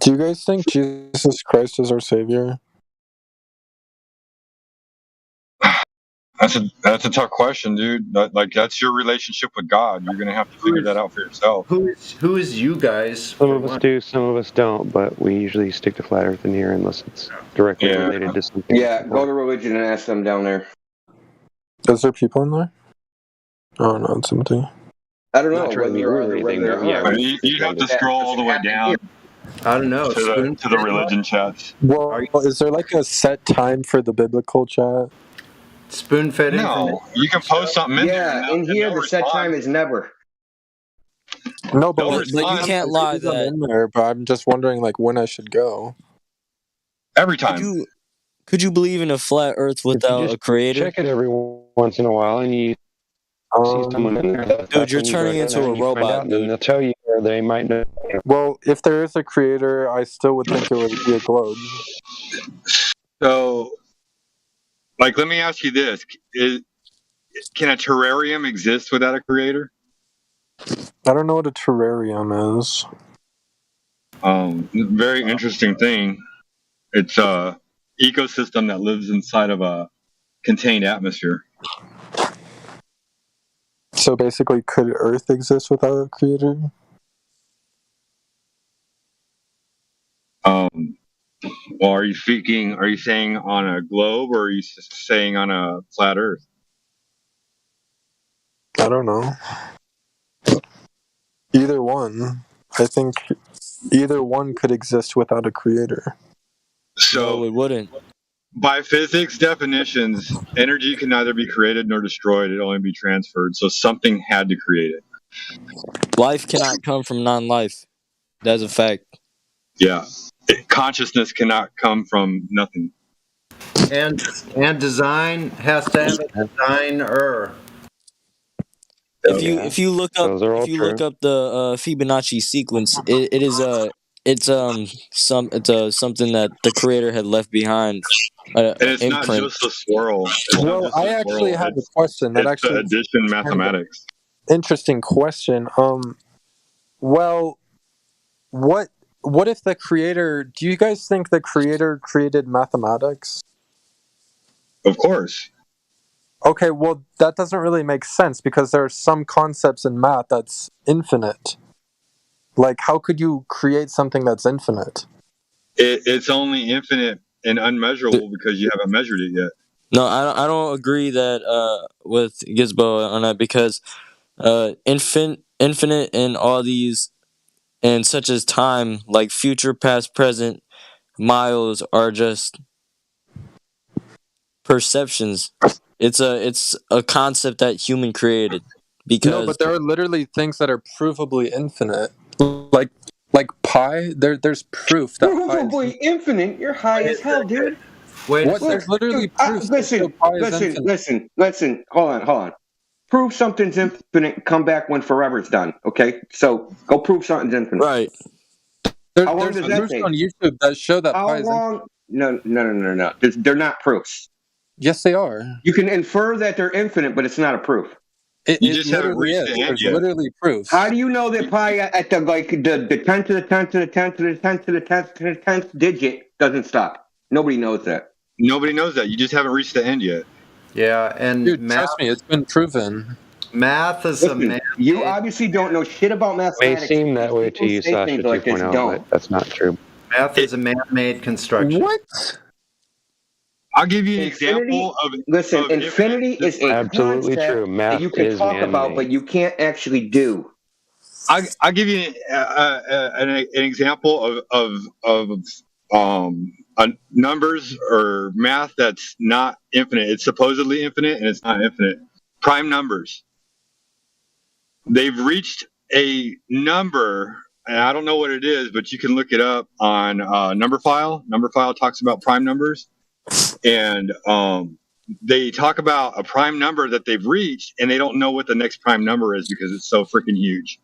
[SPEAKER 14] Do you guys think Jesus Christ is our savior?
[SPEAKER 10] That's a tough question, dude. That's your relationship with God. You're gonna have to figure that out for yourself.
[SPEAKER 11] Who is you guys?
[SPEAKER 12] Some of us do, some of us don't, but we usually stick to flat Earth in here unless it's directly related to something.
[SPEAKER 16] Yeah, go to religion and ask them down there.
[SPEAKER 14] Is there people in there? Oh no, it's empty.
[SPEAKER 16] I don't know whether there are.
[SPEAKER 10] You have to scroll all the way down.
[SPEAKER 11] I don't know.
[SPEAKER 10] To the religion chats.
[SPEAKER 14] Well, is there like a set time for the biblical chat?
[SPEAKER 11] Spoon-fed
[SPEAKER 10] No, you can post something in there.
[SPEAKER 16] Yeah, in here the set time is never.
[SPEAKER 14] No, but
[SPEAKER 3] you can't lie that.
[SPEAKER 14] I'm in there, but I'm just wondering like when I should go.
[SPEAKER 10] Every time.
[SPEAKER 3] Could you believe in a flat Earth without a creator?
[SPEAKER 12] Check it every once in a while, and you see someone in there.
[SPEAKER 3] Dude, you're turning into a robot,
[SPEAKER 12] and they'll tell you, or they might know.
[SPEAKER 14] Well, if there is a creator, I still would think it would be a globe.
[SPEAKER 10] So, let me ask you this: can a terrarium exist without a creator?
[SPEAKER 14] I don't know what a terrarium is.
[SPEAKER 10] Very interesting thing. It's a ecosystem that lives inside of a contained atmosphere.
[SPEAKER 14] So basically, could Earth exist without a creator?
[SPEAKER 10] Well, are you saying on a globe, or are you saying on a flat Earth?
[SPEAKER 14] I don't know. Either one. I think either one could exist without a creator.
[SPEAKER 10] So
[SPEAKER 3] no, it wouldn't.
[SPEAKER 10] By physics definitions, energy can neither be created nor destroyed. It only be transferred. So something had to create it.
[SPEAKER 3] Life cannot come from non-life. That's a fact.
[SPEAKER 10] Yeah. Consciousness cannot come from nothing.
[SPEAKER 11] And design has to have a designer.
[SPEAKER 3] If you look up the Fibonacci sequence, it's something that the creator had left behind.
[SPEAKER 10] And it's imprint. Not just a swirl.
[SPEAKER 14] Well, I actually have a question. That
[SPEAKER 10] it's the addition mathematics.
[SPEAKER 14] Interesting question. Well, what if the creator? Do you guys think the creator created mathematics?
[SPEAKER 10] Of course.
[SPEAKER 14] Okay, well, that doesn't really make sense because there are some concepts in math that's infinite. Like, how could you create something that's infinite?
[SPEAKER 10] It's only infinite and unmeasurable because you haven't measured it yet.
[SPEAKER 3] No, I don't agree that with Gizbo on that because infinite and all these and such as time, like future, past, present, miles are just perceptions. It's a concept that human created. Because
[SPEAKER 14] no, but there are literally things that are provably infinite, like pi. There's proof that
[SPEAKER 16] provably infinite. You're high as hell, dude.
[SPEAKER 11] Wait,
[SPEAKER 14] what? There's literally proof.
[SPEAKER 16] Listen. Hold on. Prove something's infinite. Come back when forever's done. Okay, so go prove something's infinite.
[SPEAKER 3] Right.
[SPEAKER 14] There's proofs on YouTube that show that pi is
[SPEAKER 16] infinite. No. They're not proofs.
[SPEAKER 14] Yes, they are.
[SPEAKER 16] You can infer that they're infinite, but it's not a proof.
[SPEAKER 14] It literally is. There's literally proof.
[SPEAKER 16] How do you know that pi at the 10 to the 10 to the 10 to the 10 to the 10 to the 10th digit doesn't stop? Nobody knows that.
[SPEAKER 10] Nobody knows that. You just haven't reached the end yet.
[SPEAKER 11] Yeah, and
[SPEAKER 14] dude, trust me, it's been proven.
[SPEAKER 11] Math is
[SPEAKER 16] you obviously don't know shit about mathematics.
[SPEAKER 12] May seem that way to you, Sasha 2.0, but that's not true.
[SPEAKER 11] Math is a man-made construction.
[SPEAKER 14] What?
[SPEAKER 10] I'll give you an example of.
[SPEAKER 16] Listen, infinity is a
[SPEAKER 12] absolutely true. Math
[SPEAKER 16] that you can talk about, but you can't actually do.
[SPEAKER 10] I'll give you an example of numbers or math that's not infinite. It's supposedly infinite, and it's not infinite. Prime numbers. They've reached a number, and I don't know what it is, but you can look it up on Numberphile. Numberphile talks about prime numbers, and they talk about a prime number that they've reached, and they don't know what the next prime number is because it's so freaking huge.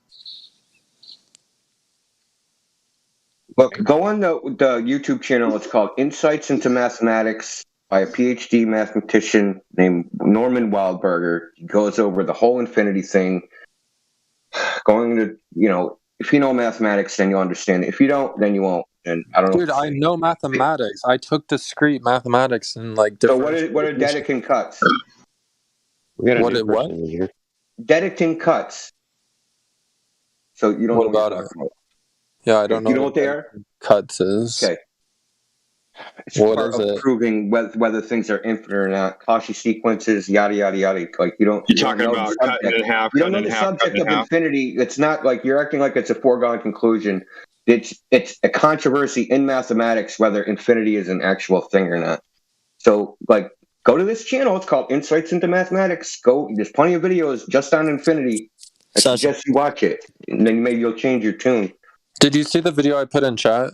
[SPEAKER 16] Look, go on the YouTube channel. It's called Insights into Mathematics by a PhD mathematician named Norman Wildberger. He goes over the whole infinity thing. Going to, if you know mathematics, then you'll understand it. If you don't, then you won't. And I don't know.
[SPEAKER 14] Dude, I know mathematics. I took discrete mathematics and like.
[SPEAKER 16] So what are Dedekind cuts?
[SPEAKER 14] What?
[SPEAKER 16] Dedekind cuts. So you don't
[SPEAKER 14] What
[SPEAKER 16] know
[SPEAKER 14] about it? Yeah, I don't know.
[SPEAKER 16] You know what they are?
[SPEAKER 14] Cuts is.
[SPEAKER 16] Okay. It's
[SPEAKER 14] What
[SPEAKER 16] part
[SPEAKER 14] is
[SPEAKER 16] of
[SPEAKER 14] it?
[SPEAKER 16] proving whether things are infinite or not. Cauchy sequences, yada yada yada. Like you don't.
[SPEAKER 10] You're talking about cutting it in half.
[SPEAKER 16] You don't know
[SPEAKER 10] cutting
[SPEAKER 16] the
[SPEAKER 10] in half,
[SPEAKER 16] subject
[SPEAKER 10] cutting in
[SPEAKER 16] of
[SPEAKER 10] half.
[SPEAKER 16] infinity. It's not like you're acting like it's a foregone conclusion. It's a controversy in mathematics whether infinity is an actual thing or not. So like, go to this channel. It's called Insights into Mathematics. There's plenty of videos just on infinity. I suggest you watch it, and then maybe you'll change your tune.
[SPEAKER 14] Did you see the video I put in chat?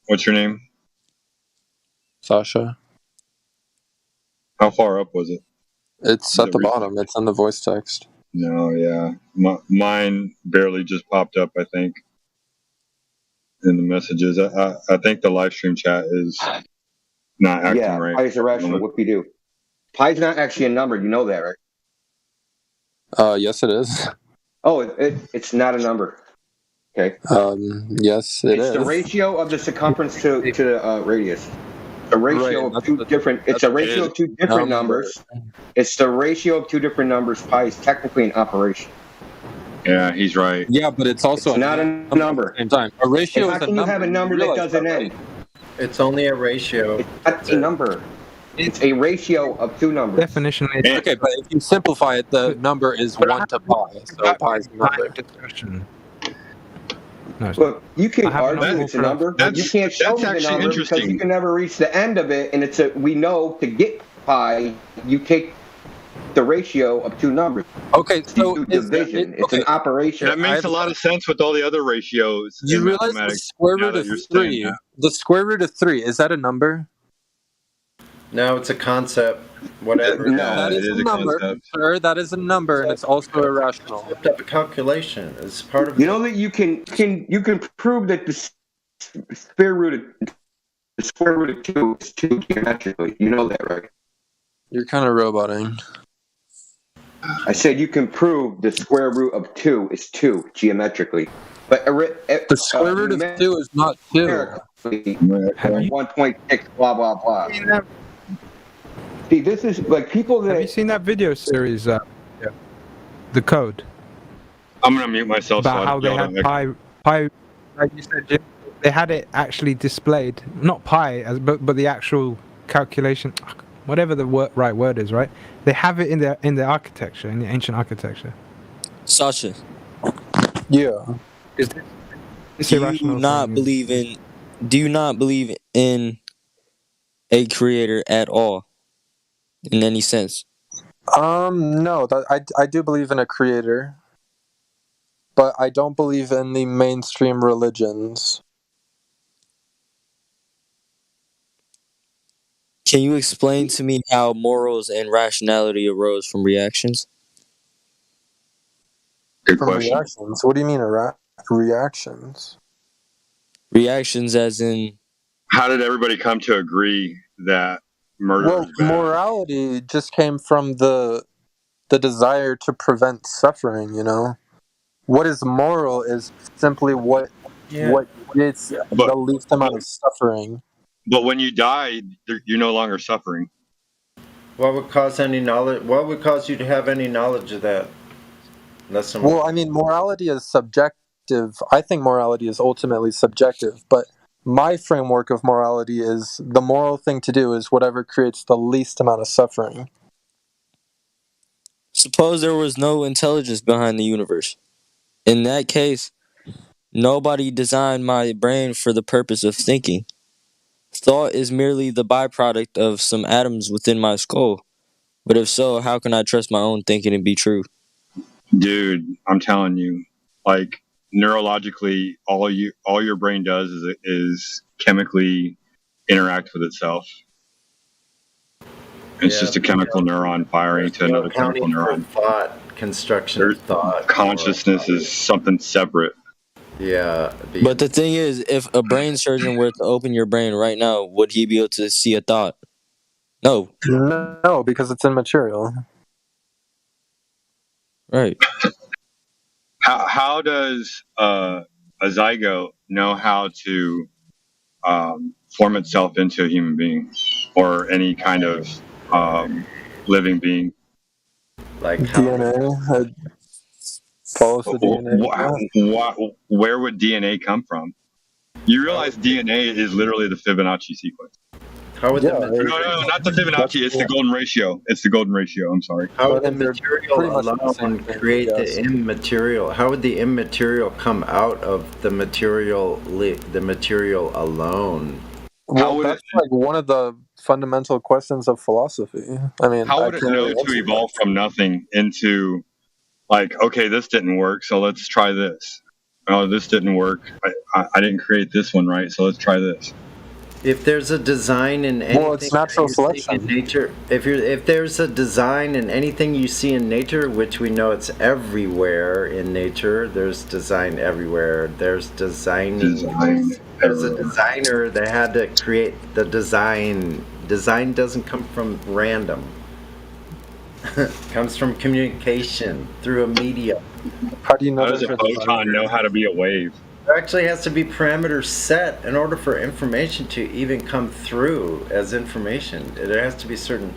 [SPEAKER 10] What's your name?
[SPEAKER 14] Sasha.
[SPEAKER 10] How far up was it?
[SPEAKER 14] It's at the bottom. It's in the voice text.
[SPEAKER 10] No, yeah. Mine barely just popped up, I think, in the messages. I think the live stream chat is not acting right.
[SPEAKER 16] Pi is irrational. What we do? Pi is not actually a number. You know that, right?
[SPEAKER 14] Yes, it is.
[SPEAKER 16] Oh, it's not a number. Okay.
[SPEAKER 14] Yes, it is.
[SPEAKER 16] It's the ratio of the circumference to the radius. A ratio of two different. It's a ratio of two different numbers. It's the ratio of two different numbers. Pi is technically an operation.
[SPEAKER 10] Yeah, he's right.
[SPEAKER 14] Yeah, but it's also
[SPEAKER 16] not a number.
[SPEAKER 14] At the same time, a ratio
[SPEAKER 16] How
[SPEAKER 14] is a
[SPEAKER 16] can you
[SPEAKER 14] number.
[SPEAKER 16] have a number that doesn't end?
[SPEAKER 11] It's only a ratio.
[SPEAKER 16] It's not a number. It's a ratio of two numbers.
[SPEAKER 22] Definitionally,
[SPEAKER 14] Okay, but if you simplify it, the number is 1 to pi. So pi is a number.
[SPEAKER 22] discussion. No,
[SPEAKER 16] Look, you can
[SPEAKER 22] I have
[SPEAKER 16] argue
[SPEAKER 22] an
[SPEAKER 16] it's a number, but you can't show me the
[SPEAKER 10] actually
[SPEAKER 16] number because
[SPEAKER 10] interesting.
[SPEAKER 16] you can never reach the end of it. And we know to get pi, you take the ratio of two numbers.
[SPEAKER 14] Okay, so
[SPEAKER 16] you do division. It's an operation.
[SPEAKER 10] That makes a lot of sense with all the other ratios.
[SPEAKER 14] You
[SPEAKER 10] in
[SPEAKER 14] realize the
[SPEAKER 10] mathematics,
[SPEAKER 14] square
[SPEAKER 10] now
[SPEAKER 14] root
[SPEAKER 10] that
[SPEAKER 14] of
[SPEAKER 10] you're saying
[SPEAKER 14] 3.
[SPEAKER 10] that.
[SPEAKER 14] The square root of 3, is that a number?
[SPEAKER 11] No, it's a concept. Whatever.
[SPEAKER 14] That is a number, sir. That is a number, and it's also irrational.
[SPEAKER 11] A calculation is part of.
[SPEAKER 16] You know that you can prove that the square root of 2 is 2 geometrically. You know that, right?
[SPEAKER 14] You're kind of roboting.
[SPEAKER 16] I said you can prove the square root of 2 is 2 geometrically. But
[SPEAKER 14] the square root of 2 is not 2.
[SPEAKER 16] 1.6 blah blah blah. See, this is like people that
[SPEAKER 22] have you seen that video series? The Code.
[SPEAKER 10] I'm gonna mute myself.
[SPEAKER 22] About how they had pi, like you said, Jim, they had it actually displayed, not pi, but the actual calculation, whatever the right word is, right? They have it in the architecture, in the ancient architecture.
[SPEAKER 3] Sasha.
[SPEAKER 14] Yeah.
[SPEAKER 3] Do you not believe in a creator at all? In any sense?
[SPEAKER 14] No, I do believe in a creator, but I don't believe in the mainstream religions.
[SPEAKER 3] Can you explain to me how morals and rationality arose from reactions?
[SPEAKER 10] Good
[SPEAKER 14] From
[SPEAKER 10] question.
[SPEAKER 14] reactions? What do you mean reactions?
[SPEAKER 3] Reactions as in...
[SPEAKER 10] How did everybody come to agree that murder
[SPEAKER 14] Well,
[SPEAKER 10] is bad?
[SPEAKER 14] morality just came from the desire to prevent suffering, you know? What is moral is simply what gets the least amount of suffering.
[SPEAKER 10] But when you die, you're no longer suffering.
[SPEAKER 11] What would cause any knowledge? What would cause you to have any knowledge of that?
[SPEAKER 14] Well, I mean, morality is subjective. I think morality is ultimately subjective, but my framework of morality is the moral thing to do is whatever creates the least amount of suffering.
[SPEAKER 3] Suppose there was no intelligence behind the universe. In that case, Nobody designed my brain for the purpose of thinking. Thought is merely the byproduct of some atoms within my skull. But if so, how can I trust my own thinking and be true?
[SPEAKER 10] Dude, I'm telling you, like neurologically, all your brain does is chemically interact with itself. It's just a chemical neuron firing to another chemical neuron.
[SPEAKER 11] Thought, construction of thought.
[SPEAKER 10] Consciousness is something separate.
[SPEAKER 11] Yeah.
[SPEAKER 3] But the thing is, if a brain surgeon were to open your brain right now, would he be able to see a thought? No.
[SPEAKER 14] No, because it's immaterial.
[SPEAKER 3] Right.
[SPEAKER 10] How does a zygote know how to form itself into a human being or any kind of living being?
[SPEAKER 11] Like
[SPEAKER 14] DNA follows the DNA.
[SPEAKER 10] Where would DNA come from? You realize DNA is literally the Fibonacci sequence.
[SPEAKER 11] How would
[SPEAKER 10] no, not the Fibonacci. It's the golden ratio. It's the golden ratio. I'm sorry.
[SPEAKER 11] How would the material alone create the immaterial? How would the immaterial come out of the material? The material alone.
[SPEAKER 14] Well, that's like one of the fundamental questions of philosophy. I mean,
[SPEAKER 10] how would it know to evolve from nothing into, like, okay, this didn't work, so let's try this. Oh, this didn't work. I didn't create this one right, so let's try this.
[SPEAKER 11] If there's a design in anything,
[SPEAKER 14] well, it's natural selection.
[SPEAKER 11] In nature, if there's a design in anything you see in nature, which we know it's everywhere in nature, there's design everywhere. There's designing. There's a designer that had to create the design. Design doesn't come from random. It comes from communication through a medium.
[SPEAKER 14] How do you know?
[SPEAKER 10] How does a photon know how to be a wave?
[SPEAKER 11] There actually has to be parameters set in order for information to even come through as information. There has to be certain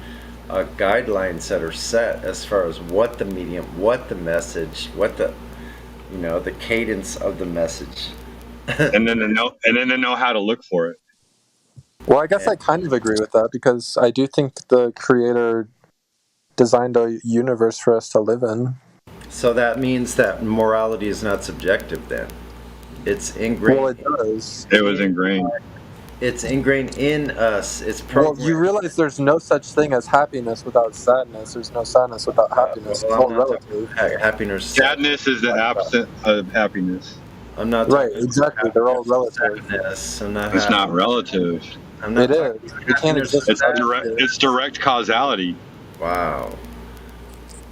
[SPEAKER 11] guidelines that are set as far as what the medium, what the message, what the, the cadence of the message.
[SPEAKER 10] and then to know how to look for it.
[SPEAKER 14] Well, I guess I kind of agree with that because I do think the creator designed a universe for us to live in.
[SPEAKER 11] So that means that morality is not subjective then. It's ingrained.
[SPEAKER 14] Well, it does.
[SPEAKER 10] It was ingrained.
[SPEAKER 11] It's ingrained in us. It's programmed.
[SPEAKER 14] Well, you realize there's no such thing as happiness without sadness. There's no sadness without happiness. It's all relative.
[SPEAKER 11] Happiness.
[SPEAKER 10] Sadness is the absence of happiness.
[SPEAKER 11] I'm not
[SPEAKER 14] right. Exactly. They're all relative.
[SPEAKER 10] It's not relative.
[SPEAKER 14] It is. You can't exist.
[SPEAKER 10] It's direct causality.
[SPEAKER 11] Wow.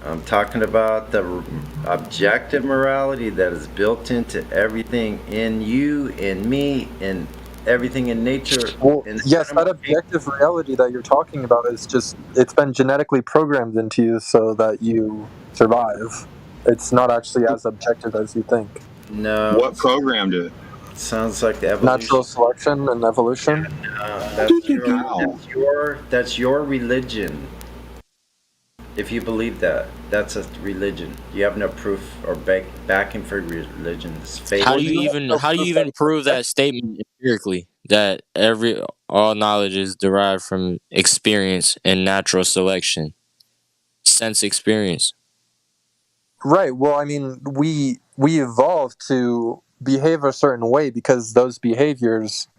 [SPEAKER 11] I'm talking about the objective morality that is built into everything in you, in me, in everything in nature.
[SPEAKER 14] Well, yes, that objective reality that you're talking about is just, it's been genetically programmed into you so that you survive. It's not actually as objective as you think.
[SPEAKER 11] No.
[SPEAKER 10] What programmed it?
[SPEAKER 11] Sounds like the evolution.
[SPEAKER 14] Natural selection and evolution.
[SPEAKER 11] That's your religion. If you believe that, that's a religion. You have no proof or backing for religion. It's fake.
[SPEAKER 3] How do you even prove that statement empirically? That all knowledge is derived from experience and natural selection, sense experience.
[SPEAKER 14] Right. Well, I mean, we evolved to behave a certain way because those behaviors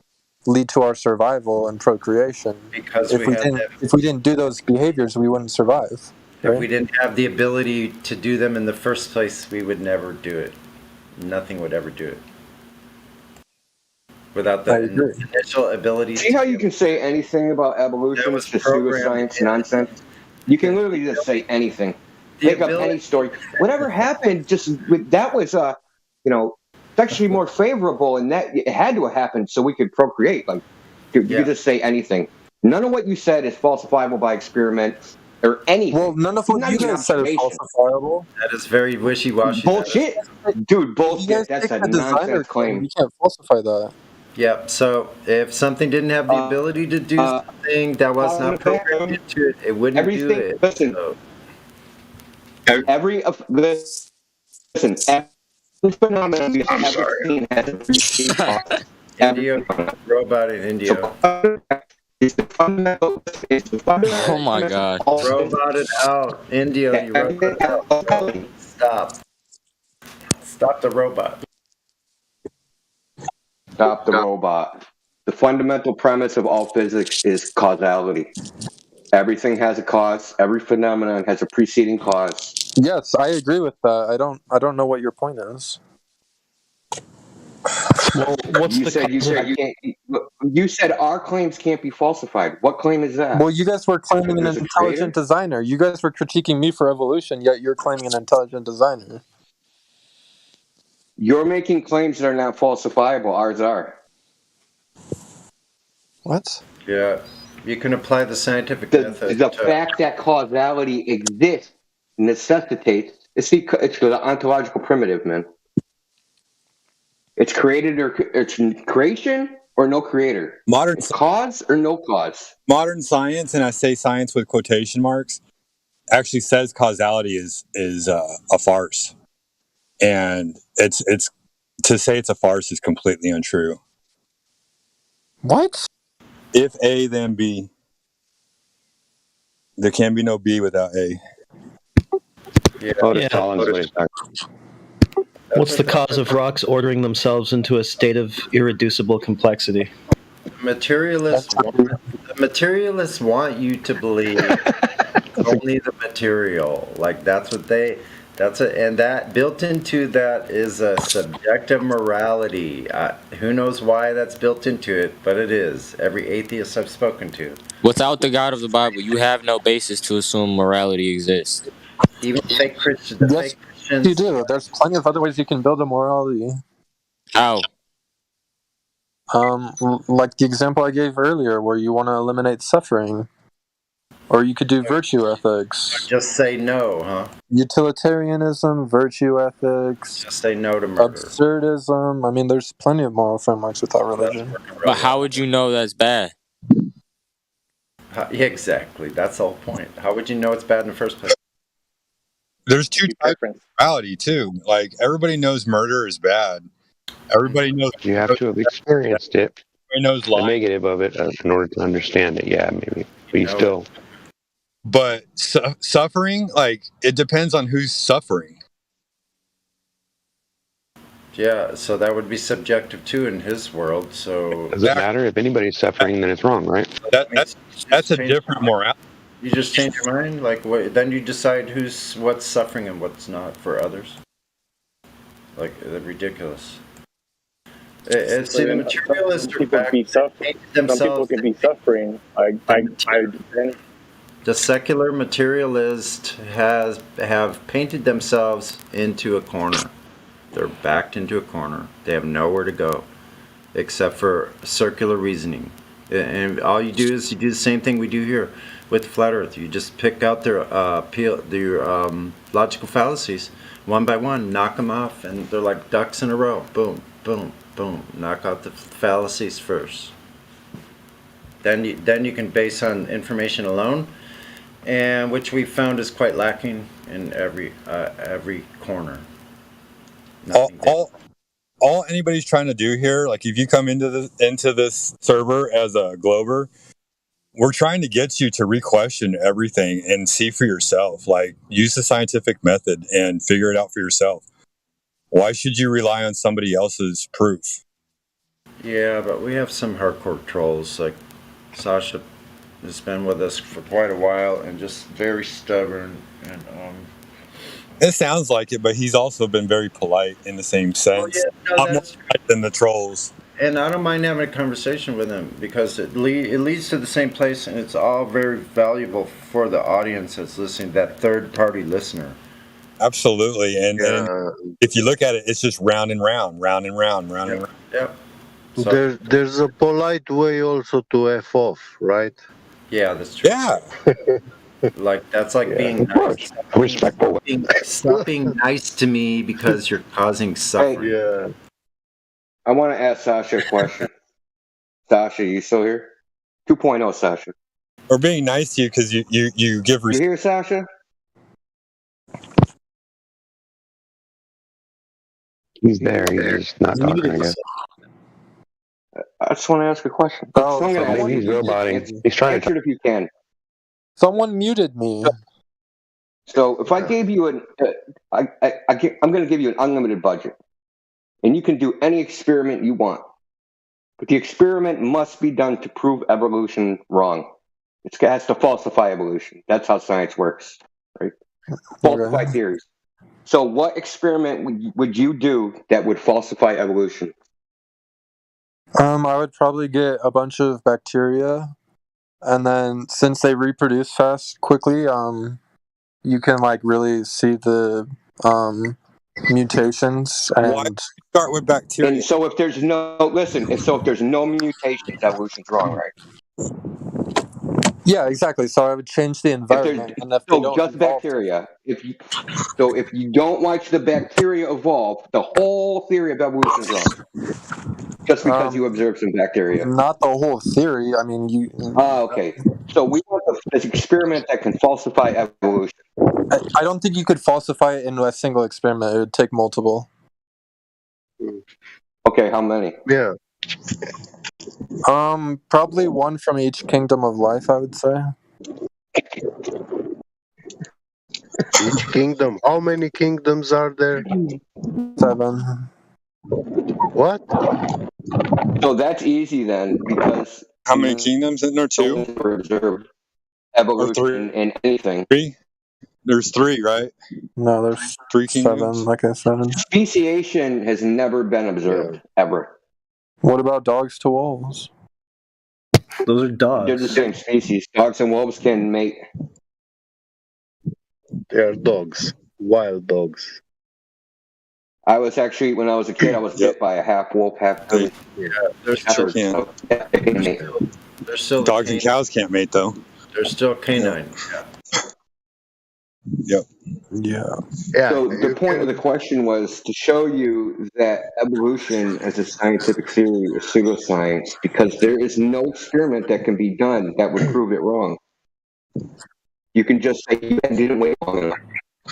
[SPEAKER 14] lead to our survival and procreation.
[SPEAKER 11] Because
[SPEAKER 14] if we didn't do those behaviors, we wouldn't survive.
[SPEAKER 11] If we didn't have the ability to do them in the first place, we would never do it. Nothing would ever do it. Without the initial ability.
[SPEAKER 16] See how you can say anything about evolution? It's just pseudoscience nonsense. You can literally just say anything. Make up any story. Whatever happened, that was sexually more favorable, and that it had to have happened so we could procreate. Like you could just say anything. None of what you said is falsifiable by experiment. Or anything.
[SPEAKER 14] Well, none of what you guys said is falsifiable.
[SPEAKER 11] That is very wishy-washy.
[SPEAKER 16] Bullshit. Dude, bullshit. That's a nonsense claim.
[SPEAKER 14] You can't falsify that.
[SPEAKER 11] Yep. So if something didn't have the ability to do something that was not programmed into it, it wouldn't do it.
[SPEAKER 16] Listen, every phenomenon we have seen has
[SPEAKER 11] India, robot in India.
[SPEAKER 3] Oh my God.
[SPEAKER 11] Robot it out. India, you robot it out. Stop the robot.
[SPEAKER 16] Stop the robot. The fundamental premise of all physics is causality. Everything has a cause. Every phenomenon has a preceding cause.
[SPEAKER 14] Yes, I agree with that. I don't know what your point is.
[SPEAKER 4] Well, what's
[SPEAKER 16] you said you said our claims can't be falsified. What claim is that?
[SPEAKER 14] Well, you guys were claiming an
[SPEAKER 16] There's a
[SPEAKER 14] intelligent designer. You guys were critiquing me for evolution, yet you're claiming an intelligent designer.
[SPEAKER 16] You're making claims that are not falsifiable. Ours are.
[SPEAKER 14] What?
[SPEAKER 11] Yeah, you can apply the scientific method.
[SPEAKER 16] The fact that causality exists necessitates it's the ontological primitive, man. It's created or it's creation or no creator. It's cause or no cause.
[SPEAKER 7] Modern science, and I say science with quotation marks, actually says causality is a farce, and it's to say it's a farce is completely untrue.
[SPEAKER 14] What?
[SPEAKER 7] If A, then B. There can be no B without A.
[SPEAKER 4] What's the cause of rocks ordering themselves into a state of irreducible complexity?
[SPEAKER 11] Materialists want you to believe only the material. Like and that built into that is a subjective morality. Who knows why that's built into it, but it is. Every atheist I've spoken to.
[SPEAKER 3] Without the God of the Bible, you have no basis to assume morality exists.
[SPEAKER 11] Even fake Christians.
[SPEAKER 14] Yes, you do. There's plenty of other ways you can build a morality.
[SPEAKER 3] How?
[SPEAKER 14] Like the example I gave earlier, where you want to eliminate suffering. Or you could do virtue ethics.
[SPEAKER 11] Just say no, huh?
[SPEAKER 14] Utilitarianism, virtue ethics.
[SPEAKER 11] Just say no to murder.
[SPEAKER 14] Absurdism. I mean, there's plenty of moral frameworks without religion.
[SPEAKER 3] But how would you know that's bad?
[SPEAKER 11] Yeah, exactly. That's the whole point. How would you know it's bad in the first place?
[SPEAKER 7] There's two types of morality too. Like everybody knows murder is bad. Everybody knows
[SPEAKER 12] you have to have experienced it.
[SPEAKER 7] Everybody knows
[SPEAKER 12] the negative of it in order to understand it. Yeah, maybe. But you still.
[SPEAKER 7] But suffering, like it depends on who's suffering.
[SPEAKER 11] Yeah, so that would be subjective too in his world. So
[SPEAKER 12] does it matter if anybody's suffering? Then it's wrong, right?
[SPEAKER 7] That's a different morality.
[SPEAKER 11] You just change your mind, like then you decide what's suffering and what's not for others. Like ridiculous. It's the materialists are back. Some people can be suffering. The secular materialist have painted themselves into a corner. They're backed into a corner. They have nowhere to go, except for circular reasoning. And all you do is you do the same thing we do here with Flat Earth. You just pick out their logical fallacies one by one, knock them off, and they're like ducks in a row. Boom, boom, boom. Knock out the fallacies first. Then you can base on information alone, and which we found is quite lacking in every corner.
[SPEAKER 7] All anybody's trying to do here, like if you come into this server as a Glober, we're trying to get you to re-question everything and see for yourself. Like use the scientific method and figure it out for yourself. Why should you rely on somebody else's proof?
[SPEAKER 11] Yeah, but we have some hardcore trolls like Sasha has been with us for quite a while and just very stubborn and
[SPEAKER 7] It sounds like it, but he's also been very polite in the same sense.
[SPEAKER 11] Oh, yeah, no,
[SPEAKER 7] I'm more polite than the trolls.
[SPEAKER 11] And I don't mind having a conversation with him because it leads to the same place, and it's all very valuable for the audience that's listening, that third-party listener.
[SPEAKER 7] Absolutely, and if you look at it, it's just round and round.
[SPEAKER 11] Yep.
[SPEAKER 13] So, there's a polite way also to F off, right?
[SPEAKER 11] Yeah, that's true.
[SPEAKER 7] Yeah.
[SPEAKER 11] Like that's like being nice.
[SPEAKER 12] Respectful.
[SPEAKER 11] Stop being nice to me because you're causing suffering.
[SPEAKER 13] Yeah.
[SPEAKER 16] I want to ask Sasha a question. Sasha, you still here? 2.0, Sasha.
[SPEAKER 7] Or being nice to you because you give respect.
[SPEAKER 16] You hear, Sasha?
[SPEAKER 12] He's there. He's just not talking, I guess.
[SPEAKER 16] I just want to ask a question.
[SPEAKER 12] Maybe he's roboting. He's trying
[SPEAKER 16] answer it if you can.
[SPEAKER 14] Someone muted me.
[SPEAKER 16] So if I gave you I'm going to give you an unlimited budget, and you can do any experiment you want. But the experiment must be done to prove evolution wrong. It has to falsify evolution. That's how science works, right? Falsify theories. So what experiment would you do that would falsify evolution?
[SPEAKER 14] I would probably get a bunch of bacteria, and then since they reproduce quickly, you can like really see the mutations. And
[SPEAKER 7] why start with bacteria?
[SPEAKER 16] And so if there's no mutations, evolution's wrong, right?
[SPEAKER 14] yeah, exactly. So I would change the environment, and if they don't
[SPEAKER 16] just bacteria. If you don't watch the bacteria evolve, the whole theory of evolution is wrong. Just because you observe some bacteria.
[SPEAKER 14] Not the whole theory. I mean, you.
[SPEAKER 16] Okay. So we want this experiment that can falsify evolution.
[SPEAKER 14] I don't think you could falsify it into a single experiment. It would take multiple.
[SPEAKER 16] Okay, how many?
[SPEAKER 12] Yeah.
[SPEAKER 14] Probably one from each kingdom of life, I would say.
[SPEAKER 12] Each kingdom. How many kingdoms are there?
[SPEAKER 14] 7.
[SPEAKER 12] What?
[SPEAKER 16] So that's easy then, because
[SPEAKER 7] how many kingdoms in there? 2?
[SPEAKER 16] Observed evolution in anything.
[SPEAKER 7] 3? There's 3, right?
[SPEAKER 14] No, there's
[SPEAKER 7] 3 kingdoms.
[SPEAKER 14] 7. Like I said.
[SPEAKER 16] Speciation has never been observed ever.
[SPEAKER 14] What about dogs to wolves?
[SPEAKER 4] Those are dogs.
[SPEAKER 16] They're the same species. Dogs and wolves can mate.
[SPEAKER 12] They're dogs. Wild dogs.
[SPEAKER 16] I was actually, when I was a kid, I was bit by a half wolf, half goat.
[SPEAKER 11] Yeah, there's still
[SPEAKER 7] dogs and cows can't mate though.
[SPEAKER 11] They're still canine.
[SPEAKER 7] Yep.
[SPEAKER 14] Yeah.
[SPEAKER 16] So the point of the question was to show you that evolution as a scientific theory is pseudoscience, because there is no experiment that can be done that would prove it wrong. You can just say you didn't wait long enough.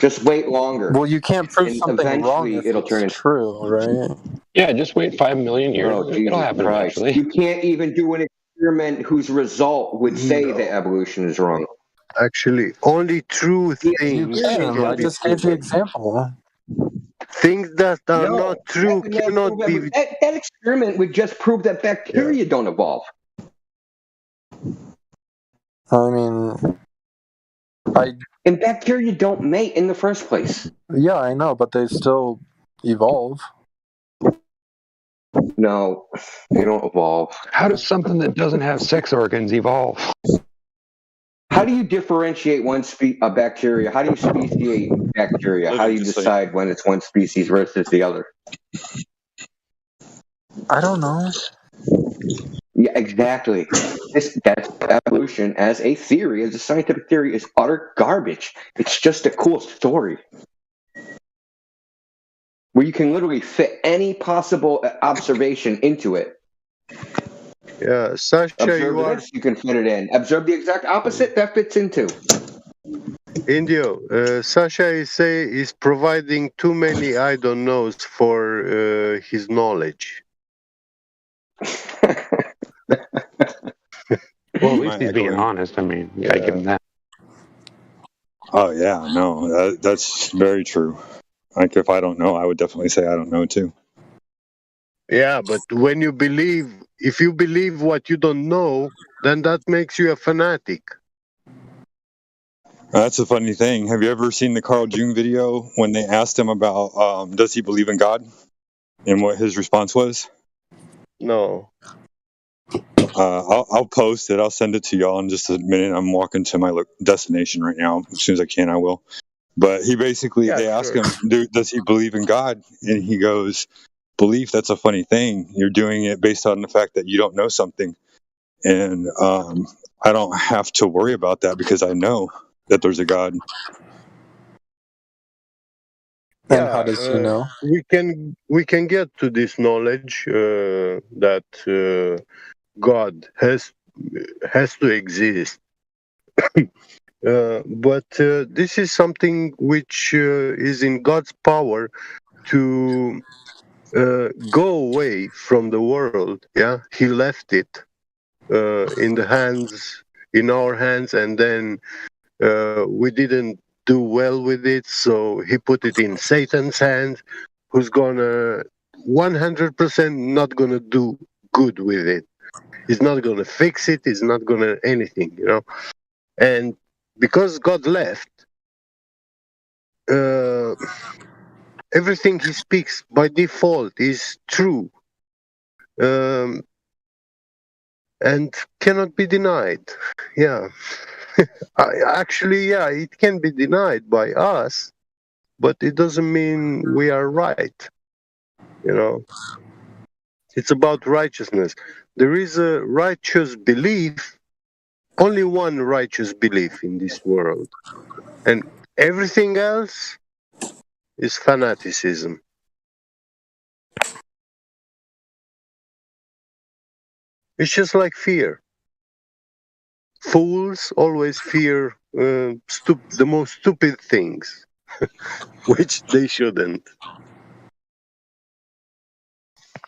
[SPEAKER 16] Just wait longer.
[SPEAKER 14] Well, you can't prove something wrong if
[SPEAKER 16] it'll turn
[SPEAKER 14] it's true, right?
[SPEAKER 8] Yeah, just wait 5 million years.
[SPEAKER 16] Oh,
[SPEAKER 8] It'll happen eventually.
[SPEAKER 16] You can't even do an experiment whose result would say that evolution is wrong.
[SPEAKER 12] Actually, only true things.
[SPEAKER 14] I just gave you an example.
[SPEAKER 12] Things that are not true cannot be.
[SPEAKER 16] That experiment would just prove that bacteria don't evolve.
[SPEAKER 14] I mean,
[SPEAKER 16] and bacteria don't mate in the first place.
[SPEAKER 14] Yeah, I know, but they still evolve.
[SPEAKER 16] No, they don't evolve.
[SPEAKER 8] How does something that doesn't have sex organs evolve?
[SPEAKER 16] How do you differentiate a bacteria? How do you speciate bacteria? How do you decide when it's one species versus the other?
[SPEAKER 14] I don't know.
[SPEAKER 16] Yeah, exactly. That's evolution as a theory, as a scientific theory, is utter garbage. It's just a cool story where you can literally fit any possible observation into it.
[SPEAKER 12] Yeah, Sasha,
[SPEAKER 16] Observe you can fit it in. Observe the exact opposite, that fits into.
[SPEAKER 12] Indio, Sasha is providing too many I don't knows for his knowledge.
[SPEAKER 8] Well, at least he's being honest. I mean, you gotta give him that.
[SPEAKER 7] Oh yeah, no, that's very true. Like if I don't know, I would definitely say I don't know too.
[SPEAKER 12] Yeah, but when you believe, if you believe what you don't know, then that makes you a fanatic.
[SPEAKER 7] That's a funny thing. Have you ever seen the Carl Jung video when they asked him about does he believe in God, and what his response was?
[SPEAKER 12] No.
[SPEAKER 7] I'll post it. I'll send it to y'all in just a minute. I'm walking to my destination right now. As soon as I can, I will. But he basically, they ask him, does he believe in God? And he goes, belief, that's a funny thing. You're doing it based on the fact that you don't know something. And I don't have to worry about that because I know that there's a God.
[SPEAKER 14] And how does he know?
[SPEAKER 12] We can get to this knowledge that God has to exist. But this is something which is in God's power to go away from the world. Yeah, He left it in our hands, and then we didn't do well with it, so He put it in Satan's hands, who's gonna 100% not gonna do
[SPEAKER 9] good with it. He's not going to fix it. He's not going to anything, you know. And because God left, everything he speaks by default is true, and cannot be denied. Yeah. Actually, yeah, it can be denied by us, but it doesn't mean we are right. You know, it's about righteousness. There is a righteous belief, only one righteous belief in this world, and everything else is fanaticism. It's just like fear. Fools always fear the most stupid things, which they shouldn't.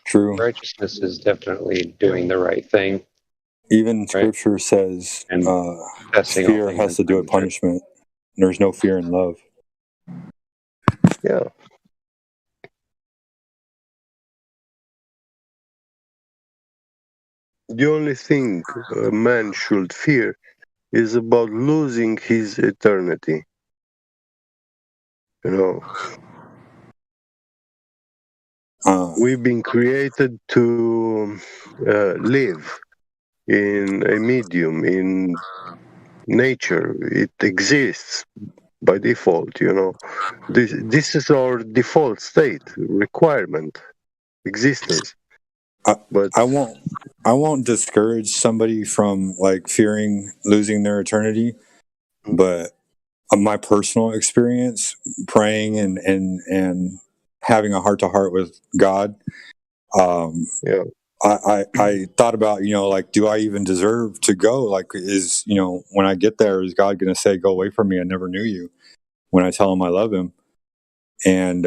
[SPEAKER 17] True.
[SPEAKER 18] Righteousness is definitely doing the right thing.
[SPEAKER 17] Even Scripture says fear has to do with punishment. There's no fear in love.
[SPEAKER 9] Yeah. The only thing a man should fear is about losing his eternity. You know, we've been created to live in a medium, in nature. It exists by default, you know. This is our default state, requirement, existence. But
[SPEAKER 17] I won't discourage somebody from like fearing losing their eternity, but my personal experience praying and having a heart-to-heart with God, I thought about, you know, like, do I even deserve to go? Like, is, you know, when I get there, is God going to say, go away from me, I never knew you, when I tell him I love him? And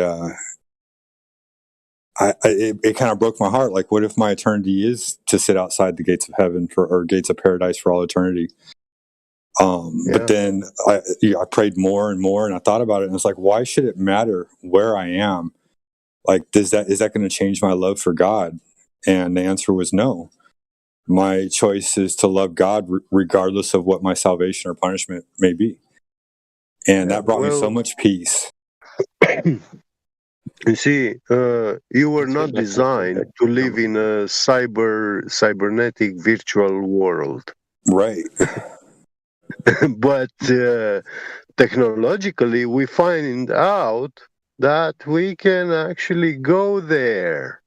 [SPEAKER 17] it kind of broke my heart. Like, what if my eternity is to sit outside the gates of heaven or gates of paradise for all eternity? But then I prayed more and more, and I thought about it, and it's like, why should it matter where I am? Like, is that going to change my love for God? And the answer was no. My choice is to love God regardless of what my salvation or punishment may be. And that brought me so much peace.
[SPEAKER 9] You see, you were not designed to live in a cybernetic virtual world.
[SPEAKER 17] Right.
[SPEAKER 9] But technologically, we find out that we can actually go there.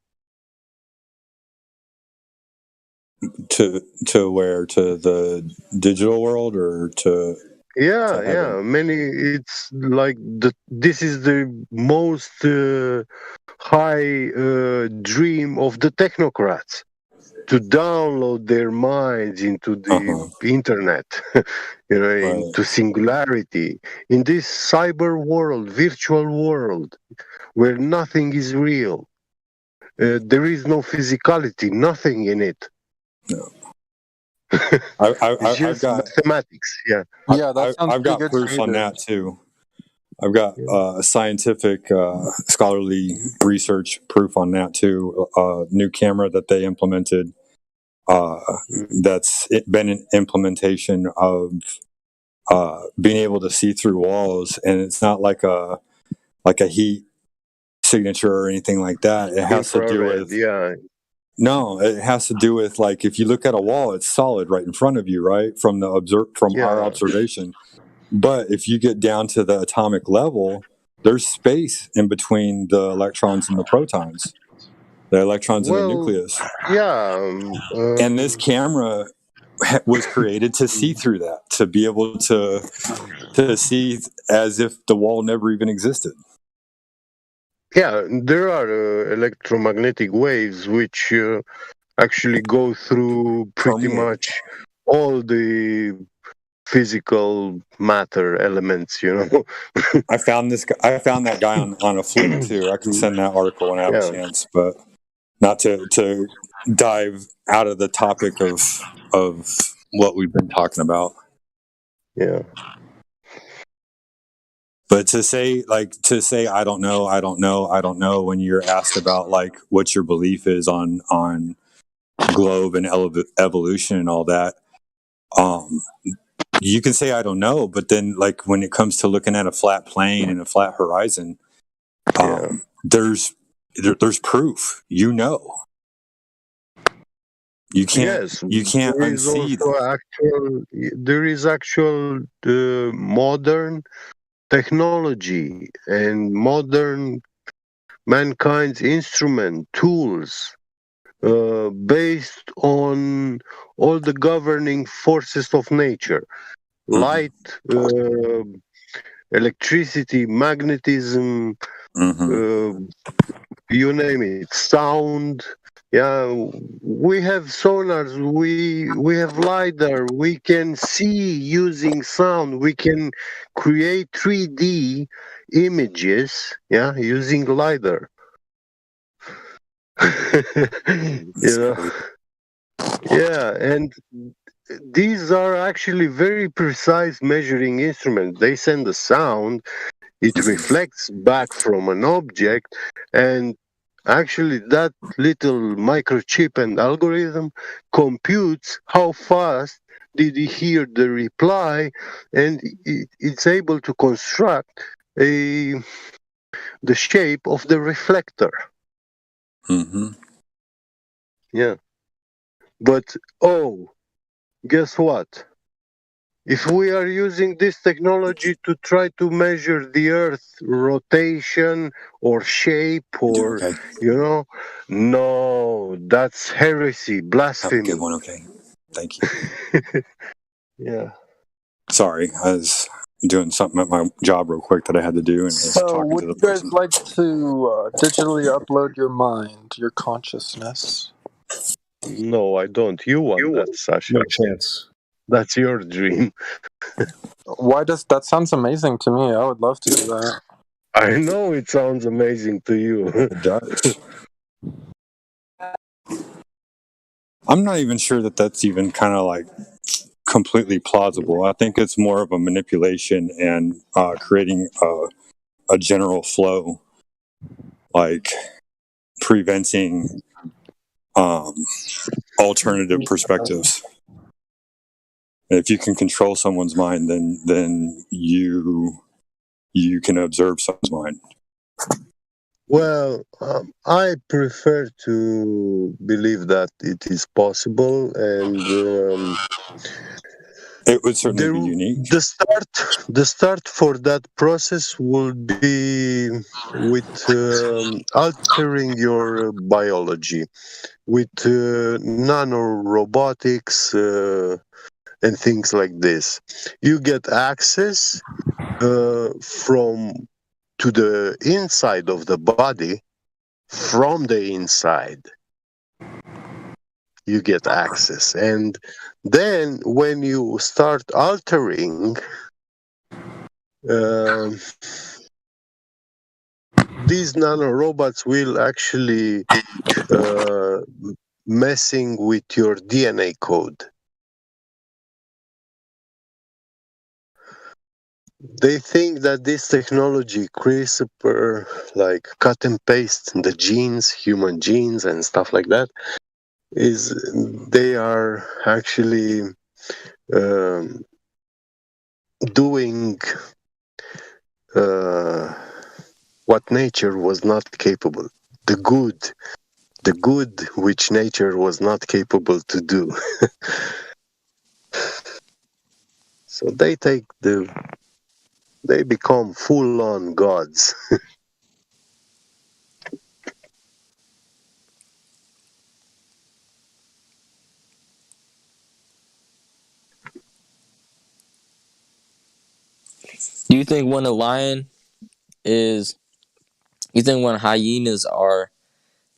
[SPEAKER 17] To where? To the digital world, or to?
[SPEAKER 9] Yeah. It's like this is the most high dream of the technocrats, to download their minds into the internet, you know, into singularity, in this cyber world, virtual world, where nothing is real. There is no physicality, nothing in it.
[SPEAKER 17] No.
[SPEAKER 9] It's just mathematics. Yeah.
[SPEAKER 17] I've got proof on that too. I've got scientific, scholarly research proof on that too. New camera that they implemented. That's been an implementation of being able to see through walls, and it's not like a heat signature or anything like that. It has to do with No, it has to do with, like, if you look at a wall, it's solid right in front of you, right? From our observation. But if you get down to the atomic level, there's space in between the electrons and the protons, the electrons in the nucleus. And this camera was created to see through that, to be able to see as if the wall never even existed.
[SPEAKER 9] Yeah, there are electromagnetic waves which actually go through pretty much all the physical matter elements, you know.
[SPEAKER 17] I found that guy on a flick too. I can send that article when I have a chance, but not to dive out of the topic of what we've been talking about.
[SPEAKER 9] Yeah.
[SPEAKER 17] But to say I don't know when you're asked about like what your belief is on globe and evolution and all that. You can say I don't know, but then like when it comes to looking at a flat plane and a flat horizon, there's proof. You know, you can't unsee that.
[SPEAKER 9] There is actual modern technology and modern mankind's instrument tools based on all the governing forces of nature, light, electricity, magnetism, you name it, sound. Yeah, we have sonars, we have LiDAR, we can see using sound, we can create 3D images, using LiDAR. And these are actually very precise measuring instruments. They send a sound, it reflects back from an object, and actually that little microchip and algorithm computes how fast did he hear the reply, and it's able to construct the shape of the reflector. Yeah. But, guess what? If we are using this technology to try to measure the Earth rotation or shape or, no, that's heresy, blasphemy.
[SPEAKER 17] Have a good one, okay? Thank you.
[SPEAKER 9] Yeah.
[SPEAKER 17] Sorry, I was doing something at my job real quick that I had to do, and I was talking
[SPEAKER 14] would
[SPEAKER 17] to the
[SPEAKER 14] you guys
[SPEAKER 17] person.
[SPEAKER 14] like to digitally upload your mind, your consciousness?
[SPEAKER 9] No, I don't. You want that, Sasha.
[SPEAKER 4] No chance.
[SPEAKER 9] That's your dream.
[SPEAKER 14] Why does that sounds amazing to me? I would love to do that.
[SPEAKER 9] I know it sounds amazing to you.
[SPEAKER 17] It does. I'm not even sure that that's even kind of like completely plausible. I think it's more of a manipulation and creating a general flow, like preventing alternative perspectives. If you can control someone's mind, then you can observe someone's mind.
[SPEAKER 9] Well, I prefer to believe that it is possible, and
[SPEAKER 17] it would certainly be unique.
[SPEAKER 9] The start for that process would be with altering your biology, with nanorobotics and things like this. You get access to the inside of the body. From the inside you get access, and then when you start altering these nanorobots will actually messing with your DNA code. They think that this technology, CRISPR, like cut and paste the genes, human genes and stuff like that, they are actually doing what nature was not capable. The good which nature was not capable to do. So they become full-on gods.
[SPEAKER 3] Do you think when hyenas are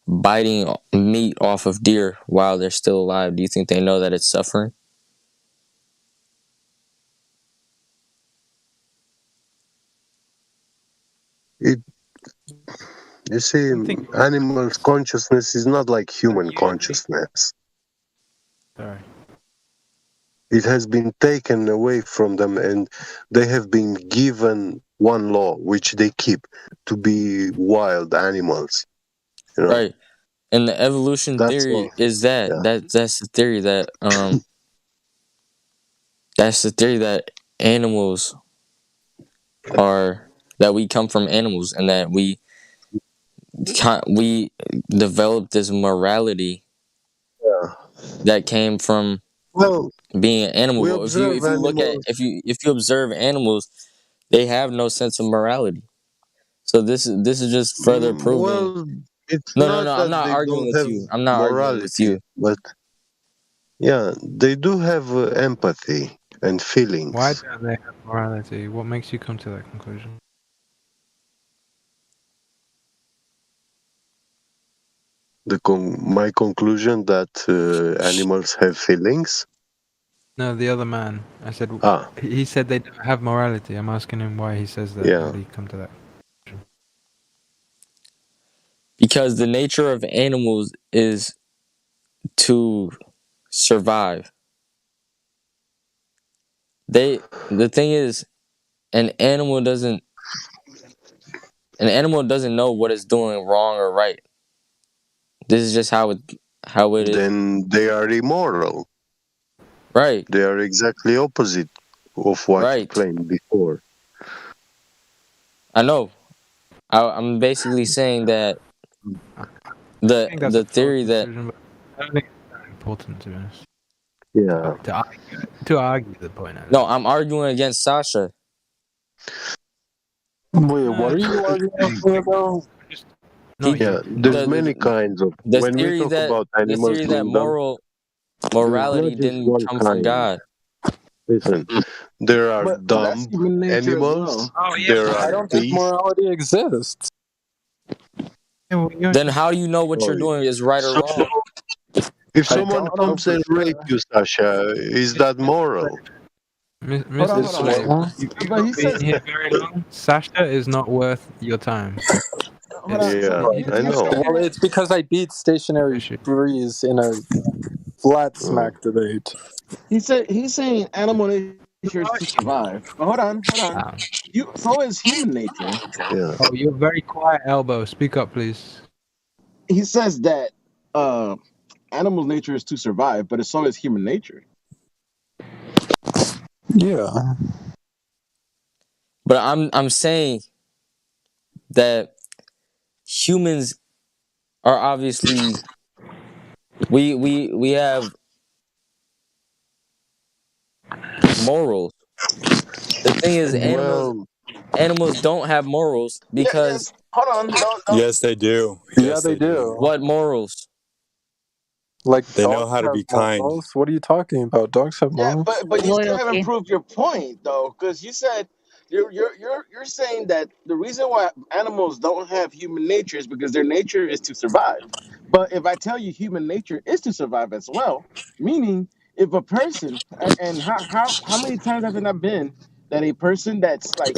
[SPEAKER 3] biting meat off of deer while they're still alive, do you think they know that it's suffering?
[SPEAKER 9] You see, animals' consciousness is not like human consciousness.
[SPEAKER 22] Sorry.
[SPEAKER 9] It has been taken away from them, and they have been given one law, which they keep, to be wild animals.
[SPEAKER 3] Right. And the evolution theory is that's the theory that that's the theory that animals that we come from animals, and that we developed this morality that came from being an animal. Well, if you look at if you observe animals, they have no sense of morality. So this is just further proving.
[SPEAKER 9] Well, it's
[SPEAKER 3] No,
[SPEAKER 9] not
[SPEAKER 3] I'm not
[SPEAKER 9] that they
[SPEAKER 3] arguing
[SPEAKER 9] don't
[SPEAKER 3] with
[SPEAKER 9] have
[SPEAKER 3] you. I'm not arguing with you.
[SPEAKER 9] But yeah, they do have empathy and feelings.
[SPEAKER 22] Why don't they have morality? What makes you come to that conclusion?
[SPEAKER 9] My conclusion that animals have feelings.
[SPEAKER 22] No, the other man. I said he said they don't have morality. I'm asking him why he says that. How did he come to that?
[SPEAKER 3] Because the nature of animals is to survive. The thing is, an animal doesn't know what it's doing wrong or right. This is just how it is.
[SPEAKER 9] Then they are immoral.
[SPEAKER 3] Right.
[SPEAKER 9] They are exactly opposite of what you claimed before.
[SPEAKER 3] I know. I'm basically saying that the theory that
[SPEAKER 22] I don't think it's that important, to be honest.
[SPEAKER 9] Yeah.
[SPEAKER 22] To argue the point.
[SPEAKER 3] No, I'm arguing against Sasha.
[SPEAKER 9] Wait, what are you arguing about? There's many kinds of. When we talk about animals,
[SPEAKER 3] the theory that morality didn't come from God.
[SPEAKER 9] Listen, there are dumb animals. There are
[SPEAKER 14] I don't think morality exists.
[SPEAKER 3] Then how do you know what you're doing is right or wrong?
[SPEAKER 9] If someone comes and rapes you, Sasha, is that moral?
[SPEAKER 22] Mr. Slave, Sasha is not worth your time.
[SPEAKER 9] Yeah, I know.
[SPEAKER 14] Well, it's because I beat Stationary Breeze in a flat smack debate.
[SPEAKER 2] He's saying animal nature is to survive. But hold on. So is human nature.
[SPEAKER 9] Yeah.
[SPEAKER 22] Oh, you're very quiet, Elbow. Speak up, please.
[SPEAKER 2] He says that animal nature is to survive, but so is human nature.
[SPEAKER 14] Yeah.
[SPEAKER 3] But I'm saying that humans are obviously we have morals. The thing is, animals don't have morals because
[SPEAKER 2] Hold on.
[SPEAKER 7] Yes, they do.
[SPEAKER 14] Yes, they do.
[SPEAKER 3] What morals?
[SPEAKER 14] Like
[SPEAKER 7] they know how to be kind.
[SPEAKER 14] Morals? What are you talking about? Dogs have morals.
[SPEAKER 2] But you still haven't proved your point though, because you said you're saying that the reason why animals don't have human nature is because their nature is to survive. But if I tell you human nature is to survive as well, meaning if a person and how many times have it not been that a person that's like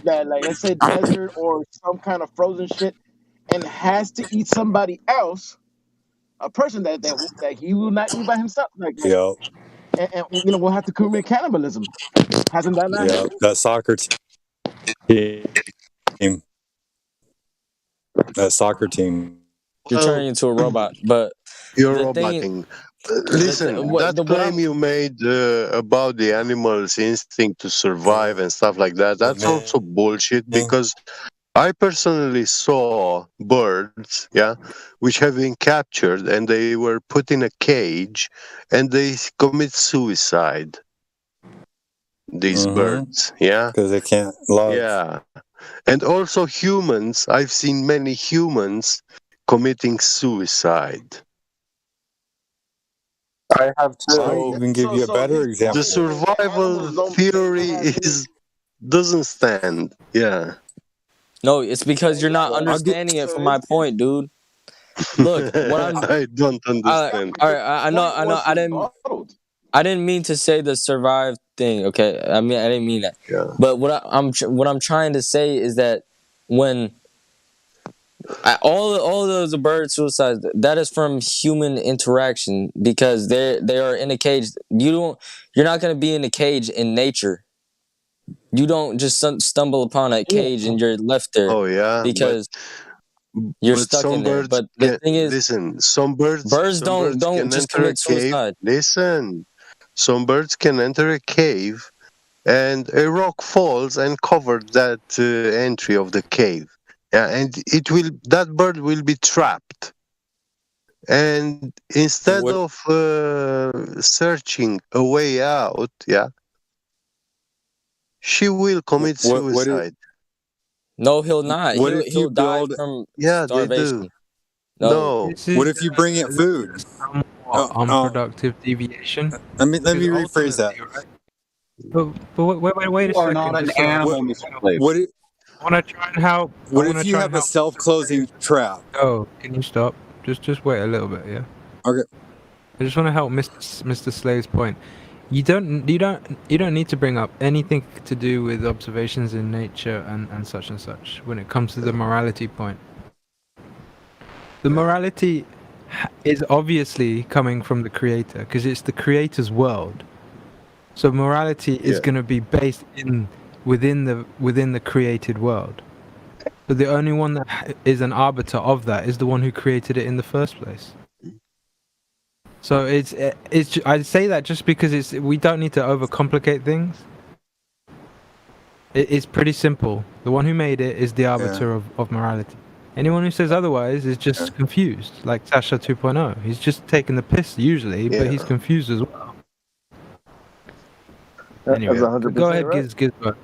[SPEAKER 2] let's say desert or some kind of frozen shit and has to eat somebody else, a person that he will not eat by himself, and we'll have to commit cannibalism. Hasn't that not happened?
[SPEAKER 7] That soccer team. That soccer team.
[SPEAKER 3] You're turning into a robot, but
[SPEAKER 9] you're roboting. Listen, that claim you made about the animal's instinct to survive and stuff like that, that's also bullshit because I personally saw birds, which have been captured and they were put in a cage and they commit suicide. These birds,
[SPEAKER 7] because they can't love.
[SPEAKER 9] Yeah, and also humans. I've seen many humans committing suicide.
[SPEAKER 14] I have too.
[SPEAKER 7] I can give you a better example.
[SPEAKER 9] The survival theory doesn't stand. Yeah.
[SPEAKER 3] No, it's because you're not understanding it from my point, dude. Look,
[SPEAKER 9] I don't understand.
[SPEAKER 3] All right, I know. I didn't mean to say the survive thing. Okay, I didn't mean that.
[SPEAKER 9] Yeah.
[SPEAKER 3] But what I'm trying to say is that when all of those bird suicides, that is from human interaction because they are in a cage. You're not going to be in a cage in nature. You don't just stumble upon a cage and you're left there.
[SPEAKER 9] Oh yeah,
[SPEAKER 3] because You're
[SPEAKER 9] but
[SPEAKER 3] stuck
[SPEAKER 9] some
[SPEAKER 3] in there.
[SPEAKER 9] birds
[SPEAKER 3] But the thing is,
[SPEAKER 9] listen. Some birds
[SPEAKER 3] birds don't
[SPEAKER 9] can
[SPEAKER 3] just
[SPEAKER 9] enter a
[SPEAKER 3] commit
[SPEAKER 9] cave.
[SPEAKER 3] suicide.
[SPEAKER 9] Listen, some birds can enter a cave, and a rock falls and covers that entry of the cave. Yeah, and that bird will be trapped. And instead
[SPEAKER 3] What
[SPEAKER 9] of searching a way out, yeah, she will commit
[SPEAKER 17] what if
[SPEAKER 9] suicide.
[SPEAKER 3] No, he'll not.
[SPEAKER 17] what if you
[SPEAKER 3] He'll die
[SPEAKER 17] build?
[SPEAKER 3] from
[SPEAKER 9] Yeah, they do.
[SPEAKER 3] starvation. No.
[SPEAKER 9] No.
[SPEAKER 22] This
[SPEAKER 17] What
[SPEAKER 22] is
[SPEAKER 17] if you bring it
[SPEAKER 22] a
[SPEAKER 17] food?
[SPEAKER 22] somewhat unproductive deviation.
[SPEAKER 17] Let me
[SPEAKER 22] Because
[SPEAKER 17] rephrase that.
[SPEAKER 22] ultimately, but wait a
[SPEAKER 6] You are
[SPEAKER 22] second.
[SPEAKER 6] not an
[SPEAKER 22] just so
[SPEAKER 6] animal, Mr. Slave.
[SPEAKER 17] What if,
[SPEAKER 22] I want to try and help.
[SPEAKER 17] what if you have a self-closing trap?
[SPEAKER 22] Oh, can you stop? Just wait a little bit, yeah.
[SPEAKER 17] Okay.
[SPEAKER 22] I just want to help Mr. Slave's point. You don't need to bring up anything to do with observations in nature and such when it comes to the morality point. The morality is obviously coming from the creator because it's the creator's world. So morality is going to be based within the created world. But the only one that is an arbiter of that is the one who created it in the first place. So I say that just because we don't need to overcomplicate things. It's pretty simple. The one who made it is the arbiter of morality. Anyone who says otherwise is just confused, like Tasha 2.0. He's just taking the piss usually, but he's confused as well. Anyway, go ahead,
[SPEAKER 13] right.
[SPEAKER 22] Gizbo.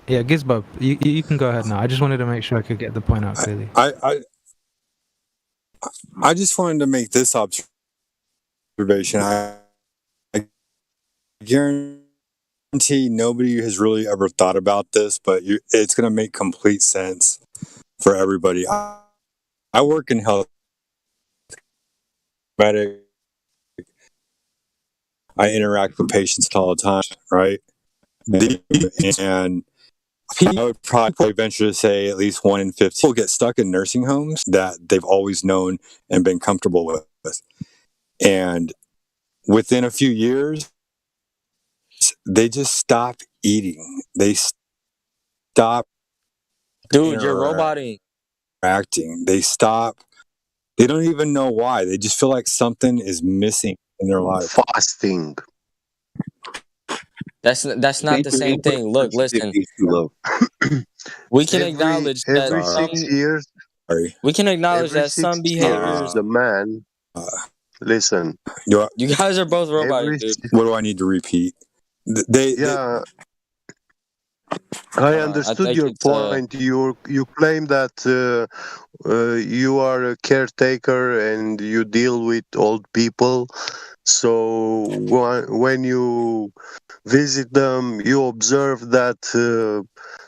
[SPEAKER 22] Yeah, Gizbo, you can go ahead now. I just wanted to make sure I could get the point out clearly.
[SPEAKER 17] I just wanted to make this observation. I guarantee nobody has really ever thought about this, but it's going to make complete sense for everybody. I work in health, medic. I interact with patients all the time, right? And I would probably venture to say at least 1 in 15 people get stuck in nursing homes that they've always known and been comfortable with. And within a few years, they just stop eating. They stop.
[SPEAKER 3] Dude, you're roboting.
[SPEAKER 17] Acting. They stop. They don't even know why. They just feel like something is missing in their life.
[SPEAKER 9] Fasting.
[SPEAKER 3] That's not the same thing. Look, listen. We can acknowledge that
[SPEAKER 9] every 6 years.
[SPEAKER 3] We can acknowledge that some behaviors.
[SPEAKER 9] The man. Listen.
[SPEAKER 3] You guys are both robotic, dude.
[SPEAKER 17] What do I need to repeat?
[SPEAKER 9] I understood your point. You claim that you are a caretaker and you deal with old people. So when you visit them, you observe that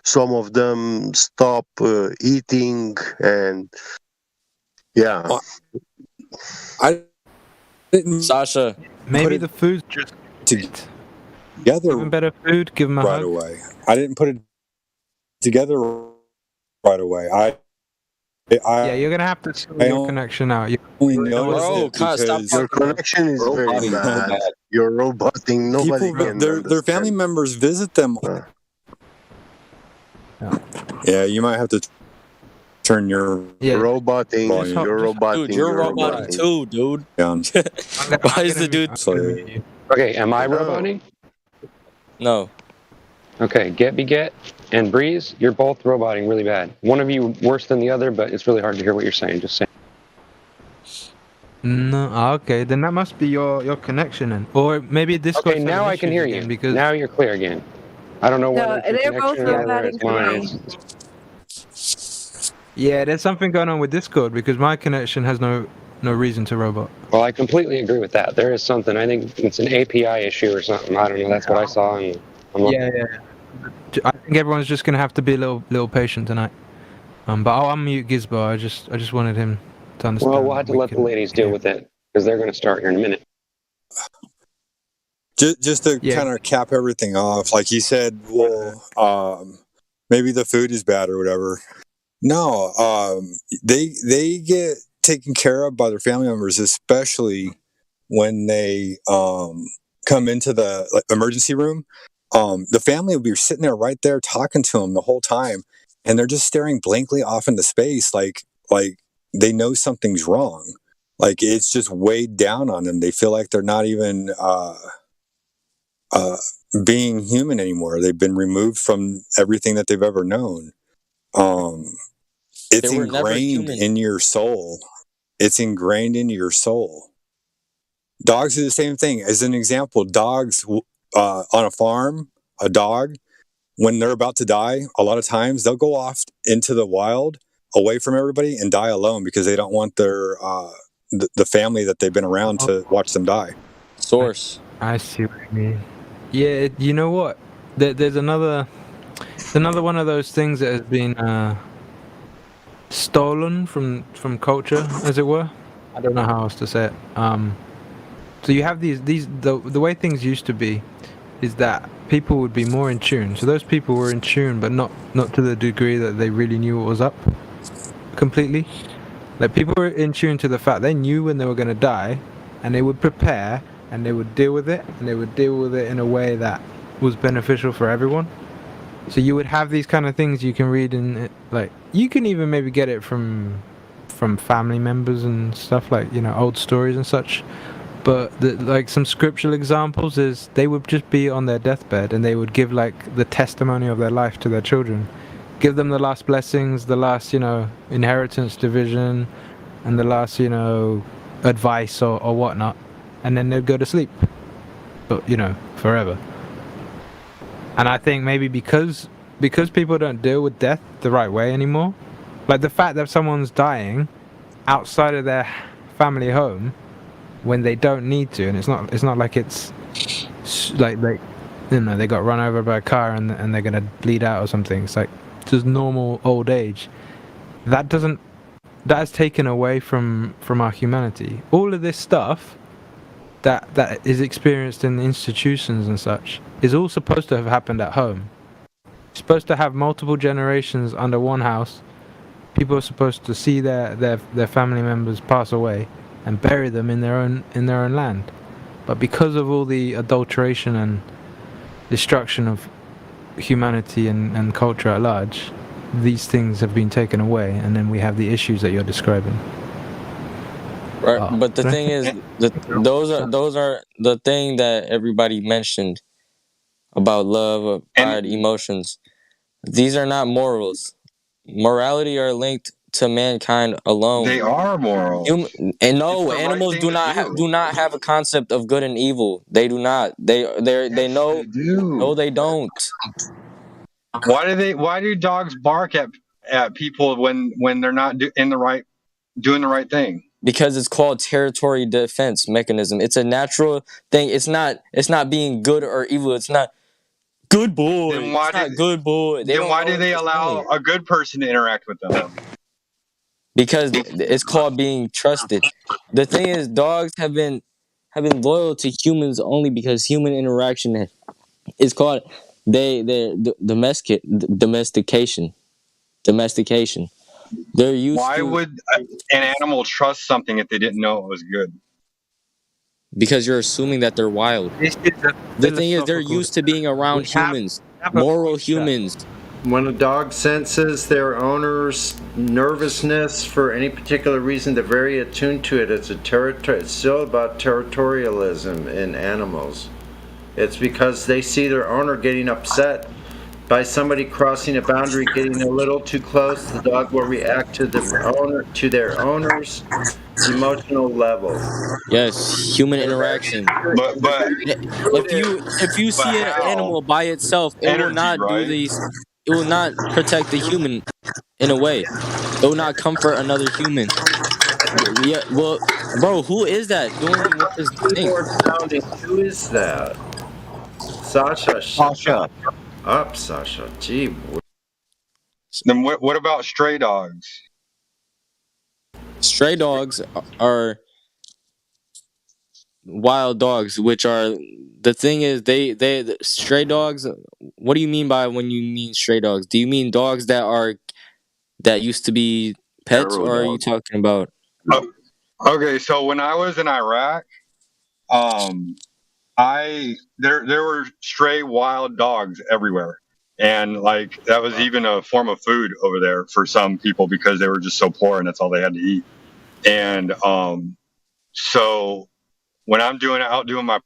[SPEAKER 9] some of them stop eating, and
[SPEAKER 17] Sasha,
[SPEAKER 22] maybe the food's just
[SPEAKER 17] together.
[SPEAKER 22] Give them better food. Give them a hug.
[SPEAKER 17] Away. I didn't put it together right away.
[SPEAKER 22] Yeah, you're gonna have to sort your connection out.
[SPEAKER 9] Your connection is very bad. You're roboting. Nobody can
[SPEAKER 17] their family members visit them. Yeah, you might have to turn your
[SPEAKER 9] roboting. You're roboting.
[SPEAKER 3] Dude, you're roboting too, dude. Why is the dude?
[SPEAKER 8] Okay, am I roboting?
[SPEAKER 3] No.
[SPEAKER 8] Okay, Get and Breeze, you're both roboting really bad. One of you worse than the other, but it's really hard to hear what you're saying. Just saying.
[SPEAKER 22] No, okay, then that must be your connection, then, or maybe Discord.
[SPEAKER 8] Okay, now I can hear you. Because now you're clear again. I don't know whether it's your connection or whether it's mine.
[SPEAKER 22] Yeah, there's something going on with Discord because my connection has no reason to robot.
[SPEAKER 8] Well, I completely agree with that. There is something. I think it's an API issue or something. I don't know. That's what I saw. And
[SPEAKER 22] yeah. I think everyone's just gonna have to be a little patient tonight. But I'll unmute Gizbo. I just wanted him to understand.
[SPEAKER 8] Well, we'll have to let the ladies deal with it because they're going to start here in a minute.
[SPEAKER 17] Just to kind of cap everything off, like he said, well, maybe the food is bad or whatever. No, they get taken care of by their family members, especially when they come into the emergency room. The family will be sitting there right there talking to them the whole time, and they're just staring blankly off into space, like they know something's wrong. Like it's just weighed down on them. They feel like they're not even being human anymore. They've been removed from everything that they've ever known. It's ingrained in your soul. It's ingrained into your soul. Dogs are the same thing. As an example, dogs on a farm, a dog, when they're about to die, a lot of times they'll go off into the wild, away from everybody, and die alone because they don't want their the family that they've been around to watch them die.
[SPEAKER 3] Source.
[SPEAKER 22] I see what you mean. Yeah, you know what? There's another one of those things that has been stolen from culture, as it were. I don't know how else to say it. So you have the way things used to be is that people would be more in tune. So those people were in tune, but not to the degree that they really knew what was up completely. Like people were in tune to the fact they knew when they were going to die, and they would prepare, and they would deal with it, and they would deal with it in a way that was beneficial for everyone. So you would have these kind of things you can read in, like, you can even maybe get it from family members and stuff, like, you know, old stories and such. But like some scriptural examples is they would just be on their deathbed and they would give like the testimony of their life to their children, give them the last blessings, the last, you know, inheritance division, and the last, you know, advice or whatnot, and then they'd go to sleep, but, you know, forever. And I think maybe because people don't deal with death the right way anymore, like the fact that someone's dying outside of their family home when they don't need to, and it's not like it's like they, you know, they got run over by a car and they're gonna bleed out or something. It's like just normal old age. That is taken away from our humanity. All of this stuff that is experienced in the institutions and such is all supposed to have happened at home. You're supposed to have multiple generations under one house. People are supposed to see their family members pass away and bury them in their own land. But because of all the adulteration and destruction of humanity and culture at large, these things have been taken away, and then we have the issues that you're describing.
[SPEAKER 3] Right, but the thing is, those are the thing that everybody mentioned about love, pride, emotions. These are not morals. Morality are linked to mankind alone.
[SPEAKER 8] They are moral.
[SPEAKER 3] Animals do not have a concept of good and evil. They do not. They know. No, they don't.
[SPEAKER 8] Why do dogs bark at people when they're not doing the right thing?
[SPEAKER 3] Because it's called territory defense mechanism. It's a natural thing. It's not being good or evil. It's not good boy.
[SPEAKER 8] Then why
[SPEAKER 3] it's not good boy.
[SPEAKER 8] Then why do they allow a good person to interact with them?
[SPEAKER 3] Because it's called being trusted. The thing is, dogs have been loyal to humans only because human interaction is called domestication. They're used.
[SPEAKER 8] Why would an animal trust something if they didn't know it was good?
[SPEAKER 3] Because you're assuming that they're wild. The thing is, they're used to being around humans, moral humans.
[SPEAKER 11] When a dog senses their owner's nervousness for any particular reason, they're very attuned to it. It's still about territorialism in animals. It's because they see their owner getting upset by somebody crossing a boundary, getting a little too close. The dog will react to their owner's emotional level.
[SPEAKER 3] Yes, human interaction.
[SPEAKER 8] But
[SPEAKER 3] if you see an animal by itself, it will not do these. It will not protect the human in a way. It will not comfort another human. Yeah, well, bro, who is that doing with this thing?
[SPEAKER 11] Who is that? Sasha. Shut up, Sasha. Gee.
[SPEAKER 8] Then what about stray dogs?
[SPEAKER 3] Stray dogs are wild dogs, which are, the thing is, they stray dogs. What do you mean by when you mean stray dogs? Do you mean dogs that used to be pets, or are you talking about?
[SPEAKER 8] Okay, so when I was in Iraq, there were stray wild dogs everywhere,
[SPEAKER 10] And like that was even a form of food over there for some people because they were just so poor and that's all they had to eat. And so when I'm out doing my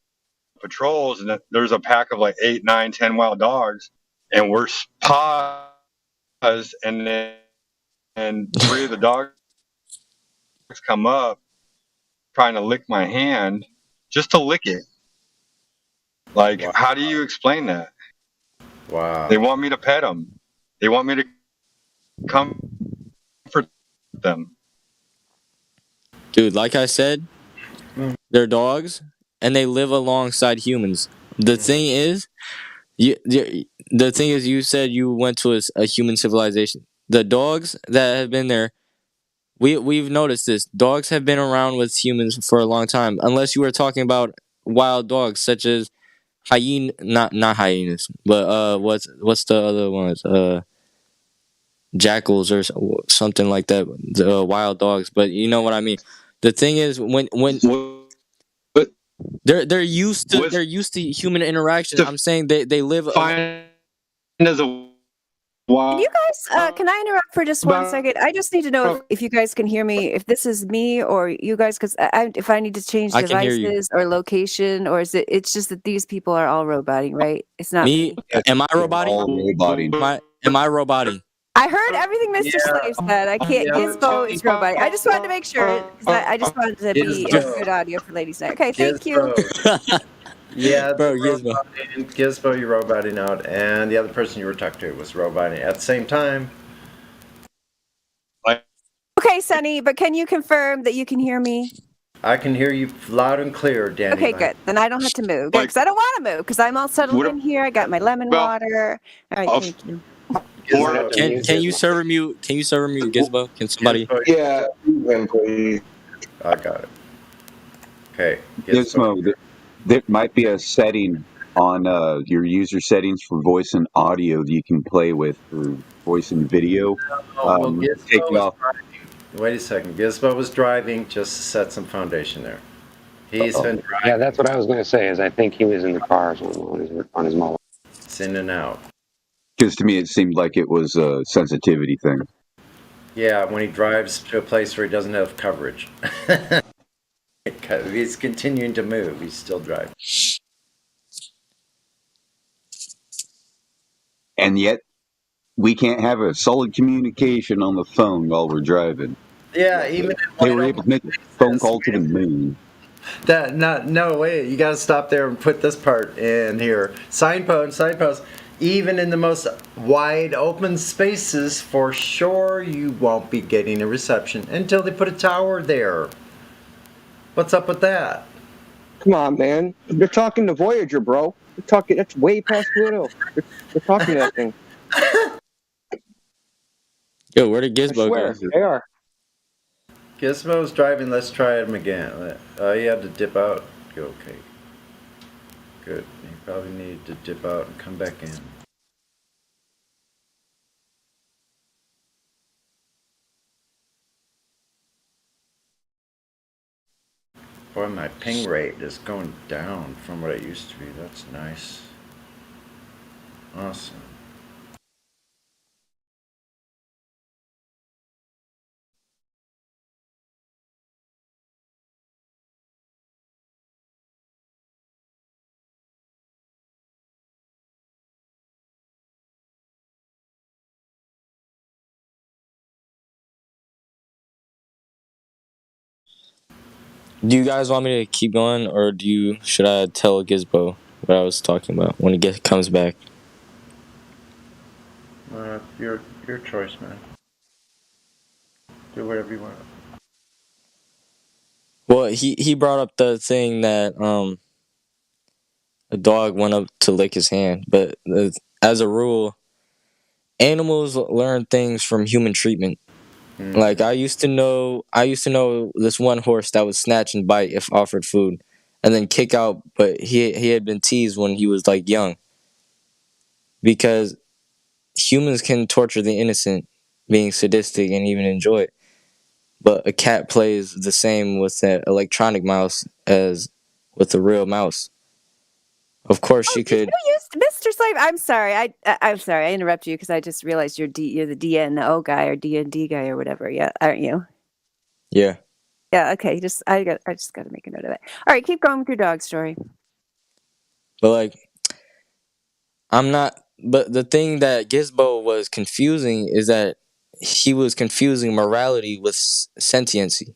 [SPEAKER 10] patrols and there's a pack of like 8, 9, 10 wild dogs and we're paused and then 3 of the dogs come up trying to lick my hand just to lick it. Like, wow. How do you explain that?
[SPEAKER 11] Wow.
[SPEAKER 10] They want me to pet them. They want me to comfort them.
[SPEAKER 3] Dude, like I said, they're dogs and they live alongside humans. The thing is, you said you went to a human civilization. The dogs that have been there, we've noticed this. Dogs have been around with humans for a long time. Unless you were talking about wild dogs such as not hyenas, but what's the other ones? Jackals or something like that. The wild dogs, but you know what I mean. The thing is, when they're used to human interaction. I'm saying they live.
[SPEAKER 10] As a
[SPEAKER 6] Can you guys, can I interrupt for just 1 second? I just need to know if you guys can hear me, if this is me or you guys, because if I need to change devices or location, or is it's just that these people are all roboting, right? It's not me.
[SPEAKER 3] Am I roboting? Am I roboting?
[SPEAKER 6] I heard everything Mr. Slave said. I can't. Gizmo is roboting. I just wanted to make sure. I just wanted to be good audio for ladies' night. Okay, thank you.
[SPEAKER 11] Yeah, bro, Gizmo, you're roboting out, and the other person you were talking to was roboting at the same time.
[SPEAKER 6] Okay, Sonny, but can you confirm that you can hear me?
[SPEAKER 11] I can hear you loud and clear, Danny.
[SPEAKER 6] Okay, good. Then I don't have to move. Because I don't want to move, because I'm all settled in here. I got my lemon water. All right, thank you.
[SPEAKER 3] Can you server mute? Can you server mute, Gizmo? Can somebody?
[SPEAKER 16] Yeah, please.
[SPEAKER 11] I got it. Okay,
[SPEAKER 19] Gizmo. There might be a setting on your user settings for voice and audio that you can play with for voice and video. Take it off.
[SPEAKER 11] Wait a second. Gizmo was driving just to set some foundation there. He's been driving.
[SPEAKER 18] Yeah, that's what I was going to say. Is I think he was in the car on his mobile.
[SPEAKER 11] It's in and out.
[SPEAKER 19] Because to me, it seemed like it was a sensitivity thing.
[SPEAKER 11] Yeah, when he drives to a place where he doesn't have coverage. He's continuing to move. He's still driving.
[SPEAKER 19] And yet, we can't have a solid communication on the phone while we're driving.
[SPEAKER 11] Yeah, even
[SPEAKER 19] they were able to make a phone call to the moon.
[SPEAKER 11] No way. You got to stop there and put this part in here. Signpost. Even in the most wide open spaces, for sure, you won't be getting a reception until they put a tower there. What's up with that?
[SPEAKER 16] Come on, man. They're talking to Voyager, bro. They're talking. That's way past Pluto. They're talking to that thing.
[SPEAKER 3] Yo, where did Gizmo go?
[SPEAKER 16] They are.
[SPEAKER 11] Gizmo's driving. Let's try him again. You had to dip out. Okay. Good. You probably need to dip out and come back in. Boy, my ping rate is going down from what it used to be. That's nice. Awesome.
[SPEAKER 3] Do you guys want me to keep going, or should I tell Gizmo what I was talking about when he comes back?
[SPEAKER 11] Your choice, man. Do whatever you want.
[SPEAKER 3] Well, he brought up the thing that a dog went up to lick his hand, but as a rule, animals learn things from human treatment. Like I used to know this one horse that would snatch and bite if offered food, and then kick out. But he had been teased when he was like young, because humans can torture the innocent, being sadistic and even enjoy it. But a cat plays the same with an electronic mouse as with a real mouse. Of course, she could.
[SPEAKER 6] You used Mr. Slave. I'm sorry. I'm sorry. I interrupted you because I just realized you're the DNO guy or D&D guy or whatever. Yeah, aren't you?
[SPEAKER 3] Yeah.
[SPEAKER 6] Yeah. Okay. I just got to make a note of it. All right. Keep going with your dog story.
[SPEAKER 3] But like, I'm not. But the thing that Gizbo was confusing is that he was confusing morality with sentiency.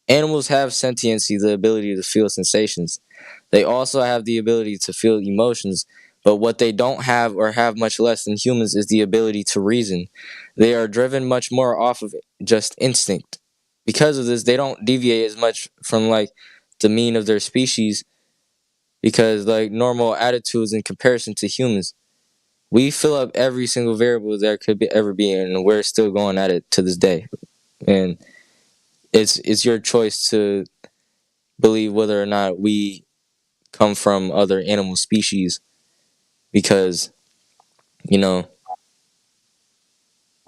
[SPEAKER 3] Animals have sentiency, the ability to feel sensations. They also have the ability to feel emotions, but what they don't have or have much less than humans is the ability to reason. They are driven much more off of just instinct. Because of this, they don't deviate as much from like the mean of their species because like normal attitudes in comparison to humans. We fill up every single variable there could ever be, and we're still going at it to this day. And it's your choice to believe whether or not we come from other animal species, because
[SPEAKER 19] Were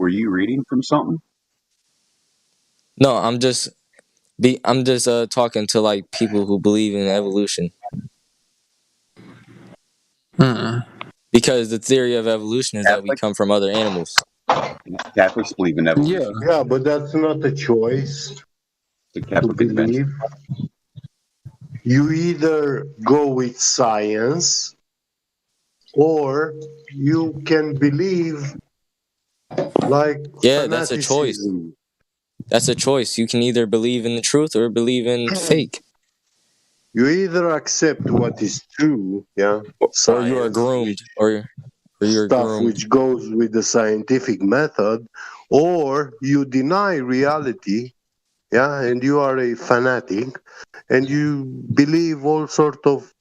[SPEAKER 19] you reading from something?
[SPEAKER 3] No, I'm just talking to like people who believe in evolution. Because the theory of evolution is that we come from other animals.
[SPEAKER 19] Catholics believe in evolution.
[SPEAKER 9] Yeah, but that's not a choice
[SPEAKER 19] The
[SPEAKER 9] to
[SPEAKER 19] Catholic
[SPEAKER 9] believe. You either go with science or you can believe like
[SPEAKER 3] That's a choice.
[SPEAKER 9] fanaticism.
[SPEAKER 3] That's a choice. You can either believe in the truth or believe in fake.
[SPEAKER 9] You either accept what is true,
[SPEAKER 3] or you are groomed, or you're
[SPEAKER 9] stuff
[SPEAKER 3] groomed.
[SPEAKER 9] which goes with the scientific method, or you deny reality, and you are a fanatic, and you believe all sort of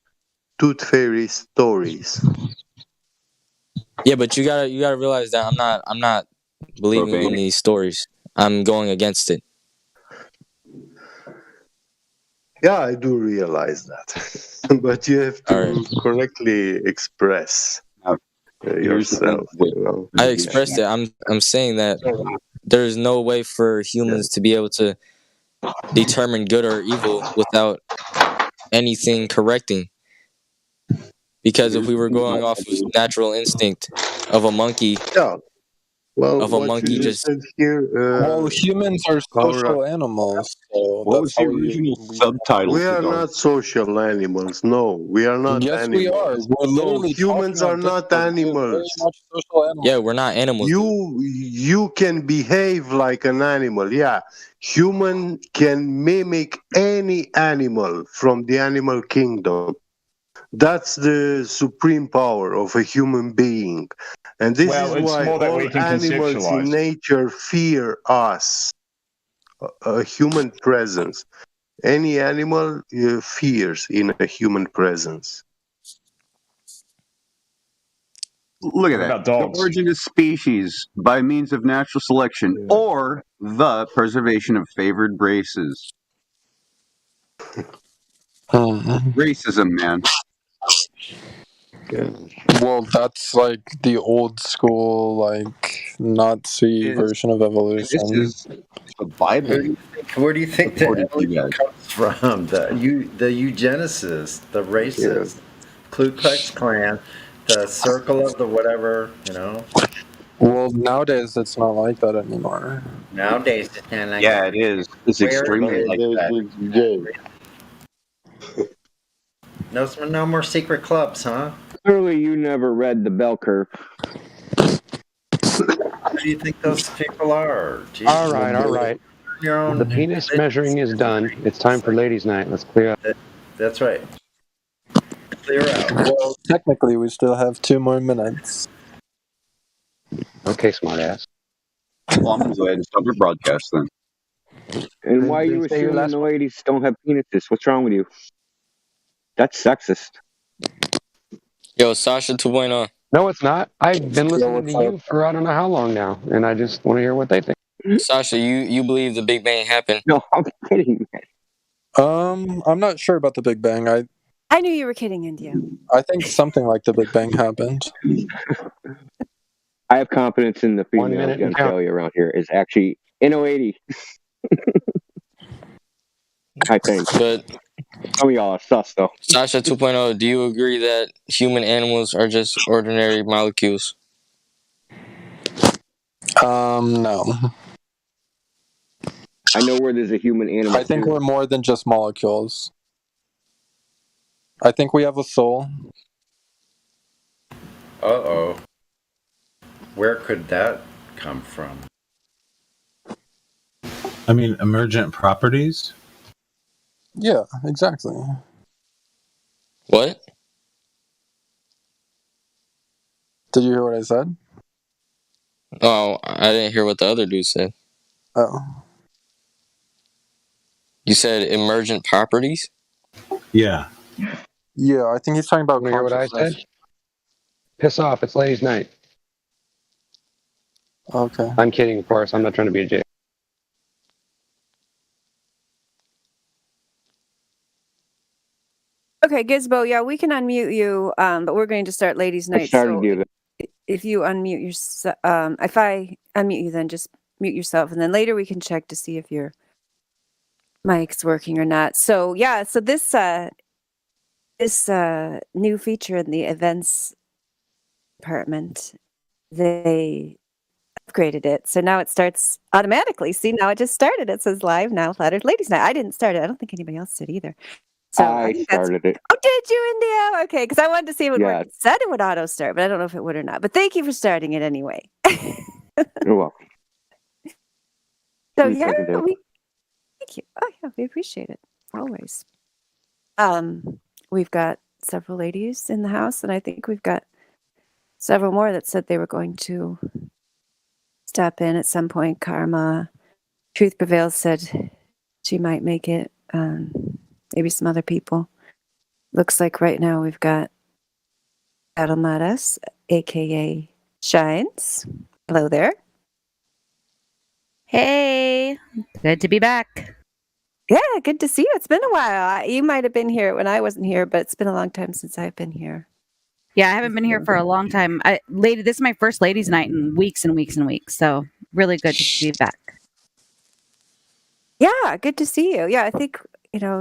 [SPEAKER 9] tooth fairy stories.
[SPEAKER 3] Yeah, but you gotta realize that I'm not believing in these stories. I'm going against it.
[SPEAKER 9] Yeah, I do realize that, but you have to correctly express yourself.
[SPEAKER 3] I expressed it. I'm saying that there is no way for humans to be able to determine good or evil without anything correcting. Because if we were going off of natural instinct of a monkey,
[SPEAKER 9] well,
[SPEAKER 3] monkey just
[SPEAKER 9] here.
[SPEAKER 14] Well, humans are social animals. So
[SPEAKER 19] what was the original subtitle?
[SPEAKER 9] We are not social animals. No, we are not
[SPEAKER 14] yes,
[SPEAKER 9] animals.
[SPEAKER 14] we are. We're literally
[SPEAKER 9] humans are not animals.
[SPEAKER 3] Yeah, we're not animals.
[SPEAKER 9] You can behave like an animal. Yeah, human can mimic any animal from the animal kingdom. That's the supreme power of a human being. And this is why all animals in nature fear us, a human presence. Any animal fears in a human presence.
[SPEAKER 19] Look at that. The origin of species by means of natural selection or the preservation of favored races. Racism, man.
[SPEAKER 14] Well, that's like the old school, like Nazi version of evolution.
[SPEAKER 19] This is the Bible.
[SPEAKER 11] Where do you think the evolution comes from? The eugenicists, the racists, Ku Klux Klan, the circle of the whatever,
[SPEAKER 14] Well, nowadays it's not like that anymore.
[SPEAKER 11] Nowadays it's not like
[SPEAKER 19] it is. It's extremely like that.
[SPEAKER 11] No more secret clubs, huh?
[SPEAKER 18] Clearly, you never read the bell curve.
[SPEAKER 11] Who do you think those people are? Jeez.
[SPEAKER 18] All right. The penis measuring is done. It's time for ladies' night. Let's clear up.
[SPEAKER 11] That's right. Clear out.
[SPEAKER 14] Well, technically, we still have 2 more minutes.
[SPEAKER 18] Okay, smartass.
[SPEAKER 19] Well, I'm going to go ahead and stop your broadcast then.
[SPEAKER 18] And why you assuming the ladies don't have penises? What's wrong with you? That's sexist.
[SPEAKER 3] Yo, Sasha 2.0.
[SPEAKER 18] No, it's not. I've been listening to you for I don't know how long now, and I just want to hear what they think.
[SPEAKER 3] Sasha, you believe the Big Bang happened?
[SPEAKER 18] No, I'm kidding, man.
[SPEAKER 14] I'm not sure about the Big Bang.
[SPEAKER 6] I knew you were kidding, India.
[SPEAKER 14] I think something like the Big Bang happened.
[SPEAKER 18] I have confidence in the female genitalia around here is actually in 080. I think.
[SPEAKER 3] But
[SPEAKER 18] Some of y'all are sus though.
[SPEAKER 3] Sasha 2.0, do you agree that human animals are just ordinary molecules?
[SPEAKER 14] No.
[SPEAKER 18] I know where there's a human animal.
[SPEAKER 14] I think
[SPEAKER 18] too.
[SPEAKER 14] we're more than just molecules. I think we have a soul.
[SPEAKER 11] Uh-oh. Where could that come from?
[SPEAKER 5] I mean, emergent properties?
[SPEAKER 14] Yeah, exactly.
[SPEAKER 3] What?
[SPEAKER 14] Did you hear what I said?
[SPEAKER 3] Oh, I didn't hear what the other dude said.
[SPEAKER 14] Oh.
[SPEAKER 3] You said emergent properties?
[SPEAKER 5] Yeah.
[SPEAKER 14] Yeah, I think he's talking about
[SPEAKER 20] You hear what I said? Piss off, it's ladies' night.
[SPEAKER 14] Okay.
[SPEAKER 20] I'm kidding, of course. I'm not trying to be a J.
[SPEAKER 6] Okay, Gizbo, yeah, we can unmute you, but we're going to start ladies' night. If you unmute yourself, if I unmute you, then just mute yourself, and then later we can check to see if your mic's working or not. So yeah, so this new feature in the events department, they upgraded it, so now it starts automatically. See, now it just started. It says live now, Flattered Ladies Night. I didn't start it. I don't think anybody else did either. So
[SPEAKER 18] I started it.
[SPEAKER 6] Oh, did you, India? Okay, because I wanted to see if it would work. It said it would auto start, but I don't know if it would or not. But thank you for starting it anyway.
[SPEAKER 18] You're welcome.
[SPEAKER 6] So yeah, thank you. Oh yeah, we appreciate it always. We've got several ladies in the house, and I think we've got several more that said they were going to step in at some point. Karma, Truth Prevails said she might make it. Maybe some other people. Looks like right now we've got Adelmatas, aka Shines. Hello there.
[SPEAKER 15] Hey, good to be back.
[SPEAKER 6] Yeah, good to see you. It's been a while. You might have been here when I wasn't here, but it's been a long time since I've been here.
[SPEAKER 15] Yeah, I haven't been here for a long time. This is my first ladies' night in weeks and weeks and weeks. So really good to be back.
[SPEAKER 6] Yeah, good to see you. Yeah, I think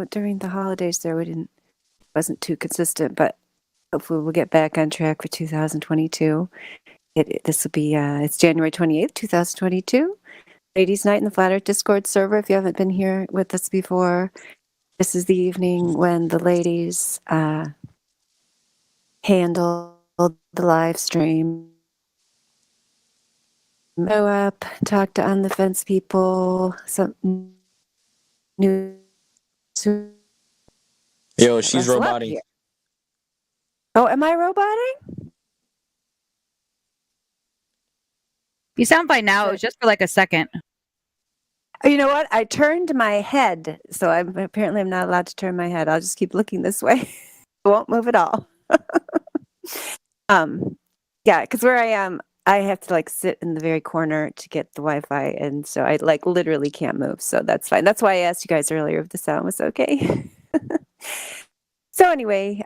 [SPEAKER 6] during the holidays there wasn't too consistent, but hopefully we'll get back on track for 2022. This will be it's January 28th, 2022. Ladies' Night in the Flat Earth Discord server. If you haven't been here with us before, this is the evening when the ladies handle the live stream. Go up, talk to On the Fence people, some new.
[SPEAKER 3] Yo, she's roboting.
[SPEAKER 6] Oh, am I roboting?
[SPEAKER 15] You sound fine now. It was just for like a second.
[SPEAKER 6] You know what? I turned my head, so I'm not allowed to turn my head. I'll just keep looking this way. I won't move at all. Yeah, because where I am, I have to sit in the very corner to get the Wi-Fi, and so I literally can't move. So that's fine. That's why I asked you guys earlier if the sound was okay. So anyway,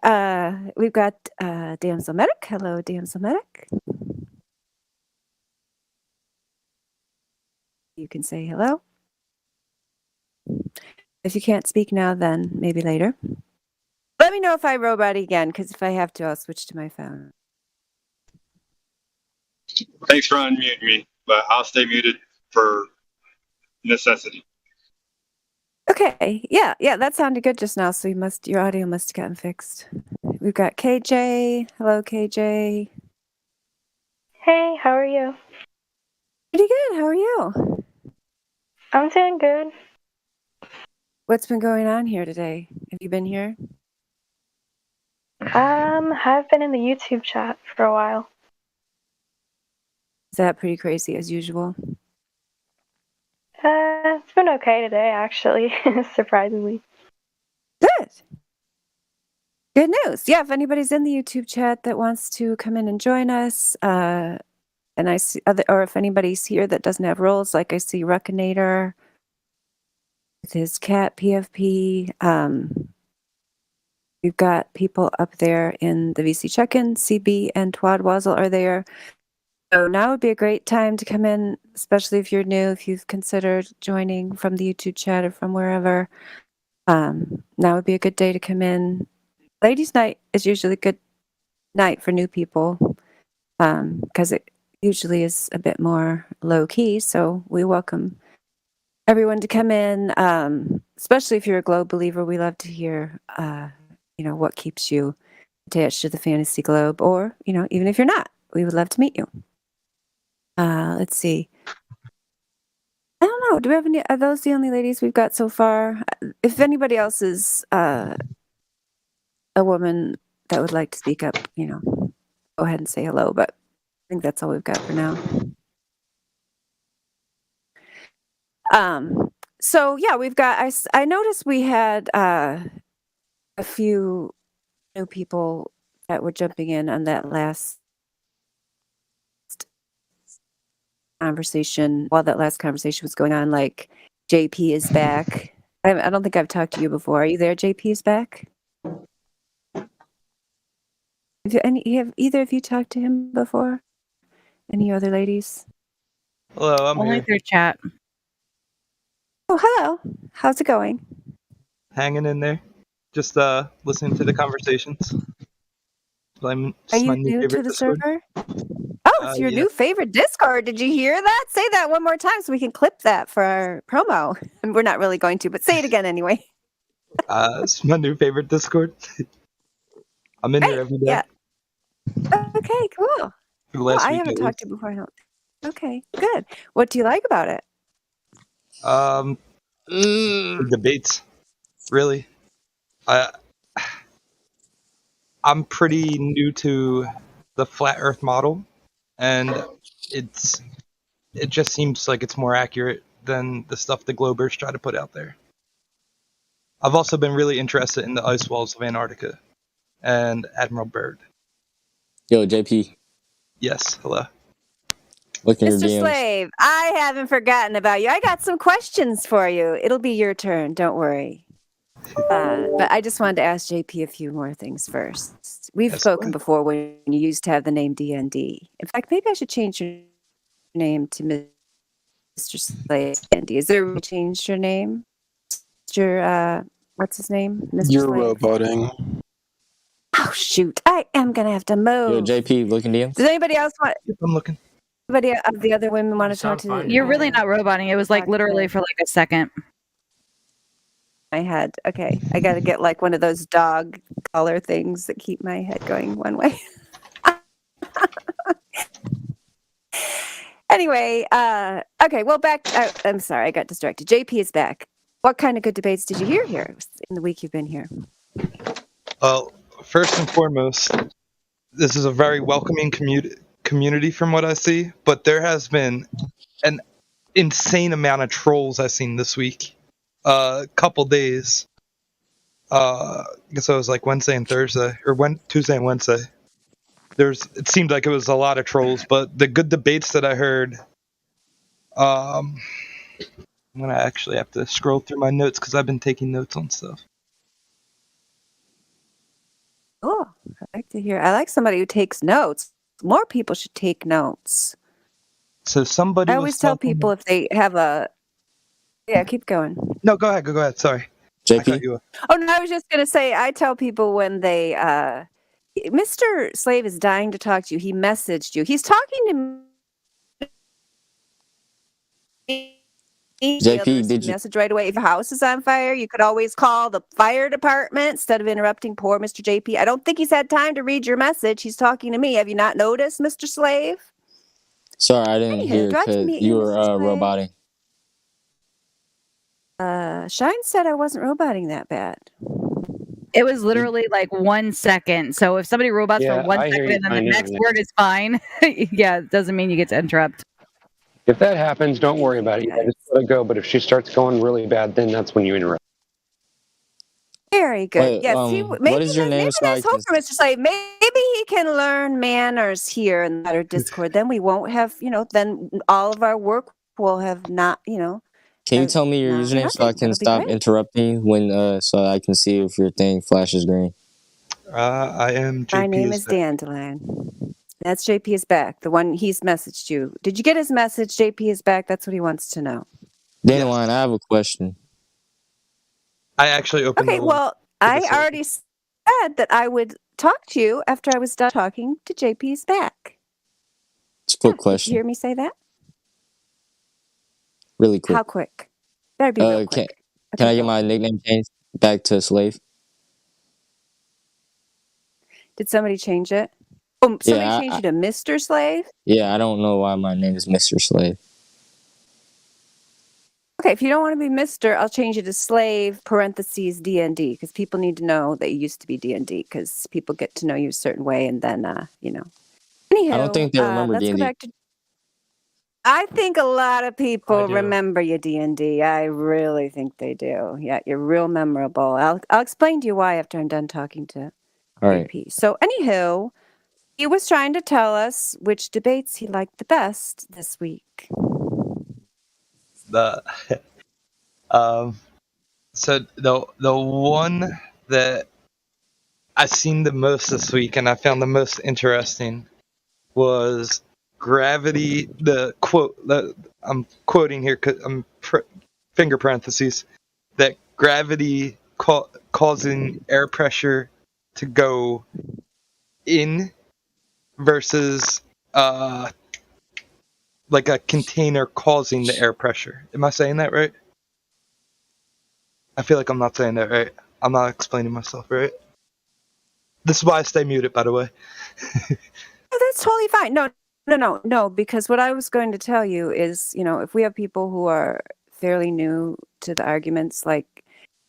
[SPEAKER 6] we've got Damsel Medic. Hello, Damsel Medic. You can say hello. If you can't speak now, then maybe later. Let me know if I robot again, because if I have to, I'll switch to my phone.
[SPEAKER 10] Thanks for unmuting me, but I'll stay muted for necessity.
[SPEAKER 6] Okay, yeah, that sounded good just now, so your audio must have gotten fixed. We've got KJ. Hello, KJ.
[SPEAKER 21] Hey, how are you?
[SPEAKER 6] Pretty good. How are you?
[SPEAKER 21] I'm doing good.
[SPEAKER 6] What's been going on here today? Have you been here?
[SPEAKER 21] I've been in the YouTube chat for a while.
[SPEAKER 6] Is that pretty crazy as usual?
[SPEAKER 21] It's been okay today, actually, surprisingly.
[SPEAKER 6] Good news. Yeah, if anybody's in the YouTube chat that wants to come in and join us, and I see or if anybody's here that doesn't have roles, like I see Ruckinator with his cat PFP. We've got people up there in the VC check-in. CB and Twadwazzle are there. So now would be a great time to come in, especially if you're new, if you've considered joining from the YouTube chat or from wherever. Now would be a good day to come in. Ladies' night is usually a good night for new people because it usually is a bit more low key. So we welcome everyone to come in, especially if you're a Globe believer. We love to hear, what keeps you attached to the Fantasy Globe, or even if you're not, we would love to meet you. Let's see. I don't know. Do we have any? Are those the only ladies we've got so far? If anybody else is a woman that would like to speak up, go ahead and say hello. But I think that's all we've got for now. So yeah, we've got. I noticed we had a few new people that were jumping in on that last conversation. While that last conversation was going on, like JP is back. I don't think I've talked to you before. Are you there? JP is back. Have either of you talked to him before? Any other ladies?
[SPEAKER 1] Hello, I'm
[SPEAKER 15] Only
[SPEAKER 1] here.
[SPEAKER 15] through chat.
[SPEAKER 6] Oh, hello. How's it going?
[SPEAKER 1] Hanging in there. Just listening to the conversations.
[SPEAKER 6] Are you new to the
[SPEAKER 1] Discord.
[SPEAKER 6] server? Oh, it's your new favorite Discord. Did you hear that? Say that one more time so we can clip that for our promo. And we're not really going to, but say it again anyway.
[SPEAKER 1] It's my new favorite Discord. I'm in there every day.
[SPEAKER 6] Yeah. Okay, cool.
[SPEAKER 1] For the last
[SPEAKER 6] I
[SPEAKER 1] week
[SPEAKER 6] haven't
[SPEAKER 1] at
[SPEAKER 6] talked to you before. I don't. Okay, good. What do you like about it?
[SPEAKER 1] The debates. Really. I'm pretty new to the flat Earth model, and it just seems like it's more accurate than the stuff the Globers try to put out there. I've also been really interested in the ice walls of Antarctica and Admiral Byrd.
[SPEAKER 3] Yo, JP.
[SPEAKER 1] Yes, hello.
[SPEAKER 3] Look in your
[SPEAKER 6] Mr.
[SPEAKER 3] DMs.
[SPEAKER 6] Slave, I haven't forgotten about you. I got some questions for you. It'll be your turn. Don't worry. But I just wanted to ask JP a few more things first. We've spoken before when you used to have the name DND. In fact, maybe I should change your name to Mr. Slave DND. Is there a change your name? Mr. What's his name? Mr.
[SPEAKER 14] You're
[SPEAKER 6] Slave?
[SPEAKER 14] roboting.
[SPEAKER 6] Oh, shoot. I am going to have to move.
[SPEAKER 3] Yo, JP, look in DMs.
[SPEAKER 6] Does anybody else want...
[SPEAKER 1] I'm looking.
[SPEAKER 6] Anybody of the other women want to talk to the...
[SPEAKER 15] You're really not roboting. It was like literally for like a second.
[SPEAKER 6] My head. Okay. I got to get like one of those dog collar things that keep my head going one way. Anyway, okay. Well, back. I'm sorry. I got distracted. JP is back. What kind of good debates did you hear here in the week you've been here?
[SPEAKER 1] Well, first and foremost, this is a very welcoming community from what I see, but there has been an insane amount of trolls I've seen this week. Couple days. I guess it was like Wednesday and Thursday, or Tuesday and Wednesday. It seemed like it was a lot of trolls, but the good debates that I heard, I'm gonna actually have to scroll through my notes because I've been taking notes on stuff.
[SPEAKER 6] Oh, I like to hear. I like somebody who takes notes. More people should take notes.
[SPEAKER 1] So somebody.
[SPEAKER 6] I always tell people if they have a. Yeah, keep going.
[SPEAKER 1] No, go ahead. Go ahead. Sorry.
[SPEAKER 3] JP?
[SPEAKER 6] Oh, no, I was just going to say, I tell people when they, Mr. Slave is dying to talk to you. He messaged you. He's talking to me.
[SPEAKER 3] JP, did you
[SPEAKER 6] message right away? If your house is on fire, you could always call the fire department instead of interrupting poor Mr. JP. I don't think he's had time to read your message. He's talking to me. Have you not noticed, Mr. Slave?
[SPEAKER 3] Sorry, I didn't hear because you were roboting.
[SPEAKER 6] Shine said I wasn't roboting that bad.
[SPEAKER 15] It was literally like 1 second. So if somebody robots for 1 second and then the next word is fine, yeah, it doesn't mean you get to interrupt.
[SPEAKER 20] If that happens, don't worry about it. Yeah, just let it go. But if she starts going really bad, then that's when you interrupt.
[SPEAKER 6] Very good. Yes,
[SPEAKER 3] what is your name?
[SPEAKER 6] Maybe there's hope for Mr. Slave. Maybe he can learn manners here in our Discord. Then we won't have, then all of our work will have not,
[SPEAKER 3] Can you tell me your username so I can stop interrupting when so I can see if your thing flashes green?
[SPEAKER 1] I am JP.
[SPEAKER 6] My name is Dandelion. That's JP is back. The one he's messaged you. Did you get his message? JP is back. That's what he wants to know.
[SPEAKER 3] Dandelion, I have a question.
[SPEAKER 1] I actually opened.
[SPEAKER 6] Okay, well, I already said that I would talk to you after I was done talking to JP's back.
[SPEAKER 3] It's a quick
[SPEAKER 6] Did
[SPEAKER 3] question.
[SPEAKER 6] you hear me say that?
[SPEAKER 3] Really quick.
[SPEAKER 6] How quick? Better be real quick.
[SPEAKER 3] Can I get my nickname changed back to Slave?
[SPEAKER 6] Did somebody change it? Oh, somebody changed you to Mr. Slave?
[SPEAKER 3] Yeah, I don't know why my name is Mr. Slave.
[SPEAKER 6] Okay, if you don't want to be Mr., I'll change it to Slave parentheses DND because people need to know that you used to be DND because people get to know you a certain way and then, Anyhow,
[SPEAKER 3] I don't think they remember
[SPEAKER 6] let's
[SPEAKER 3] D&D.
[SPEAKER 6] go back to. I think a lot of people remember you D&D. I really think they do. Yeah, you're real memorable. I'll explain to you why after I'm done talking to AP. So, anywho, he was trying to tell us which debates he liked the best this week.
[SPEAKER 1] So the one that I've seen the most this week and I found the most interesting was gravity. The quote that I'm quoting here because I'm finger parentheses that gravity causing air pressure to go in versus like a container causing the air pressure. Am I saying that right? I feel like I'm not saying that right. I'm not explaining myself right. This is why I stay muted, by the way.
[SPEAKER 6] That's totally fine. No, because what I was going to tell you is, if we have people who are fairly new to the arguments, like,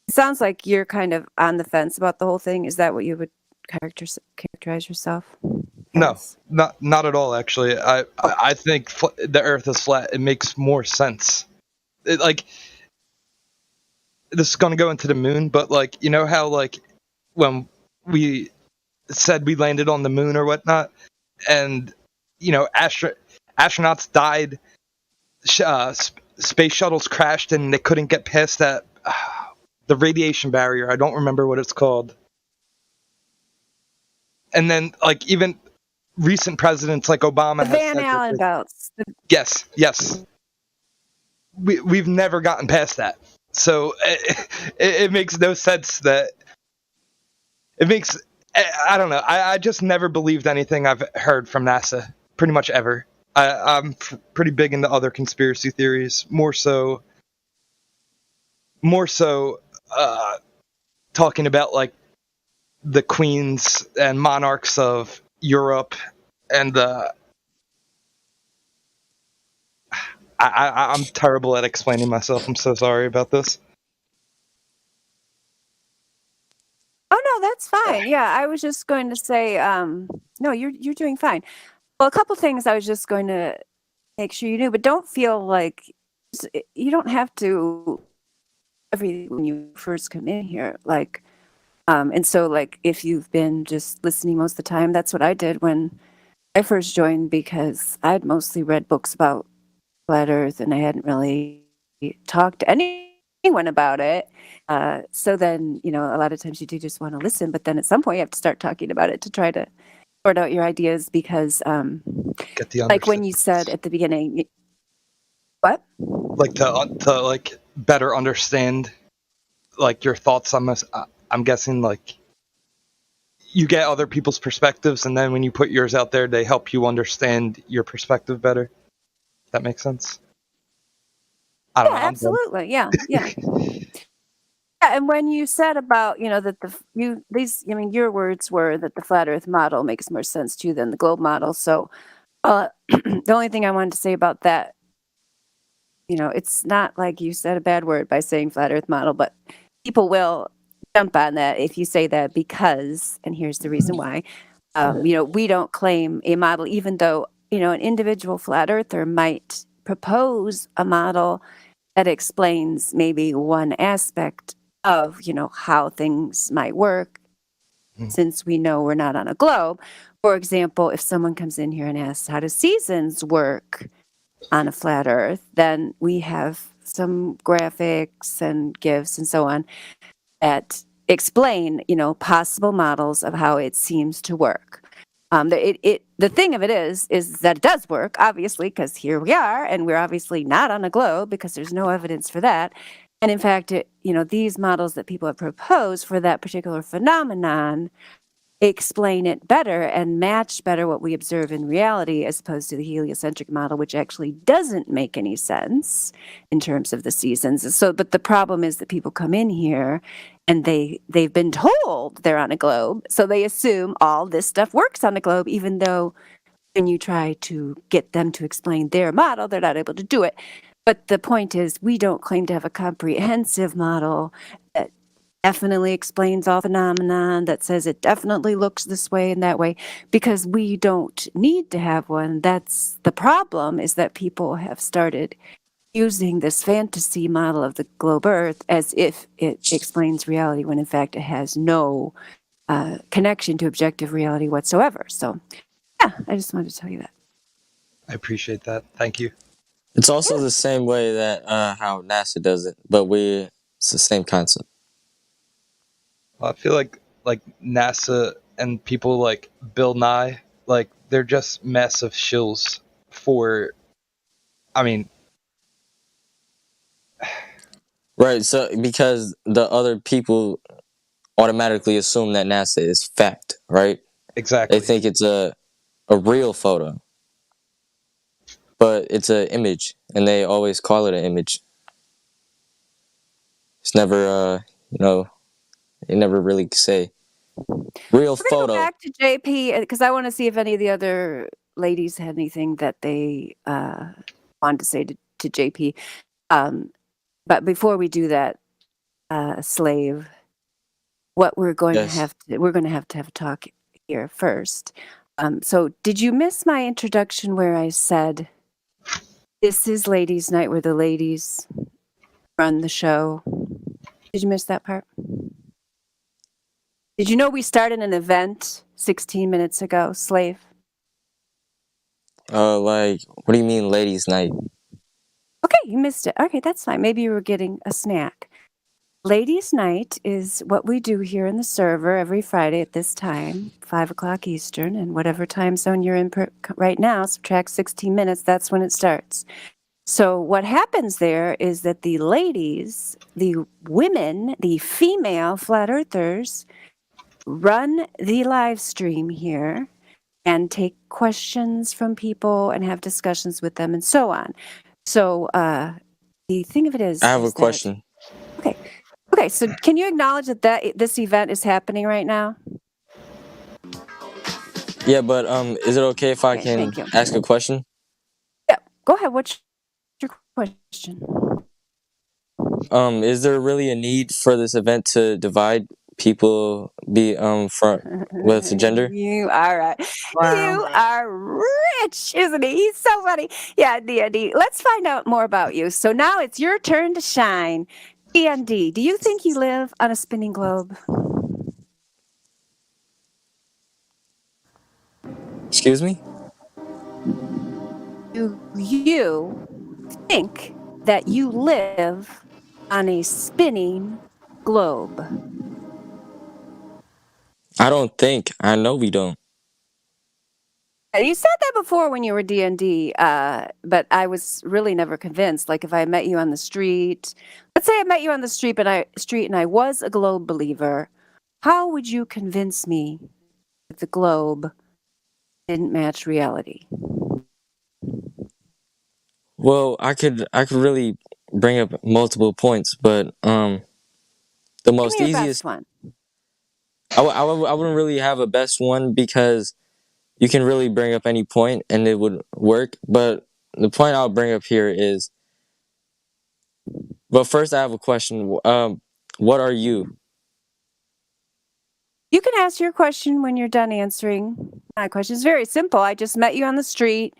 [SPEAKER 6] it sounds like you're kind of on the fence about the whole thing. Is that what you would characterize yourself?
[SPEAKER 1] Yes. No, not at all, actually. I think the Earth is flat. It makes more sense. This is going to go into the moon, but, you know how, when we said we landed on the moon or whatnot, and, astronauts died, space shuttles crashed, and they couldn't get past that, the radiation barrier. I don't remember what it's called. And then, even recent presidents like Obama
[SPEAKER 6] the Van Allen belts.
[SPEAKER 1] Yes. We've never gotten past that. So it makes no sense that it makes. I don't know. I just never believed anything I've heard from NASA. Pretty much ever. I'm pretty big into other conspiracy theories. More so. Talking about the queens and monarchs of Europe and I'm terrible at explaining myself. I'm so sorry about this.
[SPEAKER 6] Oh no, that's fine. Yeah, I was just going to say, no, you're doing fine. Well, a couple things I was just going to make sure you knew, but don't feel like you don't have to when you first come in here, and so if you've been just listening most of the time, that's what I did when I first joined because I'd mostly read books about flat Earth and I hadn't really talked to anyone about it. So then, a lot of times you do just want to listen, but then at some point you have to start talking about it to try to sort out your ideas because, like when you said at the beginning, what?
[SPEAKER 1] To better understand, your thoughts. I'm guessing you get other people's perspectives, and then when you put yours out there, they help you understand your perspective better. That makes sense. I don't know.
[SPEAKER 6] Absolutely. Yeah. And when you said about, that your words were that the flat Earth model makes more sense to you than the globe model. So the only thing I wanted to say about that, it's not like you said a bad word by saying flat Earth model, but people will jump on that if you say that because, and here's the reason why, we don't claim a model, even though, an individual flat earther might propose a model that explains maybe one aspect of, how things might work, since we know we're not on a globe. For example, if someone comes in here and asks, how do seasons work on a flat earth? Then we have some graphics and GIFs and so on that explain, possible models of how it seems to work. The thing of it is that it does work, obviously, because here we are, and we're obviously not on a globe because there's no evidence for that. And in fact, these models that people have proposed for that particular phenomenon explain it better and match better what we observe in reality as opposed to the heliocentric model, which actually doesn't make any sense in terms of the seasons. But the problem is that people come in here and they've been told they're on a globe, so they assume all this stuff works on a globe, even though when you try to get them to explain their model, they're not able to do it. But the point is, we don't claim to have a comprehensive model that definitely explains all phenomenon, that says it definitely looks this way and that way, because we don't need to have one. That's the problem, is that people have started using this fantasy model of the globe Earth as if it explains reality, when in fact it has no connection to objective reality whatsoever. So, yeah, I just wanted to tell you that.
[SPEAKER 1] I appreciate that. Thank you.
[SPEAKER 3] It's also the same way that how NASA does it, but it's the same concept.
[SPEAKER 1] I feel like NASA and people like Bill Nye, like they're just massive shills for, I mean,
[SPEAKER 3] right. So because the other people automatically assume that NASA is fact, right?
[SPEAKER 1] Exactly.
[SPEAKER 3] They think it's a real photo, but it's an image, and they always call it an image. It's never, they never really say real
[SPEAKER 6] We're
[SPEAKER 3] photo.
[SPEAKER 6] Go back to JP because I want to see if any of the other ladies had anything that they wanted to say to JP. But before we do that, Slave, what we're going to have to have a talk here first. So did you miss my introduction where I said this is ladies' night, where the ladies run the show? Did you miss that part? Did you know we started an event 16 minutes ago, Slave?
[SPEAKER 3] What do you mean ladies' night?
[SPEAKER 6] Okay, you missed it. Okay, that's fine. Maybe you were getting a snack. Ladies' night is what we do here in the server every Friday at this time, 5 o'clock Eastern, and whatever time zone you're in right now, subtract 16 minutes, that's when it starts. So what happens there is that the ladies, the women, the female flat earthers, run the live stream here and take questions from people and have discussions with them and so on. So the thing of it is,
[SPEAKER 3] I have a question.
[SPEAKER 6] Okay, so can you acknowledge that this event is happening right now?
[SPEAKER 3] Yeah, but is it okay if I can ask a question?
[SPEAKER 6] Yeah, go ahead. What's your question?
[SPEAKER 3] Is there really a need for this event to divide people with gender?
[SPEAKER 6] You are right. Wow. You are rich, isn't he? He's so funny. Yeah, D&D. Let's find out more about you. So now it's your turn to shine. D&D, do you think you live on a spinning globe?
[SPEAKER 3] Excuse me?
[SPEAKER 6] Do you think that you live on a spinning globe?
[SPEAKER 3] I don't think. I know we don't.
[SPEAKER 6] You said that before when you were D&D, but I was really never convinced. Like if I met you on the street, let's say I met you on the street, and I was a globe believer, how would you convince me that the globe didn't match reality?
[SPEAKER 3] Well, I could really bring up multiple points, but the most easiest
[SPEAKER 6] one.
[SPEAKER 3] I wouldn't really have a best one because you can really bring up any point and it would work. But the point I'll bring up here is, but first I have a question. What are you?
[SPEAKER 6] You can ask your question when you're done answering my question. It's very simple. I just met you on the street.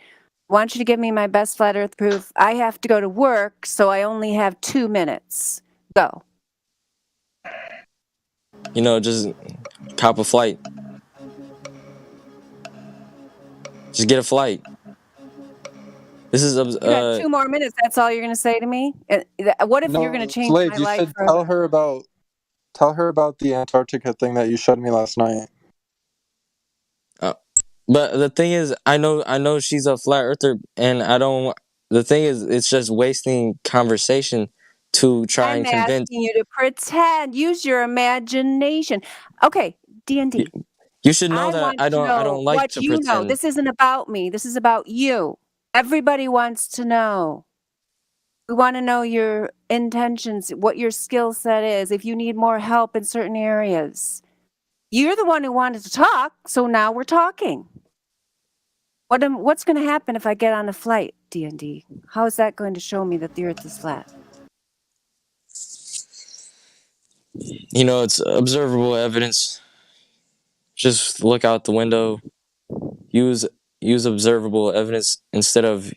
[SPEAKER 6] I want you to give me my best flat earth proof. I have to go to work, so I only have 2 minutes. Go.
[SPEAKER 3] Just cop a flight. Just get a flight. This is
[SPEAKER 6] you got 2 more minutes. That's all you're going to say to me? What if you're going to change
[SPEAKER 14] Slade,
[SPEAKER 6] my
[SPEAKER 14] you
[SPEAKER 6] life?
[SPEAKER 14] Should tell her about the Antarctica thing that you showed me last night.
[SPEAKER 3] But the thing is, I know she's a flat earther, and I don't. The thing is, it's just wasting conversation to try
[SPEAKER 6] I'm
[SPEAKER 3] and convince.
[SPEAKER 6] asking you to pretend. Use your imagination. Okay, D&D.
[SPEAKER 3] You should know
[SPEAKER 6] I
[SPEAKER 3] that
[SPEAKER 6] want
[SPEAKER 3] I
[SPEAKER 6] to
[SPEAKER 3] don't
[SPEAKER 6] know
[SPEAKER 3] like
[SPEAKER 6] what
[SPEAKER 3] to
[SPEAKER 6] you know.
[SPEAKER 3] pretend.
[SPEAKER 6] This isn't about me. This is about you. Everybody wants to know. We want to know your intentions, what your skill set is, if you need more help in certain areas. You're the one who wanted to talk, so now we're talking. What's going to happen if I get on a flight, D&D? How is that going to show me that the Earth is flat?
[SPEAKER 3] You know, it's observable evidence. Just look out the window. Use observable evidence instead of,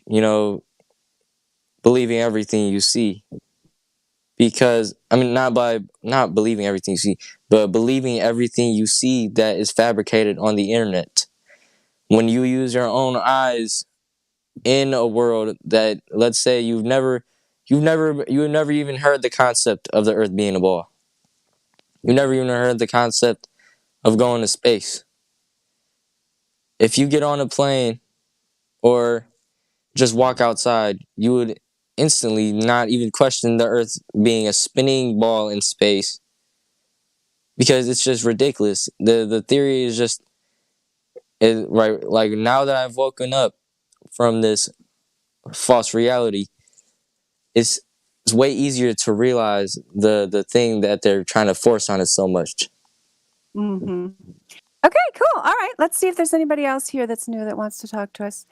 [SPEAKER 3] believing everything you see. Because not believing everything you see, but believing everything you see that is fabricated on the internet. When you use your own eyes in a world that, let's say, you've never even heard the concept of the Earth being a ball. You never even heard the concept of going to space. If you get on a plane or just walk outside, you would instantly not even question the Earth being a spinning ball in space, because it's just ridiculous. The theory is just right. Like, now that I've woken up from this false reality, it's way easier to realize the thing that they're trying to force on us so much.
[SPEAKER 6] Mm-hmm. Okay, cool. All right, let's see if there's anybody else here that's new that wants to talk to us.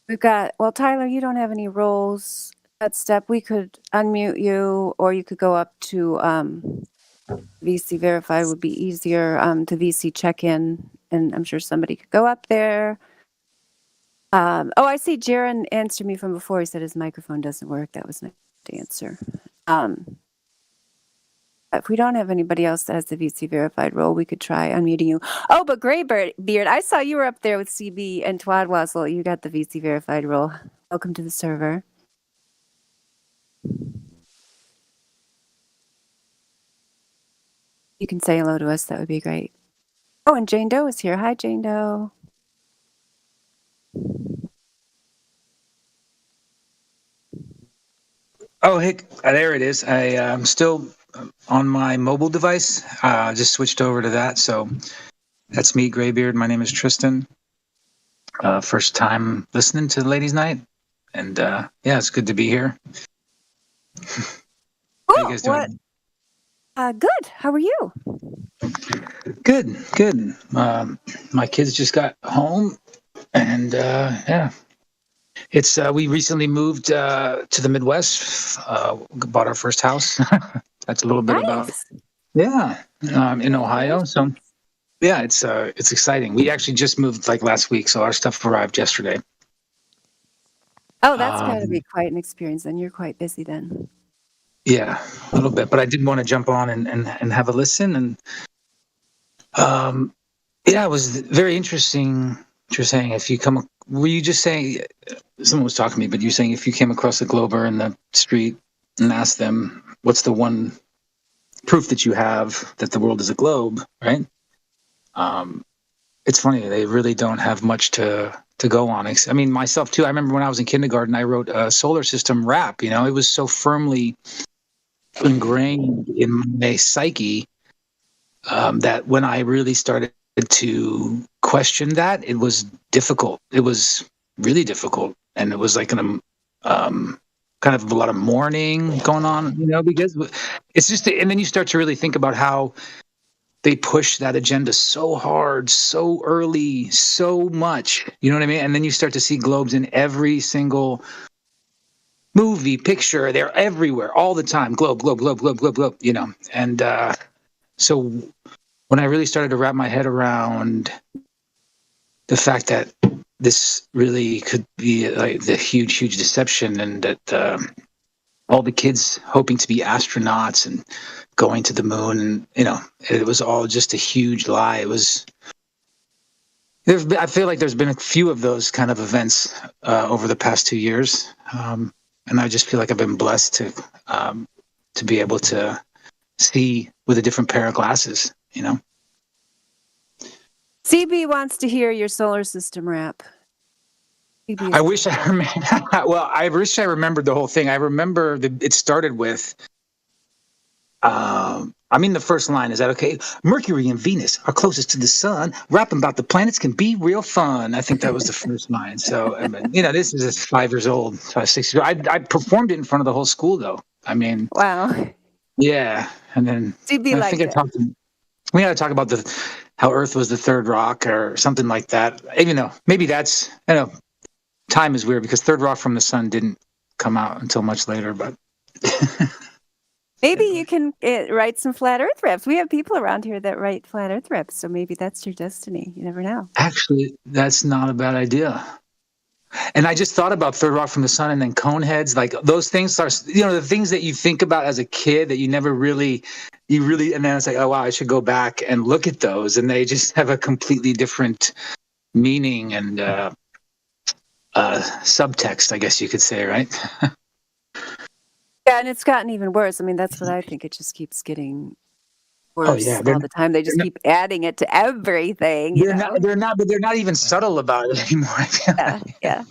[SPEAKER 6] We've got, well, Tyler, you don't have any roles. That step, we could unmute you, or you could go up to VC Verify would be easier, to VC check-in, and I'm sure somebody could go up there. Oh, I see Jaron answered me from before. He said his microphone doesn't work. That was nice to answer. If we don't have anybody else that has the VC verified role, we could try unmuting you. Oh, but Graybeard, I saw you were up there with CB and Twadwazzle. You got the VC verified role. Welcome to the server. You can say hello to us. That would be great. Oh, and Jane Doe is here. Hi, Jane Doe.
[SPEAKER 4] Oh, hey, there it is. I'm still on my mobile device. Just switched over to that. So that's me, Graybeard. My name is Tristan. First time listening to Ladies Night. And yeah, it's good to be here. How you guys doing?
[SPEAKER 6] Good. How are you?
[SPEAKER 4] Good. My kids just got home. And yeah. It's we recently moved to the Midwest, bought our first house. That's a little bit about in Ohio. So yeah, it's exciting. We actually just moved like last week, so our stuff arrived yesterday.
[SPEAKER 6] Oh, that's got to be quite an experience. Then you're quite busy then.
[SPEAKER 4] Yeah, a little bit, but I did want to jump on and have a listen. And yeah, it was very interesting. You're saying were you just saying, someone was talking to me, but you're saying if you came across a Glober in the street and asked them, what's the one proof that you have that the world is a globe, right? It's funny, they really don't have much to go on. I mean, myself too, I remember when I was in kindergarten, I wrote a solar system rap, it was so firmly ingrained in my psyche that when I really started to question that, it was difficult. It was really difficult, and it was like kind of a lot of mourning going on, because it's just. And then you start to really think about how they push that agenda so hard, so early, so much. You know what I mean? And then you start to see globes in every single movie, picture. They're everywhere, all the time. Globe, globe, globe, globe, globe, globe. And so. When I really started to wrap my head around the fact that this really could be like the huge deception, and that all the kids hoping to be astronauts and going to the moon, and it was all just a huge lie. I feel like there's been a few of those kind of events over the past 2 years, and I just feel like I've been blessed to be able to see with a different pair of glasses.
[SPEAKER 6] CB wants to hear your solar system rap.
[SPEAKER 4] I wish I remembered. Well, I wish I remembered the whole thing. I remember it started with I mean, the first line, is that okay? Mercury and Venus are closest to the sun. Rapping about the planets can be real fun. I think that was the first line. So, I mean, this is just 5 years old, 5, 6 years old. I performed it in front of the whole school, though. I mean,
[SPEAKER 6] wow.
[SPEAKER 4] Yeah. And then I think we got to talk about how Earth was the third rock or something like that. Even though maybe that's, time is weird because third rock from the sun didn't come out until much later, but.
[SPEAKER 6] Maybe you can write some flat Earth raps. We have people around here that write flat Earth raps, so maybe that's your destiny. You never know.
[SPEAKER 4] Actually, that's not a bad idea. And I just thought about third rock from the sun and then Coneheads. Like those things are, the things that you think about as a kid that you never really, and then it's like, oh wow, I should go back and look at those, and they just have a completely different meaning and subtext, I guess you could say, right?
[SPEAKER 6] Yeah, and it's gotten even worse. I mean, that's what I think. It just keeps getting worse all the time. They just keep adding it to everything.
[SPEAKER 4] They're not even subtle about it anymore.
[SPEAKER 6] Yeah.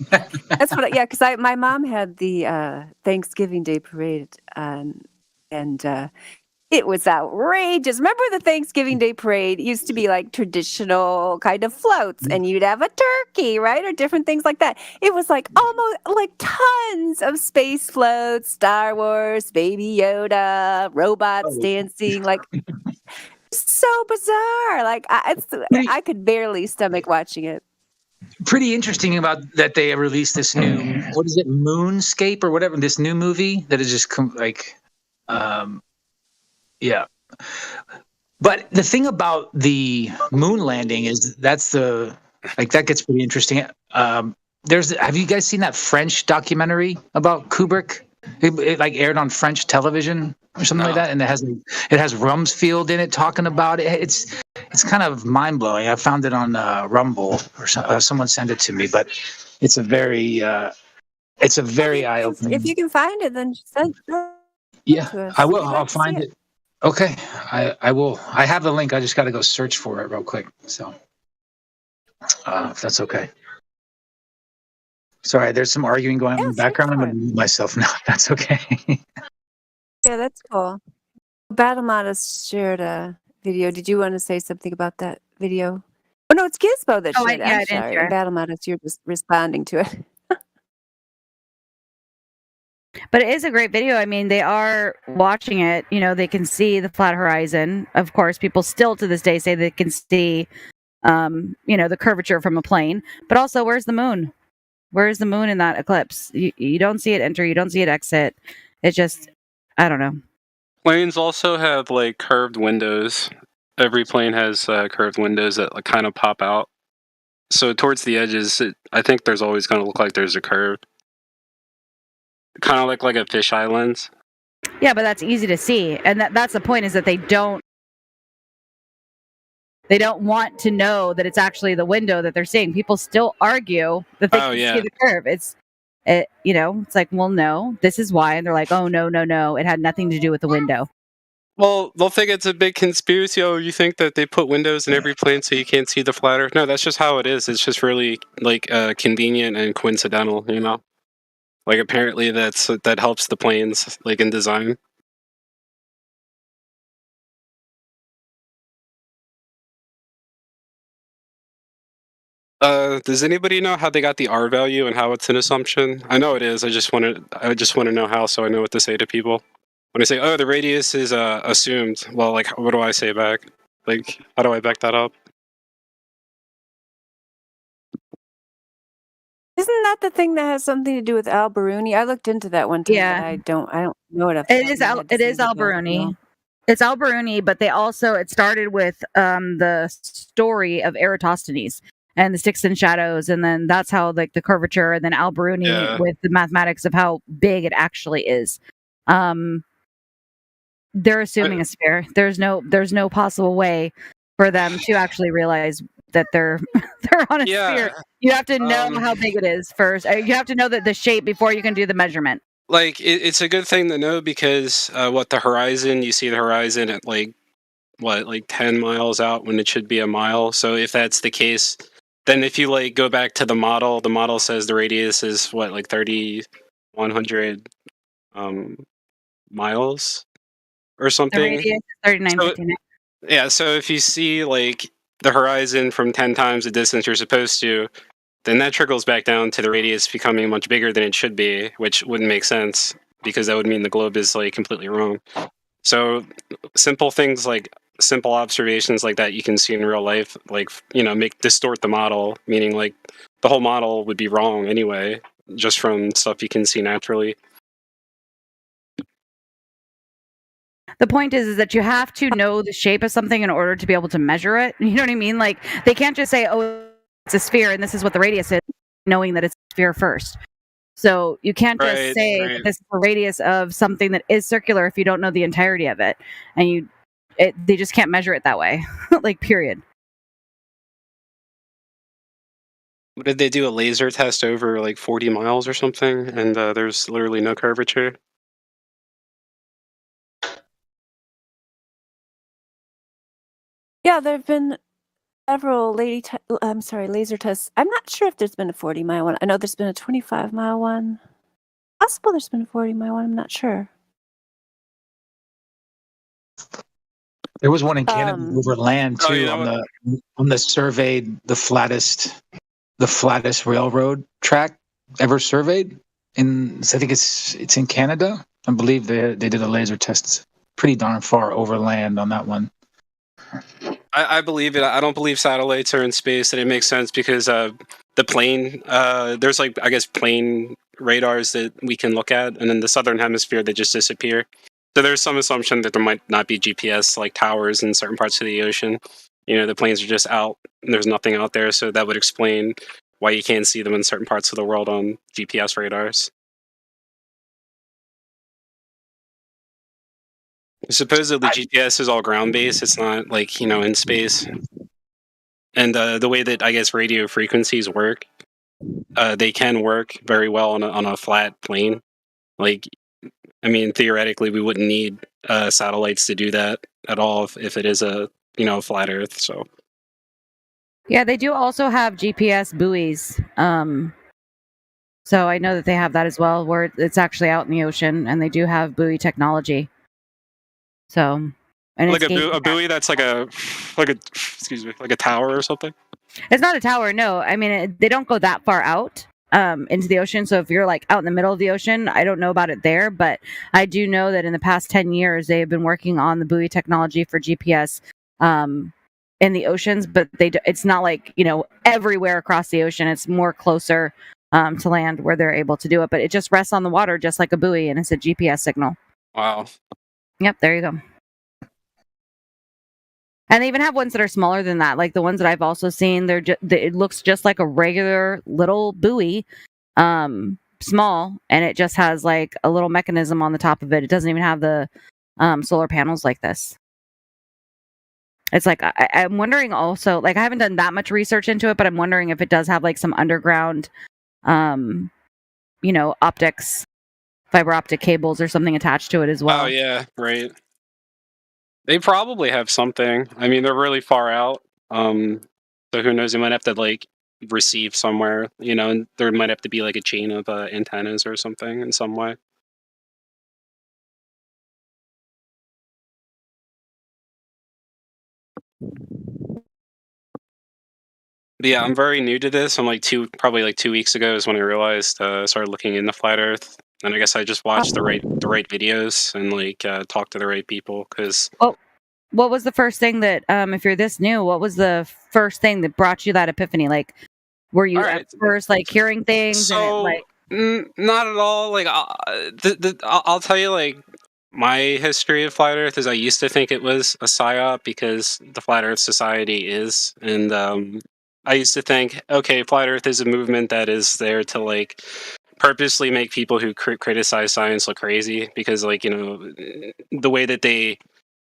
[SPEAKER 6] That's what. Because my mom had the Thanksgiving Day parade, and it was outrageous. Remember the Thanksgiving Day parade used to be like traditional kind of floats, and you'd have a turkey, right? Or different things like that. It was like almost like tons of space floats, Star Wars, Baby Yoda, robots dancing, like so bizarre. Like I could barely stomach watching it.
[SPEAKER 4] Pretty interesting about that they released this new, what is it, Moonscape or whatever, this new movie that is just yeah. But the thing about the moon landing is that gets pretty interesting. Have you guys seen that French documentary about Kubrick? It like aired on French television or something like that, and it has Rumsfeld in it talking about it. It's kind of mind blowing. I found it on Rumble or someone sent it to me, but it's a very eye opening.
[SPEAKER 6] If you can find it, then send it.
[SPEAKER 4] Yeah, I will. I'll find it. Okay, I will. I have the link. I just got to go search for it real quick. So, if that's okay. Sorry, there's some arguing going on in the background. I'm going to mute myself now. That's okay.
[SPEAKER 6] Yeah, that's cool. Battlemodus shared a video. Did you want to say something about that video? Oh no, it's Gizmo that shared it. I'm sorry. Battlemodus, you're just responding to it.
[SPEAKER 15] But it is a great video. I mean, they are watching it. They can see the flat horizon. Of course, people still to this day say they can see, the curvature from a plane. But also, where's the moon? Where's the moon in that eclipse? You don't see it enter. You don't see it exit. It just, I don't know.
[SPEAKER 2] Planes also have like curved windows. Every plane has curved windows that kind of pop out. So towards the edges, I think there's always going to look like there's a curve. Kind of like a fisheye lens.
[SPEAKER 15] Yeah, but that's easy to see, and that's the point. Is that they don't want to know that it's actually the window that they're seeing. People still argue that they can see the curve. It's like, well, no, this is why, and they're like, oh no, it had nothing to do with the window.
[SPEAKER 2] Well, they'll think it's a big conspiracy. Oh, you think that they put windows in every plane so you can't see the flat Earth? No, that's just how it is. It's just really convenient and coincidental, Like apparently that helps the planes in design. Does anybody know how they got the R value and how it's an assumption? I know it is. I just want to know how, so I know what to say to people. When I say, "Oh, the radius is assumed," well, what do I say back? How do I back that up?
[SPEAKER 6] Isn't that the thing that has something to do with Al-Biruni? I looked into that one time, but I don't know it.
[SPEAKER 15] It is Al-Biruni. It's Al-Biruni, but it started with the story of Eratosthenes and the sticks and shadows, and then that's how the curvature, and then Al-Biruni with the mathematics of how big it actually is. They're assuming a sphere. There's no possible way for them to actually realize that they're on a sphere. You have to know how big it is first. You have to know the shape before you can do the measurement.
[SPEAKER 2] It's a good thing to know because the horizon, you see the horizon at 10 miles out when it should be a mile. So if that's the case, then if you go back to the model says the radius is 3,100 miles or
[SPEAKER 15] The
[SPEAKER 2] something.
[SPEAKER 15] radius is 3959.
[SPEAKER 2] Yeah, so if you see like the horizon from 10 times the distance you're supposed to, then that trickles back down to the radius becoming much bigger than it should be, which wouldn't make sense because that would mean the globe is like completely wrong. So simple things like simple observations like that you can see in real life, like, you know, distort the model, meaning like the whole model would be wrong anyway, just from stuff you can see naturally.
[SPEAKER 15] The point is that you have to know the shape of something in order to be able to measure it. You know what I mean? Like, they can't just say, oh, it's a sphere and this is what the radius is, knowing that it's a sphere first. So you can't just say that this is the radius of something that is circular if you don't know the entirety of it. And they just can't measure it that way. Like, period.
[SPEAKER 2] Did they do a laser test over like 40 miles or something? And there's literally no curvature.
[SPEAKER 6] Yeah, there have been several laser tests. I'm not sure if there's been a 40-mile one. I know there's been a 25-mile one. Possible there's been a 40-mile one. I'm not sure.
[SPEAKER 4] There was one in Canada over land too, on the surveyed the flattest railroad track ever surveyed. I think it's in Canada. I believe they did a laser test pretty darn far over land on that one.
[SPEAKER 2] I believe it. I don't believe satellites are in space, and it makes sense because the plane, there's like, I guess, plane radars that we can look at, and in the southern hemisphere, they just disappear. So there's some assumption that there might not be GPS like towers in certain parts of the ocean. You know, the planes are just out, and there's nothing out there, so that would explain why you can't see them in certain parts of the world on GPS radars. Supposedly GPS is all ground-based. It's not like, you know, in space. And the way that, I guess, radio frequencies work, they can work very well on a flat plane. Like, I mean, theoretically, we wouldn't need satellites to do that at all if it is a, you know, flat Earth. So
[SPEAKER 15] Yeah, they do also have GPS buoys. So I know that they have that as well, where it's actually out in the ocean, and they do have buoy technology. So, and
[SPEAKER 2] like a buoy that's like a excuse me, like a tower or something.
[SPEAKER 15] It's not a tower, no. I mean, they don't go that far out into the ocean. So if you're like out in the middle of the ocean, I don't know about it there, but I do know that in the past 10 years, they have been working on the buoy technology for GPS in the oceans, but it's not like, you know, everywhere across the ocean. It's more closer to land where they're able to do it, but it just rests on the water just like a buoy, and it's a GPS signal.
[SPEAKER 2] Wow.
[SPEAKER 15] Yep, there you go. And they even have ones that are smaller than that. Like the ones that I've also seen, it looks just like a regular little buoy, small, and it just has like a little mechanism on the top of it. It doesn't even have the solar panels like this. It's like, I'm wondering also, like, I haven't done that much research into it, but I'm wondering if it does have like some underground, you know, optics, fiber optic cables or something attached to it as well.
[SPEAKER 2] Oh yeah, right. They probably have something. I mean, they're really far out. So who knows? They might have to like receive somewhere, you know, and there might have to be like a chain of antennas or something in some way. But yeah, I'm very new to this. I'm like probably like 2 weeks ago is when I realized I started looking into flat Earth, and I guess I just watched the right videos and like talked to the right people because.
[SPEAKER 15] Oh, what was the first thing that if you're this new, what was the first thing that brought you that epiphany? Like, were you at first like hearing things?
[SPEAKER 2] So
[SPEAKER 15] and
[SPEAKER 2] not at all. Like I'll tell you, like my history of flat Earth is I used to think it was a psyop because the Flat Earth Society is, and I used to think, okay, flat Earth is a movement that is there to like purposely make people who criticize science look crazy because, like, you know, the way that they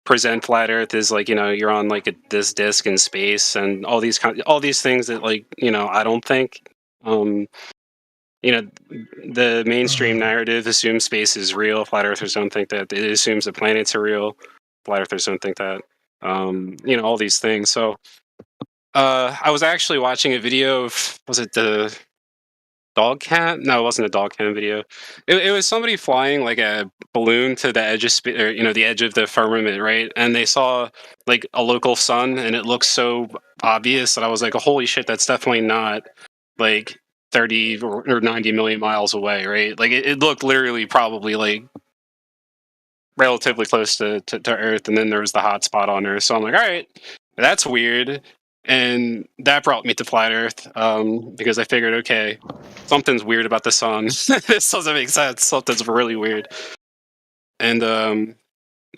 [SPEAKER 2] present flat Earth is like, you know, you're on like this disc in space and all these things that, like, you know, I don't think. You know, the mainstream narrative assumes space is real. Flat Earthers don't think that. It assumes the planets are real. Flat Earthers don't think that. You know, all these things. So I was actually watching a video of, was it the dog cam. No, it wasn't a dog cam video. It was somebody flying like a balloon to the edge of the edge of the firmament, right? And they saw like a local sun, and it looked so obvious that I was like, holy shit, that's definitely not like 30 or 90 million miles away, right? Like it looked literally probably like relatively close to Earth, and then there was the hot spot on Earth. So I'm like, all right, that's weird. And that brought me to flat Earth, because I figured, okay, something's weird about the sun. This doesn't make sense. Something's really weird. And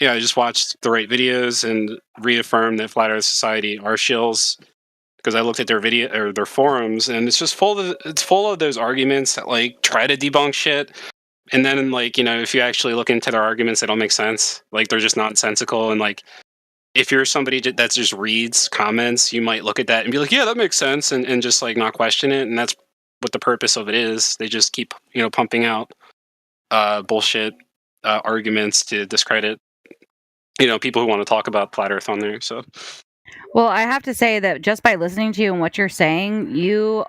[SPEAKER 2] yeah, I just watched the right videos and reaffirmed that Flat Earth Society are shills, because I looked at their video or their forums, and it's just full of those arguments that like try to debunk shit. And then like, if you actually look into their arguments, they don't make sense. Like they're just nonsensical. And like, if you're somebody that just reads comments, you might look at that and be like, yeah, that makes sense, and just like not question it. And that's what the purpose of it is. They just keep, pumping out bullshit arguments to discredit, people who want to talk about flat Earth on there. So,
[SPEAKER 15] well, I have to say that just by listening to you and what you're saying, you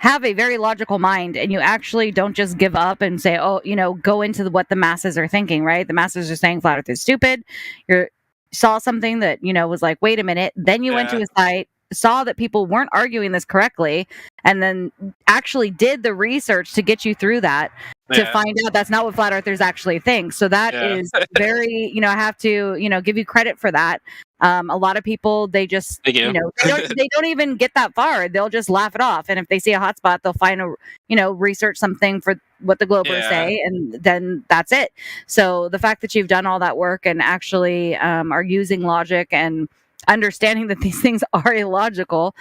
[SPEAKER 15] have a very logical mind, and you actually don't just give up and say, oh, go into what the masses are thinking, right? The masses are saying flat Earth is stupid. You saw something that, was like, wait a minute. Then you went to a site, saw that people weren't arguing this correctly, and then actually did the research to get you through that to find out that's not what flat earthers actually think. So that is very, I have to, give you credit for that. A lot of people, they just, they don't even get that far. They'll just laugh it off. And if they see a hotspot, they'll find research something for what the Globers say, and then that's it. So the fact that you've done all that work and actually are using logic and understanding that these things are illogical,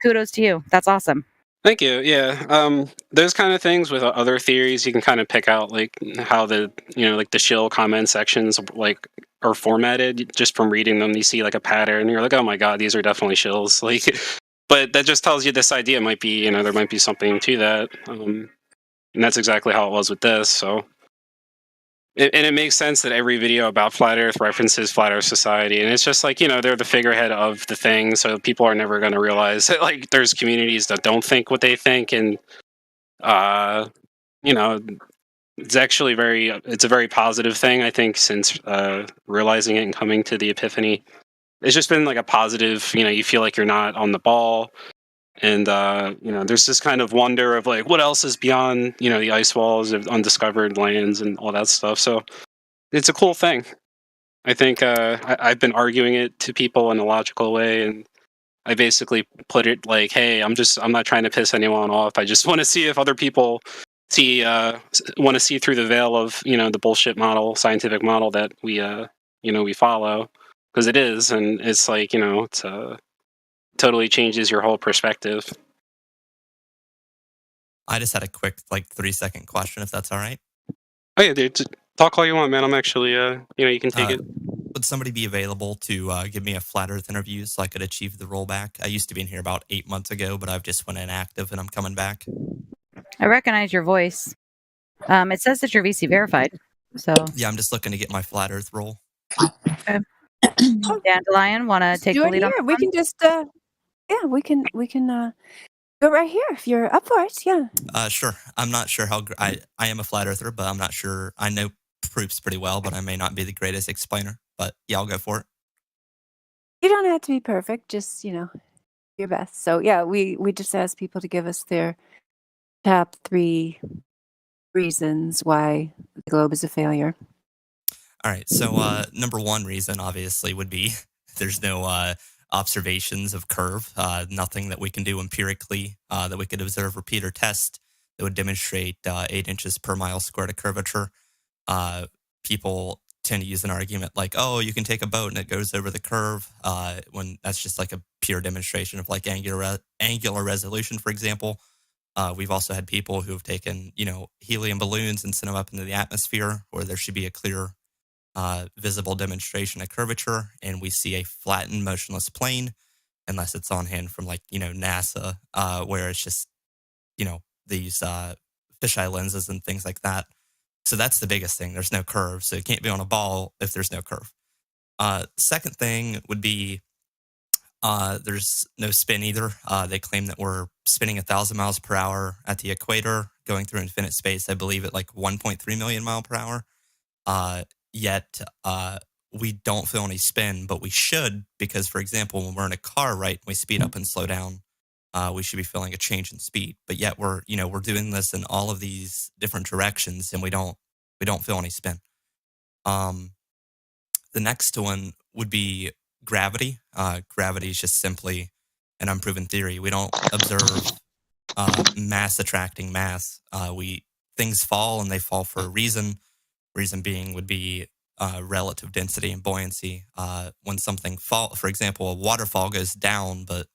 [SPEAKER 15] kudos to you. That's awesome.
[SPEAKER 2] Thank you. Yeah. Those kind of things with other theories, you can kind of pick out like how the, like the shill comment sections like are formatted just from reading them. You see like a pattern and you're like, oh my God, these are definitely shills. Like, but that just tells you this idea might be, there might be something to that. And that's exactly how it was with this. So, and it makes sense that every video about Flat Earth references Flat Earth Society. And it's just like, they're the figurehead of the thing. So people are never going to realize that, like, there's communities that don't think what they think. And, it's actually it's a very positive thing, I think, since realizing it and coming to the epiphany. It's just been like a positive, you feel like you're not on the ball. And, there's this kind of wonder of like, what else is beyond, the ice walls of undiscovered lands and all that stuff. So it's a cool thing. I think I've been arguing it to people in a logical way. And I basically put it like, hey, I'm not trying to piss anyone off. I just want to see if other people want to see through the veil of, the bullshit model, scientific model that we follow. Because it is. And it's like, it's totally changes your whole perspective.
[SPEAKER 7] I just had a quick 3-second question, if that's all right.
[SPEAKER 2] Oh yeah, dude, talk all you want, man. I'm actually you can take it.
[SPEAKER 7] Would somebody be available to give me a flat earth interview so I could achieve the rollback? I used to be in here about 8 months ago, but I've just went inactive and I'm coming back.
[SPEAKER 15] I recognize your voice. It says that you're VC verified. So
[SPEAKER 7] yeah, I'm just looking to get my flat earth roll.
[SPEAKER 15] Okay. Dandelion, want to take the lead on?
[SPEAKER 6] We can just we can go right here if you're up for it. Yeah.
[SPEAKER 7] Sure. I'm not sure how I am a flat earther, but I'm not sure. I know proofs pretty well, but I may not be the greatest explainer. But yeah, I'll go for it.
[SPEAKER 6] You don't have to be perfect. Just your best. So yeah, we just ask people to give us their top 3 reasons why the globe is a failure.
[SPEAKER 7] All right. So number 1 reason obviously would be there's no observations of curve, nothing that we can do empirically that we could observe, repeat, or test that would demonstrate 8 inches per mile squared of curvature. People tend to use an argument like, oh, you can take a boat and it goes over the curve, when that's just like a pure demonstration of like angular resolution, for example. We've also had people who have taken, helium balloons and sent them up into the atmosphere where there should be a clear visible demonstration of curvature, and we see a flattened motionless plane, unless it's on hand from NASA, where it's just these fisheye lenses and things like that. So that's the biggest thing. There's no curve, so it can't be on a ball if there's no curve. Second thing would be There's no spin either. They claim that we're spinning 1,000 miles per hour at the equator, going through infinite space, I believe at like 1.3 million mile per hour. Yet we don't feel any spin, but we should, because, for example, when we're in a car, right, we speed up and slow down, we should be feeling a change in speed. But yet we're doing this in all of these different directions, and we don't feel any spin. The next one would be gravity. Gravity is just simply an unproven theory. We don't observe mass attracting mass. Things fall, and they fall for a reason. Reason being would be relative density and buoyancy. When something falls, for example, a waterfall goes down, but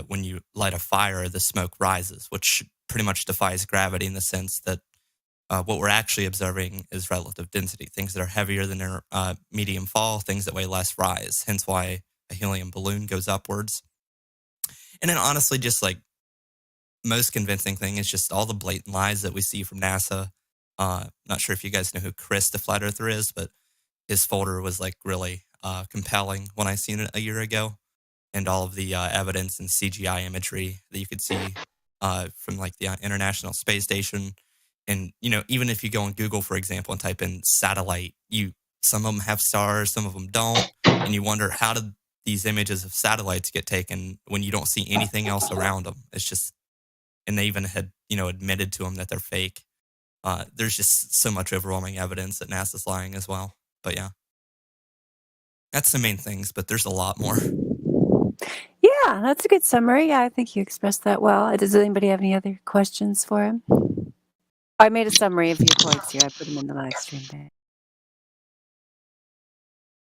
[SPEAKER 7] when you light a fire, the smoke rises, which pretty much defies gravity in the sense that what we're actually observing is relative density. Things that are heavier than their medium fall, things that weigh less rise. Hence why a helium balloon goes upwards. And then honestly, just like most convincing thing is just all the blatant lies that we see from NASA. Not sure if you guys know who Chris the Flat Earther is, but his folder was like really compelling when I seen it a year ago. And all of the evidence and CGI imagery that you could see from like the International Space Station. And, even if you go on Google, for example, and type in satellite, some of them have stars, some of them don't. And you wonder, how did these images of satellites get taken when you don't see anything else around them? It's just, and they even had, admitted to them that they're fake. There's just so much overwhelming evidence that NASA's lying as well. But yeah, that's the main things, but there's a lot more.
[SPEAKER 6] Yeah, that's a good summary. Yeah, I think you expressed that well. Does anybody have any other questions for him? I made a summary of your points here. I put them in the live stream there.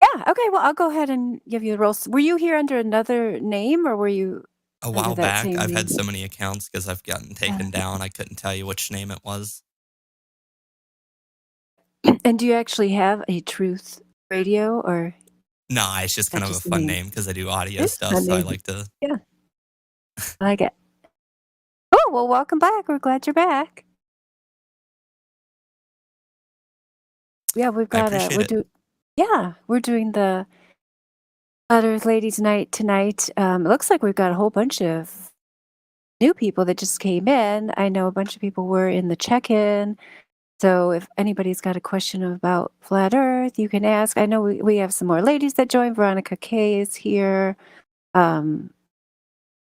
[SPEAKER 6] Yeah, okay, well, I'll go ahead and give you the role. Were you here under another name, or were you
[SPEAKER 7] a while back? I've had so many accounts because I've gotten taken down. I couldn't tell you which name it was.
[SPEAKER 6] And do you actually have a Truth Radio, or?
[SPEAKER 7] No, it's just kind of a fun name because I do audio stuff, so I like to.
[SPEAKER 6] Yeah, I like it. Oh, well, welcome back. We're glad you're back. Yeah, we've got we're doing the Flat Earth Ladies Night tonight. It looks like we've got a whole bunch of new people that just came in. I know a bunch of people were in the check-in. So if anybody's got a question about Flat Earth, you can ask. I know we have some more ladies that joined. Veronica K is here. I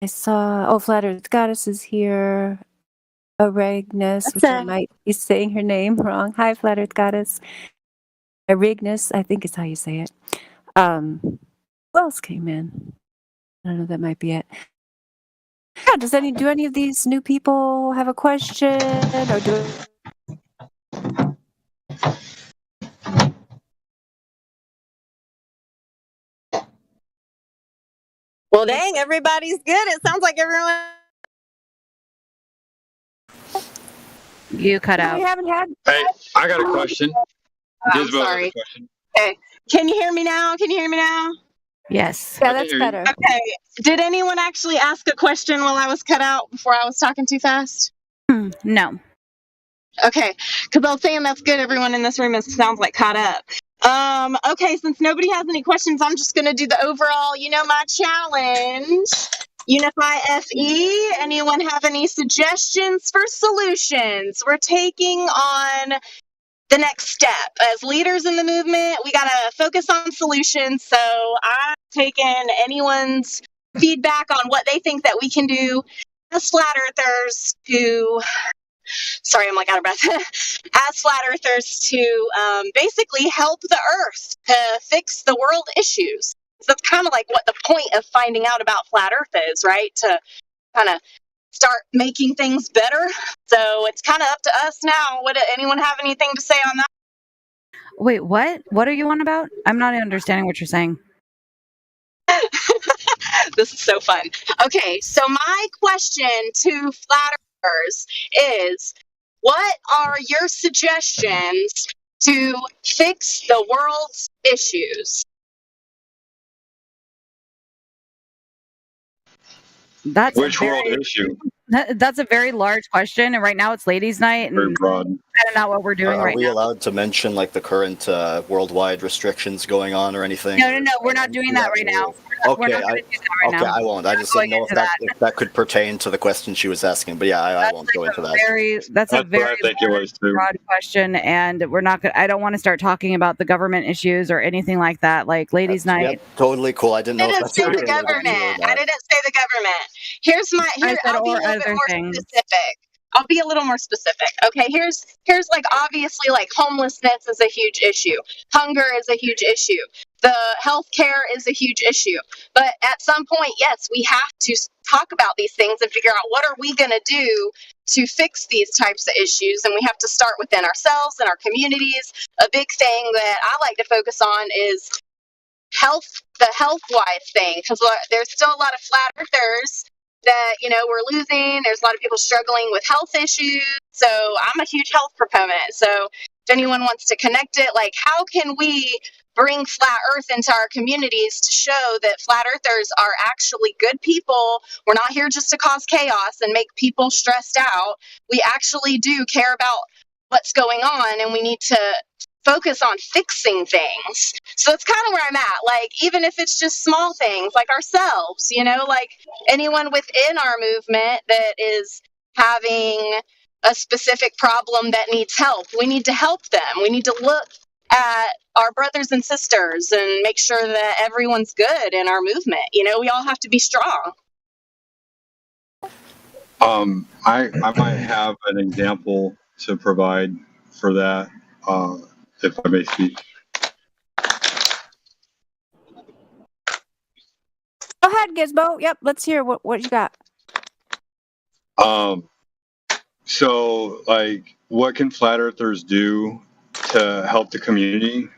[SPEAKER 6] saw, Flat Earth Goddess is here. Arignus, which I might be saying her name wrong. Hi, Flat Earth Goddess. Arignus, I think is how you say it. Who else came in? I don't know, that might be it. Yeah, do any of these new people have a question, or do?
[SPEAKER 12] Well, dang, everybody's good. It sounds like everyone.
[SPEAKER 15] You cut out.
[SPEAKER 6] We haven't had.
[SPEAKER 10] Hey, I got a question.
[SPEAKER 12] I'm sorry. Okay. Can you hear me now?
[SPEAKER 15] Yes.
[SPEAKER 6] Yeah, that's better.
[SPEAKER 12] Okay. Did anyone actually ask a question while I was cut out before I was talking too fast?
[SPEAKER 15] No.
[SPEAKER 12] Okay. Because I was saying that's good. Everyone in this room sounds like caught up. Okay, since nobody has any questions, I'm just going to do the overall, my challenge. Unify FE. Anyone have any suggestions for solutions? We're taking on the next step. As leaders in the movement, we got to focus on solutions. So I'm taking anyone's feedback on what they think that we can do as Flat Earthers to... Sorry, I'm like out of breath. As Flat Earthers to basically help the Earth to fix the world issues. So that's kind of like what the point of finding out about Flat Earth is, right? To kind of start making things better. So it's kind of up to us now. Anyone have anything to say on that?
[SPEAKER 15] Wait, what? What are you on about? I'm not understanding what you're saying.
[SPEAKER 12] This is so fun. Okay, so my question to Flat Earthers is, what are your suggestions to fix the world's issues?
[SPEAKER 10] Which world issue?
[SPEAKER 15] That's a very large question, and right now it's ladies' night, and
[SPEAKER 10] very broad.
[SPEAKER 15] Kind of not what we're doing right now.
[SPEAKER 13] Are we allowed to mention like the current worldwide restrictions going on or anything?
[SPEAKER 15] No, we're not doing that right now. We're not
[SPEAKER 13] Okay,
[SPEAKER 15] going to do that right now.
[SPEAKER 13] I won't. I just didn't know if that could pertain to the question she was asking. But yeah, I won't go into that.
[SPEAKER 15] That's a very broad question, and we're not. I don't want to start talking about the government issues or anything like that. Like ladies' night.
[SPEAKER 13] Yep, totally cool. I didn't know.
[SPEAKER 12] I didn't say the government. I didn't say the government. I'll be a little bit more specific. I'll be a little more specific. Okay, here's like obviously like homelessness is a huge issue. Hunger is a huge issue. The healthcare is a huge issue. But at some point, yes, we have to talk about these things and figure out what are we going to do to fix these types of issues. And we have to start within ourselves and our communities. A big thing that I like to focus on is the health-wise thing, because there's still a lot of flat earthers that, we're losing. There's a lot of people struggling with health issues. So I'm a huge health proponent. So if anyone wants to connect it, like how can we bring flat earth into our communities to show that flat earthers are actually good people? We're not here just to cause chaos and make people stressed out. We actually do care about what's going on, and we need to focus on fixing things. So that's kind of where I'm at. Like, even if it's just small things like ourselves, like anyone within our movement that is having a specific problem that needs help, we need to help them. We need to look at our brothers and sisters and make sure that everyone's good in our movement. We all have to be strong.
[SPEAKER 10] I might have an example to provide for that, if I may speak.
[SPEAKER 6] Go ahead, Gizmo. Yep, let's hear what you got.
[SPEAKER 10] So, like, what can flat earthers do to help the community?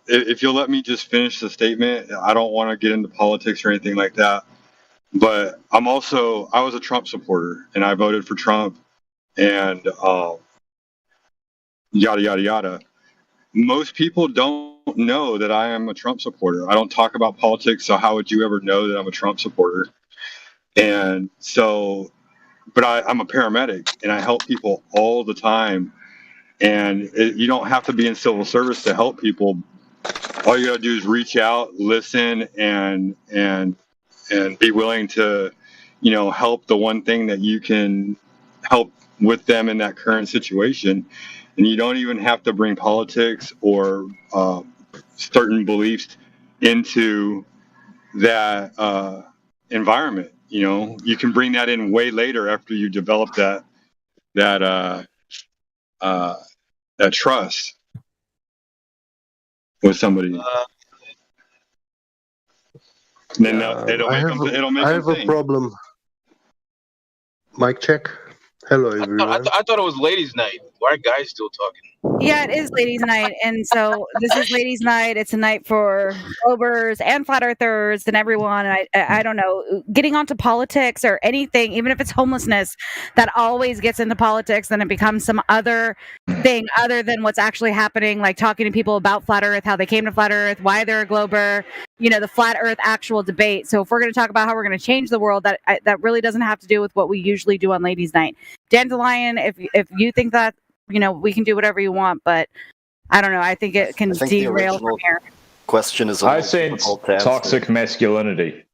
[SPEAKER 10] If you'll let me just finish the statement, I don't want to get into politics or anything like that. But I was a Trump supporter, and I voted for Trump, and yada, yada, yada. Most people don't know that I am a Trump supporter. I don't talk about politics, so how would you ever know that I'm a Trump supporter? And so, but I'm a paramedic, and I help people all the time. And you don't have to be in civil service to help people. All you gotta do is reach out, listen, and be willing to, help the one thing that you can help with them in that current situation. And you don't even have to bring politics or certain beliefs into that environment. You can bring that in way later after you develop that trust with somebody. Then it'll make
[SPEAKER 9] a problem. Mic check. Hello, everyone.
[SPEAKER 17] I thought it was ladies' night. Why are guys still talking?
[SPEAKER 15] Yeah, it is ladies' night, and so this is ladies' night. It's a night for Globers and flat earthers and everyone. And I don't know, getting onto politics or anything, even if it's homelessness, that always gets into politics. Then it becomes some other thing other than what's actually happening. Like talking to people about flat Earth, how they came to flat Earth, why they're a Glober. The flat Earth actual debate. So if we're going to talk about how we're going to change the world, that really doesn't have to do with what we usually do on ladies' night. Dandelion, if you think that. We can do whatever you want, but I don't know. I think it can derail from here.
[SPEAKER 13] Question is,
[SPEAKER 23] I sense toxic masculinity.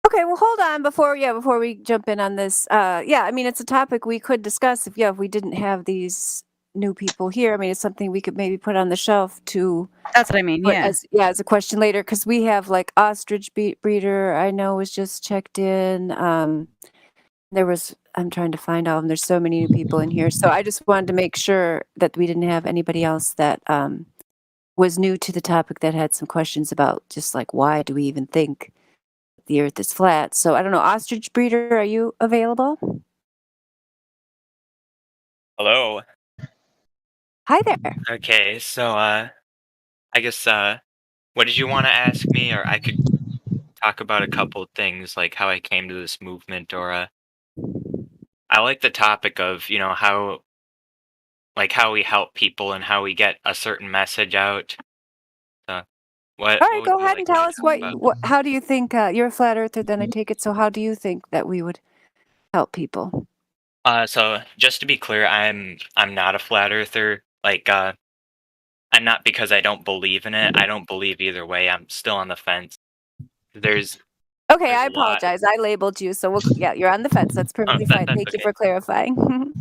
[SPEAKER 6] Okay, well, hold on before we jump in on this. It's a topic we could discuss if we didn't have these new people here. I mean, it's something we could maybe put on the shelf to.
[SPEAKER 15] That's what I mean. Yeah,
[SPEAKER 6] as a question later, because we have like ostrich breeder. I know was just checked in. I'm trying to find all of them. There's so many new people in here. So I just wanted to make sure that we didn't have anybody else that was new to the topic that had some questions about just like, why do we even think the earth is flat? So I don't know. Ostrich breeder, are you available?
[SPEAKER 24] Hello.
[SPEAKER 6] Hi there.
[SPEAKER 24] Okay, so I guess what did you want to ask me? Or I could talk about a couple of things, like how I came to this movement, or I like the topic of, how we help people and how we get a certain message out. So,
[SPEAKER 6] All right, go ahead and tell us how do you think you're a flat earther, then I take it. So how do you think that we would help people?
[SPEAKER 24] So just to be clear, I'm not a flat earther. Like, and not because I don't believe in it. I don't believe either way. I'm still on the fence. There's
[SPEAKER 6] Okay, I apologize. I labeled you, so yeah, you're on the fence. That's perfectly fine.
[SPEAKER 24] that's
[SPEAKER 6] Thank you
[SPEAKER 24] okay.
[SPEAKER 6] for clarifying.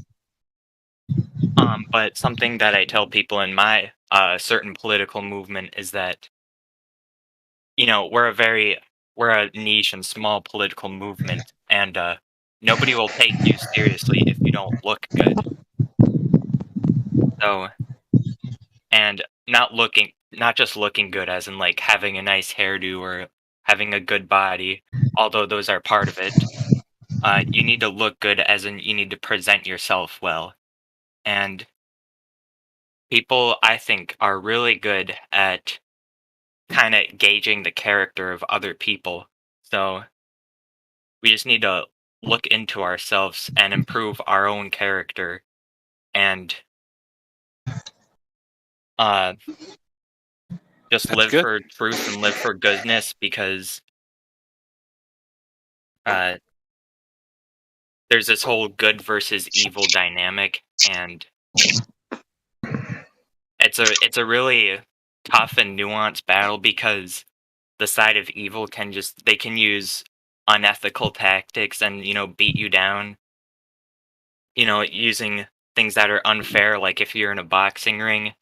[SPEAKER 24] But something that I tell people in my certain political movement is that, you know, we're a niche and small political movement, and nobody will take you seriously if you don't look good. So, and not just looking good as in like having a nice hairdo or having a good body, although those are part of it. You need to look good as in you need to present yourself well. And people, I think, are really good at kind of gauging the character of other people. So we just need to look into ourselves and improve our own character and just live for truth and live for goodness, because there's this whole good versus evil dynamic, and it's a really tough and nuanced battle, because the side of evil can use unethical tactics and, you know, beat you down, you know, using things that are unfair. Like if you're in a boxing ring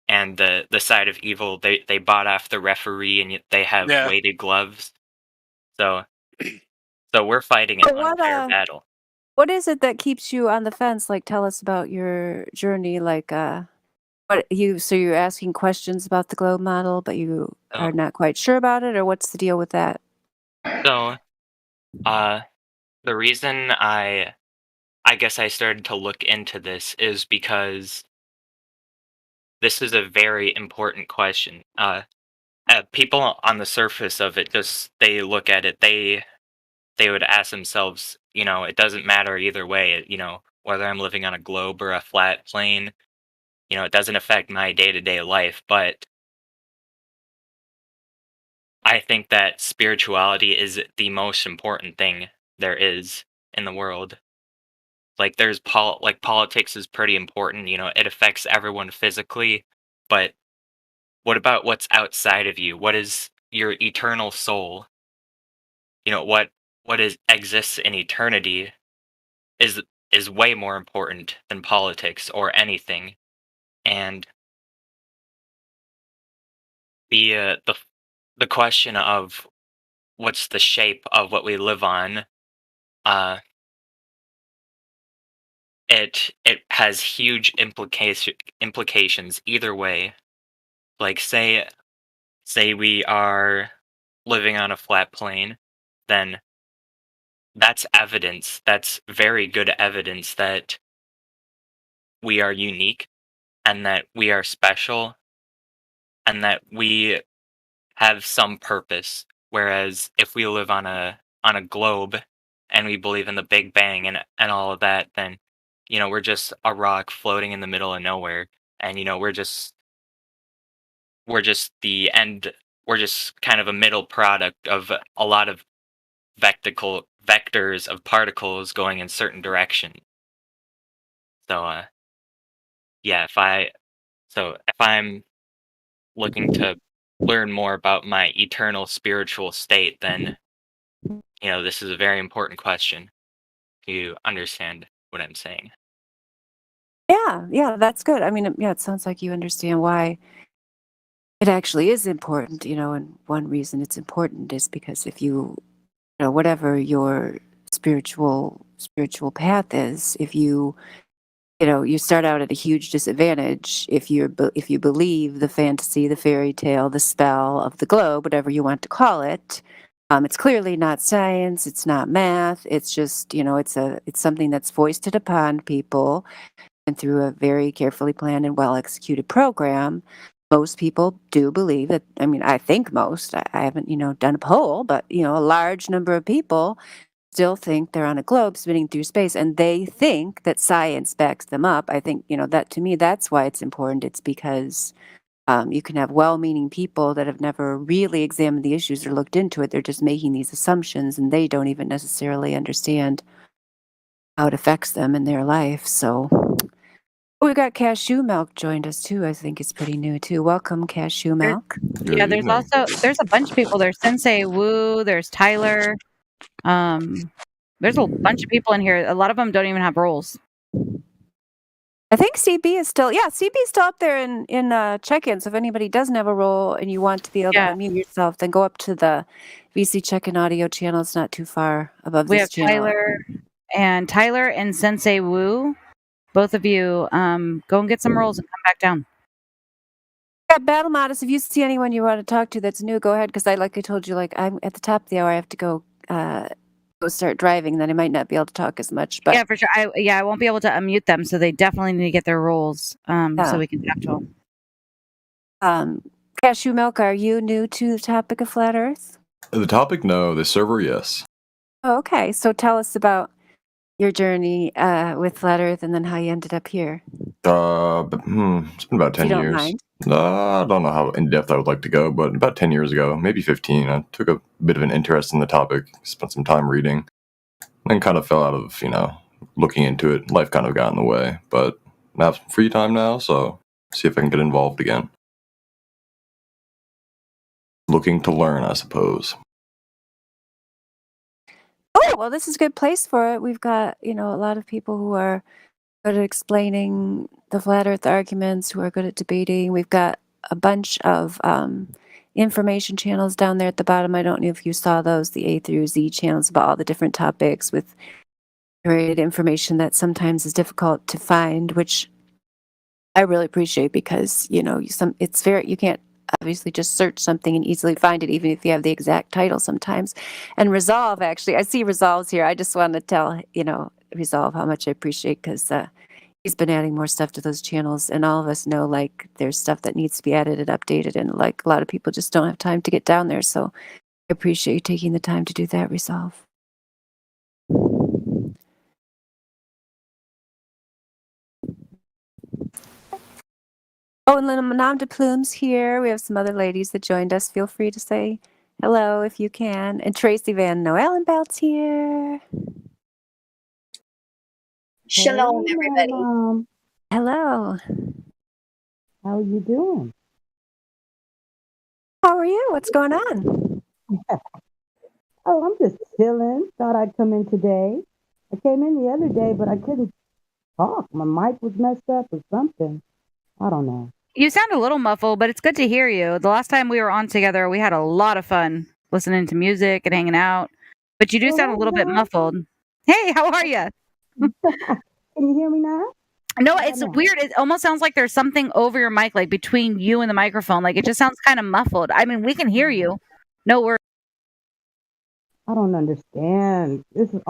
[SPEAKER 24] and the side of evil, they bought off the referee and they have weighted gloves. So we're fighting an unfair battle.
[SPEAKER 6] What is it that keeps you on the fence? Like, tell us about your journey. Like, so you're asking questions about the globe model, but you are not quite sure about it, or what's the deal with that?
[SPEAKER 24] So, the reason I guess I started to look into this is because this is a very important question. People on the surface of it, they look at it, they would ask themselves, you know, it doesn't matter either way, you know, whether I'm living on a globe or a flat plane, you know, it doesn't affect my day-to-day life. But I think that spirituality is the most important thing there is in the world. Like there's politics is pretty important, you know, it affects everyone physically, but what about what's outside of you? What is your eternal soul? You know, what exists in eternity is way more important than politics or anything. And the question of what's the shape of what we live on, it has huge implications either way. Like say we are living on a flat plane, then that's evidence. That's very good evidence that we are unique and that we are special and that we have some purpose. Whereas if we live on a globe and we believe in the Big Bang and all of that, then, you know, we're just a rock floating in the middle of nowhere, and, you know, we're just the end. We're just kind of a middle product of a lot of vectors of particles going in certain directions. So yeah, if I'm looking to learn more about my eternal spiritual state, then, you know, this is a very important question. Do you understand what I'm saying?
[SPEAKER 6] Yeah, that's good. I mean, yeah, it sounds like you understand why it actually is important, you know, and one reason it's important is because if you know, whatever your spiritual path is, if you know, you start out at a huge disadvantage if you believe the fantasy, the fairy tale, the spell of the globe, whatever you want to call it. It's clearly not science, it's not math, it's just, you know, it's something that's foisted upon people, and through a very carefully planned and well executed program. Most people do believe that. I mean, I think most. I haven't, you know, done a poll, but, you know, a large number of people still think they're on a globe spinning through space, and they think that science backs them up. I think, you know, that to me, that's why it's important. It's because you can have well-meaning people that have never really examined the issues or looked into it. They're just making these assumptions, and they don't even necessarily understand how it affects them in their life. So We got Cashew Milk joined us too. I think it's pretty new too. Welcome, Cashew Milk.
[SPEAKER 15] Yeah, there's a bunch of people. There's Sensei Wu. There's Tyler. There's a bunch of people in here. A lot of them don't even have roles.
[SPEAKER 6] I think CB is still up there in check-ins. If anybody doesn't have a role and you want to be able to unmute yourself, then go up to the VC check-in audio channel. It's not too far above
[SPEAKER 15] We
[SPEAKER 6] this
[SPEAKER 15] have
[SPEAKER 6] channel.
[SPEAKER 15] Tyler and Sensei Wu. Both of you, go and get some rolls and come back down.
[SPEAKER 6] Yeah, Battle Modest, if you see anyone you want to talk to that's new, go ahead, because I told you, I'm at the top of the hour. I have to go start driving. Then I might not be able to talk as much. But
[SPEAKER 15] yeah, for sure. I won't be able to unmute them, so they definitely need to get their roles so we can talk to
[SPEAKER 6] them. Cashew Milk, are you new to the topic of Flat Earth?
[SPEAKER 8] The topic, no. The server, yes.
[SPEAKER 6] Oh, okay. So tell us about your journey with Flat Earth and then how you ended up here.
[SPEAKER 8] It's been about 10
[SPEAKER 6] you don't
[SPEAKER 8] years.
[SPEAKER 6] Mind?
[SPEAKER 8] I don't know how in depth I would like to go, but about 10 years ago, maybe 15, I took a bit of an interest in the topic, spent some time reading, then kind of fell out of, looking into it. Life kind of got in the way, but I have some free time now, so see if I can get involved again. Looking to learn, I suppose.
[SPEAKER 6] Oh, well, this is a good place for it. We've got, a lot of people who are good at explaining the Flat Earth arguments, who are good at debating. We've got a bunch of information channels down there at the bottom. I don't know if you saw those, the A through Z channels about all the different topics with curated information that sometimes is difficult to find, which I really appreciate because, you can't obviously just search something and easily find it, even if you have the exact title sometimes. And Resolve, actually, I see Resolve's here. I just want to tell, Resolve how much I appreciate, because he's been adding more stuff to those channels, and all of us know, there's stuff that needs to be added and updated, and, a lot of people just don't have time to get down there, so I appreciate you taking the time to do that, Resolve. Oh, and Madame de Plume's here. We have some other ladies that joined us. Feel free to say hello if you can. And Tracy Van Noellenbelt's here.
[SPEAKER 16] Shalom, everybody.
[SPEAKER 6] Mom. Hello.
[SPEAKER 16] How are you doing?
[SPEAKER 6] How are you? What's going on?
[SPEAKER 16] Oh, I'm just chilling. Thought I'd come in today. I came in the other day, but I couldn't talk. My mic was messed up or something. I don't know.
[SPEAKER 15] You sound a little muffled, but it's good to hear you. The last time we were on together, we had a lot of fun listening to music and hanging out. But you do sound a little bit muffled. Hey, how are you?
[SPEAKER 16] Can you hear me now?
[SPEAKER 15] No, it's weird. It almost sounds like there's something over your mic, like between you and the microphone. Like it just sounds kind of muffled. I mean, we can hear you. No worries.
[SPEAKER 16] I don't understand. This is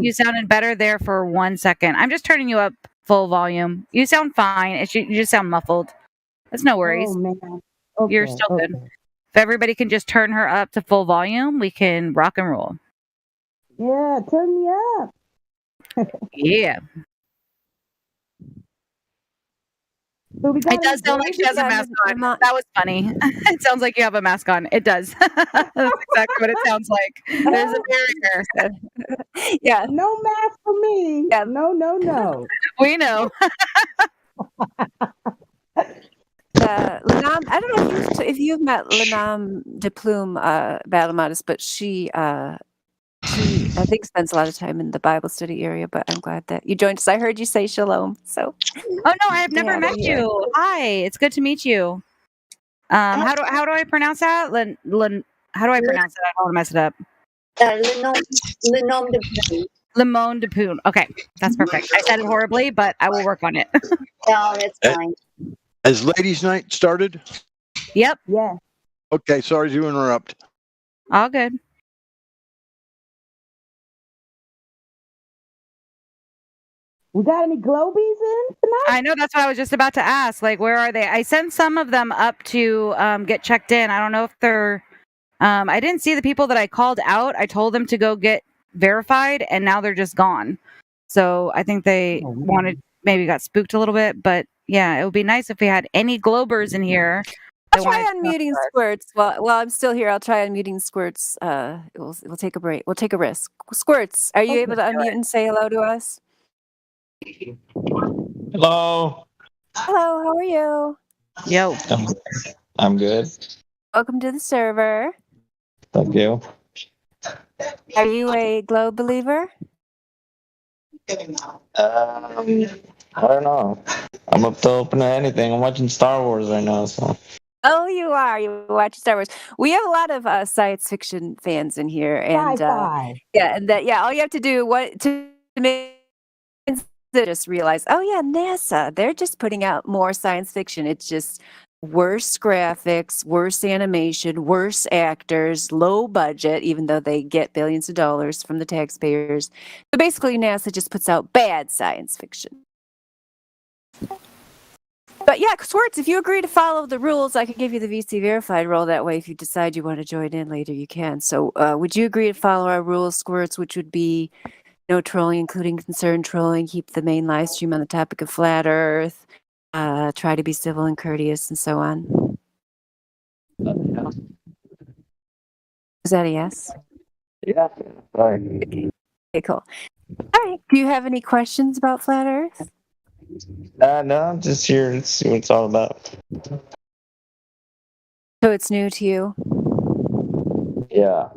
[SPEAKER 15] you sounded better there for 1 second. I'm just turning you up full volume. You sound fine. You just sound muffled. That's no worries.
[SPEAKER 16] Oh, man. Okay,
[SPEAKER 15] you're still good. If everybody can just turn her up to full volume, we can rock and roll.
[SPEAKER 16] Yeah, turn me up.
[SPEAKER 15] Yeah.
[SPEAKER 16] So
[SPEAKER 15] it does sound like she has a mask on. That was funny. It sounds like you have a mask on. It does. That's exactly what it sounds like. There's a barrier.
[SPEAKER 6] Yeah.
[SPEAKER 16] No mask for me. Yeah. No.
[SPEAKER 15] We know.
[SPEAKER 6] Lenam, I don't know if you've met Lenam de Plume, Battle Modest, but she I think spends a lot of time in the Bible study area, but I'm glad that you joined us. I heard you say shalom. So
[SPEAKER 15] oh no, I have never met you. Hi, it's good to meet you. How do I pronounce that? How do I pronounce it? I don't want to mess it up.
[SPEAKER 16] Lenam de Plume.
[SPEAKER 15] Limon de Plume. Okay, that's perfect. I said it horribly, but I will work on it.
[SPEAKER 16] No, it's fine.
[SPEAKER 19] Has ladies' night started?
[SPEAKER 15] Yep.
[SPEAKER 16] Yeah.
[SPEAKER 19] Okay, sorry to interrupt.
[SPEAKER 15] All good.
[SPEAKER 16] We got any Globies in tonight?
[SPEAKER 15] I know, that's what I was just about to ask. Like, where are they? I sent some of them up to get checked in. I don't know if they're... I didn't see the people that I called out. I told them to go get verified, and now they're just gone. So I think they maybe got spooked a little bit. But yeah, it would be nice if we had any Globers in here.
[SPEAKER 6] I'll try unmuting Squirts. While I'm still here, I'll try unmuting Squirts. We'll take a break. We'll take a risk. Squirts, are you able to unmute and say hello to us?
[SPEAKER 5] Hello.
[SPEAKER 6] Hello, how are you?
[SPEAKER 15] Yo.
[SPEAKER 5] I'm good.
[SPEAKER 6] Welcome to the server.
[SPEAKER 5] Thank you.
[SPEAKER 6] Are you a globe believer?
[SPEAKER 5] I don't know. I'm up to open to anything. I'm watching Star Wars right now, so.
[SPEAKER 6] Oh, you are. You watch Star Wars. We have a lot of science fiction fans in here, and all you have to do to make just realize, oh yeah, NASA. They're just putting out more science fiction. It's just worse graphics, worse animation, worse actors, low budget, even though they get billions of dollars from the taxpayers. So basically, NASA just puts out bad science fiction. But yeah, Swartz, if you agree to follow the rules, I can give you the VC verified role. That way, if you decide you want to join in later, you can. So would you agree to follow our rules, Squirts, which would be no trolling, including concerned trolling, keep the main live stream on the topic of flat Earth, try to be civil and courteous, and so on? Is that a yes?
[SPEAKER 5] Yeah. Sorry.
[SPEAKER 6] Okay, cool. All right. Do you have any questions about flat Earth?
[SPEAKER 5] No, I'm just here to see what it's all about.
[SPEAKER 6] So it's new to you?
[SPEAKER 5] Yeah.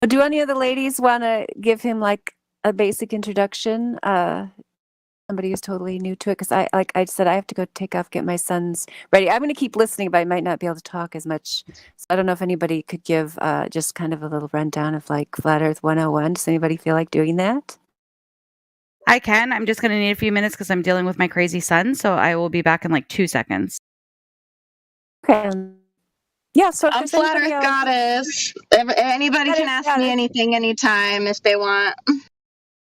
[SPEAKER 6] Do any of the ladies want to give him like a basic introduction? Somebody who's totally new to it, because like I said, I have to go take off, get my sons ready. I'm going to keep listening, but I might not be able to talk as much. So I don't know if anybody could give just kind of a little rundown of like Flat Earth 101. Does anybody feel like doing that?
[SPEAKER 15] I can. I'm just going to need a few minutes because I'm dealing with my crazy son, so I will be back in like 2 seconds.
[SPEAKER 6] Okay. Yeah, so
[SPEAKER 12] I'm Flat Earth Goddess. Anybody can ask me anything anytime if they want.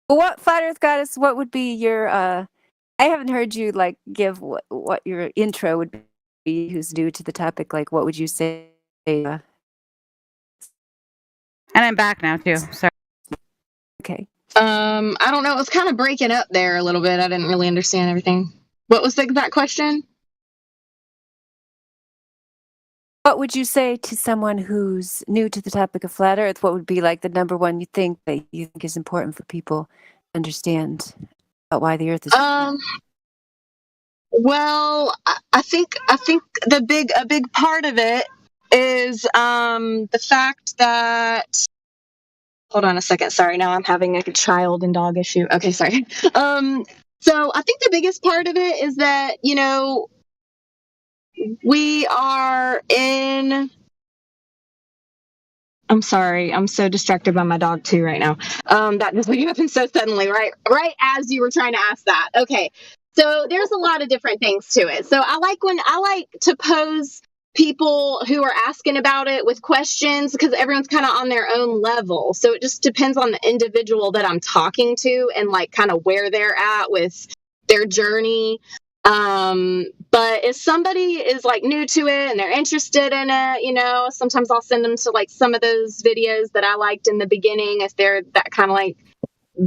[SPEAKER 6] What Flat Earth Goddess? What would be your? I haven't heard you like give what your intro would be. Who's new to the topic? Like, what would you say?
[SPEAKER 15] And I'm back now too. Sorry.
[SPEAKER 6] Okay.
[SPEAKER 12] I don't know. It was kind of breaking up there a little bit. I didn't really understand everything. What was that question?
[SPEAKER 6] What would you say to someone who's new to the topic of flat Earth? What would be like the number one you think is important for people to understand about why the Earth is?
[SPEAKER 12] Well, I think a big part of it is the fact that. Hold on a second. Sorry, now I'm having a child and dog issue. Okay, sorry. So I think the biggest part of it is that we are in. I'm sorry. I'm so distracted by my dog too right now. That just happened so suddenly, right as you were trying to ask that. Okay. So there's a lot of different things to it. So I like to pose people who are asking about it with questions because everyone's kind of on their own level. So it just depends on the individual that I'm talking to and like kind of where they're at with their journey. But if somebody is like new to it and they're interested in it, sometimes I'll send them to like some of those videos that I liked in the beginning. If they're that kind of like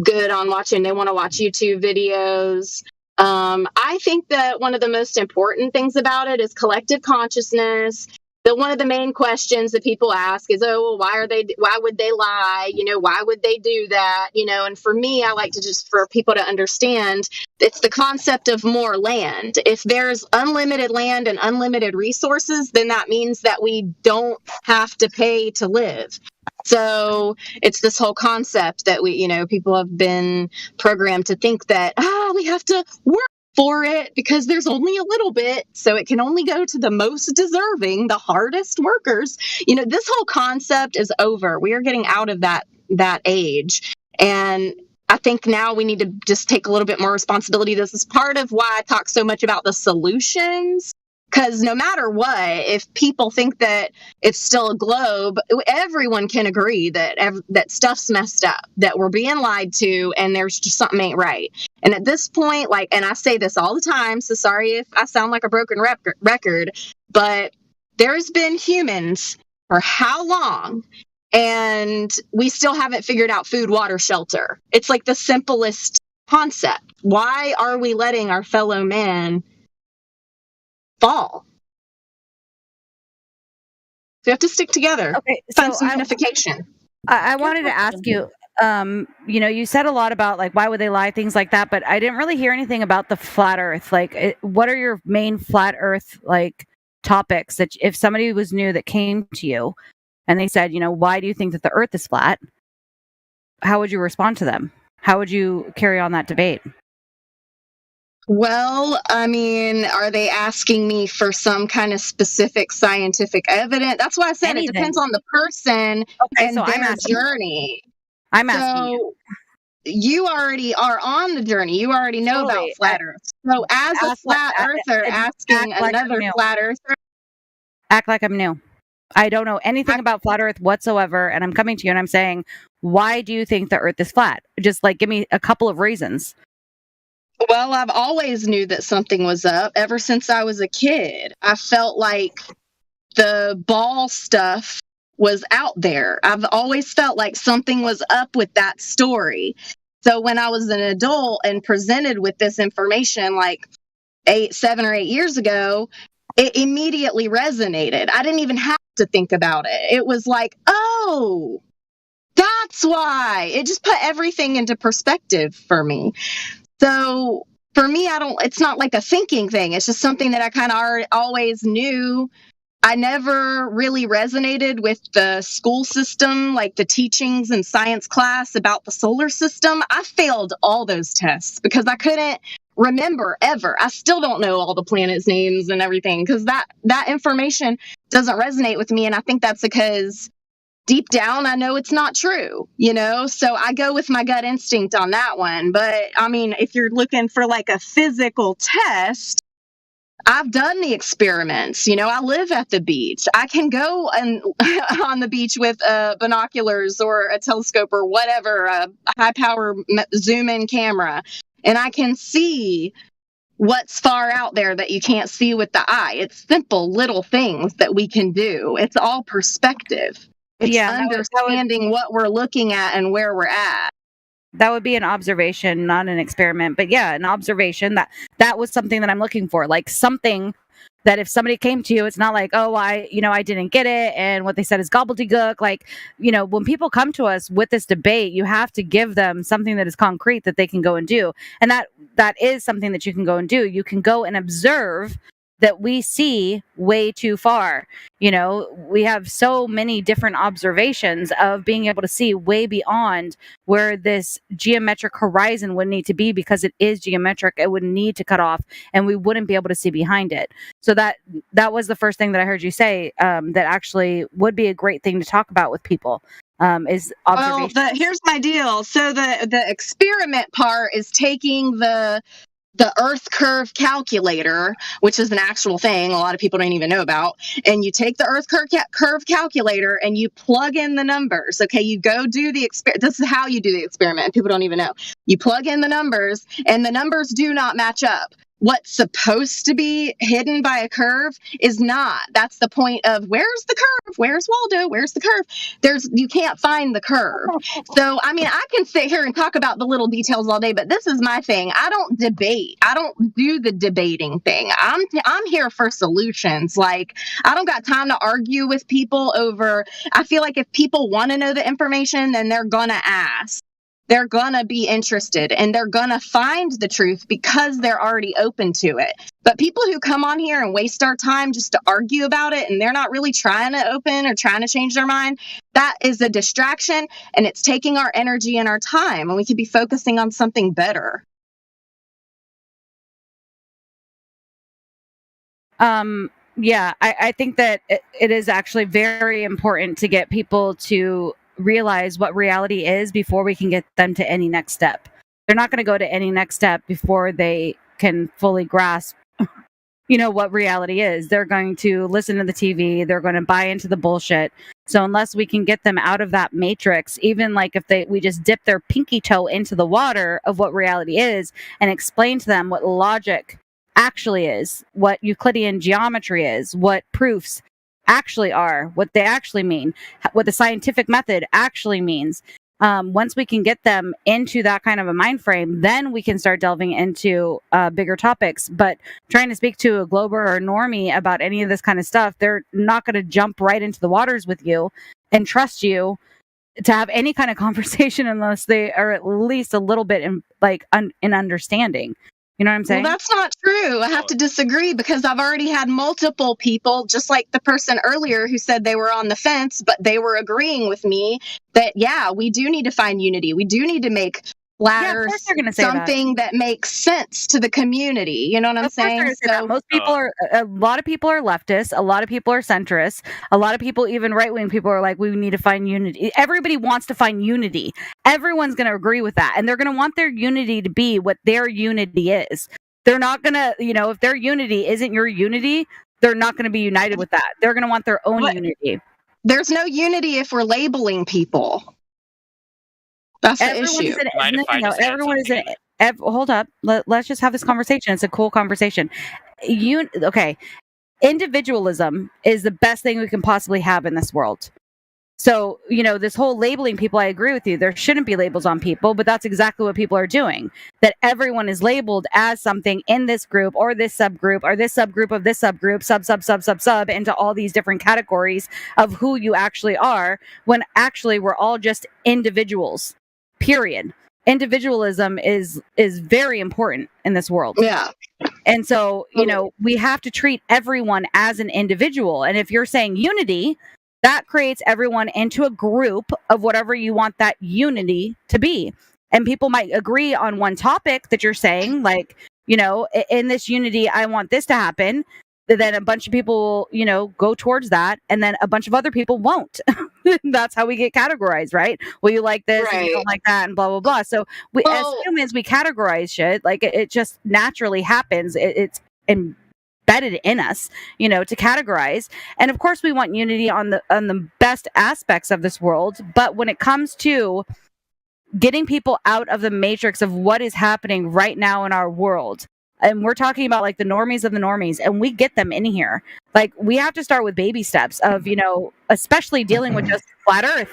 [SPEAKER 12] good on watching, they want to watch YouTube videos. I think that one of the most important things about it is collective consciousness. One of the main questions that people ask is, oh, well, why would they lie? Why would they do that? And for me, I like to for people to understand, it's the concept of more land. If there's unlimited land and unlimited resources, then that means that we don't have to pay to live. So it's this whole concept that people have been programmed to think that, we have to work for it because there's only a little bit, so it can only go to the most deserving, the hardest workers. This whole concept is over. We are getting out of that age, and I think now we need to just take a little bit more responsibility. This is part of why I talk so much about the solutions, because no matter what, if people think that it's still a globe, everyone can agree that stuff's messed up, that we're being lied to, and there's just something ain't right. And at this point, and I say this all the time, so sorry if I sound like a broken record, but there's been humans for how long, and we still haven't figured out food, water, shelter. It's like the simplest concept. Why are we letting our fellow man fall? So you have to stick together.
[SPEAKER 15] Okay,
[SPEAKER 12] find some unification.
[SPEAKER 15] I wanted to ask you You said a lot about like why would they lie, things like that, but I didn't really hear anything about the flat Earth. Like, what are your main flat Earth like topics that if somebody was new that came to you and they said, why do you think that the Earth is flat? How would you respond to them? How would you carry on that debate?
[SPEAKER 12] Well, I mean, are they asking me for some kind of specific scientific evidence? That's why I said It depends on the person and
[SPEAKER 15] so
[SPEAKER 12] their journey.
[SPEAKER 15] I'm asking you.
[SPEAKER 12] You already are on the journey. You already know about flat Earth. So as a flat earther asking another flat earther.
[SPEAKER 15] Act like I'm new. I don't know anything about flat Earth whatsoever, and I'm coming to you and I'm saying, why do you think the Earth is flat? Just like give me a couple of reasons.
[SPEAKER 12] Well, I've always knew that something was up ever since I was a kid. I felt like the ball stuff was out there. I've always felt like something was up with that story. So when I was an adult and presented with this information like 7 or 8 years ago, it immediately resonated. I didn't even have to think about it. It was like, oh, that's why. It just put everything into perspective for me. So for me, it's not like a thinking thing. It's just something that I kind of always knew. I never really resonated with the school system, like the teachings in science class about the solar system. I failed all those tests because I couldn't remember ever. I still don't know all the planets' names and everything because that information doesn't resonate with me. And I think that's because deep down, I know it's not true, so I go with my gut instinct on that one. But I mean, if you're looking for like a physical test, I've done the experiments. I live at the beach. I can go on the beach with binoculars or a telescope or whatever, a high power zoom in camera, and I can see what's far out there that you can't see with the eye. It's simple little things that we can do. It's all perspective. It's understanding what we're looking at and where we're at.
[SPEAKER 15] That would be an observation, not an experiment. But yeah, an observation that was something that I'm looking for. Like something that if somebody came to you, it's not like, oh, I didn't get it. And what they said is gobbledygook. Like, when people come to us with this debate, you have to give them something that is concrete that they can go and do. And that is something that you can go and do. You can go and observe that we see way too far. We have so many different observations of being able to see way beyond where this geometric horizon would need to be because it is geometric. It would need to cut off and we wouldn't be able to see behind it. So that was the first thing that I heard you say, that actually would be a great thing to talk about with people. Is observation.
[SPEAKER 12] Well, here's my deal. So the experiment part is taking the Earth curve calculator, which is an actual thing a lot of people don't even know about, and you take the Earth curve calculator and you plug in the numbers. Okay, you go do the experiment. This is how you do the experiment. People don't even know. You plug in the numbers, and the numbers do not match up. What's supposed to be hidden by a curve is not. That's the point of where's the curve? Where's Waldo? Where's the curve? You can't find the curve. So, I mean, I can sit here and talk about the little details all day, but this is my thing. I don't debate. I don't do the debating thing. I'm here for solutions. Like, I don't got time to argue with people over. I feel like if people want to know the information, then they're gonna ask. They're going to be interested and they're going to find the truth because they're already open to it. But people who come on here and waste our time just to argue about it and they're not really trying to open or trying to change their mind, that is a distraction and it's taking our energy and our time, and we could be focusing on something better.
[SPEAKER 15] Yeah, I think that it is actually very important to get people to realize what reality is before we can get them to any next step. They're not going to go to any next step before they can fully grasp what reality is. They're going to listen to the TV, they're going to buy into the bullshit. So unless we can get them out of that matrix, even like if we just dip their pinky toe into the water of what reality is and explain to them what logic actually is, what Euclidean geometry is, what proofs actually are, what they actually mean, what the scientific method actually means. Once we can get them into that kind of a mind frame, then we can start delving into bigger topics. But trying to speak to a glober or a normie about any of this kind of stuff, they're not going to jump right into the waters with you and trust you to have any kind of conversation unless they are at least a little bit in understanding. You know what I'm saying?
[SPEAKER 12] Well, that's not true. I have to disagree because I've already had multiple people, just like the person earlier who said they were on the fence, but they were agreeing with me that, yeah, we do need to find unity. We do need to make flat Earth something that makes sense to the community. You know what I'm saying?
[SPEAKER 15] So, most people a lot of people are leftists. A lot of people are centrists. A lot of people, even right-wing people, are like, we need to find unity. Everybody wants to find unity. Everyone's going to agree with that. And they're going to want their unity to be what their unity is. They're not going to, if their unity isn't your unity, they're not going to be united with that. They're going to want their own unity.
[SPEAKER 12] There's no unity if we're labeling people. That's the issue.
[SPEAKER 15] Everyone is hold up. Let's just have this conversation. It's a cool conversation. Okay. Individualism is the best thing we can possibly have in this world. So, this whole labeling people, I agree with you. There shouldn't be labels on people, but that's exactly what people are doing. That everyone is labeled as something in this group or this subgroup or this subgroup of this subgroup, sub, into all these different categories of who you actually are, when actually we're all just individuals. Period. Individualism is very important in this world.
[SPEAKER 12] Yeah.
[SPEAKER 15] And so, we have to treat everyone as an individual. And if you're saying unity, that creates everyone into a group of whatever you want that unity to be. And people might agree on one topic that you're saying, like, in this unity, I want this to happen. Then a bunch of people, go towards that, and then a bunch of other people won't. That's how we get categorized, right? Well, you like this, and you don't like that, and blah, blah, blah. So as humans, we categorize shit. Like, it just naturally happens. It's embedded in us, to categorize. And of course, we want unity on the best aspects of this world. But when it comes to getting people out of the matrix of what is happening right now in our world, and we're talking about like the normies of the normies, and we get them in here. Like, we have to start with baby steps of, especially dealing with just flat Earth.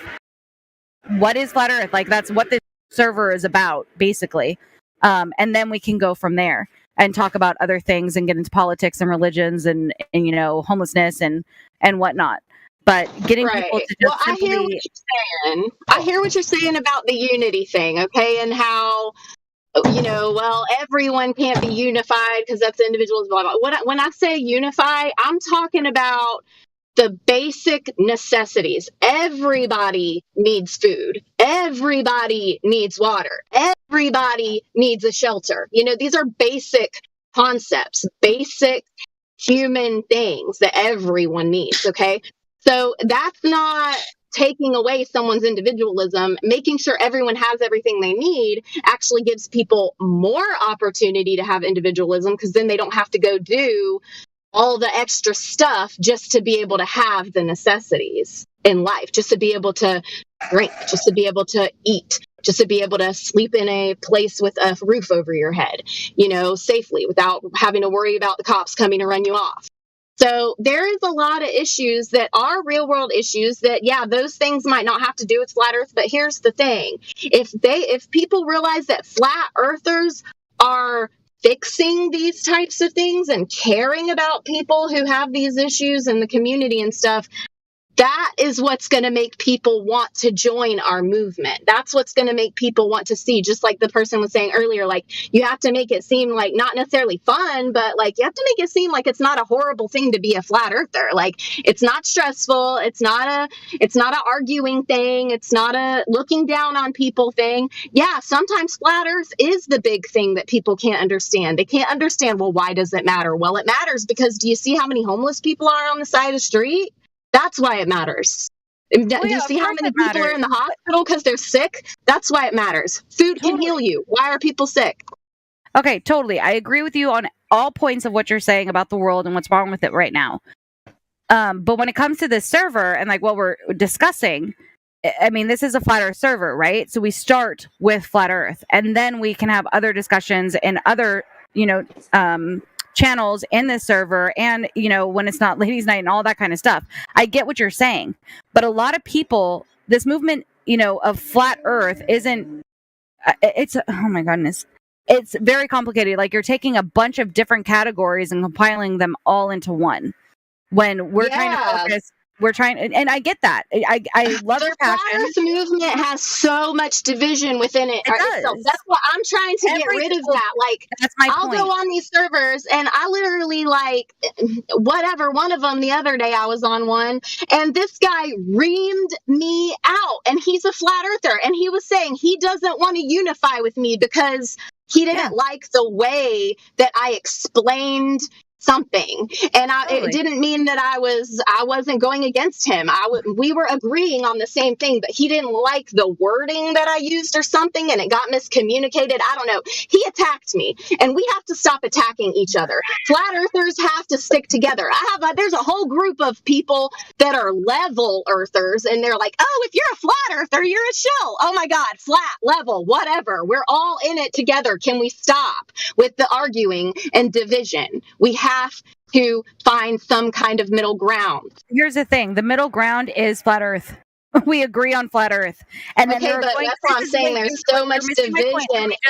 [SPEAKER 15] What is flat Earth? Like, that's what this server is about, basically. And then we can go from there and talk about other things and get into politics and religions and homelessness and whatnot. But getting people to just
[SPEAKER 12] I hear what you're saying. I hear what you're saying about the unity thing, okay, and how everyone can't be unified because that's individuals, blah, blah. When I say unify, I'm talking about the basic necessities. Everybody needs food. Everybody needs water. Everybody needs a shelter. These are basic concepts, basic human things that everyone needs, okay? So that's not taking away someone's individualism. Making sure everyone has everything they need actually gives people more opportunity to have individualism, because then they don't have to go do all the extra stuff just to be able to have the necessities in life, just to be able to drink, just to be able to eat, just to be able to sleep in a place with a roof over your head, safely without having to worry about the cops coming to run you off. So there is a lot of issues that are real world issues that, those things might not have to do with flat Earth. But here's the thing. If people realize that flat earthers are fixing these types of things and caring about people who have these issues in the community and stuff, that is what's going to make people want to join our movement. That's what's going to make people want to see, just like the person was saying earlier, like, you have to make it seem like not necessarily fun, but like you have to make it seem like it's not a horrible thing to be a flat earther. Like, it's not stressful. It's not a arguing thing. It's not a looking down on people thing. Yeah, sometimes flat earth is the big thing that people can't understand. They can't understand, well, why does it matter? Well, it matters because do you see how many homeless people are on the side of the street? That's why it matters. Do you see how many people are in the hospital because they're sick? That's why it matters. Food can heal you. Why are people sick?
[SPEAKER 15] Okay, totally. I agree with you on all points of what you're saying about the world and what's wrong with it right now. But when it comes to this server and like what we're discussing, I mean, this is a flat Earth server, right? So we start with flat Earth, and then we can have other discussions and other, channels in this server, and when it's not ladies' night and all that kind of stuff. I get what you're saying, but a lot of people, this movement, of flat Earth isn't. It's oh my goodness, it's very complicated. Like, you're taking a bunch of different categories and compiling them all into one. When we're trying to focus we're trying, and I get that. I love your passion.
[SPEAKER 12] The Flat Earth movement has so much division within it itself. That's why I'm trying to get rid of that. Like,
[SPEAKER 15] that's my
[SPEAKER 12] I'll
[SPEAKER 15] point.
[SPEAKER 12] go on these servers, and I literally, like, whatever, one of them the other day I was on one, and this guy reamed me out, and he's a flat earther, and he was saying he doesn't want to unify with me because he didn't like the way that I explained something, and it didn't mean that I wasn't going against him. We were agreeing on the same thing, but he didn't like the wording that I used or something, and it got miscommunicated. I don't know. He attacked me, and we have to stop attacking each other. Flat earthers have to stick together. There's a whole group of people that are level earthers, and they're like, oh, if you're a flat earther, you're a shill. Oh my God, flat, level, whatever. We're all in it together. Can we stop with the arguing and division? We have to find some kind of middle ground.
[SPEAKER 15] Here's the thing. The middle ground is flat earth. We agree on flat earth. And then
[SPEAKER 12] okay, but that's what I'm saying. There's so much division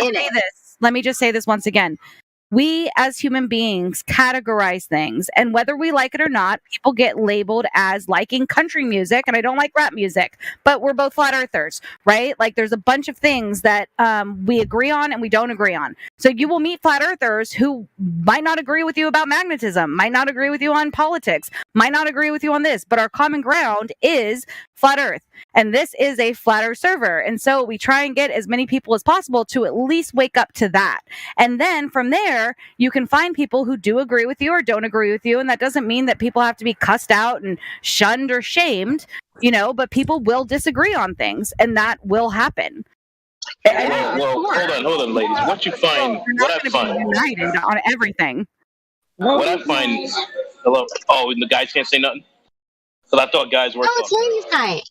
[SPEAKER 12] in it.
[SPEAKER 15] Let me just say this once again. We as human beings categorize things, and whether we like it or not, people get labeled as liking country music, and I don't like rap music, but we're both flat earthers, right? Like, there's a bunch of things that we agree on and we don't agree on. So you will meet flat earthers who might not agree with you about magnetism, might not agree with you on politics, might not agree with you on this, but our common ground is flat earth. And this is a flat earth server. And so we try and get as many people as possible to at least wake up to that. And then from there, you can find people who do agree with you or don't agree with you. And that doesn't mean that people have to be cussed out and shunned or shamed, but people will disagree on things, and that will happen.
[SPEAKER 17] Well, hold on, ladies. What I find
[SPEAKER 15] united on everything.
[SPEAKER 17] What I find, oh, and the guys can't say nothing? Because I thought guys were
[SPEAKER 12] talking. It's ladies' night.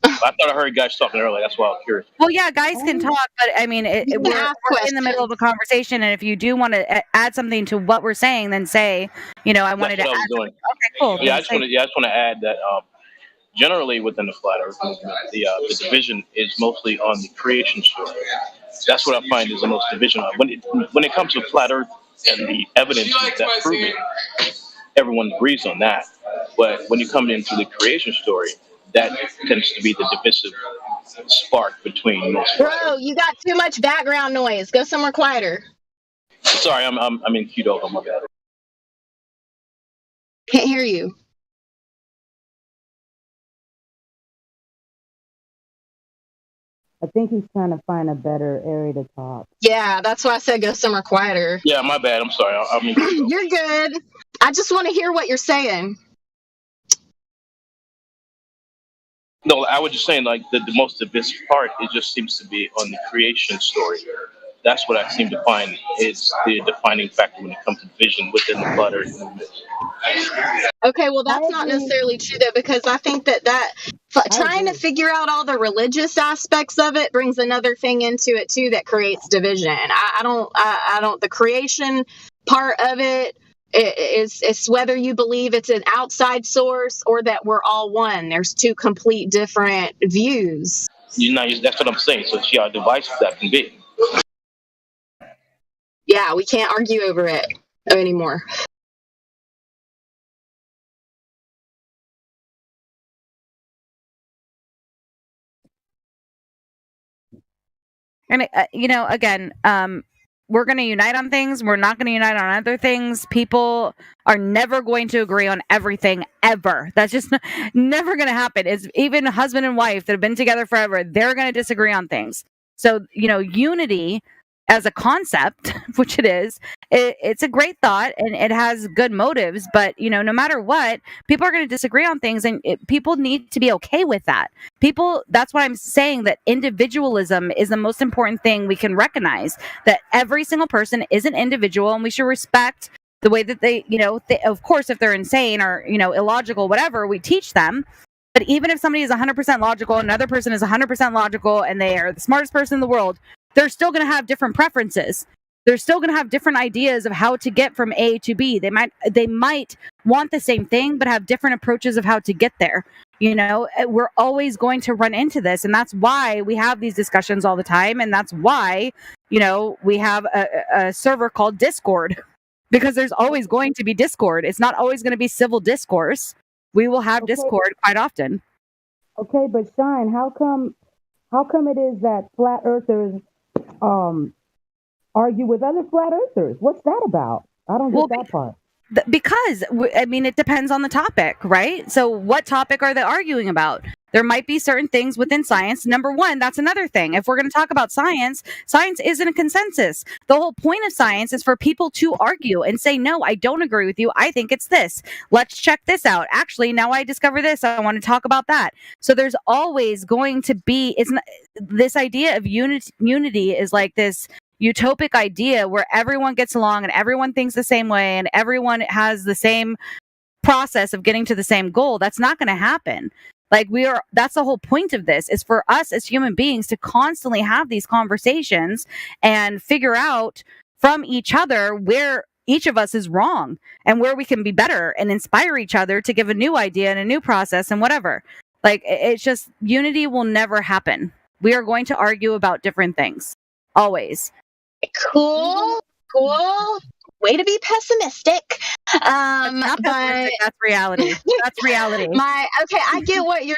[SPEAKER 17] I thought I heard guys talking earlier. That's why I was curious.
[SPEAKER 15] Well, yeah, guys can talk, but I mean, we're in the middle of a conversation, and if you do want to add something to what we're saying, then say, I wanted to add something. Okay, cool.
[SPEAKER 17] Yeah, I just want to add that generally within the flat earth movement, the division is mostly on the creation story. That's what I find is the most division. When it comes to flat earth and the evidence that prove it, everyone agrees on that. But when you come into the creation story, that tends to be the divisive spark between most.
[SPEAKER 12] Bro, you got too much background noise. Go somewhere quieter.
[SPEAKER 17] Sorry, I'm in Qdoba. I'm my bad.
[SPEAKER 12] Can't hear you.
[SPEAKER 16] I think he's trying to find a better area to talk.
[SPEAKER 12] Yeah, that's why I said go somewhere quieter.
[SPEAKER 17] Yeah, my bad. I'm sorry.
[SPEAKER 12] You're good. I just want to hear what you're saying.
[SPEAKER 17] No, I was just saying, like, the most divisive part, it just seems to be on the creation story. That's what I seem to find is the defining factor when it comes to division within the flat earth movement.
[SPEAKER 12] Okay, well, that's not necessarily true, though, because I think that trying to figure out all the religious aspects of it brings another thing into it, too, that creates division. I don't, the creation part of it, it's whether you believe it's an outside source or that we're all one. There's two complete different views.
[SPEAKER 17] That's what I'm saying. So see how divisive that can be.
[SPEAKER 12] Yeah, we can't argue over it anymore.
[SPEAKER 15] And again, we're going to unite on things. We're not going to unite on other things. People are never going to agree on everything ever. That's just never going to happen. It's even husband and wife that have been together forever. They're going to disagree on things. So, unity as a concept, which it is, it's a great thought and it has good motives. But, no matter what, people are going to disagree on things, and people need to be okay with that. That's why I'm saying that individualism is the most important thing we can recognize, that every single person is an individual and we should respect the way that they, of course, if they're insane or, illogical, whatever, we teach them. But even if somebody is 100% logical, another person is 100% logical, and they are the smartest person in the world, they're still going to have different preferences. They're still going to have different ideas of how to get from A to B. They might want the same thing, but have different approaches of how to get there. We're always going to run into this. And that's why we have these discussions all the time. And that's why, we have a server called Discord, because there's always going to be discord. It's not always going to be civil discourse. we will have discord quite often.
[SPEAKER 16] Okay, but Shine, how come it is that flat earthers argue with other flat earthers? What's that about? I don't get that part.
[SPEAKER 15] Because, I mean, it depends on the topic, right? So what topic are they arguing about? There might be certain things within science. Number one, that's another thing. If we're going to talk about science, science isn't a consensus. The whole point of science is for people to argue and say, no, I don't agree with you. I think it's this. Let's check this out. Actually, now I discover this. I want to talk about that. So there's always going to be, this idea of unity is like this utopic idea where everyone gets along and everyone thinks the same way and everyone has the same process of getting to the same goal. That's not going to happen. Like that's the whole point of this, is for us as human beings to constantly have these conversations and figure out from each other where each of us is wrong and where we can be better and inspire each other to give a new idea and a new process and whatever. Like, it's just, unity will never happen. We are going to argue about different things. Always.
[SPEAKER 12] Cool. Way to be pessimistic.
[SPEAKER 15] Not pessimistic, that's reality. That's reality.
[SPEAKER 12] Okay, I get what you're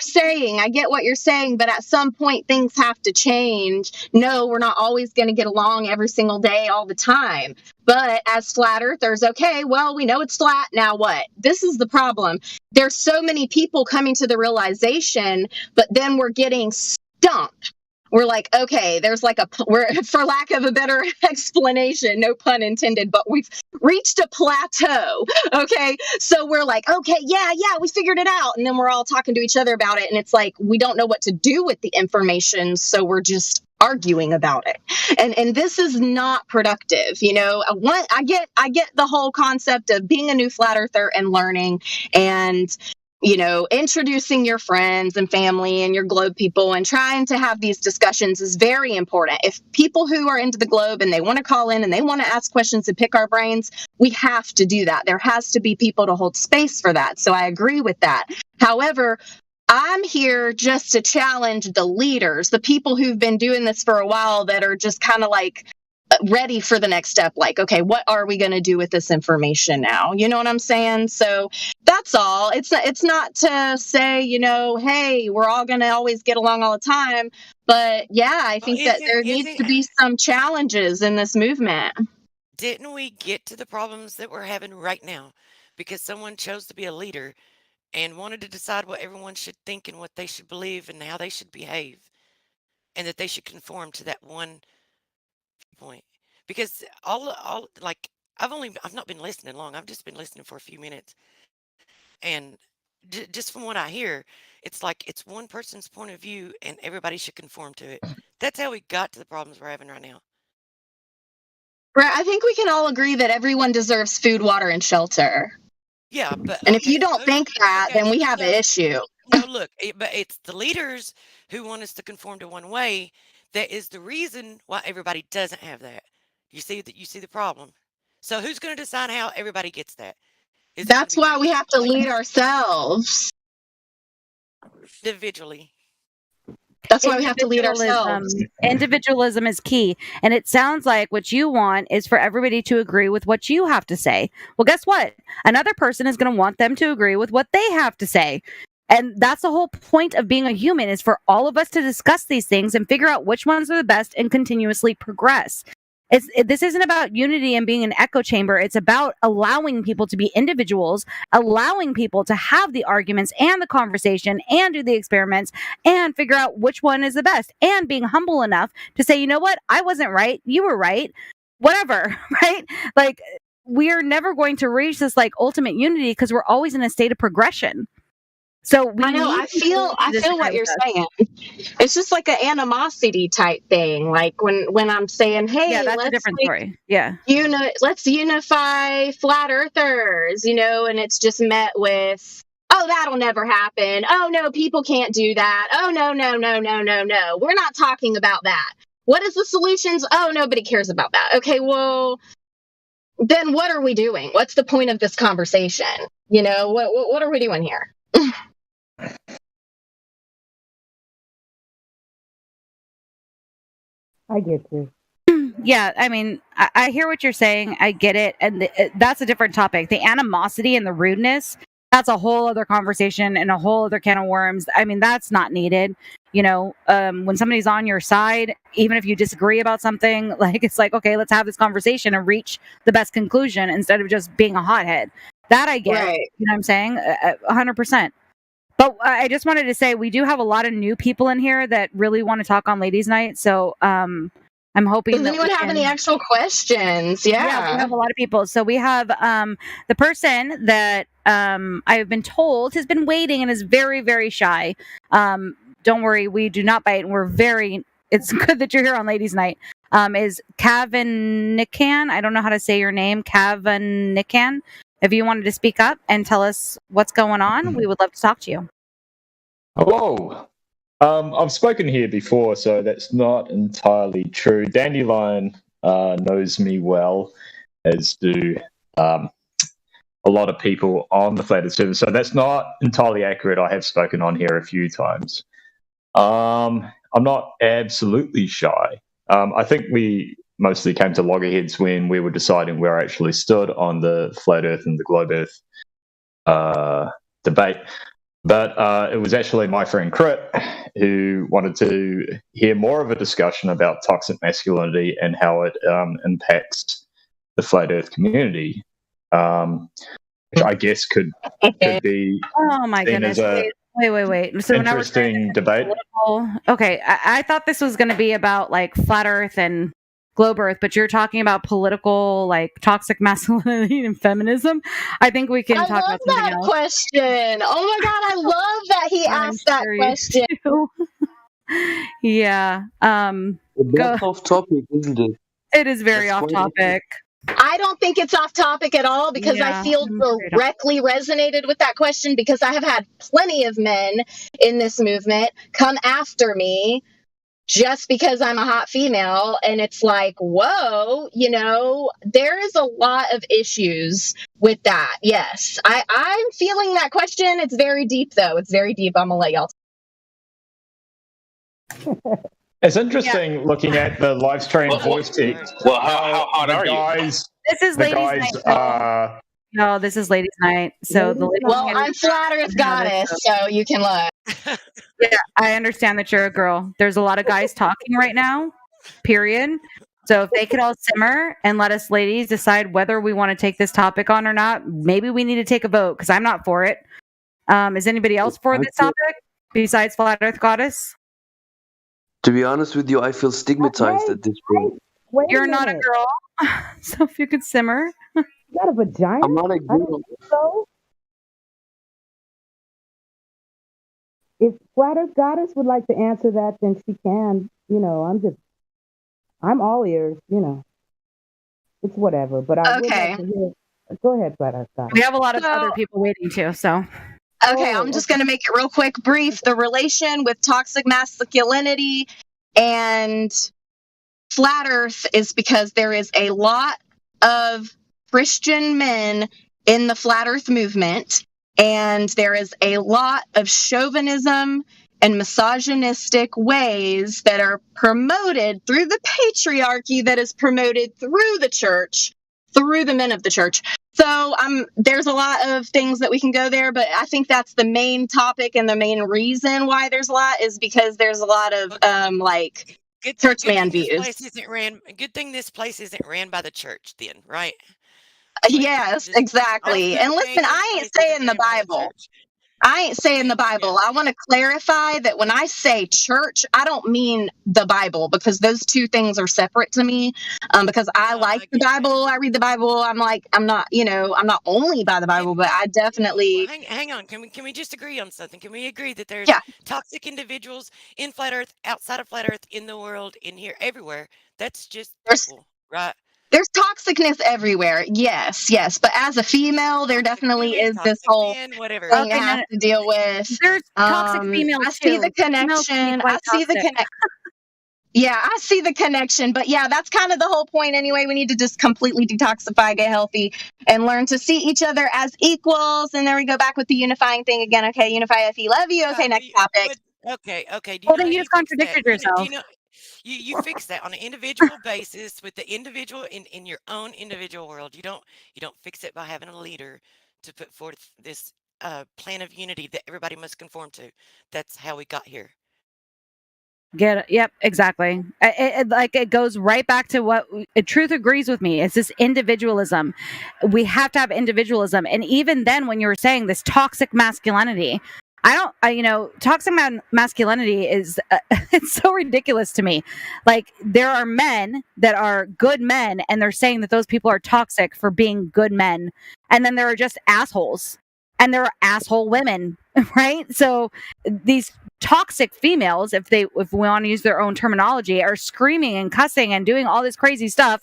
[SPEAKER 12] saying. But at some point, things have to change. No, we're not always going to get along every single day, all the time. But as flat earthers, okay, well, we know it's flat. Now what? This is the problem. There's so many people coming to the realization, but then we're getting stumped. We're like, okay, there's like we're, for lack of a better explanation, no pun intended, but we've reached a plateau. Okay. So we're like, okay, yeah, we figured it out. And then we're all talking to each other about it. And it's like, we don't know what to do with the information. So we're just arguing about it. And this is not productive. You know, I get the whole concept of being a new flat earther and learning and, you know, introducing your friends and family and your globe people and trying to have these discussions is very important. If people who are into the globe and they want to call in and they want to ask questions and pick our brains, we have to do that. There has to be people to hold space for that. So I agree with that. However, I'm here just to challenge the leaders, the people who've been doing this for a while that are just kind of like ready for the next step. Like, okay, what are we going to do with this information now? You know what I'm saying? So that's all. It's not to say, you know, hey, we're all going to always get along all the time. But yeah, I think that there needs to be some challenges in this movement.
[SPEAKER 11] Didn't we get to the problems that we're having right now because someone chose to be a leader and wanted to decide what everyone should think and what they should believe and how they should behave and that they should conform to that one point? Because all like I've not been listening long. I've just been listening for a few minutes, and just from what I hear, it's like it's one person's point of view, and everybody should conform to it. That's how we got to the problems we're having right now.
[SPEAKER 12] Right. I think we can all agree that everyone deserves food, water, and shelter.
[SPEAKER 11] Yeah, but
[SPEAKER 12] and if you don't think that, then we have an issue.
[SPEAKER 11] No, look, but it's the leaders who want us to conform to one way. That is the reason why everybody doesn't have that. You see the problem. So who's going to decide how everybody gets that?
[SPEAKER 12] That's why we have to lead ourselves
[SPEAKER 11] individually.
[SPEAKER 12] That's why we have to lead ourselves.
[SPEAKER 15] Individualism is key. And it sounds like what you want is for everybody to agree with what you have to say. Well, guess what? Another person is going to want them to agree with what they have to say. And that's the whole point of being a human, is for all of us to discuss these things and figure out which ones are the best and continuously progress. This isn't about unity and being an echo chamber. It's about allowing people to be individuals, allowing people to have the arguments and the conversation and do the experiments and figure out which one is the best, and being humble enough to say, you know what? I wasn't right. You were right. Whatever, right? Like, we're never going to reach this like ultimate unity because we're always in a state of progression. So
[SPEAKER 12] I feel what you're saying. It's just like an animosity type thing. Like when I'm saying, hey,
[SPEAKER 15] yeah, that's a different story. Yeah.
[SPEAKER 12] Let's unify flat earthers, you know, and it's just met with, oh, that'll never happen. Oh no, people can't do that. Oh no. We're not talking about that. What is the solutions? Oh, nobody cares about that. Okay, well, then what are we doing? What's the point of this conversation? You know, what are we doing here?
[SPEAKER 16] I get you.
[SPEAKER 15] Yeah, I mean, I hear what you're saying. I get it. And that's a different topic. The animosity and the rudeness that's a whole other conversation and a whole other can of worms. I mean, that's not needed. When somebody's on your side, even if you disagree about something, like it's like, okay, let's have this conversation and reach the best conclusion instead of just being a hothead. That I get.
[SPEAKER 12] Right.
[SPEAKER 15] You know what I'm saying? 100%. But I just wanted to say we do have a lot of new people in here that really want to talk on Ladies' Night. So I'm hoping.
[SPEAKER 12] Does anyone have any actual questions? Yeah,
[SPEAKER 15] we have a lot of people. So we have the person that I've been told has been waiting and is very, very shy. Don't worry, we do not bite, and we're very. It's good that you're here on Ladies' Night. Is Kavanikan? I don't know how to say your name, Kavanikan. If you wanted to speak up and tell us what's going on, we would love to talk to you.
[SPEAKER 23] Hello. I've spoken here before, so that's not entirely true. Dandelion knows me well, as do a lot of people on the Flat Earth server, so that's not entirely accurate. I have spoken on here a few times. I'm not absolutely shy. I think we mostly came to loggerheads when we were deciding where I actually stood on the Flat Earth and the Globe Earth debate. But it was actually my friend Crit who wanted to hear more of a discussion about toxic masculinity and how it impacts the Flat Earth community, which I guess could be
[SPEAKER 15] Oh my
[SPEAKER 23] seen
[SPEAKER 15] goodness!
[SPEAKER 23] as a
[SPEAKER 15] Wait. So now we're
[SPEAKER 23] interesting debate.
[SPEAKER 15] Okay, I thought this was going to be about like Flat Earth and Globe Earth, but you're talking about political, like toxic masculinity and feminism. I think we can talk about something
[SPEAKER 12] that
[SPEAKER 15] else.
[SPEAKER 12] question. Oh my god, I love that he asked that question.
[SPEAKER 15] Yeah.
[SPEAKER 18] That's off topic, isn't it?
[SPEAKER 15] It is very off topic.
[SPEAKER 12] I don't think it's off topic at all because I feel directly resonated with that question because I have had plenty of men in this movement come after me just because I'm a hot female. And it's like, whoa, there is a lot of issues with that. Yes, I'm feeling that question. It's very deep, though. It's very deep. I'm going to let y'all.
[SPEAKER 23] It's interesting looking at the live stream voice text.
[SPEAKER 17] Well, how hot are you?
[SPEAKER 15] This is Ladies' Night. No, this is Ladies' Night. So
[SPEAKER 12] Well, I'm Flat Earth Goddess, so you can look.
[SPEAKER 15] Yeah, I understand that you're a girl. There's a lot of guys talking right now, period. So if they could all simmer and let us ladies decide whether we want to take this topic on or not, maybe we need to take a vote because I'm not for it. Is anybody else for this topic besides Flat Earth Goddess?
[SPEAKER 18] To be honest with you, I feel stigmatized at this point.
[SPEAKER 15] You're not a girl, so if you could simmer.
[SPEAKER 16] You got a vagina?
[SPEAKER 18] I'm not a
[SPEAKER 16] I
[SPEAKER 18] girl.
[SPEAKER 16] don't think so. If Flat Earth Goddess would like to answer that, then she can. I'm all ears. It's whatever. But I would like to hear. Go ahead, Flat Earth Goddess.
[SPEAKER 15] We have a lot of other people waiting too. So.
[SPEAKER 12] Okay, I'm just going to make it real quick, brief. The relation with toxic masculinity and Flat Earth is because there is a lot of Christian men in the Flat Earth movement, and there is a lot of chauvinism and misogynistic ways that are promoted through the patriarchy that is promoted through the church, through the men of the church. So there's a lot of things that we can go there, but I think that's the main topic and the main reason why there's a lot is because there's a lot of church man views.
[SPEAKER 11] Good thing this place isn't ran by the church then, right?
[SPEAKER 12] Yes, exactly. And listen, I ain't saying the Bible. I want to clarify that when I say church, I don't mean the Bible because those two things are separate to me. Because I like the Bible, I read the Bible. I'm not only by the Bible, but I definitely.
[SPEAKER 11] Hang on. Can we just agree on something? Can we agree that there's toxic individuals in Flat Earth, outside of Flat Earth, in the world, in here, everywhere? That's just people, right?
[SPEAKER 12] There's toxicness everywhere. Yes. But as a female, there definitely is this whole thing I have to deal with.
[SPEAKER 15] There's toxic females
[SPEAKER 12] I see the connection. Yeah, I see the connection. But yeah, that's kind of the whole point anyway. We need to just completely detoxify, get healthy, and learn to see each other as equals. And then we go back with the unifying thing again. Okay, unify FE. Love you. Okay, next topic.
[SPEAKER 11] Okay.
[SPEAKER 15] Well, then you just contradicted yourself.
[SPEAKER 11] You fix that on an individual basis with the individual in your own individual world. You don't fix it by having a leader to put forth this plan of unity that everybody must conform to. That's how we got here.
[SPEAKER 15] Get it? Yep, exactly. It goes right back to what Truth agrees with me. It's this individualism. We have to have individualism, and even then, when you were saying this toxic masculinity, toxic masculinity is it's so ridiculous to me. Like, there are men that are good men, and they're saying that those people are toxic for being good men, and then there are just assholes, and there are asshole women, right? So these toxic females, if we want to use their own terminology, are screaming and cussing and doing all this crazy stuff,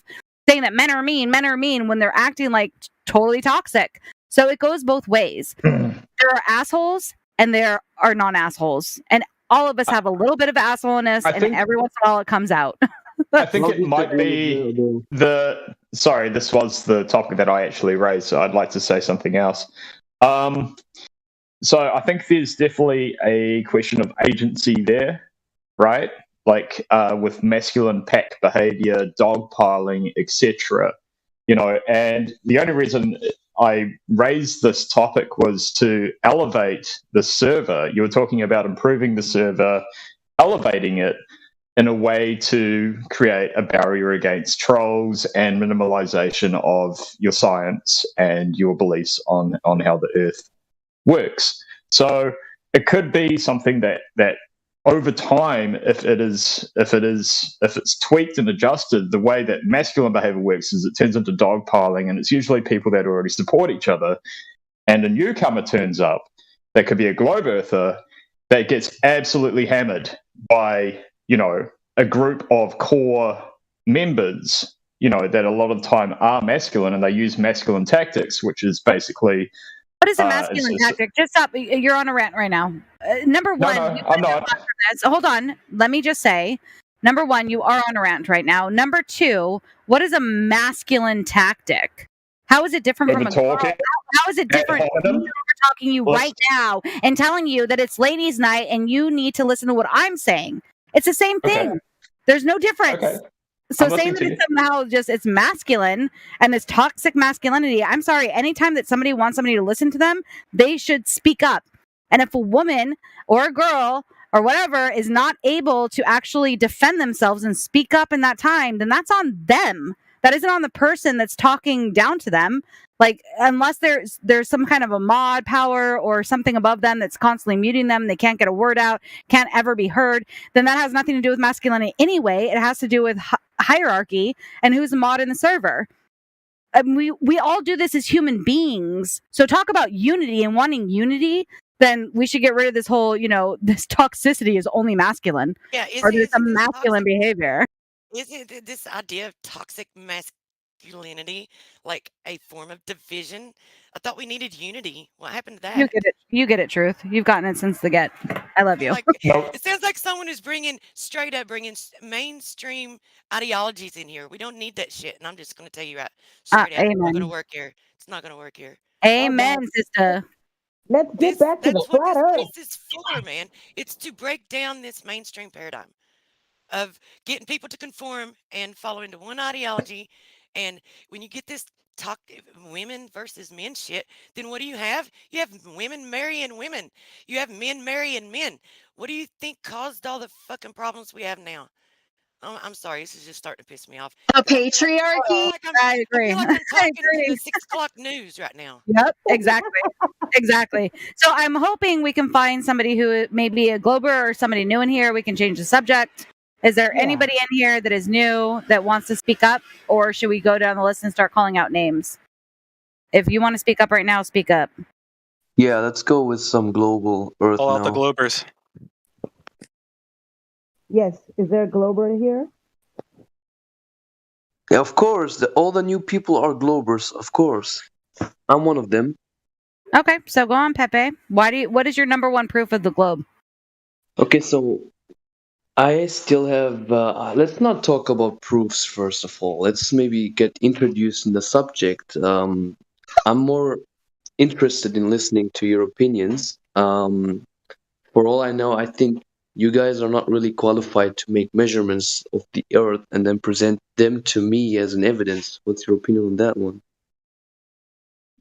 [SPEAKER 15] saying that men are mean when they're acting like totally toxic. So it goes both ways. There are assholes and there are non-assholes, and all of us have a little bit of assholeness, and every once in a while it comes out.
[SPEAKER 23] I think it might be sorry, this was the topic that I actually raised, so I'd like to say something else. So I think there's definitely a question of agency there, right? Like with masculine pack behavior, dogpiling, etc. And the only reason I raised this topic was to elevate the server. You were talking about improving the server, elevating it in a way to create a barrier against trolls and minimalization of your science and your beliefs on how the Earth works. So it could be something that over time, if it's tweaked and adjusted, the way that masculine behavior works is it turns into dogpiling, and it's usually people that already support each other. And a newcomer turns up that could be a globe earther that gets absolutely hammered by, a group of core members, that a lot of the time are masculine, and they use masculine tactics, which is basically...
[SPEAKER 15] What is a masculine tactic? Just stop. You're on a rant right now. Number one,
[SPEAKER 23] no, I'm not.
[SPEAKER 15] Hold on. Let me just say, number one, you are on a rant right now. Number two, what is a masculine tactic? How is it different from a girl? How is it different? We're talking to you right now and telling you that it's ladies' night and you need to listen to what I'm saying. It's the same thing. Okay. There's no difference. Okay. So saying that it's somehow it's masculine and this toxic masculinity, I'm sorry, anytime that somebody wants somebody to listen to them, they should speak up. And if a woman or a girl or whatever is not able to actually defend themselves and speak up in that time, then that's on them. That isn't on the person that's talking down to them. Like, unless there's some kind of a mod power or something above them that's constantly muting them, they can't get a word out, can't ever be heard, then that has nothing to do with masculinity anyway. It has to do with hierarchy and who's a mod in the server. We all do this as human beings. So talk about unity and wanting unity, then we should get rid of this whole, this toxicity is only masculine.
[SPEAKER 11] Yeah,
[SPEAKER 15] or there's some masculine behavior.
[SPEAKER 11] Isn't this idea of toxic masculinity like a form of division? I thought we needed unity. What happened to that?
[SPEAKER 15] You get it, Truth. You've gotten it since the get. I love you.
[SPEAKER 11] It sounds like someone who's bringing mainstream ideologies in here. We don't need that shit, and I'm just going to tell you straight out, it's not going to work here. It's not going to work here.
[SPEAKER 15] Amen, sister.
[SPEAKER 16] Let's get back to the flat Earth.
[SPEAKER 11] This is for, man. It's to break down this mainstream paradigm of getting people to conform and follow into one ideology. And when you get this talk women versus men shit, then what do you have? You have women marrying women. You have men marrying men. What do you think caused all the fucking problems we have now? I'm sorry, this is just starting to piss me off.
[SPEAKER 12] A patriarchy?
[SPEAKER 15] I agree.
[SPEAKER 11] I feel like I'm talking to the 6 o'clock news right now.
[SPEAKER 15] Yep, exactly. So I'm hoping we can find somebody who may be a Glober or somebody new in here. We can change the subject. Is there anybody in here that is new that wants to speak up, or should we go down the list and start calling out names? If you want to speak up right now, speak up.
[SPEAKER 18] Yeah, let's go with some global Earth
[SPEAKER 2] Call
[SPEAKER 18] now.
[SPEAKER 2] out the Globers.
[SPEAKER 16] Yes, is there a Glober here?
[SPEAKER 18] Yeah, of course, all the new people are Globers, of course. I'm one of them.
[SPEAKER 15] Okay, so go on, Pepe. What is your number one proof of the globe?
[SPEAKER 18] Okay, so I still have, let's not talk about proofs first of all. Let's maybe get introduced in the subject. I'm more interested in listening to your opinions. For all I know, I think you guys are not really qualified to make measurements of the Earth and then present them to me as an evidence. What's your opinion on that one?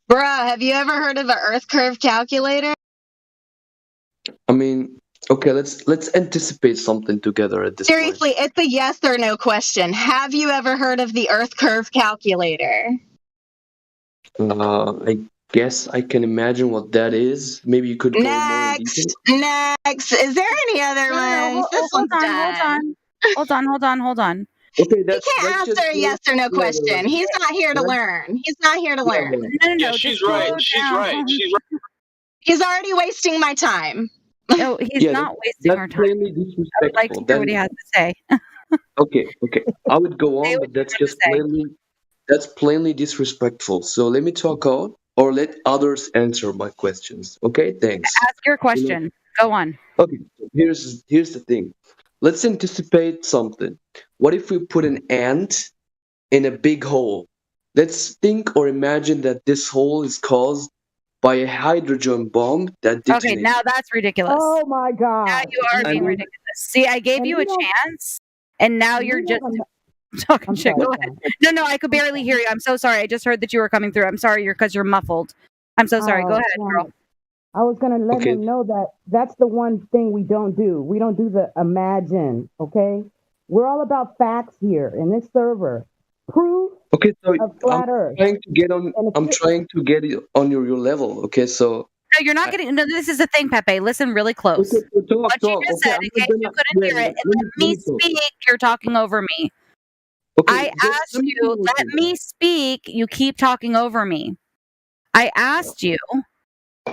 [SPEAKER 12] Bruh, have you ever heard of an Earth curve calculator?
[SPEAKER 18] I mean, okay, let's anticipate something together at this point.
[SPEAKER 12] Seriously, it's a yes or no question. Have you ever heard of the Earth curve calculator?
[SPEAKER 18] I guess I can imagine what that is. Maybe you could go more in detail.
[SPEAKER 12] Next. Is there any other ones? This one's done.
[SPEAKER 15] Hold on.
[SPEAKER 18] Okay,
[SPEAKER 12] He can't answer a yes or no question. He's not here to learn. He's not here to learn.
[SPEAKER 15] No.
[SPEAKER 23] Yeah, she's right. She's right. She's right.
[SPEAKER 12] He's already wasting my time.
[SPEAKER 15] No, he's not wasting our time.
[SPEAKER 18] Plainly
[SPEAKER 15] I would like to hear what he has to say.
[SPEAKER 18] Okay. I would go on, but that's plainly disrespectful. So let me talk out, or let others answer my questions. Okay, thanks.
[SPEAKER 15] Ask your question. Go on.
[SPEAKER 18] Okay, here's the thing. Let's anticipate something. What if we put an ant in a big hole? Let's think or imagine that this hole is caused by a hydrogen bomb that detonates.
[SPEAKER 15] Okay, now that's ridiculous.
[SPEAKER 16] Oh my God.
[SPEAKER 15] Now you are being ridiculous. See, I gave you a chance, and now you're just talking shit. Go ahead. No, I could barely hear you. I'm so sorry. I just heard that you were coming through. I'm sorry, because you're muffled. I'm so sorry. Go ahead, girl.
[SPEAKER 16] I was going to let him know that that's the one thing we don't do. We don't do the imagine, okay? We're all about facts here in this server. Proof of flat Earth.
[SPEAKER 18] I'm trying to get it on your level, okay? So
[SPEAKER 15] no, you're not getting. No, this is the thing, Pepe. Listen really close.
[SPEAKER 18] Okay,
[SPEAKER 15] what you just said, in case you couldn't hear it, let me speak. You're talking over me. I asked you, let me speak. You keep talking over me. I asked you,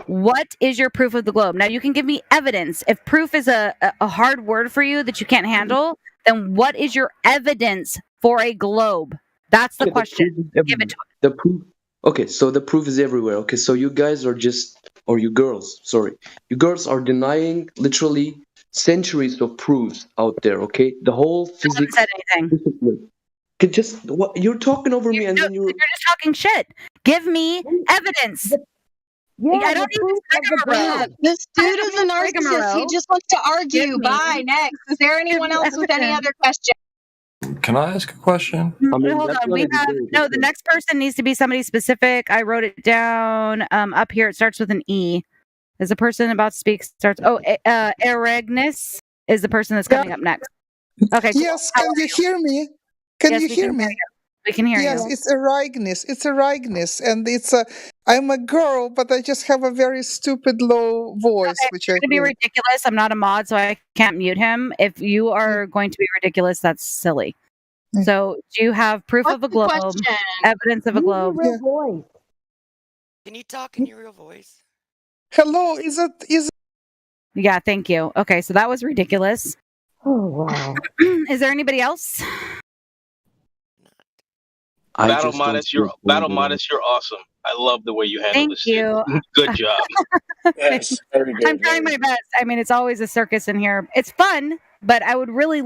[SPEAKER 15] what is your proof of the globe? Now, you can give me evidence. If proof is a hard word for you that you can't handle, then what is your evidence for a globe? That's the question. Give it to me.
[SPEAKER 18] The proof. Okay, so the proof is everywhere. Okay, so you guys are you girls are denying literally centuries of proofs out there. Okay, the whole physics.
[SPEAKER 15] I haven't said anything.
[SPEAKER 18] What you're talking over me, and then you're
[SPEAKER 15] just talking shit. Give me evidence.
[SPEAKER 16] Yeah,
[SPEAKER 15] I don't need this rigmarole.
[SPEAKER 12] This dude is a narcissist. He just wants to argue. Bye. Next. Is there anyone else with any other questions?
[SPEAKER 8] Can I ask a question?
[SPEAKER 15] Hold on. We have the next person needs to be somebody specific. I wrote it down. Up here it starts with an E. Is the person about to speak starts? Eregnis is the person that's coming up next. Okay.
[SPEAKER 1] Yes. Can you hear me? Can you hear me?
[SPEAKER 15] We can hear you.
[SPEAKER 1] Yes, it's Eregnis. It's Eregnis, and I'm a girl, but I just have a very stupid low voice, which
[SPEAKER 15] it's going to be ridiculous. I'm not a mod, so I can't mute him. If you are going to be ridiculous, that's silly. So, do you have proof of a globe? Evidence of a globe?
[SPEAKER 16] Real voice.
[SPEAKER 11] Can you talk in your real voice?
[SPEAKER 1] Hello, is it?
[SPEAKER 15] Yeah, thank you. Okay, so that was ridiculous.
[SPEAKER 16] Oh wow.
[SPEAKER 15] Is there anybody else?
[SPEAKER 17] Battle Modest, you're awesome. I love the way you handle this.
[SPEAKER 15] Thank you.
[SPEAKER 17] Good job.
[SPEAKER 23] Yes, very good.
[SPEAKER 15] I'm trying my best. I mean, it's always a circus in here. It's fun, but I would really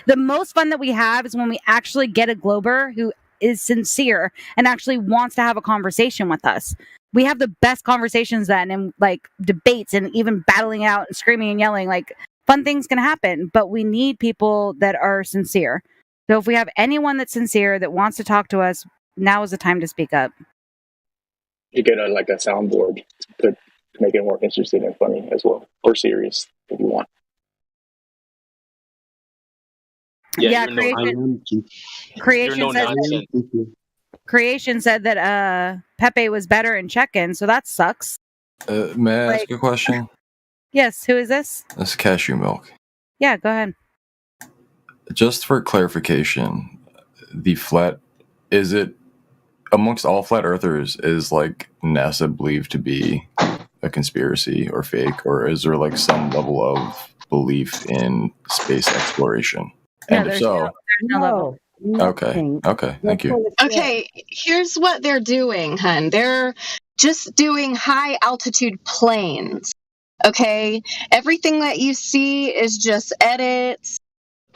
[SPEAKER 15] the most fun that we have is when we actually get a Glober who is sincere and actually wants to have a conversation with us. We have the best conversations then, and like debates and even battling out and screaming and yelling. Like fun things can happen, but we need people that are sincere. So if we have anyone that's sincere that wants to talk to us, now is the time to speak up.
[SPEAKER 23] You get a soundboard to make it more interesting and funny as well, or serious if you want.
[SPEAKER 15] Yeah, Creation said that Pepe was better in check-in, so that sucks.
[SPEAKER 8] May I ask a question?
[SPEAKER 15] Yes, who is this?
[SPEAKER 8] It's Cashew Milk.
[SPEAKER 15] Yeah, go ahead.
[SPEAKER 8] Just for clarification, is it amongst all flat earthers, is like NASA believed to be a conspiracy or fake, or is there like some level of belief in space exploration? And if so,
[SPEAKER 15] there's no level.
[SPEAKER 8] Okay, thank you.
[SPEAKER 12] Okay, here's what they're doing, hun. They're just doing high altitude planes. Okay, everything that you see is just edits,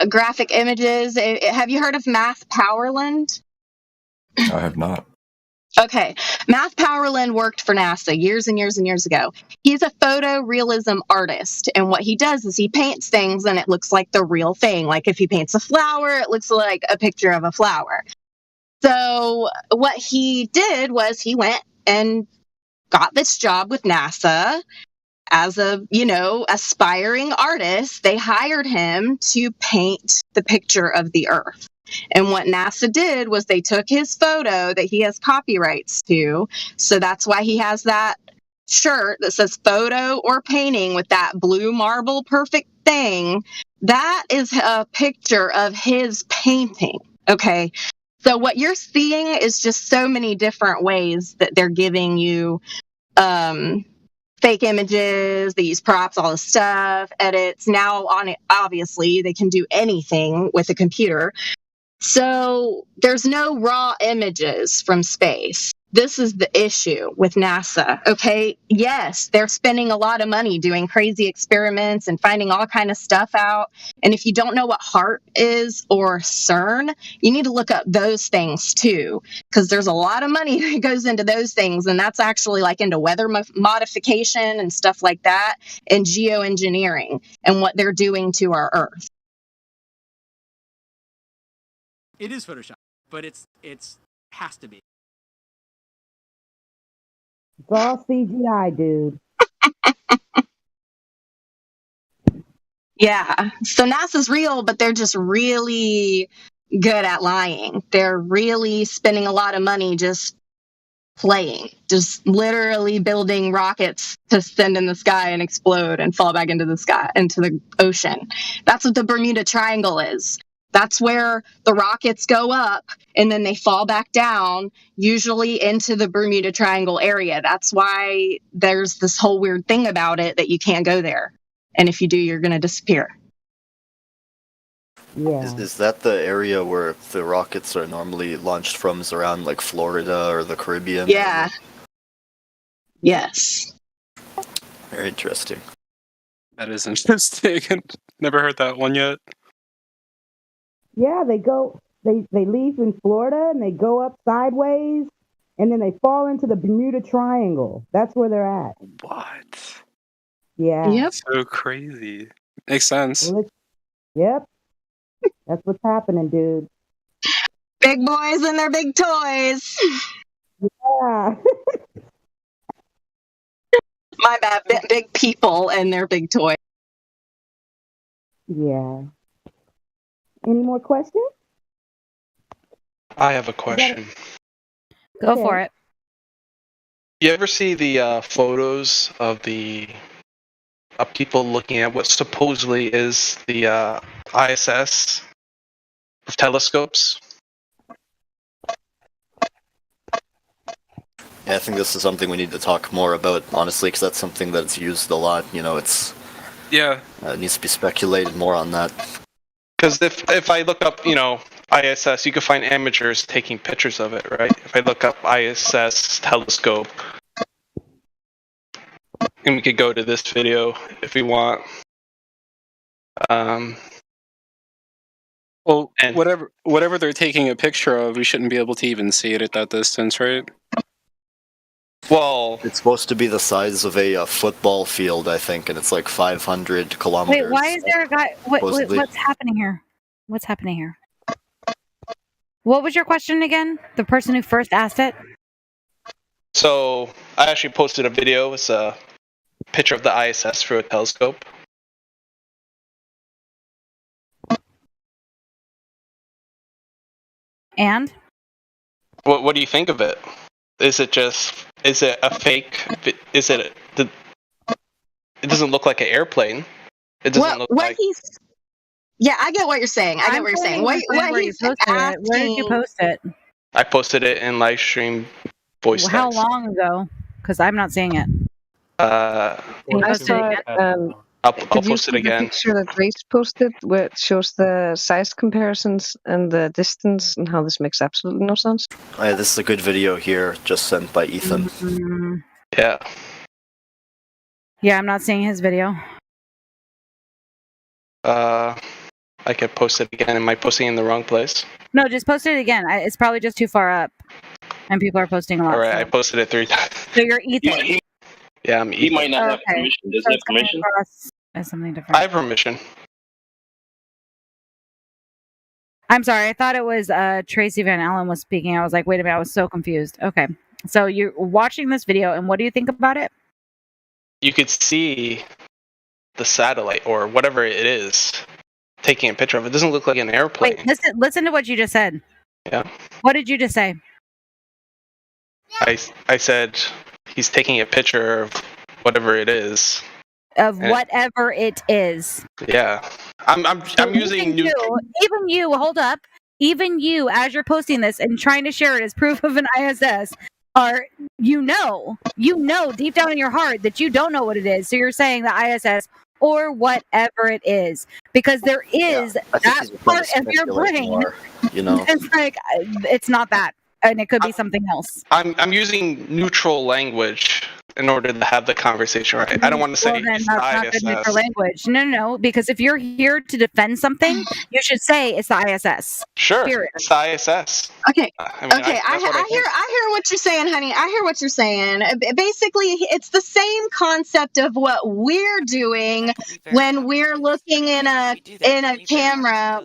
[SPEAKER 12] graphic images. Have you heard of Math Powerland?
[SPEAKER 8] I have not.
[SPEAKER 12] Okay, Math Powerland worked for NASA years and years and years ago. He's a photorealism artist, and what he does is he paints things and it looks like the real thing. Like if he paints a flower, it looks like a picture of a flower. So what he did was he went and got this job with NASA as a, aspiring artist. They hired him to paint the picture of the Earth. And what NASA did was they took his photo that he has copyrights to. So that's why he has that shirt that says photo or painting with that blue marble perfect thing. That is a picture of his painting. Okay. So what you're seeing is just so many different ways that they're giving you fake images, they use props, all this stuff, edits. Now on it, obviously, they can do anything with a computer. So there's no raw images from space. This is the issue with NASA, okay? Yes, they're spending a lot of money doing crazy experiments and finding all kind of stuff out. And if you don't know what HAARP is or CERN, you need to look up those things too, because there's a lot of money that goes into those things. And that's actually like into weather modification and stuff like that, and geoengineering and what they're doing to our Earth.
[SPEAKER 14] It is Photoshop, but it's has to be.
[SPEAKER 16] It's all CGI, dude.
[SPEAKER 12] Yeah. So NASA's real, but they're just really good at lying. They're really spending a lot of money just playing, just literally building rockets to send in the sky and explode and fall back into the sky, into the ocean. That's what the Bermuda Triangle is. That's where the rockets go up and then they fall back down, usually into the Bermuda Triangle area. That's why there's this whole weird thing about it that you can't go there. And if you do, you're going to disappear.
[SPEAKER 16] Yeah.
[SPEAKER 13] Is that the area where the rockets are normally launched from, is around like Florida or the Caribbean?
[SPEAKER 12] Yeah. Yes.
[SPEAKER 13] Very interesting.
[SPEAKER 2] That is interesting. Never heard that one yet.
[SPEAKER 16] Yeah, they leave in Florida and they go up sideways and then they fall into the Bermuda Triangle. That's where they're at.
[SPEAKER 2] What?
[SPEAKER 16] Yeah.
[SPEAKER 12] Yep.
[SPEAKER 2] So crazy. Makes sense.
[SPEAKER 16] Yep. That's what's happening, dude.
[SPEAKER 12] Big boys and their big toys.
[SPEAKER 16] Yeah.
[SPEAKER 12] My bad. Big people and their big toys.
[SPEAKER 16] Yeah. Any more questions?
[SPEAKER 20] I have a question.
[SPEAKER 15] Go for it.
[SPEAKER 20] You ever see the photos of people looking at what supposedly is the ISS with telescopes?
[SPEAKER 13] Yeah, I think this is something we need to talk more about, honestly, because that's something that's used a lot. It needs to be speculated more on that.
[SPEAKER 20] Because if I look up, ISS, you can find amateurs taking pictures of it, right? If I look up ISS telescope, and we could go to this video if we want.
[SPEAKER 2] Well, whatever they're taking a picture of, we shouldn't be able to even see it at that distance, right?
[SPEAKER 20] Well,
[SPEAKER 13] it's supposed to be the size of a football field, I think, and it's like 500 kilometers.
[SPEAKER 15] Wait, why is there a guy? What's happening here? What's happening here? What was your question again? The person who first asked it?
[SPEAKER 20] So, I actually posted a video. It's a picture of the ISS through a telescope.
[SPEAKER 15] And?
[SPEAKER 20] What do you think of it? Is it a fake? It doesn't look like an airplane. It doesn't look like.
[SPEAKER 12] Yeah, I get what you're saying. I get what you're saying. What he's asking,
[SPEAKER 15] where did you post it?
[SPEAKER 20] I posted it in live stream voice text.
[SPEAKER 15] How long ago? Because I'm not seeing it.
[SPEAKER 20] I'll post it again.
[SPEAKER 21] The picture that Grace posted, where it shows the size comparisons and the distance, and how this makes absolutely no sense.
[SPEAKER 13] This is a good video here, just sent by Ethan.
[SPEAKER 15] Mm-hmm.
[SPEAKER 20] Yeah.
[SPEAKER 15] Yeah, I'm not seeing his video.
[SPEAKER 20] I could post it again. Am I posting in the wrong place?
[SPEAKER 15] No, just post it again. It's probably just too far up, and people are posting a lot.
[SPEAKER 20] All right,
[SPEAKER 15] so.
[SPEAKER 20] I posted it 3 times.
[SPEAKER 15] So you're Ethan.
[SPEAKER 20] Yeah, I'm Ethan.
[SPEAKER 17] He might not have permission. Does he have permission?
[SPEAKER 15] That's something different.
[SPEAKER 20] I have permission.
[SPEAKER 15] I'm sorry. I thought it was Tracy Van Allen was speaking. I was like, wait a minute. I was so confused. Okay. So you're watching this video, and what do you think about it?
[SPEAKER 20] You could see the satellite or whatever it is taking a picture of it. It doesn't look like an airplane.
[SPEAKER 15] Wait, listen to what you just said.
[SPEAKER 20] Yeah.
[SPEAKER 15] What did you just say?
[SPEAKER 20] I said he's taking a picture of whatever it is.
[SPEAKER 15] Of whatever it is.
[SPEAKER 20] Yeah. I'm using new.
[SPEAKER 15] Even you, hold up. Even you, as you're posting this and trying to share it as proof of an ISS, you know deep down in your heart that you don't know what it is. So you're saying the ISS or whatever it is, because there is that part of your brain.
[SPEAKER 13] More, you know,
[SPEAKER 15] it's like it's not that, and it could be something else.
[SPEAKER 20] I'm using neutral language in order to have the conversation right. I don't want to say
[SPEAKER 15] then
[SPEAKER 20] it's
[SPEAKER 15] that's
[SPEAKER 20] the
[SPEAKER 15] not
[SPEAKER 20] ISS.
[SPEAKER 15] good neutral language. No, because if you're here to defend something, you should say it's the ISS.
[SPEAKER 20] Sure,
[SPEAKER 15] Period.
[SPEAKER 20] it's the ISS.
[SPEAKER 12] Okay.
[SPEAKER 20] I mean,
[SPEAKER 12] Okay, I hear what you're saying, honey. I hear what you're saying. Basically, it's the same concept of what we're doing when we're looking in a camera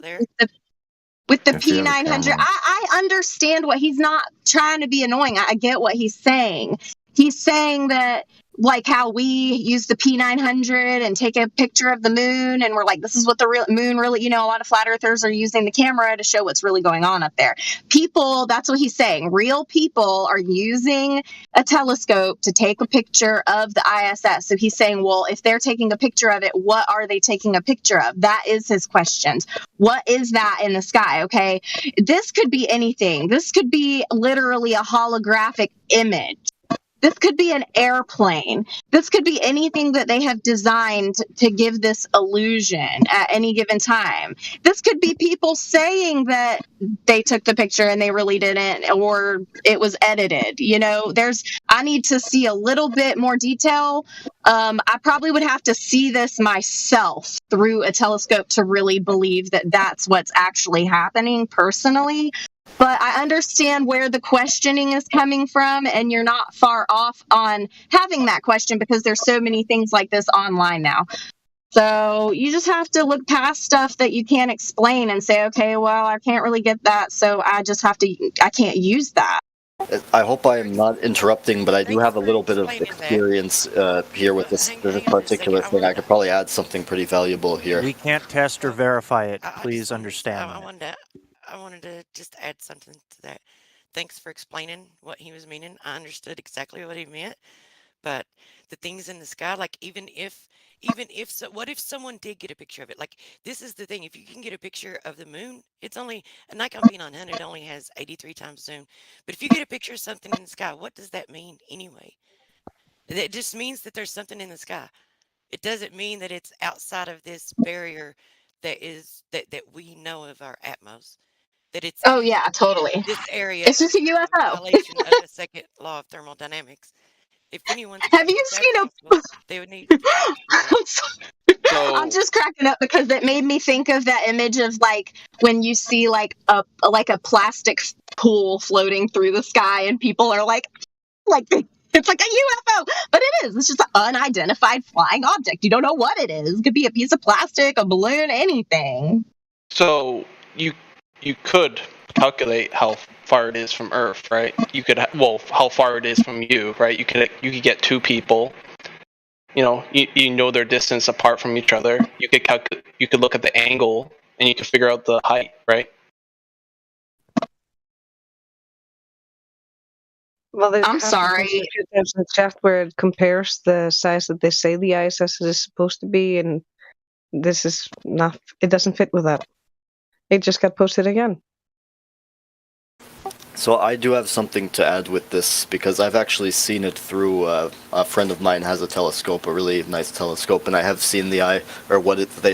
[SPEAKER 12] with the P900. I understand what he's not trying to be annoying. I get what he's saying. He's saying that, like how we use the P900 and take a picture of the moon, and we're like, this is what the real moon really, a lot of flat earthers are using the camera to show what's really going on up there. People, that's what he's saying. Real people are using a telescope to take a picture of the ISS. So he's saying, well, if they're taking a picture of it, what are they taking a picture of? That is his question. What is that in the sky? Okay. This could be anything. This could be literally a holographic image. This could be an airplane. This could be anything that they have designed to give this illusion at any given time. This could be people saying that they took the picture and they really didn't, or it was edited. I need to see a little bit more detail. I probably would have to see this myself through a telescope to really believe that that's what's actually happening personally. But I understand where the questioning is coming from, and you're not far off on having that question because there's so many things like this online now. So you just have to look past stuff that you can't explain and say, okay, well, I can't really get that, so I can't use that.
[SPEAKER 13] I hope I am not interrupting, but I do have a little bit of experience here with this particular thing. I could probably add something pretty valuable here.
[SPEAKER 3] We can't test or verify it. Please understand.
[SPEAKER 11] I wanted to just add something to that. Thanks for explaining what he was meaning. I understood exactly what he meant. But the things in the sky, like what if someone did get a picture of it? Like, this is the thing. If you can get a picture of the moon, it's only a Nikon P900 only has 83 times zoom. But if you get a picture of something in the sky, what does that mean anyway? It just means that there's something in the sky. It doesn't mean that it's outside of this barrier that we know of our Atmos. That it's
[SPEAKER 12] Totally.
[SPEAKER 11] This area.
[SPEAKER 12] It's just a UFO.
[SPEAKER 11] Violation of the second law of thermodynamics. If anyone's
[SPEAKER 12] have you seen
[SPEAKER 11] they would need.
[SPEAKER 12] I'm just cracking up because it made me think of that image of like when you see like a plastic pool floating through the sky and people are like it's like a UFO, but it is. It's just an unidentified flying object. You don't know what it is. It could be a piece of plastic, a balloon, anything.
[SPEAKER 20] So you could calculate how far it is from Earth, right? You could how far it is from you, right? You could get two people. You know their distance apart from each other. You could look at the angle and you could figure out the height, right?
[SPEAKER 21] Well,
[SPEAKER 12] I'm sorry.
[SPEAKER 21] There's a chat where it compares the size that they say the ISS is supposed to be, and this is not. It doesn't fit with that. It just got posted again.
[SPEAKER 13] So I do have something to add with this because I've actually seen it through a friend of mine has a telescope, a really nice telescope, and I have seen they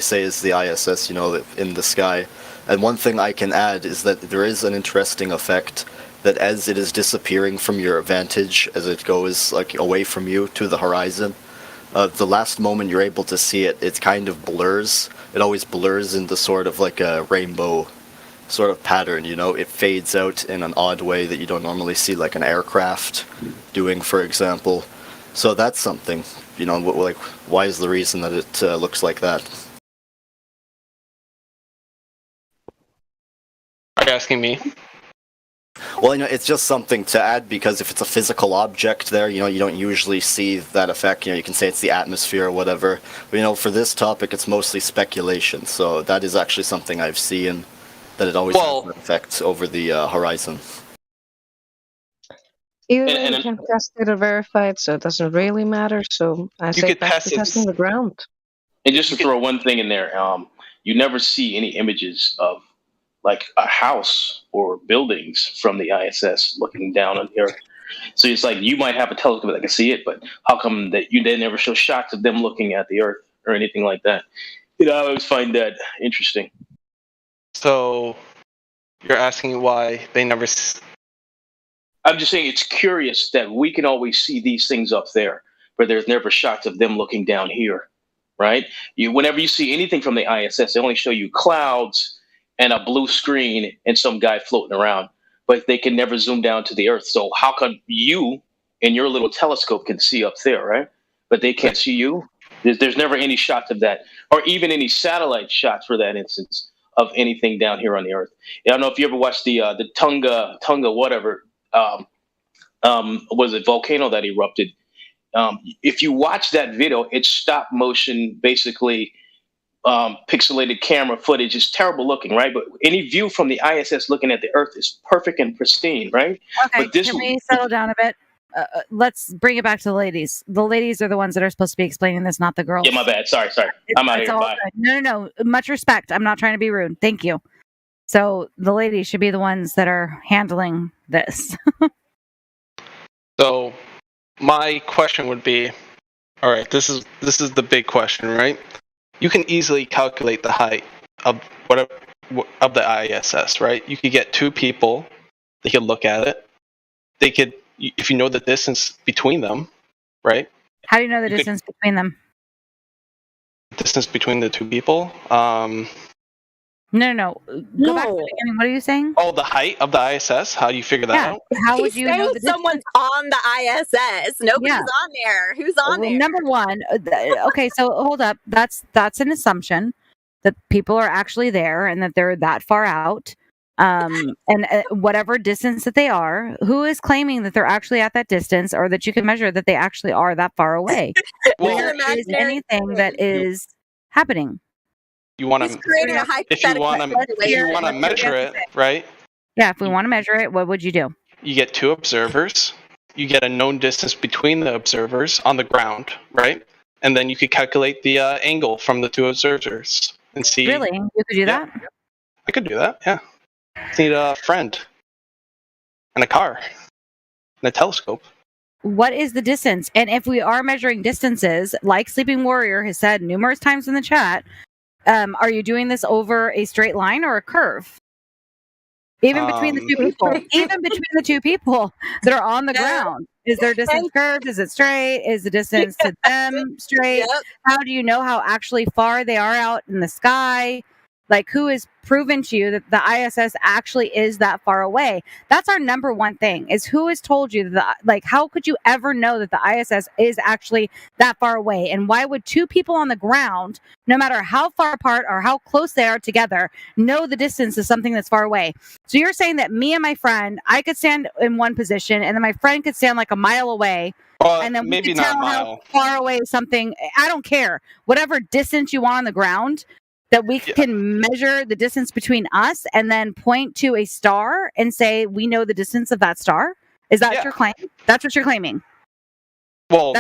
[SPEAKER 13] say is the ISS, in the sky. And one thing I can add is that there is an interesting effect that as it is disappearing from your vantage, as it goes like away from you to the horizon, the last moment you're able to see it, it kind of blurs. It always blurs into sort of like a rainbow sort of pattern, it fades out in an odd way that you don't normally see like an aircraft doing, for example. So that's something, why is the reason that it looks like that?
[SPEAKER 20] Are you asking me?
[SPEAKER 13] Well, it's just something to add because if it's a physical object there, you don't usually see that effect. You can say it's the atmosphere or whatever. But, for this topic, it's mostly speculation. So that is actually something I've seen, that it always has an effect over the horizon.
[SPEAKER 21] Either way, you can test it or verify it, so it doesn't really matter. So I say back to testing the ground.
[SPEAKER 17] And just to throw one thing in there, you never see any images of like a house or buildings from the ISS looking down on the Earth. So it's like you might have a telescope that can see it, but how come that they never show shots of them looking at the Earth or anything like that? I always find that interesting.
[SPEAKER 20] So you're asking why they never...
[SPEAKER 17] I'm just saying it's curious that we can always see these things up there, but there's never shots of them looking down here, right? Whenever you see anything from the ISS, they only show you clouds and a blue screen and some guy floating around, but they can never zoom down to the Earth. So how come you and your little telescope can see up there, right? But they can't see you? There's never any shots of that, or even any satellite shots for that instance of anything down here on the Earth. I don't know if you ever watched the Tonga whatever, was it volcano that erupted? If you watch that video, it's stop motion, basically pixelated camera footage. Is terrible looking, right? But any view from the ISS looking at the Earth is perfect and pristine, right?
[SPEAKER 15] Okay,
[SPEAKER 17] but this
[SPEAKER 15] can we settle down a bit? Let's bring it back to the ladies. The ladies are the ones that are supposed to be explaining this, not the girls.
[SPEAKER 17] Yeah, my bad. Sorry. I'm out of here.
[SPEAKER 15] All
[SPEAKER 17] Bye.
[SPEAKER 15] good. No. Much respect. I'm not trying to be rude. Thank you. So the ladies should be the ones that are handling this.
[SPEAKER 20] So my question would be, all right, this is the big question, right? You can easily calculate the height of the ISS, right? You could get two people, they could look at it. They could, if you know the distance between them, right?
[SPEAKER 15] How do you know the distance between them?
[SPEAKER 20] Distance between the two people?
[SPEAKER 15] No. Go back to the beginning. What are you saying?
[SPEAKER 20] Oh, the height of the ISS? How do you figure that out?
[SPEAKER 15] How would you know the
[SPEAKER 4] someone's on the ISS? Nobody's on there. Who's on there?
[SPEAKER 15] Number one, okay, so hold up. That's an assumption that people are actually there and that they're that far out. And whatever distance that they are, who is claiming that they're actually at that distance or that you can measure that they actually are that far away? Where is anything that is happening?
[SPEAKER 20] You want to if you want to measure it, right?
[SPEAKER 15] Yeah, if we want to measure it, what would you do?
[SPEAKER 20] You get two observers. You get a known distance between the observers on the ground, right? And then you could calculate the angle from the two observers and see.
[SPEAKER 15] Really? You could do that?
[SPEAKER 20] I could do that. Yeah. Just need a friend and a car and a telescope.
[SPEAKER 15] What is the distance? And if we are measuring distances, like Sleeping Warrior has said numerous times in the chat, are you doing this over a straight line or a curve? Even between the two people, that are on the ground, is their distance curved? Is it straight? Is the distance to them straight? How do you know how actually far they are out in the sky? Like, who has proven to you that the ISS actually is that far away? That's our number one thing, is who has told you that, how could you ever know that the ISS is actually that far away? And why would two people on the ground, no matter how far apart or how close they are together, know the distance of something that's far away? So you're saying that me and my friend, I could stand in one position and then my friend could stand like a mile away. And then we could tell how far away something, I don't care, whatever distance you want on the ground, that we can measure the distance between us and then point to a star and say we know the distance of that star? Is that your claim? That's what you're claiming?
[SPEAKER 20] Well,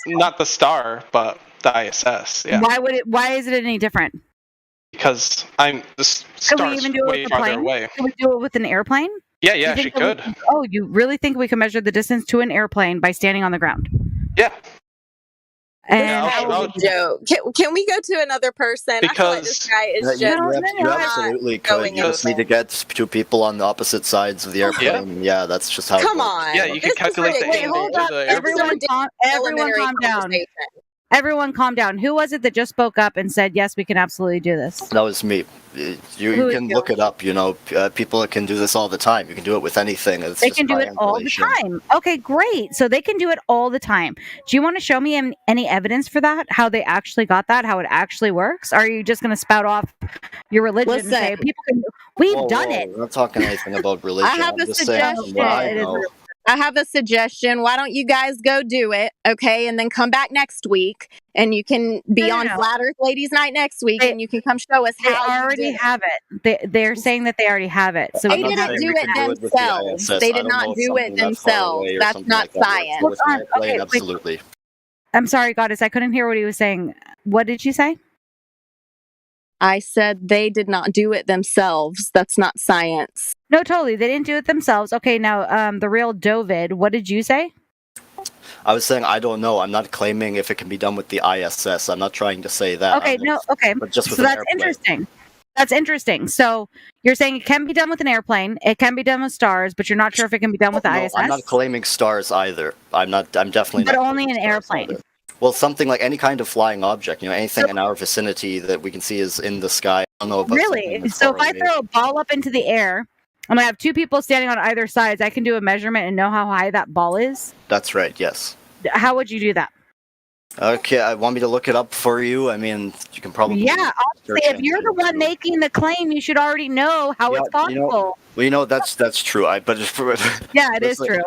[SPEAKER 20] not the star, but the ISS. Yeah.
[SPEAKER 15] Why is it any different?
[SPEAKER 20] Because the star's way farther away.
[SPEAKER 15] Can we do it with an airplane?
[SPEAKER 20] Yeah, she could.
[SPEAKER 15] You really think we can measure the distance to an airplane by standing on the ground?
[SPEAKER 20] Yeah.
[SPEAKER 4] And can we go to another person? I feel like this guy is
[SPEAKER 13] you absolutely could. You just need to get two people on the opposite sides of the airplane. Yeah, that's just how.
[SPEAKER 4] Come on.
[SPEAKER 20] Yeah, you can calculate the angle.
[SPEAKER 15] Everyone calm down. Everyone calm down. Who was it that just spoke up and said, yes, we can absolutely do this?
[SPEAKER 13] That was me. You can look it up. People can do this all the time. You can do it with anything. It's
[SPEAKER 15] They
[SPEAKER 13] just
[SPEAKER 15] can do it all the
[SPEAKER 13] triangulation.
[SPEAKER 15] time. Okay, great. So they can do it all the time. Do you want to show me any evidence for that? How they actually got that? How it actually works? Or are you just going to spout off your religion and say people can? We've done it.
[SPEAKER 13] We're not talking anything about religion.
[SPEAKER 4] I have
[SPEAKER 13] I'm
[SPEAKER 4] a
[SPEAKER 13] just saying from what I know.
[SPEAKER 4] I have a suggestion. Why don't you guys go do it, okay, and then come back next week, and you can be on Flat Earth Ladies Night next week, and you can come show us
[SPEAKER 15] They
[SPEAKER 4] how you
[SPEAKER 15] already
[SPEAKER 4] did it.
[SPEAKER 15] have it. They're saying that they already have it. So
[SPEAKER 4] They
[SPEAKER 15] we
[SPEAKER 4] didn't do it themselves. They did not do it themselves. That's not science.
[SPEAKER 15] Hold on. Okay, wait.
[SPEAKER 13] Absolutely.
[SPEAKER 15] I'm sorry, Goddess. I couldn't hear what he was saying. What did you say?
[SPEAKER 4] I said they did not do it themselves. That's not science.
[SPEAKER 15] No, totally. They didn't do it themselves. Okay, now the real Dovid, what did you say?
[SPEAKER 13] I was saying I don't know. I'm not claiming if it can be done with the ISS. I'm not trying to say that.
[SPEAKER 15] Okay,
[SPEAKER 13] But just with
[SPEAKER 15] so
[SPEAKER 13] an
[SPEAKER 15] that's
[SPEAKER 13] airplane.
[SPEAKER 15] interesting. That's interesting. So you're saying it can be done with an airplane, it can be done with stars, but you're not sure if it can be done with the
[SPEAKER 13] No,
[SPEAKER 15] ISS?
[SPEAKER 13] I'm not claiming stars either. I'm definitely
[SPEAKER 15] But
[SPEAKER 13] not.
[SPEAKER 15] only an airplane.
[SPEAKER 13] Well, something like any kind of flying object, anything in our vicinity that we can see is in the sky. I don't know about something
[SPEAKER 15] Really?
[SPEAKER 13] that's
[SPEAKER 15] So if
[SPEAKER 13] far
[SPEAKER 15] I
[SPEAKER 13] away.
[SPEAKER 15] throw a ball up into the air, and I have two people standing on either sides, I can do a measurement and know how high that ball is?
[SPEAKER 13] That's right, yes.
[SPEAKER 15] How would you do that?
[SPEAKER 13] Okay, I want me to look it up for you. I mean, you can probably.
[SPEAKER 15] Yeah, honestly, if you're the one making the claim, you should already know how it's possible.
[SPEAKER 13] That's true.
[SPEAKER 15] Yeah, it is true.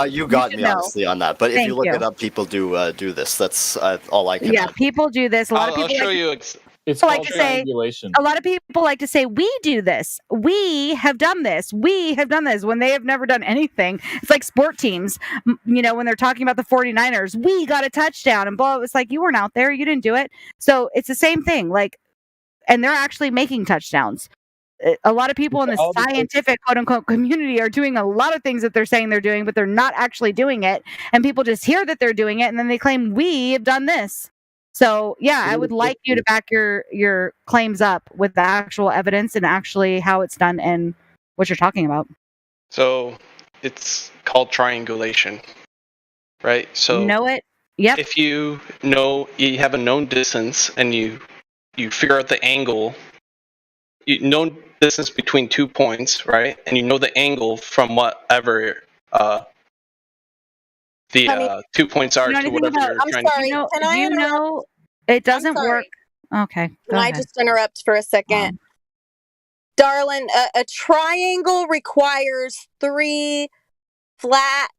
[SPEAKER 13] You got
[SPEAKER 15] should
[SPEAKER 13] me
[SPEAKER 15] know.
[SPEAKER 13] honestly on that. But if
[SPEAKER 15] Thank
[SPEAKER 13] you look
[SPEAKER 15] you.
[SPEAKER 13] it up, people do this. That's all I can.
[SPEAKER 15] Yeah, people do this. A lot of
[SPEAKER 20] I'll
[SPEAKER 15] people
[SPEAKER 20] show
[SPEAKER 15] like
[SPEAKER 20] you.
[SPEAKER 3] It's
[SPEAKER 15] like
[SPEAKER 3] called
[SPEAKER 15] to say
[SPEAKER 3] triangulation.
[SPEAKER 15] a lot of people like to say we do this, we have done this, we have done this when they have never done anything. It's like sport teams, when they're talking about the 49ers, we got a touchdown and blah. It's like, you weren't out there, you didn't do it. So it's the same thing, and they're actually making touchdowns. A lot of people in the scientific quote unquote community are doing a lot of things that they're saying they're doing, but they're not actually doing it, and people just hear that they're doing it and then they claim we have done this. So yeah, I would like you to back your claims up with the actual evidence and actually how it's done and what you're talking about.
[SPEAKER 20] So it's called triangulation, right? So
[SPEAKER 15] Know it? Yep.
[SPEAKER 20] If you have a known distance and you figure out the angle, known distance between 2 points, right? And you know the angle from whatever the 2 points are to whatever you're trying to.
[SPEAKER 15] Do you know it doesn't work? Okay.
[SPEAKER 4] Can I just interrupt for a second? Darling, a triangle requires 3 flat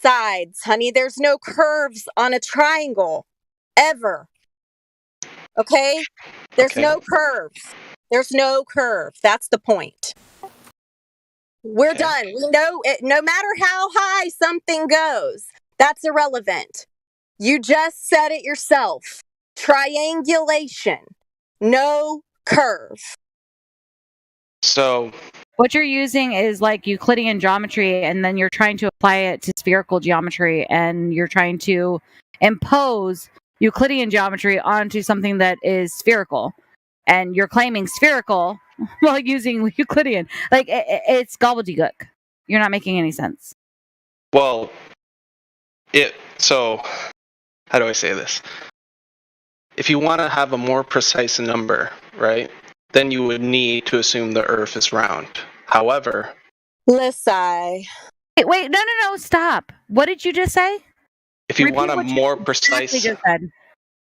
[SPEAKER 4] sides, honey. There's no curves on a triangle. Ever. Okay? There's no curves. There's no curve. That's the point. We're done. We know it. No matter how high something goes, that's irrelevant. You just said it yourself. Triangulation. No curve.
[SPEAKER 20] So
[SPEAKER 15] what you're using is like Euclidean geometry, and then you're trying to apply it to spherical geometry, and you're trying to impose Euclidean geometry onto something that is spherical, and you're claiming spherical while using Euclidean. It's gobbledygook. You're not making any sense.
[SPEAKER 20] Well, so how do I say this? If you want to have a more precise number, right, then you would need to assume the Earth is round. However,
[SPEAKER 4] Lissai.
[SPEAKER 15] Wait, no, stop. What did you just say?
[SPEAKER 20] If you
[SPEAKER 15] Repeat
[SPEAKER 20] want a
[SPEAKER 15] what you
[SPEAKER 20] more
[SPEAKER 15] exactly
[SPEAKER 20] precise
[SPEAKER 15] just said.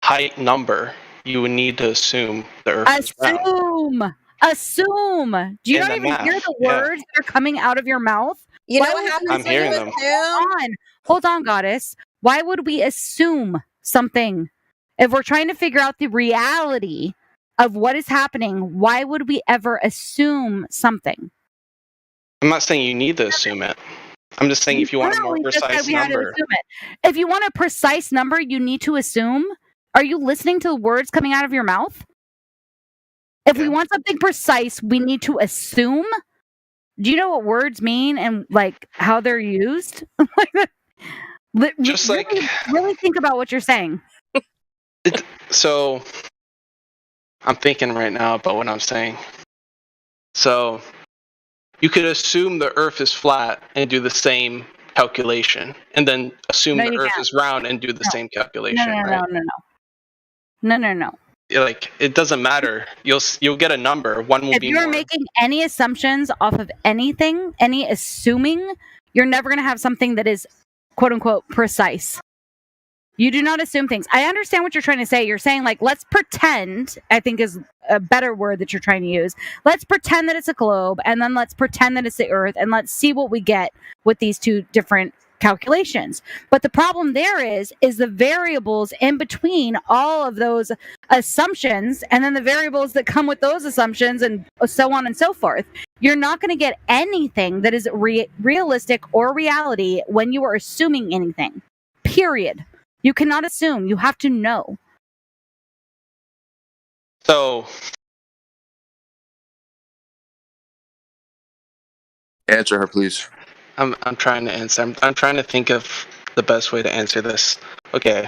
[SPEAKER 20] height number, you would need to assume the Earth is round.
[SPEAKER 15] Assume. Do you
[SPEAKER 20] In
[SPEAKER 15] not
[SPEAKER 20] the
[SPEAKER 15] even
[SPEAKER 20] math,
[SPEAKER 15] hear the
[SPEAKER 20] yeah.
[SPEAKER 15] words that are coming out of your mouth?
[SPEAKER 4] You know
[SPEAKER 15] Why
[SPEAKER 4] what
[SPEAKER 15] would
[SPEAKER 4] happens
[SPEAKER 20] I'm
[SPEAKER 4] when
[SPEAKER 20] hearing
[SPEAKER 4] you
[SPEAKER 20] them.
[SPEAKER 4] assume?
[SPEAKER 15] Hold on, Goddess. Why would we assume something? If we're trying to figure out the reality of what is happening, why would we ever assume something?
[SPEAKER 20] I'm not saying you need to assume it. I'm just saying if you want a more
[SPEAKER 15] Literally just said
[SPEAKER 20] precise
[SPEAKER 15] we had to
[SPEAKER 20] number.
[SPEAKER 15] assume it. If you want a precise number, you need to assume. Are you listening to the words coming out of your mouth? If we want something precise, we need to assume. Do you know what words mean and how they're used? Really think about what you're saying.
[SPEAKER 20] So I'm thinking right now about what I'm saying. So you could assume the Earth is flat and do the same calculation and then assume
[SPEAKER 15] No,
[SPEAKER 20] the
[SPEAKER 15] you
[SPEAKER 20] Earth
[SPEAKER 15] can't.
[SPEAKER 20] is round and do the
[SPEAKER 15] No.
[SPEAKER 20] same
[SPEAKER 15] No,
[SPEAKER 20] calculation,
[SPEAKER 15] no,
[SPEAKER 20] right?
[SPEAKER 15] no.
[SPEAKER 20] Like it doesn't matter. You'll get a number. One will
[SPEAKER 15] If
[SPEAKER 20] be
[SPEAKER 15] you're
[SPEAKER 20] more.
[SPEAKER 15] making any assumptions off of anything, any assuming, you're never going to have something that is quote unquote precise. You do not assume things. I understand what you're trying to say. You're saying, like, let's pretend, I think is a better word that you're trying to use. Let's pretend that it's a globe, and then let's pretend that it's the Earth, and let's see what we get with these two different calculations. But the problem there is the variables in between all of those assumptions, and then the variables that come with those assumptions, and so on and so forth. You're not going to get anything that is realistic or reality when you are assuming anything. Period. You cannot assume. You have to know.
[SPEAKER 20] So
[SPEAKER 7] Answer her, please.
[SPEAKER 20] I'm trying to answer. I'm trying to think of the best way to answer this. Okay.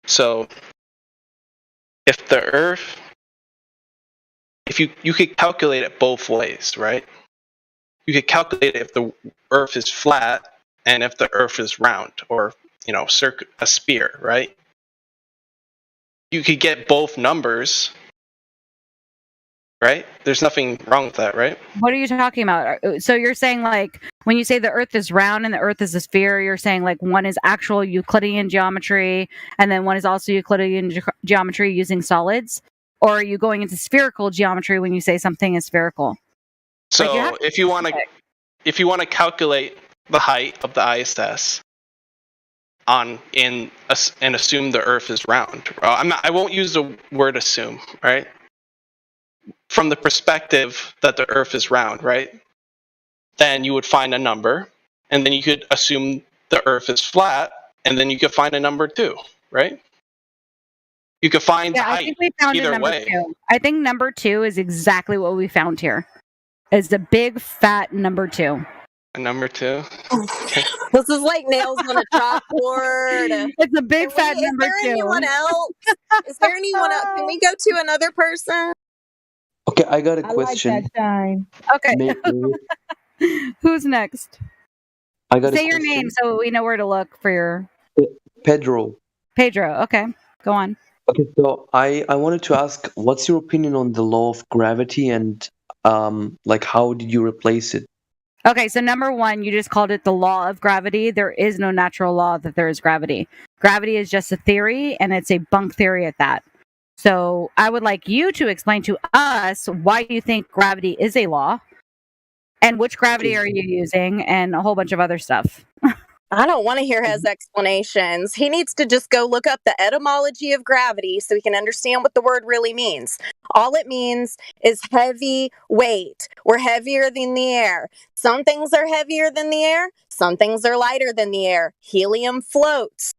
[SPEAKER 20] So if the Earth, if you could calculate it both ways, right? You could calculate if the Earth is flat and if the Earth is round, or a sphere, right? You could get both numbers, right? There's nothing wrong with that, right?
[SPEAKER 15] What are you talking about? So you're saying, like, when you say the Earth is round and the Earth is a sphere, you're saying, like, one is actual Euclidean geometry and then one is also Euclidean geometry using solids? Or are you going into spherical geometry when you say something is spherical?
[SPEAKER 20] So if you want to calculate the height of the ISS and assume the Earth is round, I won't use the word assume, right? From the perspective that the Earth is round, right? Then you would find a number, and then you could assume the Earth is flat, and then you could find a number too, right? You could find height.
[SPEAKER 15] I think we found
[SPEAKER 20] either
[SPEAKER 15] number
[SPEAKER 20] way.
[SPEAKER 15] 2. I think number 2 is exactly what we found here. It's a big fat number 2.
[SPEAKER 20] A number 2.
[SPEAKER 4] This is like nails on a chalkboard.
[SPEAKER 15] It's a big fat number 2.
[SPEAKER 4] Is there anyone else? Is there anyone else? Can we go to another person?
[SPEAKER 18] Okay, I got a
[SPEAKER 16] I like
[SPEAKER 18] question.
[SPEAKER 16] that shine.
[SPEAKER 15] Okay. Who's next?
[SPEAKER 18] I got
[SPEAKER 15] Say
[SPEAKER 18] a
[SPEAKER 15] your
[SPEAKER 18] question.
[SPEAKER 15] name so we know where to look for your
[SPEAKER 18] Pedro.
[SPEAKER 15] Pedro. Okay, go on.
[SPEAKER 18] Okay, so I wanted to ask, what's your opinion on the law of gravity, and like, how did you replace it?
[SPEAKER 15] Okay, so number 1, you just called it the law of gravity. There is no natural law that there is gravity. Gravity is just a theory, and it's a bunk theory at that. So I would like you to explain to us why you think gravity is a law, and which gravity are you using, and a whole bunch of other stuff.
[SPEAKER 4] I don't want to hear his explanations. He needs to just go look up the etymology of gravity so he can understand what the word really means. All it means is heavy weight. We're heavier than the air. Some things are heavier than the air. Some things are lighter than the air. Helium floats.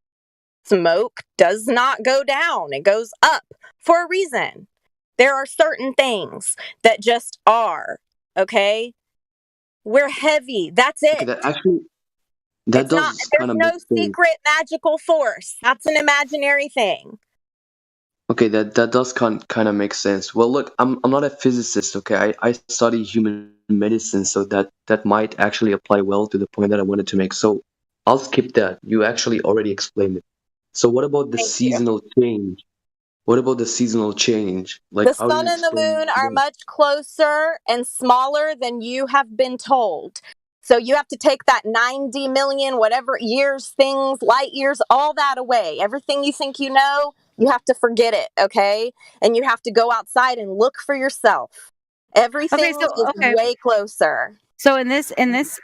[SPEAKER 4] Smoke does not go down. It goes up for a reason. There are certain things that just are, okay? We're heavy. That's it.
[SPEAKER 18] Okay, that does kind
[SPEAKER 4] There's
[SPEAKER 18] of
[SPEAKER 4] no
[SPEAKER 18] make sense.
[SPEAKER 4] secret magical force. That's an imaginary thing.
[SPEAKER 18] Okay, that does kind of make sense. Well, look, I'm not a physicist. Okay, I study human medicine, so that might actually apply well to the point that I wanted to make. So I'll skip that. You actually already explained it. So what about the seasonal change? What about the seasonal change? Like,
[SPEAKER 4] The sun and the moon are much closer and smaller than you have been told. So you have to take that 90 million, whatever years, things, light years, all that away. Everything you think you know, you have to forget it, okay? And you have to go outside and look for yourself. Everything is way closer.
[SPEAKER 15] So in this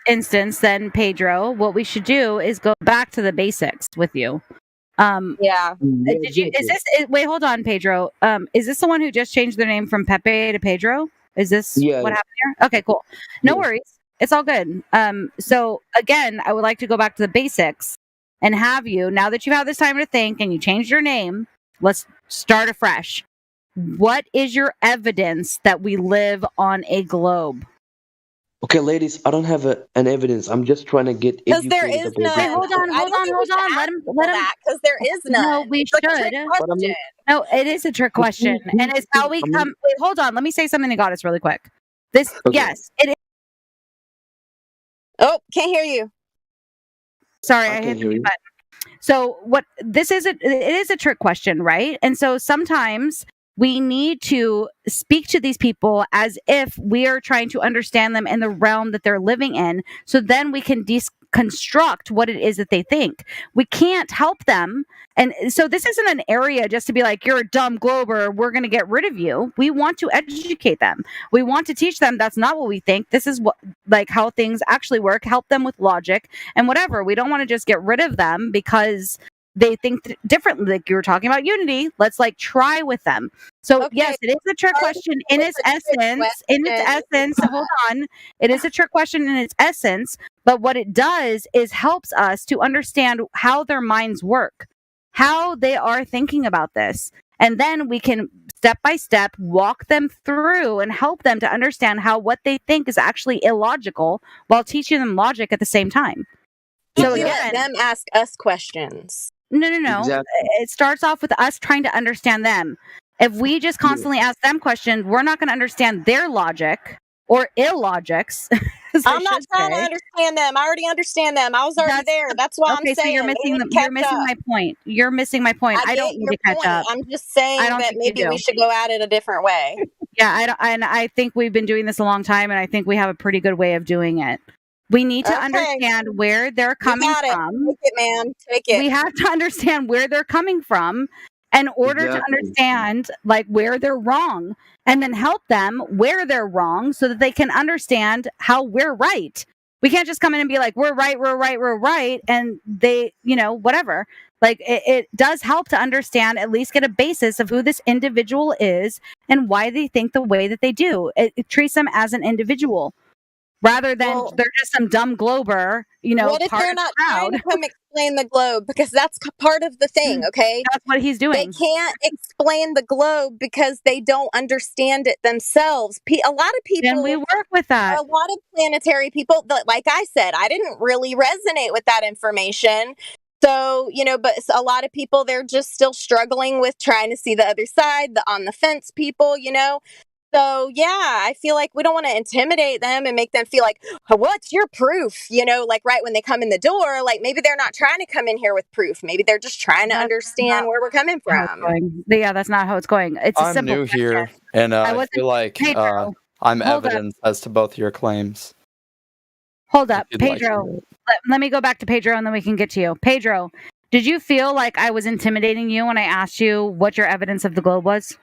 [SPEAKER 15] instance, then, Pedro, what we should do is go back to the basics with you.
[SPEAKER 4] Yeah.
[SPEAKER 15] Wait, hold on, Pedro. Is this the one who just changed their name from Pepe to Pedro? Is this what happened here? Okay, cool. No worries. It's all good. So again, I would like to go back to the basics and have you, now that you've had this time to think and you changed your name, let's start afresh. What is your evidence that we live on a globe?
[SPEAKER 18] Okay, ladies, I don't have an evidence. I'm just trying to get
[SPEAKER 4] Because there
[SPEAKER 18] educated
[SPEAKER 4] is
[SPEAKER 18] about
[SPEAKER 4] none.
[SPEAKER 18] it.
[SPEAKER 15] Hold on. Let him.
[SPEAKER 4] Because there is none.
[SPEAKER 15] No, we
[SPEAKER 4] It's like a
[SPEAKER 15] should.
[SPEAKER 4] trick question.
[SPEAKER 15] No, it is a trick question, and it's how we come. Wait, hold on. Let me say something to Goddess really quick. Yes, it is.
[SPEAKER 4] Oh, can't hear you.
[SPEAKER 15] Sorry,
[SPEAKER 18] I
[SPEAKER 15] I
[SPEAKER 18] can
[SPEAKER 15] hit the
[SPEAKER 18] hear
[SPEAKER 15] mute
[SPEAKER 18] you.
[SPEAKER 15] button. So what this is, it is a trick question, right? And so sometimes we need to speak to these people as if we are trying to understand them in the realm that they're living in. So then we can deconstruct what it is that they think. We can't help them. And so this isn't an area just to be like, you're a dumb glober, we're going to get rid of you. We want to educate them. We want to teach them that's not what we think. This is what, like, how things actually work, help them with logic and whatever. We don't want to just get rid of them because they think differently. Like you were talking about unity, let's like try with them. So yes, it is a trick question in its essence. In its essence, hold on. It is a trick question in its essence, but what it does is helps us to understand how their minds work, how they are thinking about this. And then we can step by step walk them through and help them to understand how what they think is actually illogical while teaching them logic at the same time. So
[SPEAKER 4] We
[SPEAKER 15] again,
[SPEAKER 4] let them ask us questions.
[SPEAKER 15] no.
[SPEAKER 18] Exactly.
[SPEAKER 15] It starts off with us trying to understand them. If we just constantly ask them questions, we're not going to understand their logic or illogics.
[SPEAKER 4] I'm not trying to understand them. I already understand them. I was already there. That's why I'm saying.
[SPEAKER 15] So you're missing my point. You're missing my point. I don't need to catch up.
[SPEAKER 4] I'm just saying that maybe we should go at it a different way.
[SPEAKER 15] Yeah, I think we've been doing this a long time, and I think we have a pretty good way of doing it. We need to understand where they're coming from.
[SPEAKER 4] Take it, man. Take it.
[SPEAKER 15] We have to understand where they're coming from in order to understand like where they're wrong, and then help them where they're wrong so that they can understand how we're right. We can't just come in and be like, we're right. And they, whatever. Like it does help to understand, at least get a basis of who this individual is and why they think the way that they do. It treats them as an individual. Rather than they're just some dumb glober,
[SPEAKER 4] What if they're not trying to come explain the globe? Because that's part of the thing, okay?
[SPEAKER 15] That's what he's doing.
[SPEAKER 4] They can't explain the globe because they don't understand it themselves. A lot of people...
[SPEAKER 15] And we work with that.
[SPEAKER 4] A lot of planetary people, like I said, I didn't really resonate with that information. So, but a lot of people, they're just still struggling with trying to see the other side, the on the fence people, So, yeah, I feel like we don't want to intimidate them and make them feel like, what's your proof? Like right when they come in the door, like maybe they're not trying to come in here with proof. Maybe they're just trying to understand where we're coming from.
[SPEAKER 15] Yeah, that's not how it's going. It's a simple
[SPEAKER 9] I'm new here, and I feel like
[SPEAKER 15] Pedro,
[SPEAKER 9] I'm
[SPEAKER 15] hold
[SPEAKER 9] evidence as to both your claims.
[SPEAKER 15] Hold up,
[SPEAKER 9] If you'd like
[SPEAKER 15] Pedro.
[SPEAKER 9] to.
[SPEAKER 15] Let me go back to Pedro and then we can get to you. Pedro, did you feel like I was intimidating you when I asked you what your evidence of the globe was?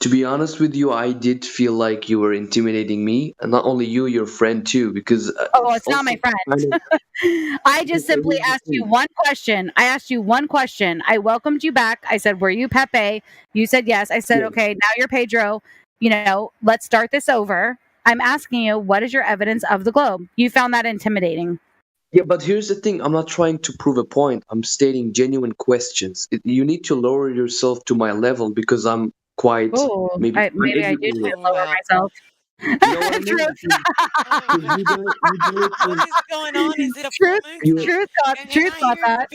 [SPEAKER 18] To be honest with you, I did feel like you were intimidating me, and not only you, your friend too, because
[SPEAKER 15] it's not my friend. I just simply asked you one question. I welcomed you back. I said, were you Pepe? You said yes. I said, okay, now you're Pedro. Let's start this over. I'm asking you, what is your evidence of the globe? You found that intimidating.
[SPEAKER 18] Yeah, but here's the thing. I'm not trying to prove a point. I'm stating genuine questions. You need to lower yourself to my level because I'm quite maybe
[SPEAKER 15] I did lower myself. Truth.
[SPEAKER 11] What is going on? Is it a full moon?
[SPEAKER 15] Truth got that.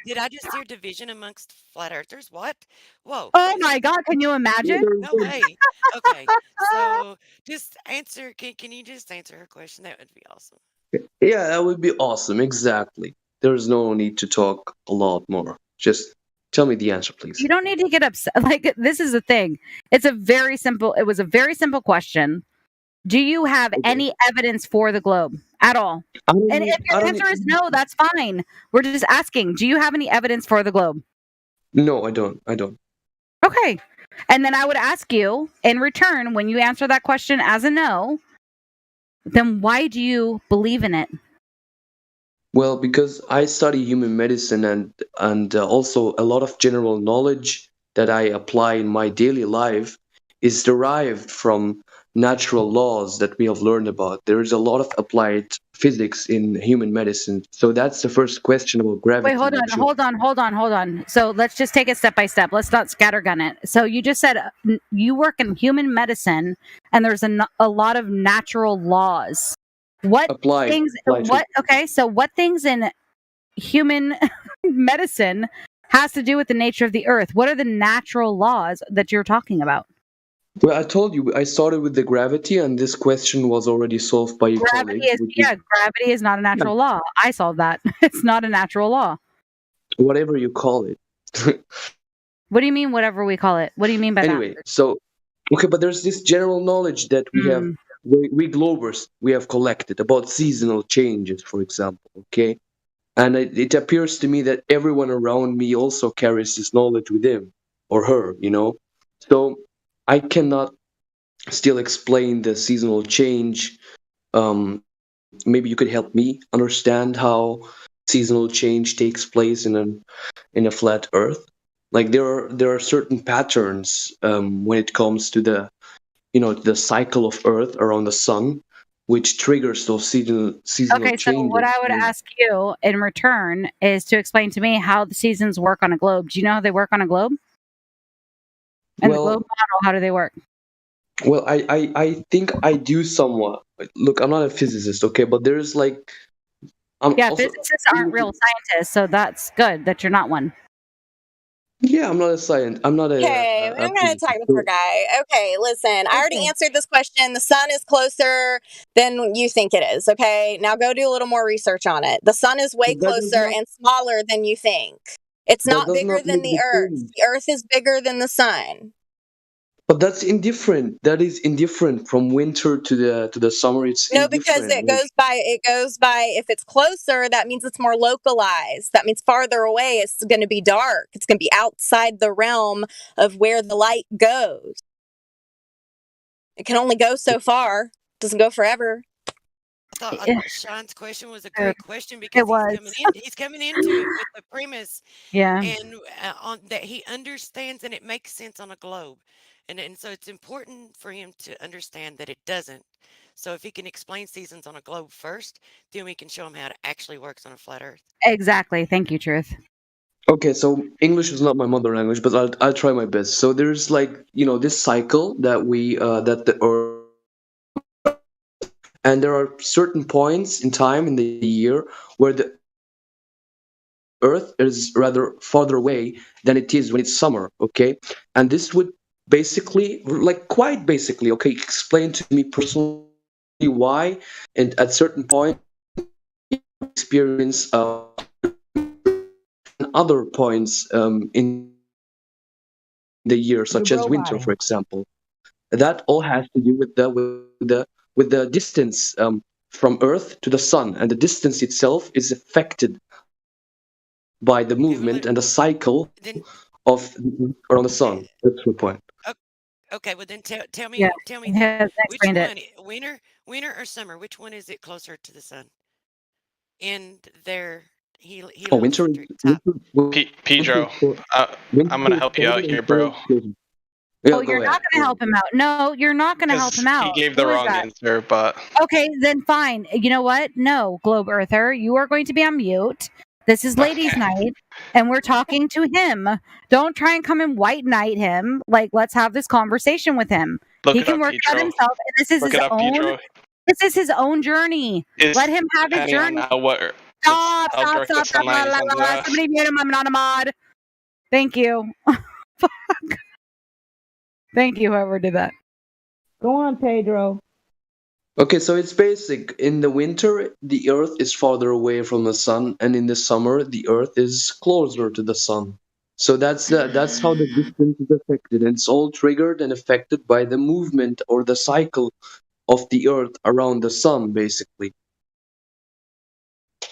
[SPEAKER 11] Did I just hear division amongst flat earthers? What? Whoa.
[SPEAKER 15] Oh my God, can you imagine?
[SPEAKER 11] No way. Okay. So just answer. Can you just answer her question? That would be awesome.
[SPEAKER 18] Yeah, that would be awesome. Exactly. There's no need to talk a lot more. Just tell me the answer, please.
[SPEAKER 15] You don't need to get upset. Like, this is the thing. It was a very simple question. Do you have any evidence for the globe at all? And if your answer is no, that's fine. We're just asking, do you have any evidence for the globe?
[SPEAKER 18] No, I don't.
[SPEAKER 15] Okay. And then I would ask you in return, when you answer that question as a no, then why do you believe in it?
[SPEAKER 18] Well, because I study human medicine and also a lot of general knowledge that I apply in my daily life is derived from natural laws that we have learned about. There is a lot of applied physics in human medicine. So that's the first question about gravity.
[SPEAKER 15] Wait, hold on. So let's just take it step by step. Let's not scattergun it. So you just said you work in human medicine and there's a lot of natural laws. What things in human medicine has to do with the nature of the earth? What are the natural laws that you're talking about?
[SPEAKER 18] Well, I told you I started with the gravity, and this question was already solved by your
[SPEAKER 15] Gravity
[SPEAKER 18] colleague.
[SPEAKER 15] gravity is not a natural law. I solved that. It's not a natural law.
[SPEAKER 18] Whatever you call it.
[SPEAKER 15] What do you mean, whatever we call it? What do you mean by
[SPEAKER 18] Anyway,
[SPEAKER 15] that?
[SPEAKER 18] so okay, but there's this general knowledge that we have, we Globers, we have collected about seasonal changes, for example. Okay, and it appears to me that everyone around me also carries this knowledge with him or her. So I cannot still explain the seasonal change. Maybe you could help me understand how seasonal change takes place in a flat Earth. Like there are certain patterns when it comes to the cycle of Earth around the sun, which triggers those seasonal
[SPEAKER 15] Okay, so
[SPEAKER 18] changes.
[SPEAKER 15] what I would ask you in return is to explain to me how the seasons work on a globe. Do you know how they work on a globe? And the globe model, how do they work?
[SPEAKER 18] Well, I think I do somewhat. Look, I'm not a physicist, okay, but there's like
[SPEAKER 15] physicists aren't real scientists, so that's good that you're not one.
[SPEAKER 18] Yeah, I'm not a scientist. I'm not a.
[SPEAKER 4] Okay, I'm gonna talk to poor guy. Okay, listen, I already answered this question. The sun is closer than you think it is. Okay, now go do a little more research on it. The sun is way closer and smaller than you think. It's not bigger than the Earth. The Earth is bigger than the sun.
[SPEAKER 18] But that's indifferent. That is indifferent from winter to the summer. It's
[SPEAKER 4] no, because it goes by. If it's closer, that means it's more localized. That means farther away, it's going to be dark. It's going to be outside the realm of where the light goes. It can only go so far. It doesn't go forever.
[SPEAKER 11] I thought Sean's question was a great question because he's coming into it with the premise, and on that he understands and it makes sense on a globe, and so it's important for him to understand that it doesn't. So if he can explain seasons on a globe first, then we can show him how it actually works on a flat Earth.
[SPEAKER 15] Exactly. Thank you, Truth.
[SPEAKER 18] Okay, so English is not my mother language, but I'll try my best. So there's this cycle that that the Earth. And there are certain points in time in the year where the Earth is rather farther away than it is when it's summer, okay? And this would quite basically, okay, explain to me personally why, and at certain point, experience other points in the year, such as winter, for example. That all has to do with the distance from Earth to the sun, and the distance itself is affected by the movement and the cycle around the sun. That's the point.
[SPEAKER 11] Okay, well then tell me which one, winter or summer? Which one is it closer to the sun? And their
[SPEAKER 18] winter.
[SPEAKER 20] Pedro, I'm gonna help you out here, bro.
[SPEAKER 15] Oh, you're not going to help him out. No, you're not going to help him out.
[SPEAKER 20] He gave the wrong answer, but...
[SPEAKER 15] Okay, then fine. You know what? No, Globe Earther, you are going to be on mute. This is ladies' night, and we're talking to him. Don't try and come and white knight him. Let's have this conversation with him. He can work it out himself. And this is his own. This is his own journey. Let him have his journey. Stop. Somebody mute him. I'm not a mod. Thank you. Fuck. Thank you, whoever did that.
[SPEAKER 16] Go on, Pedro.
[SPEAKER 18] Okay, so it's basic. In the winter, the Earth is farther away from the sun, and in the summer, the Earth is closer to the sun. So that's how the distance is affected, and it's all triggered and affected by the movement or the cycle of the Earth around the sun, basically.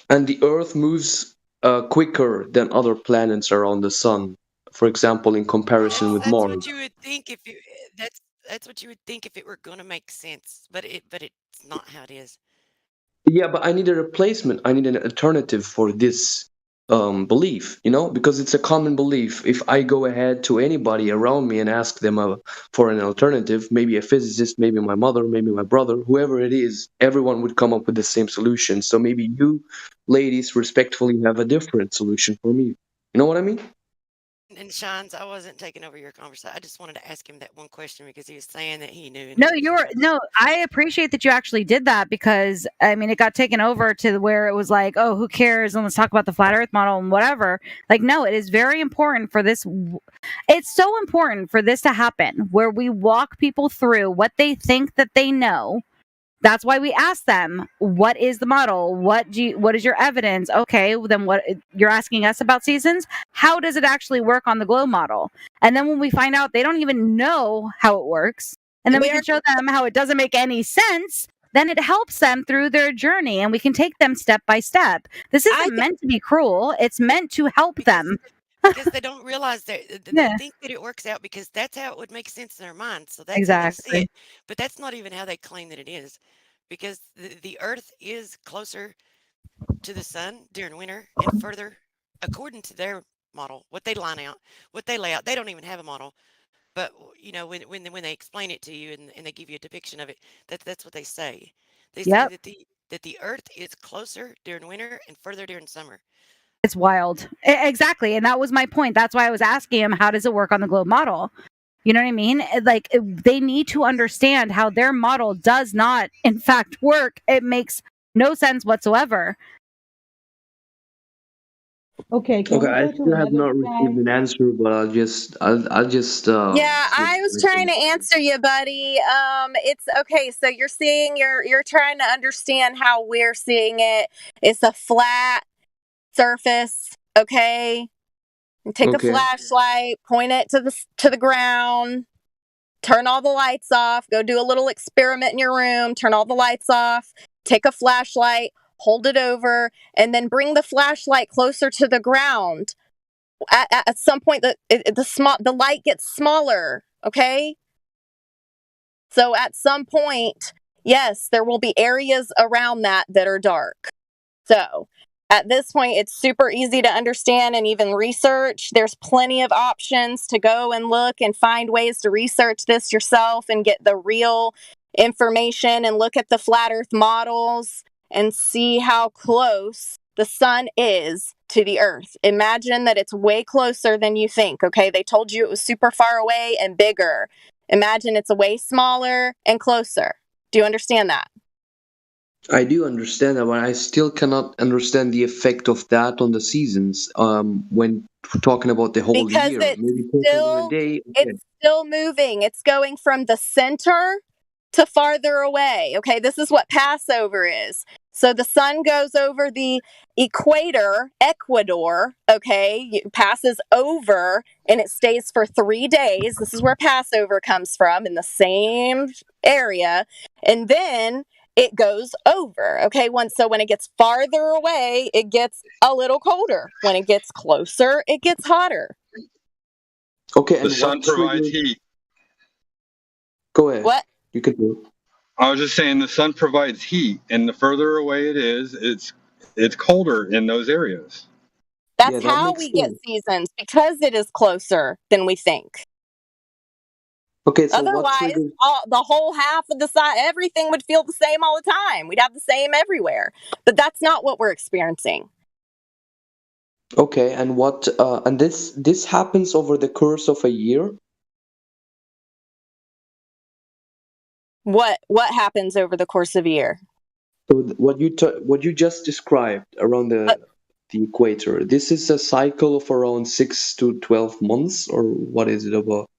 [SPEAKER 18] And the Earth moves quicker than other planets around the sun. For example, in comparison with Mars.
[SPEAKER 11] That's what you would think if that's what you would think if it were going to make sense, but it's not how it is.
[SPEAKER 18] Yeah, but I need a replacement. I need an alternative for this belief, because it's a common belief. If I go ahead to anybody around me and ask them for an alternative, maybe a physicist, maybe my mother, maybe my brother, whoever it is, everyone would come up with the same solution. So maybe you ladies respectfully have a different solution for me. You know what I mean?
[SPEAKER 11] And Shines, I wasn't taking over your conversation. I just wanted to ask him that one question because he was saying that he knew.
[SPEAKER 15] No, I appreciate that you actually did that, because I mean it got taken over to where it was like, oh, who cares, and let's talk about the flat earth model and whatever. Like, no, it is very important for this. It's so important for this to happen, where we walk people through what they think that they know. That's why we ask them, what is the model? What is your evidence? Okay, then what you're asking us about seasons? How does it actually work on the glow model? And then when we find out they don't even know how it works, and then we can show them how it doesn't make any sense, then it helps them through their journey, and we can take them step by step. This isn't meant to be cruel. It's meant to help them.
[SPEAKER 11] Because they don't realize they think that it works out because that's how it would make sense in their mind. So that's how they see it. But that's not even how they claim that it is, because the Earth is closer to the sun during winter and further, according to their model, what they line out, what they lay out. They don't even have a model, but you know when they explain it to you and they give you a depiction of it, that's what they say. They say that the Earth is closer during winter and further during summer.
[SPEAKER 15] It's wild. Exactly. And that was my point. That's why I was asking him, how does it work on the globe model? You know what I mean? Like, they need to understand how their model does not, in fact, work. It makes no sense whatsoever.
[SPEAKER 16] Okay.
[SPEAKER 18] I still have not received an answer, but I'll just.
[SPEAKER 4] Yeah, I was trying to answer you, buddy. It's okay. So you're trying to understand how we're seeing it. It's a flat surface, okay? Take a flashlight, point it to the ground, turn all the lights off, go do a little experiment in your room, turn all the lights off, take a flashlight, hold it over, and then bring the flashlight closer to the ground. At some point, the light gets smaller, okay? So at some point, yes, there will be areas around that are dark. So at this point, it's super easy to understand and even research. There's plenty of options to go and look and find ways to research this yourself and get the real information and look at the flat earth models and see how close the sun is to the earth. Imagine that it's way closer than you think, okay? They told you it was super far away and bigger. Imagine it's way smaller and closer. Do you understand that?
[SPEAKER 18] I do understand that, but I still cannot understand the effect of that on the seasons when talking about the whole
[SPEAKER 4] because
[SPEAKER 18] year.
[SPEAKER 4] It's still moving. It's going from the center to farther away. Okay, this is what Passover is. So the sun goes over the equator, Ecuador, okay, it passes over and it stays for 3 days. This is where Passover comes from, in the same area. And then it goes over, okay? So when it gets farther away, it gets a little colder. When it gets closer, it gets hotter.
[SPEAKER 18] Okay, and
[SPEAKER 10] the sun provides heat.
[SPEAKER 18] Go ahead.
[SPEAKER 4] What?
[SPEAKER 18] You can do it.
[SPEAKER 10] I was just saying the sun provides heat, and the further away it is, it's colder in those areas.
[SPEAKER 4] That's how we get seasons, because it is closer than we think.
[SPEAKER 18] Okay, so
[SPEAKER 4] otherwise, the whole half of the side, everything would feel the same all the time. We'd have the same everywhere, but that's not what we're experiencing.
[SPEAKER 18] Okay, and what? And this happens over the course of a year.
[SPEAKER 4] What happens over the course of a year?
[SPEAKER 18] So what you just described around the equator. This is a cycle of around 6 to 12 months, or what is it about?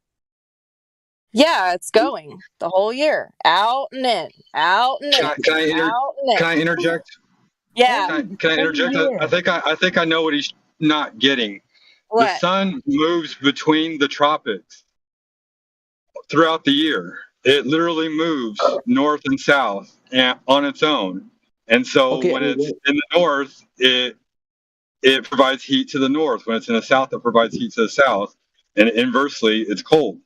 [SPEAKER 4] Yeah, it's going the whole year, out and in, out and in.
[SPEAKER 10] Can I interject?
[SPEAKER 4] Yeah.
[SPEAKER 10] Can I interject? I think I know what he's not getting.
[SPEAKER 4] What?
[SPEAKER 10] The sun moves between the tropics throughout the year. It literally moves north and south on its own. And so when it's in the north, it provides heat to the north. When it's in the south, it provides heat to the south. And inversely, it's cold.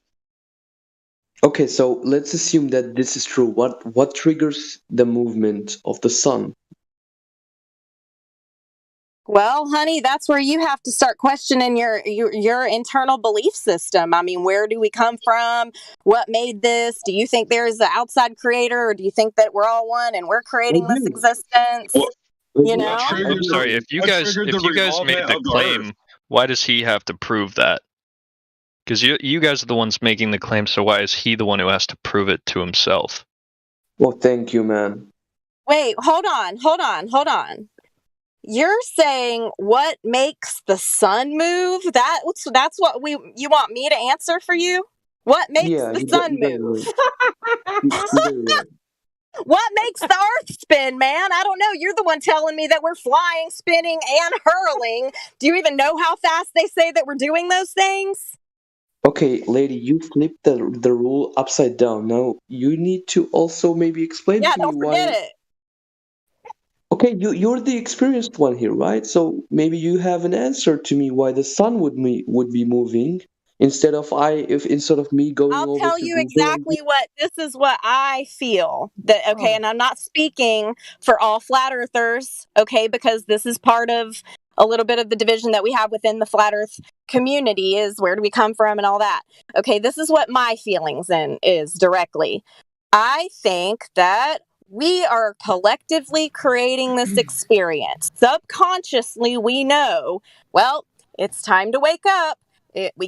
[SPEAKER 18] Okay, so let's assume that this is true. What triggers the movement of the sun?
[SPEAKER 4] Well, honey, that's where you have to start questioning your internal belief system. I mean, where do we come from? What made this? Do you think there is an outside creator, or do you think that we're all one and we're creating this existence? You know?
[SPEAKER 19] I'm sorry, if you guys made the claim, why does he have to prove that?
[SPEAKER 5] Because you guys are the ones making the claim, so why is he the one who has to prove it to himself?
[SPEAKER 18] Well, thank you, man.
[SPEAKER 4] Wait, hold on. You're saying what makes the sun move? That's what you want me to answer for you? What makes the sun move? What makes the earth spin, man? I don't know. You're the one telling me that we're flying, spinning, and hurling. Do you even know how fast they say that we're doing those things?
[SPEAKER 18] Okay, lady, you flipped the rule upside down. Now you need to also maybe explain to me
[SPEAKER 4] don't forget it.
[SPEAKER 18] Okay, you're the experienced one here, right? So maybe you have an answer to me why the sun would be moving instead of me going over.
[SPEAKER 4] I'll tell you exactly this is what I feel. And I'm not speaking for all flat earthers, okay, because this is part of a little bit of the division that we have within the flat earth community is where do we come from and all that. Okay, this is what my feelings is directly. I think that we are collectively creating this experience. Subconsciously, we know, well, it's time to wake up. We